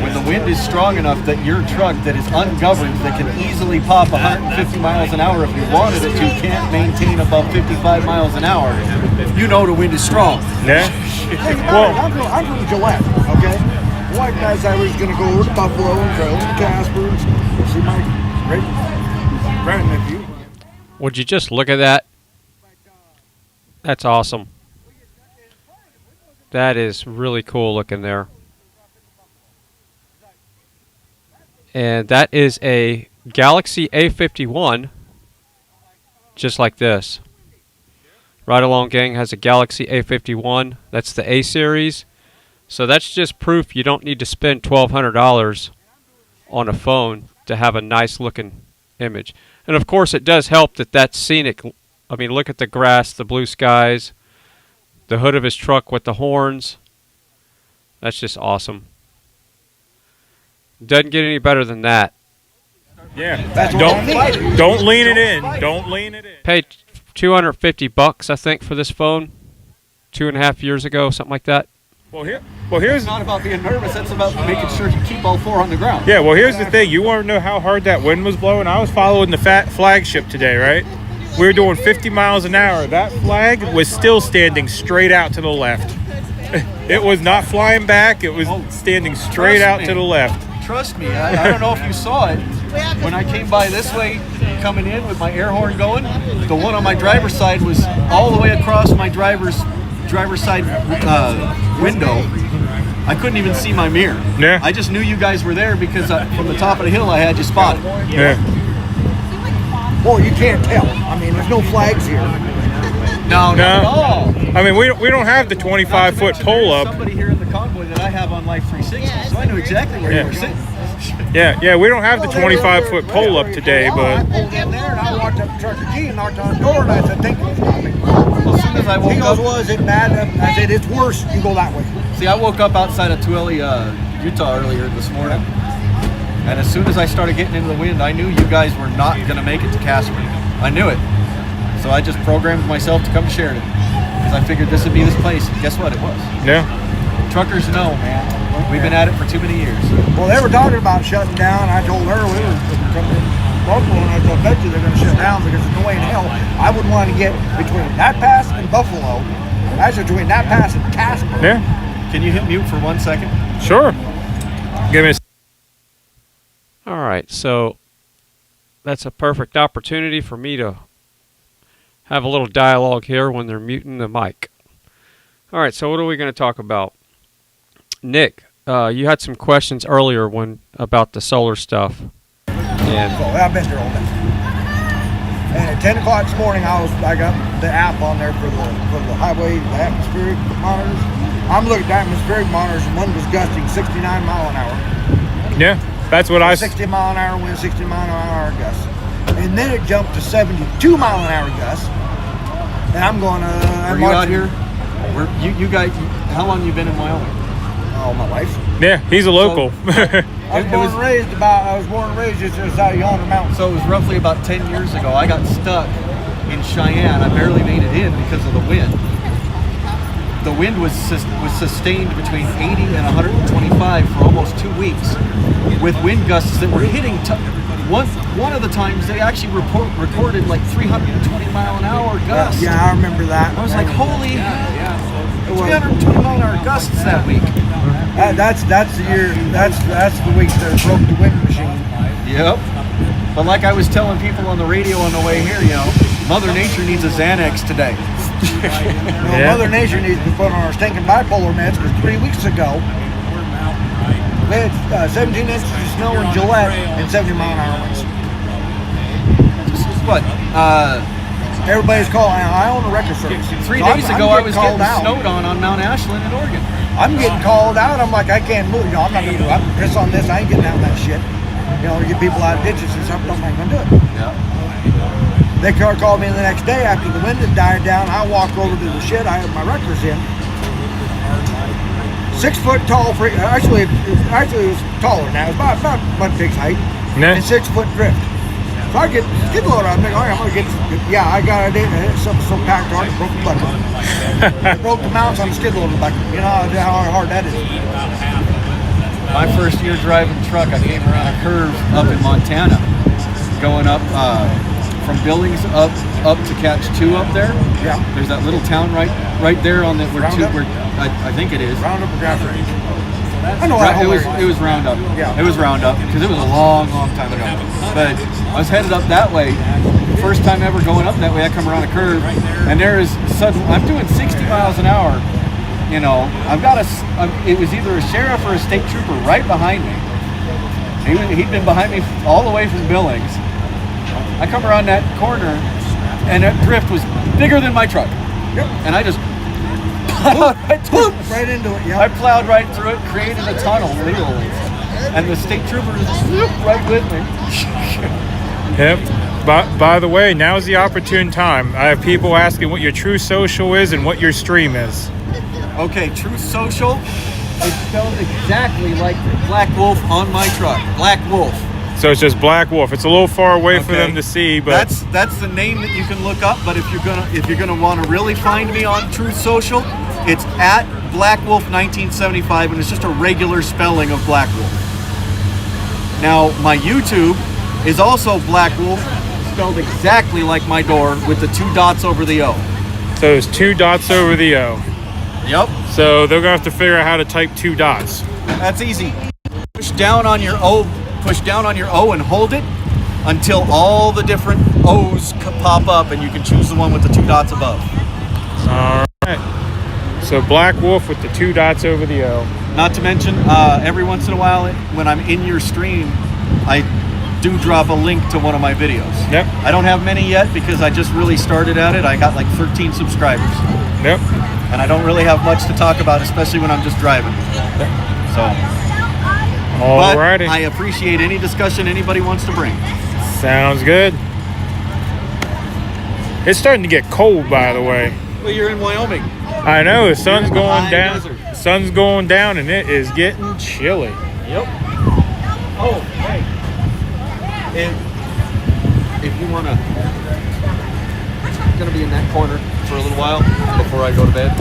when the wind is strong enough that your truck that is ungoverned, that can easily pop 150 miles an hour if you wanted it to, can't maintain above 55 miles an hour, you know the wind is strong. Yeah. Well, I'm from Gillette, okay? White guys, I was going to go over to Buffalo and go to Casper and see my great grandnephew. Would you just look at that? That's awesome. That is really cool looking there. And that is a Galaxy A51, just like this. Ride Along Gang has a Galaxy A51. That's the A series. So that's just proof you don't need to spend $1,200 on a phone to have a nice looking image. And of course it does help that that's scenic. I mean, look at the grass, the blue skies, the hood of his truck with the horns. That's just awesome. Doesn't get any better than that. Yeah. Don't lean it in. Don't lean it in. Paid $250, I think, for this phone 2.5 years ago, something like that. Well, here's It's not about being nervous. That's about making sure you keep all 4 on the ground. Yeah, well, here's the thing. You want to know how hard that wind was blowing? I was following the flagship today, right? We were doing 50 miles an hour. That flag was still standing straight out to the left. It was not flying back. It was standing straight out to the left. Trust me, I don't know if you saw it. When I came by this way, coming in with my air horn going, the one on my driver's side was all the way across my driver's side window. I couldn't even see my mirror. Yeah. I just knew you guys were there because from the top of the hill I had you spotted. Yeah. Well, you can't tell. I mean, there's no flags here. No, not at all. I mean, we don't have the 25-foot pole up. Somebody here in the convoy that I have on Life 360, so I knew exactly where you were sitting. Yeah, we don't have the 25-foot pole up today, but... I pulled in there and I walked up to Trucker Key and knocked on the door and I said, thank you for stopping. As soon as I woke he goes, up... well, is it bad? I said, it's worse. You go that way. See, I woke up outside of Twilly, Utah earlier this morning. And as soon as I started getting into the wind, I knew you guys were not going to make it to Casper. I knew it. So I just programmed myself to come to Sheridan. Because I figured this would be this place. And guess what? It was. Yeah. Truckers know, man. We've been at it for too many years. Well, they were talking about shutting down. I told her we were coming in. Buffalo, and I bet you they're going to shut down because there's no way in hell I would want to get between that pass and Buffalo. Actually, between that pass and Casper. Yeah. Can you hit mute for 1 second? Sure. Give me a All right, so that's a perfect opportunity for me to have a little dialogue here when they're muting the mic. All right, so what are we going to talk about? Nick, you had some questions earlier about the solar stuff. And I've been there all day. And at 10 o'clock this morning, I got the app on there for the highway, the atmospheric monitors. I'm looking at atmospheric monitors, and one was gusting 69 mile an hour. Yeah, that's what I... 60 mile an hour wind, 60 mile an hour gust. And then it jumped to 72 mile an hour gust. And I'm going to... Are you out here? You guys, how long you been in Wyoming? Oh, my life. Yeah, he's a local. I was born and raised just outside of Yonder Mountain. So it was roughly about 10 years ago. I got stuck in Cheyenne. I barely made it in because of the wind. The wind was sustained between 80 and 125 for almost 2 weeks, with wind gusts that were hitting. One of the times they actually recorded like 320 mile an hour gusts. Yeah, I remember that. I was like, holy, 320 mile an hour gusts that week. That's the year. That's the week that broke the wind machine. Yep. But like I was telling people on the radio on the way here, Mother Nature needs a Xanax today. Mother Nature needs to put on our stinking bipolar meds because 3 weeks ago we had 17 inches of snow in Gillette and 70 mile an hour winds. This is what? Everybody's calling. I own a record service. 3 days ago, I was getting snowed on Mount Ashland in Oregon. I'm getting called out. I'm like, I can't move. I'm not gonna do it. I'm gonna piss on this. I ain't getting out of that shit. To get people out of ditches and stuff. I'm not gonna do it. Yeah. They called me the next day after the wind had died down. I walked over to the shed. I had my records in. 6 foot tall. Actually, it was taller now. It was about my pig's height. And 6 foot drift. So I get skid loader. I'm like, all right, I'm gonna get. Yeah, I got it. Something so packed hard, it broke the bucket. It broke the mounts on the skid loader bucket. You know how hard that is. My first year driving truck, I came around a curve up in Montana, going up from Billings up to Catch 2 up there. Yeah. There's that little town right there on that where I think it is. Roundup or Gafford? I know it was Roundup. Yeah. It was Roundup because it was a long time ago. But I was headed up that way. First time ever going up that way, I come around a curve, and there is I'm doing 60 miles an hour. I've got it was either a sheriff or a state trooper right behind me. He'd been behind me all the way from Billings. I come around that corner, and that drift was bigger than my truck. Yep. And I just plowed right into it. Yeah. I plowed right through it, created a tunnel, literally. And the state trooper was right with me. Yep. By the way, now's the opportune time. I have people asking what your True Social is and what your stream is. Okay, True Social is spelled exactly like Black Wolf on my truck. Black Wolf. So it's just Black Wolf. It's a little far away for them to see, but that's the name that you can look up. But if you're gonna want to really find me on True Social, it's at Black Wolf 1975, and it's just a regular spelling of Black Wolf. Now my YouTube is also Black Wolf, spelled exactly like my door with the 2 dots over the O. So there's 2 dots over the O. Yep. So they're gonna have to figure out how to type 2 dots. That's easy. Push down on your O and hold it until all the different O's pop up, and you can choose the one with the 2 dots above. All right. So Black Wolf with the 2 dots over the O. Not to mention, every once in a while, when I'm in your stream, I do drop a link to one of my videos. Yep. I don't have many yet because I just really started at it. I got like 13 subscribers. Yep. And I don't really have much to talk about, especially when I'm just driving. Yep. So. Alrighty. But I appreciate any discussion anybody wants to bring. Sounds good. It's starting to get cold, by the way. Well, you're in Wyoming. I know, the sun's going down. Desert. Sun's going down, and it is getting chilly. Yep. Oh, hey. If you want to, I'm going to be in that corner for a little while before I go to bed.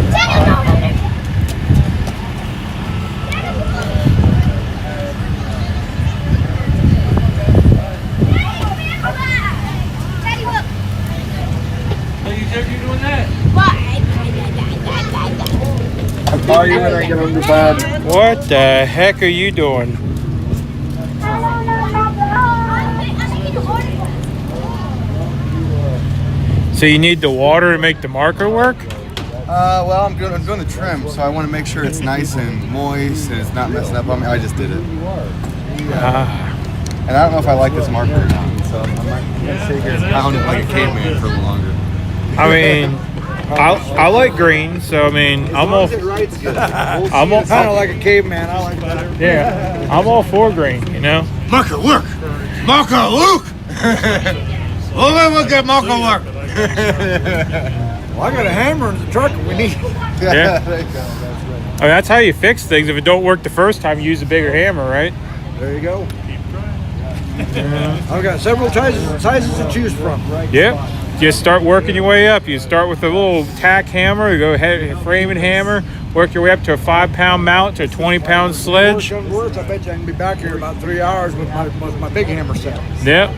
What the heck are you doing? So you need the water to make the marker work? Well, I'm doing the trim, so I want to make sure it's nice and moist and it's not messing up on me. I just did it. And I don't know if I like this marker or not, so I'm gonna sit here and pound it like a caveman for a little longer. I mean, I like green, so I mean, I'm all kind of like a caveman. I like that. Yeah, I'm all for green, you know. Marker work. Marker look. Look at marker work. Well, I got a hammer in the truck we need. Yeah. I mean, that's how you fix things. If it don't work the first time, you use a bigger hammer, right? There you go. I've got several sizes to choose from. Yep. Just start working your way up. You start with a little tack hammer, you go ahead, framing hammer, work your way up to a 5-pound mount to a 20-pound sledge. Worse, I bet you I can be back here in about 3 hours with my big hammer set. Yep.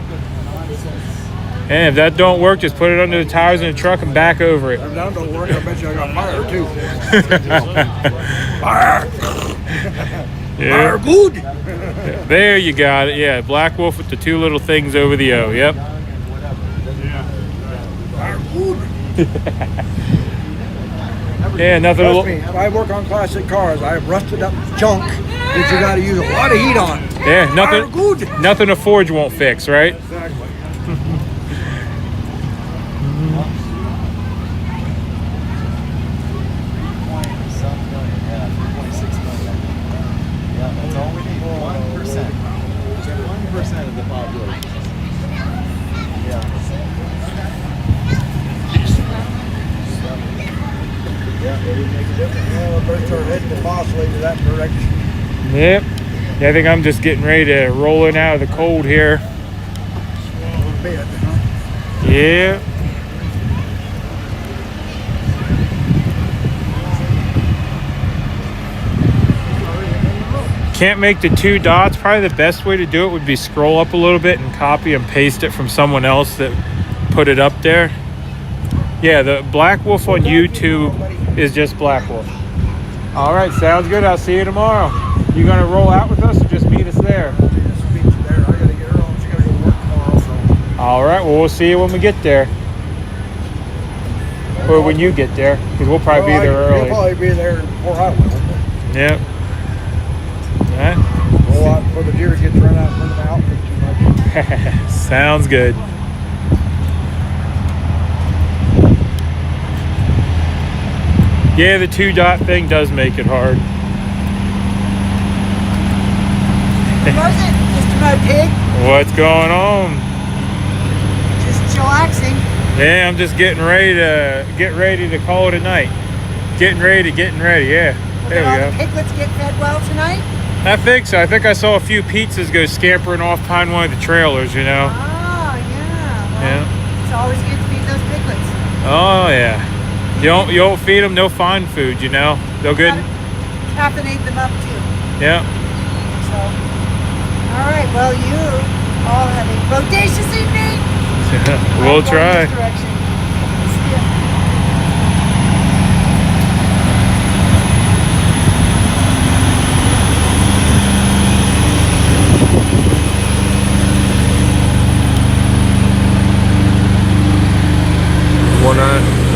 And if that don't work, just put it under the tires in the truck and back over it. If that don't work, I bet you I got fire too. Fire. Yeah. Fire good. There you got it. Yeah, Black Wolf with the 2 little things over the O. Yep. Fire good. Yeah, nothing. Trust me, if I work on classic cars, I have rusted up junk that you got to use a lot of heat on. Yeah, nothing. Fire good. Nothing a forge won't fix, right? Exactly. Yep. Yeah, I think I'm just getting ready to roll in out of the cold here. Yeah. Can't make the 2 dots. Probably the best way to do it would be scroll up a little bit and copy and paste it from someone else that put it up there. Yeah, the Black Wolf on YouTube is just Black Wolf. All right, sounds good. I'll see you tomorrow. You gonna roll out with us or just meet us there? All right, well, we'll see you when we get there. Or when you get there, because we'll probably be there early. You'll probably be there before I will. Yep. Yeah. Roll out before the deer gets run out from the outfit too much. Sounds good. Yeah, the 2 dot thing does make it hard. Mr. Mud Pig? What's going on? Just chillaxing. Yeah, I'm just getting ready to call it a night. Getting ready. Yeah, there we go. The piglets get fed well tonight? I think so. I think I saw a few pizzas go scampering off behind one of the trailers, you know? Oh, yeah. Well, Yeah. it's always good to feed those piglets. Oh, yeah. You don't feed them no fine food, you know? They'll good. Caffeinate them up, too. Yeah. So, all right. Well, you all have a bodacious evening. We'll try. This direction. See ya.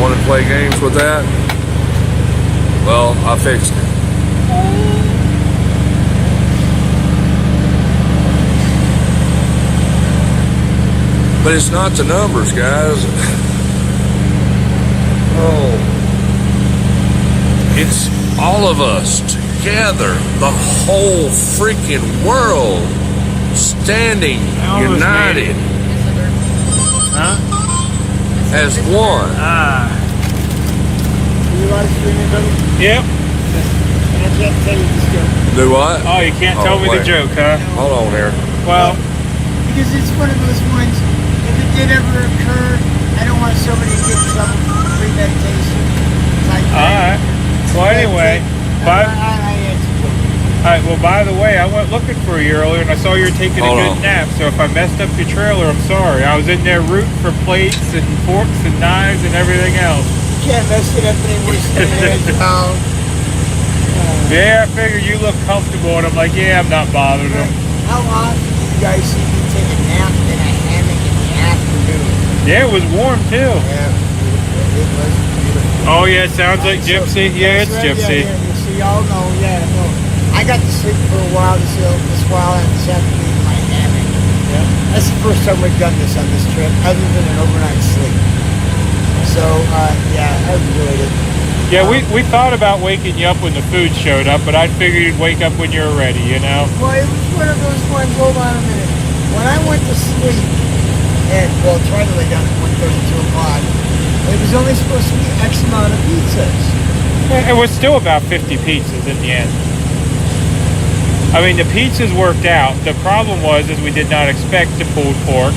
Want to play games with that? Well, I fixed it. But it's not the numbers, guys. Oh. It's all of us together. The whole freaking world standing united. Huh? As one. You live streaming, buddy? Yep. And I can't tell you this joke. Do what? Oh, you can't tell me the wait. joke, huh? Hold on here. Well, Because it's one of those ones, if it did ever occur, I don't want somebody to get in trouble for premeditation. Like alright. Well, anyway, I answered. Alright, well, by the way, I went looking for you earlier and I saw you were taking Hold a good on. nap, so if I messed up your trailer, I'm sorry. I was in there rooting for plates and forks and knives and everything else. You can't mess it up anymore. Yeah, I figured you look comfortable, and I'm like, yeah, I'm not bothering them. How often do you guys see me take a nap in a hammock in the afternoon? Yeah, it was warm too. Yeah, it was beautiful. Oh yeah, it sounds like Gypsy. Yeah, it's Gypsy. Yeah, you see, y'all know, no. I got to sleep for a while this while and this afternoon in my hammock. Yeah. That's the first time we've done this on this trip, other than an overnight sleep. So, yeah, I enjoyed it. Yeah, we thought about waking you up when the food showed up, but I figured you'd wake up when you were ready, you know? Well, it was one of those ones, hold on a minute. When I went to sleep, and, well, tried to lay down at 1:30, 2 o'clock, it was only supposed to be X amount of pizzas. It was still about 50 pizzas in the end. I mean, the pizzas worked out. The problem was is we did not expect the pulled pork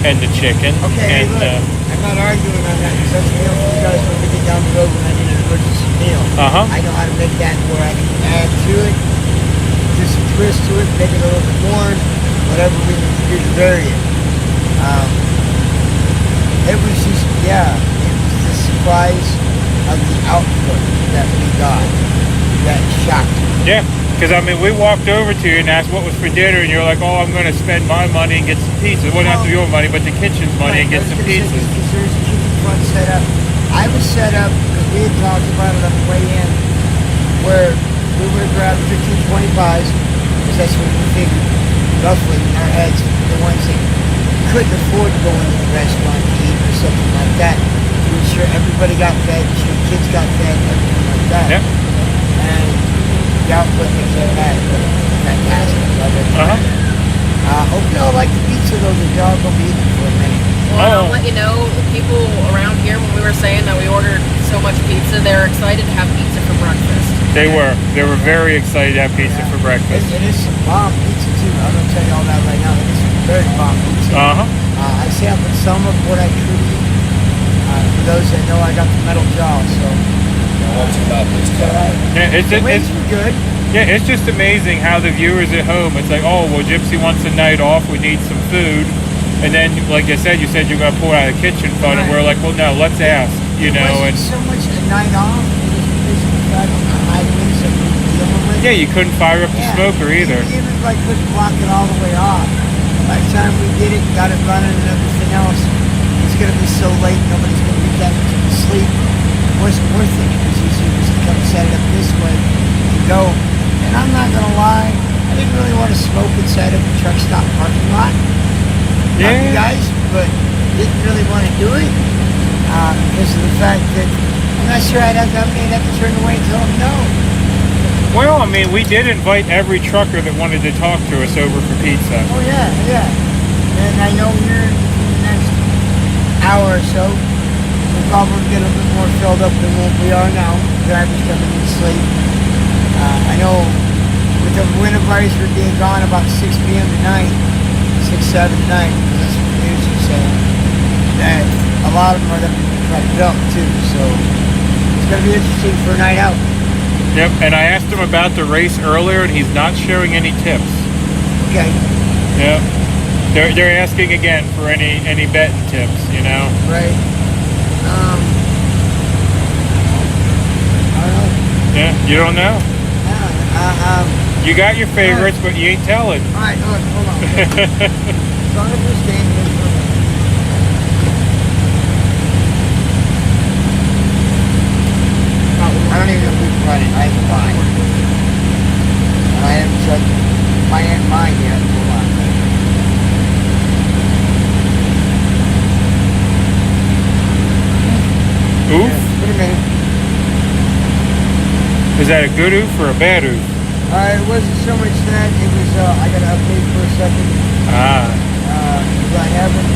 and the chicken. Okay, and, look, I'm not arguing on that, because that's the meal for you guys when we get down the road when I need an emergency meal. I know how to make that where I can add to it, do some twist to it, make it a little bit more, whatever we need to do to vary it. It was just, yeah, it was the surprise of the output that we got that shocked me. Yeah, because I mean, we walked over to you and asked what was for dinner, and you're like, oh, I'm going to spend my money and get some pizza. Well, not your money, but the kitchen's money and get some pizza. Because there's a chicken front set up. I was set up, because we had talked about it on the way in, where we would have grabbed 15, 20 pies, because that's what we figured, roughly, in our heads, the ones that couldn't afford to go into the restaurant to eat or something like that. To ensure everybody got fed, ensure kids got fed, everything like that. Yep. And the output that came back was fantastic. Love it. Hope y'all like the pizza, though, that y'all gonna be eating for a minute. Well, I'll let you know, the people around here, when we were saying that we ordered so much pizza, they're excited to have pizza for breakfast. They were very excited to have pizza for breakfast. It is some bomb pizza, too. I'm gonna tell you all that right now. It is some very bomb pizza. I sampled some of what I truly eat. For those that know, I got the metal jaw, so. Yeah, it's good. Yeah, it's just amazing how the viewers at home, it's like, oh, well, Gypsy wants a night off, we need some food. And then, like I said, you said you're going to pull out a kitchen fund, and we're like, well, no, let's ask, you know. It wasn't so much a night off, it was because of the fact of the high winds that we were dealing with. Yeah, you couldn't fire up the smoker either. Even if I couldn't block it all the way off, by the time we did it, got it running and everything else, it's going to be so late, nobody's going to get that much to sleep. It wasn't worth it, because you should just come set it up this way and go. And I'm not going to lie, I didn't really want to smoke inside of the truck stop parking lot. You guys, but didn't really want to do it because of the fact that I'm not sure I'd have to turn away and tell them no. Well, I mean, we did invite every trucker that wanted to talk to us over for pizza. Oh, yeah. And I know here in the next hour or so, we'll probably get a bit more filled up than what we are now. Drivers coming in to sleep. I know with the wind advisory being gone about 6 p.m. tonight, 6, 7, 9, that's what the news is saying, that a lot of them are going to be cracked up too, so it's going to be interesting for a night out. Yep, and I asked him about the race earlier, and he's not showing any tips. Okay. Yep. They're asking again for any betting tips, you know? Right. I don't know. Yeah, you don't know? You got your favorites, but you ain't telling. Alright, hold on. As long as we're staying here for a minute. I don't even know who's running. I have mine. I haven't checked mine yet. Hold on. Oof? Wait a minute. Is that a good oof or a bad oof? It wasn't so much that, it was, I got to update for a second. Because I haven't,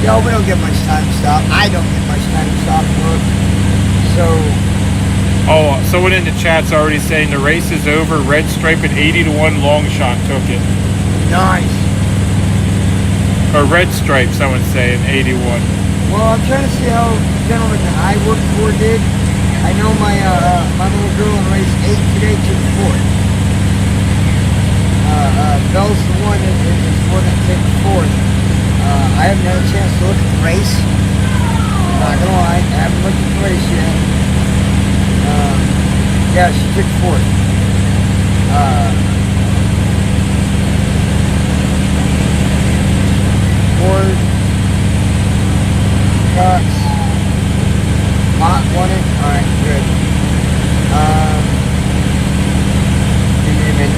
we don't get much time to stop. I don't get much time to stop work. So. Oh, someone in the chat's already saying the race is over. Red Stripe at 80-1 long shot took it. Nice. Or Red Stripe, someone's saying 81. Well, I'm trying to see how the gentleman that I worked for did. I know my little girl in race 8 today took 4th. Bell's the one that is the one that took 4th. I haven't had a chance to look at the race. I'm not gonna lie, I haven't looked at the race yet. Yeah, she took fourth. Ford, Cox, Mott won it. Alright, good. Give me a minute.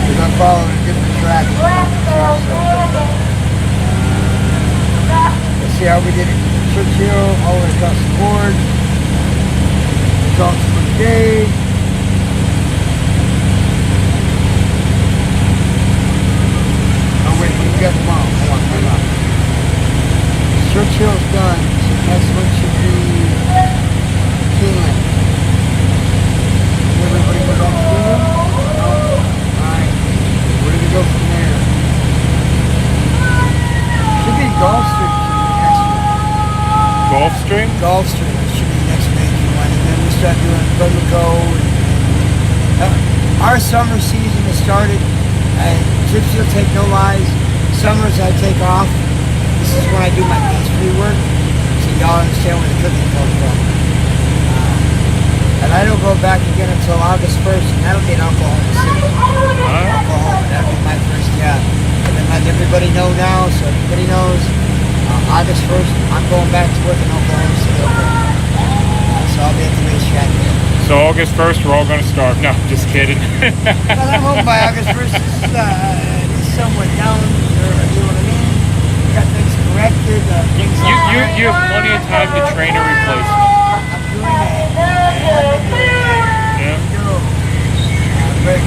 Because I'm following a different track. Let's see how we did it. Churchill, all the way across the board. Results for the day. Oh wait, we got them all. Hold on. Churchill's done, so next one should be Keeneland. Everybody was on Keeneland? No? Alright. Where do we go from there? Should be Gulfstream next one. Gulfstream? Gulfstream should be the next major one, and then we start doing Pimlico. Our summer season has started, and Gypsy will take no lies. Summers I take off. This is when I do my pastry work, so y'all understand where the cooking comes from. And I don't go back again until August 1st, and that'll be in Oklahoma City. Oklahoma, that'll be my first job. I've been letting everybody know now, so everybody knows. August 1st, I'm going back to work in Oklahoma City. So I'll be at the racetrack there. So August 1st, we're all going to starve. No, just kidding. Well, I'm hoping by August 1st, it's somewhat down, you know what I mean? We got things corrected, things you have plenty of time to train a replacement. I'm doing that. Yeah. But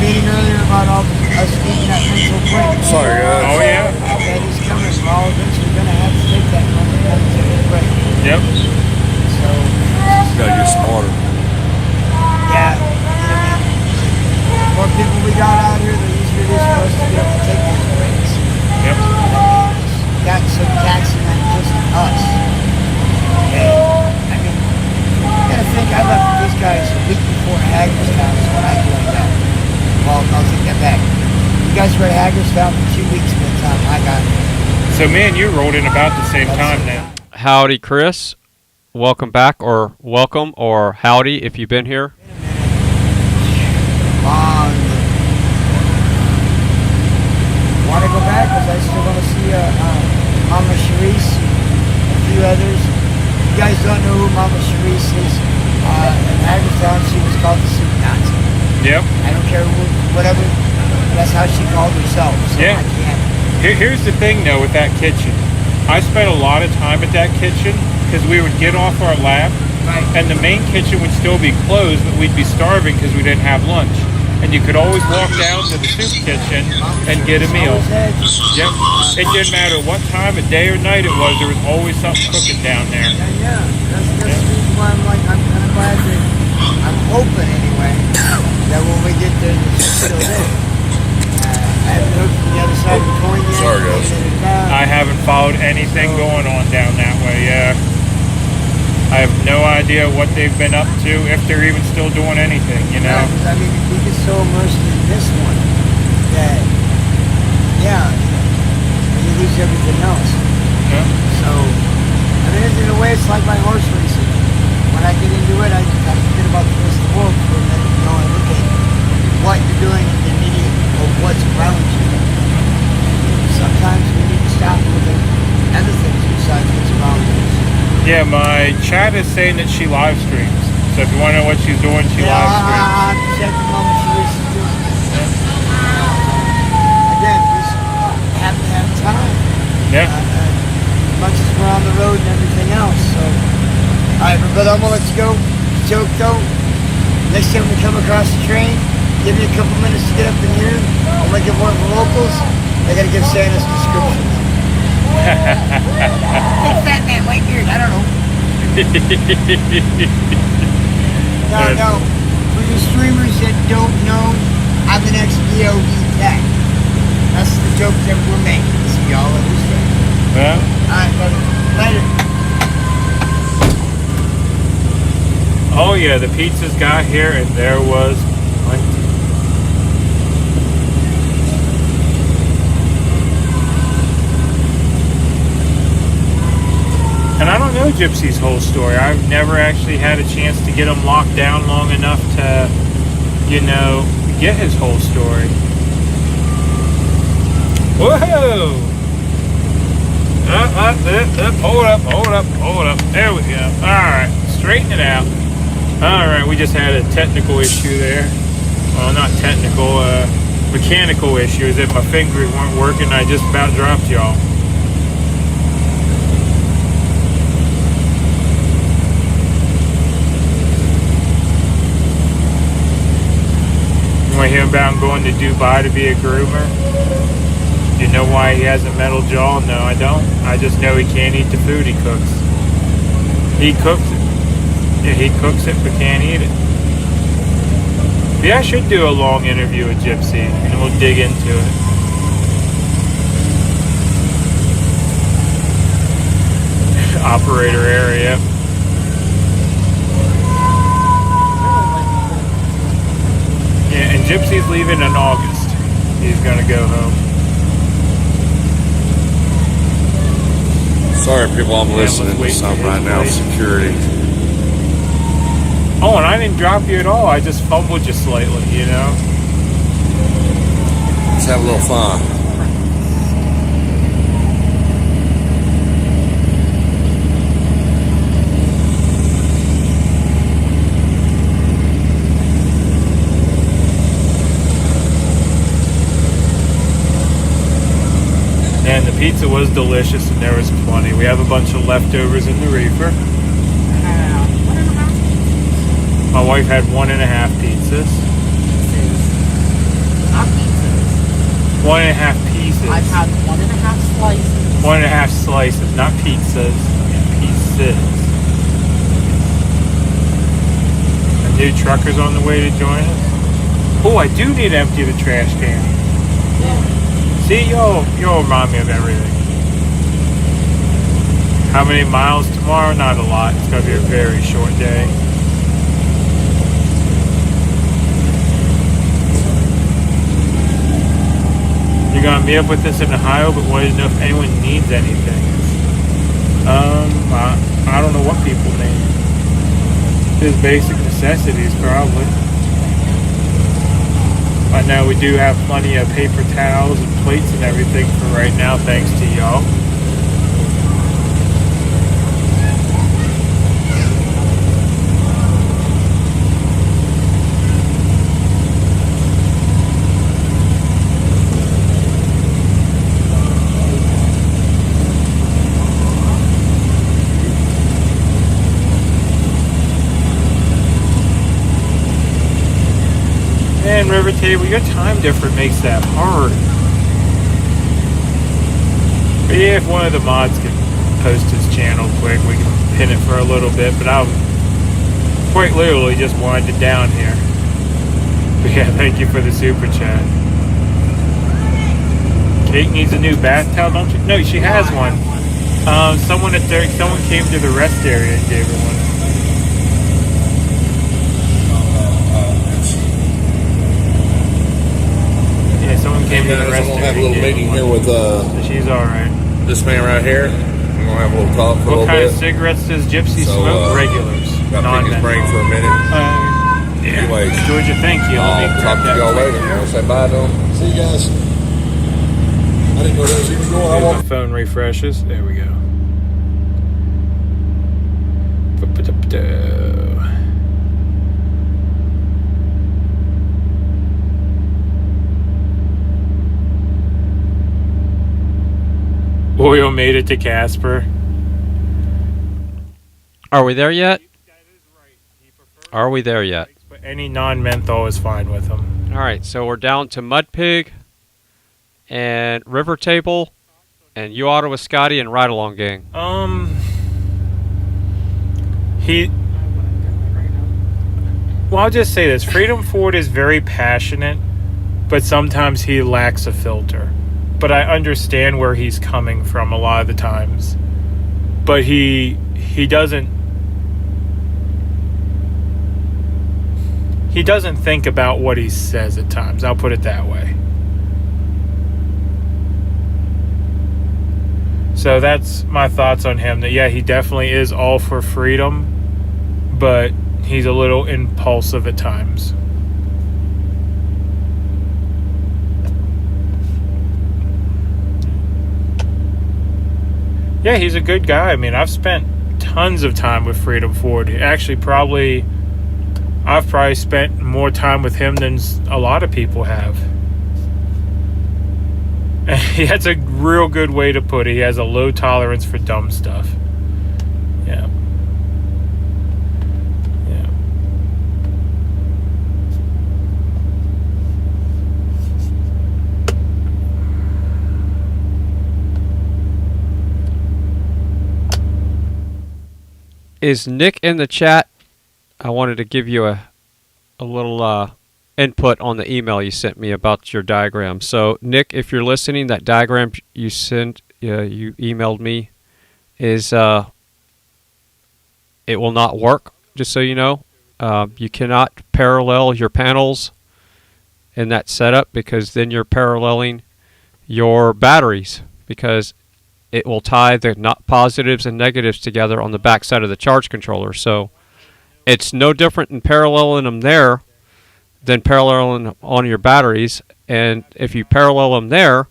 meeting earlier about all us needing that mental break. Sorry, guys. Oh, yeah? That is coming. We're all eventually going to have to take that mental break. Yep. So, You gotta get smarter. yeah, you know what I mean? The more people we got out here, the easier it is for us to be able to take those breaks. Yep. It's got some taxing on just us. And, I mean, you gotta think, I left these guys a week before Hagerstown is when I joined up. Well, I'll take that back. You guys were at Hagerstown for 2 weeks by the time I got there. So me and you rolled in about the same time now. Howdy, Chris. Welcome back, or welcome, or howdy if you've been here. Want to go back? Because I still want to see Mama Charisse, a few others. You guys don't know who Mama Charisse is. In Hagerstown, she was called the Soup Nazi. Yep. I don't care who, whatever. That's how she called herself. So Yeah. I can't. Here's the thing, though, with that kitchen. I spent a lot of time at that kitchen because we would get off our lap, and the main kitchen would still be closed, but we'd be starving because we didn't have lunch. And you could always walk down to the soup kitchen and get a meal. Yep. It didn't matter what time of day or night it was, there was always something cooking down there. Yeah. That's the reason why I'm like, I'm kind of glad that, I'm hoping anyway, that when we get there, it's still there. I haven't heard from the other side of the coin yet. Sorry, guys. I haven't followed anything going on down that way, yeah. I have no idea what they've been up to, if they're even still doing anything, you know? I mean, we get so immersed in this one that, yeah, you lose everything else. Yeah. So, I mean, in a way, it's like my horse racing. When I get into it, I forget about the rest of the world for a minute, you know, and look at what you're doing in the immediate of what's around you. Sometimes we need to stop and look at other things besides what's around us. Yeah, my chat is saying that she live streams. So if you want to know what she's doing, she live streams. I'm checking Mama Charisse is doing. Again, we just have to have time. Yeah. As much as we're on the road and everything else. So, alright, but I'm gonna let you go. Joke though. Next time we come across the train, give me a couple minutes to get up in here. I'll make it work for locals. I gotta give Santa's descriptions. Big fat man, white beard, I don't know. No. For the streamers that don't know, I'm the next DOD tech. That's the joke that we're making, so y'all understand. Yeah. Alright, brother. Later. Oh yeah, the pizzas got here and there was plenty. And I don't know, Gypsy's whole story. I've never actually had a chance to get him locked down long enough to, you know, get his whole story. Whoa! Hold up. There we go. Alright, straighten it out. Alright, we just had a technical issue there. Well, not technical, mechanical issue, is that my fingers weren't working. I just about dropped y'all. You want to hear about him going to Dubai to be a groomer? You know why he has a metal jaw? No, I don't. I just know he can't eat the food he cooks. He cooks it. Yeah, he cooks it but can't eat it. Yeah, I should do a long interview with Gypsy and we'll dig into it. Operator area. Yeah, and Gypsy's leaving in August. He's gonna go home. Sorry, people, I'm listening to something right now. Security. Oh, and I didn't drop you at all. I just fumbled you slightly, you know? Let's have a little fun. And the pizza was delicious and there was plenty. We have a bunch of leftovers in the reefer. My wife had 1.5 pizzas. Not pizzas. 1.5 pieces. I've had 1.5 slices. 1.5 slices, not pizzas. Pieces. A new trucker's on the way to join us. Oh, I do need to empty the trash can. See, you'll remind me of everything. How many miles tomorrow? Not a lot. It's going to be a very short day. You're going to meet up with us in Ohio, but wanted to know if anyone needs anything. I don't know what people need. Just basic necessities, probably. I know we do have plenty of paper towels and plates and everything for right now, thanks to y'all. Man, River Table, your time difference makes that hard. But yeah, if one of the mods can post his channel quick, we can pin it for a little bit, but I'll quite literally just wind it down here. But yeah, thank you for the super chat. Kate needs a new bath towel, don't you? No, she has one. Someone came to the rest area and gave her one. Someone came to the rest I'm gonna have a little meeting here with she's alright. This man right here. We're gonna have a little talk for a little bit. What kind of cigarettes does Gypsy smoke? Regulars. Got to pick his brain for a minute. Yeah. Anyways, Georgia, thank you. I'll talk to y'all later. You want to say bye to them? See you guys. I didn't know that was even going on. My phone refreshes. There we go. Oreo made it to Casper. Are we there yet? Are we there yet? But any non-menthol is fine with them. All right, so we're down to Mud Pig and River Table and UOttawaScotty and Ride Along Gang. Well, I'll just say this. Freedom Ford is very passionate, but sometimes he lacks a filter. But I understand where he's coming from a lot of the times. But he doesn't think about what he says at times. I'll put it that way. So that's my thoughts on him. That yeah, he definitely is all for freedom, but he's a little impulsive at times. Yeah, he's a good guy. I mean, I've spent tons of time with Freedom Ford. Actually, I've probably spent more time with him than a lot of people have. That's a real good way to put it. He has a low tolerance for dumb stuff. Yeah. Yeah. Is Nick in the chat? I wanted to give you a little input on the email you sent me about your diagram. So Nick, if you're listening, that diagram you sent, you emailed me, is it will not work. Just so you know, you cannot parallel your panels in that setup, because then you're paralleling your batteries, because it will tie the positives and negatives together on the back side of the charge controller. So it's no different in paralleling them there than paralleling them on your batteries. And if you parallel them there,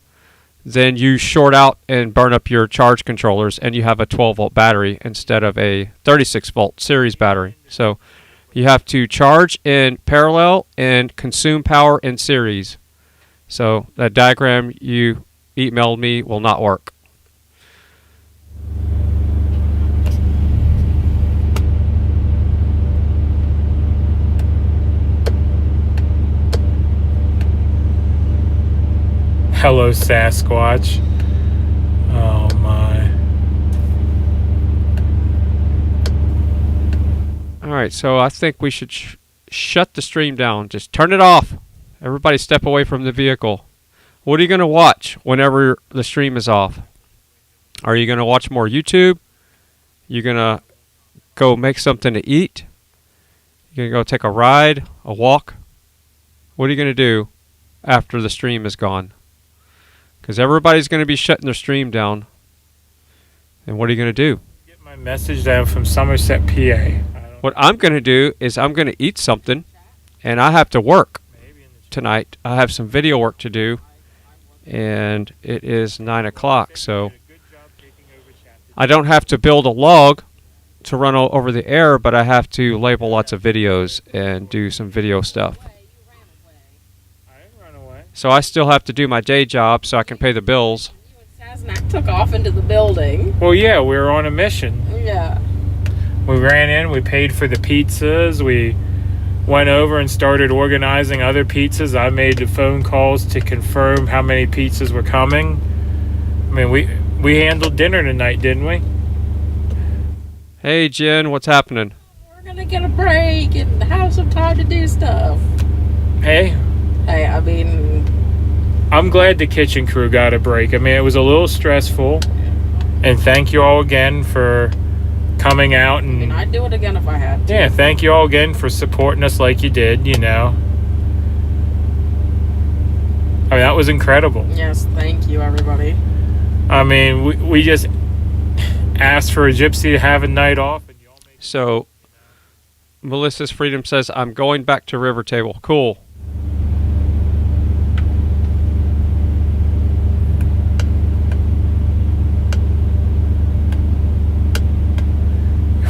then you short out and burn up your charge controllers, and you have a 12-volt battery instead of a 36-volt series battery. So you have to charge in parallel and consume power in series. So that diagram you emailed me will not work. Hello, Sasquatch. Oh my. Alright, so I think we should shut the stream down. Just turn it off. Everybody step away from the vehicle. What are you going to watch whenever the stream is off? Are you going to watch more YouTube? You're going to go make something to eat? You're going to go take a ride, a walk? What are you going to do after the stream is gone? Because everybody's going to be shutting their stream down. And what are you going to do? Get my message down from Somerset, PA. What I'm going to do is I'm going to eat something, and I have to work tonight. I have some video work to do, and it is 9 o'clock, so I don't have to build a log to run over the air, but I have to label lots of videos and do some video stuff. So I still have to do my day job so I can pay the bills. Sasnak took off into the building. Well, yeah, we were on a mission. Yeah. We ran in, we paid for the pizzas, we went over and started organizing other pizzas. I made the phone calls to confirm how many pizzas were coming. I mean, we handled dinner tonight, didn't we? Hey, Jen, what's happening? We're going to get a break and have some time to do stuff. Hey, I mean, I'm glad the kitchen crew got a break. I mean, it was a little stressful. And thank you all again for coming out. And I mean, I'd do it again if I had to. Yeah, thank you all again for supporting us like you did, you know. I mean, that was incredible. Yes, thank you, everybody. I mean, we just asked for a gypsy to have a night off. And So, Melissa's Freedom says, I'm going back to River Table. Cool.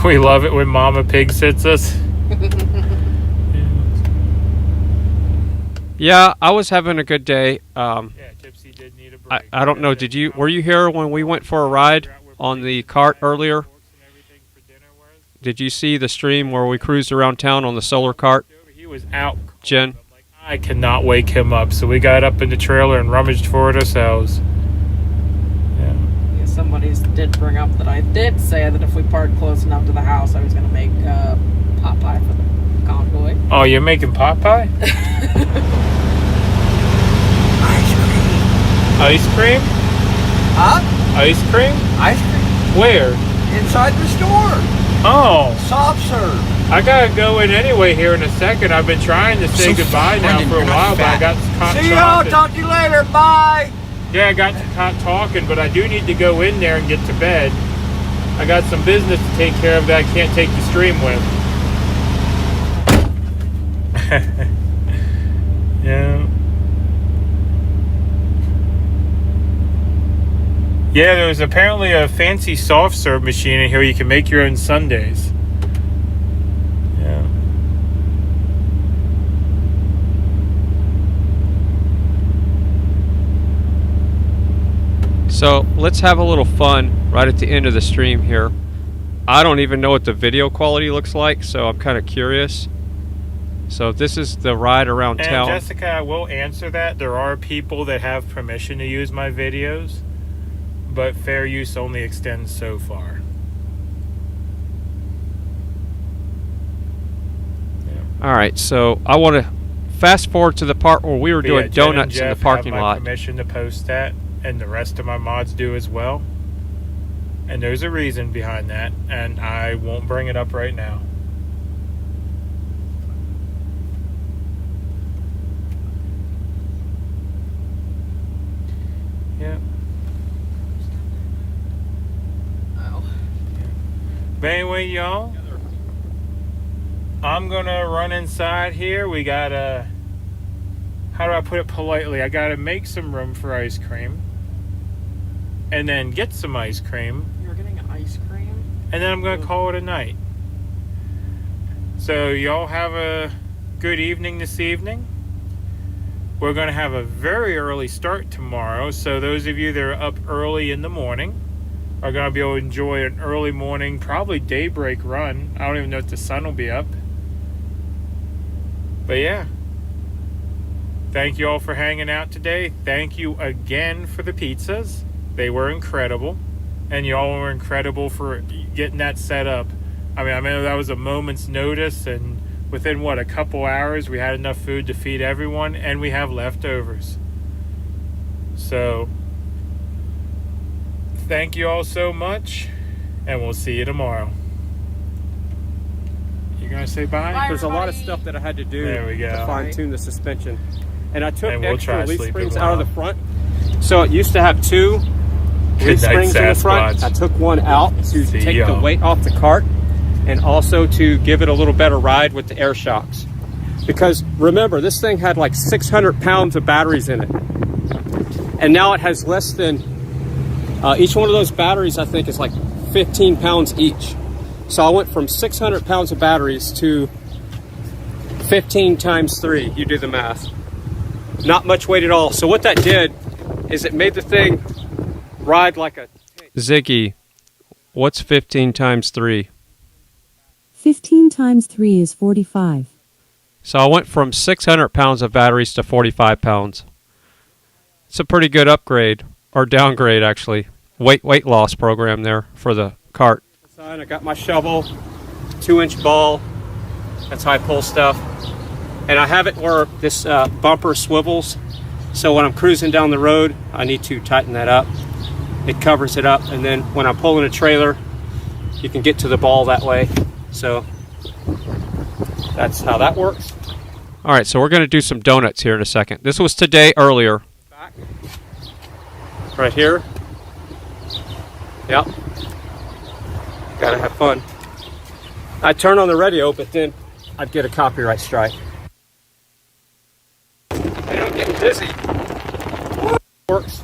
We love it when Mama Pig sits us. Yeah, I was having a good day. Yeah, Gypsy did need a break. I don't know. Were you here when we went for a ride on the cart earlier? Did you see the stream where we cruised around town on the solar cart? He was out. Jen? I cannot wake him up, so we got up in the trailer and rummaged for it ourselves. Somebody did bring up that I did say that if we parked close enough to the house, I was going to make pot pie for the convoy. Oh, you're making pot pie? Ice cream? Huh? Ice cream? Ice cream? Where? Inside the store. Oh. Soft serve. I gotta go in anyway here in a second. I've been trying to say goodbye now for a while, but I got caught See y'all. Talk to you later. Bye. Yeah, I got caught talking, but I do need to go in there and get to bed. I got some business to take care of that I can't take the stream with. Yeah. Yeah, there's apparently a fancy soft serve machine in here. You can make your own sundaes. Yeah. So let's have a little fun right at the end of the stream here. I don't even know what the video quality looks like, so I'm kind of curious. So this is the ride around town. And Jessica, I will answer that. There are people that have permission to use my videos, but fair use only extends so far. Yeah. All right, so I want to fast forward to the part where we were doing Jen and donuts in the Jeff parking have my lot. permission to post that, and the rest of my mods do as well. And there's a reason behind that, and I won't bring it up right now. Yeah. Oh. But anyway, y'all, I'm gonna run inside here. We gotta, how do I put it politely? I gotta make some room for ice cream, and then get some ice cream, You're getting ice cream? and then I'm gonna call it a night. So y'all have a good evening this evening. We're gonna have a very early start tomorrow, so those of you that are up early in the morning are gonna be able to enjoy an early morning, probably daybreak run. I don't even know if the sun will be up. But yeah. Thank you all for hanging out today. Thank you again for the pizzas. They were incredible. And y'all were incredible for getting that set up. I mean that was a moment's notice, and within what, a couple hours we had enough food to feed everyone, and we have leftovers. So thank you all so much, and we'll see you tomorrow. You gonna say bye? There's a lot of stuff that I had to do There we go. to fine-tune the suspension. And I took And we'll try extra to leaf sleep springs a out of while. the front. So it used to have 2 Good leaf night, springs in the front. Sasquatch. I took one out to See take y'all. the weight off the cart, and also to give it a little better ride with the air shocks. Because remember, this thing had like 600 pounds of batteries in it. And now it has less than, each one of those batteries I think is like 15 pounds each. So I went from 600 pounds of batteries to 15 times 3. You do the math. Not much weight at all. So what that did is it made the thing ride like a... Ziggy, what's 15 times 3? 15 times 3 is 45. So I went from 600 pounds of batteries to 45 pounds. It's a pretty good upgrade, or downgrade actually. Weight loss program there for the cart. I got my shovel, 2-inch ball. That's how I pull stuff. And I have it where this bumper swivels. So when I'm cruising down the road, I need to tighten that up. It covers it up, and then when I'm pulling a trailer, you can get to the ball that way. So that's how that works. All right, so we're going to do some donuts here in a second. This was today earlier. Right here. Yep. Gotta have fun. I'd turn on the radio, but then I'd get a copyright strike. And I'm getting dizzy. Works.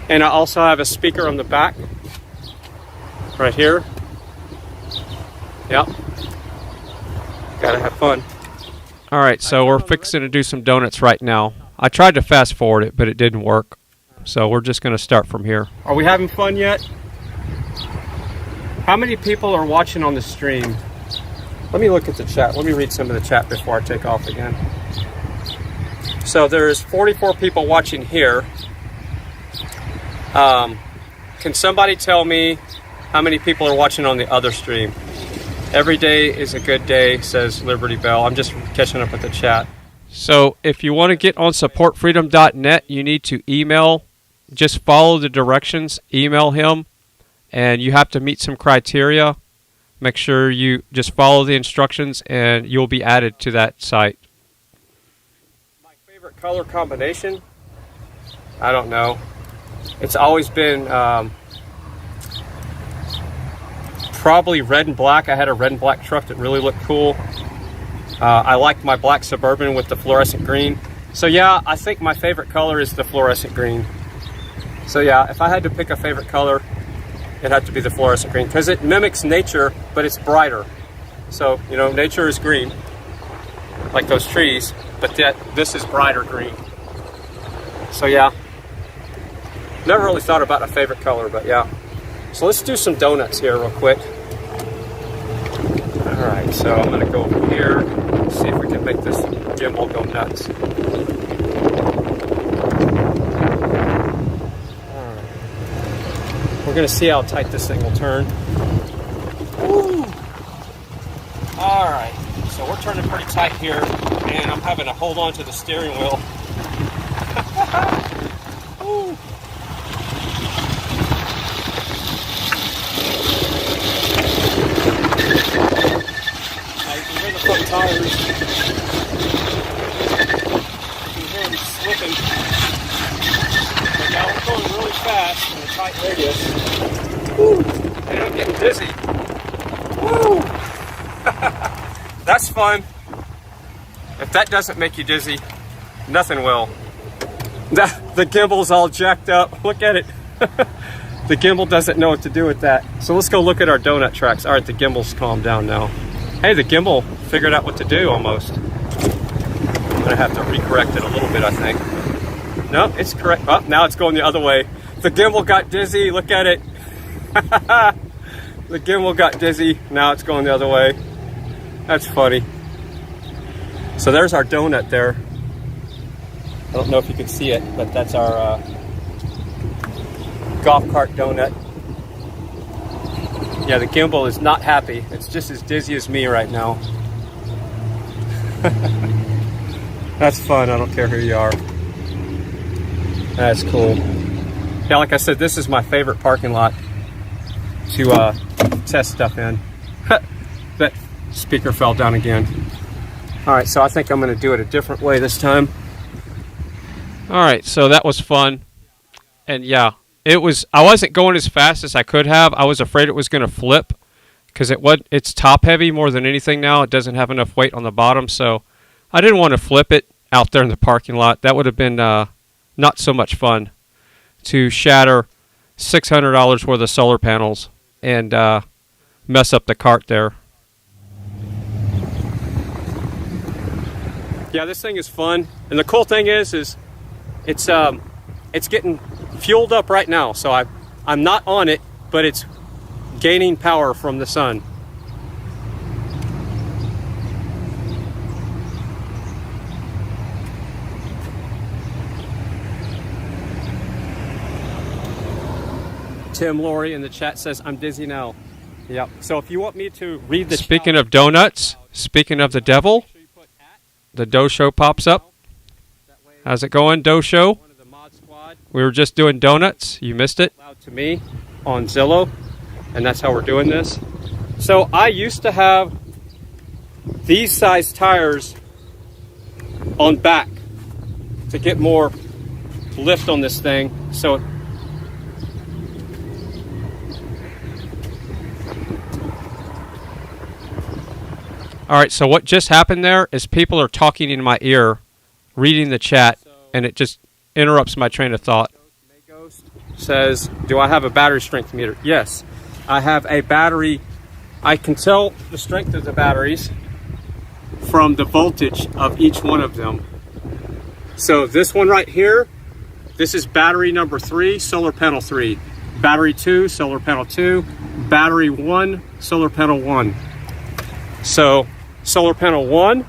And I also have a speaker on the back. Right here. Yep. Gotta have fun. Alright, so we're fixing to do some donuts right now. I tried to fast forward it, but it didn't work. So we're just going to start from here. Are we having fun yet? How many people are watching on the stream? Let me look at the chat. Let me read some of the chat before I take off again. So there's 44 people watching here. Can somebody tell me how many people are watching on the other stream? Every day is a good day, says Liberty Bell. I'm just catching up with the chat. So if you want to get on supportfreedom.net, you need to email. Just follow the directions, email him, and you have to meet some criteria. Make sure you just follow the instructions and you'll be added to that site. My favorite color combination I don't know. It's always been probably red and black. I had a red and black truck that really looked cool. I liked my black Suburban with the fluorescent green. So yeah, I think my favorite color is the fluorescent green. So yeah, if I had to pick a favorite color, it'd have to be the fluorescent green because it mimics nature, but it's brighter. So, you know, nature is green, like those trees, but this is brighter green. So yeah, never really thought about a favorite color, but yeah. So let's do some donuts here real quick. All right, so I'm gonna go over here and see if we can make this gimbal go nuts. All right. We're gonna see how tight this thing will turn. Woo. All right, so we're turning pretty tight here, and I'm having to hold on to the steering wheel. Woo. You can hear the front tires. You can hear them slipping. But now we're going really fast in a tight radius. Woo. And I'm getting dizzy. Woo. That's fun. If that doesn't make you dizzy, nothing will. The gimbal's all jacked up. Look at it. The gimbal doesn't know what to do with that. So let's go look at our donut tracks. All right, the gimbal's calmed down now. Hey, the gimbal figured out what to do almost. I'm gonna have to recorrect it a little bit, I think. No, it's correct. Oh, now it's going the other way. The gimbal got dizzy. Look at it. The gimbal got dizzy. Now it's going the other way. That's funny. So there's our donut there. I don't know if you can see it, but that's our golf cart donut. Yeah, the gimbal is not happy. It's just as dizzy as me right now. That's fun. I don't care who you are. That's cool. Yeah, like I said, this is my favorite parking lot to test stuff in. That speaker fell down again. All right, so I think I'm going to do it a different way this time. All right, so that was fun. And yeah, I wasn't going as fast as I could have. I was afraid it was going to flip because it's top heavy more than anything now. It doesn't have enough weight on the bottom, so I didn't want to flip it out there in the parking lot. That would have been not so much fun to shatter $600 worth of solar panels and mess up the cart there. Yeah, this thing is fun, and the cool thing is it's getting fueled up right now. So I'm not on it, but it's gaining power from the sun. Tim Laurie in the chat says, I'm dizzy now. Yep. So if you want me to read the... Speaking of donuts, speaking of the devil, the Dough Show pops up. How's it going, Dough Show? We were just doing donuts. You missed it. To me on Zillow, and that's how we're doing this. So I used to have these size tires on back to get more lift on this thing. So all right, so what just happened there is people are talking in my ear, reading the chat, and it just interrupts my train of thought. Says, do I have a battery strength meter? Yes, I have a battery. I can tell the strength of the batteries from the voltage of each one of them. So this one right here, this is battery number 3, solar panel 3. Battery 2, solar panel 2. Battery 1, solar panel 1. So solar panel 1,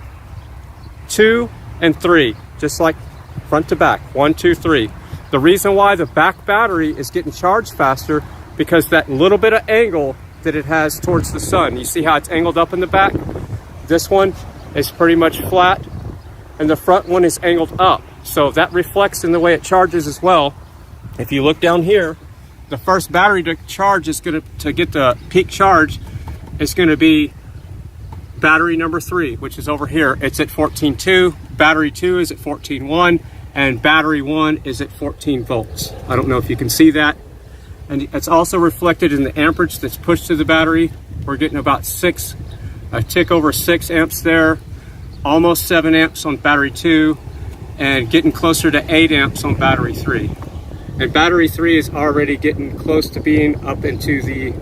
2, and 3, just like front to back, 1, 2, 3. The reason why the back battery is getting charged faster, because that little bit of angle that it has towards the sun. You see how it's angled up in the back? This one is pretty much flat, and the front one is angled up. So that reflects in the way it charges as well. If you look down here, the first battery to charge is to get the peak charge is going to be battery number 3, which is over here. It's at 14.2. Battery 2 is at 14.1. and battery 1 is at 14 volts. I don't know if you can see that. And it's also reflected in the amperage that's pushed to the battery. We're getting about a tick over 6 amps there, almost 7 amps on battery 2, and getting closer to 8 amps on battery 3. And battery 3 is already getting close to being up into the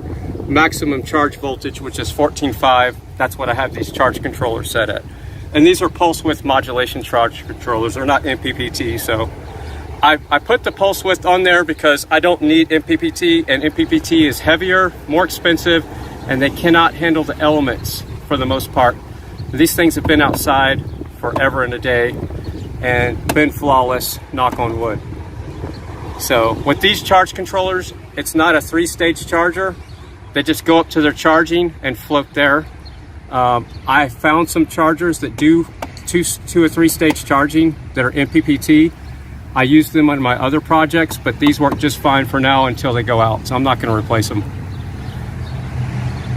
maximum charge voltage, which is 14.5. That's what I have these charge controllers set at. And these are pulse width modulation charge controllers. They're not MPPT, so I put the pulse width on there because I don't need MPPT, and MPPT is heavier, more expensive, and they cannot handle the elements for the most part. These things have been outside forever and a day and been flawless, knock on wood. So with these charge controllers, it's not a 3-stage charger. They just go up to their charging and float there. I found some chargers that do 2 or 3-stage charging that are MPPT. I use them on my other projects, but these work just fine for now until they go out, so I'm not going to replace them.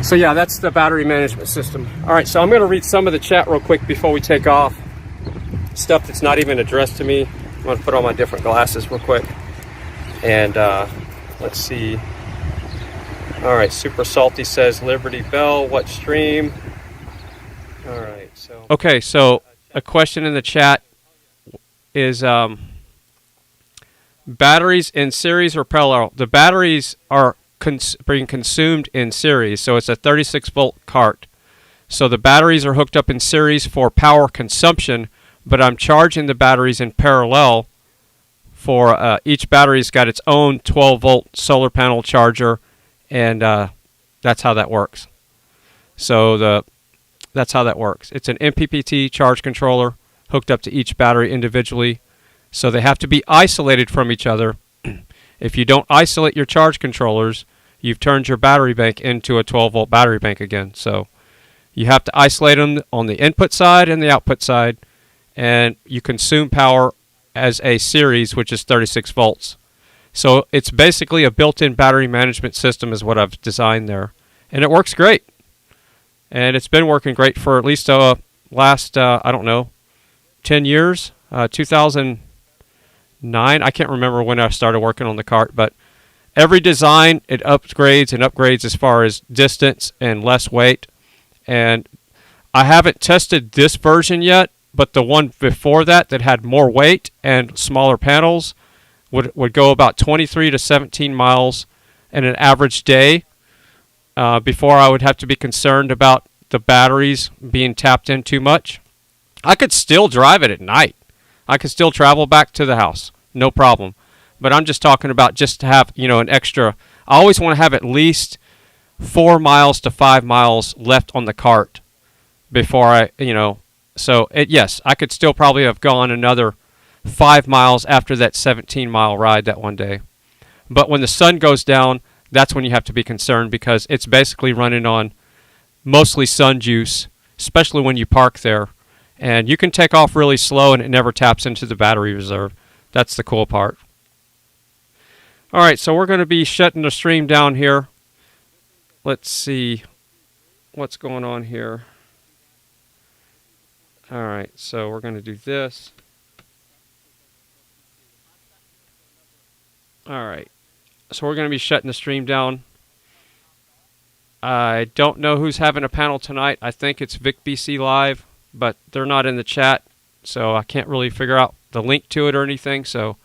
So yeah, that's the battery management system. All right, so I'm going to read some of the chat real quick before we take off. Stuff that's not even addressed to me. I'm going to put on my different glasses real quick. And let's see. All right, Super Salty says, Liberty Bell, what stream? All right, so. Okay, so a question in the chat is batteries in series or parallel? The batteries are being consumed in series, so it's a 36-volt cart. So the batteries are hooked up in series for power consumption, but I'm charging the batteries in parallel for each battery's got its own 12-volt solar panel charger, and that's how that works. So that's how that works. It's an MPPT charge controller hooked up to each battery individually. So they have to be isolated from each other. If you don't isolate your charge controllers, you've turned your battery bank into a 12-volt battery bank again. So you have to isolate them on the input side and the output side, and you consume power as a series, which is 36 volts. So it's basically a built-in battery management system is what I've designed there. And it works great. And it's been working great for at least last, I don't know, 10 years. 2009, I can't remember when I started working on the cart, but every design, it upgrades and upgrades as far as distance and less weight. And I haven't tested this version yet, but the one before that had more weight and smaller panels would go about 23 to 17 miles in an average day before I would have to be concerned about the batteries being tapped in too much. I could still drive it at night. I could still travel back to the house, no problem. But I'm just talking about just to have, an extra. I always want to have at least 4 miles to 5 miles left on the cart before I, So, yes, I could still probably have gone another 5 miles after that 17-mile ride that one day. But when the sun goes down, that's when you have to be concerned because it's basically running on mostly sun juice, especially when you park there. And you can take off really slow and it never taps into the battery reserve. That's the cool part. All right, so we're going to be shutting the stream down here. Let's see what's going on here. All right, so we're going to do this. All right, so we're going to be shutting the stream down. I don't know who's having a panel tonight. I think it's Vic BC Live, but they're not in the chat, so I can't really figure out the link to it or anything. So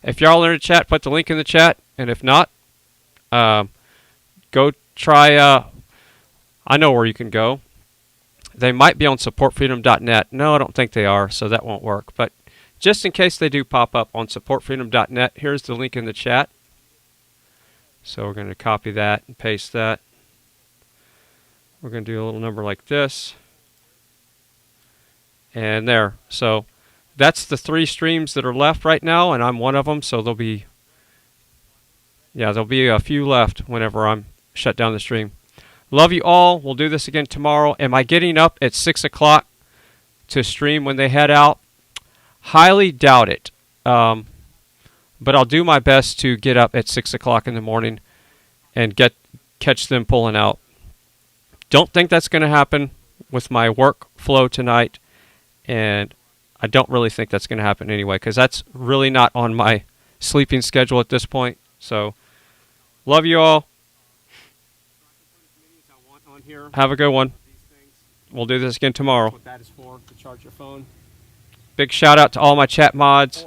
if y'all are in the chat, put the link in the chat, and if not, go try, I know where you can go. They might be on supportfreedom.net. No, I don't think they are, so that won't work. But just in case they do pop up on supportfreedom.net, here's the link in the chat. So we're going to copy that and paste that. We're going to do a little number like this. And there. So that's the 3 streams that are left right now, and I'm one of them, so there'll be a few left whenever I'm shut down the stream. Love you all. We'll do this again tomorrow. Am I getting up at 6 o'clock to stream when they head out? Highly doubt it. But I'll do my best to get up at 6 o'clock in the morning and catch them pulling out. Don't think that's going to happen with my workflow tonight. And I don't really think that's going to happen anyway, because that's really not on my sleeping schedule at this point. So, love you all. Have a good one. We'll do this again tomorrow. What that is for, to charge your phone. Big shout out to all my chat mods.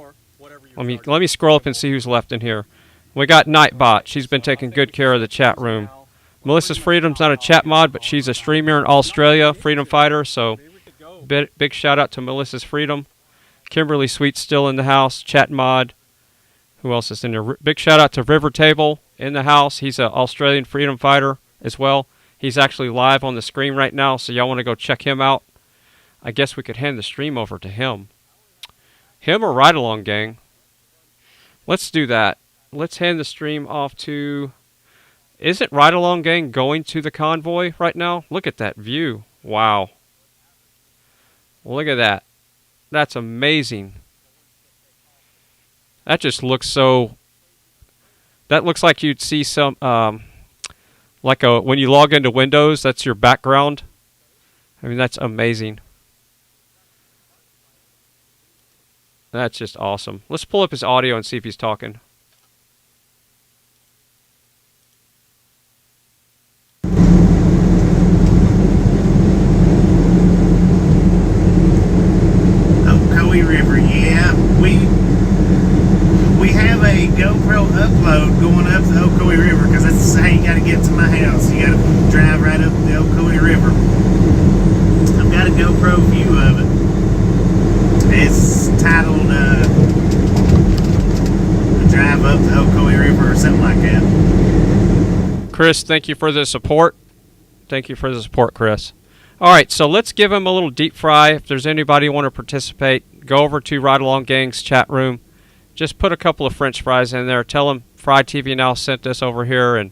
Let me scroll up and see who's left in here. We got Nightbot. She's been taking good care of the chat room. Melissa's Freedom's not a chat mod, but she's a streamer in Australia, freedom fighter. So big shout out to Melissa's Freedom. Kimberly Sweet's still in the house, chat mod. Who else is in there? Big shout out to River Table in the house. He's an Australian freedom fighter as well. He's actually live on the screen right now, so y'all want to go check him out. I guess we could hand the stream over to him. Him or Ride Along Gang? Let's do that. Let's hand the stream off to... Isn't Ride Along Gang going to the convoy right now? Look at that view. Wow. Look at that. That's amazing. That just looks so... That looks like you'd see some... like when you log into Windows, that's your background. I mean, that's amazing. That's just awesome. Let's pull up his audio and see if he's talking. Ocoee River, yeah. We have a GoPro upload going up the Ocoee River because that's how you got to get to my house. You got to drive right up the Ocoee River. I've got a GoPro view of it. It's titled Drive Up the Ocoee River or something like that. Chris, thank you for the support. Thank you for the support, Chris. Alright, so let's give him a little deep fry. If there's anybody who want to participate, go over to Ride Along Gang's chat room. Just put a couple of french fries in there. Tell them FryTVNow sent us over here. And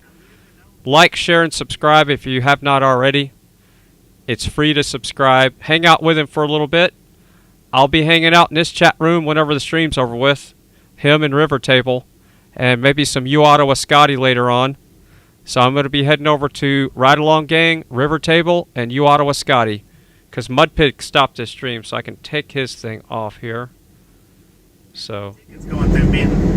like, share, and subscribe if you have not already. It's free to subscribe. Hang out with him for a little bit. I'll be hanging out in this chat room whenever the stream's over with. Him and River Table. And maybe some UOttawaScotty later on. So I'm going to be heading over to Ride Along Gang, River Table, and UOttawaScotty. Because Mudpig stopped this stream, so I can take his thing off here. So it's going through Benton.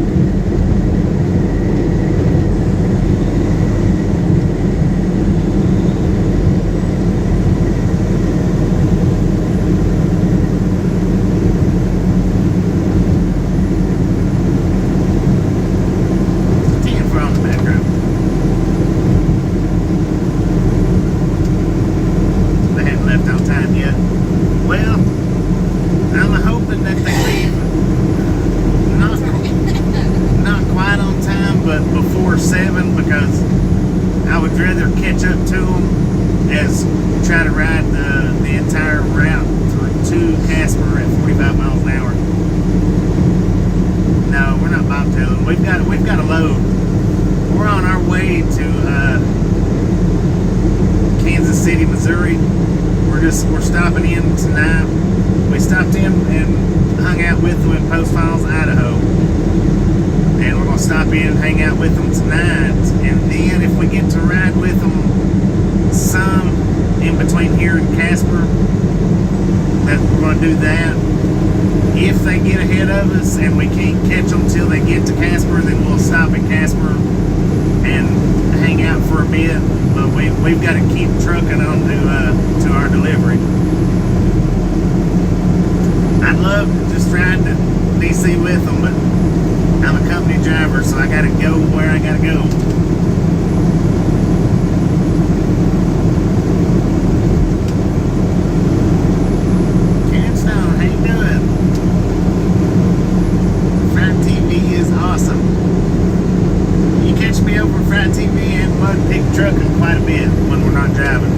Trucking quite a bit when we're not driving.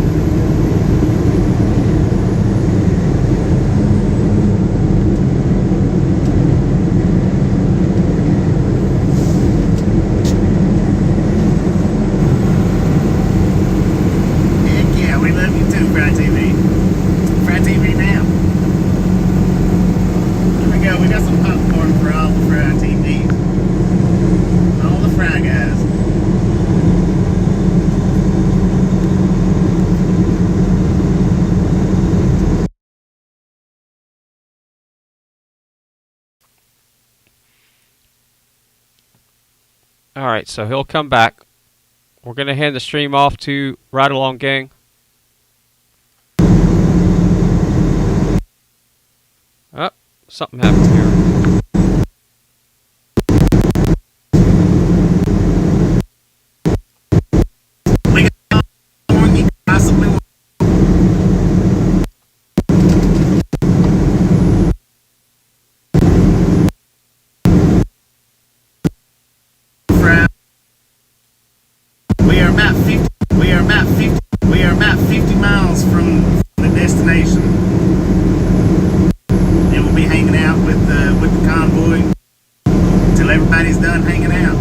All right, so he'll come back. We're going to hand the stream off to Ride Along Gang. Oh, something happened here. We are about 50 miles from the destination, and we'll be hanging out with the convoy until everybody's done hanging out.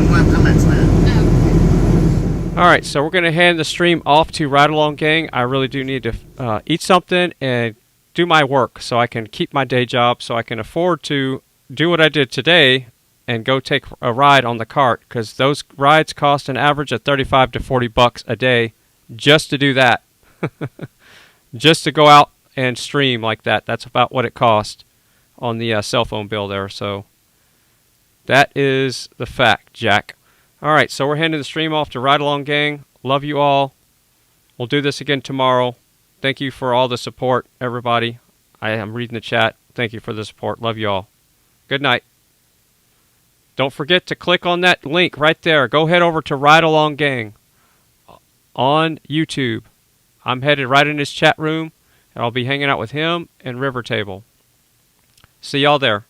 How much now? All right, so we're going to hand the stream off to Ride Along Gang. I really do need to eat something and do my work so I can keep my day job, so I can afford to do what I did today and go take a ride on the cart, because those rides cost an average of 35 to 40 bucks a day just to do that. Just to go out and stream like that. That's about what it cost on the cell phone bill there. So that is the fact, Jack. All right, so we're handing the stream off to Ride Along Gang. Love you all. We'll do this again tomorrow. Thank you for all the support, everybody. I am reading the chat. Thank you for the support. Love you all. Good night. Don't forget to click on that link right there. Go head over to Ride Along Gang on YouTube. I'm headed right in his chat room, and I'll be hanging out with him and River Table. See y'all there.